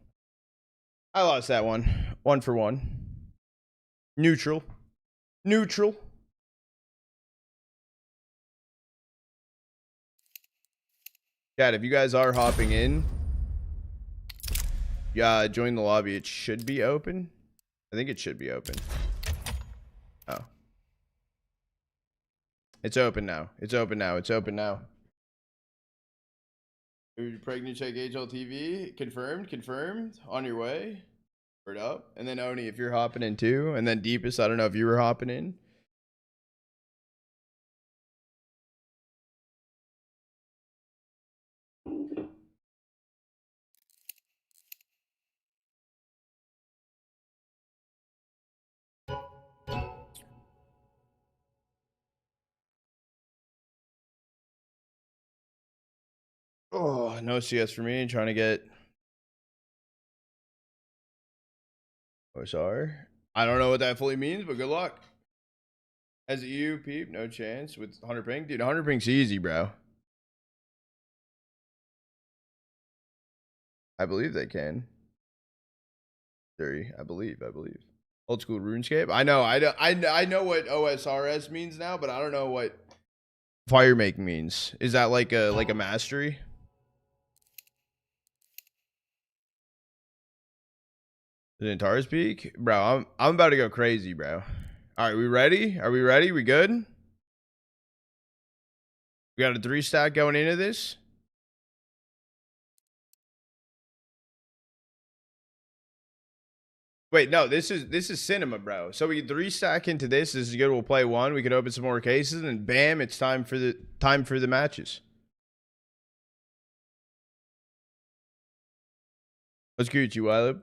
I lost that one. 1 for 1. Neutral. Neutral. Chat, if you guys are hopping in, yeah, join the lobby. It should be open. I think it should be open. Oh. It's open now. It's open now. It's open now. Are you pregnant? Check HLTV. Confirmed. Confirmed. On your way. Word up. And then Oni, if you're hopping in too. And then Deepest, I don't know if you were hopping in. Oh, no CS for me. Trying to get OSR. I don't know what that fully means, but good luck. As you, Peep, no chance with 100 ping. Dude, 100 ping's easy, bro. I believe they can. 30, I believe. Old school RuneScape. I know. I know what OSRS means now, but I don't know what fire make means. Is that like a mastery? The Antares Peak? Bro, I'm about to go crazy, bro. Alright, we ready? Are we ready? We good? We got a 3 stack going into this. Wait, no, this is cinema, bro. So we 3 stack into this. This is good. We'll play 1. We can open some more cases, and bam, it's time for the matches. What's Gucci, Wiley?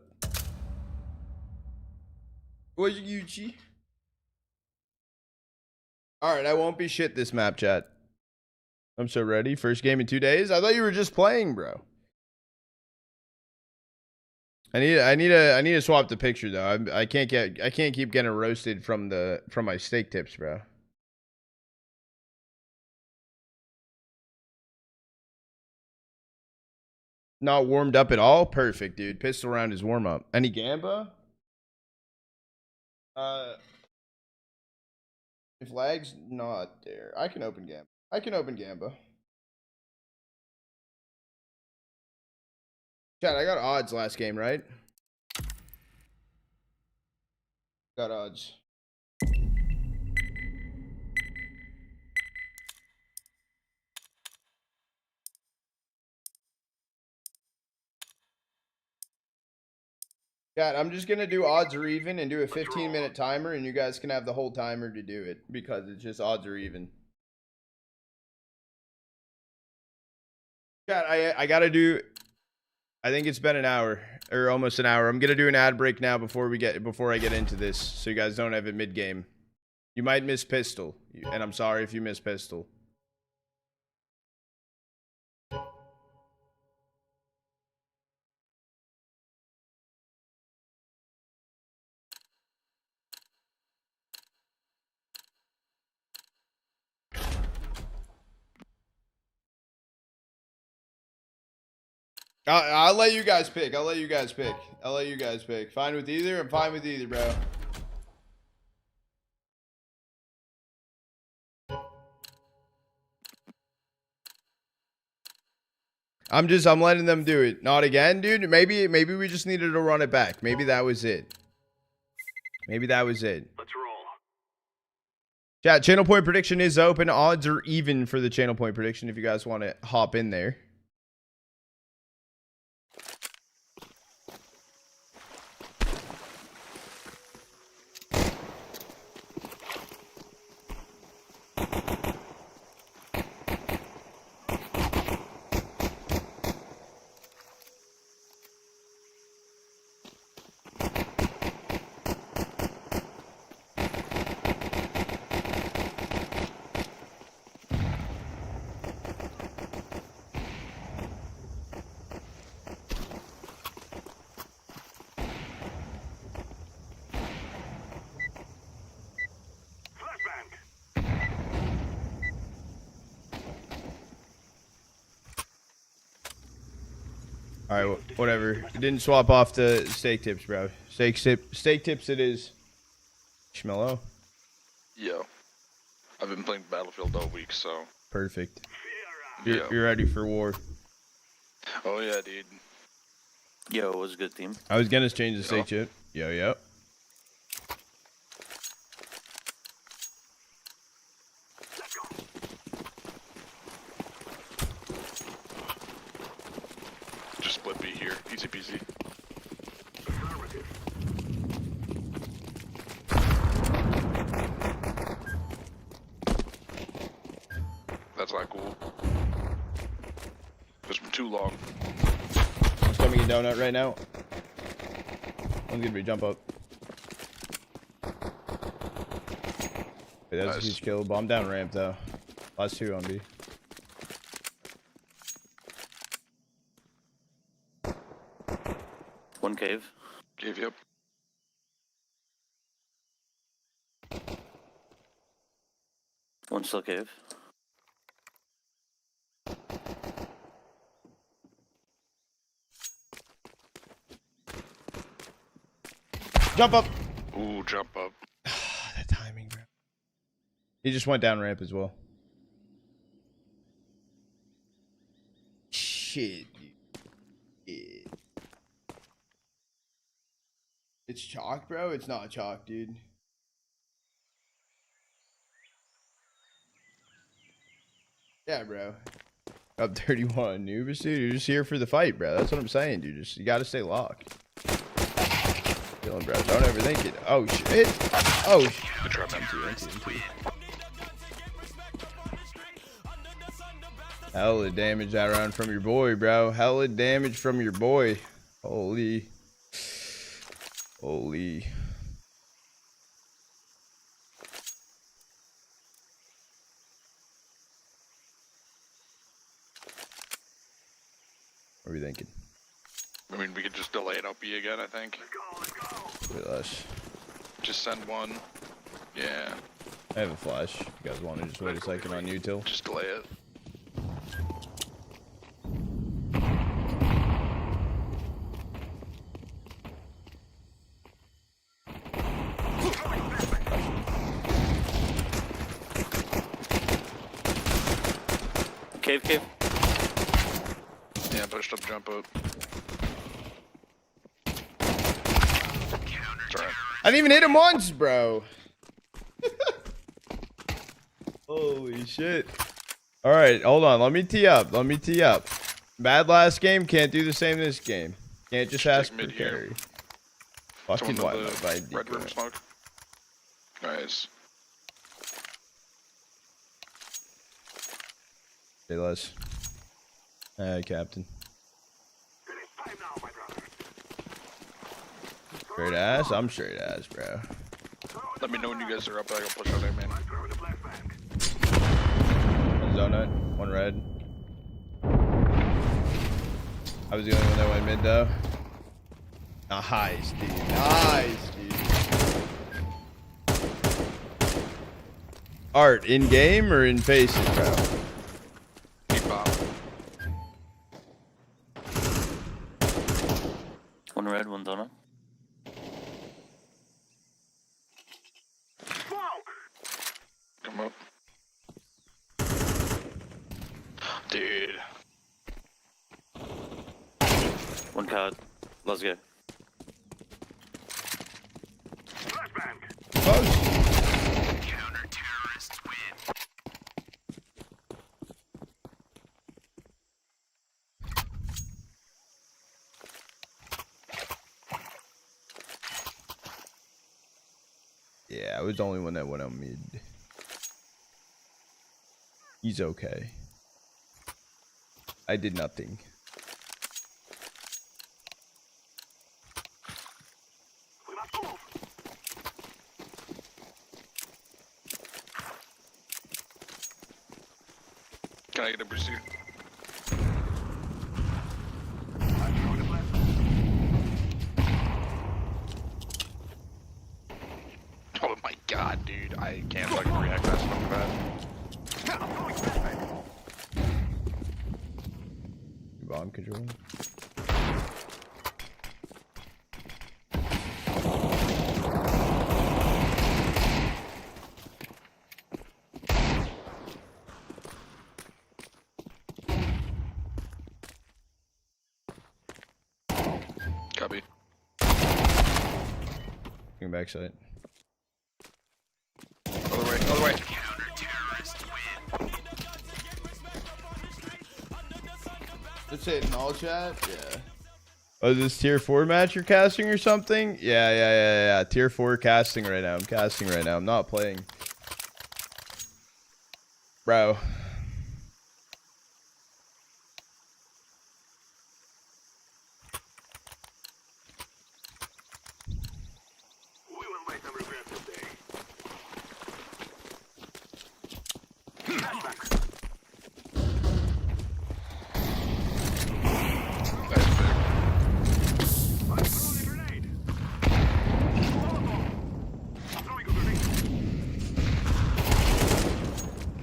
What's Gucci? Alright, I won't be shit this map, chat. I'm so ready. First game in 2 days? I thought you were just playing, bro. I need to swap the picture though. I can't keep getting roasted from my steak tips, bro. Not warmed up at all? Perfect, dude. Pistol round is warm up. Any Gamba? If lag's not there, I can open Gamba. Chat, I got odds last game, right? Got odds. Chat, I'm just gonna do odds or even and do a 15-minute timer, and you guys can have the whole timer to do it because it's just odds or even. Chat, I gotta do. I think it's been an hour or almost an hour. I'm gonna do an ad break now before I get into this, so you guys don't have it mid game. You might miss pistol, and I'm sorry if you miss pistol. I'll let you guys pick. Fine with either? I'm fine with either, bro. I'm letting them do it. Not again, dude. Maybe we just needed to run it back. Maybe that was it. Let's roll. Chat, channel point prediction is open. Odds are even for the channel point prediction if you guys want to hop in there. All right, whatever. You didn't swap off the steak tips, bro. Steak tips it is. Schmello. Yo. I've been playing Battlefield all week, so. Perfect. You're ready for war. Oh, yeah, dude. Yo, what's good, team? I was gonna change the steak chip. Yo. Just split B here. Easy peasy. That's not cool. It's been too long. I'm coming in donut right now. One's gonna be jump up. Wait, that's a huge kill. Bomb down ramp though. Last two on B. One cave. Cave, yep. One still cave. Jump up. Ooh, jump up. That timing, bro. He just went down ramp as well. Shit. Dude. It's chalk, bro. It's not chalk, dude. Yeah, bro. Up 31, Nubis, dude. You're just here for the fight, bro. That's what I'm saying, dude. You gotta stay locked. Dylan, bro. Don't overthink it. Oh, shit. Oh, shit. Hella damage that round from your boy, bro. Hella damage from your boy. Holy. Holy. What are we thinking? I mean, we could just delay it up B again, I think. Wait, less. Just send one. Yeah. I have a flash. You guys want to just wait a second on you, Till? Just delay it. Cave. Yeah, pushed up, jump up. Sorry. I didn't even hit him once, bro. Holy shit. All right, hold on. Let me tee up. Bad last game. Can't do the same this game. Can't just ask for carry. Fucking why am I Red room smoke. Nice. Say less. Captain. Straight ass? I'm straight ass, bro. Let me know when you guys are up. I go push out A, man. One donut, one red. I was the only one that went mid, though. Nice, dude. Nice, dude. Art, in game or in faces, bro? One red, one donut. Come up. Dude. One card. Let's go. Counter-terrorists win. Yeah, I was the only one that went on mid. He's okay. I did nothing. Can I get a pursuit? Oh my god, dude. I can't fucking react that so bad. Bomb control. Copy. Going backside. Other way, other way. That's it in all chat? Yeah. Oh, is this tier 4 match you're casting or something? Yeah. Tier 4 casting right now. I'm casting right now. I'm not playing. Bro.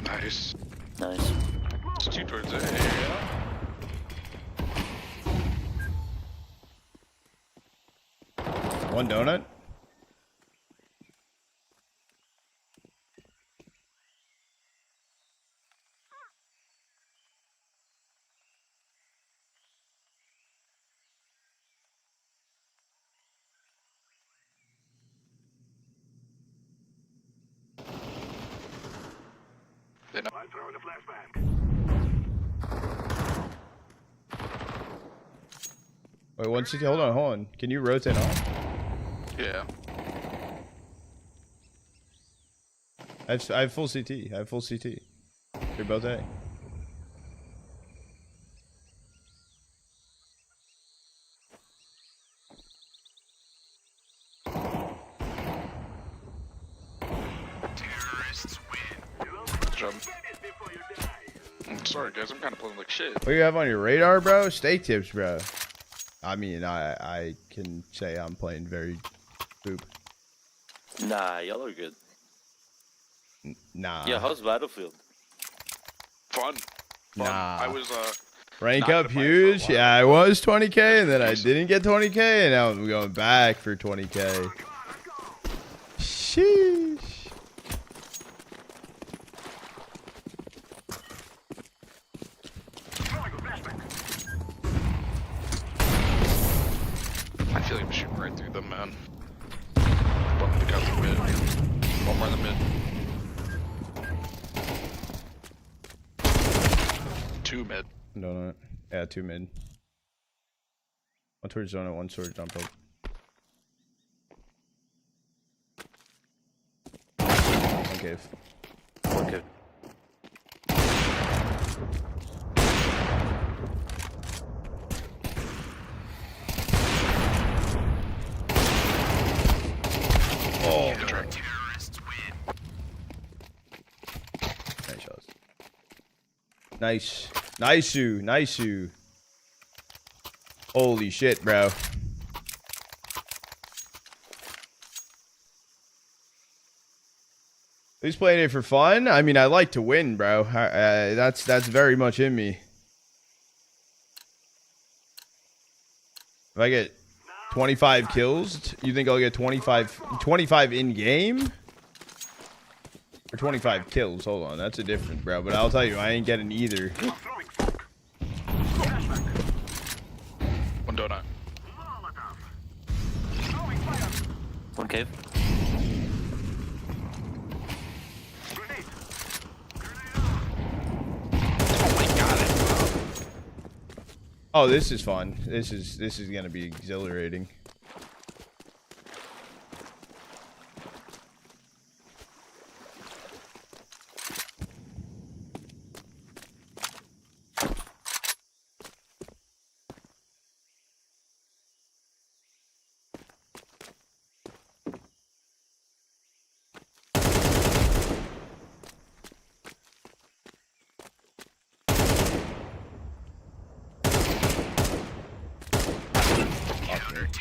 Nice. Nice. It's 2 towards A. One donut? I'm throwing a flashbang. Wait, one CT. Hold on. Can you rotate on? Yeah. I have full CT. You're both A. Terrorists win. Jump. I'm sorry, guys. I'm kind of playing like shit. What do you have on your radar, bro? Steak tips, bro. I mean, I can say I'm playing very boop. Nah, y'all are good. Nah. Yeah, how's Battlefield? Fun. Nah. I was Rank up huge. Yeah, I was 20k, and then I didn't get 20k, and now I'm going back for 20k. Sheesh. I feel like I'm shooting right through them, man. One to come mid. One more in the mid. 2 mid. Donut. Yeah, 2 mid. One towards donut, one towards jump up. One cave. Okay. Oh, good try. Nice shots. Nice. Nice-oo. Holy shit, bro. Who's playing it for fun? I mean, I like to win, bro. That's very much in me. If I get 25 kills, you think I'll get 25 in game? Or 25 kills? Hold on, that's a difference, bro. But I'll tell you, I ain't getting either. One donut. One cave. Oh, this is fun. This is gonna be exhilarating. shit.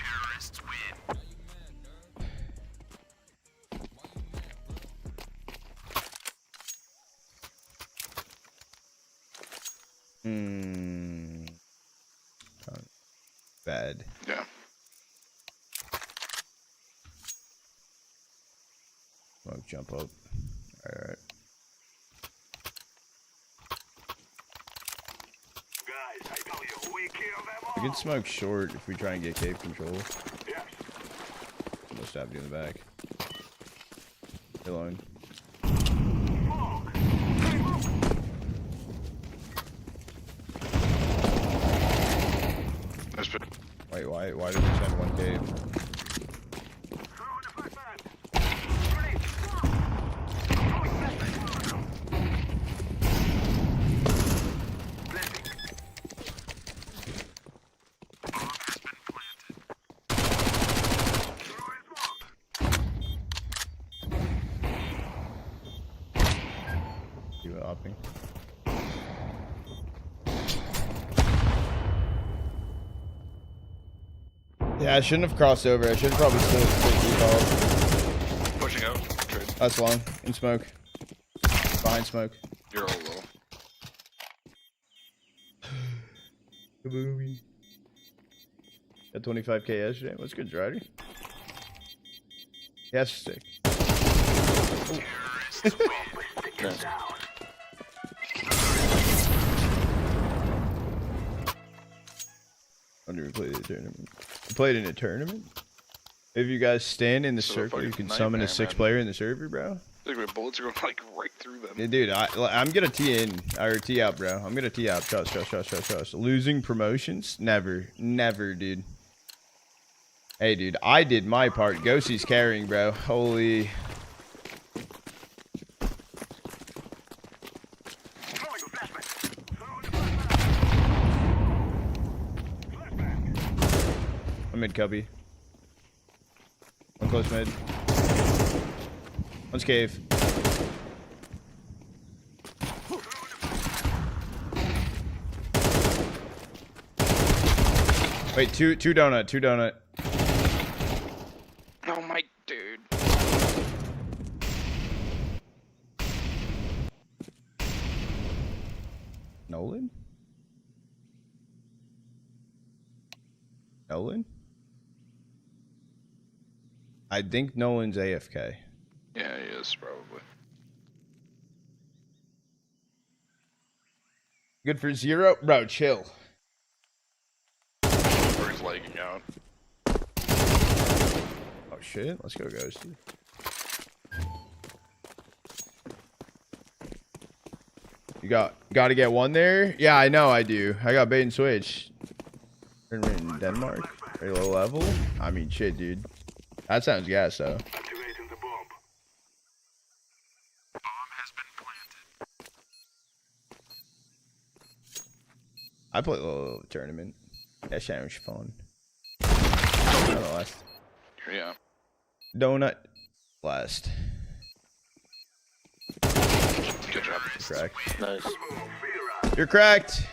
Bad. Yeah. Smoke, jump up. Alright. We can smoke short if we try and get cave control. We'll stab you in the back. You're alone. Wait, why did we send one cave? You hopping. Yeah, I shouldn't have crossed over. I should have probably still default. Pushing out. Trade. That's long. In smoke. Behind smoke. You're all low. Kaboomy. Got 25k yesterday. What's good, Drider? Yes, stick. Nice. I never played a tournament. I played in a tournament? If you guys stand in the circle, you can summon a 6-player in the server, bro. Look at bullets are going like right through them. Yeah, dude, I'm gonna tee in or tee out, bro. I'm gonna tee out. Trust. Losing promotions? Never, dude. Hey, dude, I did my part. Ghostie's carrying, bro. Holy. I'm mid cubby. One close mid. One's cave. Wait, two donut. Oh my dude. Nolan? I think Nolan's AFK. Yeah, he is probably. Good for 0? Bro, chill. Or he's lagging out. Oh shit, let's go Ghosty. You gotta get one there? Yeah, I know I do. I got bait and switch. We're in Denmark. Very low level. I mean shit, dude. That sounds gas though. I play a little tournament. That sounds fun. Last. Yeah. Donut last. Good job. Cracked. Nice. You're cracked.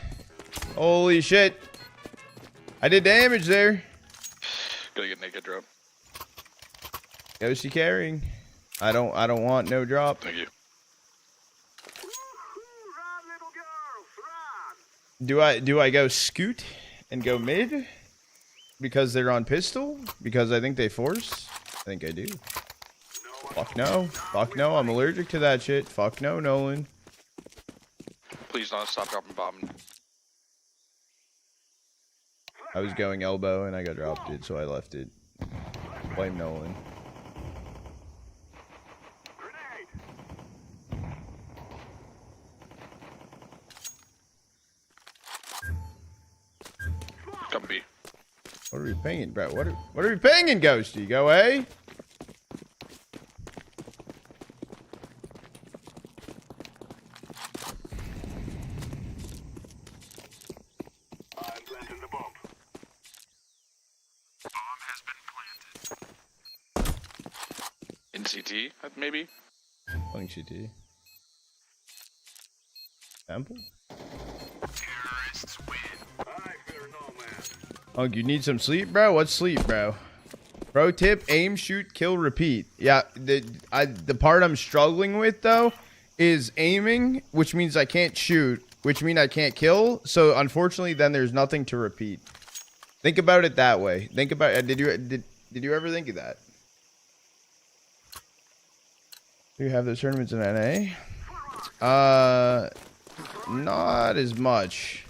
Holy shit. I did damage there. Gotta get naked drop. Ghosty carrying. I don't want no drop. Thank you. Do I go scoot and go mid? Because they're on pistol? Because I think they force? I think I do. Fuck no. Fuck no. I'm allergic to that shit. Fuck no, Nolan. Please don't stop dropping bomb. I was going elbow and I got dropped it, so I left it. Blame Nolan. Come B. What are we pinging, bro? What are we pinging, Ghosty? Go A? In CT, maybe? Playing CT. Temple? Hunk, you need some sleep, bro? What's sleep, bro? Pro tip, aim, shoot, kill, repeat. Yeah, the part I'm struggling with, though, is aiming, which means I can't shoot, which means I can't kill. So, unfortunately, then there's nothing to repeat. Think about it that way. Think about it. Did you ever think of that? Do you have those tournaments in NA? Not as much.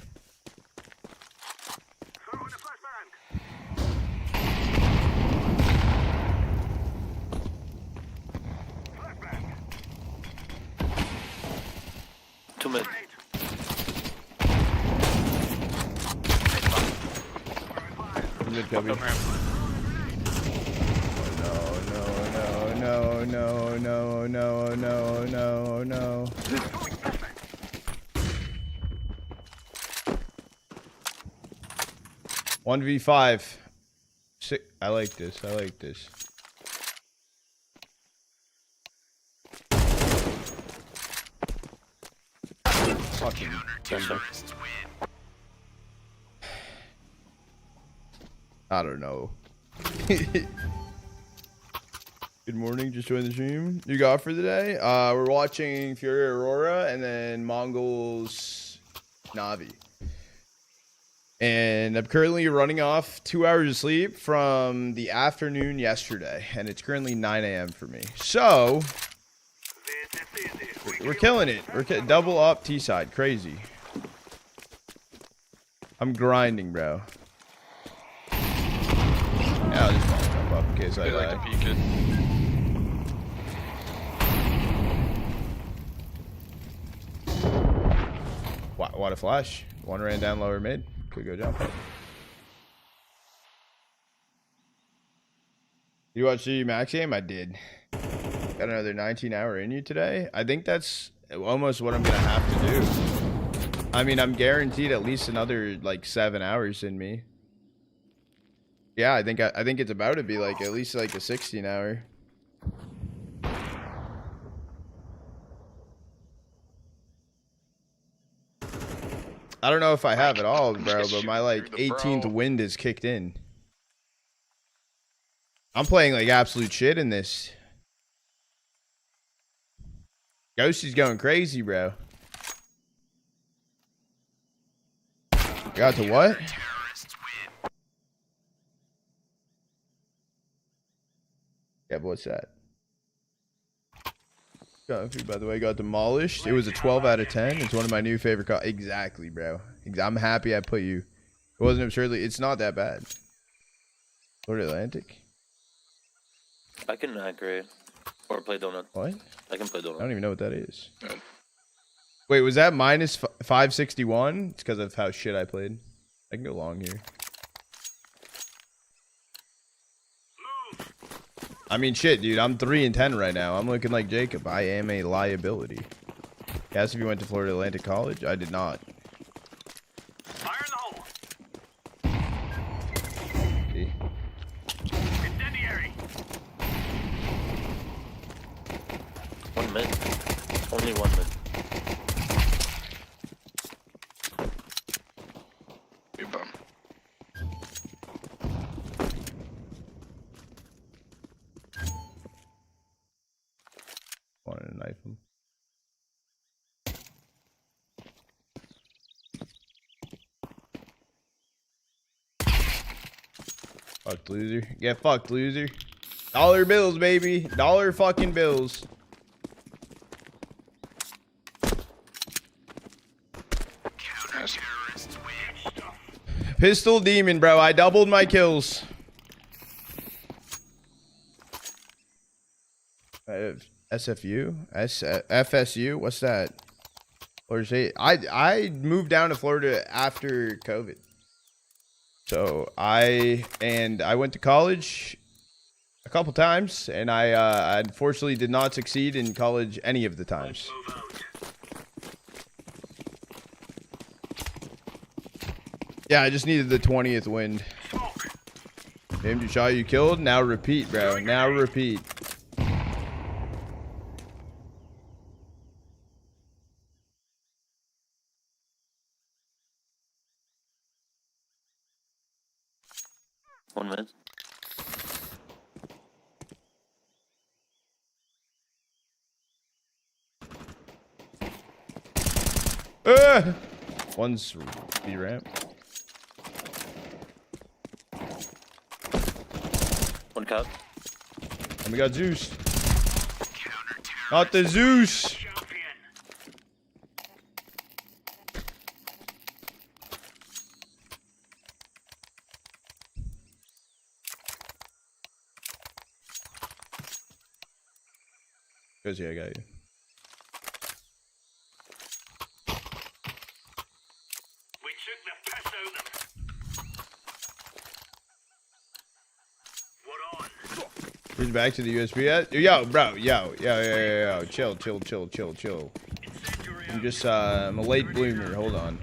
Two mid. Mid cubby. No. 1v5. Sick. I like this. Fucking Thunder. I don't know. Good morning, just joined the stream. You got for the day? We're watching FURIA Aurora and then Mongols Navi. And I'm currently running off 2 hours of sleep from the afternoon yesterday. And it's currently 9 a.m. for me. So, we're killing it. We're double up T-side. Crazy. I'm grinding, bro. Yeah, I'll just jump up in case I die. Peek it. What a flash. One ran down lower mid. Could go jump up. You watched the max game? I did. Got another 19-hour in you today. I think that's almost what I'm gonna have to do. I mean, I'm guaranteed at least another like 7 hours in me. Yeah, I think it's about to be like at least like a 16-hour. I don't know if I have it all, bro, but my like 18th wind is kicked in. I'm playing like absolute shit in this. Ghosty's going crazy, bro. Got to what? Yeah, but what's that? By the way, got demolished. It was a 12 out of 10. It's one of my new favorite exactly, bro. I'm happy I put you. It wasn't absurdly. It's not that bad. Florida Atlantic. I can grade or play donut. What? I can play donut. I don't even know what that is. Wait, was that minus 561? It's because of how shit I played. I can go long here. I mean, shit, dude. I'm 3-10 right now. I'm looking like Jacob. I am a liability. Asked if you went to Florida Atlantic College. I did not. Fire in the hole. See? Incendiary. One mid. Only one mid. You bum. Wanted to knife him. Fucked, loser. Get fucked, loser. Dollar bills, baby. Dollar fucking bills. Pistol demon, bro. I doubled my kills. SFU? FSU? What's that? Florida State. I moved down to Florida after COVID. So I went to college a couple times, and I unfortunately did not succeed in college any of the times. Yeah, I just needed the 20th wind. Named you shot, you killed. Now repeat, bro. Now repeat. 1 minute. One's B ramp. One cut. And we got Zeus. Not the Zeus. Cause yeah, I got you. He's back to the USB. Yo, bro, yo. Chill. I'm just, I'm a late bloomer. Hold on.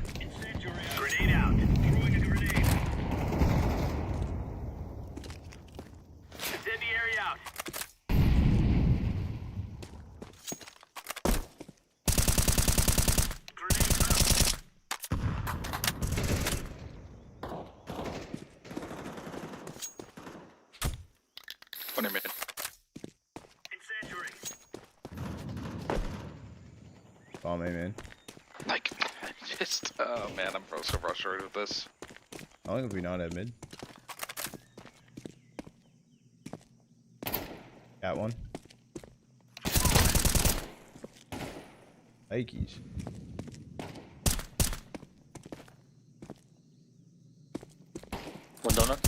Grenade out. Throwing a grenade. Incendiary out. Grenade out. What do you mean? Incendiary. Bomb me, man. Like, just, oh man, I'm so frustrated with this. How long have we not had mid? Got one. Ikeys. One donut.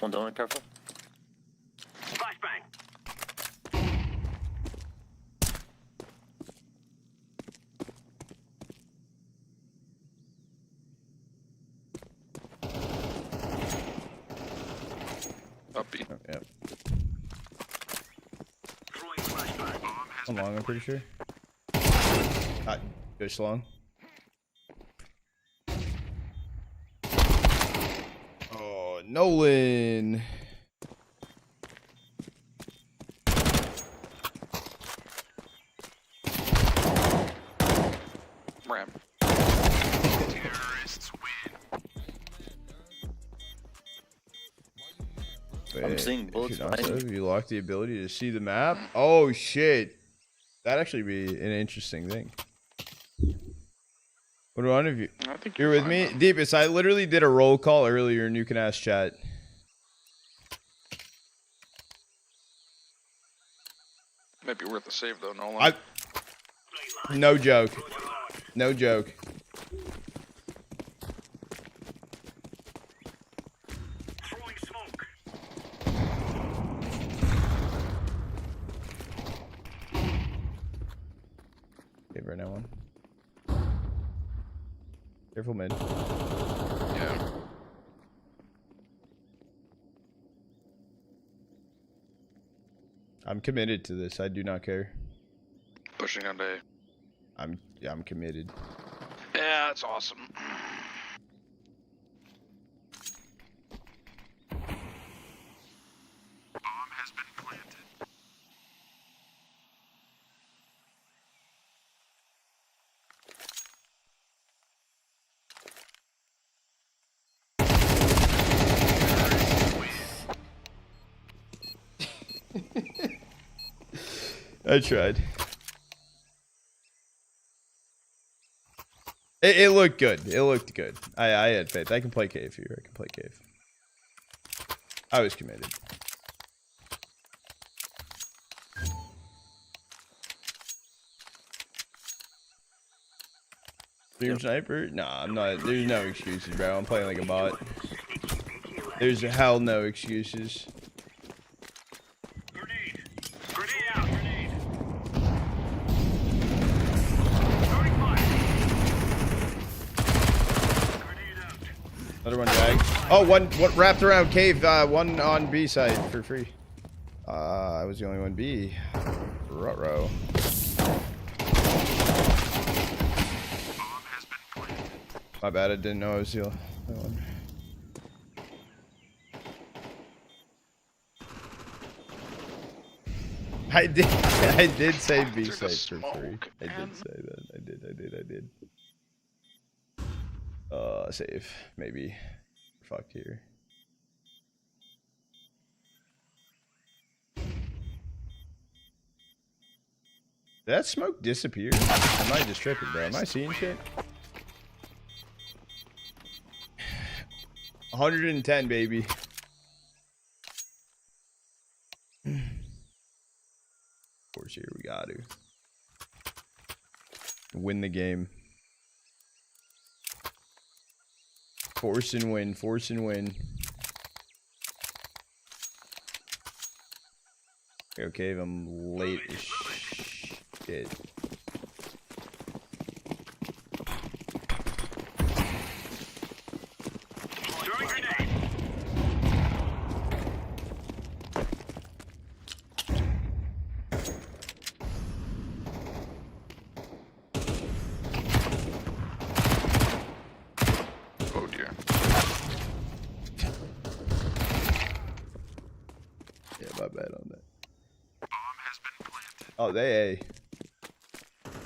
One donut, careful. Flashbang. Upbeat. Oh, yep. Throwing flashbang. I'm long, I'm pretty sure. Fish long. Oh, Nolan. Ram. Terrorists win. I'm seeing bullets behind me. If you lock the ability to see the map. Oh shit. That'd actually be an interesting thing. What do one of you? I think You're with me? Deepest, I literally did a roll call earlier and you can ask chat. Might be worth a save though, Nolan. No joke. No joke. Throwing smoke. Okay, right now one. Careful mid. Yeah. I'm committed to this. I do not care. Pushing on day. I'm committed. Yeah, that's awesome. Bomb has been planted. I tried. It looked good. It looked good. I had faith. I can play cave here. I can play cave. I was committed. Stream sniper? Nah, I'm not. There's no excuses, bro. I'm playing like a bot. There's hell no excuses. Grenade. Grenade out. Grenade. Another one drag. Oh, one wrapped around cave. One on B side for free. I was the only one B. Ruh-roh. My bad. I didn't know I was the only one. I did say B side for free. I did say that. I did. Save. Maybe. Fuck here. Did that smoke disappear? Am I just tripping, bro? Am I seeing shit? 110, baby. Of course, here we got to win the game. Force and win. Force and win. Okay, I'm late as shit. Oh dear. Yeah, my bad on that. Oh, they A.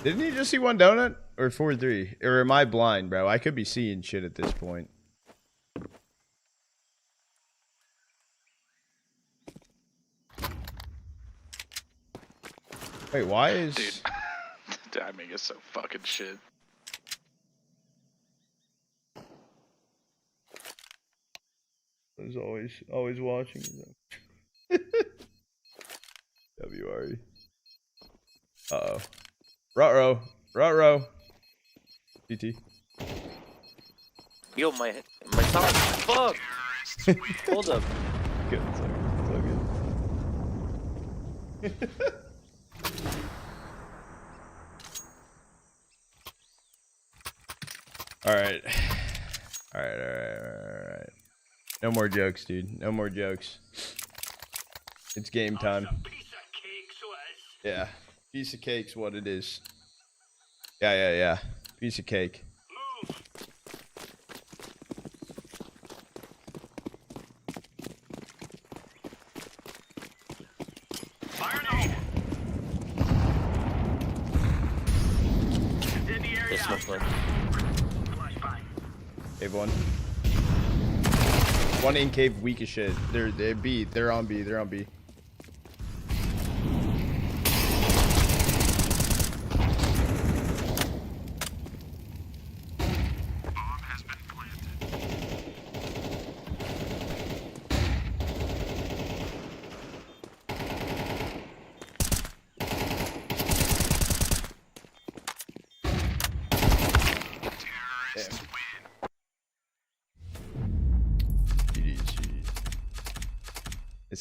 Didn't you just see one donut? Or 4-3? Or am I blind, bro? I could be seeing shit at this point. Wait, why is... Dude, timing is so fucking shit. There's always watching. WRE. Uh-oh. Ruh-roh. GT. Yo, my sound. Fuck. Hold up. Good. It's all good. All right. No more jokes, dude. No more jokes. It's game time. Yeah. Piece of cake's what it is. Yeah. Piece of cake. They smoke one. Cave one. One in cave, weak as shit. They're B. They're on B.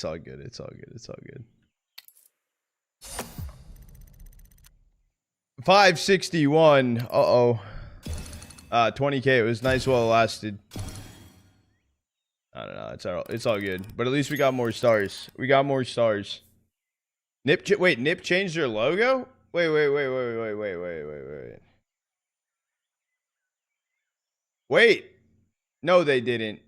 It's all good. 561. Uh-oh. 20k. It was nice while it lasted. I don't know. It's all good. But at least we got more stars. Nip changed their logo? Wait. Wait. No, they didn't.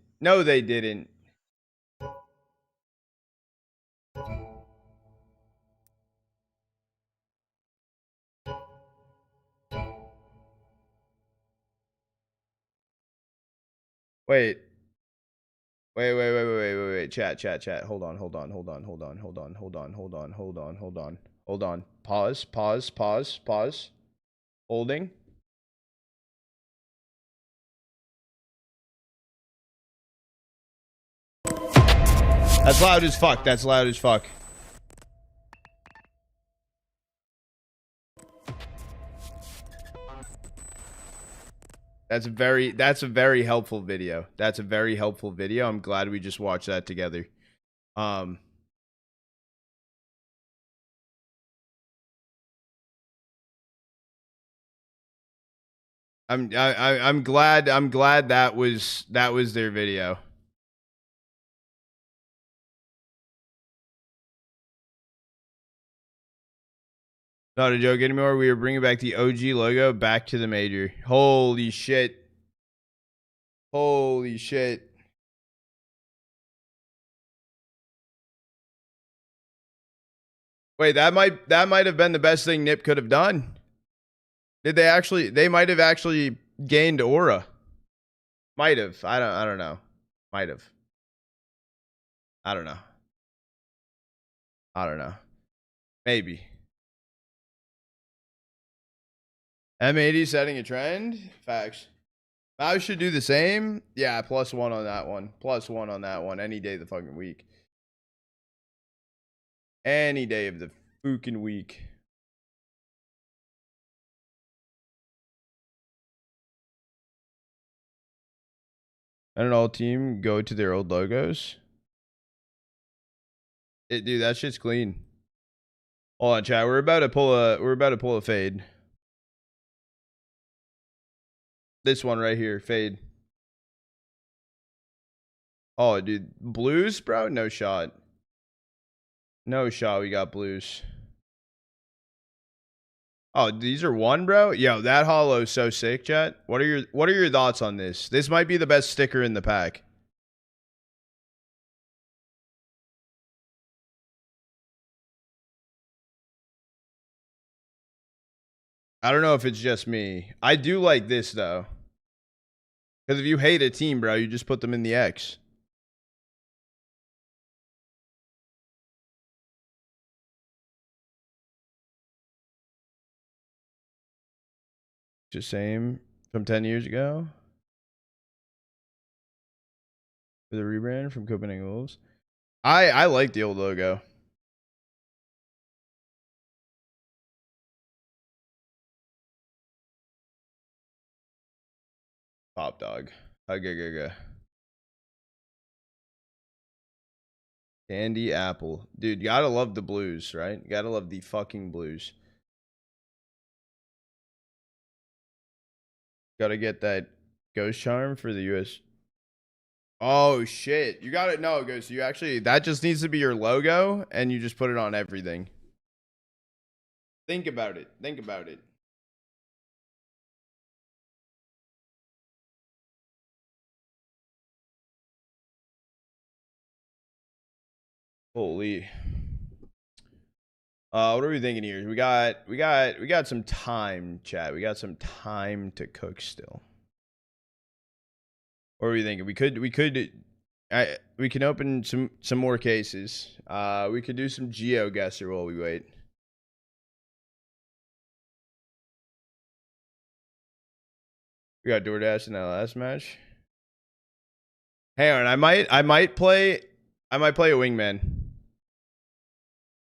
Wait. Chat. Hold on. Pause. Holding. That's loud as fuck. That's a very helpful video. I'm glad we just watched that together. I'm glad that was their video. Not a joke anymore. We are bringing back the OG logo back to the major. Holy shit. Wait, that might have been the best thing Nip could have done. They might have actually gained aura. Might have. I don't know. Might have. I don't know. Maybe. M80 setting a trend. Facts. I should do the same. Yeah, +1 on that one. +1 on that one. Any day of the fucking week. Any day of the fucking week. And an all team go to their old logos. Dude, that shit's clean. Hold on, chat. We're about to pull a fade. This one right here, fade. Oh, dude, blues, bro? No shot. No shot. We got blues. Oh, these are one, bro. Yo, that hollow is so sick, chat. What are your thoughts on this? This might be the best sticker in the pack. I don't know if it's just me. I do like this though. Because if you hate a team, bro, you just put them in the X. Just same from 10 years ago. For the rebrand from Copenhagen Wolves. I like the old logo. Pop dog. Candy apple. Dude, you gotta love the blues, right? You gotta love the fucking blues. Gotta get that ghost charm for the US. Oh shit. You got it. No, Ghost. You actually, that just needs to be your logo and you just put it on everything. Think about it. Think about it. Holy. What are we thinking here? We got some time, chat. We got some time to cook still. What are we thinking? We can open some more cases. We could do some GeoGuessr while we wait. We got DoorDash in that last match. Hang on, I might play a wingman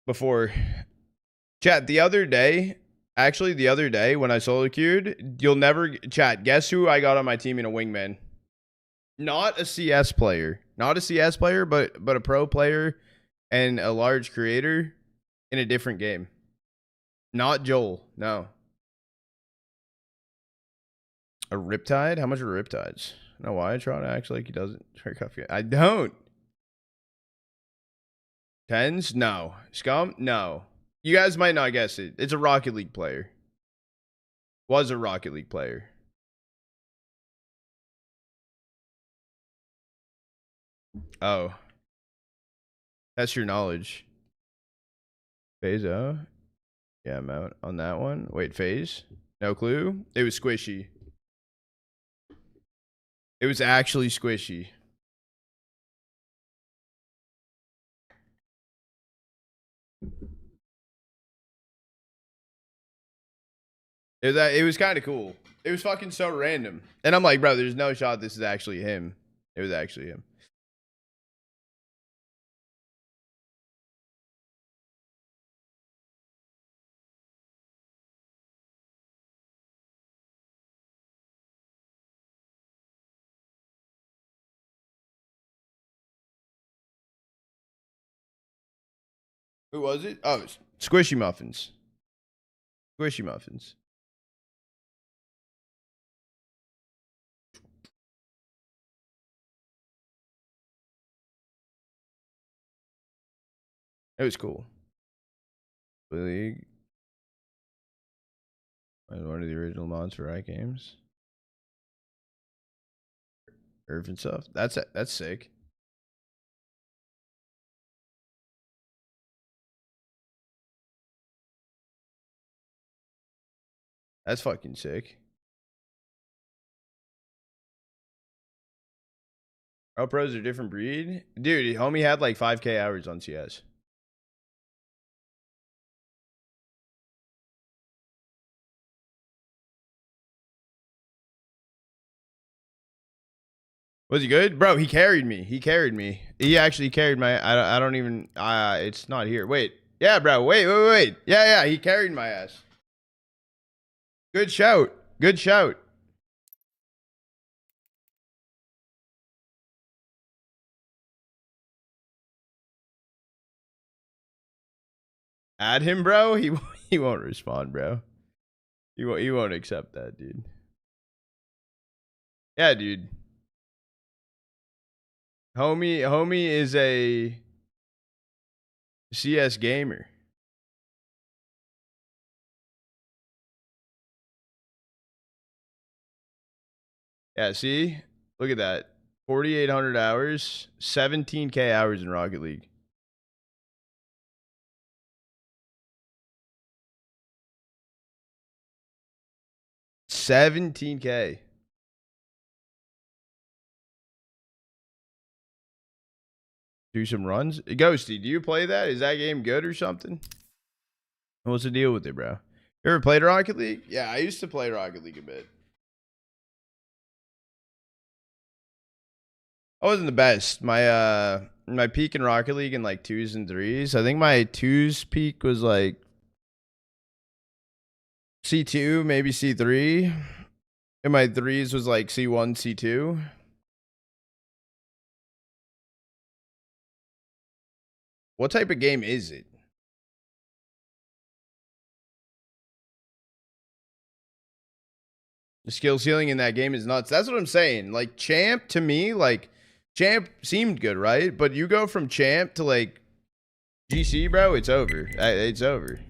before. Chat, the other day when I solo queued, you'll never chat. Guess who I got on my team in a wingman? Not a CS player. Not a CS player, but a pro player and a large creator in a different game. Not Joel. No. A Riptide? How much are Riptides? No, why I try to act like he doesn't. I don't. Tens? No. Scum? No. You guys might not guess it. It's a Rocket League player. Was a Rocket League player. Oh. That's your knowledge. Phase O? Yeah, I'm out on that one. Wait, phase? No clue? It was squishy. It was actually squishy. It was kind of cool. It was fucking so random. And I'm like, bro, there's no shot this is actually him. It was actually him. Who was it? Oh, Squishy Muffins. Squishy Muffins. It was cool. League. One of the original mods for Riot Games. Irvin stuff. That's sick. That's fucking sick. Pro pros are a different breed. Dude, homie had like 5K hours on CS. Was he good? Bro, he carried me. He carried me. He actually carried my... I don't even... it's not here. Wait. Yeah, bro. Wait. Yeah. He carried my ass. Good shout. Good shout. Add him, bro? He won't respond, bro. He won't accept that, dude. Yeah, dude. Homie is a CS gamer. Yeah, see? Look at that. 4,800 hours, 17K hours in Rocket League. $17K. Do some runs. Ghosty, do you play that? Is that game good or something? What's the deal with it, bro? You ever played Rocket League? Yeah, I used to play Rocket League a bit. I wasn't the best. My peak in Rocket League in like 2s and 3s. I think my 2s peak was like C2, maybe C3. And my 3s was like C1, C2. What type of game is it? The skill ceiling in that game is nuts. That's what I'm saying. Like, Champ, to me, like, Champ seemed good, right? But you go from Champ to, like, GC, bro, it's over. It's over.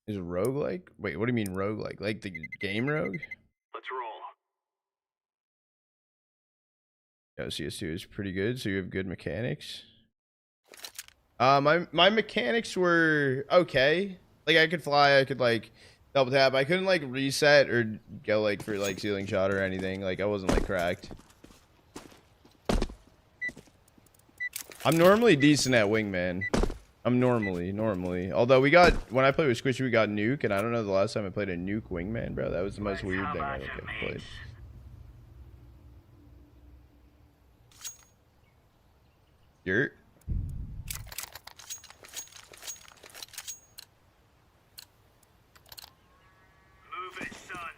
Is it roguelike? Wait, what do you mean roguelike? Like the game rogue? Let's roll. Yeah, CS2 is pretty good, so you have good mechanics. My mechanics were okay. Like, I could fly, I could, like, double tap. I couldn't, like, reset or go, like, for, like, ceiling shot or anything. Like, I wasn't, like, cracked. I'm normally decent at wingman. I'm normally. Although we got, when I played with Squishy, we got nuke, and I don't know the last time I played a nuke wingman, bro. That was the most weird thing I think I've played. Yurt. Move it, son.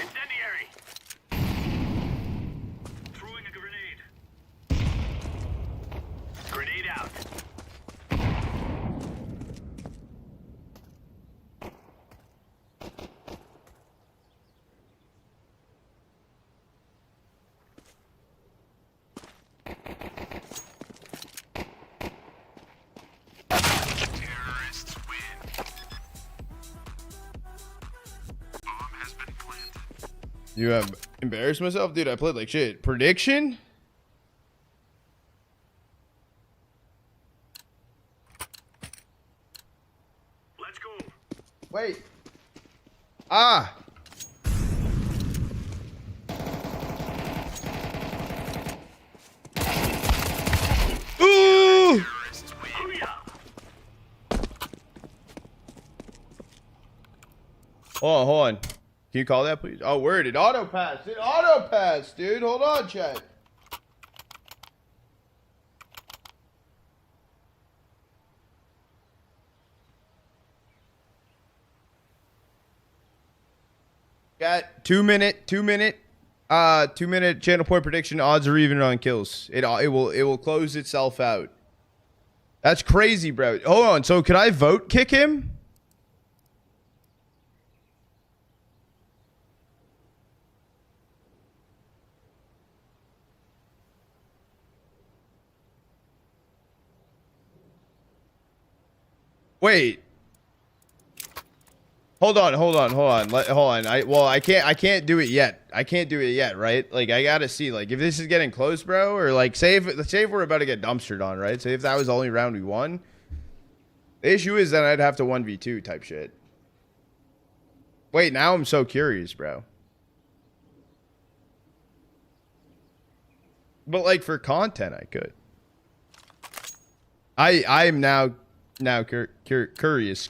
Incendiary. Throwing a grenade. Grenade out. Terrorists win. Bomb has been planted. You have embarrassed myself, dude. I played like shit. Prediction? Let's go. Wait. Ah. Ooh. Hold on. Can you call that, please? Oh, word. It auto passed. It auto passed, dude. Hold on, chat. Got 2 minute channel point prediction. Odds are even on kills. It will close itself out. That's crazy, bro. Hold on. So could I vote kick him? Wait. Hold on. I can't do it yet. I can't do it yet, right? Like, I gotta see, like, if this is getting close, bro, or like, say if we're about to get dumpstered on, right? Say if that was the only round we won. The issue is that I'd have to 1v2 type shit. Wait, now I'm so curious, bro. But like for content, I could. I'm now curious.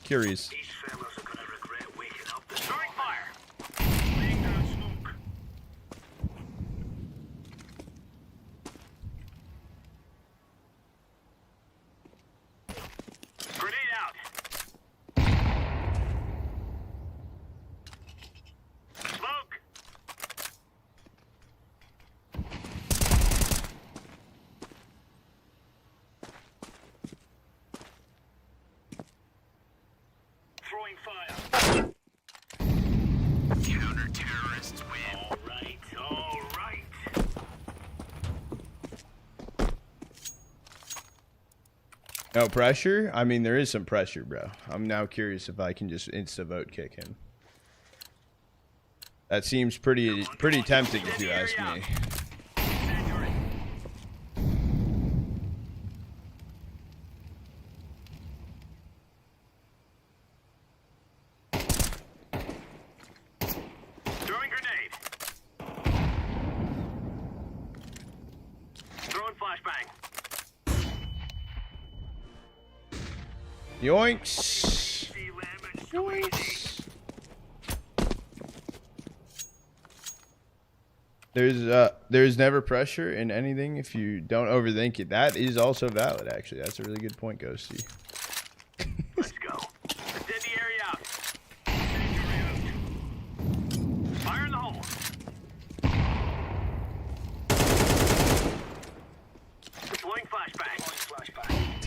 Counter-terrorists win. All right, all right. No pressure? I mean, there is some pressure, bro. I'm now curious if I can just insta-vote kick him. That seems pretty tempting if you ask me. Throwing grenade. Throwing flashbang. Yoinks. Yoinks. There's never pressure in anything if you don't overthink it. That is also valid, actually. That's a really good point, Ghosty. Let's go. Incendiary out. Incendiary out. Fire in the hole. Deploying flashbang.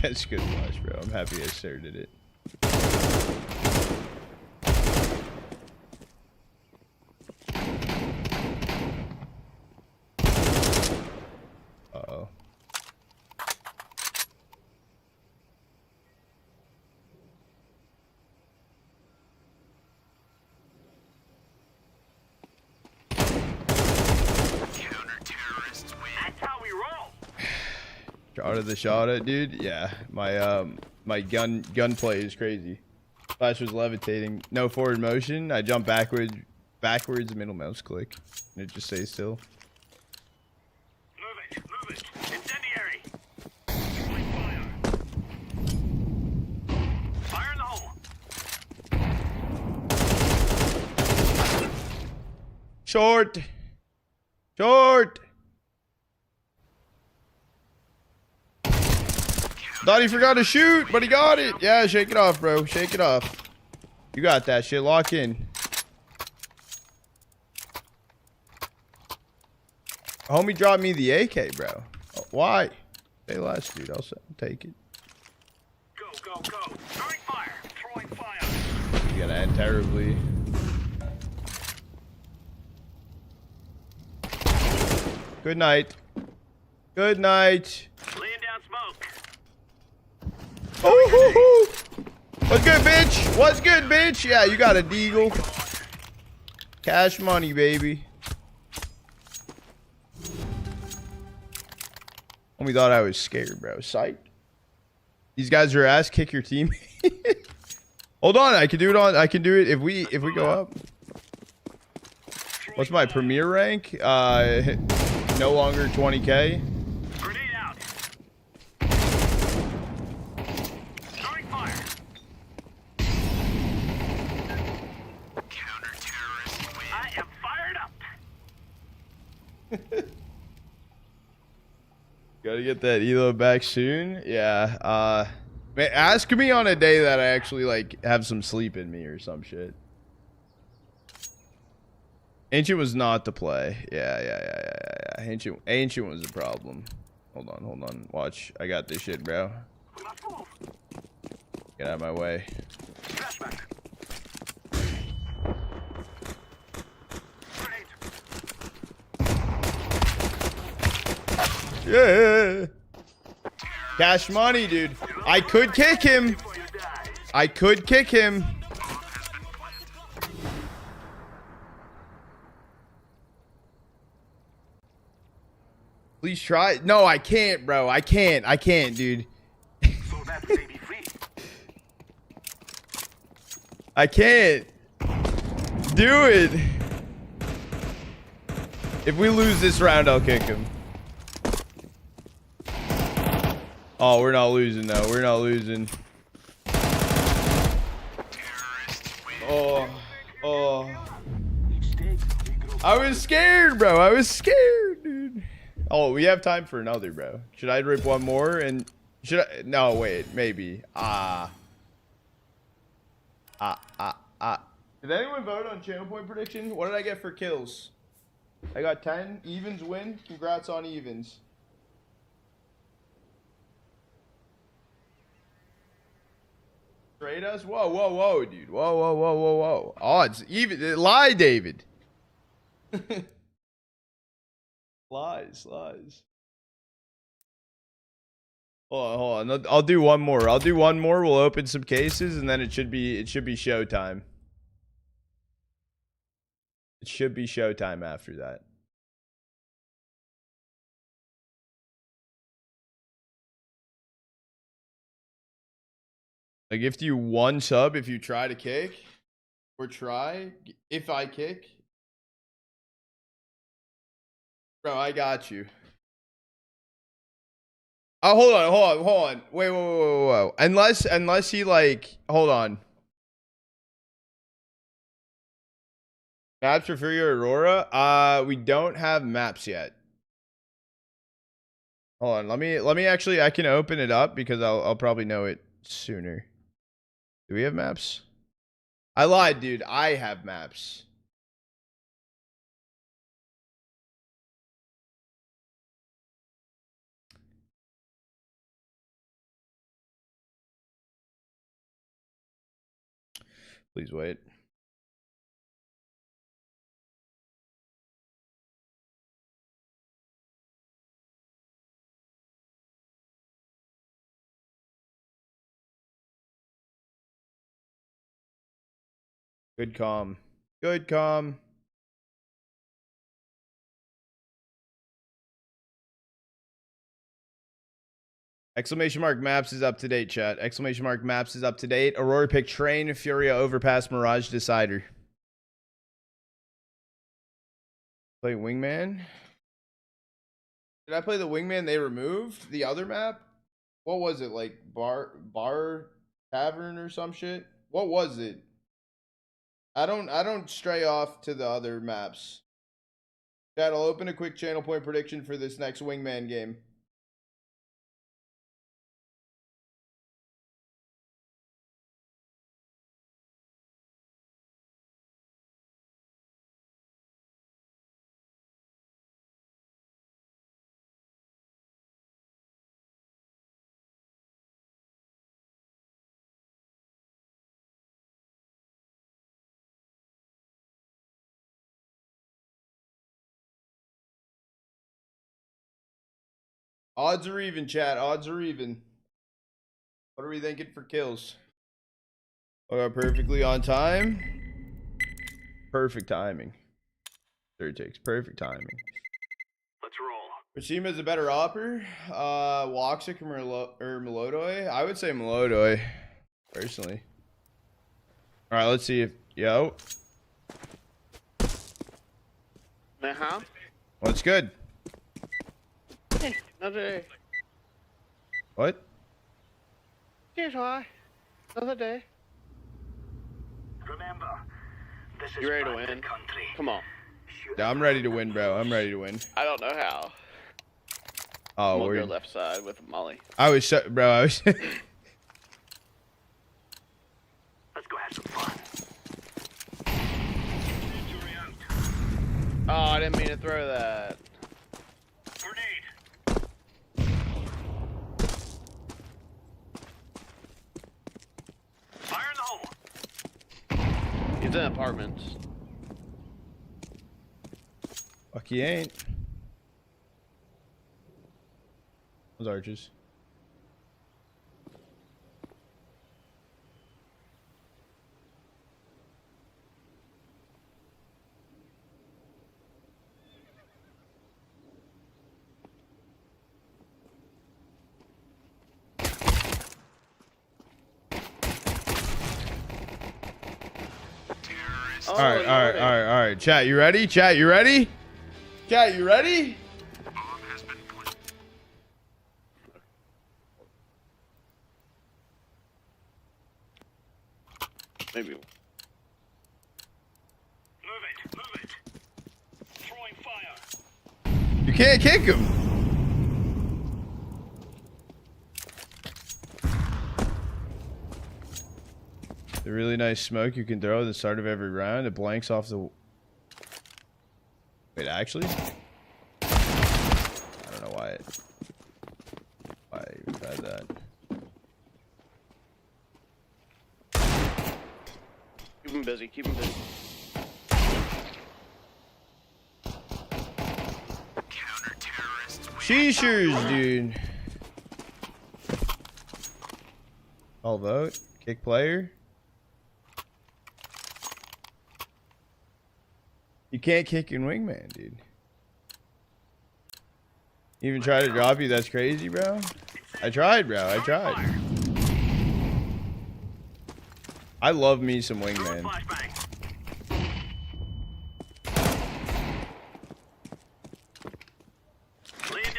That's good flash, bro. I'm happy I started it. Uh-oh. Counter-terrorists win. That's how we roll. Shot of the shot at, dude. Yeah, my gunplay is crazy. Flash was levitating. No forward motion. I jump backwards, middle mouse click, and it just stays still. Move it. Incendiary. Fire in the hole. Short. Thought he forgot to shoot, but he got it. Yeah, shake it off, bro. Shake it off. You got that shit. Lock in. Homie dropped me the AK, bro. Why? Say less, dude. I'll take it. Go. Throwing fire. You gotta end terribly. Good night. Laying down smoke. Oh, what's good, bitch? What's good, bitch? Yeah, you got a deagle. Cash money, baby. Homie thought I was scared, bro. Psych. These guys are ass. Kick your team. Hold on, I can do it if we go up. What's my premier rank? No longer 20K. Grenade out. Throwing fire. Counter-terrorist win. I am fired up. Gotta get that elo back soon. Yeah. Man, ask me on a day that I actually like have some sleep in me or some shit. Ancient was not the play. Yeah. Ancient was the problem. Hold on. Watch. I got this shit, bro. Get out of my way. Yeah. Cash money, dude. I could kick him. Please try. No, I can't, bro. I can't, dude. I can't do it. If we lose this round, I'll kick him. Oh, we're not losing, though. We're not losing. Oh. I was scared, bro. I was scared, dude. Oh, we have time for another, bro. Should I rip one more? And should I? No, wait. Maybe. Did anyone vote on channel point prediction? What did I get for kills? I got 10. Evens win. Congrats on evens. Trade us? Whoa, whoa, whoa, dude. Whoa, whoa, whoa, whoa, whoa. Odds. Even. Lie, David. Lies. Hold on. I'll do one more. We'll open some cases, and then it should be showtime. It should be showtime after that. I gift you 1 sub if you try to kick. Or try. If I kick. Bro, I got you. Oh, hold on. Wait. Unless he like, hold on. Maps for FURIA Aurora? We don't have maps yet. Hold on. Let me actually, I can open it up because I'll probably know it sooner. Do we have maps? I lied, dude. I have maps. Please wait. Good comm. Good comm. Exclamation mark maps is up to date, chat. Exclamation mark maps is up to date. Aurora pick train, FURIA overpass, Mirage decider. Play wingman. Did I play the wingman they removed? The other map? What was it? Like bar tavern or some shit? What was it? I don't stray off to the other maps. Chat, I'll open a quick channel point prediction for this next wingman game. Odds are even, chat. Odds are even. What are we thinking for kills? Okay, perfectly on time. Perfect timing. 30 takes. Perfect timing. Let's roll. Which team is a better opper? Woxic or Melodoi? I would say Melodoi, personally. Alright, let's see if... Yo. Uh-huh. What's good? Hey, another day. What? Here's why. Another day. Remember, this is You ready to private win? country. Come on. Yeah, I'm ready to win, bro. I'm ready to win. I don't know how. Oh, I'm gonna we're... go left side with Molly. I was... Bro, I was... Let's go have some fun. Oh, I didn't mean to throw that. Fire in the hole. He's in apartments. Fuck he ain't. Those archers. All right. Chat, you ready? Chat, you ready? Chat, you ready? Maybe. Move it. Throwing fire. You can't kick him. The really nice smoke you can throw at the start of every round. It blanks off the... Wait, actually? I don't know why I even tried that. busy. Keep him busy. Sheeshers, dude. All vote. Kick player. You can't kick in wingman, dude. Even try to drop you? That's crazy, bro. I tried, bro. I tried. I love me some wingman.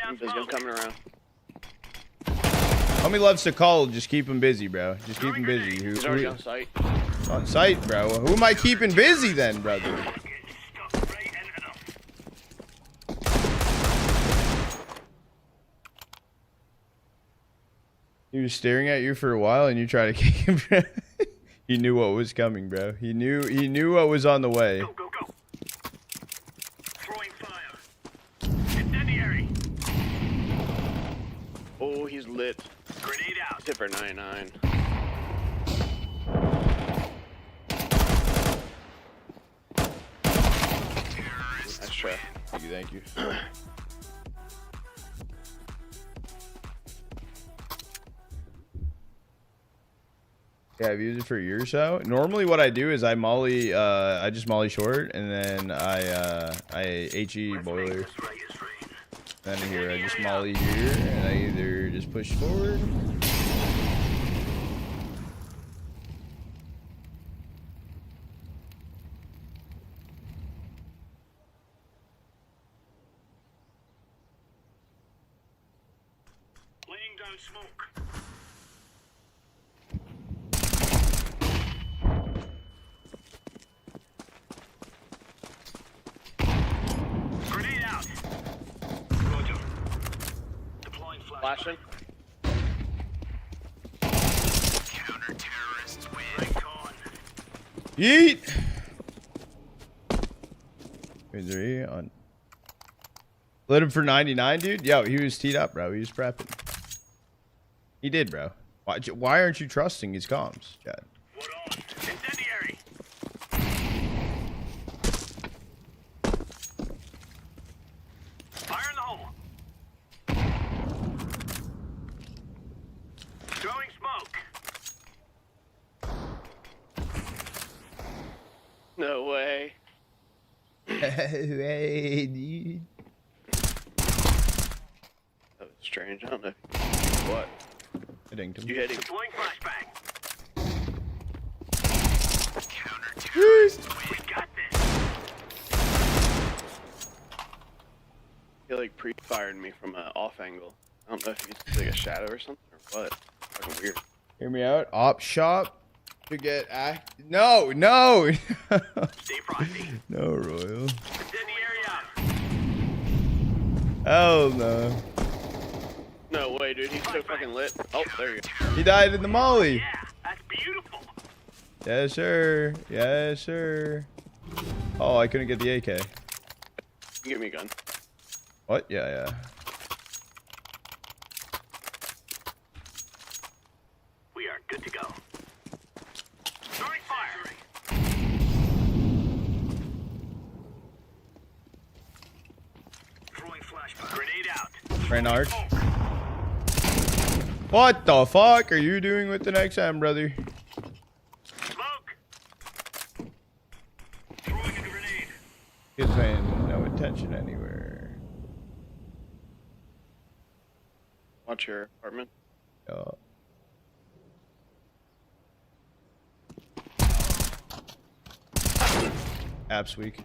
I'm coming around. Homie loves to call. Just keep him busy, bro. Just keep him busy. He's already on site. On site, bro. Who am I keeping busy then, brother? He was staring at you for a while, and you try to kick him. Bro. He knew what was coming, bro. He knew what was on the way. Go, go, go. Throwing fire. Incendiary. Oh, he's lit. Grenade out. Hit for 99. Nice try. Thank you, thank you. Yeah, I've used it for a year or so. Normally what I do is I molly, I just molly short, and then I HE boiler. Then here, I just molly here, and I either just push forward. Laying down smoke. Grenade out. Roger. Deploying Flashing. Counter-terrorists win. Break on. Yeet! Wait, three on. Lit him for 99, dude? Yo, he was teed up, bro. He was prepping. He did, bro. Why aren't you trusting his comms, Chad? What on? Incendiary. Fire in the hole. Throwing smoke. No way. Hey, dude. That was strange. I don't know. What? I dinged him. You hit him. Deploying flashbang. Counter-terrorist. We got this. He like pre-fired me from an off angle. I don't know if he's like a shadow or something or what. Fucking weird. Hear me out. Op shop to get act. No, no. Stay frosty. No, Royal. Incendiary out. Hell no. No way, dude. He's so fucking lit. Oh, there you go. He died in the molly. Yeah, that's beautiful. Yes, sir. Yes, sir. Oh, I couldn't get the AK. You can give me a gun. What? Yeah, yeah. We are good to go. Throwing fire. Throwing flashbang. Grenade out. Reynard. What the fuck are you doing with the next time, brother? Smoke. Throwing a grenade. He's paying no attention anywhere. Watch your apartment. Apps week.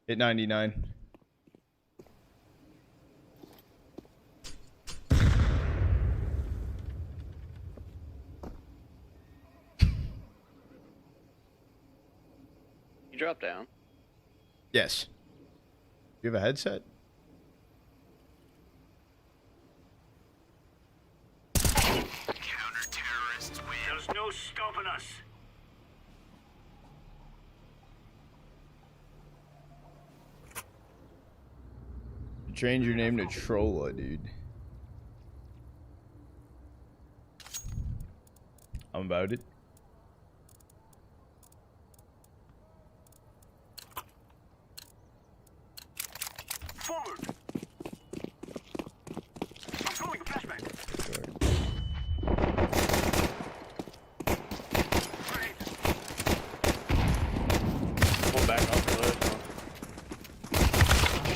Hit 99. You drop down. Yes. You have a headset? Counter-terrorists win. There's no stopping us. Change your name to Trolla, dude. I'm about it.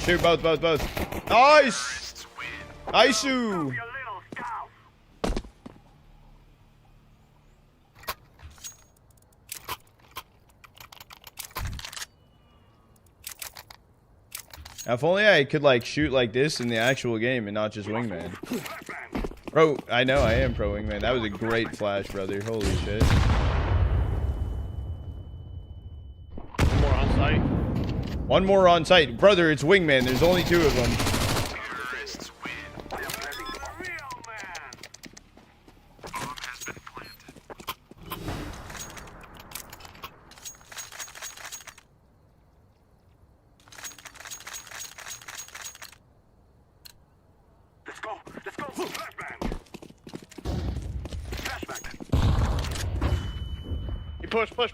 Shoot both. Nice! Nice-oo! If only I could like shoot like this in the actual game and not just wingman. Bro, I know I am pro wingman. That was a great flash, brother. Holy shit. One more on site. One more on site. Brother, it's wingman. There's only 2 of them.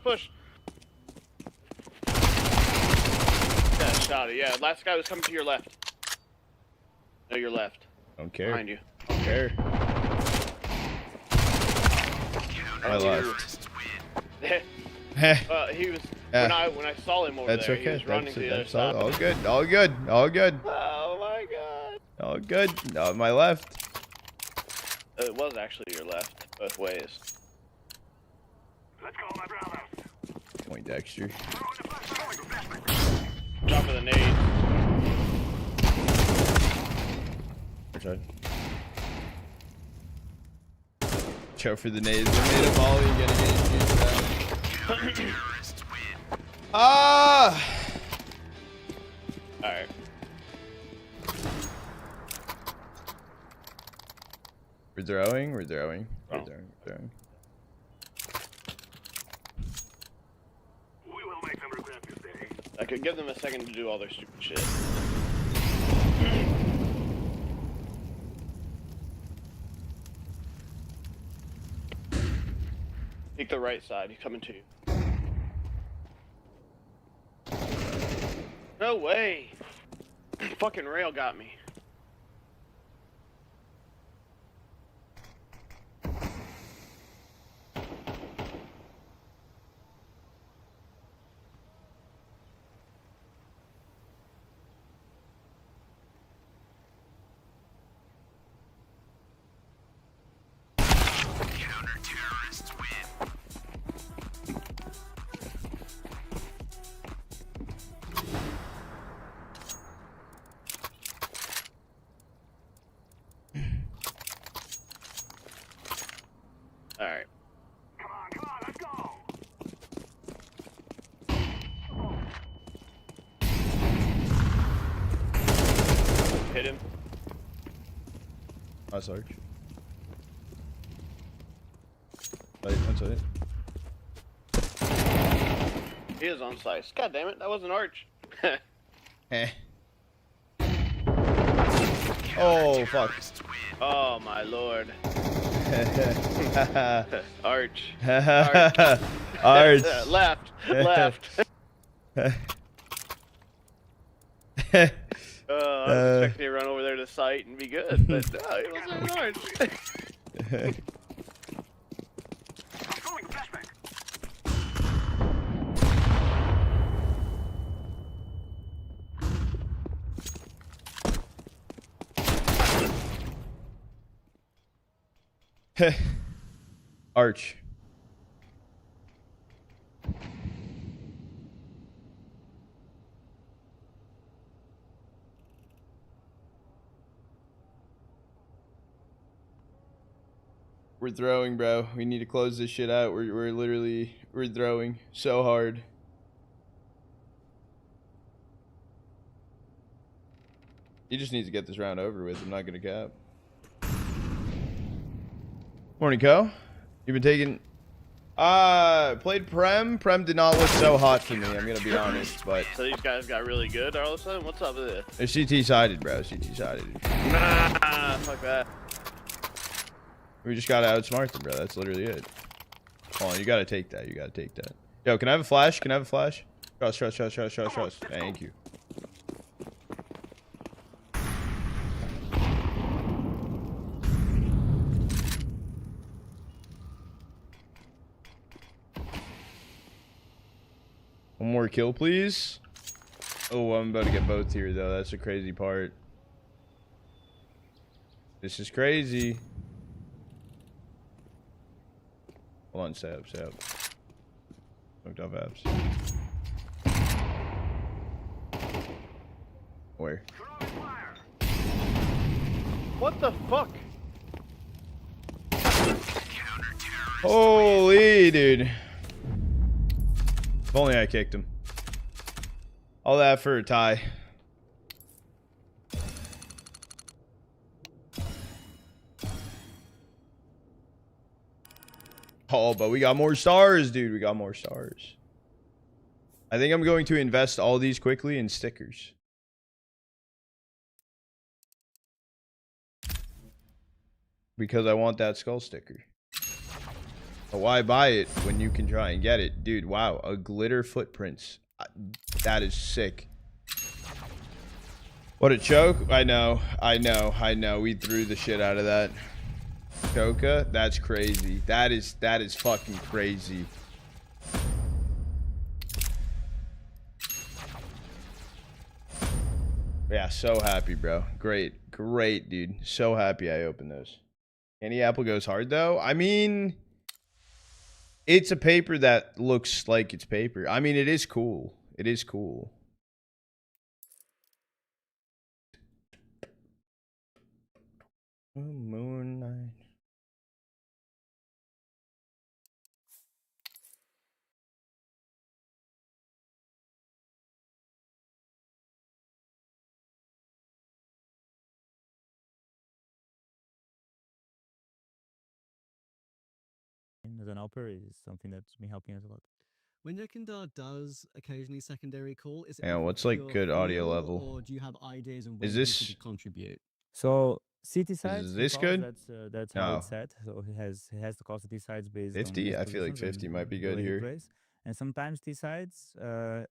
Push. Yeah, shot it. Yeah, last guy was coming to your left. No, your left. Don't care. Behind you. Don't care. My left. He was when I saw him over That's there. okay. He was running to the other side. All good. All good. All good. Oh my god. All good. On my left. It was actually your left, both ways. Let's go, my brother. Point Dexter. Drop of the nade. Sorry. Choke for the nades. They made a volley and getting it. Ah! Alright. We're throwing. Oh. I could give them a second to do all their stupid shit. Take the right side. He's coming to you. No way! Fucking rail got me. Alright. Come on, let's go. Hit him. Nice arch. That's it. He is on site. God damn it, that wasn't Arch. Oh, fuck. Oh, my lord. Arch. Arch. Left. I was expecting to run over there to site and be good, but no, it wasn't Arch. Arch. We're throwing, bro. We need to close this shit out. We're throwing so hard. He just needs to get this round over with. I'm not gonna cap. Morning, Co. You've been taking... played Prem. Prem did not look so hot for me, I'm gonna be honest, but... So these guys got really good all of a sudden? What's up with this? They're CT-sided, bro. CT-sided. Nah, fuck that. We just gotta outsmart them, bro. That's literally it. Hold on, you gotta take that. You gotta take that. Yo, can I have a flash? Can I have a flash? Trust. Thank you. One more kill, please. Oh, I'm about to get both here, though. That's the crazy part. This is crazy. Hold on, stay up. Smoked off apps. Where? What the fuck? Holy, dude. If only I kicked him. All that for a tie. Oh, but we got more stars, dude. We got more stars. I think I'm going to invest all these quickly in stickers. Because I want that skull sticker. But why buy it when you can try and get it? Dude, wow. A glitter footprints. That is sick. What a choke. I know. We threw the shit out of that. Choka? That's crazy. That is fucking crazy. Yeah, so happy, bro. Great, dude. So happy I opened those. Candy apple goes hard, though. I mean, it's a paper that looks like it's paper. I mean, it is cool. It is cool. Moonlight. As an helper is something that's been helping us a lot. When Yekindar does occasionally secondary call, is it Yeah, what's like pure good audio feel, level? or do you have ideas on Is when this- you could contribute? So city sides. Is this he calls, good? That's how No. it's set. So he has to call city sides based 50? on I feel like 50 might be the good way he here. plays. And sometimes T sides,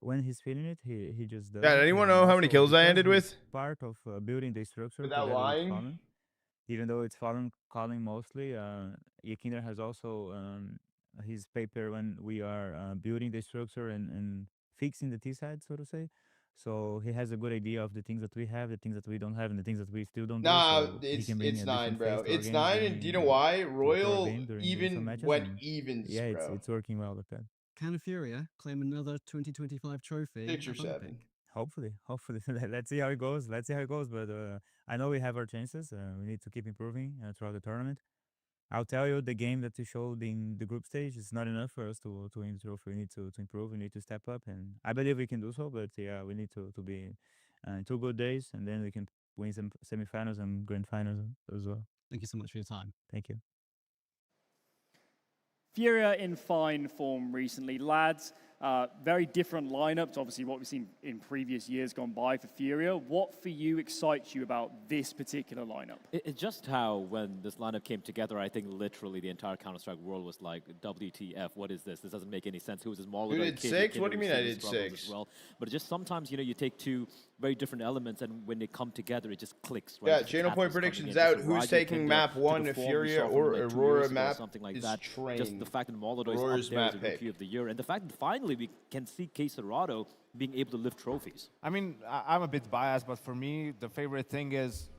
when he's feeling it, he just does. Yeah, it. anyone And know how many also kills I because ended he's with? Part of building the structure Without together with lying? Fallen. Even though it's Fallen calling mostly, Yekinder has also his paper when we are building the structure and fixing the T side, so to say. So he has a good idea of the things that we have, the things that we don't have, and the things that we still don't Nah, do. So he can bring it's a 9, different bro. face to our It's games 9, and do you know why? to our Royal game during some even matches, went and evens, yeah, bro. it's working well with that. Can Furia claim another 2025 trophy? 6 or at 7. Thunderpick? Hopefully. Let's see how it goes. But I know we have our chances. We need to keep improving throughout the tournament. I'll tell you, the game that you showed in the group stage is not enough for us to win the trophy. We need to improve. We need to step up, and I believe we can do so. But yeah, we need to be in 2 good days, and then we can win some semifinals and grand finals as well. Thank you so much for your time. Thank you. Furia in fine form recently, lads. Very different lineups, obviously what we've seen in previous years gone by for Furia. What for you excites you about this particular lineup? It's just how when this lineup came together, I think literally the entire Counter-Strike world was like, WTF, what is this? This doesn't make any sense. Who's this Molotov? You did 6? What do you mean I did 6? Well. But just sometimes, you take two very different elements, and when they come together, it just clicks. Right? Yeah, Just channel point catalyst coming predictions in. out. Just Who's Raja taking Kinder map to 1 the if form we Furia saw from, or like, 2 Aurora years ago, map something like is that. train. Just the fact that Molotov Aurora's is up there as map a Rookie pick. of the Year, and the fact that finally we can see Quesarado being able to lift trophies. I mean, I'm a bit biased, but for me, the favorite thing is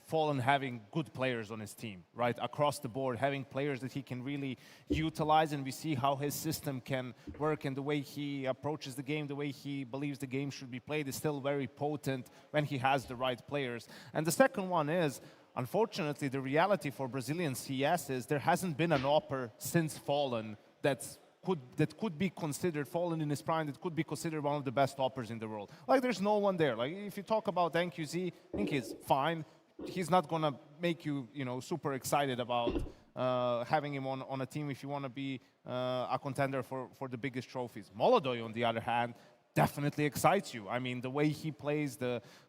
Fallen having good players on his team, right? Across the board, having players that he can really utilize, and we see how his system can work, and the way he approaches the game, the way he believes the game should be played is still very potent when he has the right players. And the second one is, unfortunately, the reality for Brazilian CS is there hasn't been an AWPer since Fallen that could be considered, Fallen in his prime, that could be considered one of the best AWPers in the world. Like, there's no one there. Like, if you talk about NQZ, I think he's fine. He's not gonna make you, super excited about having him on a team if you want to be a contender for the biggest trophies. Molodoi, on the other hand, definitely excites you. I mean, the way he plays,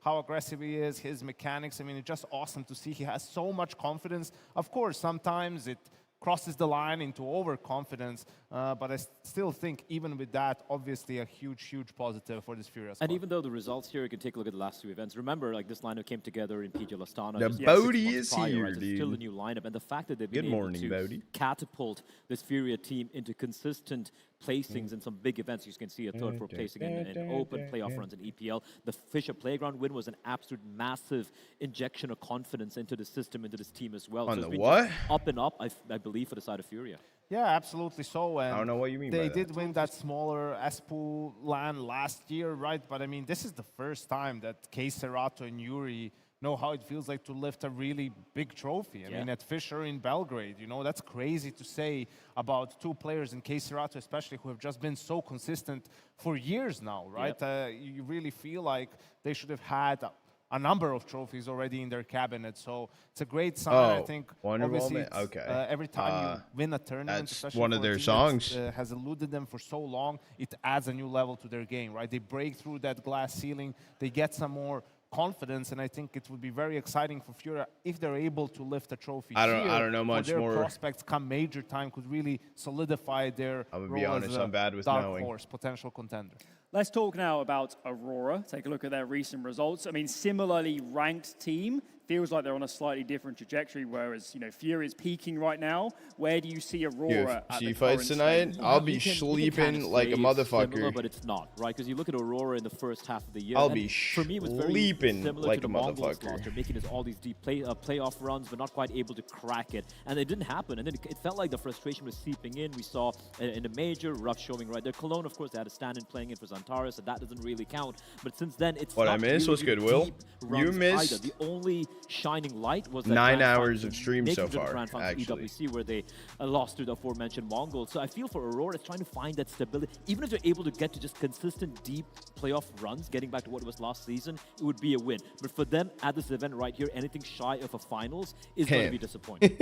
how aggressive he is, his mechanics, I mean, it's just awesome to see. He has so much confidence. Of course, sometimes it crosses the line into overconfidence, but I still think even with that, obviously a huge positive for this Furia squad. And even though the results here, you can take a look at the last 2 events. Remember, like, this lineup came together in PG Astana. The just Bodie 6 months is prior, here, right? It's dude. still a new lineup, and the fact that they've been Good able morning, to Bodie. catapult this Furia team into consistent placings in some big events. You can see a third, fourth placing in open playoff runs in EPL. The Fisher Playground win was an absolute massive injection of confidence into the system, into this team as well. On so the it's been what? Up and up, I believe, for the side of FURIA. Yeah, absolutely so. And I don't know what you mean by they that. did win that smaller S-Pool LAN last year, right? But I mean, this is the first time that K Serato and Yuri know how it feels like to lift a really big trophy. I mean, at Fisher in Belgrade, you know, that's crazy to say about two players in K Serato, especially, who have just been so consistent for years now, right? You really feel like they should have had a number of trophies already in their cabinet. So it's a great sign, I think. Obviously, every time you win a tournament, especially one of for a their team songs. that, has eluded them for so long, it adds a new level to their game, right? They break through that glass ceiling, they get some more confidence, and I think it would be very exciting for FURIA if they're able to lift a trophy. I don't know much their more. Prospects come major time could really solidify their I'm gonna role be honest, as a I'm bad with dark knowing. horse, potential contender. Let's talk now about Aurora. Take a look at their recent results. I mean, similarly ranked team. Feels like they're on a slightly different trajectory, whereas, you know, Fury is peaking right now. Where do you see Aurora at the UFC fights tonight? stage? I'll be You can sleeping kind of like a say it's motherfucker. similar, but it's not, right? Because you look at Aurora in the first half of the year. I'll and be for me, it was very sleeping similar like to a the Mongols motherfucker. last year, making all these deep playoff runs, but not quite able to crack it. And it didn't happen. And then it felt like the frustration was seeping in. We saw in the major rough showing right there. Cologne, of course, they had a stand-in playing in for Zantares, so that doesn't really count. But since then, it's What I not missed? really What's good, Will? deep You runs missed either. The only shining light was that 9 grand hours final of stream making so it to the far, grand final actually. EWC, where they lost to the aforementioned Mongols. So I feel for Aurora, it's trying to find that stability. Even if they're able to get to just consistent, deep playoff runs, getting back to what it was last season, it would be a win. But for them at this event right here, anything shy of a finals is going to be disappointing.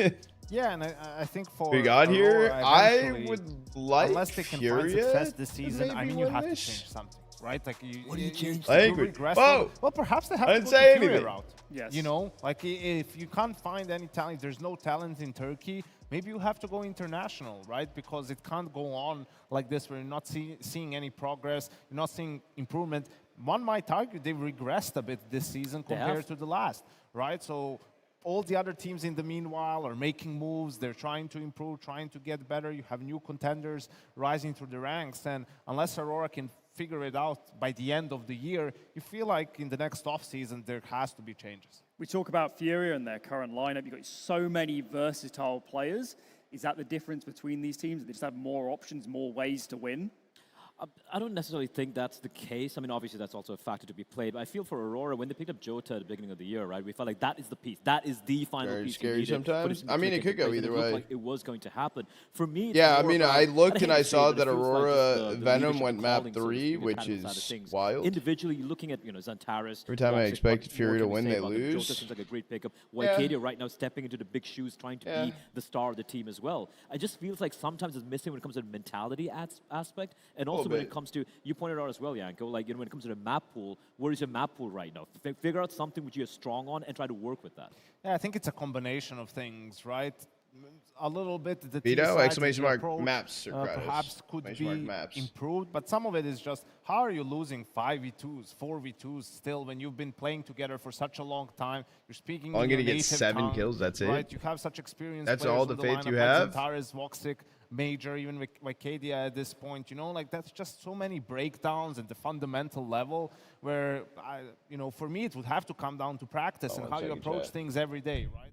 Yeah, and I think for We got Aurora, here. I eventually, would like unless they can find FURIA success this to season, I maybe mean, you win have to this. change something, right? Like What do you change? Language. Whoa! Well, perhaps they have I to didn't go say the FURIA anything. route. Yes. You know, like if you can't find any talent, there's no talent in Turkey, maybe you have to go international, right? Because it can't go on like this where you're not seeing any progress, you're not seeing improvement. One might argue they've regressed a bit this season compared to the last, right? So all the other teams in the meanwhile are making moves, they're trying to improve, trying to get better. You have new contenders rising through the ranks, and unless Aurora can figure it out by the end of the year, you feel like in the next offseason there has to be changes. We talk about FURIA and their current lineup. You've got so many versatile players. Is that the difference between these teams? They just have more options, more ways to win? I don't necessarily think that's the case. I mean, obviously, that's also a factor to be played. But I feel for Aurora, when they picked up Jota at the beginning of the year, right, we felt like that is the piece. That is the final Very piece. scary sometimes. I mean, it could go either way. Like it was going to happen. For me, it's Yeah, I more mean, about- I looked and hate I to say saw it, but that it feels like Aurora just the Venom leadership went and map calling, so to 3, speak, the which Academy side of is things. wild. Individually, looking at, Zantares. Every time I Voxic, expected what FURIA more to can we win, say they about them? lose. Jota seems like a great pickup. Yeah. Wycadia right now stepping into the big shoes, trying to be the star of the team as well. It just feels like sometimes it's missing when it comes to the mentality aspect, and also when it comes to, you pointed out as well, Yanko, like, when it comes to the map pool, where is your map pool right now? Figure out something which you're strong on and try to work with that. Yeah, I think it's a combination of things, right? A little bit the Vito, T-side exclamation of the mark, approach, maps, or Kratos. perhaps could Exclamation be mark, maps. improved, but some of it is just how are you losing 5v2s, 4v2s still when you've been playing together for such a long time? You're speaking. I'm in gonna your get native 7 tongue, kills, that's it? Right, you have such experience. That's players all on the the faith lineup, you like have? Zantares, Voxic, Major, even Wycadia at this point. You know, like that's just so many breakdowns at the fundamental level where, for me, it would have to come down to practice and how you approach things every day, right?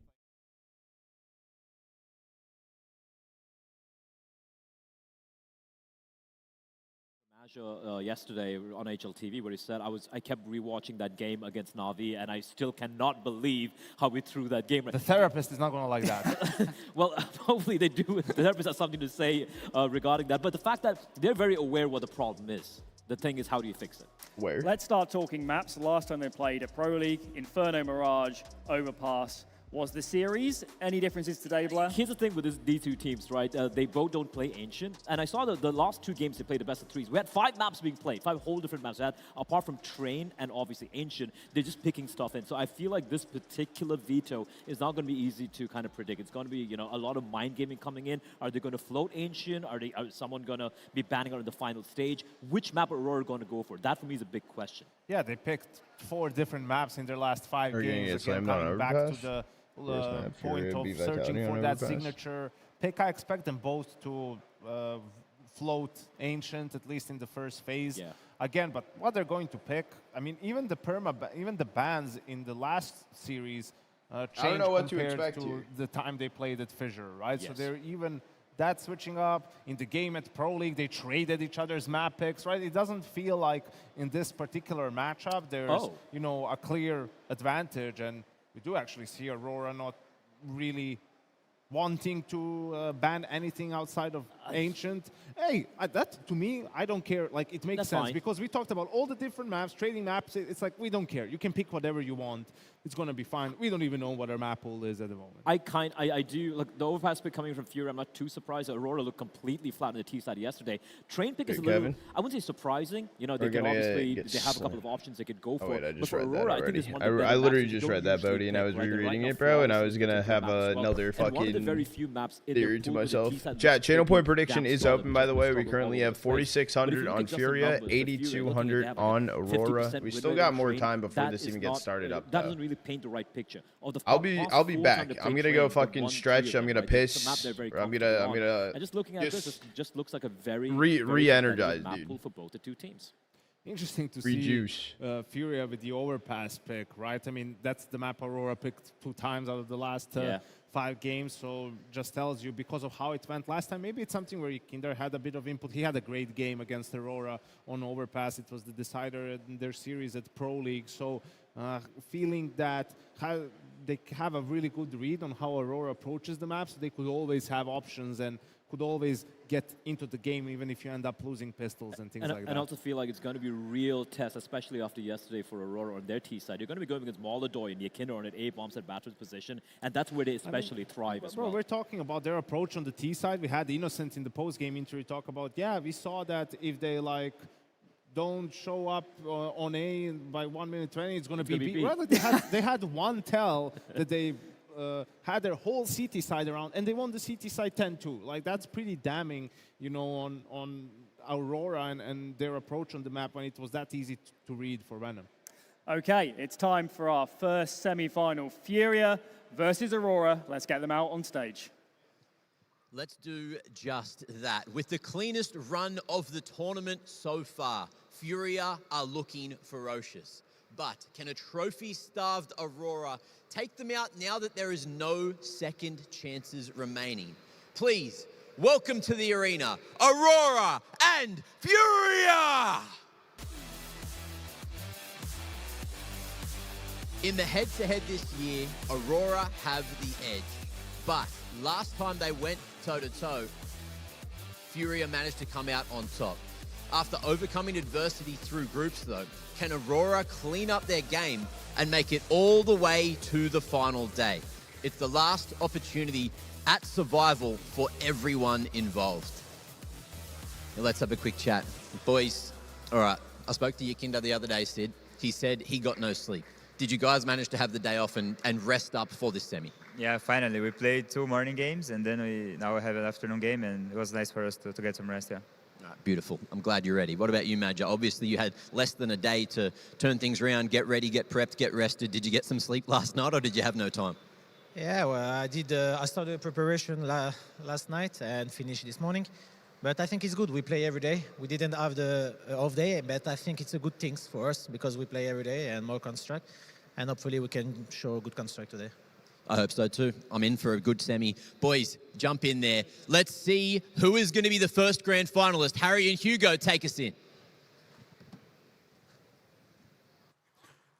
Yesterday on HLTV, where he said, I kept rewatching that game against Na'Vi, and I still cannot believe how we threw that game. The therapist is not going to like that. Well, hopefully they do. The therapist has something to say regarding that. But the fact that they're very aware what the problem is. The thing is, how do you fix it? Where? Let's start talking maps. The last time they played at Pro League, Inferno Mirage, Overpass was the series. Any differences today, Blair? Here's the thing with these two teams, right? They both don't play Ancient. And I saw the last 2 games they played the best of 3s. We had 5 maps being played, 5 whole different maps. We had, apart from Train and obviously Ancient, they're just picking stuff in. So I feel like this particular veto is not going to be easy to kind of predict. It's going to be, a lot of mind gaming coming in. Are they going to float Ancient? Are someone going to be banning out in the final stage? Which map are Aurora going to go for? That for me is a big question. Yeah, they picked 4 different maps in their last 5 Are you gonna games. get Again, slammed on coming back Overpass? to the Map, point FURIA, of beat searching Vitality for on that Overpass? signature pick. I expect them both to float Ancient, at least in the first phase. Yeah. Again, but what they're going to pick, I mean, even the bans in the last series changed I don't know what to compared expect to here. the time they played at Fissure, right? So Yes. they're even that switching up. In the game at Pro League, they traded each other's map picks, right? It doesn't feel like in this particular matchup there's, you know, a clear advantage, and we do actually see Aurora not really wanting to ban anything outside of Ancient. Hey, that to me, I don't care. Like, it makes That's sense fine. because we talked about all the different maps, trading maps. It's like we don't care. You can pick whatever you want. It's gonna be fine. We don't even know what our map pool is at the moment. I do look, the overpass pick coming from Fury. I'm not too surprised. Aurora looked completely flat on the T side yesterday. Train pick is a little, Kevin? I wouldn't say surprising. You know, they We're can gonna obviously get they have a couple slammed. of options they could go for. Oh wait, I But just for read that Aurora, I think already. it's one of the better I maps literally that you just don't read that, usually Bodhi, and I pick, was right? They're rereading right it, now bro, and I flawless was in gonna particular have maps as well. another And one of the fucking very few maps in theory their to pool with the myself. T-side Chat, that's channel pretty point prediction damn is solid, open, which by is the the way. We struggle all currently over have the place. But if 4,600 you on look at some Furia, numbers, for Fury, they currently 8,200 have on like a Aurora. 50% We win still rate got on more Train. time before That this is even gets not, started up, that though. doesn't really paint the right picture. Of the I'll past be full back. time to I'm play gonna go Train, fucking they've won stretch. 3 I'm of gonna them, right? It's a map piss. they're very I'm comfortable gonna on. And just looking at this, it just looks like a very, re-energize, map dude. pool for both the two teams. Interesting to Rejuice. see Furia with the overpass pick, right? I mean, that's the map Aurora picked 2 times out of the last 5 games, so just tells you because of how it went last time. Maybe it's something where Kinder had a bit of input. He had a great game against Aurora on overpass. It was the decider in their series at Pro League, so feeling that they have a really good read on how Aurora approaches the map, so they could always have options and could always get into the game even if you end up losing pistols and things like that. And I also feel like it's going to be a real test, especially after yesterday for Aurora on their T side. You're going to be going against Molodoy and Yakinder on an A bombs at Batter's position, and that's where they especially thrive as well. We're talking about their approach on the T side. We had Innocent in the post-game interview talk about, yeah, we saw that if they like don't show up on A by 1 minute 20, it's going to be B. Rather, they had one tell that they had their whole CT side around, and they won the CT side 10-2. Like, that's pretty damning, you know, on Aurora and their approach on the map when it was that easy to read for Venom. Okay, it's time for our first semi-final. FURIA versus Aurora. Let's get them out on stage. Let's do just that. With the cleanest run of the tournament so far, FURIA are looking ferocious. But can a trophy-starved Aurora take them out now that there is no second chances remaining? Please, welcome to the arena, Aurora and FURIA! In the head-to-head this year, Aurora have the edge. But last time they went toe-to-toe, FURIA managed to come out on top. After overcoming adversity through groups, though, can Aurora clean up their game and make it all the way to the final day? It's the last opportunity at survival for everyone involved. Now let's have a quick chat. Boys, all right, I spoke to Yakinder the other day, Sid. He said he got no sleep. Did you guys manage to have the day off and rest up for this semi? Yeah, finally. We played 2 morning games, and then now we have an afternoon game, and it was nice for us to get some rest, yeah. Beautiful. I'm glad you're ready. What about you, Madja? Obviously, you had less than a day to turn things around, get ready, get prepped, get rested. Did you get some sleep last night, or did you have no time? Yeah, well, I did. I started preparation last night and finished this morning. But I think it's good. We play every day. We didn't have the off day, but I think it's a good thing for us because we play every day and more construct. And hopefully we can show a good construct today. I hope so too. I'm in for a good semi. Boys, jump in there. Let's see who is going to be the first grand finalist. Harry and Hugo, take us in.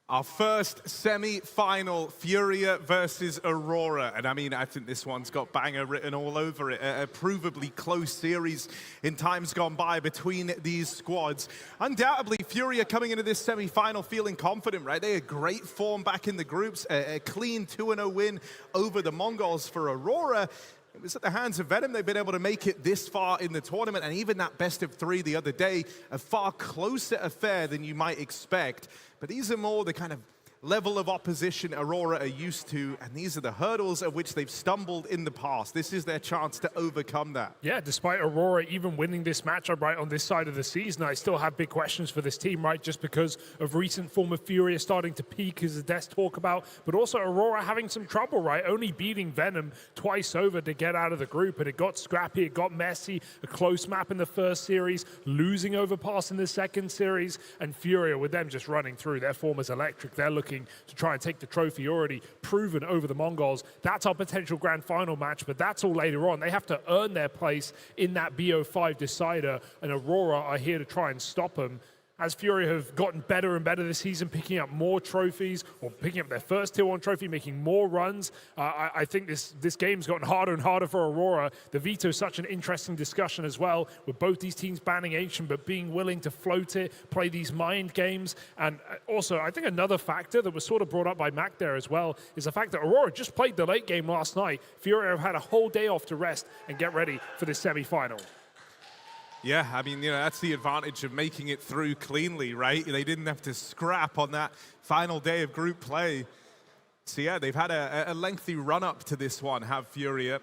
Our first semi-final, FURIA versus Aurora. And I mean, I think this one's got banger written all over it. A provably close series in times gone by between these squads. Undoubtedly, FURIA coming into this semi-final feeling confident, right? They had great form back in the groups. A clean 2-0 win over the Mongols. For Aurora, it was at the hands of Venom. They've been able to make it this far in the tournament, and even that best of 3 the other day, a far closer affair than you might expect. But these are more the kind of level of opposition Aurora are used to, and these are the hurdles at which they've stumbled in the past. This is their chance to overcome that. Yeah, despite Aurora even winning this matchup right on this side of the season, I still have big questions for this team, right? Just because of recent form of FURIA starting to peak, as the Des talk about, but also Aurora having some trouble, right? Only beating Venom twice over to get out of the group, and it got scrappy, it got messy, a close map in the first series, losing Overpass in the second series, and FURIA with them just running through. Their form is electric. They're looking to try and take the trophy, already proven over the Mongols. That's our potential grand final match, but that's all later on. They have to earn their place in that BO5 decider, and Aurora are here to try and stop them. As FURIA have gotten better and better this season, picking up more trophies, or picking up their first Tier 1 trophy, making more runs, I think this game's gotten harder and harder for Aurora. The veto is such an interesting discussion as well, with both these teams banning Ancient, but being willing to float it, play these mind games. And also, I think another factor that was sort of brought up by Mac there as well is the fact that Aurora just played the late game last night. FURIA have had a whole day off to rest and get ready for this semi-final. Yeah, I mean, that's the advantage of making it through cleanly, right? They didn't have to scrap on that final day of group play. So yeah, they've had a lengthy run-up to this one, have FURIA.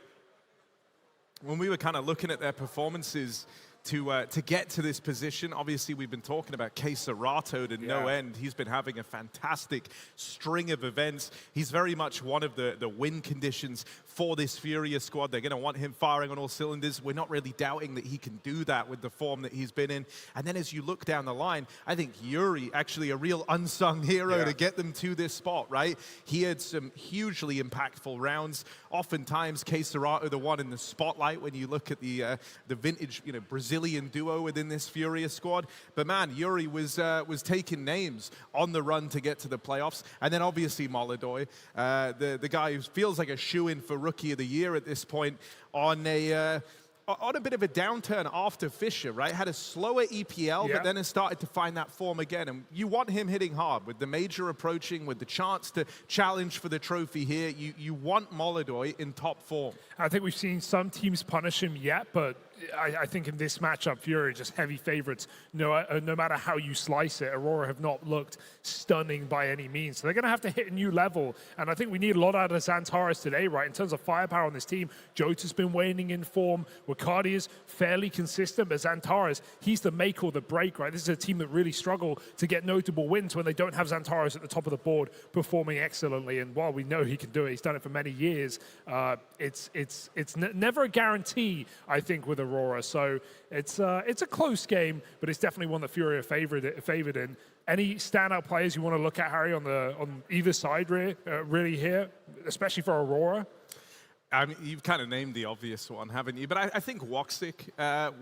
When we were kind of looking at their performances to get to this position, obviously we've been talking about Serato to no end. He's been having a fantastic string of events. He's very much one of the win conditions for this FURIA squad. They're going to want him firing on all cylinders. We're not really doubting that he can do that with the form that he's been in. And then as you look down the line, I think Yuri, actually a real unsung hero to get them to this spot, right? He had some hugely impactful rounds. Oftentimes, Serato the one in the spotlight when you look at the vintage, Brazilian duo within this FURIA squad. But man, Yuri was taking names on the run to get to the playoffs. And then obviously Molodoi, the guy who feels like a shoo-in for Rookie of the Year at this point, on a bit of a downturn after Fisher, right? Had a slower EPL, but then has started to find that form again. And you want him hitting hard with the major approaching, with the chance to challenge for the trophy here. You want Molodoi in top form. I think we've seen some teams punish him yet, but I think in this matchup, FURIA just heavy favorites. No matter how you slice it, Aurora have not looked stunning by any means. So they're going to have to hit a new level. And I think we need a lot out of Xantares today, right? In terms of firepower on this team, Jota's been waning in form. Wakadi is fairly consistent, but Xantares, he's the make or the break, right? This is a team that really struggle to get notable wins when they don't have Xantares at the top of the board performing excellently. And while we know he can do it, he's done it for many years, it's never a guarantee, I think, with Aurora. So it's a close game, but it's definitely one that FURIA favored in. Any standout players you want to look at, Harry, on either side really here, especially for Aurora? I mean, you've kind of named the obvious one, haven't you? But I think Woxic,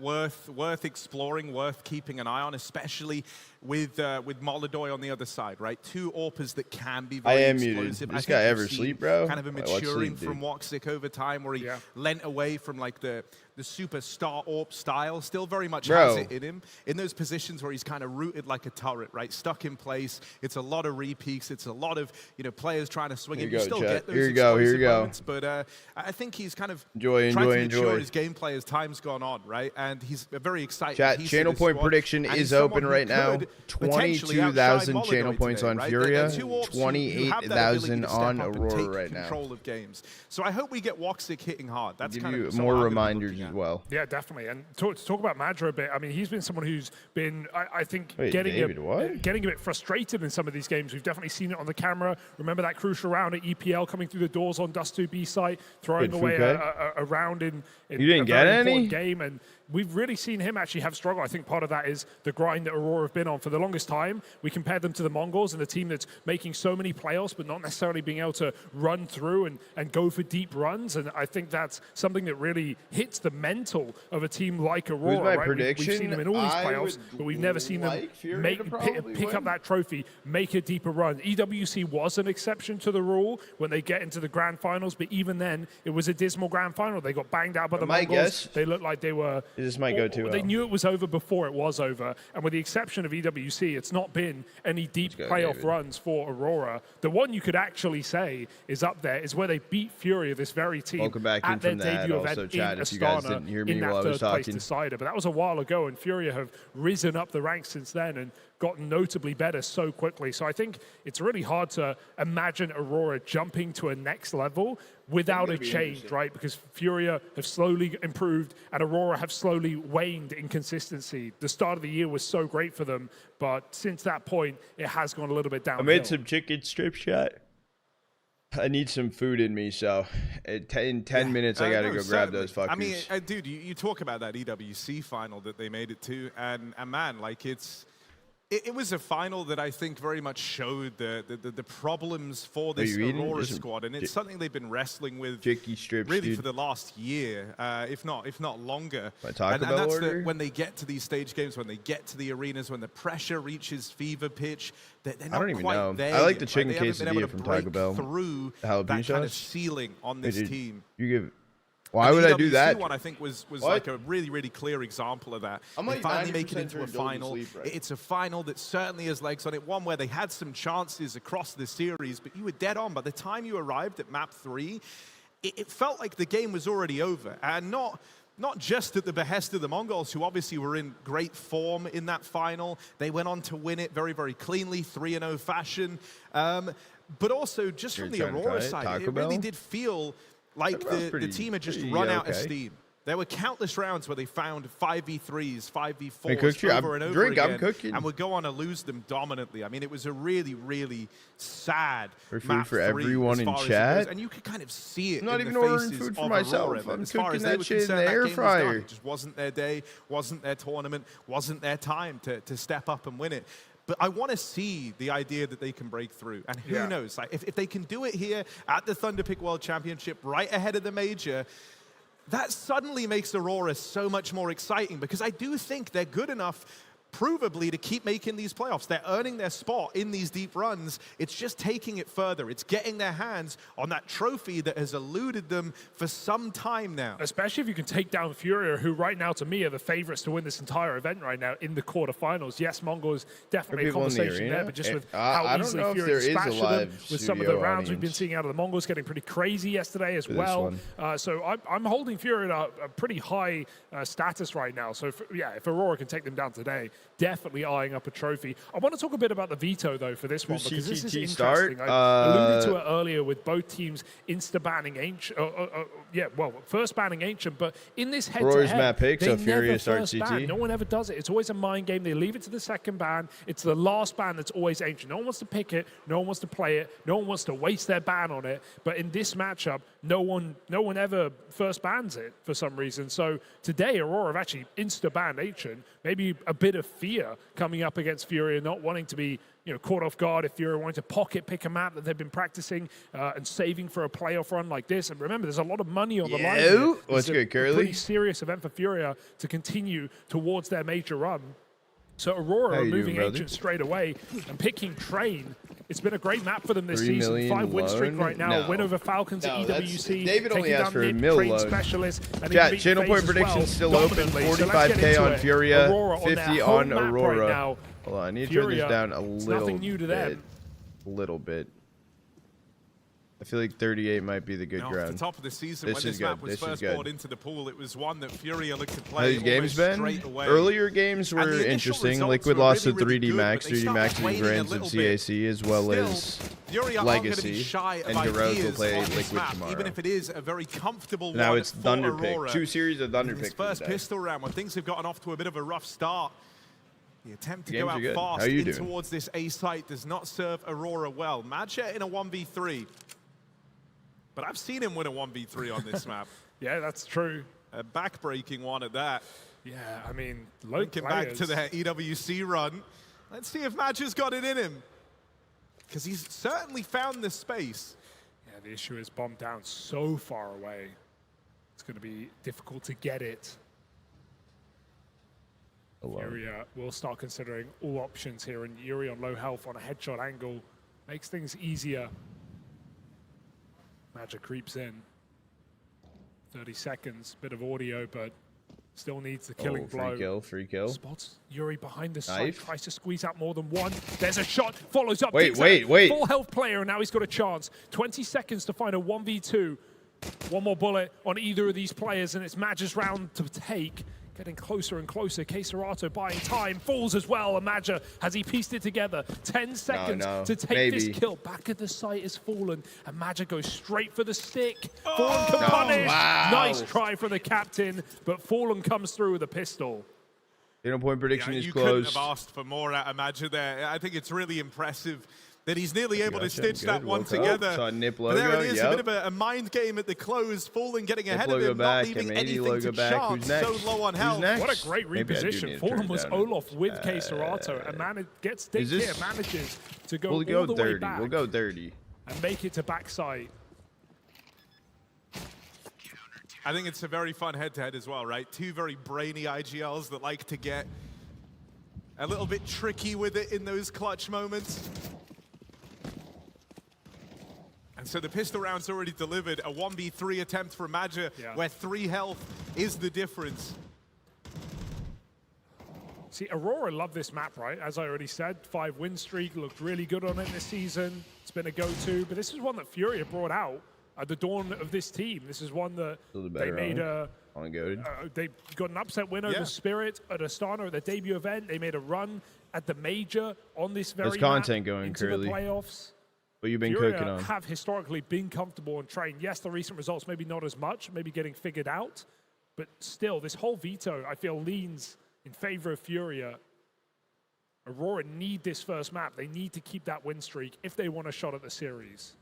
worth exploring, worth keeping an eye on, especially with Molodoi on the other side, right? Two AWPers that can be very explosive. This guy ever sleep, bro? Kind of a maturing from Woxic over time, where he lent away from like the superstar AWP style. Still very much has it in him. In those positions where he's kind of rooted like a turret, right? Stuck in place. It's a lot of repeats. It's a lot of players trying to swing him. You still get those explosive moments, but I think he's kind of trying to mature his gameplay as time's gone on, right? And he's a very exciting. Chat, channel point prediction is open right now. 22,000 channel points on FURIA, 28,000 on Aurora right now. Control of games. So I hope we get Woxic hitting hard. That's give kind you of more reminders as well. Yeah, definitely. And to talk about Madra a bit, I mean, he's been someone who's been, I think, getting a bit frustrated in some of these games. We've definitely seen it on the camera. Remember that crucial round at EPL coming through the doors on Dust 2B site, throwing away a round in you didn't a get very any important game, and we've really seen him actually have struggle. I think part of that is the grind that Aurora have been on for the longest time. We compared them to the Mongols and the team that's making so many playoffs, but not necessarily being able to run through and go for deep runs. And I think that's something that really hits the mental of a team like Aurora. Who's my right? prediction? We've seen them in all these playoffs, but we've never seen them pick up that trophy, make a deeper run. EWC was an exception to the rule when they get into the grand finals, but even then, it was a dismal grand final. They got banged out by the Mongols. They looked like they were... This might go too well. They knew it was over before it was over. And with the exception of EWC, it's not been any deep playoff runs for Aurora. The one you could actually say is up there is where they beat FURIA, this very team, welcome back at in their from that. debut Also, event chat, in if you guys Astana didn't hear me in while I that was third place talking. decider. But that was a while ago, and FURIA have risen up the ranks since then. And gotten notably better so quickly. So I think it's really hard to imagine Aurora jumping to a next level without a change, right? Because FURIA have slowly improved and Aurora have slowly waned in consistency. The start of the year was so great for them, but since that point, it has gone a little bit downhill. I made some chicken strip shot. I need some food in me, so in 10 minutes I gotta go grab those fuckers. I mean, dude, you talk about that EWC final that they made it to, and man, like it was a final that I think very much showed the problems for this Aurora squad, and it's something they've been wrestling with really for the last year, if not longer. And that's when they get to these stage games, when they get to the arenas, when the pressure reaches fever pitch, they're not quite there. I like the yet, chicken right? They haven't been able quesadilla to from break Taco Bell. through The that jalapeno kind of sauce? ceiling on this team. You give. Why would I do that? The one I think was like a really clear example of that. I'm they like finally make 90% it into a final. It's a final that certainly has legs on it. One where they had some chances across the series, but you were dead on. By the time you arrived at map 3, it felt like the game was already over, and not just at the behest of the Mongols, who obviously were in great form in that final. They went on to win it very cleanly, 3-0 fashion. But also just from the Aurora side, it really did feel like the team had just run out of steam. There were countless rounds where they found 5v3s, 5v4s over and over again, and would go on to lose them dominantly. I mean, it was a really sad map for everyone in chat. And you could kind of see it. I'm not in even the ordering faces food for of myself. Aurora, I'm as far cooking as they that were shit in the concerned, air that game was done. fryer. It just wasn't their day, wasn't their tournament, wasn't their time to step up and win it. But I want to see the idea that they can break through. And who knows? Like, if they can do it here at the Thunderpick World Championship, right ahead of the major, that suddenly makes Aurora so much more exciting, because I do think they're good enough, provably, to keep making these playoffs. They're earning their spot in these deep runs. It's just taking it further. It's getting their hands on that trophy that has eluded them for some time now. Especially if you can take down FURIA, who right now, to me, are the favorites to win this entire event right now in the quarterfinals. Yes, Mongols definitely a conversation there, but just with how easily FURIA dispatched them, with some of the rounds we've been seeing out of the Mongols getting pretty crazy yesterday as well. So I'm holding FURIA at a pretty high status right now. So if Aurora can take them down today, definitely eyeing up a trophy. I want to talk a bit about the veto, though, for this one, because this is interesting. I alluded to it earlier with both teams insta-banning Ancient. First banning Ancient, but in this head-to-head, they never first ban. No one ever does it. It's always a mind game. They leave it to the second ban. It's the last ban that's always Ancient. No one wants to pick it. No one wants to play it. No one wants to waste their ban on it. But in this matchup, no one ever first bans it for some reason. So today, Aurora have actually insta-banned Ancient. Maybe a bit of fear coming up against FURIA, not wanting to be caught off guard if FURIA wanting to pocket pick a map that they've been practicing and saving for a playoff run like this. And remember, there's a lot of money on the line here. What's good, Curly? A pretty serious event for FURIA to continue towards their major run. So Aurora are moving Ancient straight away and picking Train. It's been a great map for them this season. 5-win streak right now. Win over Falcons at EWC. David only asked for a mil loan. Specialist, and chat, channel point predictions still open. 45K on FURIA, 50 on Aurora. Right now. Hold on, I need to turn this down a little bit. I feel like 38 might be the good ground. At the top of the season, when this map was first brought into the pool, it was one that FURIA looked to play. How these games been? Earlier games were interesting. Liquid lost to 3D Max. 3D Max is Grands of CAC, as well as Legacy. And Heroes will play Liquid tomorrow. Even if it is a very comfortable now one it's Thunderpick. Aurora. 2 series of Thunderpick. His first pistol round, when things have gotten off to a bit of a rough start. The attempt to go out good. fast in towards this A site does not serve Aurora well. Madjet in a 1v3. But I've seen him win a 1v3 on this map. Yeah, that's true. A back-breaking one at that. Yeah, I mean, looking back to their EWC run. Let's see if Madget's got it in him. Because he's certainly found the space. Yeah, the issue is bombed down so far away. It's going to be difficult to get it. FURIA will start considering all options here, and Yuri on low health on a headshot angle makes things easier. Magic creeps in. 30 seconds, bit of audio, but still needs the killing blow. Free kill. Spots Yuri behind the site, tries to squeeze out more than one. There's a shot, follows up. Wait. Full health player, and now he's got a chance. 20 seconds to find a 1v2. One more bullet on either of these players, and it's Magic's round to take. Getting closer and closer. Keserato buying time. Falls as well. Imaja, has he pieced it together? 10 seconds to take this kill. Back at the site is Fallen. Imaja goes straight for the stick. Fallen can punish. Nice try from the captain, but Fallen comes through with a pistol. Point prediction is you closed. Couldn't have asked for more out of Imaja there. I think it's really impressive that he's nearly able to stitch that one together. So Nip But logo, there it is, yep. a bit of a mind game at the close. Fallen getting ahead of logo him, back, not leaving M80 anything logo to back. chance. Who's next? So low on Who's health. next? What a great Maybe I do need reposition. to Fallen turn was down. Olaf with Keserato and gets stick is here, this- manages to go We'll all go the way dirty. back We'll go dirty. and make it to backside. I think it's a very fun head-to-head as well, right? Two very brainy IGLs that like to get a little bit tricky with it in those clutch moments. And so the pistol round's already delivered. A 1v3 attempt for Imaja, where 3 health is the difference. See, Aurora love this map, right? As I already said, 5 win streak, looked really good on it this season. It's been a go-to, but this is one that FURIA brought out at the dawn of this team. This is one that they made they got an upset win over Spirit at Astana at their debut event. They made a run at the major on this very There's content map going, into Curly. the playoffs. What you've been FURIA cooking on. have historically been comfortable and trained. Yes, the recent results maybe not as much, maybe getting figured out, but still, this whole veto, I feel, leans in favor of FURIA. Aurora need this first map. They need to keep that win streak if they want a shot at the series.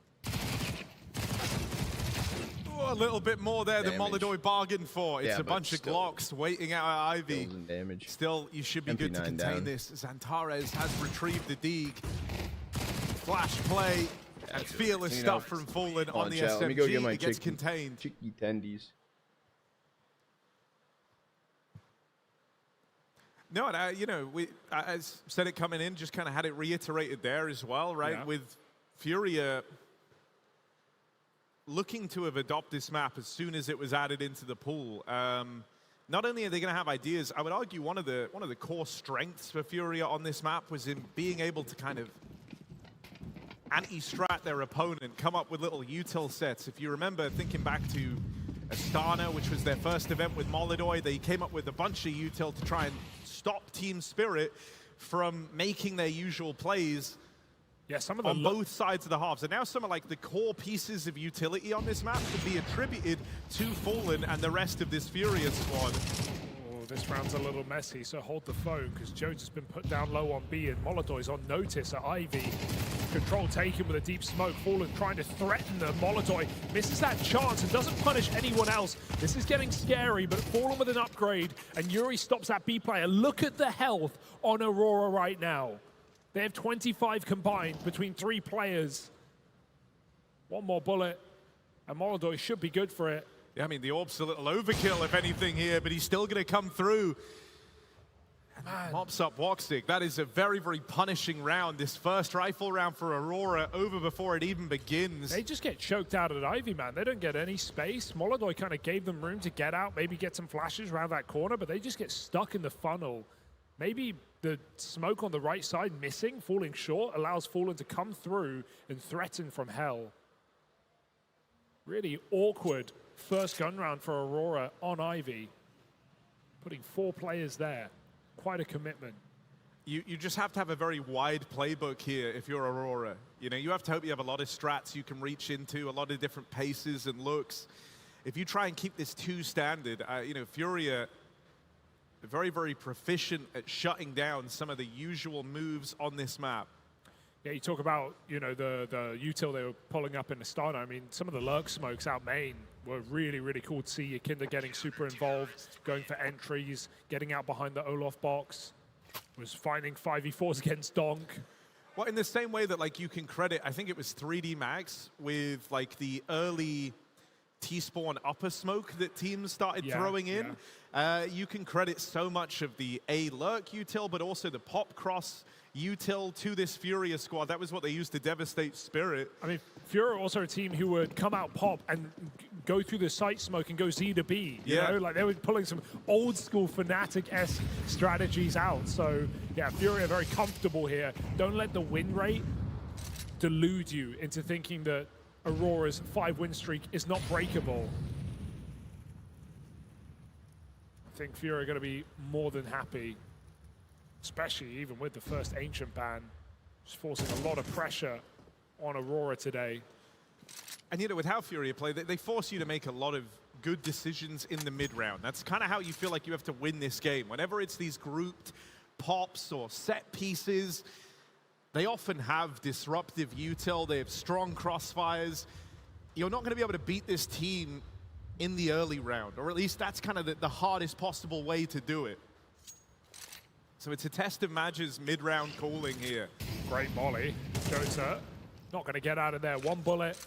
Oh, a little bit more there than Molodoi bargained for. It's Yeah, a but bunch of still. Glocks waiting out at Ivy. Kills and damage. Still, you should be good to MP9 contain down. this. Xantares has retrieved the Deeg. Flash play and fearless You know, stuff from Fallen Come on the chat, SMG. let me go get my It gets chicken- contained. Chicky tendies. No, and you know, I said it coming in, just kind of had it reiterated there as well, right? Yeah. With FURIA looking to have adopted this map as soon as it was added into the pool. Not only are they going to have ideas, I would argue one of the core strengths for FURIA on this map was in being able to kind of anti-strat their opponent, come up with little util sets. If you remember, thinking back to Astana, which was their first event with Molodoi, they came up with a bunch of util to try and stop Team Spirit from making their usual plays. Yeah, some of on both sides of the halves. And now some of like the core pieces of utility on this map can be attributed to Fallen and the rest of this FURIA squad. Oh, this round's a little messy, so hold the phone, because Jones has been put down low on B, and Molodoy's on notice at Ivy. Control taken with a deep smoke. Fallen trying to threaten the Molodoy. Misses that chance and doesn't punish anyone else. This is getting scary, but Fallen with an upgrade, and Yuri stops that B player. Look at the health on Aurora right now. They have 25 combined between 3 players. One more bullet, and Molodoy should be good for it. Yeah, I mean, the orb's a little overkill, if anything, here, but he's still going to come through. And mops up Woxic. That is a very, very punishing round. This first rifle round for Aurora over before it even begins. They just get choked out at Ivy, man. They don't get any space. Molodoy kind of gave them room to get out, maybe get some flashes around that corner, but they just get stuck in the funnel. Maybe the smoke on the right side missing, falling short, allows Fallen to come through and threaten from hell. Really awkward first gun round for Aurora on Ivy. Putting 4 players there. Quite a commitment. You just have to have a very wide playbook here if you're Aurora. You know, you have to hope you have a lot of strats you can reach into, a lot of different paces and looks. If you try and keep this 2 standard, you know, FURIA very, very proficient at shutting down some of the usual moves on this map. Yeah, you talk about, you know, the util they were pulling up in Astana. I mean, some of the lurk smokes out main were really, really cool to see. Yakinda getting super involved, going for entries, getting out behind the Olaf box, was finding 5v4s against Donk. Well, in the same way that, like, you can credit, I think it was 3D Max with, like, the early T-spawn upper smoke that teams started throwing in. You can credit so much of the A lurk util, but also the pop cross util to this FURIA squad. That was what they used to devastate Spirit. I mean, FURIA also a team who would come out pop and go through the site smoke and go Z to B. You know, like they were pulling some old school Fnatic-esque strategies out. So yeah, FURIA very comfortable here. Don't let the win rate delude you into thinking that Aurora's 5 win streak is not breakable. think FURIA are going to be more than happy, especially even with the first Ancient ban, just forcing a lot of pressure on Aurora today. And you know, with how FURIA play, they force you to make a lot of good decisions in the mid-round. That's kind of how you feel like you have to win this game. Whenever it's these grouped pops or set pieces, they often have disruptive util, they have strong crossfires. You're not going to be able to beat this team in the early round, or at least that's kind of the hardest possible way to do it. So it's a test of Madge's mid-round calling here. Great molly. Jota not going to get out of there. One bullet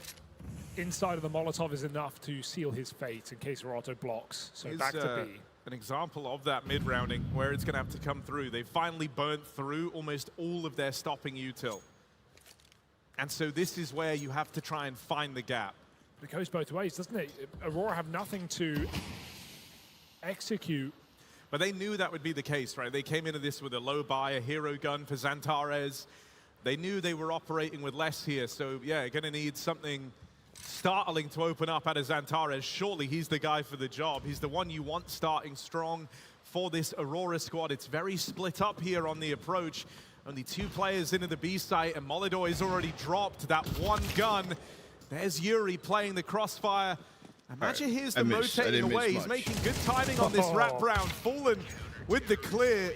inside of the Molotov is enough to seal his fate in case Roto blocks. So Here's, back to B. An example of that mid-rounding where it's going to have to come through. They finally burnt through almost all of their stopping util. And so this is where you have to try and find the gap. It goes both ways, doesn't it? Aurora have nothing to execute. But they knew that would be the case, right? They came into this with a low buy, a hero gun for Xantares. They knew they were operating with less here, so yeah, going to need something startling to open up out of Xantares. Surely he's the guy for the job. He's the one you want starting strong for this Aurora squad. It's very split up here on the approach. Only 2 players into the B site, and Molidoy's already dropped that one gun. There's Yuri playing the crossfire. Imagine here's the rotating away. He's making good timing on this wraparound. Fallen with the clear.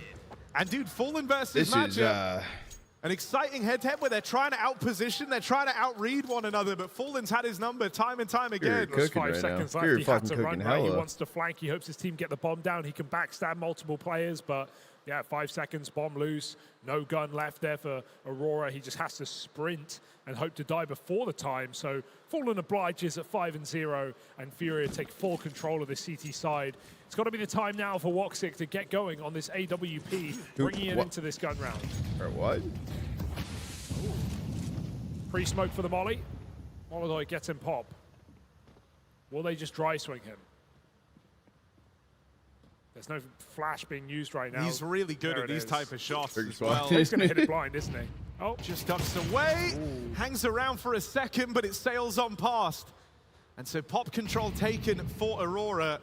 And dude, Fallen versus Madge. An exciting head-to-head where they're trying to outposition, they're trying to outread one another, but Fallen's had his number time and time again. There's 5 seconds left. He had to run, right? He wants to flank. He hopes his team get the bomb down. He can backstab multiple players, but yeah, 5 seconds, bomb loose. No gun left there for Aurora. He just has to sprint and hope to die before the time. So Fallen obliges at 5-0, and FURIA take full control of the CT side. It's got to be the time now for Woxic to get going on this AWP, bringing it into this gun round. Or what? Pre-smoke for the molly. Molidoy gets him pop. Will they just dry swing him? There's no flash being used right now. He's really good at these type of shots as well. He's going to hit it blind, isn't he? Oh, just ducks away, hangs around for a second, but it sails on past. And so pop control taken for Aurora.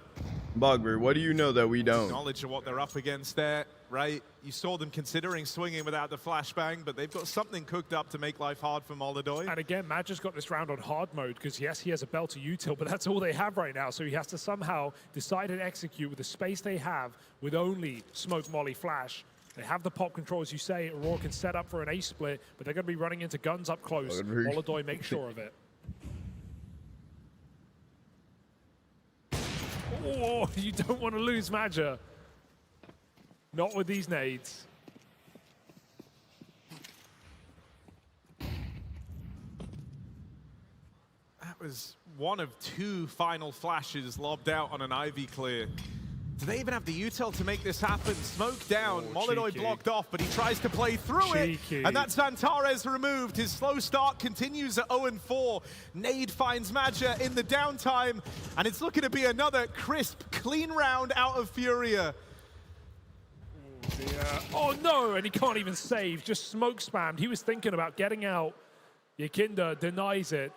Bugbear, what do you know that we don't? Knowledge of what they're up against there, right? You saw them considering swinging without the flashbang, but they've got something cooked up to make life hard for Molidoy. And again, Madge has got this round on hard mode because, yes, he has a belt to util, but that's all they have right now. So he has to somehow decide and execute with the space they have with only smoke, molly, flash. They have the pop control, as you say. Aurora can set up for an ace split, but they're going to be running into guns up close. Molidoy makes sure of it. Oh, you don't want to lose Madge. Not with these nades. That was one of 2 final flashes lobbed out on an Ivy clear. Do they even have the util to make this happen? Smoke down, Molidoy blocked off, but he tries to play through it. And that's Xantares removed. His slow start continues at 0-4. Nade finds Madge in the downtime, and it's looking to be another crisp, clean round out of FURIA. Oh no, and he can't even save, just smoke spammed. He was thinking about getting out. Yakinda denies it.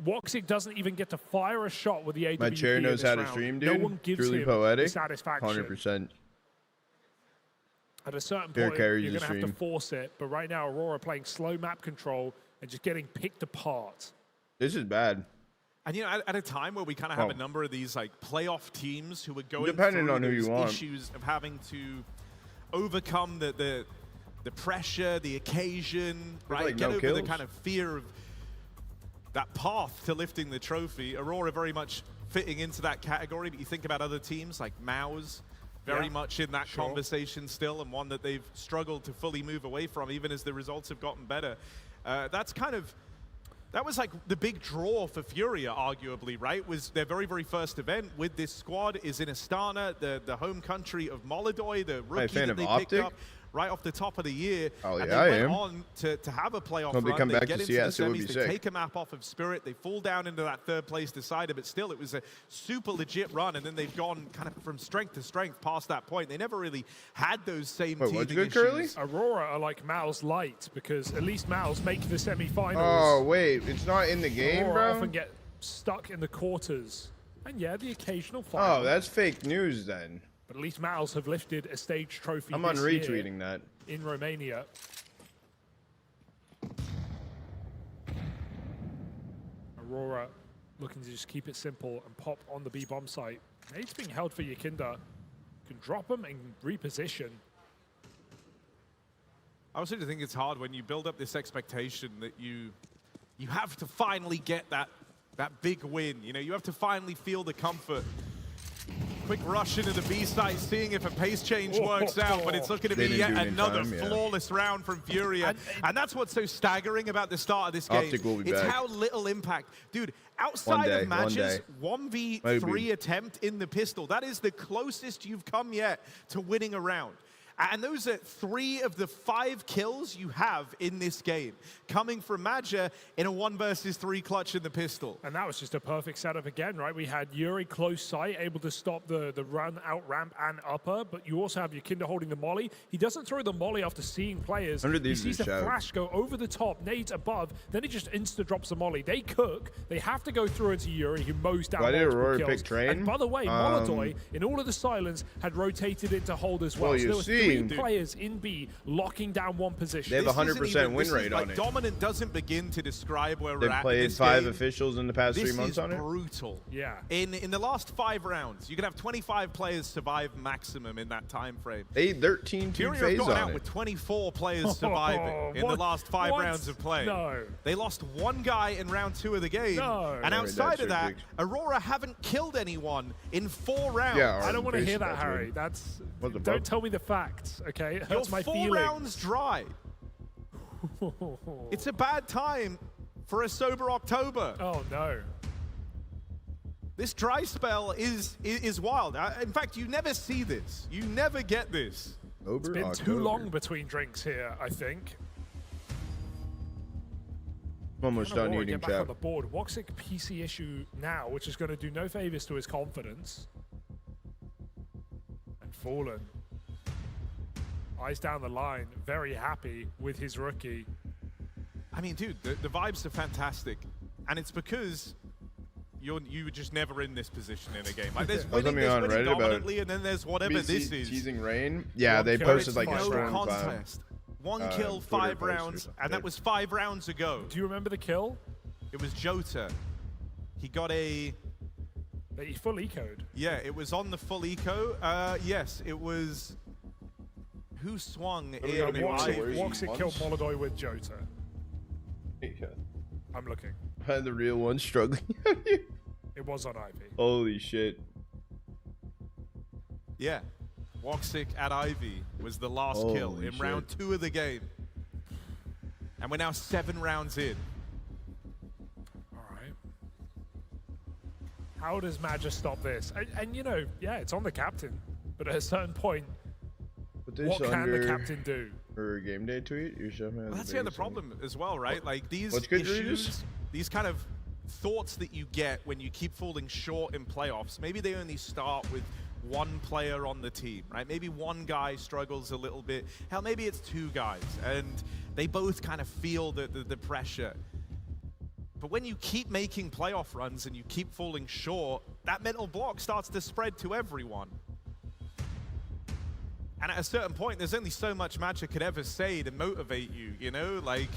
Woxic doesn't even get to fire a shot with the AWP. My chair knows how to stream, dude. No one gives Truly him poetic. satisfaction. 100%. At a certain point, you're going to have to force it. But right now, Aurora playing slow map control and just getting picked apart. This is bad. And you know, at a time where we kind of have a number of these like playoff teams who are going Depending through on who you those want. issues of having to overcome the pressure, the occasion, right? Like Get no over kills. the kind of fear of that path to lifting the trophy. Aurora very much fitting into that category, but you think about other teams like Maus, very much in that conversation still, and one that they've struggled to fully move away from, even as the results have gotten better. That was like the big draw for FURIA, arguably, right? Was their very, very first event with this squad is in Astana, the home country of Molidoy, the rookie that they picked up right off the top of the year. Oh, and yeah, they I went am. on to have a playoff Hope they run. come They back get to into CS, the it would semis, be they sick. take a map off of Spirit, they fall down into that 3rd place decider, but still it was a super legit run, and then they've gone kind of from strength to strength past that point. They never really had those same teething issues. Aurora are like Maus light, because at least Maus make the semi-finals. Oh, wait. It's not in the game, Aurora bro? often get stuck in the quarters. And yeah, the occasional fight. Oh, that's fake news then. But at least Mals have lifted a stage trophy. I'm this year retweeting that. in Romania. Aurora looking to just keep it simple and pop on the B bomb site. Nade's being held for Yakinda. Can drop him and reposition. I also think it's hard when you build up this expectation that you have to finally get that big win. You know, you have to finally feel the comfort. Quick rush into the B site, seeing if a pace change works out, but it's looking to be yet another flawless round from FURIA. And that's what's so staggering about the start of this game. It's how little impact. Dude, outside of Magi's 1v3 attempt in the pistol, that is the closest you've come yet to winning a round. And those are 3 of the 5 kills you have in this game, coming from Maja in a 1 versus 3 clutch in the pistol. And that was just a perfect setup again, right? We had Yuri close sight, able to stop the run out ramp and upper, but you also have Yakinda holding the molly. He doesn't throw the molly after seeing players. He sees the flash go over the top, nades above, then he just insta-drops the molly. They cook, they have to go through into Yuri, who mows down multiple kills. And by the way, Molodoi, in all of the silence, had rotated it to hold as well. Well, so there was 3 players in B locking down one position. They have 100% win rate on it. Dominant doesn't begin to describe where we're at. They've played 5 officials in the past 3 months on it. This is brutal. Yeah. In the last 5 rounds, you can have 25 players survive maximum in that time frame. They 13 2 phase gone on out it. with 24 players surviving in the last 5 rounds of play. No. They lost 1 guy in round 2 of the game. No. And outside of that, Aurora haven't killed anyone in 4 rounds. Yeah, I don't want to hear that, Harry. That's don't tell me the facts, okay? It hurts my 4 feelings. rounds dry. It's a bad time for a sober October. Oh no. This dry spell is wild. In fact, you never see this. You never get this. It's been too long between drinks here, I think. Almost done eating, get back chat. on the board. Woxic PC issue now, which is going to do no favors to his confidence. And Fallen. Eyes down the line, very happy with his rookie. I mean, dude, the vibes are fantastic. And it's because you were just never in this position in a game. Like, there's winning dominantly, and then there's whatever this is. Teasing Rain? Yeah, they posted like a no contest. 1 kill, 5 rounds, and that was 5 rounds ago. Do you remember the kill? It was Jota. He got a... He full eco'd. Yeah, it was on the full eco. Yes, it was... Who swung in Woxic killed Molodoi with Jota. Yeah. I'm looking. The real one struggling. It was on Ivy. Holy shit. Yeah. Woxic at Ivy was the last kill in round 2 of the game. And we're now 7 rounds in. All right. How does Maja stop this? And you know, yeah, it's on the captain. But at a certain point, what can the captain do? For a game day tweet, you're showing That's the problem as well, right? Like these What's good, issues, these kind of thoughts that you get when you keep falling short in playoffs, maybe they only start with 1 player on the team, right? Maybe 1 guy struggles a little bit. Hell, maybe it's 2 guys, and they both kind of feel the pressure. But when you keep making playoff runs and you keep falling short, that mental block starts to spread to everyone. And at a certain point, there's only so much Magic could ever say to motivate you, you know? Like...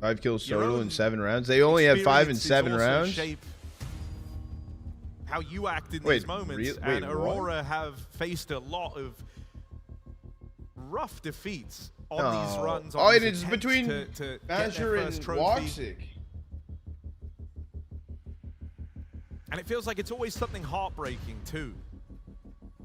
5 kills total in 7 rounds. They only had 5 in 7 rounds? Shape how you act in these moments. And Aurora have faced a lot of rough defeats on these runs. Oh, it is between Basher and Woxic. And it feels like it's always something heartbreaking, too.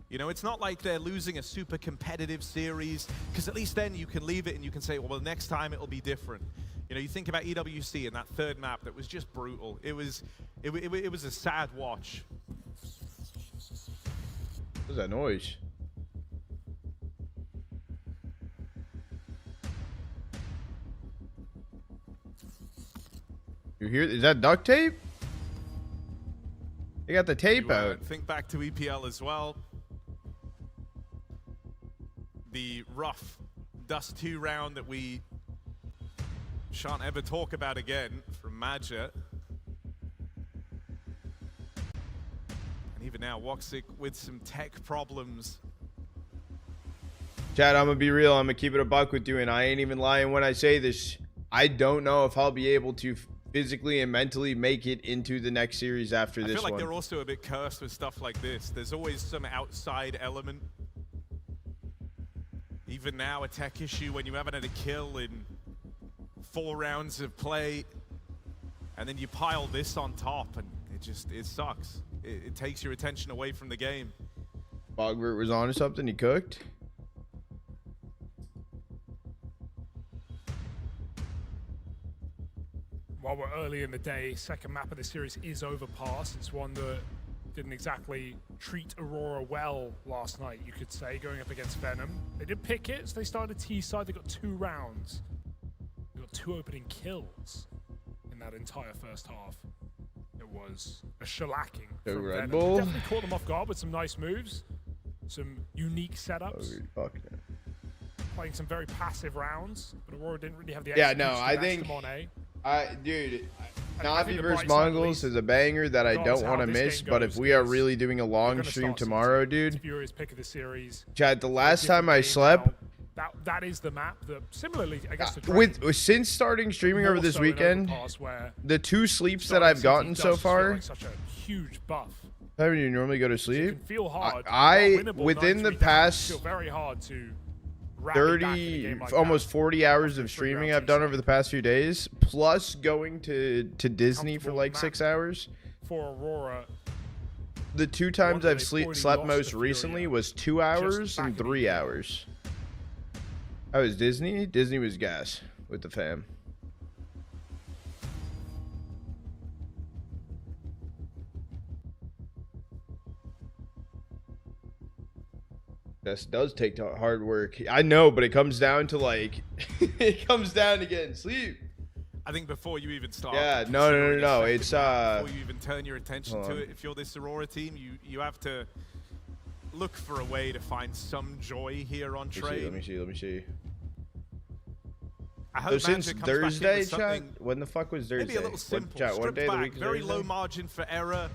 You know, it's not like they're losing a super competitive series, because at least then you can leave it and you can say, well, next time it'll be different. You know, you think about EWC and that 3rd map that was just brutal. It was a sad watch. What's that noise? You hear? Is that duct tape? They got the tape out. Think back to EPL as well. The rough Dust 2 round that we shan't ever talk about again from Maja. And Even now, Woxic with some tech problems. Chad, I'm gonna be real. I'm gonna keep it a buck with you, and I ain't even lying when I say this. I don't know if I'll be able to physically and mentally make it into the next series after this one. I feel like they're also a bit cursed with stuff like this. There's always some outside element. Even now, a tech issue when you haven't had a kill in 4 rounds of play, and then you pile this on top, and it sucks. It takes your attention away from the game. Bogbert was on to something. He cooked. While we're early in the day, second map of the series is Overpass. It's one that didn't exactly treat Aurora well last night, you could say, going up against Venom. They did pick it, so they started T-side. They got 2 rounds. They got 2 opening kills in that entire first half. It was a shellacking from Red Venom. Bull. Definitely caught them off guard with some nice moves, some unique setups. Playing some very passive rounds, but Aurora didn't really have the Yeah, no, execution I to think, match them on A. dude, I Navi think the versus bright side, at Mongols least, is a banger that I regardless don't how want to this miss. game But if goes, we are is really doing a they're long gonna stream start something. tomorrow, It's dude, Furia's pick of the series. Chad, the last Different time I game slept, now. That is the map that similarly, I guess, since starting streaming over more this so in weekend, Overpass, where the 2 sleeps that starting I've City gotten does so just feel far. like such a huge buff. How do you normally go to It sleep? can feel hard. I While winnable within the nights, past feel very hard to rally back in a 30, game like almost that. 40 hours of streaming I've done over the past few days, plus going to Disney for like 6 hours. For Aurora, The 2 times Wonder I've they've already slept lost most to recently Furia was 2 hours back and in 3 hours. How was Disney? Disney was gas with the fam. This does take hard work. I know, but it comes down to like, it comes down to getting sleep. I think before you even start. Yeah, no. It's Before you even turn your attention to it, if you're this Aurora team, you have to look for a way to find some joy here on trade. Let me see. I So hope since Manja comes back in Thursday, with chat, something when the fuck was Thursday? maybe a little simple. What Stripped day of the back, week is very Thursday? low margin for error.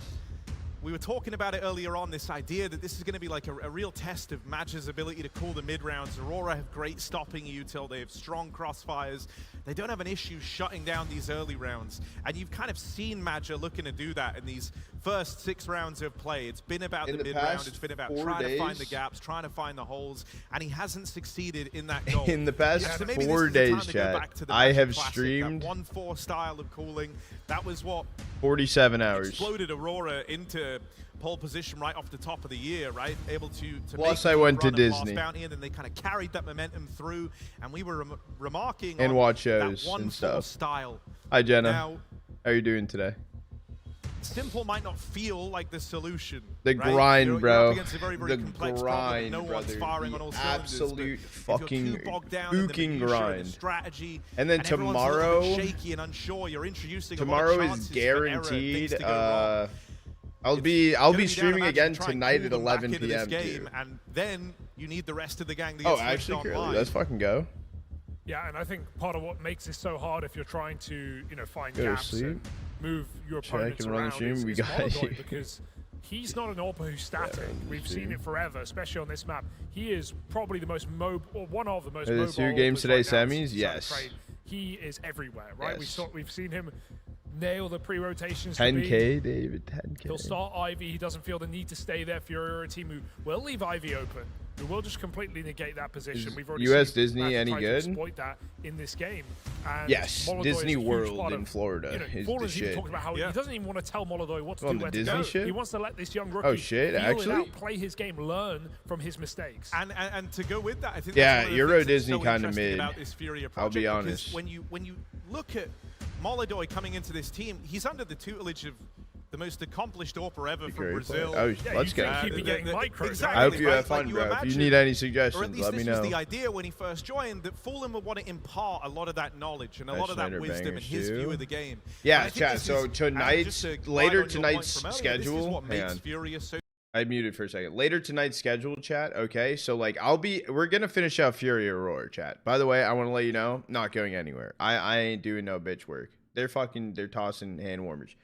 We were talking about it earlier on, this idea that this is going to be like a real test of Maja's ability to call the mid-rounds. Aurora have great stopping util, they have strong crossfires. They don't have an issue shutting down these early rounds. And you've kind of seen Maja looking to do that in these first 6 rounds of play. It's been about the mid-round, it's been about trying to find the gaps, trying to find the holes, and he hasn't succeeded in that goal. In the past So maybe 4 this is the time days, to go chat, back to the I Maja have classic, streamed that 1-4 style of calling. That was what 47 hours. exploded Aurora into pole position right off the top of the year, right? Able to Plus, make I the went to run at Last Disney. Bounty, and then they kind of carried that momentum through, and we were remarking And on watch that shows 1-4 and stuff. style. Hi, Jenna. Now, How you doing today? simple might not feel like the solution. The right? grind, You're bro. up against a very, very The complex grind, problem. No one's brother. firing The on all cylinders, absolute but if fucking you're too bogged down in the fucking minutia and grind. the strategy, And then everyone's a little bit tomorrow, shaky and unsure, you're introducing a lot tomorrow of is chances for error and guaranteed. things to go wrong. I'll be Gonna down streaming to again try and tonight pull at them back 11 into this p.m. game, too. and then you need the rest of the gang to Oh, get actually, switched Curly, online. let's fucking go. Yeah, and I think part of what makes this so hard if you're trying to, find Go to gaps sleep. and move your Check opponents and run the around stream, is we got Molodoi, you. because he's not an AWPer who's static. We've seen stream. it forever, especially on this map. He is probably the most mobile, or one of the most Are mobile. the 2 games AWPers today right now semis? since Yes. Trade. He is everywhere, right? Yes. We've seen him nail the pre-rotations. to 10K, B. David, 10K. He'll start Ivy. He doesn't feel the need to stay there. Furia are a team who will leave Ivy open, who will just completely negate that position. Is We've already US seen Disney Magic any try to good? exploit that in this game. And Yes, Molodoi Disney is a huge World part in of, Florida is the Fallen's even shit. talking about how he doesn't even want to tell Molodoi what to On do, the where Disney to go. shit? He wants to let this young rookie Oh, shit, feel actually? it out, play his game, learn from his mistakes. And to go with that, I think Yeah, that's one of the Euro things that's Disney so kinda interesting mid. about this Furia I'll be project, honest. because when you look at Molodoi coming into this team, he's under the tutelage of the most accomplished AWPer ever from Great Brazil. player. Oh, let's go. He'd be getting micros. Exactly, I hope you right? have fun, Like, bro. If you imagine- need any or at suggestions, least let me this know. was the idea when he first joined, that Fallen would want to impart a lot of that knowledge and a Nice lot of that Snyder wisdom and bangers, his too. view of the game. Yeah, And I think chat. this So is- and tonight's just to glide later on your point tonight's from earlier, schedule. This is what Hang makes on. Furia so I muted for a second. Later tonight's schedule, chat. Okay, so like we're gonna finish out Furia Aurora, chat. By the way, I want to let you know, not going anywhere. I ain't doing no bitch work. They're tossing hand warmers.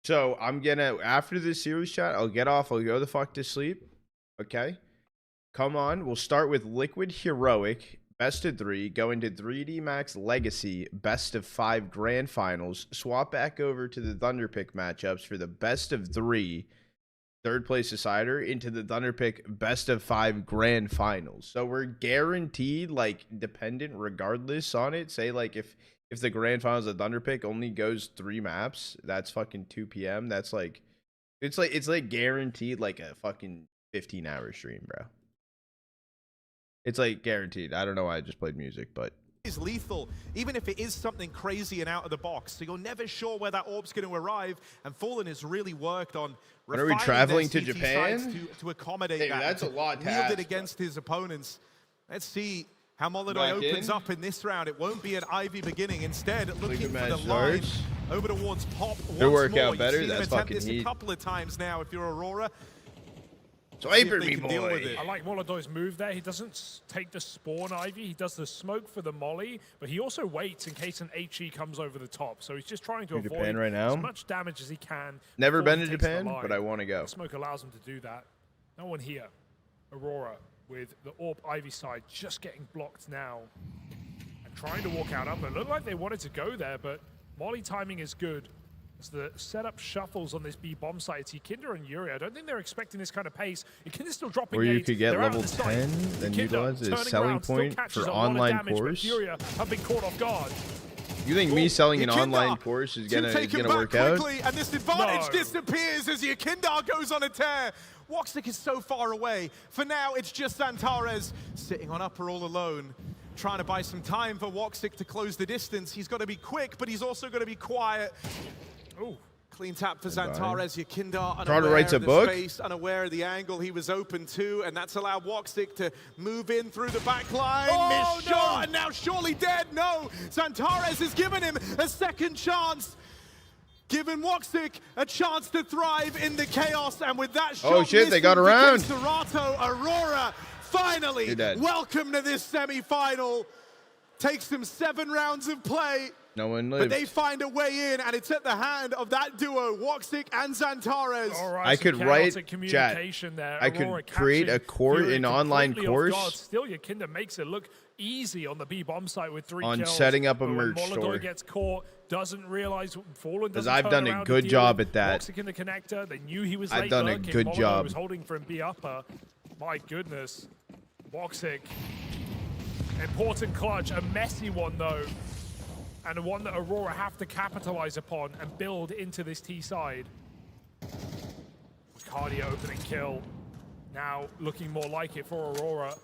So I'm gonna, after this series chat, I'll get off. I'll go the fuck to sleep. Okay. Come on. We'll start with Liquid Heroic, best of 3, go into 3D Max Legacy, best of 5 grand finals, swap back over to the Thunderpick matchups for the best of 3 third place decider into the Thunderpick best of 5 grand finals. So we're guaranteed, like, dependent regardless on it. Say, like, if the grand finals of Thunderpick only goes 3 maps, that's fucking 2 p.m. That's like, it's like guaranteed like a fucking 15-hour stream, bro. It's like guaranteed. I don't know why I just played music, but is lethal, even if it is something crazy and out of the box. So you're never sure where that orb's going to arrive. And Fallen has really worked on. When are we traveling to Japan? To accommodate hey, that. That's a lot to wield ask, it against his opponents. Let's see how Molodoi opens up in this round. It won't be an Ivy beginning. Instead, looking for the line over towards Pop. It'll work out better. You've seen That's him attempt fucking this heat. a couple of times now. If you're Aurora. Swiper me, boy. I like Molodoi's move there. He doesn't take the spawn Ivy. He does the smoke for the molly, but he also waits in case an HE comes over the top. So he's just trying to avoid Japan right now. as much damage as he can. Never been he to takes the Japan, line. but I want to go. The smoke allows him to do that. No one here. Aurora with the AWP Ivy side just getting blocked now. And trying to walk out up. It looked like they wanted to go there, but molly timing is good. As the setup shuffles on this B bomb site, it's Yikinda and Yuri. I don't think they're expecting this kind of pace. Yikinda's still dropping Or you nades. could get They're out level of the 10 site. and Yikinda utilize it as turning selling around, still point catches for a lot of online damage, course. But Furia have been caught off guard. You think me selling an Yikinda online course is gonna work quickly, out? And this advantage disappears as Yikinda goes on a tear. Woxic is so far away. For now, it's just Xantares sitting on upper all alone, trying to buy some time for Woxic to close the distance. He's got to be quick, but he's also got to be quiet. Ooh. Clean tap for Xantares. Yikinda Trotter unaware writes a of the book. space, unaware of the angle he was open to, and that's allowed Woxic to move in through the back line. Missed shot, and now surely dead. No, Xantares has given him a second chance. Given Woxic a chance to thrive in the chaos, and with that shot, oh shit, they got around. Serato, Aurora, finally, welcome to this semi-final. Takes them 7 rounds of play. No one But lived. they find a way in, and it's at the hand of that duo, Woxic and Xantares. I could write chat. There. I could create a court, an online course. Still, Yikinda makes it look easy on the B bomb site with 3 on kills. setting up a but merch when Molodoi store. gets caught, doesn't realize Fallen Because doesn't I've turn done a around good to deal job with at that. Woxic in the connector. They knew he was I've late done a lurking. good Molodoi job. was holding for him B upper. My goodness. Woxic. Important clutch. A messy one, though. And one that Aurora have to capitalize upon and build into this T side. Cardia opening kill. Now looking more like it for Aurora.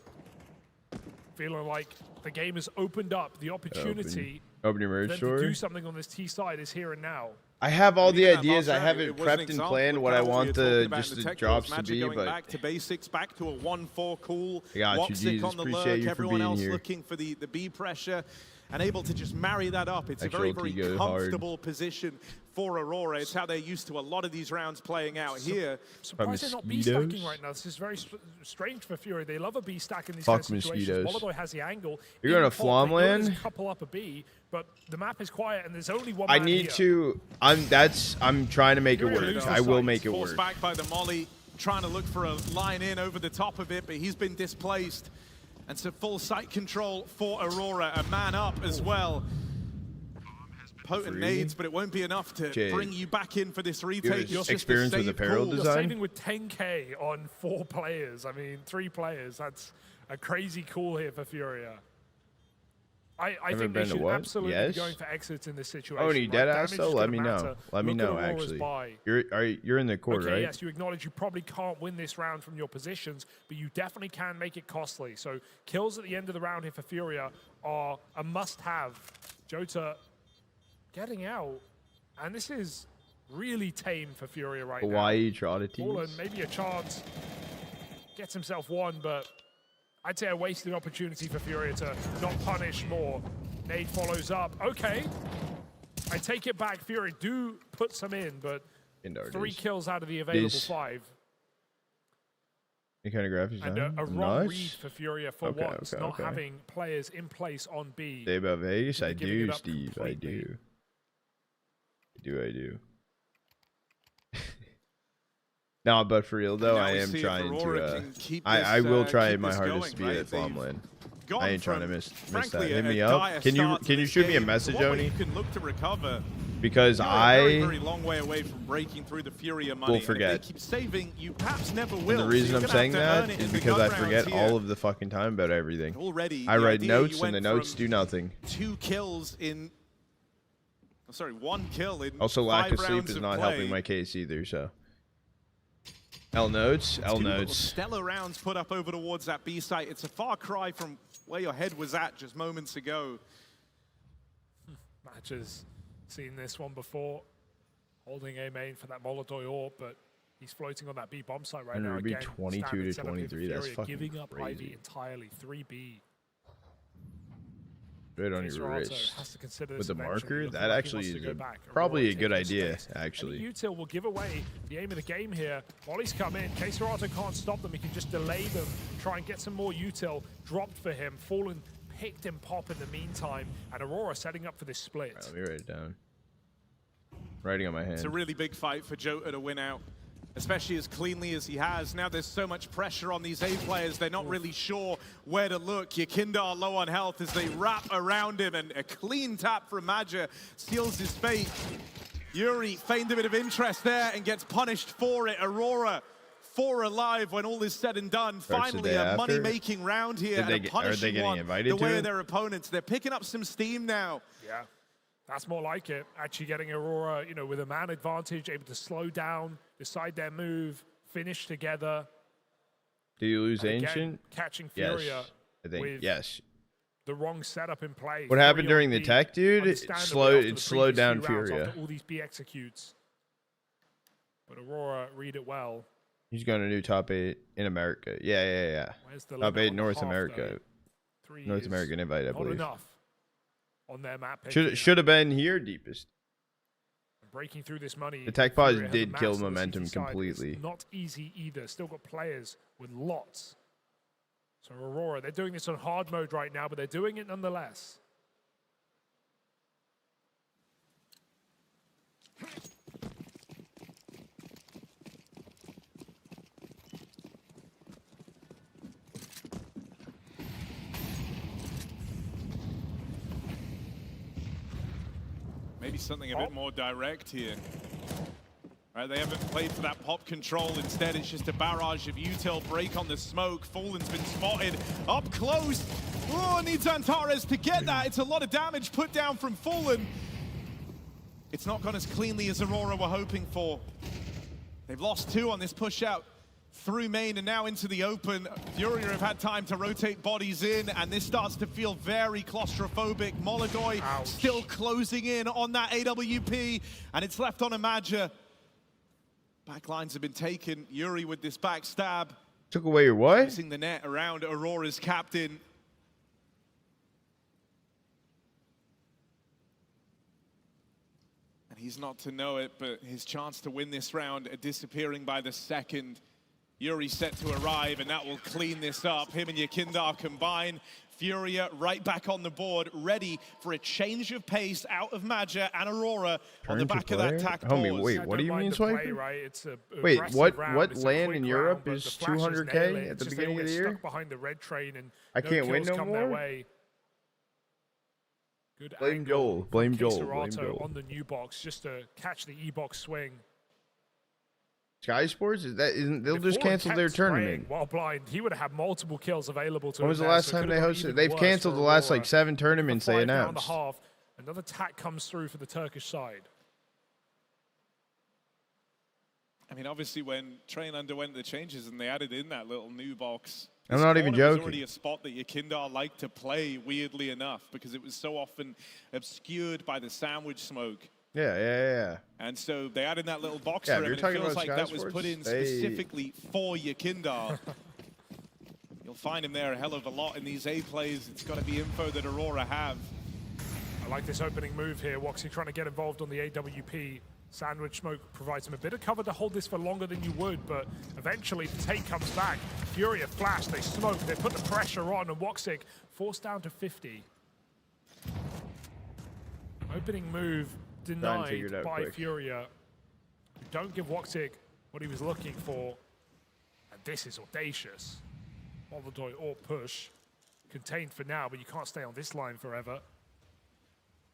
Feeling like the game has opened up. The opportunity Open your merch for them store. to do something on this T side is here and now. I have all the Even ideas. I Marcel, haven't it was an prepped and example planned of what kind I of want we were talking the about just in the tech drops Magic to be, going but back to basics, back to a 1-4 call. I got you, Woxic Jesus. on the Appreciate lurk, you for everyone being else here. looking for the B pressure and able to just marry that up. It's a Actual very, very Tigo hard. comfortable position for Aurora. It's how they're used to a lot of these rounds playing out here. Surprised they're not B mosquitoes? stacking right now. This is very strange for Fury. They love a B stack in these Fuck kind of situations. mosquitoes. Molodoi has the angle. You're going to In pop, they know there's Flomland? a couple up a B, but the map is quiet and there's only one I man need here. to. I'm trying to make it Fury work. loses I will sight. make it Forced work. back by the molly, trying to look for a line in over the top of it, but he's been displaced. And so full sight control for Aurora, a man up as well. Potent Free. nades, but it won't be enough to Jade. bring you back in for this retake. Your It's just a experience with save apparel call. You're design? saving with 10k on 4 players. I mean, 3 players. That's a crazy call here for Furia. I Ever think they been to should what? absolutely Yes? be going for exits in this situation. Oh, any right? dead Damage ass is though? gonna Let me know. matter. Let me Look at know. Aurora's Actually, buy. you're in the court, Okay, right? yes, you acknowledge you probably can't win this round from your positions, but you definitely can make it costly. So kills at the end of the round here for Furia are a must-have. Jota getting out, and this is really tame for Furia right Hawaii now. Trotta Fallen, teams. maybe a chance, gets himself one, but I'd say a wasted opportunity for Furia to not punish more. Nade follows up. Okay, I take it back. Fury do put some in, but 3 kills out of the available 5. Any kind of graphics? And a wrong read for Furia for once, not having players in place on B. Say about Vegas? I Giving do, it up Steve. I completely. do. I do. No, but for real though, Now I we am see if trying Aurora to. can keep I this, will try keep my this hardest going, to be right? at farm They've lane. gone I ain't trying to from, miss frankly, that. Hit a me dire up. Can start to you this shoot me a game. message, The one where Oni? you can look to recover. Because You're a very, I very long way away from breaking through the Furia money. will And forget. if they keep saving, you perhaps never And will. the reason so I'm you're saying gonna have to that earn it is in the because gun I rounds forget here. all of the fucking time about everything. Already, I the write idea notes you and the went notes from do nothing. 2 kills in. Oh, sorry, 1 kill in. Also, lack 5 of sleep rounds is of not play. helping my case either. So, L notes, L 2 little notes. stellar rounds put up over towards that B site. It's a far cry from where your head was at just moments ago. Matches seen this one before. Holding A main for that Molotov AWP, but he's floating on that B bomb site right And it now. would be Again, 22 standard to setup here for 23. That's Furia, fucking giving up crazy. Ivy entirely. 3B. Right on your Serato wrist. has to consider With this the eventually. marker, Looking that like he actually wants to is go a, back. probably Aurora a good taking the idea, space. actually. And util will give away the aim of the game here. Molly's come in. Serato can't stop them. He can just delay them, try and get some more util dropped for him. Fallen picked him pop in the meantime. And Aurora setting up for this split. Right, let me write it down. Writing on my hand. It's a really big fight for Jota to win out, especially as cleanly as he has. Now there's so much pressure on these A players, they're not really sure where to look. Yakindar low on health as they wrap around him, and a clean tap from Maja seals his fate. Yuri feigned a bit of interest there and gets punished for it. Aurora 4 alive when all is said and done. Starts the Finally day a after. money-making round here, and a Are they punishing getting one invited the to way it? of their opponents. They're picking up some steam now. Yeah, that's more like it. Actually getting Aurora, you know, with a man advantage, able to slow down, decide their move, finish together. Do you lose And again, Ancient? catching Yes, Furia I think. with Yes. the wrong setup in play. What happened Furia during the B, tech, dude? It understandably, slowed. after It the slowed previous down few rounds, Furia. after all these B executes. But Aurora read it well. He's going to do top 8 in America. Yeah. Where's the Top limit 8 on the North half, America. though? 3 North is American invite, I not believe. enough on their map. picking Should have been here deepest. breaking through this money. The tech pause Furia have did kill amassed on the momentum CT side. completely. It's not easy either. Still got players with lots. So Aurora, they're doing this on hard mode right now, but they're doing it nonetheless. Maybe something a bit more direct here. Right, they haven't played for that pop control. Instead, it's just a barrage of util break on the smoke. Fallen's been spotted up close. Oh, needs Antares to get that. It's a lot of damage put down from Fallen. It's not gone as cleanly as Aurora were hoping for. They've lost 2 on this push out through main and now into the open. Furia have had time to rotate bodies in, and this starts to feel very claustrophobic. Molodoy still closing in on that AWP, and it's left on Amaja. Backlines have been taken. Yuri with this backstab. Took away your what? Using the net around Aurora's captain. And he's not to know it, but his chance to win this round disappearing by the second. Yuri set to arrive, and that will clean this up. Him and Yakindar combine. Furia right back on the board, ready for a change of pace out of Maja and Aurora on the back of that tack pause. Homie, wait, what do you mean, Swiper? Right? It's a Wait, what round. It's a land quick in round, Europe but is the Flashes nail 200K it. at It's the just beginning they of the all get year? Stuck behind the red train, and I can't win kills no come their more? way. Good Blame angle Joel, from blame Joel, Serato blame Joel. on the new box just to catch the E-box swing. Sky Sports? They'll If just Fallen cancel kept their spraying tournament. While blind, he would have had multiple kills available to When him was the there, last so it time could they have gone hosted? even They've worse canceled for the last Aurora. like 7 tournaments they 5 down the announced. half. Another tack comes through for the Turkish side. I mean, obviously, when Train underwent the changes and they added in that little new box, I'm not even was joking. already a spot that Yakindar liked to play, weirdly enough, because it was so often obscured by the sandwich smoke. Yeah. And so they added that little box Yeah, for if him, you're and it talking feels about like Sky that was Sports, put in they- specifically for Yakindar. You'll find him there a hell of a lot in these A plays. It's got to be info that Aurora have. I like this opening move here. Woxy trying to get involved on the AWP. Sandwich smoke provides him a bit of cover to hold this for longer than you would, but eventually the take comes back. Furia flash, they smoke, they put the pressure on, and Woxic forced down to 50. Opening move denied figure it out by quick. Furia. Don't give Woxic what he was looking for. And this is audacious. Molodoi or push. Contained for now, but you can't stay on this line forever.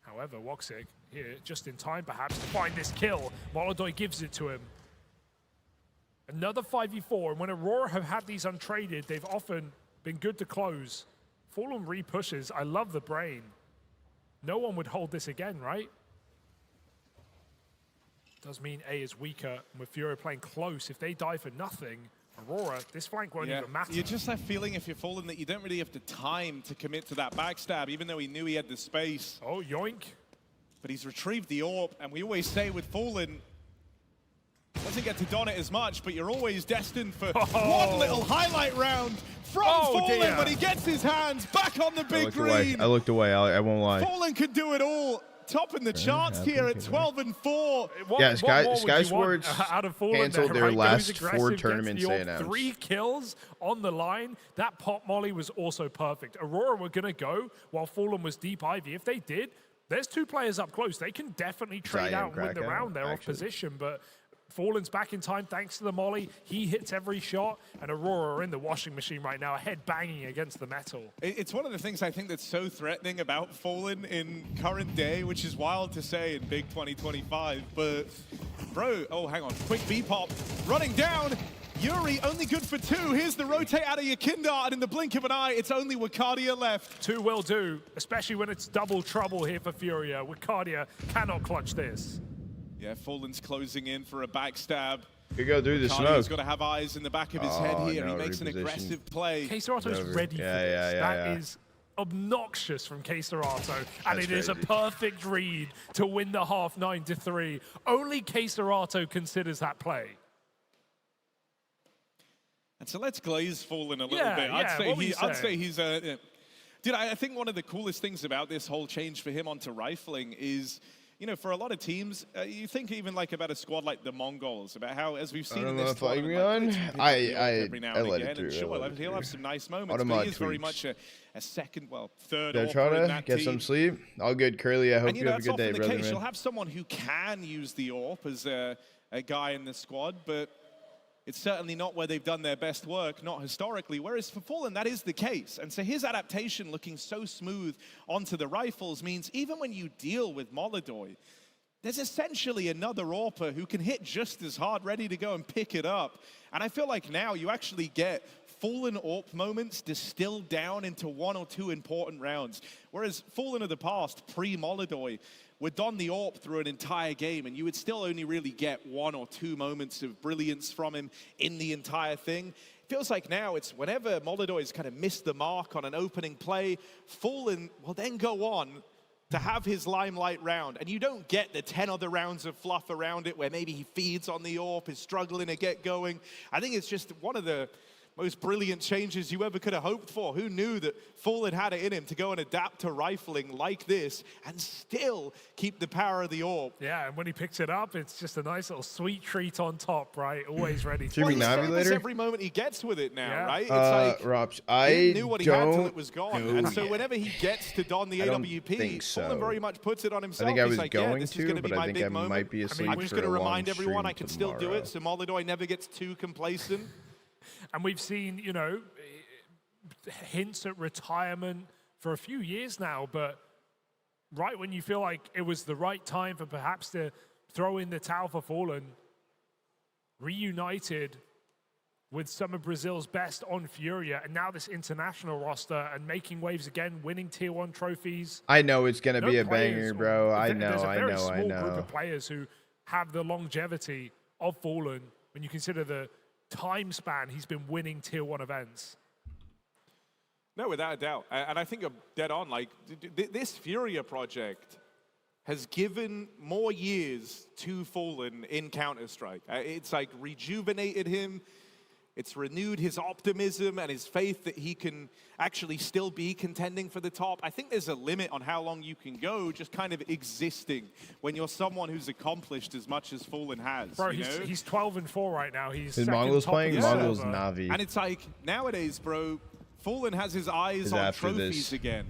However, Woxic here, just in time perhaps, to find this kill. Molodoi gives it to him. Another 5v4, and when Aurora have had these untraded, they've often been good to close. Fallen re-pushes. I love the brain. No one would hold this again, right? Does mean A is weaker, and with Furia playing close, if they die for nothing, Aurora, this flank won't even matter. You just have feeling if you're Fallen that you don't really have the time to commit to that backstab, even though he knew he had the space. Oh, yoink. But he's retrieved the AWP, and we always say with Fallen, doesn't get to don it as much, but you're always destined for one little highlight round from Fallen when he gets his hands back on the big green. I looked away. I won't lie. Fallen can do it all. Topping the charts here at 12-4. Yeah, Sky Sports canceled their last 4 tournaments they announced. 3 kills on the line. That pop molly was also perfect. Aurora were going to go while Fallen was deep Ivy. If they did, there's 2 players up close. They can definitely trade out and win the round there off position, but Fallen's back in time thanks to the molly. He hits every shot, and Aurora are in the washing machine right now, head banging against the metal. It's one of the things I think that's so threatening about Fallen in current day, which is wild to say in big 2025. But, bro, oh, hang on. Quick B-pop. Running down. Yuri only good for 2. Here's the rotate out of your Kindar, and in the blink of an eye, it's only Wakadia left. 2 will do, especially when it's double trouble here for Furia. Wakadia cannot clutch this. Yeah, Fallen's closing in for a backstab. Could go through the smoke. He's got to have eyes in the back of his head here. He makes an aggressive play. K-Serato is ready for this. That is obnoxious from K-Serato, and it is a perfect read to win the half 9-3. Only K-Serato considers that play. And so let's glaze Fallen a little bit. I'd say he's a... Dude, I think one of the coolest things about this whole change for him onto rifling is, you know, for a lot of teams, you think even like about a squad like the Mongols, about how, as we've seen in this tournament, I let it through. Sure, he'll have some nice moments, but he is very much a second, well, third They're trying to get some sleep. All good, Curly. I hope you have a good day, brother. You'll have someone who can use the AWP as a guy in the squad, but it's certainly not where they've done their best work, not historically, whereas for Fallen, that is the case. And so his adaptation looking so smooth onto the rifles means even when you deal with Molodoi, there's essentially another AWPer who can hit just as hard, ready to go and pick it up. And I feel like now you actually get Fallen AWP moments distilled down into 1 or 2 important rounds. Whereas Fallen of the past, pre-Molodoi, would don the AWP through an entire game, and you would still only really get 1 or 2 moments of brilliance from him in the entire thing. It feels like now it's whenever Molodoi's kind of missed the mark on an opening play, Fallen will then go on to have his limelight round, and you don't get the 10 other rounds of fluff around it where maybe he feeds on the AWP, is struggling to get going. I think it's just one of the most brilliant changes you ever could have hoped for. Who knew that Fallen had it in him to go and adapt to rifling like this and still keep the power of the AWP? Yeah, and when he picks it up, it's just a nice little sweet treat on top, right? Always ready to. Well, he's famous every moment he gets with it now, right? It's like Robs, he knew what he had till it was gone. And so whenever he gets to don the AWP, Fallen very much puts it on himself. I think I was like, going this is going to be my big moment. Might be asleep I'm just for going to a long remind everyone I can stream still do it, so Molodoi never gets too complacent. And we've seen, you know, hints at retirement for a few years now, but right when you feel like it was the right time for perhaps to throw in the towel for Fallen, reunited with some of Brazil's best on Furia, and now this international roster and making waves again, winning Tier 1 trophies. I know it's going to be a banger, bro. There's a very small group of players who have the longevity of Fallen when you consider the time span he's been winning Tier 1 events. No, without a doubt. And I think you're dead on. Like, this Furia project has given more years to Fallen in Counter-Strike. It's like rejuvenated him. It's renewed his optimism and his faith that he can actually still be contending for the top. I think there's a limit on how long you can go just kind of existing when you're someone who's accomplished as much as Fallen has. Bro, he's 12-4 right now. He's Mongols playing Mongols Navi. And it's like, nowadays, bro, Fallen has his eyes on trophies again,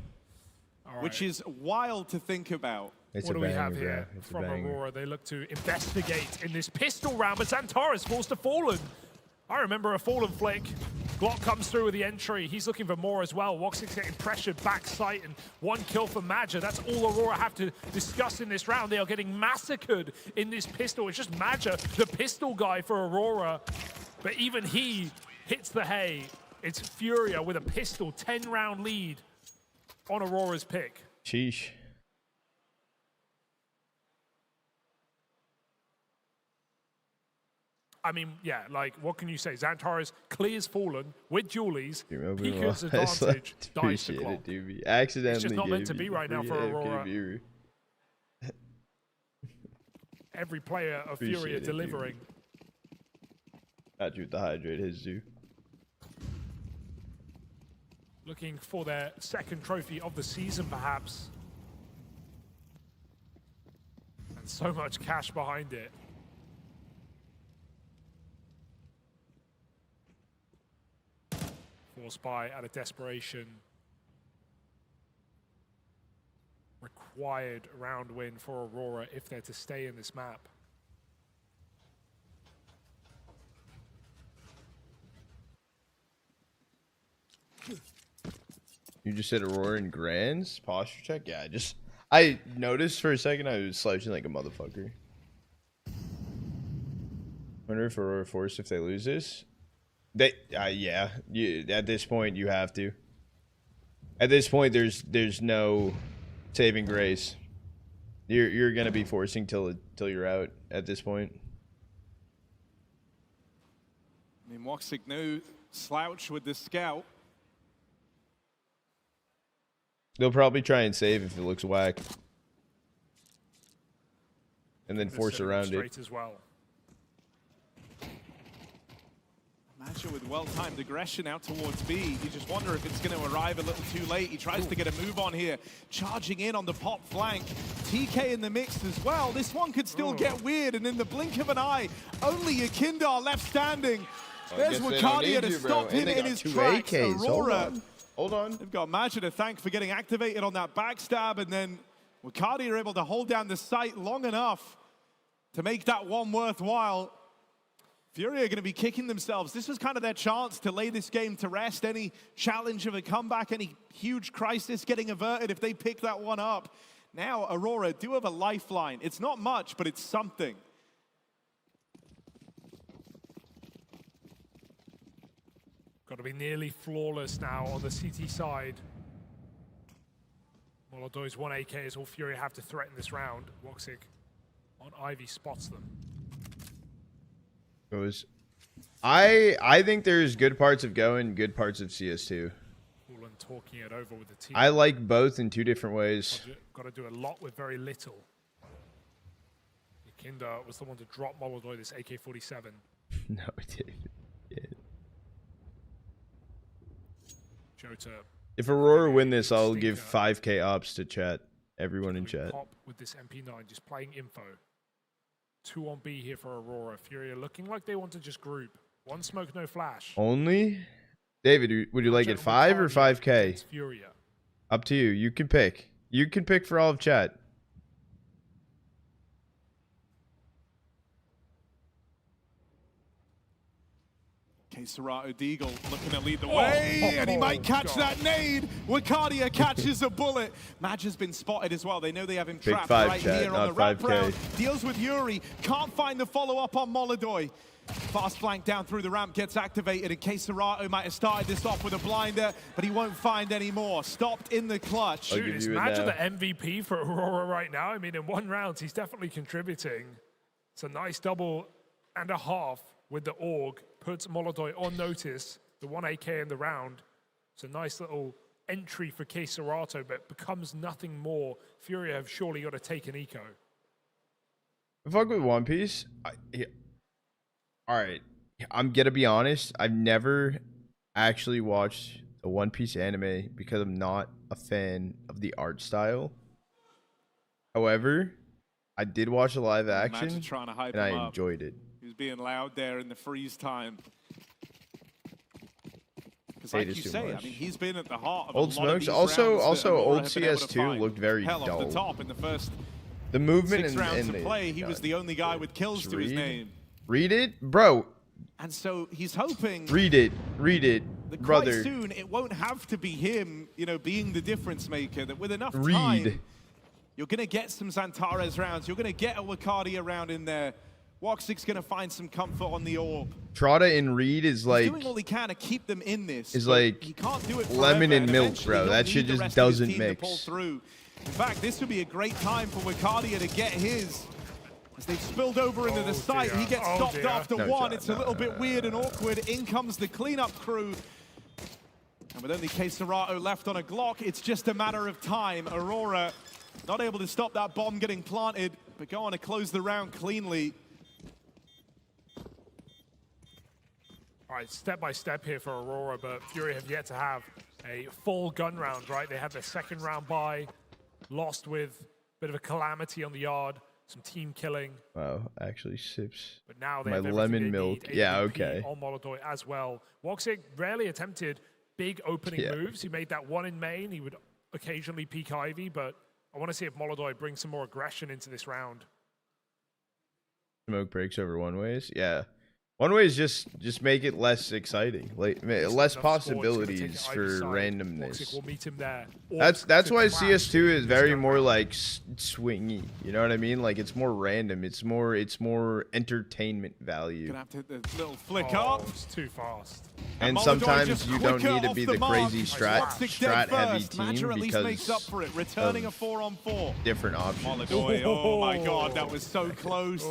which is wild to think about. It's What a do we banger, have bro. here It's a from banger. Aurora? They look to investigate in this pistol round, but Xantares falls to Fallen. I remember a Fallen flick. Glock comes through with the entry. He's looking for more as well. Woxic's getting pressured back sight, and 1 kill for Madja. That's all Aurora have to discuss in this round. They are getting massacred in this pistol. It's just Madja, the pistol guy for Aurora. But even he hits the hay. It's Furia with a pistol, 10-round lead on Aurora's pick. Sheesh. I mean, yeah, like, what can you say? Xantares clears Fallen with dualies. Well, Pika's I advantage dies to appreciate Glock. it, dude. Accidentally It's just not meant gave to be you right now free for AFK Aurora. viewer. Every player of Appreciate Furia it, delivering. Got you with the hydrate, his zoo. Looking for their second trophy of the season, perhaps. And so much cash behind it. Forced by out of desperation. Required round win for Aurora if they're to stay in this map. You just said Aurora and Grands posture check. Yeah, I noticed for a second I was slouching like a motherfucker. Wonder if Aurora forced if they lose this. They yeah. At this point you have to. At this point there's no saving grace. You're gonna be forcing till you're out at this point. I mean, Woxic no slouch with the scout. They'll probably try and save if it looks whack. And then force around it. As well. Madja with well-timed aggression out towards B. You just wonder if it's going to arrive a little too late. He tries to get a move on here. Charging in on the pop flank. TK in the mix as well. This one could still get weird, and in the blink of an eye, only Yakindar left standing. There's Wakadia to stop him in his tracks. Aurora. Hold on. They've got Madja to thank for getting activated on that backstab, and then Wakadia are able to hold down the site long enough to make that one worthwhile. Furia are going to be kicking themselves. This was kind of their chance to lay this game to rest. Any challenge of a comeback, any huge crisis getting averted if they pick that one up. Now Aurora do have a lifeline. It's not much, but it's something. Got to be nearly flawless now on the CT side. Molodoy's 1 AK is all Furia have to threaten this round. Woxic on Ivy spots them. Goes. I think there's good parts of Go and good parts of CS2. Fallen talking it over with the team. I like both in two different ways. Got to do a lot with very little. Yakindar was the one to drop Molodoy this AK-47. No, it didn't. Yeah. Jota. If Aurora win this, I'll give 5k ops to chat. Everyone in chat. Pop with this MP9, just playing info. 2 on B here for Aurora. Furia looking like they want to just group. 1 smoke, no flash. Only? David, would you like it 5 or 5k? Furia. Up to you. You can pick. You can pick for all of chat. Serato Deagle looking to lead the way, and he might catch that nade. Wakadia catches a bullet. Madge has been spotted as well. They know they have him trapped right here on the wrap round. Deals with Yuri, can't find the follow-up on Molodoy. Fast flank down through the ramp gets activated, and Serato might have started this off with a blinder, but he won't find any more. Stopped in the clutch. Dude, is Madge the MVP for Aurora right now? I mean, in 1 round, he's definitely contributing. It's a nice double and a half with the AUG. Puts Molodoy on notice, the 1 AK in the round. It's a nice little entry for Serato, but becomes nothing more. Furia have surely got to take an eco. Fuck with One Piece. Alright, I'm gonna be honest. I've never actually watched a One Piece anime because I'm not a fan of the art style. However, I did watch a live action trying to hype and I him up. enjoyed it. He was being loud there in the freeze time. Because like you say, I mean, he's been at the heart of Old a lot of Smokes. these Also rounds that Aurora old have been able to CS2 find looked very hell off dull. the top in the first The movement 6 rounds and to play, he was the only guy with kills to his name. Read it, bro. And so he's hoping. Read it, that brother. quite soon it won't have to be him, you know, being the difference maker. That with enough Read. time, you're gonna get some Xantares rounds. You're gonna get a Wakadia round in there. Woxic's gonna find some comfort on the orb. Trotta and Reed is like. He's doing all he can to keep them in this. Is but like he can't do it forever, lemon and milk, eventually bro. he'll That need shit the just rest of his doesn't team to mix. pull through. In fact, this would be a great time for Wakadia to get his. As they've spilled over into the site, he gets stopped after one. It's a little bit weird and awkward. In comes the cleanup crew. And with only Queserato left on a Glock, it's just a matter of time. Aurora not able to stop that bomb getting planted, but go on to close the round cleanly. All right, step by step here for Aurora, but Furia have yet to have a full gun round, right? They had their second round bye, lost with a bit of a calamity on the yard, some team killing. Wow, actually sips. But now they my have lemon milk. Need, Yeah, AWP okay. on Molodoi as well. Woxic rarely attempted big opening moves. He made that one in main. He would occasionally peek Ivy, but I want to see if Molodoi brings some more aggression into this round. Smoke breaks over one ways. Yeah. One way is just make it less exciting, like less possibilities for randomness. Will meet him there. That's why CS2 is very more like swingy. You know what I mean? Like it's more random. It's more entertainment value. Gonna have to hit the little flick up. It's too fast. And sometimes you don't need to be the crazy strat heavy team because makes up for it, returning a 4-on-4. Different options. Molodoi, oh my god, that was so close.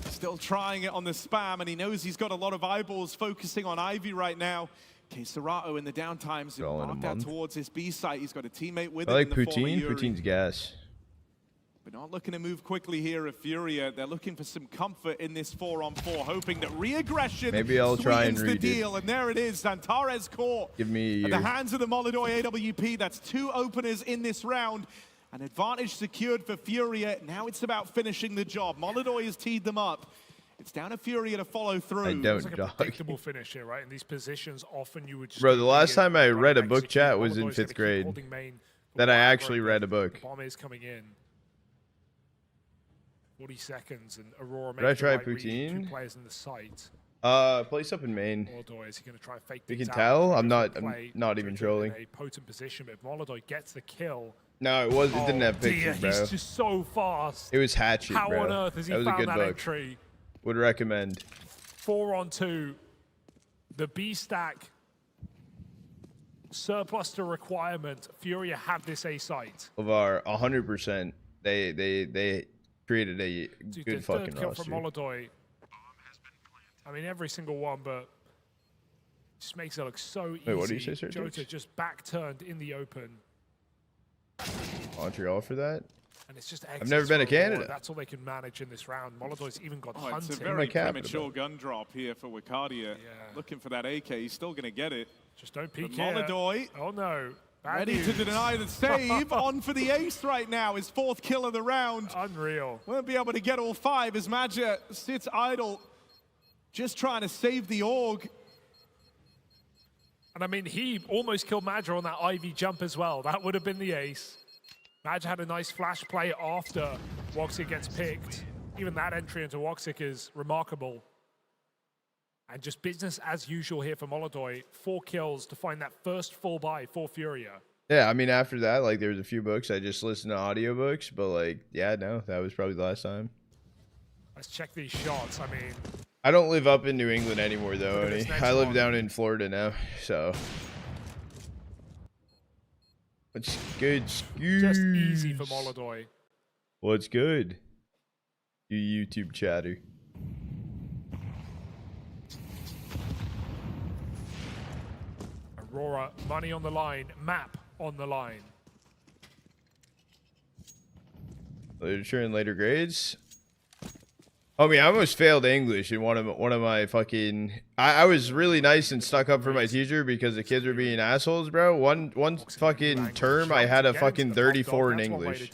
Still trying it on the spam, and he knows he's got a lot of eyeballs focusing on Ivy right now. Queserato in the downtimes, marked out towards his B site. He's got a teammate with him. I like in the former Poutine. Yuri. Poutine's gas. But not looking to move quickly here at Furia. They're looking for some comfort in this 4-on-4, hoping that re-aggression Maybe I'll try and sweetens the read deal. And there it is, Xantares caught. Give me at the hands of the Molodoi AWP. That's 2 openers in this round. An advantage secured for Furia. Now it's about finishing the job. Molodoi has teed them up. It's down to Furia to follow through. I don't, it's like a predictable finish here, right? In these positions, often you would just... Bro, the last time I read a book chat was in 5th grade. That I actually read a book. The bomb is coming in. 40 seconds, and Aurora Did I try Poutine? 2 players in the site. Place up in main. Molodoi, is he going to try and fake You things can out? tell. I'm not even trolling. In a potent position, but if Molodoi gets the kill... No, it was. It didn't have pictures, bro. He's just so fast. It was Hatchet, How bro. on earth has he that was found a good that book. entry? Would recommend. 4-on-2. The B stack. Surplus to requirement. Furia have this A site. Of our 100%, they created a Dude, good the fucking third kill roster. from Molodoi. I mean, every single one, but just makes it look so easy. Wait, what did you say, Sir? Jota just back turned in the open. Montreal for that? And it's just I've never been to Canada. That's all they can manage in this round. Molodoi's even got It's hunting. a very premature gun drop here for Wakadia. Looking for that AK. He's still going to get it. Just don't But peek here. Molodoi. Oh no. Bad Ready news. to deny the save. On for the ace right now. His 4th kill of the round. Unreal. Won't be able to get all 5 as Maja sits idle. Just trying to save the org. And I mean, he almost killed Madra on that Ivy jump as well. That would have been the ace. Madra had a nice flash play after Woxic gets picked. Even that entry into Woxic is remarkable. And just business as usual here for Molodoi. 4 kills to find that first full buy for Furia. Yeah, I mean, after that, like, there was a few books. I just listened to audiobooks, but, like, yeah, no, that was probably the last time. Let's check these shots. I mean... I don't live up in New England anymore, though, Oni. I live down in Florida now, so... What's good, Scoot? Just easy for Molodoi. What's good? You YouTube chatter. Aurora, money on the line, map on the line. Literature and later grades. I mean, I almost failed English in one of my fucking. I was really nice and stuck up for my teacher because the kids were being assholes, bro. One fucking term, I had a fucking 34 in English.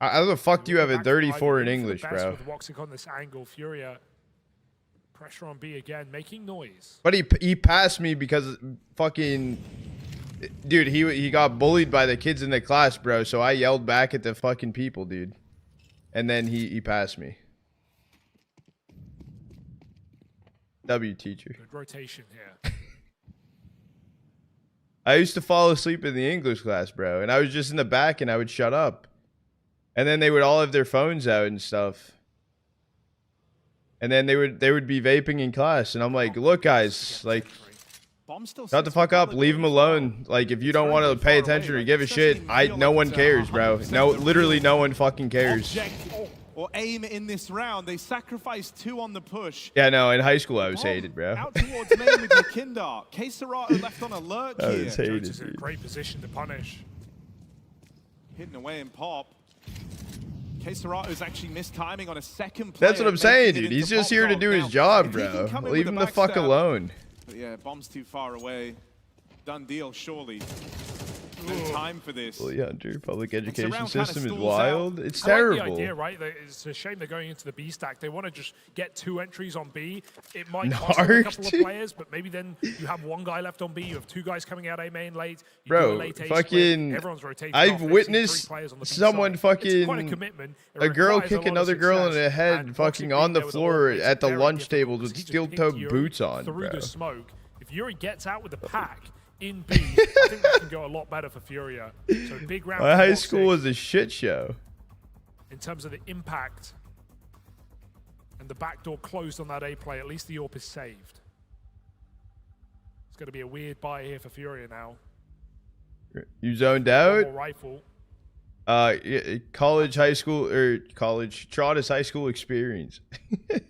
How the fuck do you have a 34 in English, bro? With Woxic on this angle, Furia pressure on B again, making noise. But he passed me because fucking Dude, he got bullied by the kids in the class, bro. So I yelled back at the fucking people, dude. And then he passed me. W, teacher. Good rotation here. I used to fall asleep in the English class, bro. And I was just in the back and I would shut up. And then they would all have their phones out and stuff. And then they would be vaping in class. And I'm like, look, guys, like, shut the fuck up. Leave them alone. Like, if you don't want to pay attention or give a shit, no one cares, bro. No, literally no one fucking cares. Or aim in this round. They sacrificed 2 on the push. Yeah, no, in high school I was hated, bro. Out towards main with your Kindar. K-Serato left on alert here. I was hated, Is in a great position to punish. Hidden away in pop. K-Serato's actually missed timing on a second player. That's what I'm saying, dude. He's just here to do his job, bro. Leave him the fuck alone. But yeah, bomb's too far away. Done deal, surely. No time for this. Bully Hunter, public education system is stalls wild. out. It's I like terrible. the idea, right? It's a shame they're going into the B stack. They want to just get 2 entries on B. It might cost them a couple of players, but maybe then you have 1 guy left on B. You have 2 guys coming out A main late. You do a Bro, late A fucking, split. Everyone's rotating I've off. They've seen 3 witnessed players on the B someone side. fucking, It's quite a commitment. It a girl requires a kick lot of another girl in success. the head And fucking Boxing on the being there with floor makes it at the very lunch difficult table with because he just steel-toed picked boots Yuri on, through bro. the smoke. If Yuri gets out with the pack in B, I think that can go a lot better for FURIA. So big round. My for high Boxing school was a shit show. in terms of the impact and the back door closed on that A play. At least the AWP is saved. It's going to be a weird buy here for FURIA now. You zoned One out? more rifle. College, high school, or college, Trotta's high school experience. It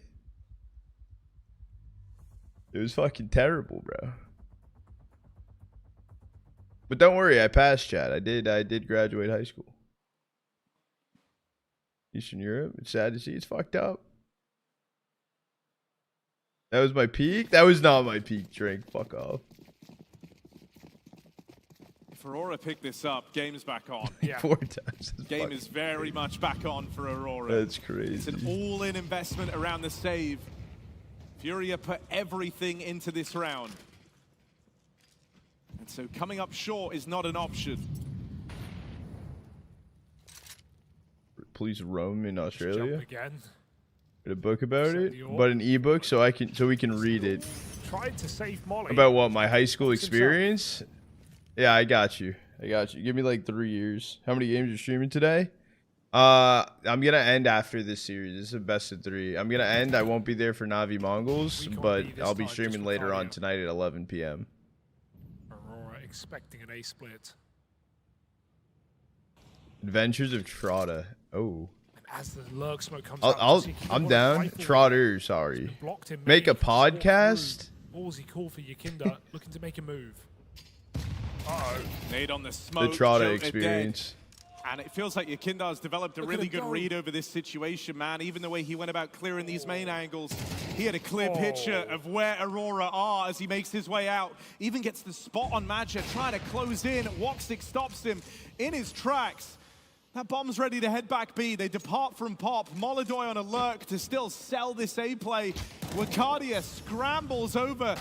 was fucking terrible, bro. But don't worry, I passed, Chad. I did graduate high school. Eastern Europe. It's sad to see. It's fucked up. That was my peak? That was not my peak drink. Fuck off. If Aurora picked this up, game's back on. Yeah. 4 times. Game is very much back on for Aurora. That's crazy. It's an all-in investment around the save. FURIA put everything into this round. And so coming up short is not an option. Please roam in Australia. Again. Read a book about it, but an ebook so we can read it. Tried to save Molly. About what, my high school experience? Yeah, I got you. Give me like 3 years. How many games are you streaming today? I'm gonna end after this series. This is a best of 3. I'm gonna end. I won't be there for Navi Mongols, but I'll be streaming later on tonight at 11 p.m. Aurora expecting an A split. Adventures of Trotta. Oh. And as the lurk smoke comes out, I'm down. Trotter, sorry. Blocked him Make a mid, walked podcast. through. Ballsy call for Yakinda, looking to make a move. Uh-oh. Nade on the smoke. The Trotta Jota experience. dead. And it feels like Yakindar's developed a really good read over this situation, man. Even the way he went about clearing these main angles. He had a clear picture of where Aurora are as he makes his way out. Even gets the spot on Madja, trying to close in. Woxic stops him in his tracks. That bomb's ready to head back B. They depart from Pop. Molodoy on a lurk to still sell this A play. Wakadia scrambles over,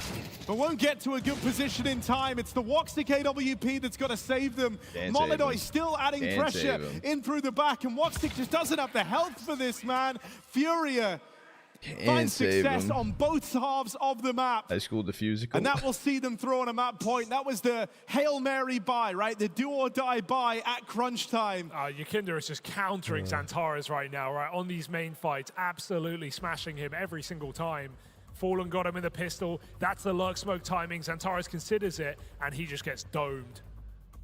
but won't get to a good position in time. It's the Woxic AWP that's got to save them. Molodoy still adding pressure in through the back, and Woxic just doesn't have the health for this, man. FURIA finds success on both halves of the map. High school diffusical. And that will see them throw on a map point. That was the Hail Mary buy, right? The do or die buy at crunch time. Yakinda is just countering Xantares right now, right? On these main fights, absolutely smashing him every single time. Fallen got him in the pistol. That's the lurk smoke timing. Xantares considers it, and he just gets domed.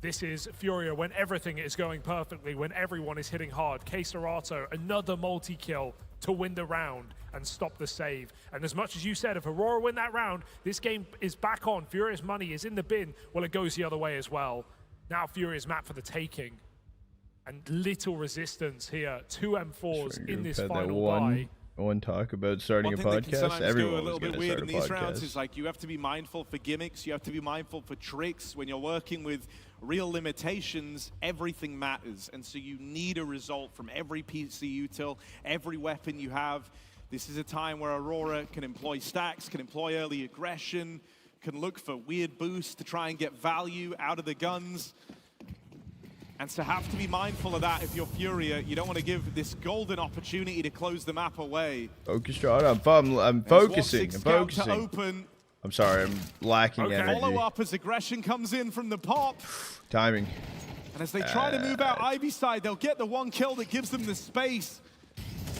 This is FURIA when everything is going perfectly, when everyone is hitting hard. K-Serato, another multi-kill to win the round and stop the save. And as much as you said, if Aurora win that round, this game is back on. FURIA's money is in the bin. Well, it goes the other way as well. Now FURIA's map for the taking. And little resistance here. 2 M4s in this final buy. One talk about starting a podcast. Everyone go a little bit weird in these rounds podcast. is like you have to be mindful for gimmicks, you have to be mindful for tricks. When you're working with real limitations, everything matters, and so you need a result from every piece of util, every weapon you have. This is a time where Aurora can employ stacks, can employ early aggression, can look for weird boosts to try and get value out of the guns. And so have to be mindful of that if you're Furia. You don't want to give this golden opportunity to close the map away. Focus shot. I'm focusing. I'm Scout to focusing. open. I'm sorry. I'm lacking energy. Follow up as aggression comes in from the pop. Timing. And as they try to move out Ivy side, they'll get the one kill that gives them the space.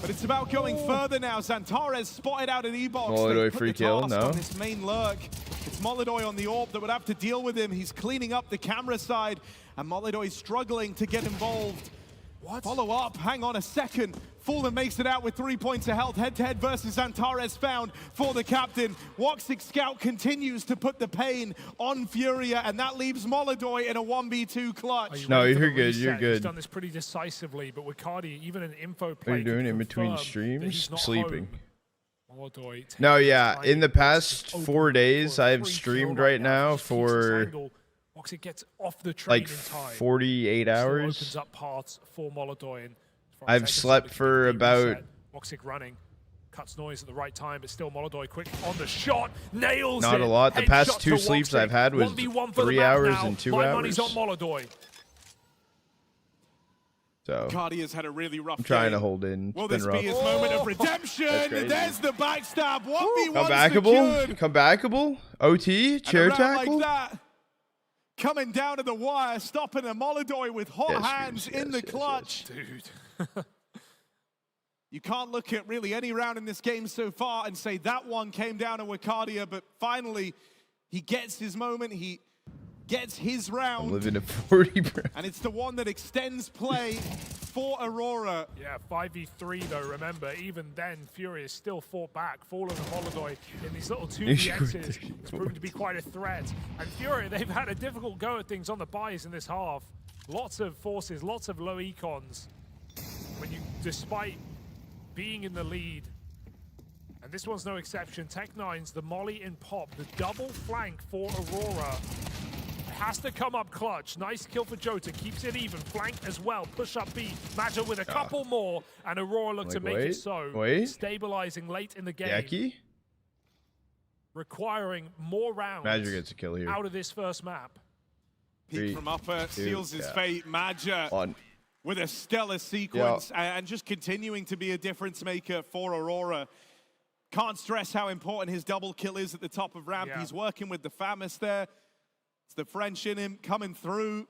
But it's about going further now. Xantares spotted out an E-box. Molidoy free kill, no. On this main lurk. It's Molidoy on the orb that would have to deal with him. He's cleaning up the camera side, and Molidoy's struggling to get involved. What? Follow up, hang on a second. Fallen makes it out with 3 points of health. Head-to-head versus Xantares found for the captain. Woxic Scout continues to put the pain on Furia, and that leaves Molidoy in a 1v2 clutch. No, you're good, you're good. He's done this pretty decisively, but with Cardi, even an info play. What are you doing in between streams? Sleeping. Molidoy No, yeah. In the past 4 days, I've streamed right now for Woxic gets off the train like in time. 48 hours. Opens up paths for Molidoy. And I've slept for about... Woxic running. Cuts noise at the right time, but still Molidoy quick on the shot. Nails Not it. a lot. The past Headshot 2 to sleeps Woxic. I've had was 1v1 for the 3 map hours now. and 2 My hours. money's on Molidoy. So Cardi has had a really rough I'm trying game. to hold in. Will It's this been rough. be his moment of redemption? crazy. There's the backstab. 1v1 Comebackable? secured. Comebackable? OT? Chair And a round tackle? like that, coming down to the wire, stopping a Molidoy with hot Yes, hands yes, in the yes, clutch. Dude. You can't look at really any round in this game so far and say that one came down to Wakadia, but finally he gets his moment. He gets his round. I'm living at 40, bro. And it's the one that extends play for Aurora. Yeah, 5v3 though, remember, even then, Furious still fought back. Fallen and Molidoy in these little 2vx's has proven to be quite a threat. And Furia, they've had a difficult go at things on the buys in this half. Lots of forces, lots of low econs. When you, despite being in the lead, and this one's no exception, Tech9's the molly in pop, the double flank for Aurora. Has to come up clutch. Nice kill for Jota. Keeps it even. Flank as well. Push up B. Maggia with a couple more. And Aurora look to make it so. Stabilizing late in the game. Yaki? Requiring more rounds Maggia gets a kill here. out of this first map. Peek from upper, seals his fate. Maggia On. with a stellar sequence and just continuing to be a difference maker for Aurora. Can't stress how important his double kill is at the top of ramp. He's working with the Famis there. It's the French in him coming through.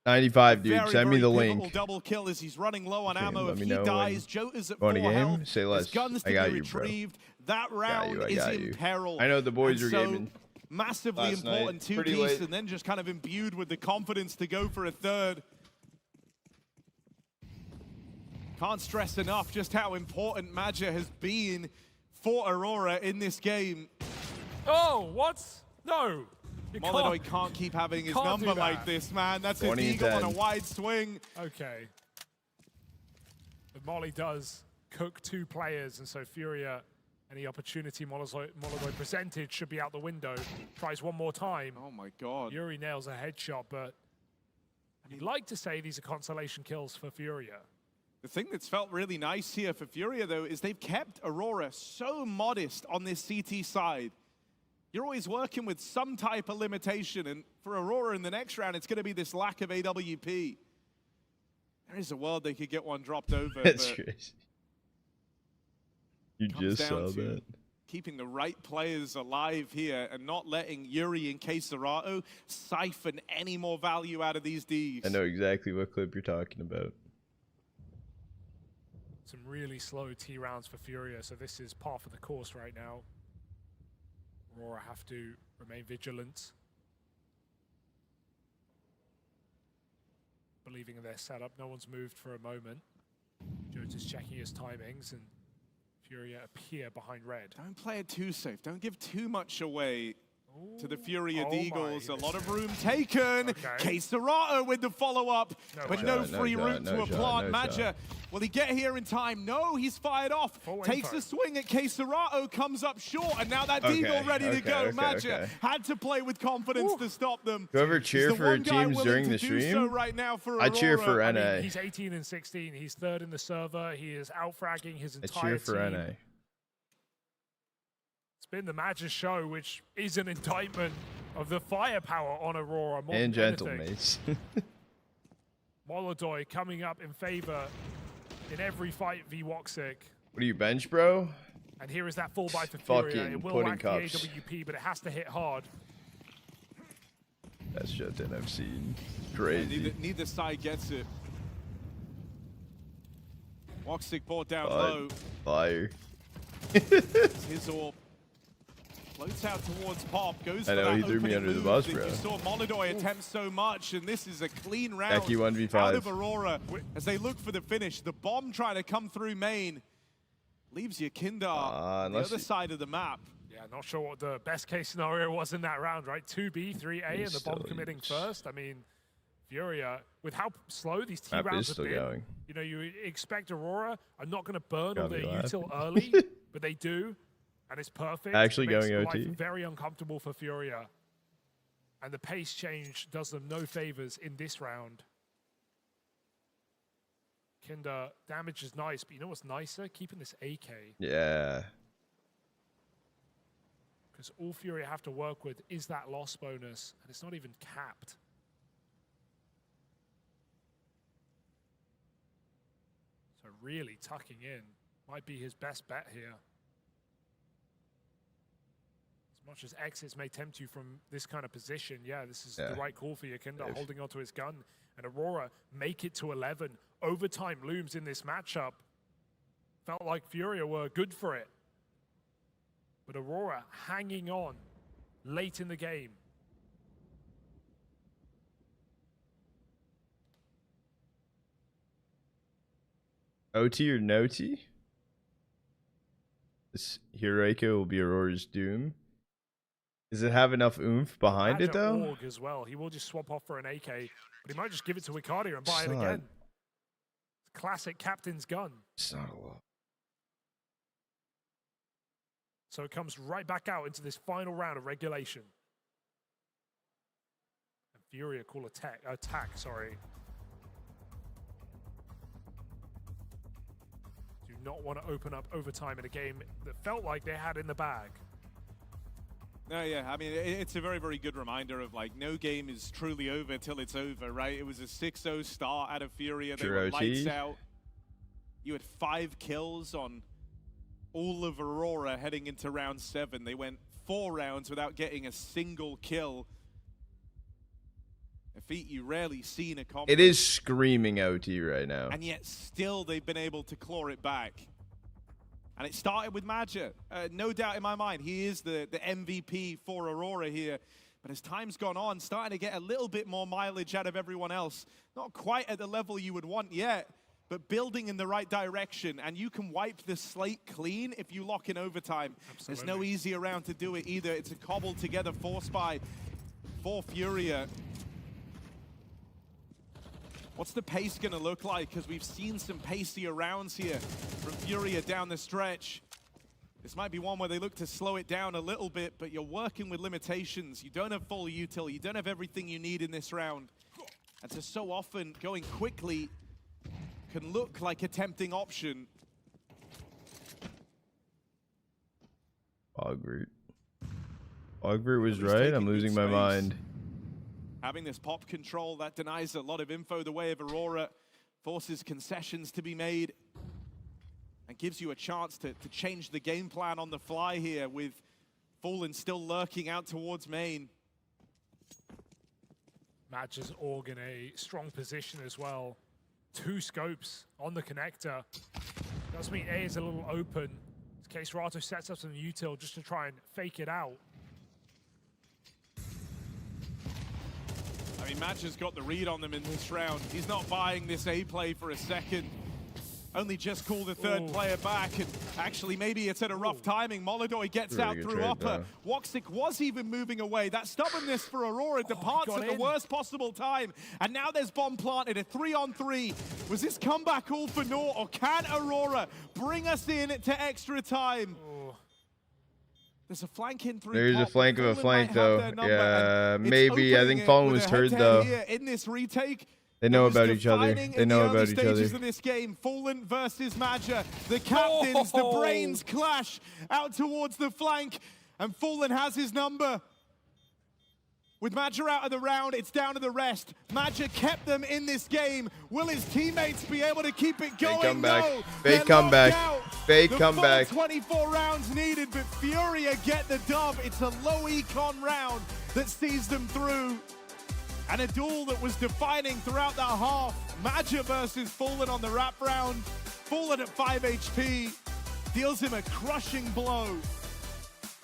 95, dude. Send me the pivotal link. double kill as he's running low on ammo. Let If me he know dies, Jota's at 4 Want a game? health. Say less. His guns to I got be you, bro. retrieved. That round I is got in you. peril. I know the boys And are so, gaming. Massively last night. important Pretty two-piece, late. and then just kind of imbued with the confidence to go for a third. Can't stress enough just how important Maggia has been for Aurora in this game. Oh, what? No. You Molidoy can't keep having his can't do number like that. this, man. That's a 20 and deagle on a 10. wide swing. Okay. But Molly does cook 2 players, and so Furia, any opportunity Molidoy presented should be out the window. Tries one more time. Oh my god. Yuri nails a headshot, but you'd like to say these are consolation kills for Furia. The thing that's felt really nice here for Furia, though, is they've kept Aurora so modest on this CT side. You're always working with some type of limitation, and for Aurora in the next round, it's going to be this lack of AWP. There is a world they could get one dropped over. That's but crazy. You comes just down saw to that. keeping the right players alive here and not letting Yuri and Queserato siphon any more value out of these Ds. I know exactly what clip you're talking about. Some really slow T rounds for Furia, so this is par for the course right now. Aurora have to remain vigilant. Believing in their setup. No one's moved for a moment. Jota's checking his timings, and Furia appear behind red. Don't play it too safe. Don't give too much away to the Furia Oh Deagles. my. A lot of room taken. Queserato with the follow-up, but no shot, no free shot, route no to a shot, plant. no Maggia, shot. will he get here in time? No, he's fired off. Full Takes info. a swing at Queserato, comes up short, and now that Okay, Deagle ready to go. okay, Maggia okay. had to play with confidence to stop them. Whoever He's cheer the for one guy teams willing during to the do so stream, right now for I cheer Aurora. for I mean, NA. he's 18 and 16. He's 3rd in the server. He is out-fragging his I entire cheer for team. NA. It's been the Magic show, which is an indictment of the firepower on Aurora. More And than gentle anything. mates. Molodoi coming up in favor in every fight v Woxic. What are you, bench, bro? And here is that full buy for Furia. Fucking It will pudding lack cups. the AWP, but it has to hit hard. Best shot that I've seen. Crazy. Neither side gets it. Woxic brought down low. Fire. His AWP floats out towards Pop. Goes for I know, that he threw me opening under the move bus, that bro. You saw Molodoi attempt so much, and this is a clean round Becky 1v5. out of Aurora as they look for the finish. The bomb trying to come through main leaves you Kindar on the other side of the map. Yeah, not sure what the best case scenario was in that round, right? 2B, 3A, and the bomb committing first. I mean, Furia, with how slow these T Map rounds is have still been, going. you know, you expect Aurora are not going to burn all Gotta be their live. util early, but they do, and it's perfect. Actually It makes going life OT. very uncomfortable for Furia, and the pace change does them no favors in this round. Kinder, damage is nice, but you know what's nicer? Keeping this AK. Yeah. Because all Furia have to work with is that loss bonus, and it's not even capped. So really tucking in might be his best bet here. As much as exits may tempt you from this kind of position, yeah, this is the right call for you. Kinder holding onto his gun, and Aurora make it to 11. Overtime looms in this matchup. Felt like Furia were good for it. But Aurora hanging on late in the game. OT or no T? This Hiroiko will be Aurora's doom. Does it have enough oomph behind it, though? Org as well. He will just swap off for an AK, but he might just give it to Icardia and buy it Son. again. Classic captain's gun. It's not a lot. So it comes right back out into this final round of regulation. And Furia call attack, sorry. Do not want to open up overtime in a game that felt like they had in the bag. No, yeah, I mean, it's a very, very good reminder of, like, no game is truly over till it's over, right? It was a 6-0 start out of Furia. They were lights out. You had 5 kills on all of Aurora heading into round 7. They went 4 rounds without getting a single kill. A feat you rarely see in a comp. It is screaming OT right now. And yet still they've been able to claw it back. And it started with Magic. No doubt in my mind, he is the MVP for Aurora here. But as time's gone on, starting to get a little bit more mileage out of everyone else. Not quite at the level you would want yet, but building in the right direction. And you can wipe the slate clean if you lock in overtime. Absolutely. There's no easy round to do it either. It's a cobbled together force buy for Furia. What's the pace going to look like? Because we've seen some pacier rounds here from Furia down the stretch. This might be one where they look to slow it down a little bit, but you're working with limitations. You don't have full util. You don't have everything you need in this round. And so often going quickly can look like a tempting option. Ogroot was right. I'm losing my mind. Having this pop control, that denies a lot of info the way of Aurora, forces concessions to be made, and gives you a chance to change the game plan on the fly here with Fallen still lurking out towards main. Matches Org in a strong position as well. 2 scopes on the connector. Does mean A is a little open. In this case, Rato sets up some util just to try and fake it out. I mean, Match has got the read on them in this round. He's not buying this A play for a second. Only just called the third player back, and actually maybe it's at a rough timing. Molodoi gets Really out good through trade, upper. Woxic was even moving away. That stubbornness for Aurora departs at the worst possible time. And now there's bomb planted, a 3-on-3. Was this comeback all for naught, or can Aurora bring us in to extra time? There's a flank in through. There's a top. flank of a Fallen flank, might have though. their number, Yeah, and it's maybe. I opening think it Fallen with was a hurt, head-to-head though. here in this retake. They know about each other. They know about each other. Of this game, Fallen versus Maja. The captains, the brains clash out towards the flank, and Fallen has his number. With Maja out of the round, it's down to the rest. Maja kept them in this game. Will his teammates be able to keep it going? Fake comeback. No. Fake comeback. Fake comeback. 24 rounds needed, but Furia get the dub. It's a low econ round that sees them through. And a duel that was defining throughout that half. Maja versus Fallen on the wrap round. Fallen at 5 HP deals him a crushing blow.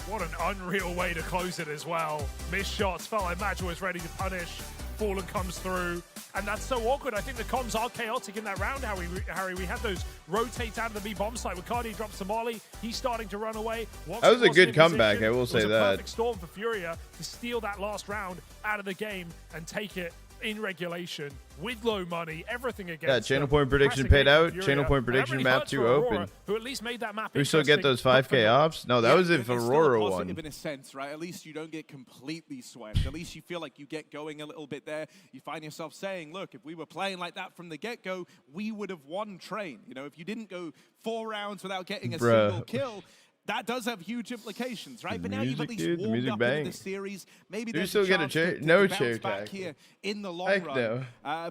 What an unreal way to close it as well. Missed shots, felt like Maja was ready to punish. Fallen comes through, and that's so awkward. I think the comms are chaotic in that round, Harry. We had those rotates out of the B bomb site. When Cardi drops to Molly, he's starting to run away. That was a good comeback, I will say that. It was a perfect storm for Furia to steal that last round out of the game and take it in regulation with low money, everything against. Yeah, channel point prediction paid out. Channel point prediction map 2 open. Who at least made that map. We still get those 5K ops? No, that was if Aurora won. In a sense, right? At least you don't get completely swept. At least you feel like you get going a little bit there. You find yourself saying, look, if we were playing like that from the get-go, we would have won Train. You know, if you didn't go 4 rounds without getting a single kill, that does have huge implications, right? But now you've at least warmed up into the series. Maybe there's still a get a chance chair, to no bounce chair back tackle here in the long Heck run. no.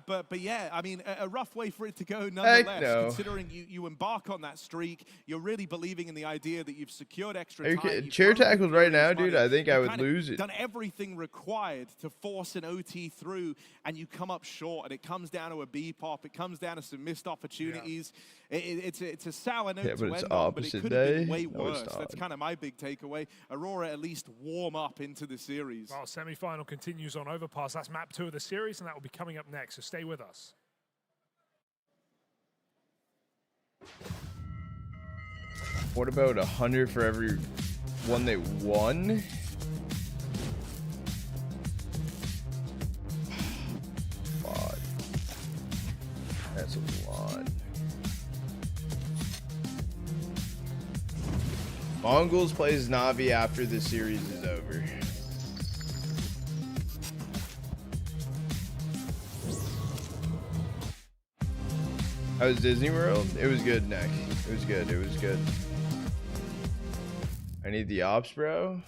But yeah, I mean, a rough way for it to go nonetheless. Heck no. Considering you embark on that streak, you're really believing in the idea that you've secured extra time. Chair tackles right now, dude. money. I think I You've would lose it. Done everything required to force an OT through, and you come up short. And it comes down to a B pop. It comes down to some missed opportunities. It's a sour note to end on, but it could have been way worse. That's kind of my big takeaway. Aurora at least warm up into the series. Well, semi-final continues on Overpass. That's map 2 of the series, and that will be coming up next, so stay with us. What about 100 for every one they won? God. That's a lot. Mongols plays Navi after the series is over. How was Disney World? It was good, Nick. It was good. It was good. I need the ops, bro.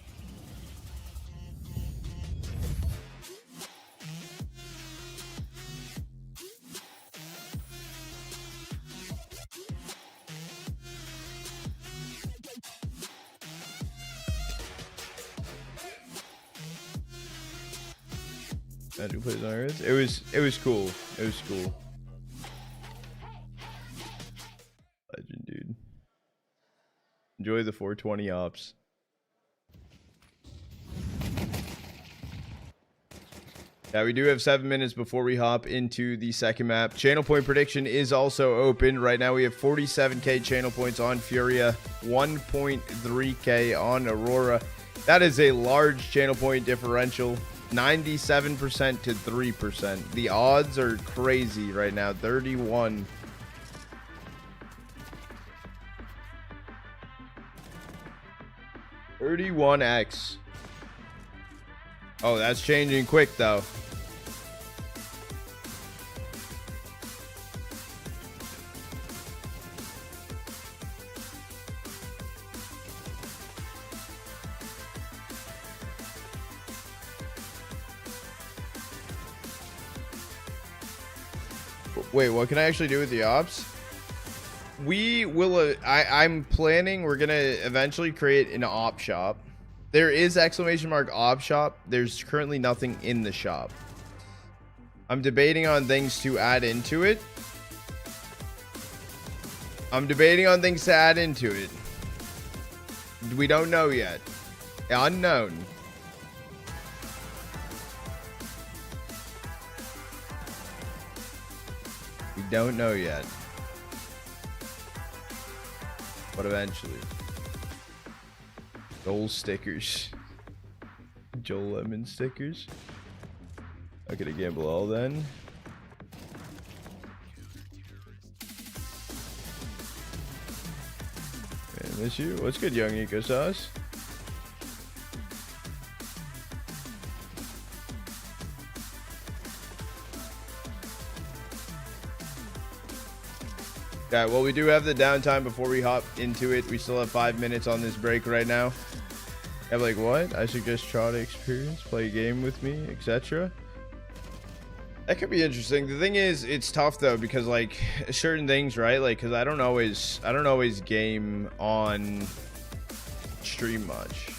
Who plays on Earth? It was cool. It was cool. Legend, dude. Enjoy the 420 ops. Yeah, we do have 7 minutes before we hop into the second map. Channel point prediction is also open. Right now we have 47k channel points on Furia, 1.3k on Aurora. That is a large channel point differential. 97% to 3%. The odds are crazy right now. 31. $31x. Oh, that's changing quick though. Wait, what can I actually do with the ops? We will, I'm planning, we're going to eventually create an op shop. There is exclamation mark op shop. There's currently nothing in the shop. I'm debating on things to add into it. We don't know yet. Unknown. We don't know yet. But eventually. Joel stickers. Joel Lemon stickers. I'm gonna gamble all then. I miss you. What's good, young Eco Sauce? Okay, well, we do have the downtime before we hop into it. We still have 5 minutes on this break right now. I'm like, what? I suggest try to experience, play a game with me, etc. That could be interesting. The thing is, it's tough though, because like certain things, right? Like, because I don't always game on stream much.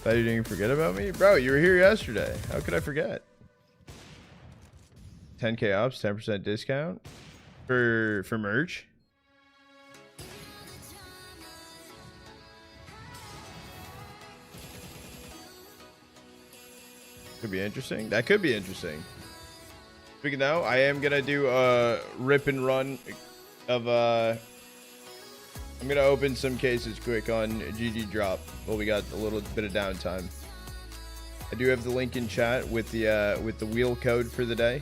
Thought you didn't forget about me, bro. You were here yesterday. How could I forget? 10K ops, 10% discount for merch. Could be interesting. That could be interesting. Speaking now, I am gonna do a rip and run of I'm gonna open some cases quick on GG Drop. Well, we got a little bit of downtime. I do have the link in chat with the wheel code for the day.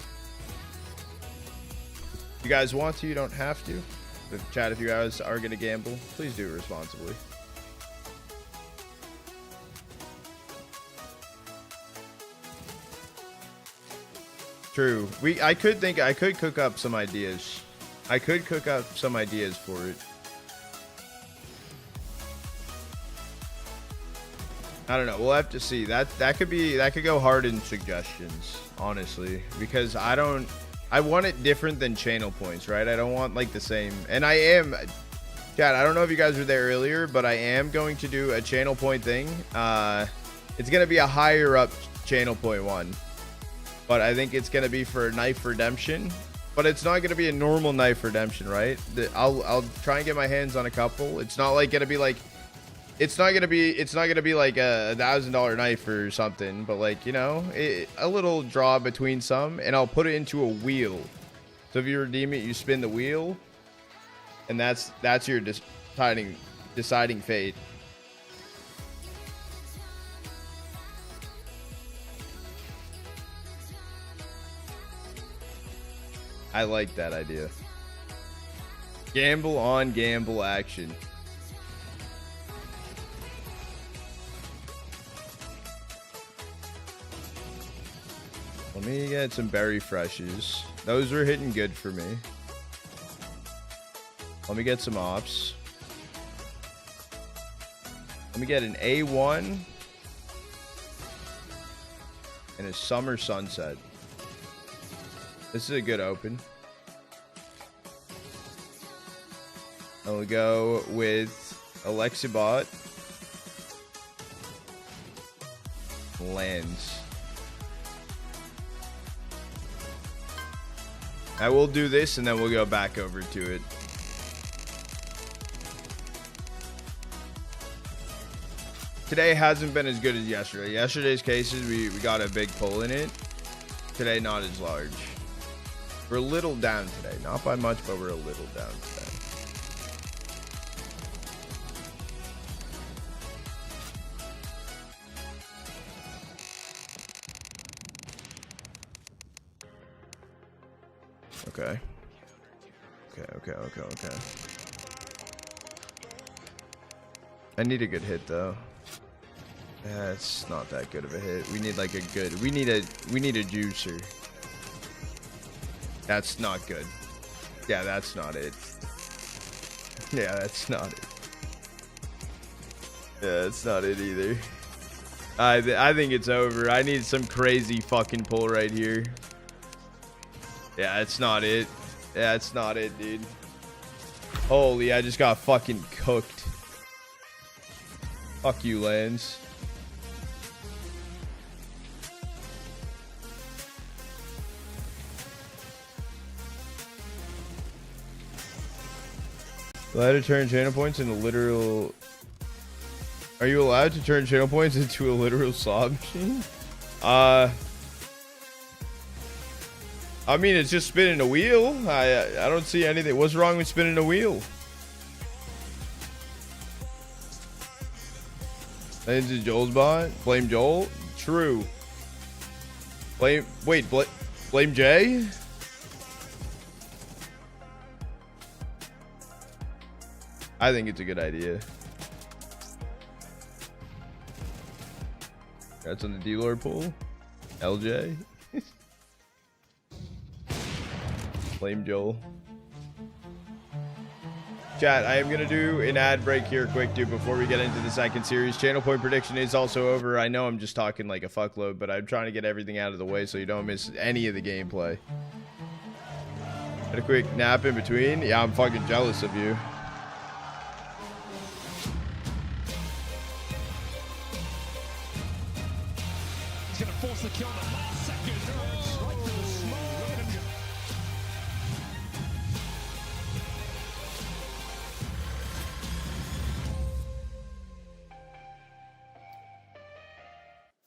If you guys want to, you don't have to. But chat, if you guys are gonna gamble, please do it responsibly. True. I could cook up some ideas. I could cook up some ideas for it. I don't know. We'll have to see. That could go hard in suggestions, honestly, because I want it different than channel points, right? I don't want like the same. And I am, Chad, I don't know if you guys were there earlier, but I am going to do a channel point thing. It's going to be a higher up channel point one, but I think it's going to be for Knife Redemption, but it's not going to be a normal Knife Redemption, right? I'll try and get my hands on a couple. It's not like going to be like, it's not gonna be like a $1,000 knife or something, but like, you know, a little draw between some, and I'll put it into a wheel. So if you redeem it, you spin the wheel, and that's your deciding fate. I like that idea. Gamble on gamble action. Let me get some berry freshes. Those were hitting good for me. Let me get some ops. Let me get an A1 and a summer sunset. This is a good open. I'll go with Alexibot. Lands. I will do this and then we'll go back over to it. Today hasn't been as good as yesterday. Yesterday's cases, we got a big pull in it. Today, not as large. We're a little down today. Not by much, but we're a little down today. Okay. Okay. I need a good hit though. Yeah, it's not that good of a hit. We need like a good. We need a juicer. That's not good. Yeah, that's not it. Yeah, that's not it. Yeah, that's not it either. I think it's over. I need some crazy fucking pull right here. Yeah, it's not it. Yeah, it's not it, dude. Holy, I just got fucking cooked. Fuck you, Lance. Allowed to turn channel points into literal... Are you allowed to turn channel points into a literal slot machine? I mean, it's just spinning a wheel. I don't see anything. What's wrong with spinning a wheel? Into Joel's bot. Blame Joel. True. Blame Jay. I think it's a good idea. That's on the D-Lord pool. LJ. Blame Joel. Chat, I am going to do an ad break here quick, dude, before we get into the second series. Channel point prediction is also over. I know I'm just talking like a fuckload, but I'm trying to get everything out of the way so you don't miss any of the gameplay. Had a quick nap in between. Yeah, I'm fucking jealous of you. He's going to force the kill in the last second. Right to the smoke.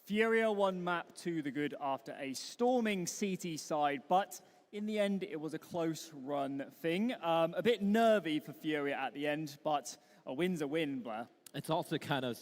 FURIA won map 2 the good after a storming CT side, but in the end it was a close run thing. A bit nervy for FURIA at the end, but a win's a win, Blair. It's also kind of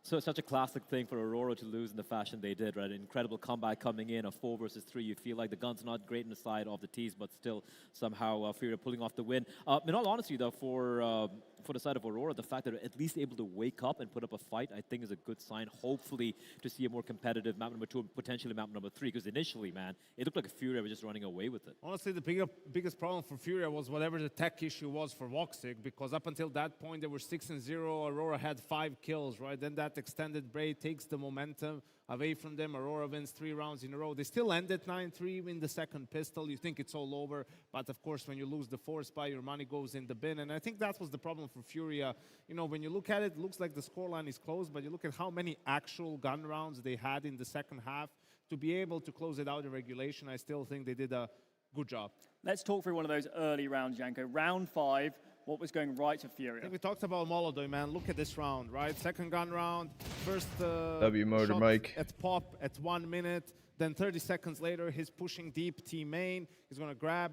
such a classic thing for Aurora to lose in the fashion they did, right? An incredible comeback coming in, a 4 versus 3. You feel like the gun's not great in the side of the T's, but still somehow FURIA pulling off the win. In all honesty, though, for the side of Aurora, the fact that they're at least able to wake up and put up a fight, I think is a good sign, hopefully, to see a more competitive map number 2 and potentially map number 3, because initially, man, it looked like FURIA was just running away with it. Honestly, the biggest problem for FURIA was whatever the tech issue was for Voxic, because up until that point, they were 6-0, Aurora had 5 kills, right? Then that extended break takes the momentum away from them. Aurora wins 3 rounds in a row. They still ended 9-3 in the second pistol. You think it's all over, but of course, when you lose the 4 spy, your money goes in the bin, and I think that was the problem for FURIA. You know, when you look at it, it looks like the scoreline is close, but you look at how many actual gun rounds they had in the second half to be able to close it out in regulation. I still think they did a good job. Let's talk through one of those early rounds, Janko. Round 5, what was going right for FURIA? I think we talked about Molodoi, man. Look at this round, right? Second gun round, first W motor shot Mike at pop at 1 minute. Then 30 seconds later, he's pushing deep T main. He's gonna grab,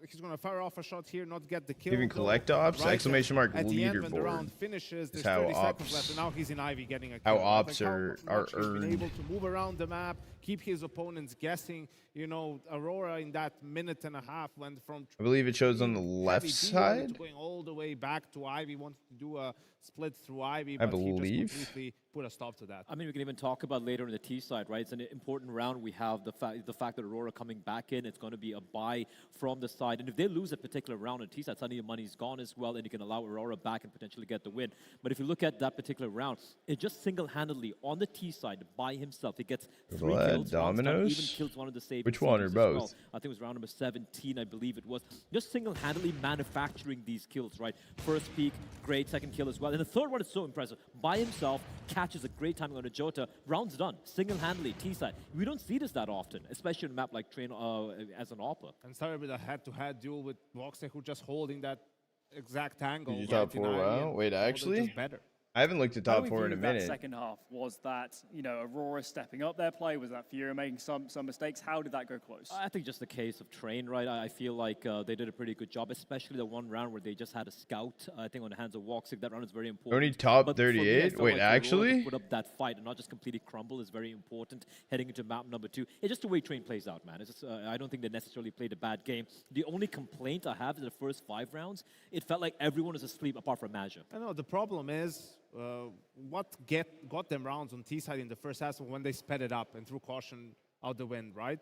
he's gonna fire off a shot here, not get the kill. Even collect ops? Right? Exclamation mark At the end, when the leaderboard. round finishes, there's How 30 seconds ops- left, and now he's in Ivy getting a how kill. ops Like are much he's earned. been able to move around the map, keep his opponents guessing. You know, Aurora in that minute and a half went from I believe it shows on the left heavy D side. to going all the way back to Ivy, wanted to do a split through Ivy, I but he believe. just completely put a stop to that. I mean, we can even talk about later on the T side, right? It's an important round. We have the fact that Aurora coming back in. It's going to be a buy from the side. And if they lose a particular round on T side, suddenly the money's gone as well, and you can allow Aurora back and potentially get the win. But if you look at that particular round, it just single-handedly on the T side by himself, he gets 3 Vlad kills. Dominoes? Even kills one of the save. Which one or as both? well. I think it was round number 17, I believe it was. Just single-handedly manufacturing these kills, right? First peak, great. Second kill as well. And the third one is so impressive. By himself, catches a great timing on a Jota. Round's done. Single-handedly, T-side. We don't see this that often, especially on a map like Train as an AWPer. And started with a head-to-head duel with Voxic, who just holding that exact angle. Did you top 4 wow? Wait, actually? Better. I haven't looked at How top 4 in a that minute. second half, was that, you know, Aurora stepping up their play? Was that FURIA making some mistakes? How did that go close? I think just the case of Train, right? I feel like they did a pretty good job, especially the one round where they just had a scout, I think, on the hands of Voxic. That round is very important. Only top But for me, I 38? felt Wait, like Aurora actually? to put up that fight and not just completely crumble is very important heading into map number 2. It's just the way Train plays out, man. It's just, I don't think they necessarily played a bad game. The only complaint I have is the first 5 rounds, it felt like everyone was asleep apart from Maja. I know, the problem is what got them rounds on T-side in the first half when they sped it up and threw caution out the wind, right?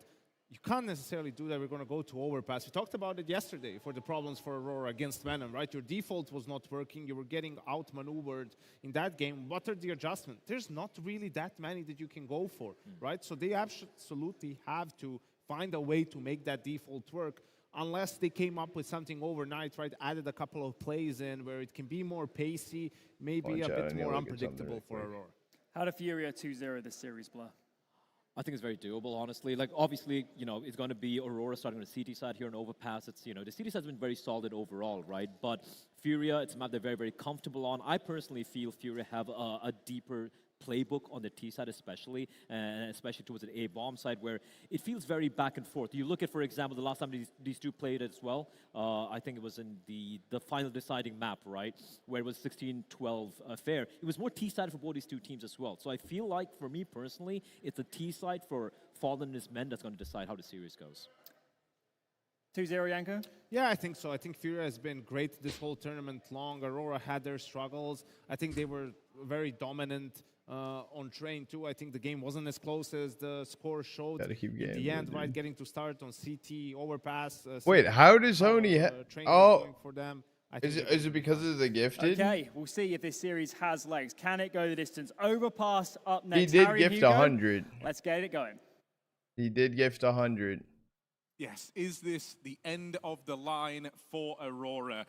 You can't necessarily do that. We're going to go to overpass. We talked about it yesterday for the problems for Aurora against Venom, right? Your default was not working. You were getting outmaneuvered in that game. What are the adjustments? There's not really that many that you can go for, right? So they absolutely have to find a way to make that default work. Unless they came up with something overnight, right? Added a couple of plays in where it can be more pacey, maybe a bit more unpredictable for Aurora. How did FURIA 2-0 this series, Blair? I think it's very doable, honestly. Like, obviously, you know, it's going to be Aurora starting on the CT side here in Overpass. It's, you know, the CT side has been very solid overall, right? But FURIA, it's a map they're very, very comfortable on. I personally feel FURIA have a deeper playbook on the T side especially, and especially towards the A bomb side where it feels very back and forth. You look at, for example, the last time these two played as well, I think it was in the final deciding map, right, where it was 16-12 fair. It was more T side for both these two teams as well. So I feel like, for me personally, it's a T side for Fallen and his men that's going to decide how the series goes. 2-0, Yanko? Yeah, I think so. I think FURIA has been great this whole tournament long. Aurora had their struggles. I think they were very dominant on train too. I think the game wasn't as close as the score showed. Gotta keep In getting the end, dude. right, getting to start on CT overpass. Wait, how does Oni? Train was Oh, going for them. I is think it because of the gifted? Okay, we'll see if this series has legs. Can it go the distance? Overpass up next. He did Harry and gift Hugo. 100. Let's get it going. He did gift 100. Yes, is this the end of the line for Aurora?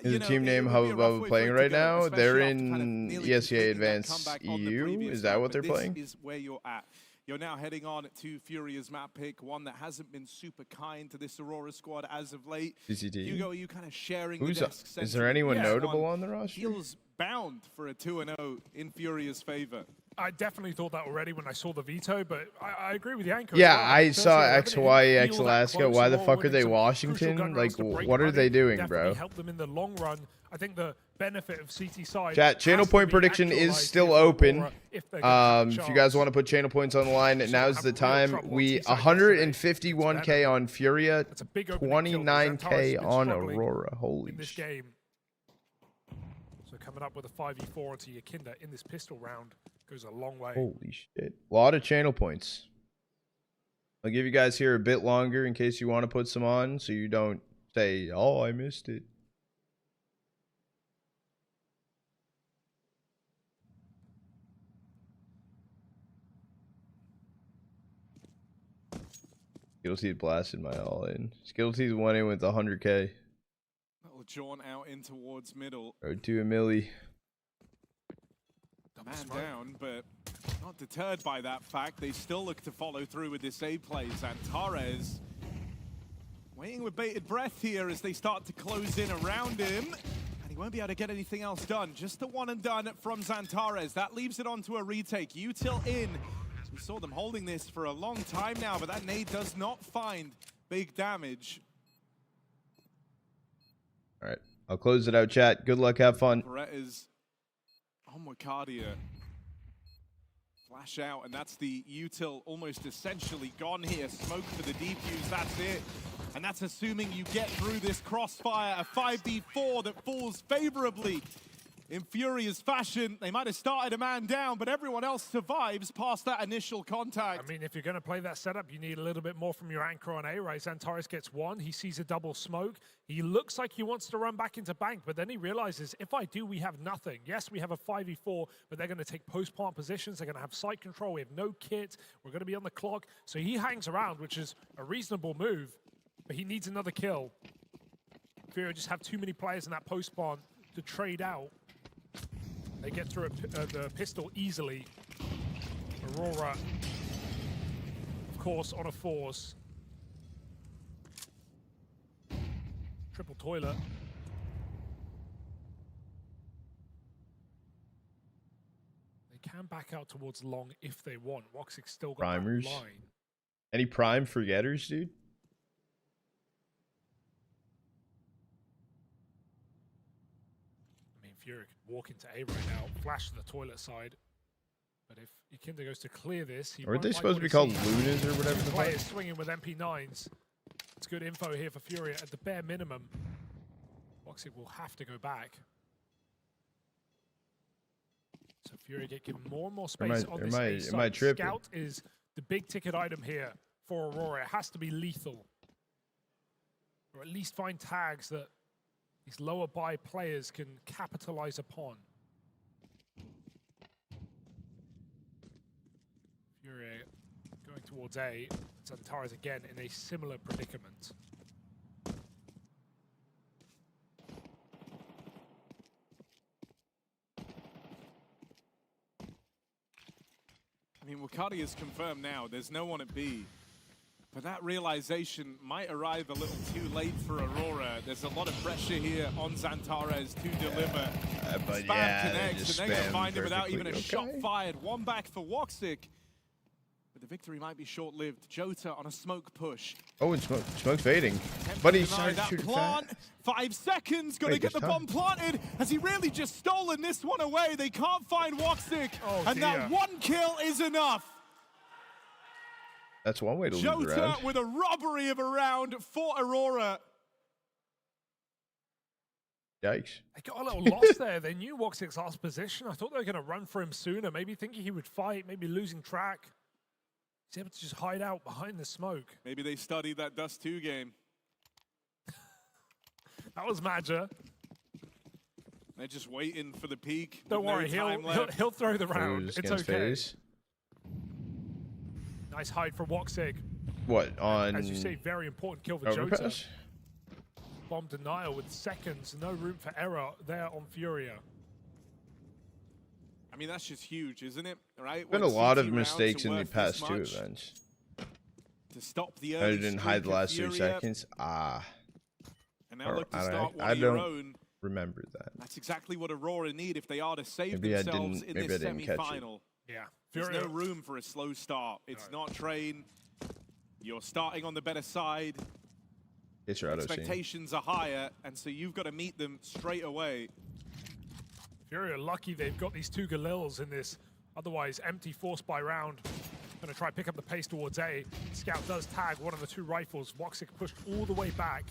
Is the team name Hubba Bubba playing right now? They're in ESEA Advanced EU. Is that what they're playing? This is where you're at. You're now heading on to Furia's map pick, one that hasn't been super kind to this Aurora squad as of late. CCT. Hugo, are you kind of sharing the desk? Is there anyone notable on the roster? Feels bound for a 2-0 in Furia's favor. I definitely thought that already when I saw the veto, but I agree with Yanko. Yeah, I saw XYX Alaska. Why the fuck are they Washington? Like, what are they doing, bro? Help them in the long run. I think the benefit of CT side. Chat, channel point prediction is still open. If you guys want to put channel points on the line, now's the time. We 151K on Furia, 29K on Aurora. Holy shit. So coming up with a 5v4 onto Yakinda in this pistol round goes a long way. Holy shit. A lot of channel points. I'll give you guys here a bit longer in case you want to put some on so you don't say, oh, I missed it. Skillseed blasted my all in. Skillseed went in with 100K. Little jaunt out in towards middle. Or to a milli. Man down, but not deterred by that fact. They still look to follow through with this A play. Zantares waiting with bated breath here as they start to close in around him. And he won't be able to get anything else done. Just the one and done from Zantares. That leaves it on to a retake. Util in. We saw them holding this for a long time now, but that nade does not find big damage. All right, I'll close it out, chat. Good luck, have fun. Beretta's on Wakadia. Flash out, and that's the util almost essentially gone here. Smoke for the defuse, that's it. And that's assuming you get through this crossfire, a 5v4 that falls favorably in Furia's fashion. They might have started a man down, but everyone else survives past that initial contact. I mean, if you're going to play that setup, you need a little bit more from your anchor on A, right? Zantares gets one. He sees a double smoke. He looks like he wants to run back into bank, but then he realizes, if I do, we have nothing. Yes, we have a 5v4, but they're going to take post-plant positions. They're going to have site control. We have no kit. We're going to be on the clock. So he hangs around, which is a reasonable move, but he needs another kill. Furia just have too many players in that post-plant to trade out. They get through the pistol easily. Aurora, of course, on a force. Triple toilet. They can back out towards long if they want. Woxic's still got Primers. that line. Any prime forgetters, dude? Furia could walk into A right now, flash to the toilet side. But if Yakinda goes to clear this, he Aren't they won't supposed to be called Lunas or whatever the fuck? Players swinging with MP9s. It's good info here for Furia at the bare minimum. Woxic will have to go back. So Furia get given more and more space on this A side. Am I tripping? Scout is the big ticket item here for Aurora. It has to be lethal. Or at least find tags that these lower buy players can capitalize upon. Furia going towards A. Zantares again in a similar predicament. I mean, Wakati is confirmed now. There's no one at B. But that realization might arrive a little too late for Aurora. There's a lot of pressure here on Zantares to deliver. But Spam yeah, connects, and they're going to find him without even a shot fired. One back for Woxic. But the victory might be short-lived. Jota on a smoke push. Oh, and smoke's fading. But he started started shooting plant. 5 seconds, going to get the bomb planted. Has he really just stolen this one away? They can't find Woxic. And that one kill is enough. That's one way to lose a Jota round. with a robbery of a round for Aurora. Yikes. They got a little lost there. They knew Woxic's last position. I thought they were going to run for him sooner, maybe thinking he would fight, maybe losing track. He's able to just hide out behind the smoke. Maybe they studied that Dust 2 game. That was Madger. They're just waiting for the peak. Don't worry, he'll throw the round. It's okay. Phase. Nice hide from Woxic. What, on As you say, very important kill for overpass? Jota. Bomb denial with seconds, no room for error there on Furia. I mean, that's just huge, isn't it? Right? Been a lot of mistakes in the past 2 events. To stop the I didn't hide the last 3 seconds. Ah. And now look to start one I of your don't own. remember that. That's exactly what Aurora need if they are to save Maybe I themselves didn't- in maybe I this didn't catch it. semi-final. Yeah. There's Furia. no room for a slow start. It's not train. You're starting on the better side. It's your auto scene. Expectations are higher, and so you've got to meet them straight away. Furia lucky they've got these 2 Galils in this otherwise empty force by round. Gonna try pick up the pace towards A. Scout does tag one of the 2 rifles. Woxic pushed all the way back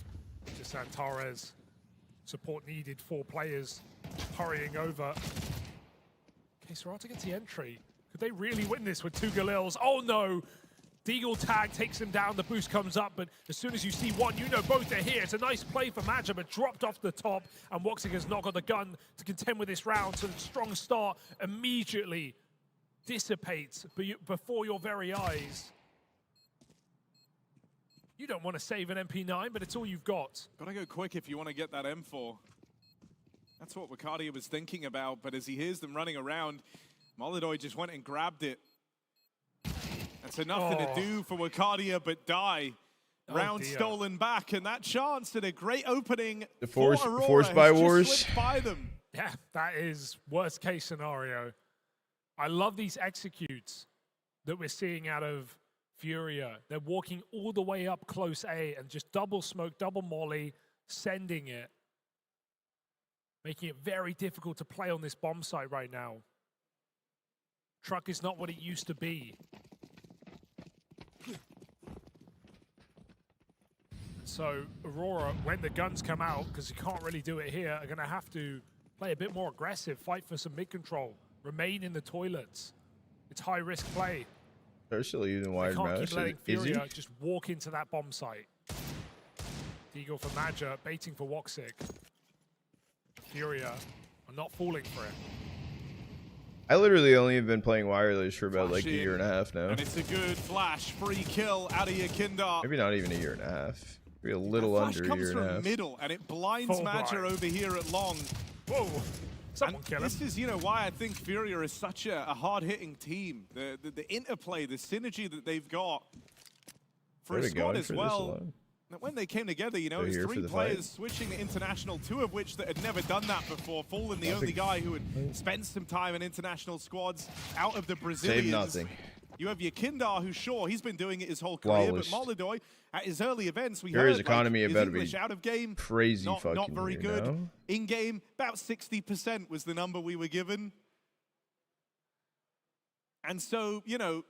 to Santares. Support needed, 4 players hurrying over. Okay, Sorata gets the entry. Could they really win this with 2 Galils? Oh no! Deagle tag takes him down, the boost comes up, but as soon as you see one, you know both are here. It's a nice play for Madger, but dropped off the top, and Woxic has not got the gun to contend with this round, so the strong start immediately dissipates before your very eyes. You don't want to save an MP9, but it's all you've got. Gotta go quick if you want to get that M4. That's what Wakadia was thinking about, but as he hears them running around, Molidoy just went and grabbed it. And so nothing to do for Wakadia but die. Round stolen back, and that chance at a great opening The for force Aurora by has just wars. slipped by them. Yeah, that is worst case scenario. I love these executes that we're seeing out of Furia. They're walking all the way up close A and just double smoke, double molly, sending it. Making it very difficult to play on this bomb site right now. Truck is not what it used to be. So Aurora, when the guns come out, because you can't really do it here, are going to have to play a bit more aggressive, fight for some mid-control, remain in the toilets. It's high-risk play. They're still using They wired can't mouse. keep letting Is he? Furia just walk into that bomb site. Deagle for Madger, baiting for Woxic. Furia are not falling for it. I literally only have been playing wireless for about like a Flash year and a half now. And it's a good flash, free kill out of Yakindar. Maybe not even a year and a half. Maybe a little Flash under a comes year and a from half. middle, and it blinds Full Madger blind. over here at long. Whoa, someone And kill him. this is, you know, why I think Furia is such a hard-hitting team. The interplay, the synergy that they've got for a They're squad going as for this well. alone. When they came together, you know, They're it was here for 3 the players fight. switching to international, 2 of which that had never done that before. Fallen, the only guy who had spent some time in international squads out of the Brazilians. Save nothing. You have Yakindar, who's sure he's been doing it his whole career, Flawless. but Molidoy, at his early events, we Furia's heard economy his about to be English out of game, crazy not fucking very here, good. no? In game, about 60% was the number we were given. And so, you know,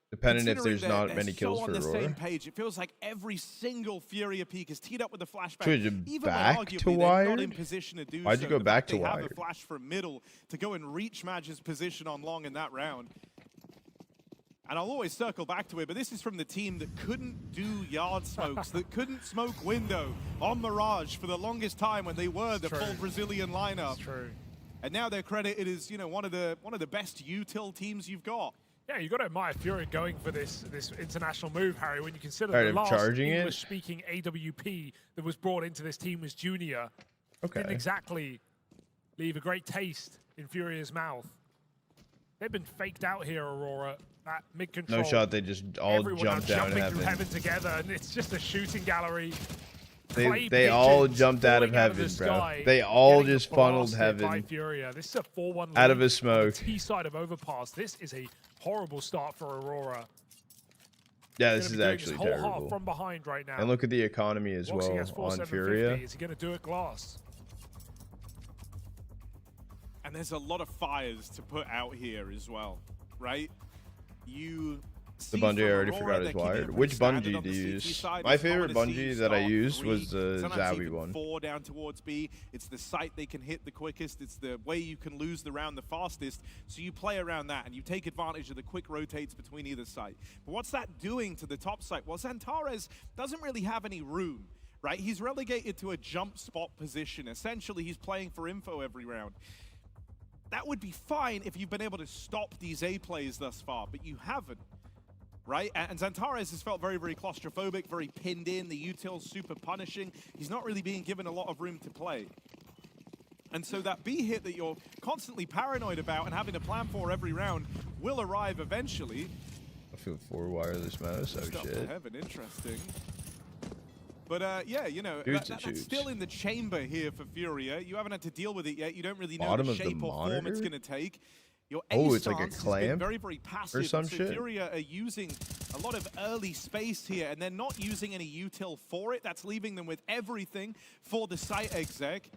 Depending if considering there's not they're many kills so for on the Aurora. same page, it feels like every single Furia peak is teed up with a flashback. Should you Even back when to arguably they're not in wired? position to do Why'd so. you go The back fact to they have wired? a flash from middle to go and reach Madge's position on long in that round. And I'll always circle back to it, but this is from the team that couldn't do yard smokes, that couldn't smoke window on Mirage for the longest time when they were the full Brazilian lineup. That's true. And now they're credited as, you know, one of the best util teams you've got. Yeah, you've got to admire Furia going for this international move, Harry, when you consider Tired the of last charging it? English-speaking AWP that was brought into this team was Junior. Okay. Didn't exactly leave a great taste in Furia's mouth. They've been faked out here, Aurora. That mid-control. No shot, they just all Everyone jumped down jumping through heaven. heaven together, and it's just a shooting gallery. Clay They all pigeons jumped out of falling out heaven, the bro. sky, They all getting just funneled blasted by heaven Furia. This is a 4-1 out of lead a smoke. on the T side of overpass. This is a horrible start for Aurora. Yeah, He's this is gonna be doing actually his whole half terrible. from behind right now. And look at the economy as Woxing well has on 4,750. Furia. Is he going to do it glass? And there's a lot of fires to put out here as well, right? You The bungee I already forgot is wired. Which bungee do you use? My favorite bungee that I used was the Zowie one. 4 down towards B. It's the site they can hit the quickest. It's the way you can lose the round the fastest. So you play around that and you take advantage of the quick rotates between either site. But what's that doing to the top site? Well, Xantares doesn't really have any room, right? He's relegated to a jump spot position. Essentially, he's playing for info every round. That would be fine if you've been able to stop these A plays thus far, but you haven't. Right? And Xantares has felt very, very claustrophobic, very pinned in. The util's super punishing. He's not really being given a lot of room to play. And so that B hit that you're constantly paranoid about and having to plan for every round will arrive eventually. I feel 4 wireless mouse. Oh shit. Heaven, interesting. But yeah, you know, that's still in the chamber here for Furia. You haven't had to deal with it yet. You don't really know the shape or form it's going to take. Your it's like a clamp very, very passive. or some so shit. Furia are using a lot of early space here, and they're not using any util for it. That's leaving them with everything for the site exec.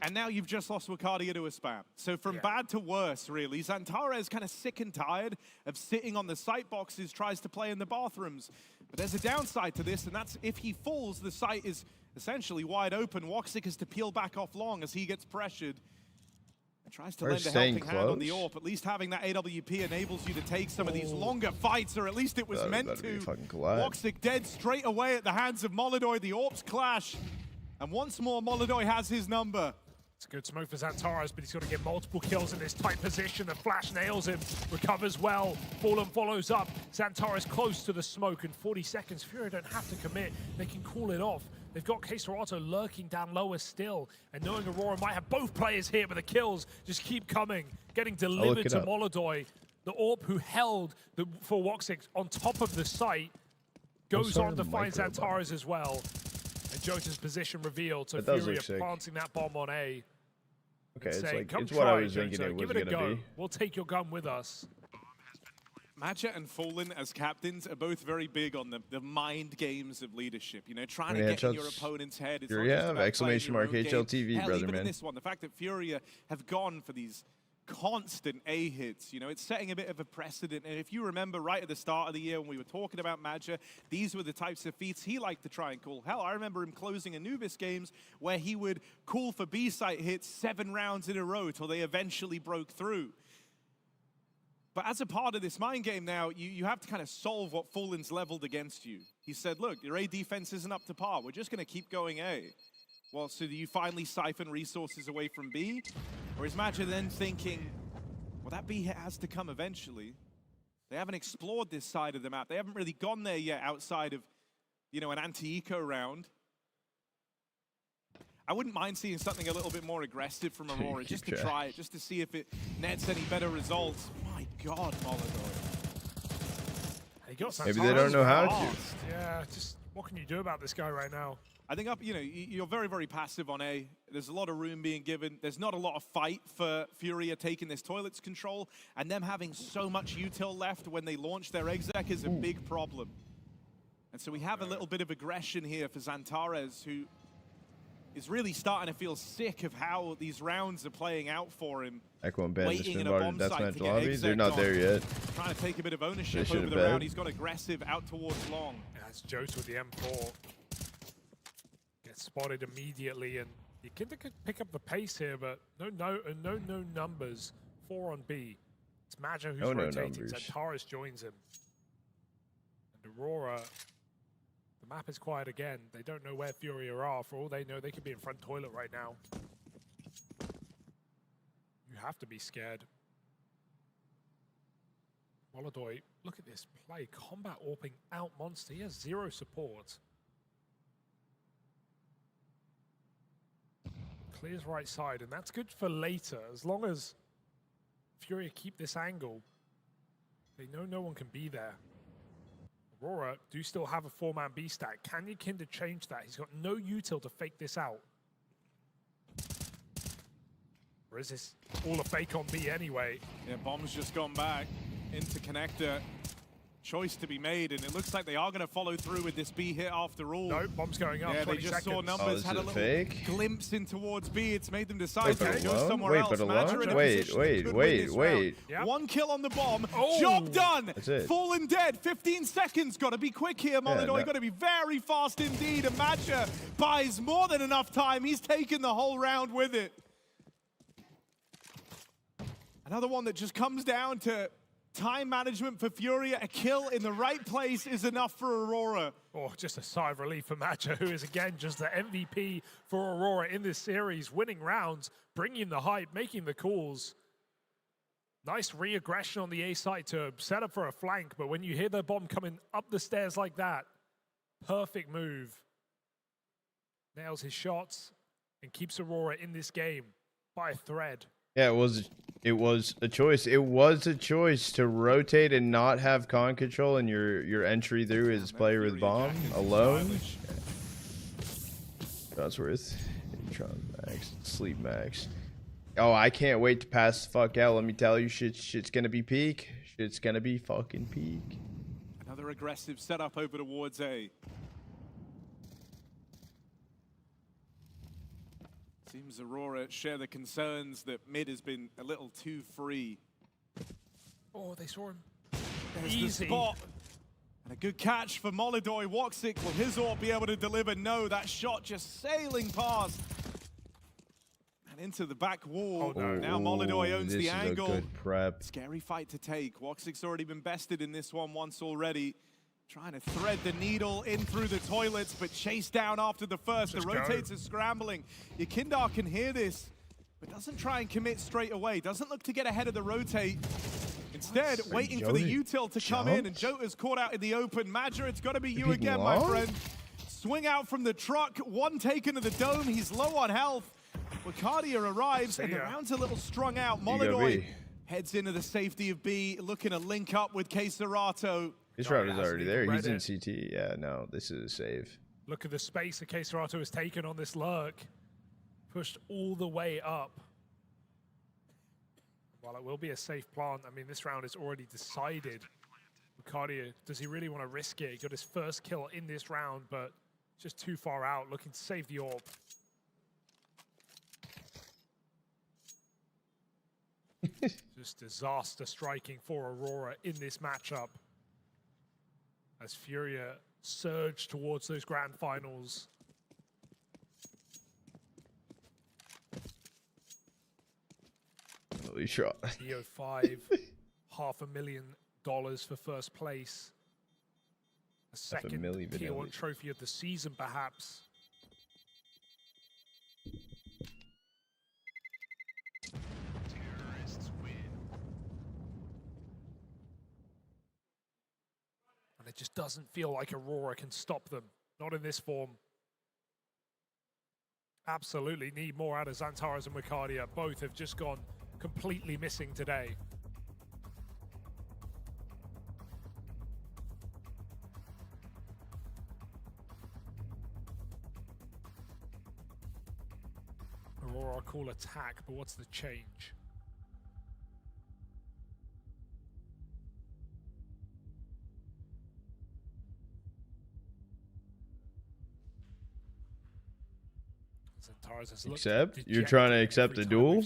And now you've just lost Wakadia to a spam. So from bad to worse, really. Xantares kind of sick and tired of sitting on the site boxes, tries to play in the bathrooms. But there's a downside to this, and that's if he falls, the site is essentially wide open. Woxic has to peel back off long as he gets pressured. Tries to lend a helping hand on the AWP. At least having that AWP enables you to take some of these longer fights, or at least it was meant to. Woxic dead straight away at the hands of Molodoy. The AWPs clash. And once more, Molodoy has his number. It's a good smoke for Xantares, but he's got to get multiple kills in this tight position. The flash nails him, recovers well. Fallen follows up. Xantares close to the smoke in 40 seconds. Furia don't have to commit. They can call it off. They've got Queserato lurking down lower still. And knowing Aurora might have both players here, but the kills just keep coming. Getting delivered to Molodoy. The AWP who held for Woxic on top of the site goes on to find Xantares as well. And Jota's position revealed, so Furia planting that bomb on A. Okay, it's saying, like, it's what I was thinking it was going to be. We'll take your gun with us. Matcha and Fallen as captains are both very big on the mind games of leadership. You know, trying to get in your opponent's head. It's not just about exclamation mark HLTV, Hell, brother, even man. in this one, the fact that Furia have gone for these constant A hits, you know, it's setting a bit of a precedent. And if you remember right at the start of the year when we were talking about Matcha, these were the types of feats he liked to try and call. Hell, I remember him closing Anubis games where he would call for B-site hits 7 rounds in a row till they eventually broke through. But as a part of this mind game now, you have to kind of solve what Fallen's leveled against you. He said, look, your A defense isn't up to par. We're just going to keep going A. Well, so do you finally siphon resources away from B? Or is Matcha then thinking, well, that B hit has to come eventually. They haven't explored this side of the map. They haven't really gone there yet outside of, you know, an anti-eco round. I wouldn't mind seeing something a little bit more aggressive from Aurora, just to try it, just to see if it nets any better results. My God, Molodoy. Maybe they don't know how to. Yeah, just what can you do about this guy right now? I think you know, you're very, very passive on A. There's a lot of room being given. There's not a lot of fight for Furia taking this toilets control, and them having so much util left when they launch their exec is a big problem. And so we have a little bit of aggression here for Xantares, who is really starting to feel sick of how these rounds are playing out for him. Echo and Ben just been barred that's match lobby. They're not there yet. Trying to take a bit of ownership over the round. He's got aggressive out towards long. Yeah, it's Jota with the M4. Gets spotted immediately, and Kinda could pick up the pace here, but no numbers. 4 on B. It's Maja who's rotating. Xantares joins him. And Aurora, the map is quiet again. They don't know where Furia are. For all they know, they could be in front toilet right now. You have to be scared. Molodoy, look at this play. Combat AWPing out Monster. He has 0 support. Clears right side, and that's good for later. As long as Furia keep this angle, they know no one can be there. Aurora do still have a 4-man B stack. Can Kinda change that? He's got no util to fake this out. Or is this all a fake on B anyway? Yeah, Bomb's just gone back into connector. choice to be made, and it looks like they are going to follow through with this B hit after all. No, bomb's going up. Yeah, 20 they just seconds. saw numbers, had a little fake? glimpse in towards B. It's made them decide Wait, to but go alone? somewhere Wait, else. but alone? Madger in a Wait, position wait, that could wait, win this wait. round. Yep. One kill on the bomb. Oh. Job done. That's it. Fallen dead. 15 seconds. Got to be quick here, Molyneux. no. Got to be very fast indeed. And Madger buys more than enough time. He's taken the whole round with it. Another one that just comes down to time management for FURIA. A kill in the right place is enough for Aurora. Oh, just a sigh of relief for Madger, who is again just the MVP for Aurora in this series, winning rounds, bringing the hype, making the calls. Nice re-aggression on the A side to set up for a flank, but when you hear the bomb coming up the stairs like that, perfect move. Nails his shots and keeps Aurora in this game by a thread. Yeah, it was a choice. It was a choice to rotate and not have con control, and your entry through is player with bomb alone. That's worth. Intron max, sleep max. Oh, I can't wait to pass the fuck out. Let me tell you, shit's gonna be peak. Shit's gonna be fucking peak. Another aggressive setup over towards A. Seems Aurora share the concerns that mid has been a little too free. Oh, they saw him. There's Easy. the spot. And a good catch for Molyneux. Woxic, will his AWP be able to deliver? No, that shot just sailing past. And into the back wall. Oh, no. Now Molyneux owns the angle. This is a good prep. Scary fight to take. Woxic's already been bested in this one once already. Trying to thread the needle in through the toilets, but chased down after the first. Just the rotates are scrambling. Yakindar can hear this, but doesn't try and commit straight away. Doesn't look to get ahead of the rotate. Instead, waiting for the util to come in, and Jota's caught out in the open. Madger, it's got to be you again, my friend. Swing out from the truck, one taken to the dome. He's low on health. Wakadia arrives, and the round's a little strung out. Molyneux heads into the safety of B, looking to link up with Keserato. His route is already there. He's in CT. Yeah, no, this is a save. Look at the space that Keserato has taken on this lurk. Pushed all the way up. While it will be a safe plant, I mean, this round is already decided. Wakadia, does he really want to risk it? He got his first kill in this round, but just too far out, looking to save the AWP. Just disaster striking for Aurora in this matchup. As FURIA surge towards those grand finals. Holy shot. TO5, $500,000 for first place. A second Tier 1 trophy of the season, perhaps. And it just doesn't feel like Aurora can stop them. Not in this form. Absolutely need more out of Xantares and Wakadia. Both have just gone completely missing today. Aurora call attack, but what's the change? Accept? You're trying to accept a duel?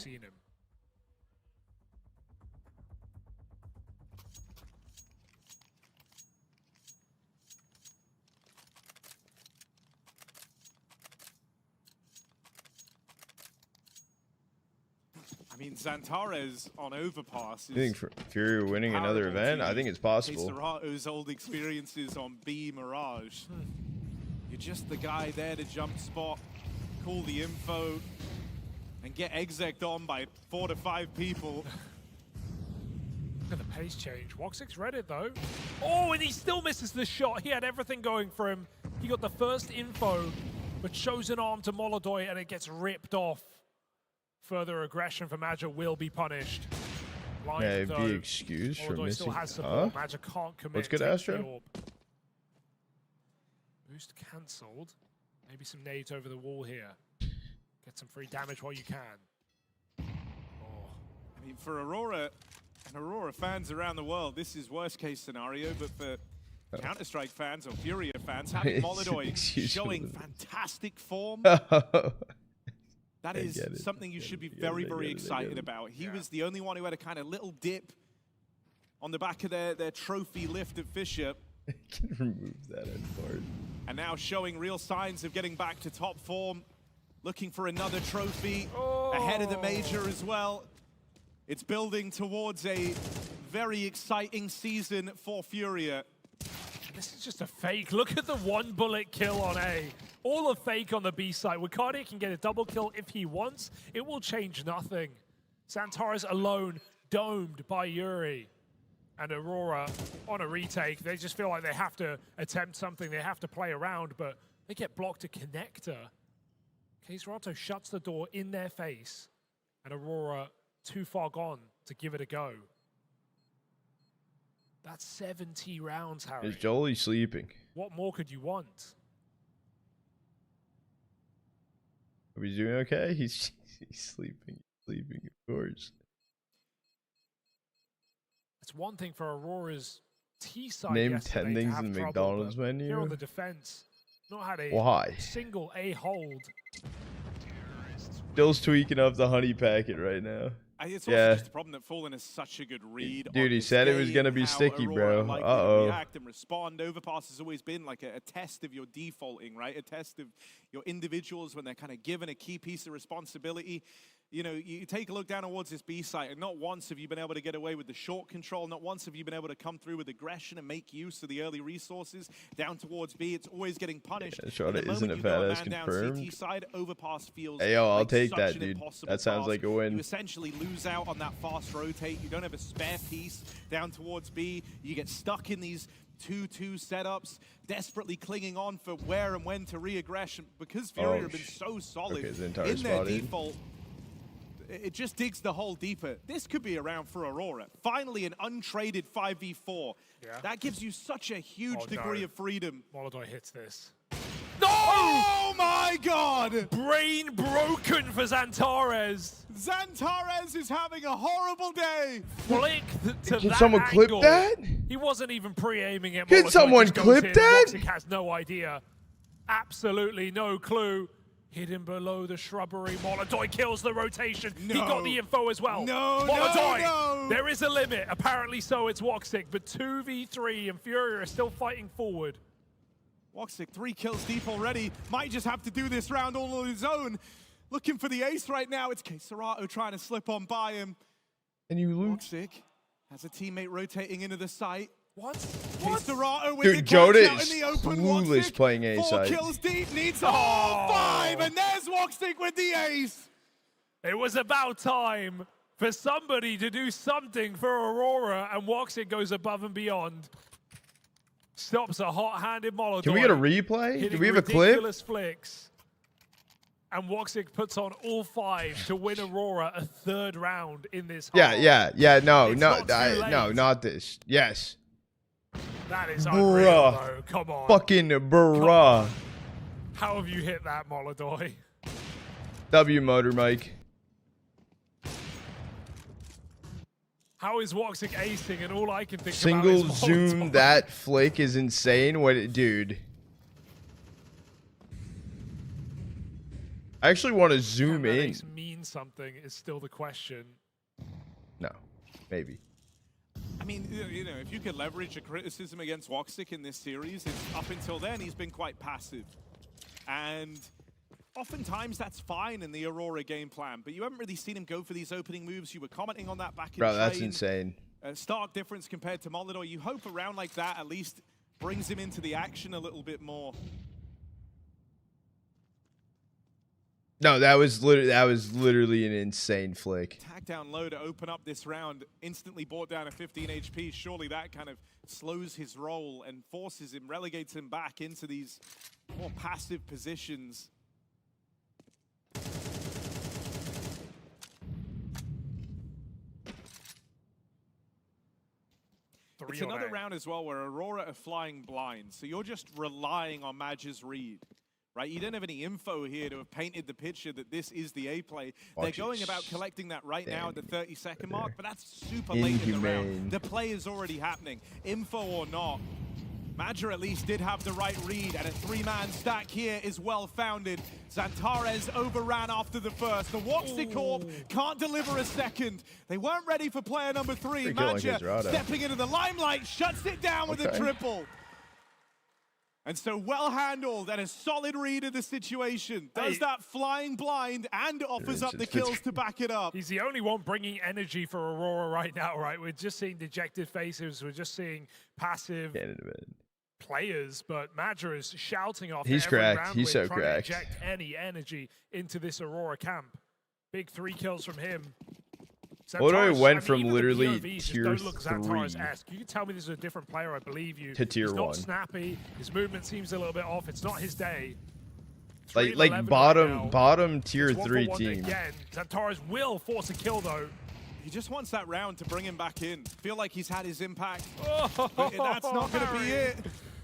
I mean, Xantares on overpass. You think FURIA winning another event? I think it's possible. Keserato's old experiences on B Mirage. You're just the guy there to jump spot, call the info, and get exec'd on by 4 to 5 people. Look at the pace change. Woxic's read it though. Oh, and he still misses the shot. He had everything going for him. He got the first info, but shows an arm to Molyneux and it gets ripped off. Further aggression from Madger will be punished. Yeah, be excused for missing. Still has support. Madger can't commit. What's good, Astro? Boost cancelled. Maybe some nades over the wall here. Get some free damage while you can. I mean, for Aurora, And Aurora fans around the world, this is worst case scenario, but for Counter-Strike fans or Furia fans, having Molodoi showing fantastic form, that is something you should be very, very excited about. He was the only one who had a kind of little dip on the back of their trophy lift at Fisher. I can remove that end part. And now showing real signs of getting back to top form, looking for another trophy ahead of the major as well. It's building towards a very exciting season for Furia. This is just a fake. Look at the one bullet kill on A. All a fake on the B side. Wicardi can get a double kill if he wants. It will change nothing. Xantares alone, domed by Yuri. And Aurora on a retake. They just feel like they have to attempt something. They have to play around, but they get blocked to connector. Keizerato shuts the door in their face. And Aurora too far gone to give it a go. That's 70 rounds, Harry. Is Jolie sleeping? What more could you want? Are we doing okay? He's sleeping. Sleeping, of course. It's one thing for Aurora's T side. Name 10 things in the McDonald's menu. Here on the defense, not had a Why? single A hold. Still's tweaking up the honey packet right now. It's also just the problem that Fallen is such a good read. Dude, he said it was going to be sticky, bro. Uh-oh. React and respond. Overpass has always been like a test of your defaulting, right? A test of your individuals when they're kind of given a key piece of responsibility. You know, you take a look down towards this B site, and not once have you been able to get away with the short control. Not once have you been able to come through with aggression and make use of the early resources. Down towards B, it's always getting punished. Yeah, Shorta isn't a badass confirmed. CT side, overpass feels hey, yo, I'll like take such that, an dude. impossible That sounds task. like a win. You essentially lose out on that fast rotate. You don't have a spare piece down towards B. You get stuck in these 2-2 setups, desperately clinging on for where and when to re-aggression. Because Furia have been so solid in their default, it just digs the hole deeper. This could be a round for Aurora. Finally, an untraded 5v4. Yeah. That gives you such a huge degree of freedom. Molodoi hits this. No! Oh my god! Brain broken for Xantares. Xantares is having a horrible day. Flick to Can that someone clip angle. that? He wasn't even pre-aiming it. Can Molodoi someone just goes clip in. that? Woxic has no idea. Absolutely no clue. Hidden below the shrubbery. Molodoi kills the rotation. No. He got the info as well. No, Molodoi, no. there is a limit. Apparently so, it's Woxic, but 2v3 and Furia are still fighting forward. Woxic 3 kills deep already. Might just have to do this round all on his own. Looking for the ace right now. It's Keizerato trying to slip on by him. And you lose. Woxic has a teammate rotating into the site. What? Keizerato with Dude, the Joda clutch out is in the open. clueless Woxic, playing A 4 side. kills deep, needs all 5, and there's Woxic with the ace. It was about time for somebody to do something for Aurora, and Woxic goes above and beyond. Stops a hot-handed Molodoi. Can we get a replay? Do we have a clip? Ridiculous flicks. And Woxic puts on all 5 to win Aurora a 3rd round in this half. Yeah. No, It's no, not too late. no, not this. Yes. That is unreal, Bruh. though. Come on. Fucking bruh. How have you hit that, Molodoi? W motor, Mike. How is Woxic acing? And all I can think Single about is zoom Molotov. that flick is insane. Dude. I actually want to zoom Can that in. ace mean something is still the question. No, maybe. I mean, you know, if you could leverage a criticism against Woxic in this series, up until then, he's been quite passive. And oftentimes that's fine in the Aurora game plan, but you haven't really seen him go for these opening moves. You were commenting on that back in Bro, that's train. insane. A stark difference compared to Molodoi. You hope a round like that at least brings him into the action a little bit more. No, that was literally an insane flick. Tag down low to open up this round, instantly brought down a 15 HP. Surely that kind of slows his roll and forces him, relegates him back into these more passive positions. It's another round as well where Aurora are flying blind, so you're just relying on Madge's read. right? You don't have any info here to have painted the picture that this is the A play. Watch They're going it. about collecting that right now at the 30-second mark, but that's super Inhumane. late in the round. The play is already happening. Info or not, Madra at least did have the right read, and a 3-man stack here is well-founded. Zantares overran after the first. The Woxic Corp can't deliver a second. They weren't ready for player number 3. Madra stepping into the limelight, shuts it down with a triple. And so well handled and a solid read of the situation. Does that flying blind and offers up the kills to back it up. He's the only one bringing energy for Aurora right now, right? We're just seeing dejected faces. We're just seeing passive players, but Madra is shouting off. He's every cracked. round He's so trying cracked. to inject any energy into this Aurora camp. Big 3 kills from him. Odoy went from even the literally POVs just tier don't look 3 Zantares-esque. You can tell me this is a different player, I believe you. to tier He's 1. not snappy. His movement seems a little bit off. It's not his day. Like bottom tier 3 team. Again. Zantares will force a kill though. He just wants that round to bring him back in. Feel like he's had his impact. But that's not going to be it.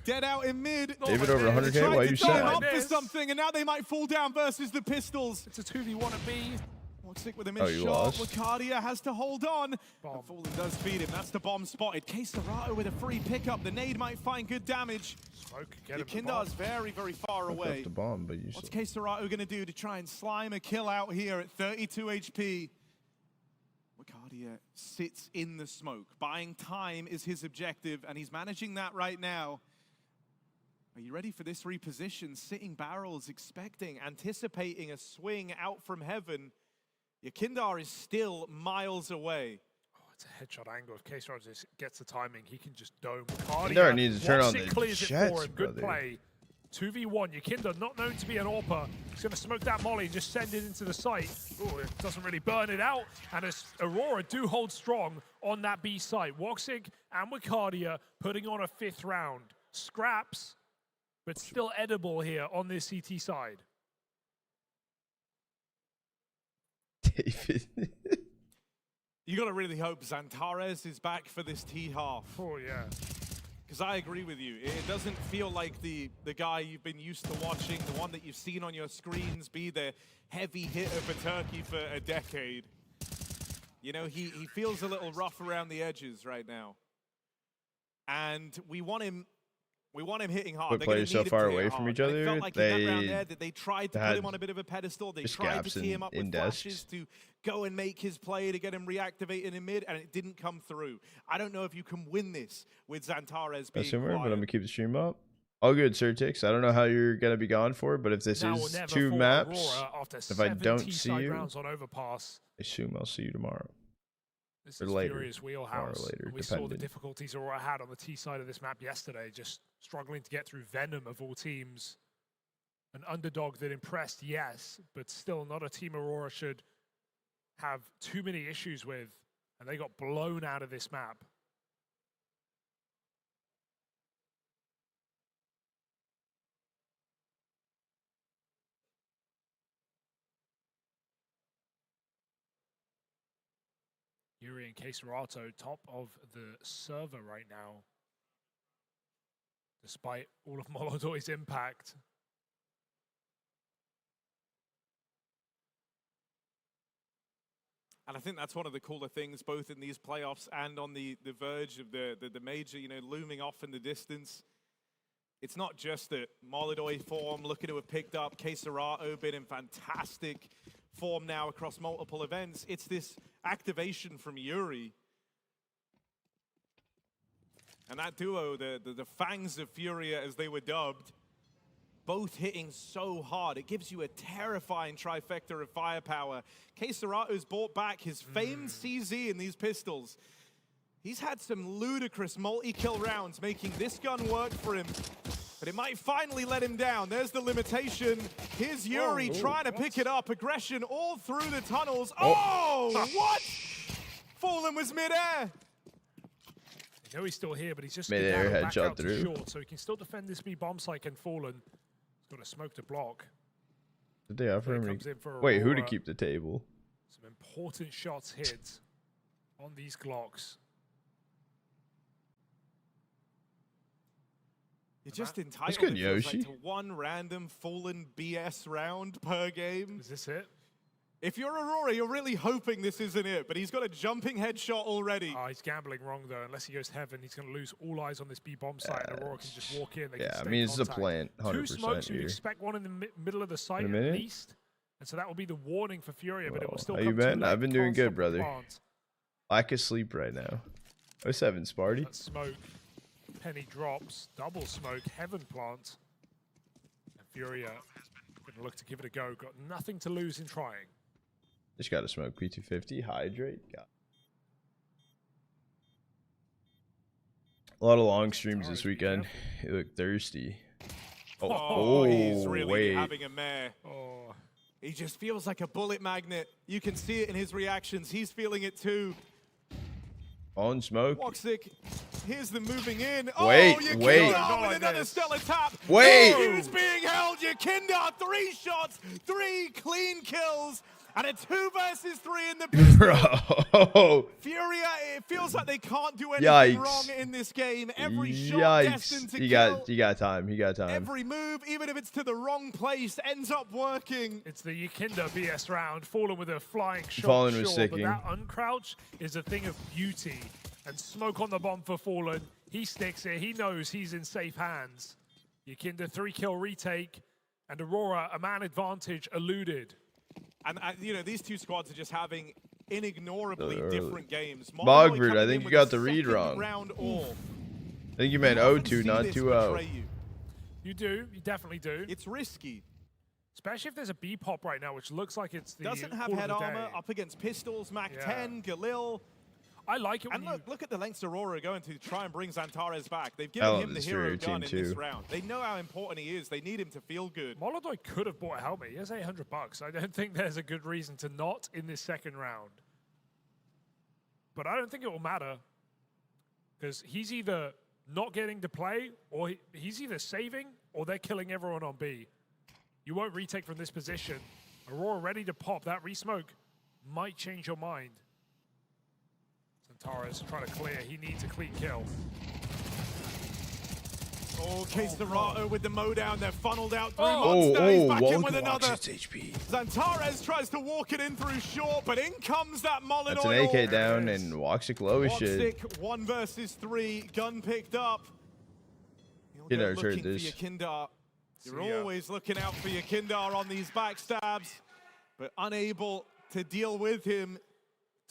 Dead out in mid. David over 100K. Why are you sad? sad? Up for something, and now they might fall down versus the Pistols. It's a 2v1 at B. Woxic with a mid shot. Wakardia has to hold on. And Fallen does feed him. That's the bomb spotted. K-Serato with a free pickup. The nade might find good damage. Kindar's very, very far away. The bomb, but What's K-Serato going to do to try and slime a kill out here at 32 HP? Wakardia sits in the smoke. Buying time is his objective, and he's managing that right now. Are you ready for this reposition? Sitting barrels, expecting, anticipating a swing out from heaven. Yakindar is still miles away. Oh, it's a headshot angle. If K-Serato gets the timing, he can just dome. Yakindar needs to turn on the clears it jets, for him. Good play. 2v1. Yakindar, not known to be an AWPer. He's going to smoke that molly and just send it into the site. Oh, it doesn't really burn it out. And as Aurora do hold strong on that B site. Woxic and Wakardia putting on a 5th round. Scraps, but still edible here on this CT side. David. You got to really hope Zantares is back for this T half. Oh, yeah. Because I agree with you. It doesn't feel like the guy you've been used to watching, the one that you've seen on your screens be the heavy hitter for Turkey for a decade. You know, he feels a little rough around the edges right now. And we want him hitting hard. But players so far away from each other, It felt like in that round there that they tried to put him on a bit of a pedestal. They tried to tee him up with flashes to go and make his play to get him reactivated in mid, and it didn't come through. I don't know if you can win this with Zantares being Similar, quiet. but I'm gonna keep the stream up. All good, Certix. I don't know how you're gonna be gone for, but if this is 2 maps, if I don't see you, I assume I'll see you tomorrow. This or is later. Furious Wheelhouse. Or later, we saw the difficulties Aurora had on the T side of this map yesterday, just struggling to get through Venom of all teams. An underdog that impressed, yes, but still not a team Aurora should have too many issues with, and they got blown out of this map. Yuri and K-Serato top of the server right now, despite all of Molodoy's impact. And I think that's one of the cooler things, both in these playoffs and on the verge of the major, you know, looming off in the distance. It's not just that Molodoy form looking to have picked up, K-Serato been in fantastic form now across multiple events. It's this activation from Yuri. And that duo, the Fangs of Furia as they were dubbed, both hitting so hard. It gives you a terrifying trifecta of firepower. K-Serato's brought back his famed CZ in these pistols. He's had some ludicrous multi-kill rounds, making this gun work for him. But it might finally let him down. There's the limitation. Here's Yuri trying to pick it up. Aggression all through the tunnels. Oh, what? Fallen was midair. I know he's still here, but he's just mid-air back headshot out to through. short, so he can still defend this B bomb site and Fallen. He's got a smoke to block. Did they offer him? Comes in for Wait, who to Aurora. keep the table? Some important shots hit on these Glocks. You're just entitled That's good, it feels like, Yoshi. to one random Fallen BS round per game. Is this it? If you're Aurora, you're really hoping this isn't it, but he's got a jumping headshot already. Oh, he's gambling wrong, though. Unless he goes heaven, he's going to lose all eyes on this B-bomb site, and Aurora can just walk in. They can Yeah, I stay mean, it's a contact. plant, 100% 2 smokes, you'd here. expect one in the middle of the site In a at minute? least. And so that will be the warning for Furia, but it will still How come you too been? late. I've been Can't doing stop good, the brother. plant. Lack of sleep right now. 07, Sparty. That smoke. Penny drops. Double smoke. Heaven plant. And Furia going to look to give it a go. Got nothing to lose in trying. Just got to smoke P250. Hydrate. Got a lot of long streams this weekend. You look thirsty. Oh, he's really wait. having a mare. Oh. He just feels like a bullet magnet. You can see it in his reactions. He's feeling it too. On smoke. Woxic, here's the moving in. Wait, oh, Yakinda wait. with another stellar tap. Wait. Oh, he's being held. Yakinda, 3 shots, 3 clean kills, and a 2 versus 3 in the pistol. Bro. Furia, it feels like they can't do anything Yikes. wrong in this game. Every shot destined to He kill. got time. He got time. Every move, even if it's to the wrong place, ends up working. It's the Yakinda BS round. Fallen with a flying shot. Fallen was sure, sticking. but that uncrouch is a thing of beauty. And smoke on the bomb for Fallen. He sticks it. He knows he's in safe hands. Yakinda 3-kill retake. And Aurora, a man advantage, eluded. And, you know, these two squads are just having inignorably different games. Bogford, I think you got the read wrong. Round all. I think you meant 0-2, not 2-0. You do. You definitely do. It's risky. Especially if there's a B-pop right now, which looks like it's the Doesn't have call of head the armor, day. up against pistols, Mac Yeah. 10, Galil. I like it when And look at the lengths Aurora are going to try and bring Xantares back. They've given him the hero gun in this round. They know how important he is. They need him to feel good. Molodoi could have bought a helmet. He has $800. I don't think there's a good reason to not in this second round. But I don't think it will matter. Because he's either not getting to play, or he's either saving, or they're killing everyone on B. You won't retake from this position. Aurora ready to pop. That re-smoke might change your mind. Xantares trying to clear. He needs a clean kill. Oh, Case Dorado with the mow down. They're funneled out through Oh, Monster. He's back in Wonka with another. walks its HP. Xantares tries to walk it in through short, but in comes that Molotov. That's an AK down and Woxic low as shit. Woxic, 1 versus 3. Gun picked up. He'll You go never heard looking this. for Yakindar. You're always looking out for Yakindar on these backstabs, but unable to deal with him.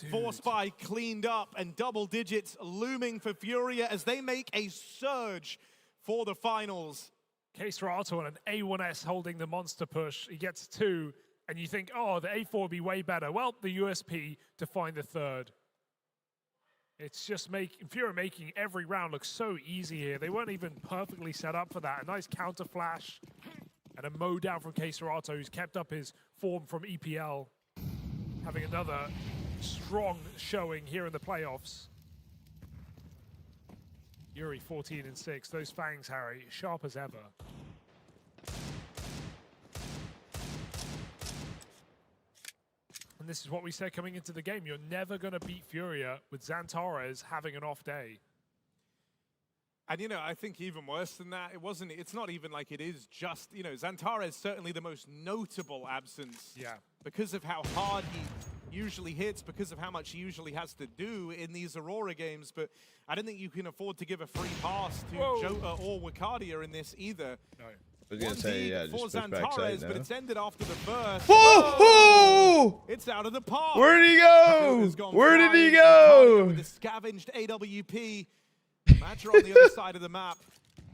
Force by cleaned up, and double digits looming for Furia as they make a surge for the finals. Case Dorado and an A1S holding the monster push. He gets 2, and you think, oh, the A4 would be way better. Well, the USP to find the 3rd. It's just Furia making every round look so easy here. They weren't even perfectly set up for that. A nice counter flash and a mow down from Case Dorado, who's kept up his form from EPL. Having another strong showing here in the playoffs. Yuri 14-6. Those fangs, Harry, sharp as ever. And this is what we said coming into the game. You're never going to beat Furia with Xantares having an off day. And, you know, I think even worse than that, it's not even like it is just, you know, Xantares certainly the most notable absence. Yeah. Because of how hard he usually hits, because of how much he usually has to do in these Aurora games. But I don't think you can afford to give a free pass to Jota or Wakadia in this either. No. I was going to say, yeah, just push backside now. But it's ended after the burst. Oh! It's out of the park. Where did he go? Where did he go? With the scavenged AWP. Matcher on the other side of the map.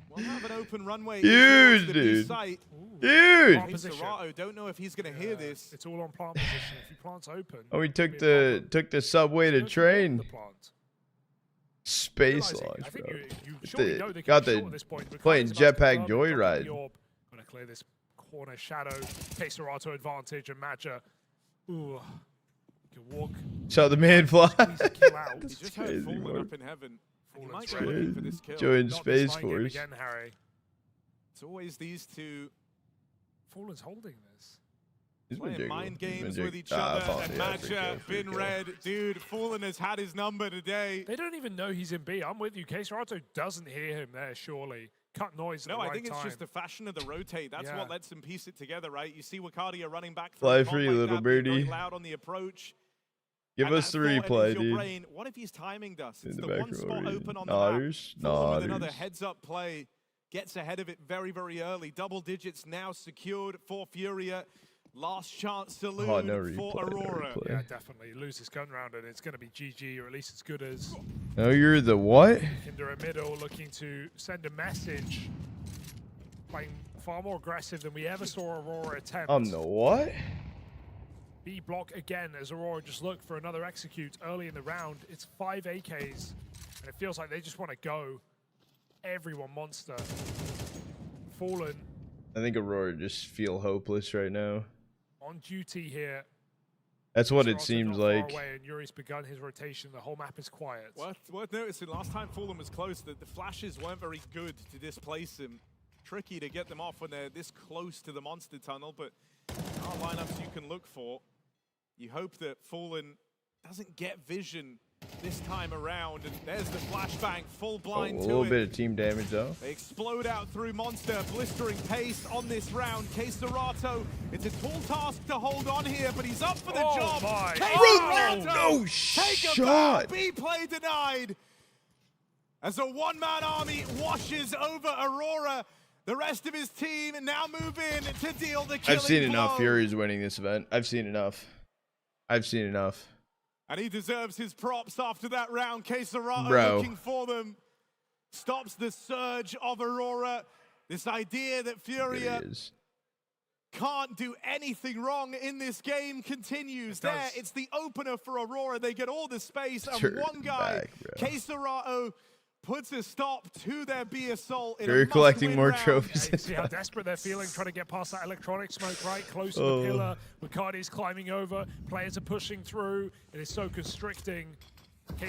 We'll have an open runway. Huge, the dude. site. Huge. Dorado, don't know if he's going to hear this. It's all on plant position. If he plants open. Oh, he took the subway to train. Space launch, I think bro. you surely know they Got can the short at this point. playing jetpack joyride. Gonna clear this corner shadow. Case Dorado advantage and Matcher. Ooh. Can walk. So the man fly. He's just had Fallen up in heaven. He might go ready. looking for this kill. Join Not Space this mind game Force. again, Harry. It's always these two Fallen's holding this. He's been playing jiggling. mind He's been games jig- with each Ah, other. fuck, And yeah, free Matcher, kill, free been kill. red. Dude, Fallen has had his number today. They don't even know he's in B. I'm with you. Case Dorado doesn't hear him there, surely. cut noise. At No, the I right think it's time. just the fashion of the rotate. That's what lets them piece it together, right? You see Wakadia running back. Fly from free, like little that, being very birdie. loud on the approach. Give And us that the thought replay, enters your dude. brain. What if he's timing us? It's In the the back one spot row, open on the Nodders, map. Fulham with another nodders. heads-up play. Gets ahead of it very, very early. Double digits now secured for Furia. Last chance saloon Oh, no for replay, no Aurora. replay. Yeah, definitely. Lose this gun round and it's going to be GG, or at least as good as. No, you're the what? Kinder at middle looking to send a message. Playing far more aggressive than we ever saw Aurora attempt. The what? B block again as Aurora just looked for another execute early in the round. It's 5 AKs, and it feels like they just want to go. Everyone monster. Fallen I think Aurora just feel hopeless right now. on duty here. That's what it Toronto seems not far like. away, and Yuri's begun his rotation. The whole map is quiet. Worth noticing, last time Fallen was close, that the flashes weren't very good to displace him. Tricky to get them off when they're this close to the monster tunnel, but there are lineups you can look for. You hope that Fallen doesn't get vision this time around, and there's the flashbang, full blind A to little it. bit of team damage though. They explode out through Monster, blistering pace on this round. Serato, it's a tall task to hold on here, but he's up for the job. My. Serato, No take a shot. bow. B-play denied. As a one-man army washes over Aurora, the rest of his team now move in to deal the killing I've seen blow. enough Furies winning this event. I've seen enough. I've seen enough. And he deserves his props after that round. Serato Bro. looking for them. Stops the surge of Aurora. This idea that Furia can't do anything wrong in this game continues. It's the opener for Aurora. They get all the space, and Turn one guy, back, Serato, puts a stop to their B assault. They're collecting more trophies. Yeah, you see how desperate they're feeling, trying to get past that electronic smoke, right? Close to the pillar. Bacardi's climbing over. Players are pushing through. It is so constricting.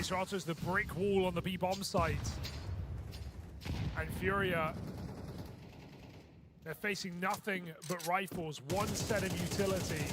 Serato's the brick wall on the B-bomb site. And Furia, they're facing nothing but rifles. One set of utility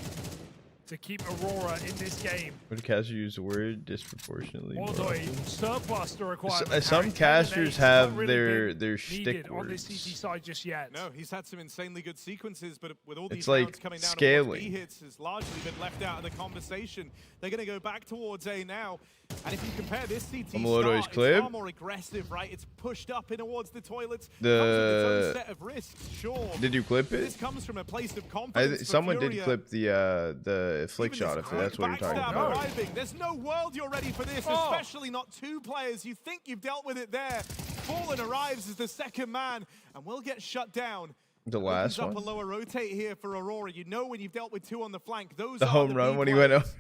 to keep Aurora in this game. Would a caster use the word disproportionately? more Although a often? surplus to requirement. Some casters have their shtick on words. this CT side just yet. No, he's had some insanely good sequences, but with all these It's like rounds coming down, scaling. B hits has largely been left out of the conversation. They're going to go back towards A now. And if you compare this CT Amalodo's start, clip. it's far more aggressive, right? It's pushed up in towards the toilets. Comes with its own set of risks, sure. Did you clip But it? this comes from a place of confidence. for Someone did Furia. clip the flick Even shot, this if that's what you're talking backstab about. arriving. There's no world you're ready for this, especially not two players. You think you've dealt with it there. Fallen arrives as the second man and will get shut down. The last Opens one? up a lower rotate here for Aurora. You know when you've dealt with two on the flank, those The are home the run big when he went up. players.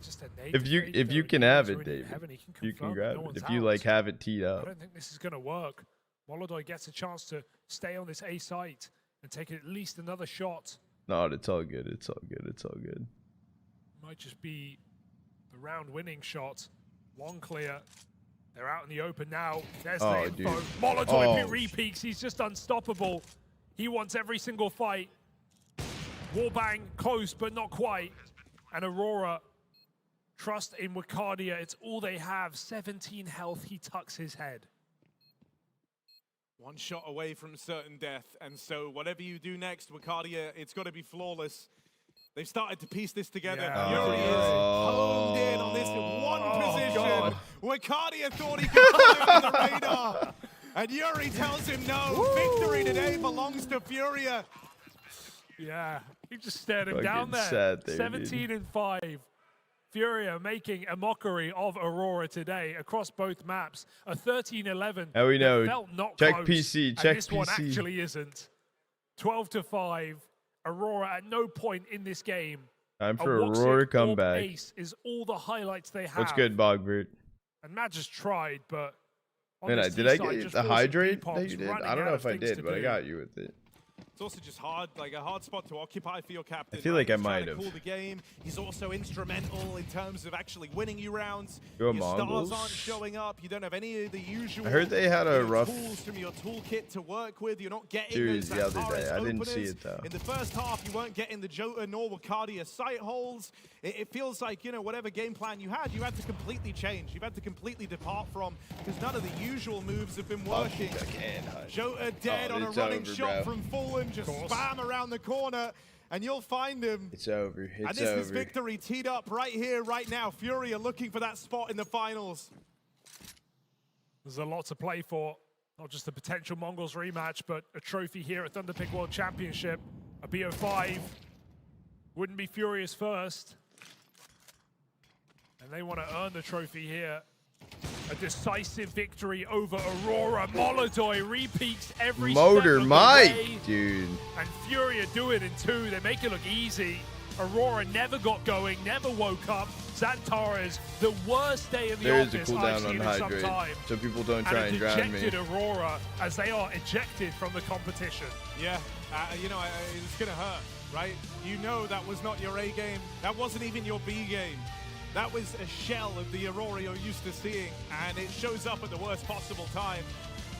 Just a nade If you trade, can though, have he's it, already in David, heaven, he you can confirm grab no it. one's If you out. like have it teed I up. don't think this is going to work. Molodoi gets a chance to stay on this A site and take at least another shot. No, it's all good. It's all good. It's all good. Might just be the round-winning shot. One clear. They're out in the open now. There's Oh, the info. dude. Molodoi Oh, re-peaks. He's just unstoppable. He wants every single fight. Wallbang close, but not quite. And Aurora, trust in Wakadia. It's all they have. 17 health. He tucks his head. One shot away from certain death, and so whatever you do next, Wakadia, it's got to be flawless. They've started to piece this together. Yeah. Fury is honed in on this one position. God. Wakadia thought he could put it on the radar, and Yuri tells him no. Victory today belongs to Furia. Yeah, he just stared him Fucking down there. sad there, 17 and 5. Furia making a mockery of Aurora today across both maps. A 13-11. How we know? Felt not Check close, PC, and check this one PC. actually isn't. 12-5. Aurora at no point in this game. Time for a Woxic Aurora orb comeback. ace is all the highlights they have. What's good, Bogbert? And Matt just tried, but on Man, this did I T-side, get just the forcing hydrate B-pops, that you did? running I don't out know of if I things did, to but I do. got you with it. It's also just hard, like a hard spot to occupy for your captain. I feel like I He's trying might to have. Cool the game. He's also instrumental in terms of actually winning you rounds. Go Your Mongols. stars aren't showing up. You don't have any of the usual. I heard they had a rough tools from your toolkit to work with. You're not getting series those the other Antares day. I didn't see openers. it though. In the first half, you weren't getting the Jota nor Wakadia sight holes. It feels like, you know, whatever game plan you had to completely change. You've had to completely depart from, because none of the usual moves have been working. Jota dead on a running shot from Fallen, just spam around the corner, and you'll find him. It's over. It's and this over. is victory teed up right here, right now. FURIA looking for that spot in the finals. There's a lot to play for. Not just a potential Mongols rematch, but a trophy here at Thunderpick World Championship. A BO5 wouldn't be FURIA's first. And they want to earn the trophy here. A decisive victory over Aurora. Molodoi repeats every Motor step of Mike, the way. dude. And FURIA do it in 2. They make it look easy. Aurora never got going, never woke up. Zantares, the worst day in the There is a office I've cooldown on seen in some hydrate, time. so people don't try and it drown me. ejected Aurora as they are ejected from the competition. Yeah, you know, it's gonna hurt, right? You know that was not your A game. That wasn't even your B game. That was a shell of the Aurora you're used to seeing, and it shows up at the worst possible time.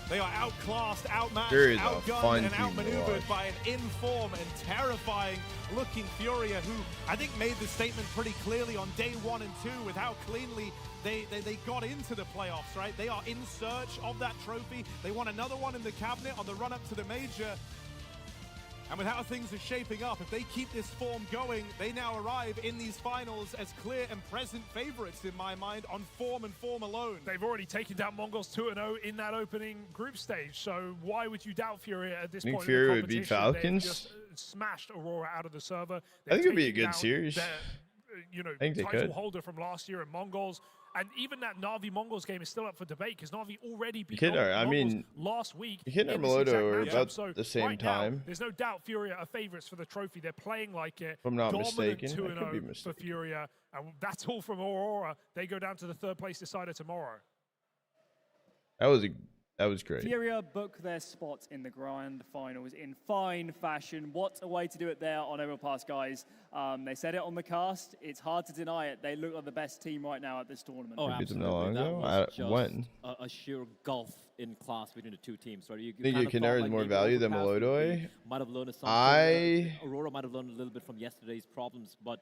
They are outclassed, outmatched, There is a outgunned, fun and team to outmaneuvered watch. by an in-form and terrifying-looking FURIA, who I think made the statement pretty clearly on day 1 and 2 with how cleanly they got into the playoffs, right? They are in search of that trophy. They want another one in the cabinet on the run-up to the major. And with how things are shaping up, if they keep this form going, they now arrive in these finals as clear and present favorites in my mind on form and form alone. They've already taken down Mongols 2-0 in that opening group stage, so why would you doubt FURIA at this Think point FURIA in the would beat competition? Falcons? They've just smashed Aurora out of the server. I think it'd be a They've good taken series. down their, I think they title could. holder from last year in Mongols. And even that Na'Vi Mongols game is still up for debate because Na'Vi already beat I Mongols mean, last week. Kid and in this exact Melodo are matchup. about So the same right now, time. there's no doubt FURIA are favorites for the trophy. They're playing like it. If I'm not Dominant mistaken. I could be 2-0 mistaken. for FURIA. And that's all from Aurora. They go down to the 3rd place decider tomorrow. That was great. FURIA book their spot in the grand finals in fine fashion. What a way to do it there on Overpass, guys. They said it on the cast. It's hard to deny it. They look like the best team right now at this tournament. Oh, They beat them absolutely. not long That ago? was I- just when? a sheer gulf in class between the two teams. Right? You Think kind of Kinera thought, is like, more maybe value than Overpass Molodoi? might have learned something. Aurora might have learned a little bit from yesterday's problems, but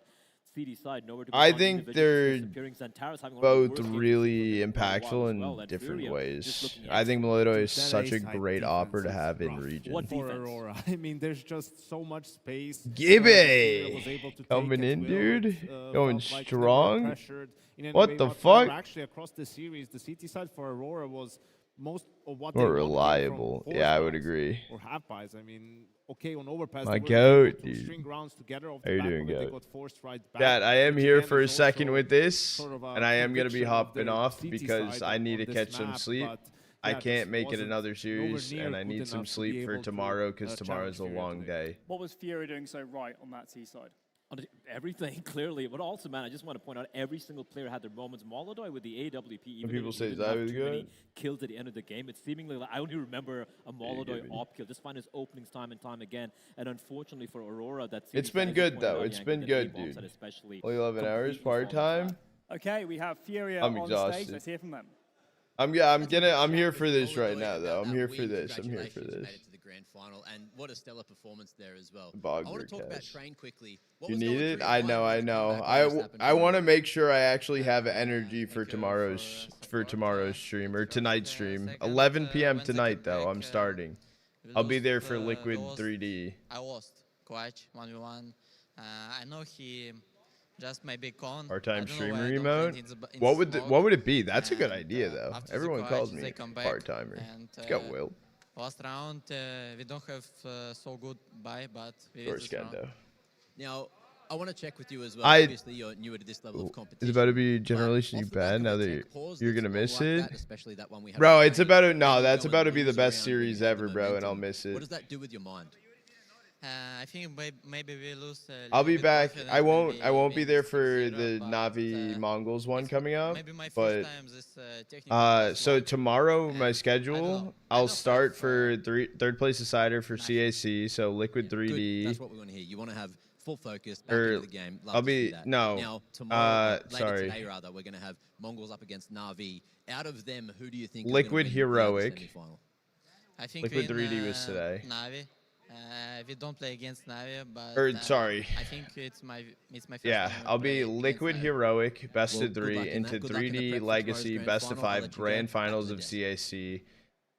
CD side, nowhere to go I on think individuals, they're disappearing. Zantares having one of the both worst games really in quite a while impactful as in well, and different FURIA ways. just looking I think Molodoi is That such a A-side great offer to defense is have in rough. region. What For defense? Aurora, I mean, there's just so much space. Gibby was able to take coming at in, will. dude. It, Going felt like they were strong. pressured in any What way the whatsoever. fuck? Actually, across the series, the CT side for Aurora was most of what More they wanted came from reliable. force Yeah, I would buys agree. Or half buys. I mean, okay, on overpass, My they were able goat, to dude. string rounds together off How the you back doing, of it. They goat? got forced right back. Dad, I am which here again for a is second also with this, sort of a and I am going to be conviction of hopping the off CT because side I need to on catch this some map, sleep. but I yeah, can't just make it wasn't another nowhere series, near and I good need some enough to sleep be for able to, tomorrow because challenge tomorrow's a FURIA long today. day. What was FURIA doing so right on that T side? Everything, clearly. But also, man, I just want to point out every single player had their moments. Molodoi with the AWP, even people though say he didn't that have was too many good. kills at the end of the game. It's seemingly like I only remember a Molodoi op kill. Just find his openings time and time again. And unfortunately for Aurora, that's It's been good, though. It's been good, dude. Only 11 hours, part time. Okay, we have FURIA I'm on the stage. exhausted. Let's hear from them. I'm here for this right now, though. I'm here for this. I'm here for this. To the grand final, and what a stellar performance there as well. Bogger I want to talk about cash. train quickly. What You was need going it? through I your know, mind I when you know. came back from this I want to make sure I actually have energy for tomorrow's stream or tonight's stream. 11 p.m. tonight, though. I'm starting. I'll be there for Liquid 3D. I lost quite 1v1. I know he just maybe con. Part-time streamer remote. What would it be? That's a good idea, though. Everyone calls me part-timer. Let's go, Will. Last round we don't have so good buy, but we Of course, though. Now, I want to check with you as well. I- Obviously, you're new at this level of competition. It's about to be but Generation off You the back bad of now a that tech pause you're gonna that's miss all like it. that, especially that one we have Bro, in it's training, about to you go that's and about to be the lose best around series really ever, the bro, and I'll momentum. miss it. What does that do with your mind? I think maybe we lose. I'll be back. I won't maybe be there win for 6-0, the but, Navi Mongols one coming up. maybe my But first time this technical so tomorrow my know. schedule, I'll start for third place decider for CAC. So Liquid 3D. That's what we want to hear. You want to have full focus back into the game. Love I'll to be see that. no. Now tomorrow, later sorry. today rather, we're going to have Mongols up against Navi. Out of them, who do you think? Liquid is Heroic. the semi-final? I think Liquid win, 3D was today. Navi. We don't play against Navi, but Sorry. I think it's my first Yeah, time we I'll be play against Liquid Navi. Heroic, best Well, of good 3 luck in that. into Good luck in the 3D prep for Legacy, tomorrow's best of grand final. I'll 5 let you grand go. finals Back of to the deck. CAC,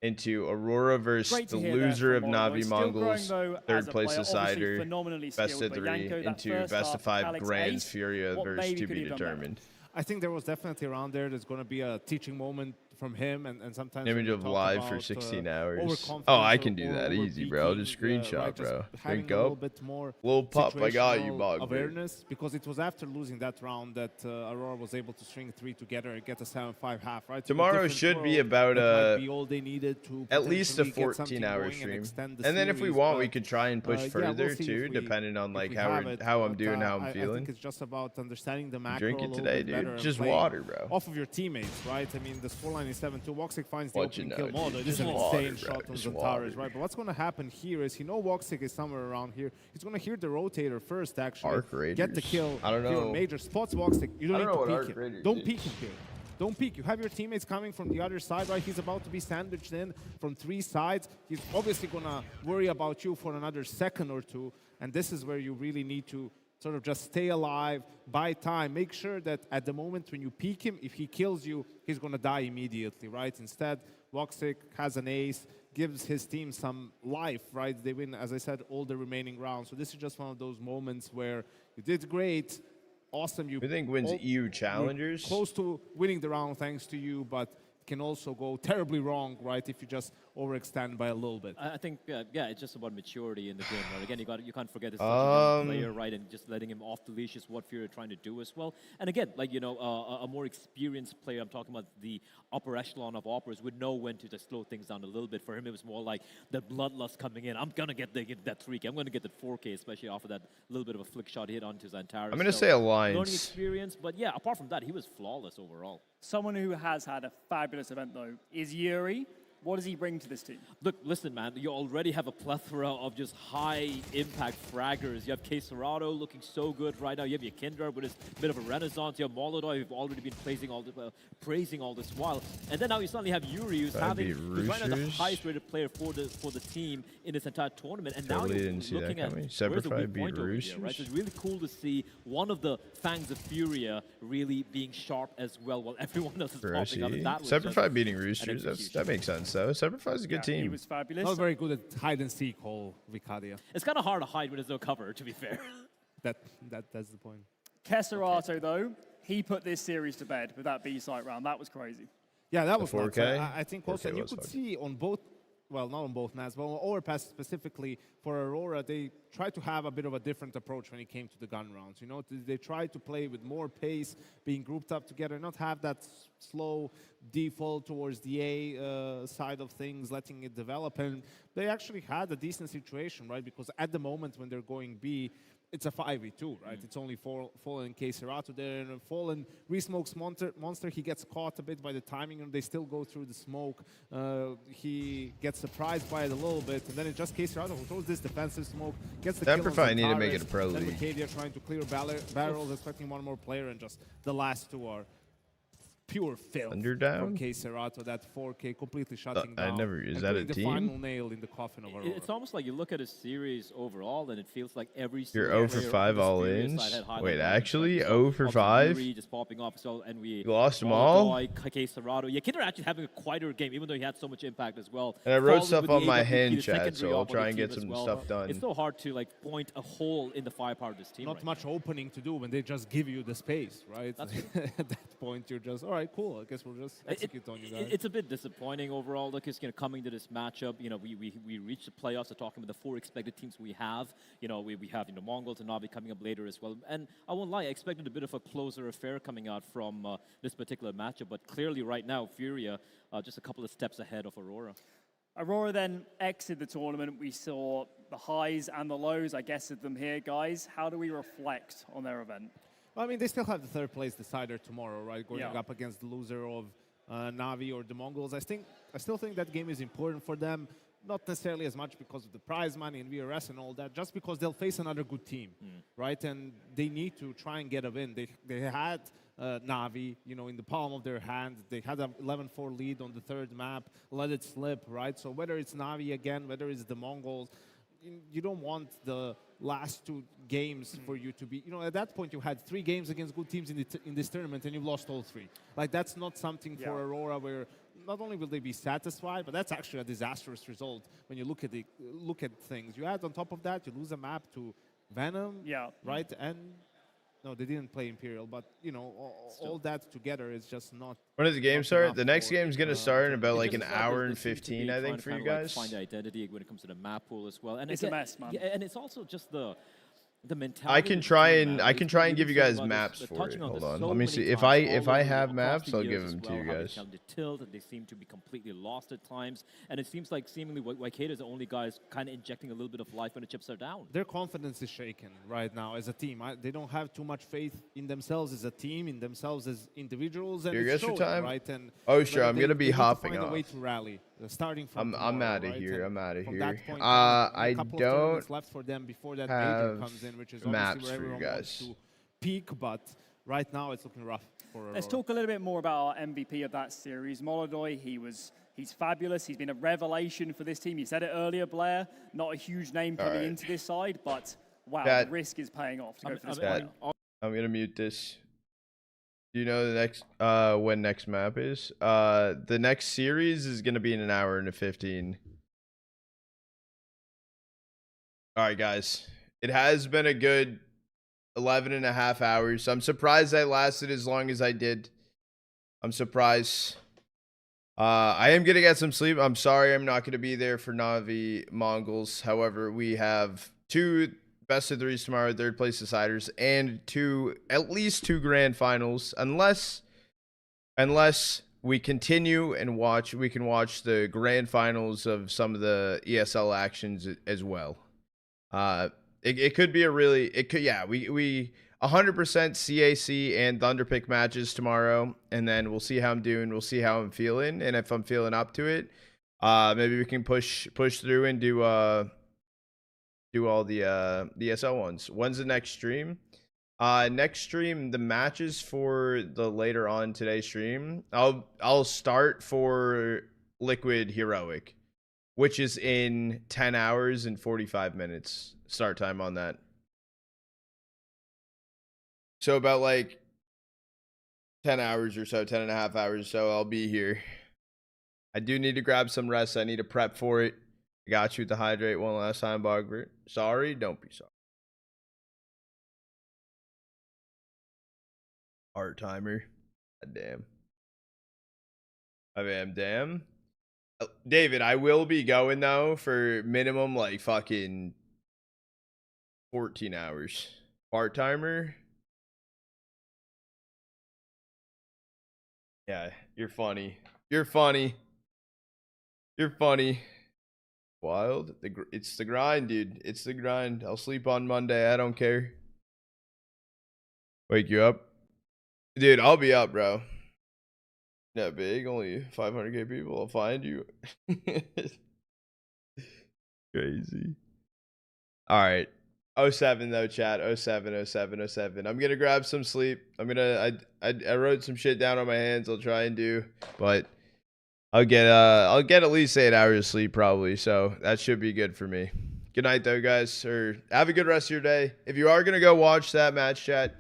into Aurora versus Great the to hear there loser from of Mono. Navi Still growing, Mongols, though, as third a place player, obviously decider, phenomenally best skilled, of but 3 Yanko, that into first best of half, 5 Alex grands, Ace, Furia what versus maybe to could be he have done better? determined. I think there was definitely around there. There's going to be a teaching moment from him, and sometimes when Image we of talk live about, for 16 hours. overconfidence Oh, I or- can do or that easy, bro. overpeaking, Just screenshot, right, just bro. having Drink a little up. bit more Little pup, I got you, situational bug. awareness, because it was after losing that round that Aurora was able to string 3 together and get a 7-5 half. Right. In a Tomorrow different should be world, about that might be all they needed to at least a potentially get something 14-hour going stream. extend the And then if we series, want, we but, could try and push yeah, further we'll see too, if we- depending on if like we how have we're, it, how I'm but, doing, how I'm I feeling. think it's just about understanding the macro Drink a it little today, bit better dude. and Just playing water, bro. off of your teammates, right? I mean, the scoreline is 7-2. Woxic finds the What you opening know, kill dude. model. It is Just an water, insane bro. shot on Just Zantares, water. right? But what's going to happen here is, Woxic is somewhere around here. He's going to hear the rotator first, actually. Arc Get the Raiders. kill. I don't Here, know. Major spots Woxic. You don't I need don't know to what peek Arc him. Raiders Don't did. peek him here. Don't peek. You have your teammates coming from the other side, right? He's about to be sandwiched in from 3 sides. He's obviously going to worry about you for another second or two. And this is where you really need to sort of just stay alive, buy time. Make sure that at the moment when you peek him, if he kills you, he's going to die immediately, right? Instead, Woxic has an ace, gives his team some life, right? They win, as I said, all the remaining rounds. So this is just one of those moments where you did great. Awesome. You think wins EU you're challengers. close to winning the round thanks to you, but it can also go terribly wrong, right? If you just overextend by a little bit. I think, yeah, it's just about maturity in the game, right? Again, you can't forget this such a young player, right? And just letting him off the leash is what Furia are trying to do as well. And again, like, a more experienced player, I'm talking about the upper echelon of operas, would know when to just slow things down a little bit. For him, it was more like the bloodlust coming in. I'm going to get that 3K. I'm going to get that 4K, especially after that little bit of a flick shot hit onto Zantares. I'm going to say Alliance. Learning experience, but yeah, apart from that, he was flawless overall. Someone who has had a fabulous event, though, is Yuri. What does he bring to this team? Look, listen, man, you already have a plethora of just high-impact fraggers. You have Quesarado looking so good right now. You have your Kindra with his bit of a renaissance. You have Molotov, who've already been praising all this while. And then now you suddenly have Yuri, who's right now the highest-rated player for the team in this entire tournament. And Totally now you're didn't see looking that at coming. where's the Severify weak beat point over here, right? Roosters? So it's really cool to see one of the fangs of Furia really being sharp as well, while everyone else is popping up. And that was Severify just beating an Roosters. execution. That makes sense, though. Severify's a good team. He was fabulous. Not very good at hide and seek, whole Vicadia. It's kind of hard to hide when there's no cover, to be fair. That's the point. Keserato, though, he put this series to bed with that B-site round. That was crazy. Yeah, that The was 4K? nuts. I think also 4K you was could fucking- see on both, well, not on both maps, but on Overpass specifically for Aurora, they tried to have a bit of a different approach when it came to the gun rounds. They tried to play with more pace, being grouped up together, not have that slow default towards the A side of things, letting it develop. And they actually had a decent situation, right? Because at the moment when they're going B, it's a 5v2, right? It's only Fallen and Queserato there, and Fallen resmokes Monster. He gets caught a bit by the timing, and they still go through the smoke. He gets surprised by it a little bit, and then it's just Queserato who throws this defensive smoke, gets the kill on Semperfi need to make Zantares, it a pro then league. Vicadia trying to clear barrels, expecting one more player, and just the last two are pure filth Thunderdown? from Queserato. That 4K completely shutting I down. never- is and that a putting the team? final nail in the coffin of Aurora. It's almost like you look at a series overall, and it feels like every You're single 0 for player 5 on this all Furia ins? side had highlight Wait, moments, actually, right? 0 for Obviously 5? Yuri just popping off, so, and we You lost them all? Quesarado. Yeah, Kindra actually having a quieter game, even though he had so much impact as well. And I wrote Fallen stuff with on the my AWP, hand the chat, secondary so I'll op on try the and team get as some well. stuff done. It's so hard to point a hole in the firepower of this team. Not right much opening to do when they just give you the space, right? That's At that point, you're just, all right, cool. I guess we'll just execute on you guys. It's a bit disappointing overall because coming to this matchup, we reached the playoffs. Talking about the 4 expected teams we have. We have Mongols and Navi coming up later as well. And I won't lie, I expected a bit of a closer affair coming out from this particular matchup. But clearly, right now, Furia just a couple of steps ahead of Aurora. Aurora then exited the tournament. We saw the highs and the lows, I guess, of them here, guys. How do we reflect on their event? Well, I mean, they still have the third place decider tomorrow, right? Going Yeah. up against the loser of Navi or the Mongols. I still think that game is important for them. Not necessarily as much because of the prize money and VRS and all that, just because they'll face another good team, right? And they need to try and get a win. They had Navi, you know, in the palm of their hand. They had an 11-4 lead on the third map, let it slip, right? So whether it's Navi again, whether it's the Mongols, you don't want the last two games for you to be, you know, at that point you had 3 games against good teams in this tournament and you've lost all 3. Like, that's not something for Aurora where not only will they be satisfied, but that's actually a disastrous result when you look at things. You add on top of that, you lose a map to Venom, right? And no, they didn't play Imperial, but you know, all that together is just not. When does the game start? The next game is going to start in about like an hour and 15, I think, for you guys. Find identity when it comes to the map pool as well, and it's a mess, man. Yeah, and it's also just the mentality. I can try and give you guys maps for it. Hold on, let me see if I have maps. I'll give them to you guys. Tilt, and they seem to be completely lost at times, and it seems like seemingly Waikeda is the only guys kind of injecting a little bit of life when the chips are down. Their confidence is shaken right now as a team. They don't have too much faith in themselves as a team, in themselves as individuals, and it's showing, time? right? And oh, sure, I'm gonna be hopping off. off. A way to rally. Starting from I'm out of right? here. I'm out of from here. That point I a couple of don't tournaments left for them before that major have comes in, which is maps obviously where for you everyone wants guys. to peak, but right now it's looking rough for Aurora. Let's talk a little bit more about our MVP of that series, Molodoi. He's fabulous. He's been a revelation for this team. You said it earlier, Blair. Not a huge name coming into this side, but wow, the risk is paying off to go for this player. I'm gonna mute this. Do you know the next when next map is? The next series is gonna be in an hour and 15. All right, guys. It has been a good 11 and a half hours. I'm surprised I lasted as long as I did. I'm surprised. I am gonna get some sleep. I'm sorry I'm not gonna be there for Navi Mongols. However, we have 2 best of 3s tomorrow, 3rd place deciders, and at least 2 grand finals, unless we continue and we can watch the grand finals of some of the ESL actions as well. It could be we 100% CAC and Thunderpick matches tomorrow, and then we'll see how I'm doing, we'll see how I'm feeling, and if I'm feeling up to it, maybe we can push through and do all the ESL ones. When's the next stream? Next stream, the matches for the later on today stream, I'll start for Liquid Heroic, which is in 10 hours and 45 minutes start time on that. So about like 10 hours or so, 10 and a half hours or so, I'll be here. I do need to grab some rest. I need to prep for it. I got you to hydrate one last time, Bogbert. Sorry, don't be sorry. Heart timer. God damn. I mean, damn. David, I will be going though for minimum like fucking 14 hours. Heart timer. Yeah, you're funny. You're funny. You're funny. Wild. It's the grind, dude. It's the grind. I'll sleep on Monday. I don't care. Wake you up? Dude, I'll be up, bro. Not big. Only 500k people. I'll find you. Crazy. All right. 07 though, chat. 07. I'm gonna grab some sleep. I wrote some shit down on my hands. I'll try and do, but I'll get at least 8 hours of sleep probably. So that should be good for me. Good night though, guys. Or have a good rest of your day. If you are gonna go watch that match, chat,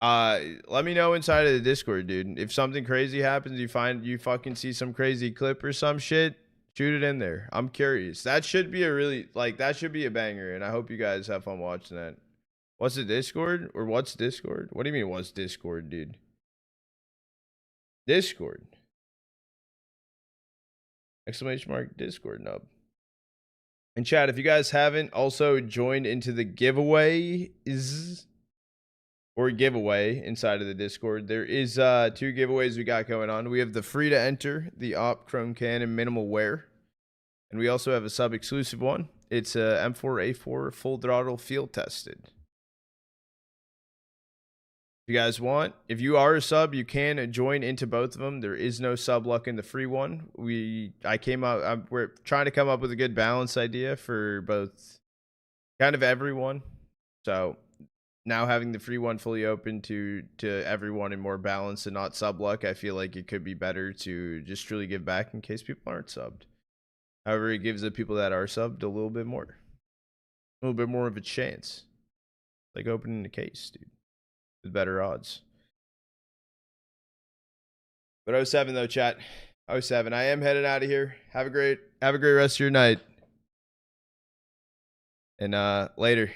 let me know inside of the Discord, dude. If something crazy happens, you fucking see some crazy clip or some shit, shoot it in there. I'm curious. That should be that should be a banger, and I hope you guys have fun watching that. What's the Discord? Or what's Discord? What do you mean what's Discord, dude? Discord. Exclamation mark Discord nub. And chat, if you guys haven't also joined into the giveaway giveaway inside of the Discord, there is 2 giveaways we got going on. We have the free to enter, the Op Chrome Cannon minimal wear. And we also have a sub exclusive one. It's a M4A4 full throttle field tested. If you guys want, if you are a sub, you can join into both of them. There is no sub luck in the free one. We're trying to come up with a good balance idea for both kind of everyone. So now having the free one fully open to everyone and more balance and not sub luck, I feel like it could be better to just truly give back in case people aren't subbed. However, it gives the people that are subbed a little bit more of a chance. Like opening the case, dude, with better odds. But 07 though, chat. 07. I am heading out of here. Have a great rest of your night. And later.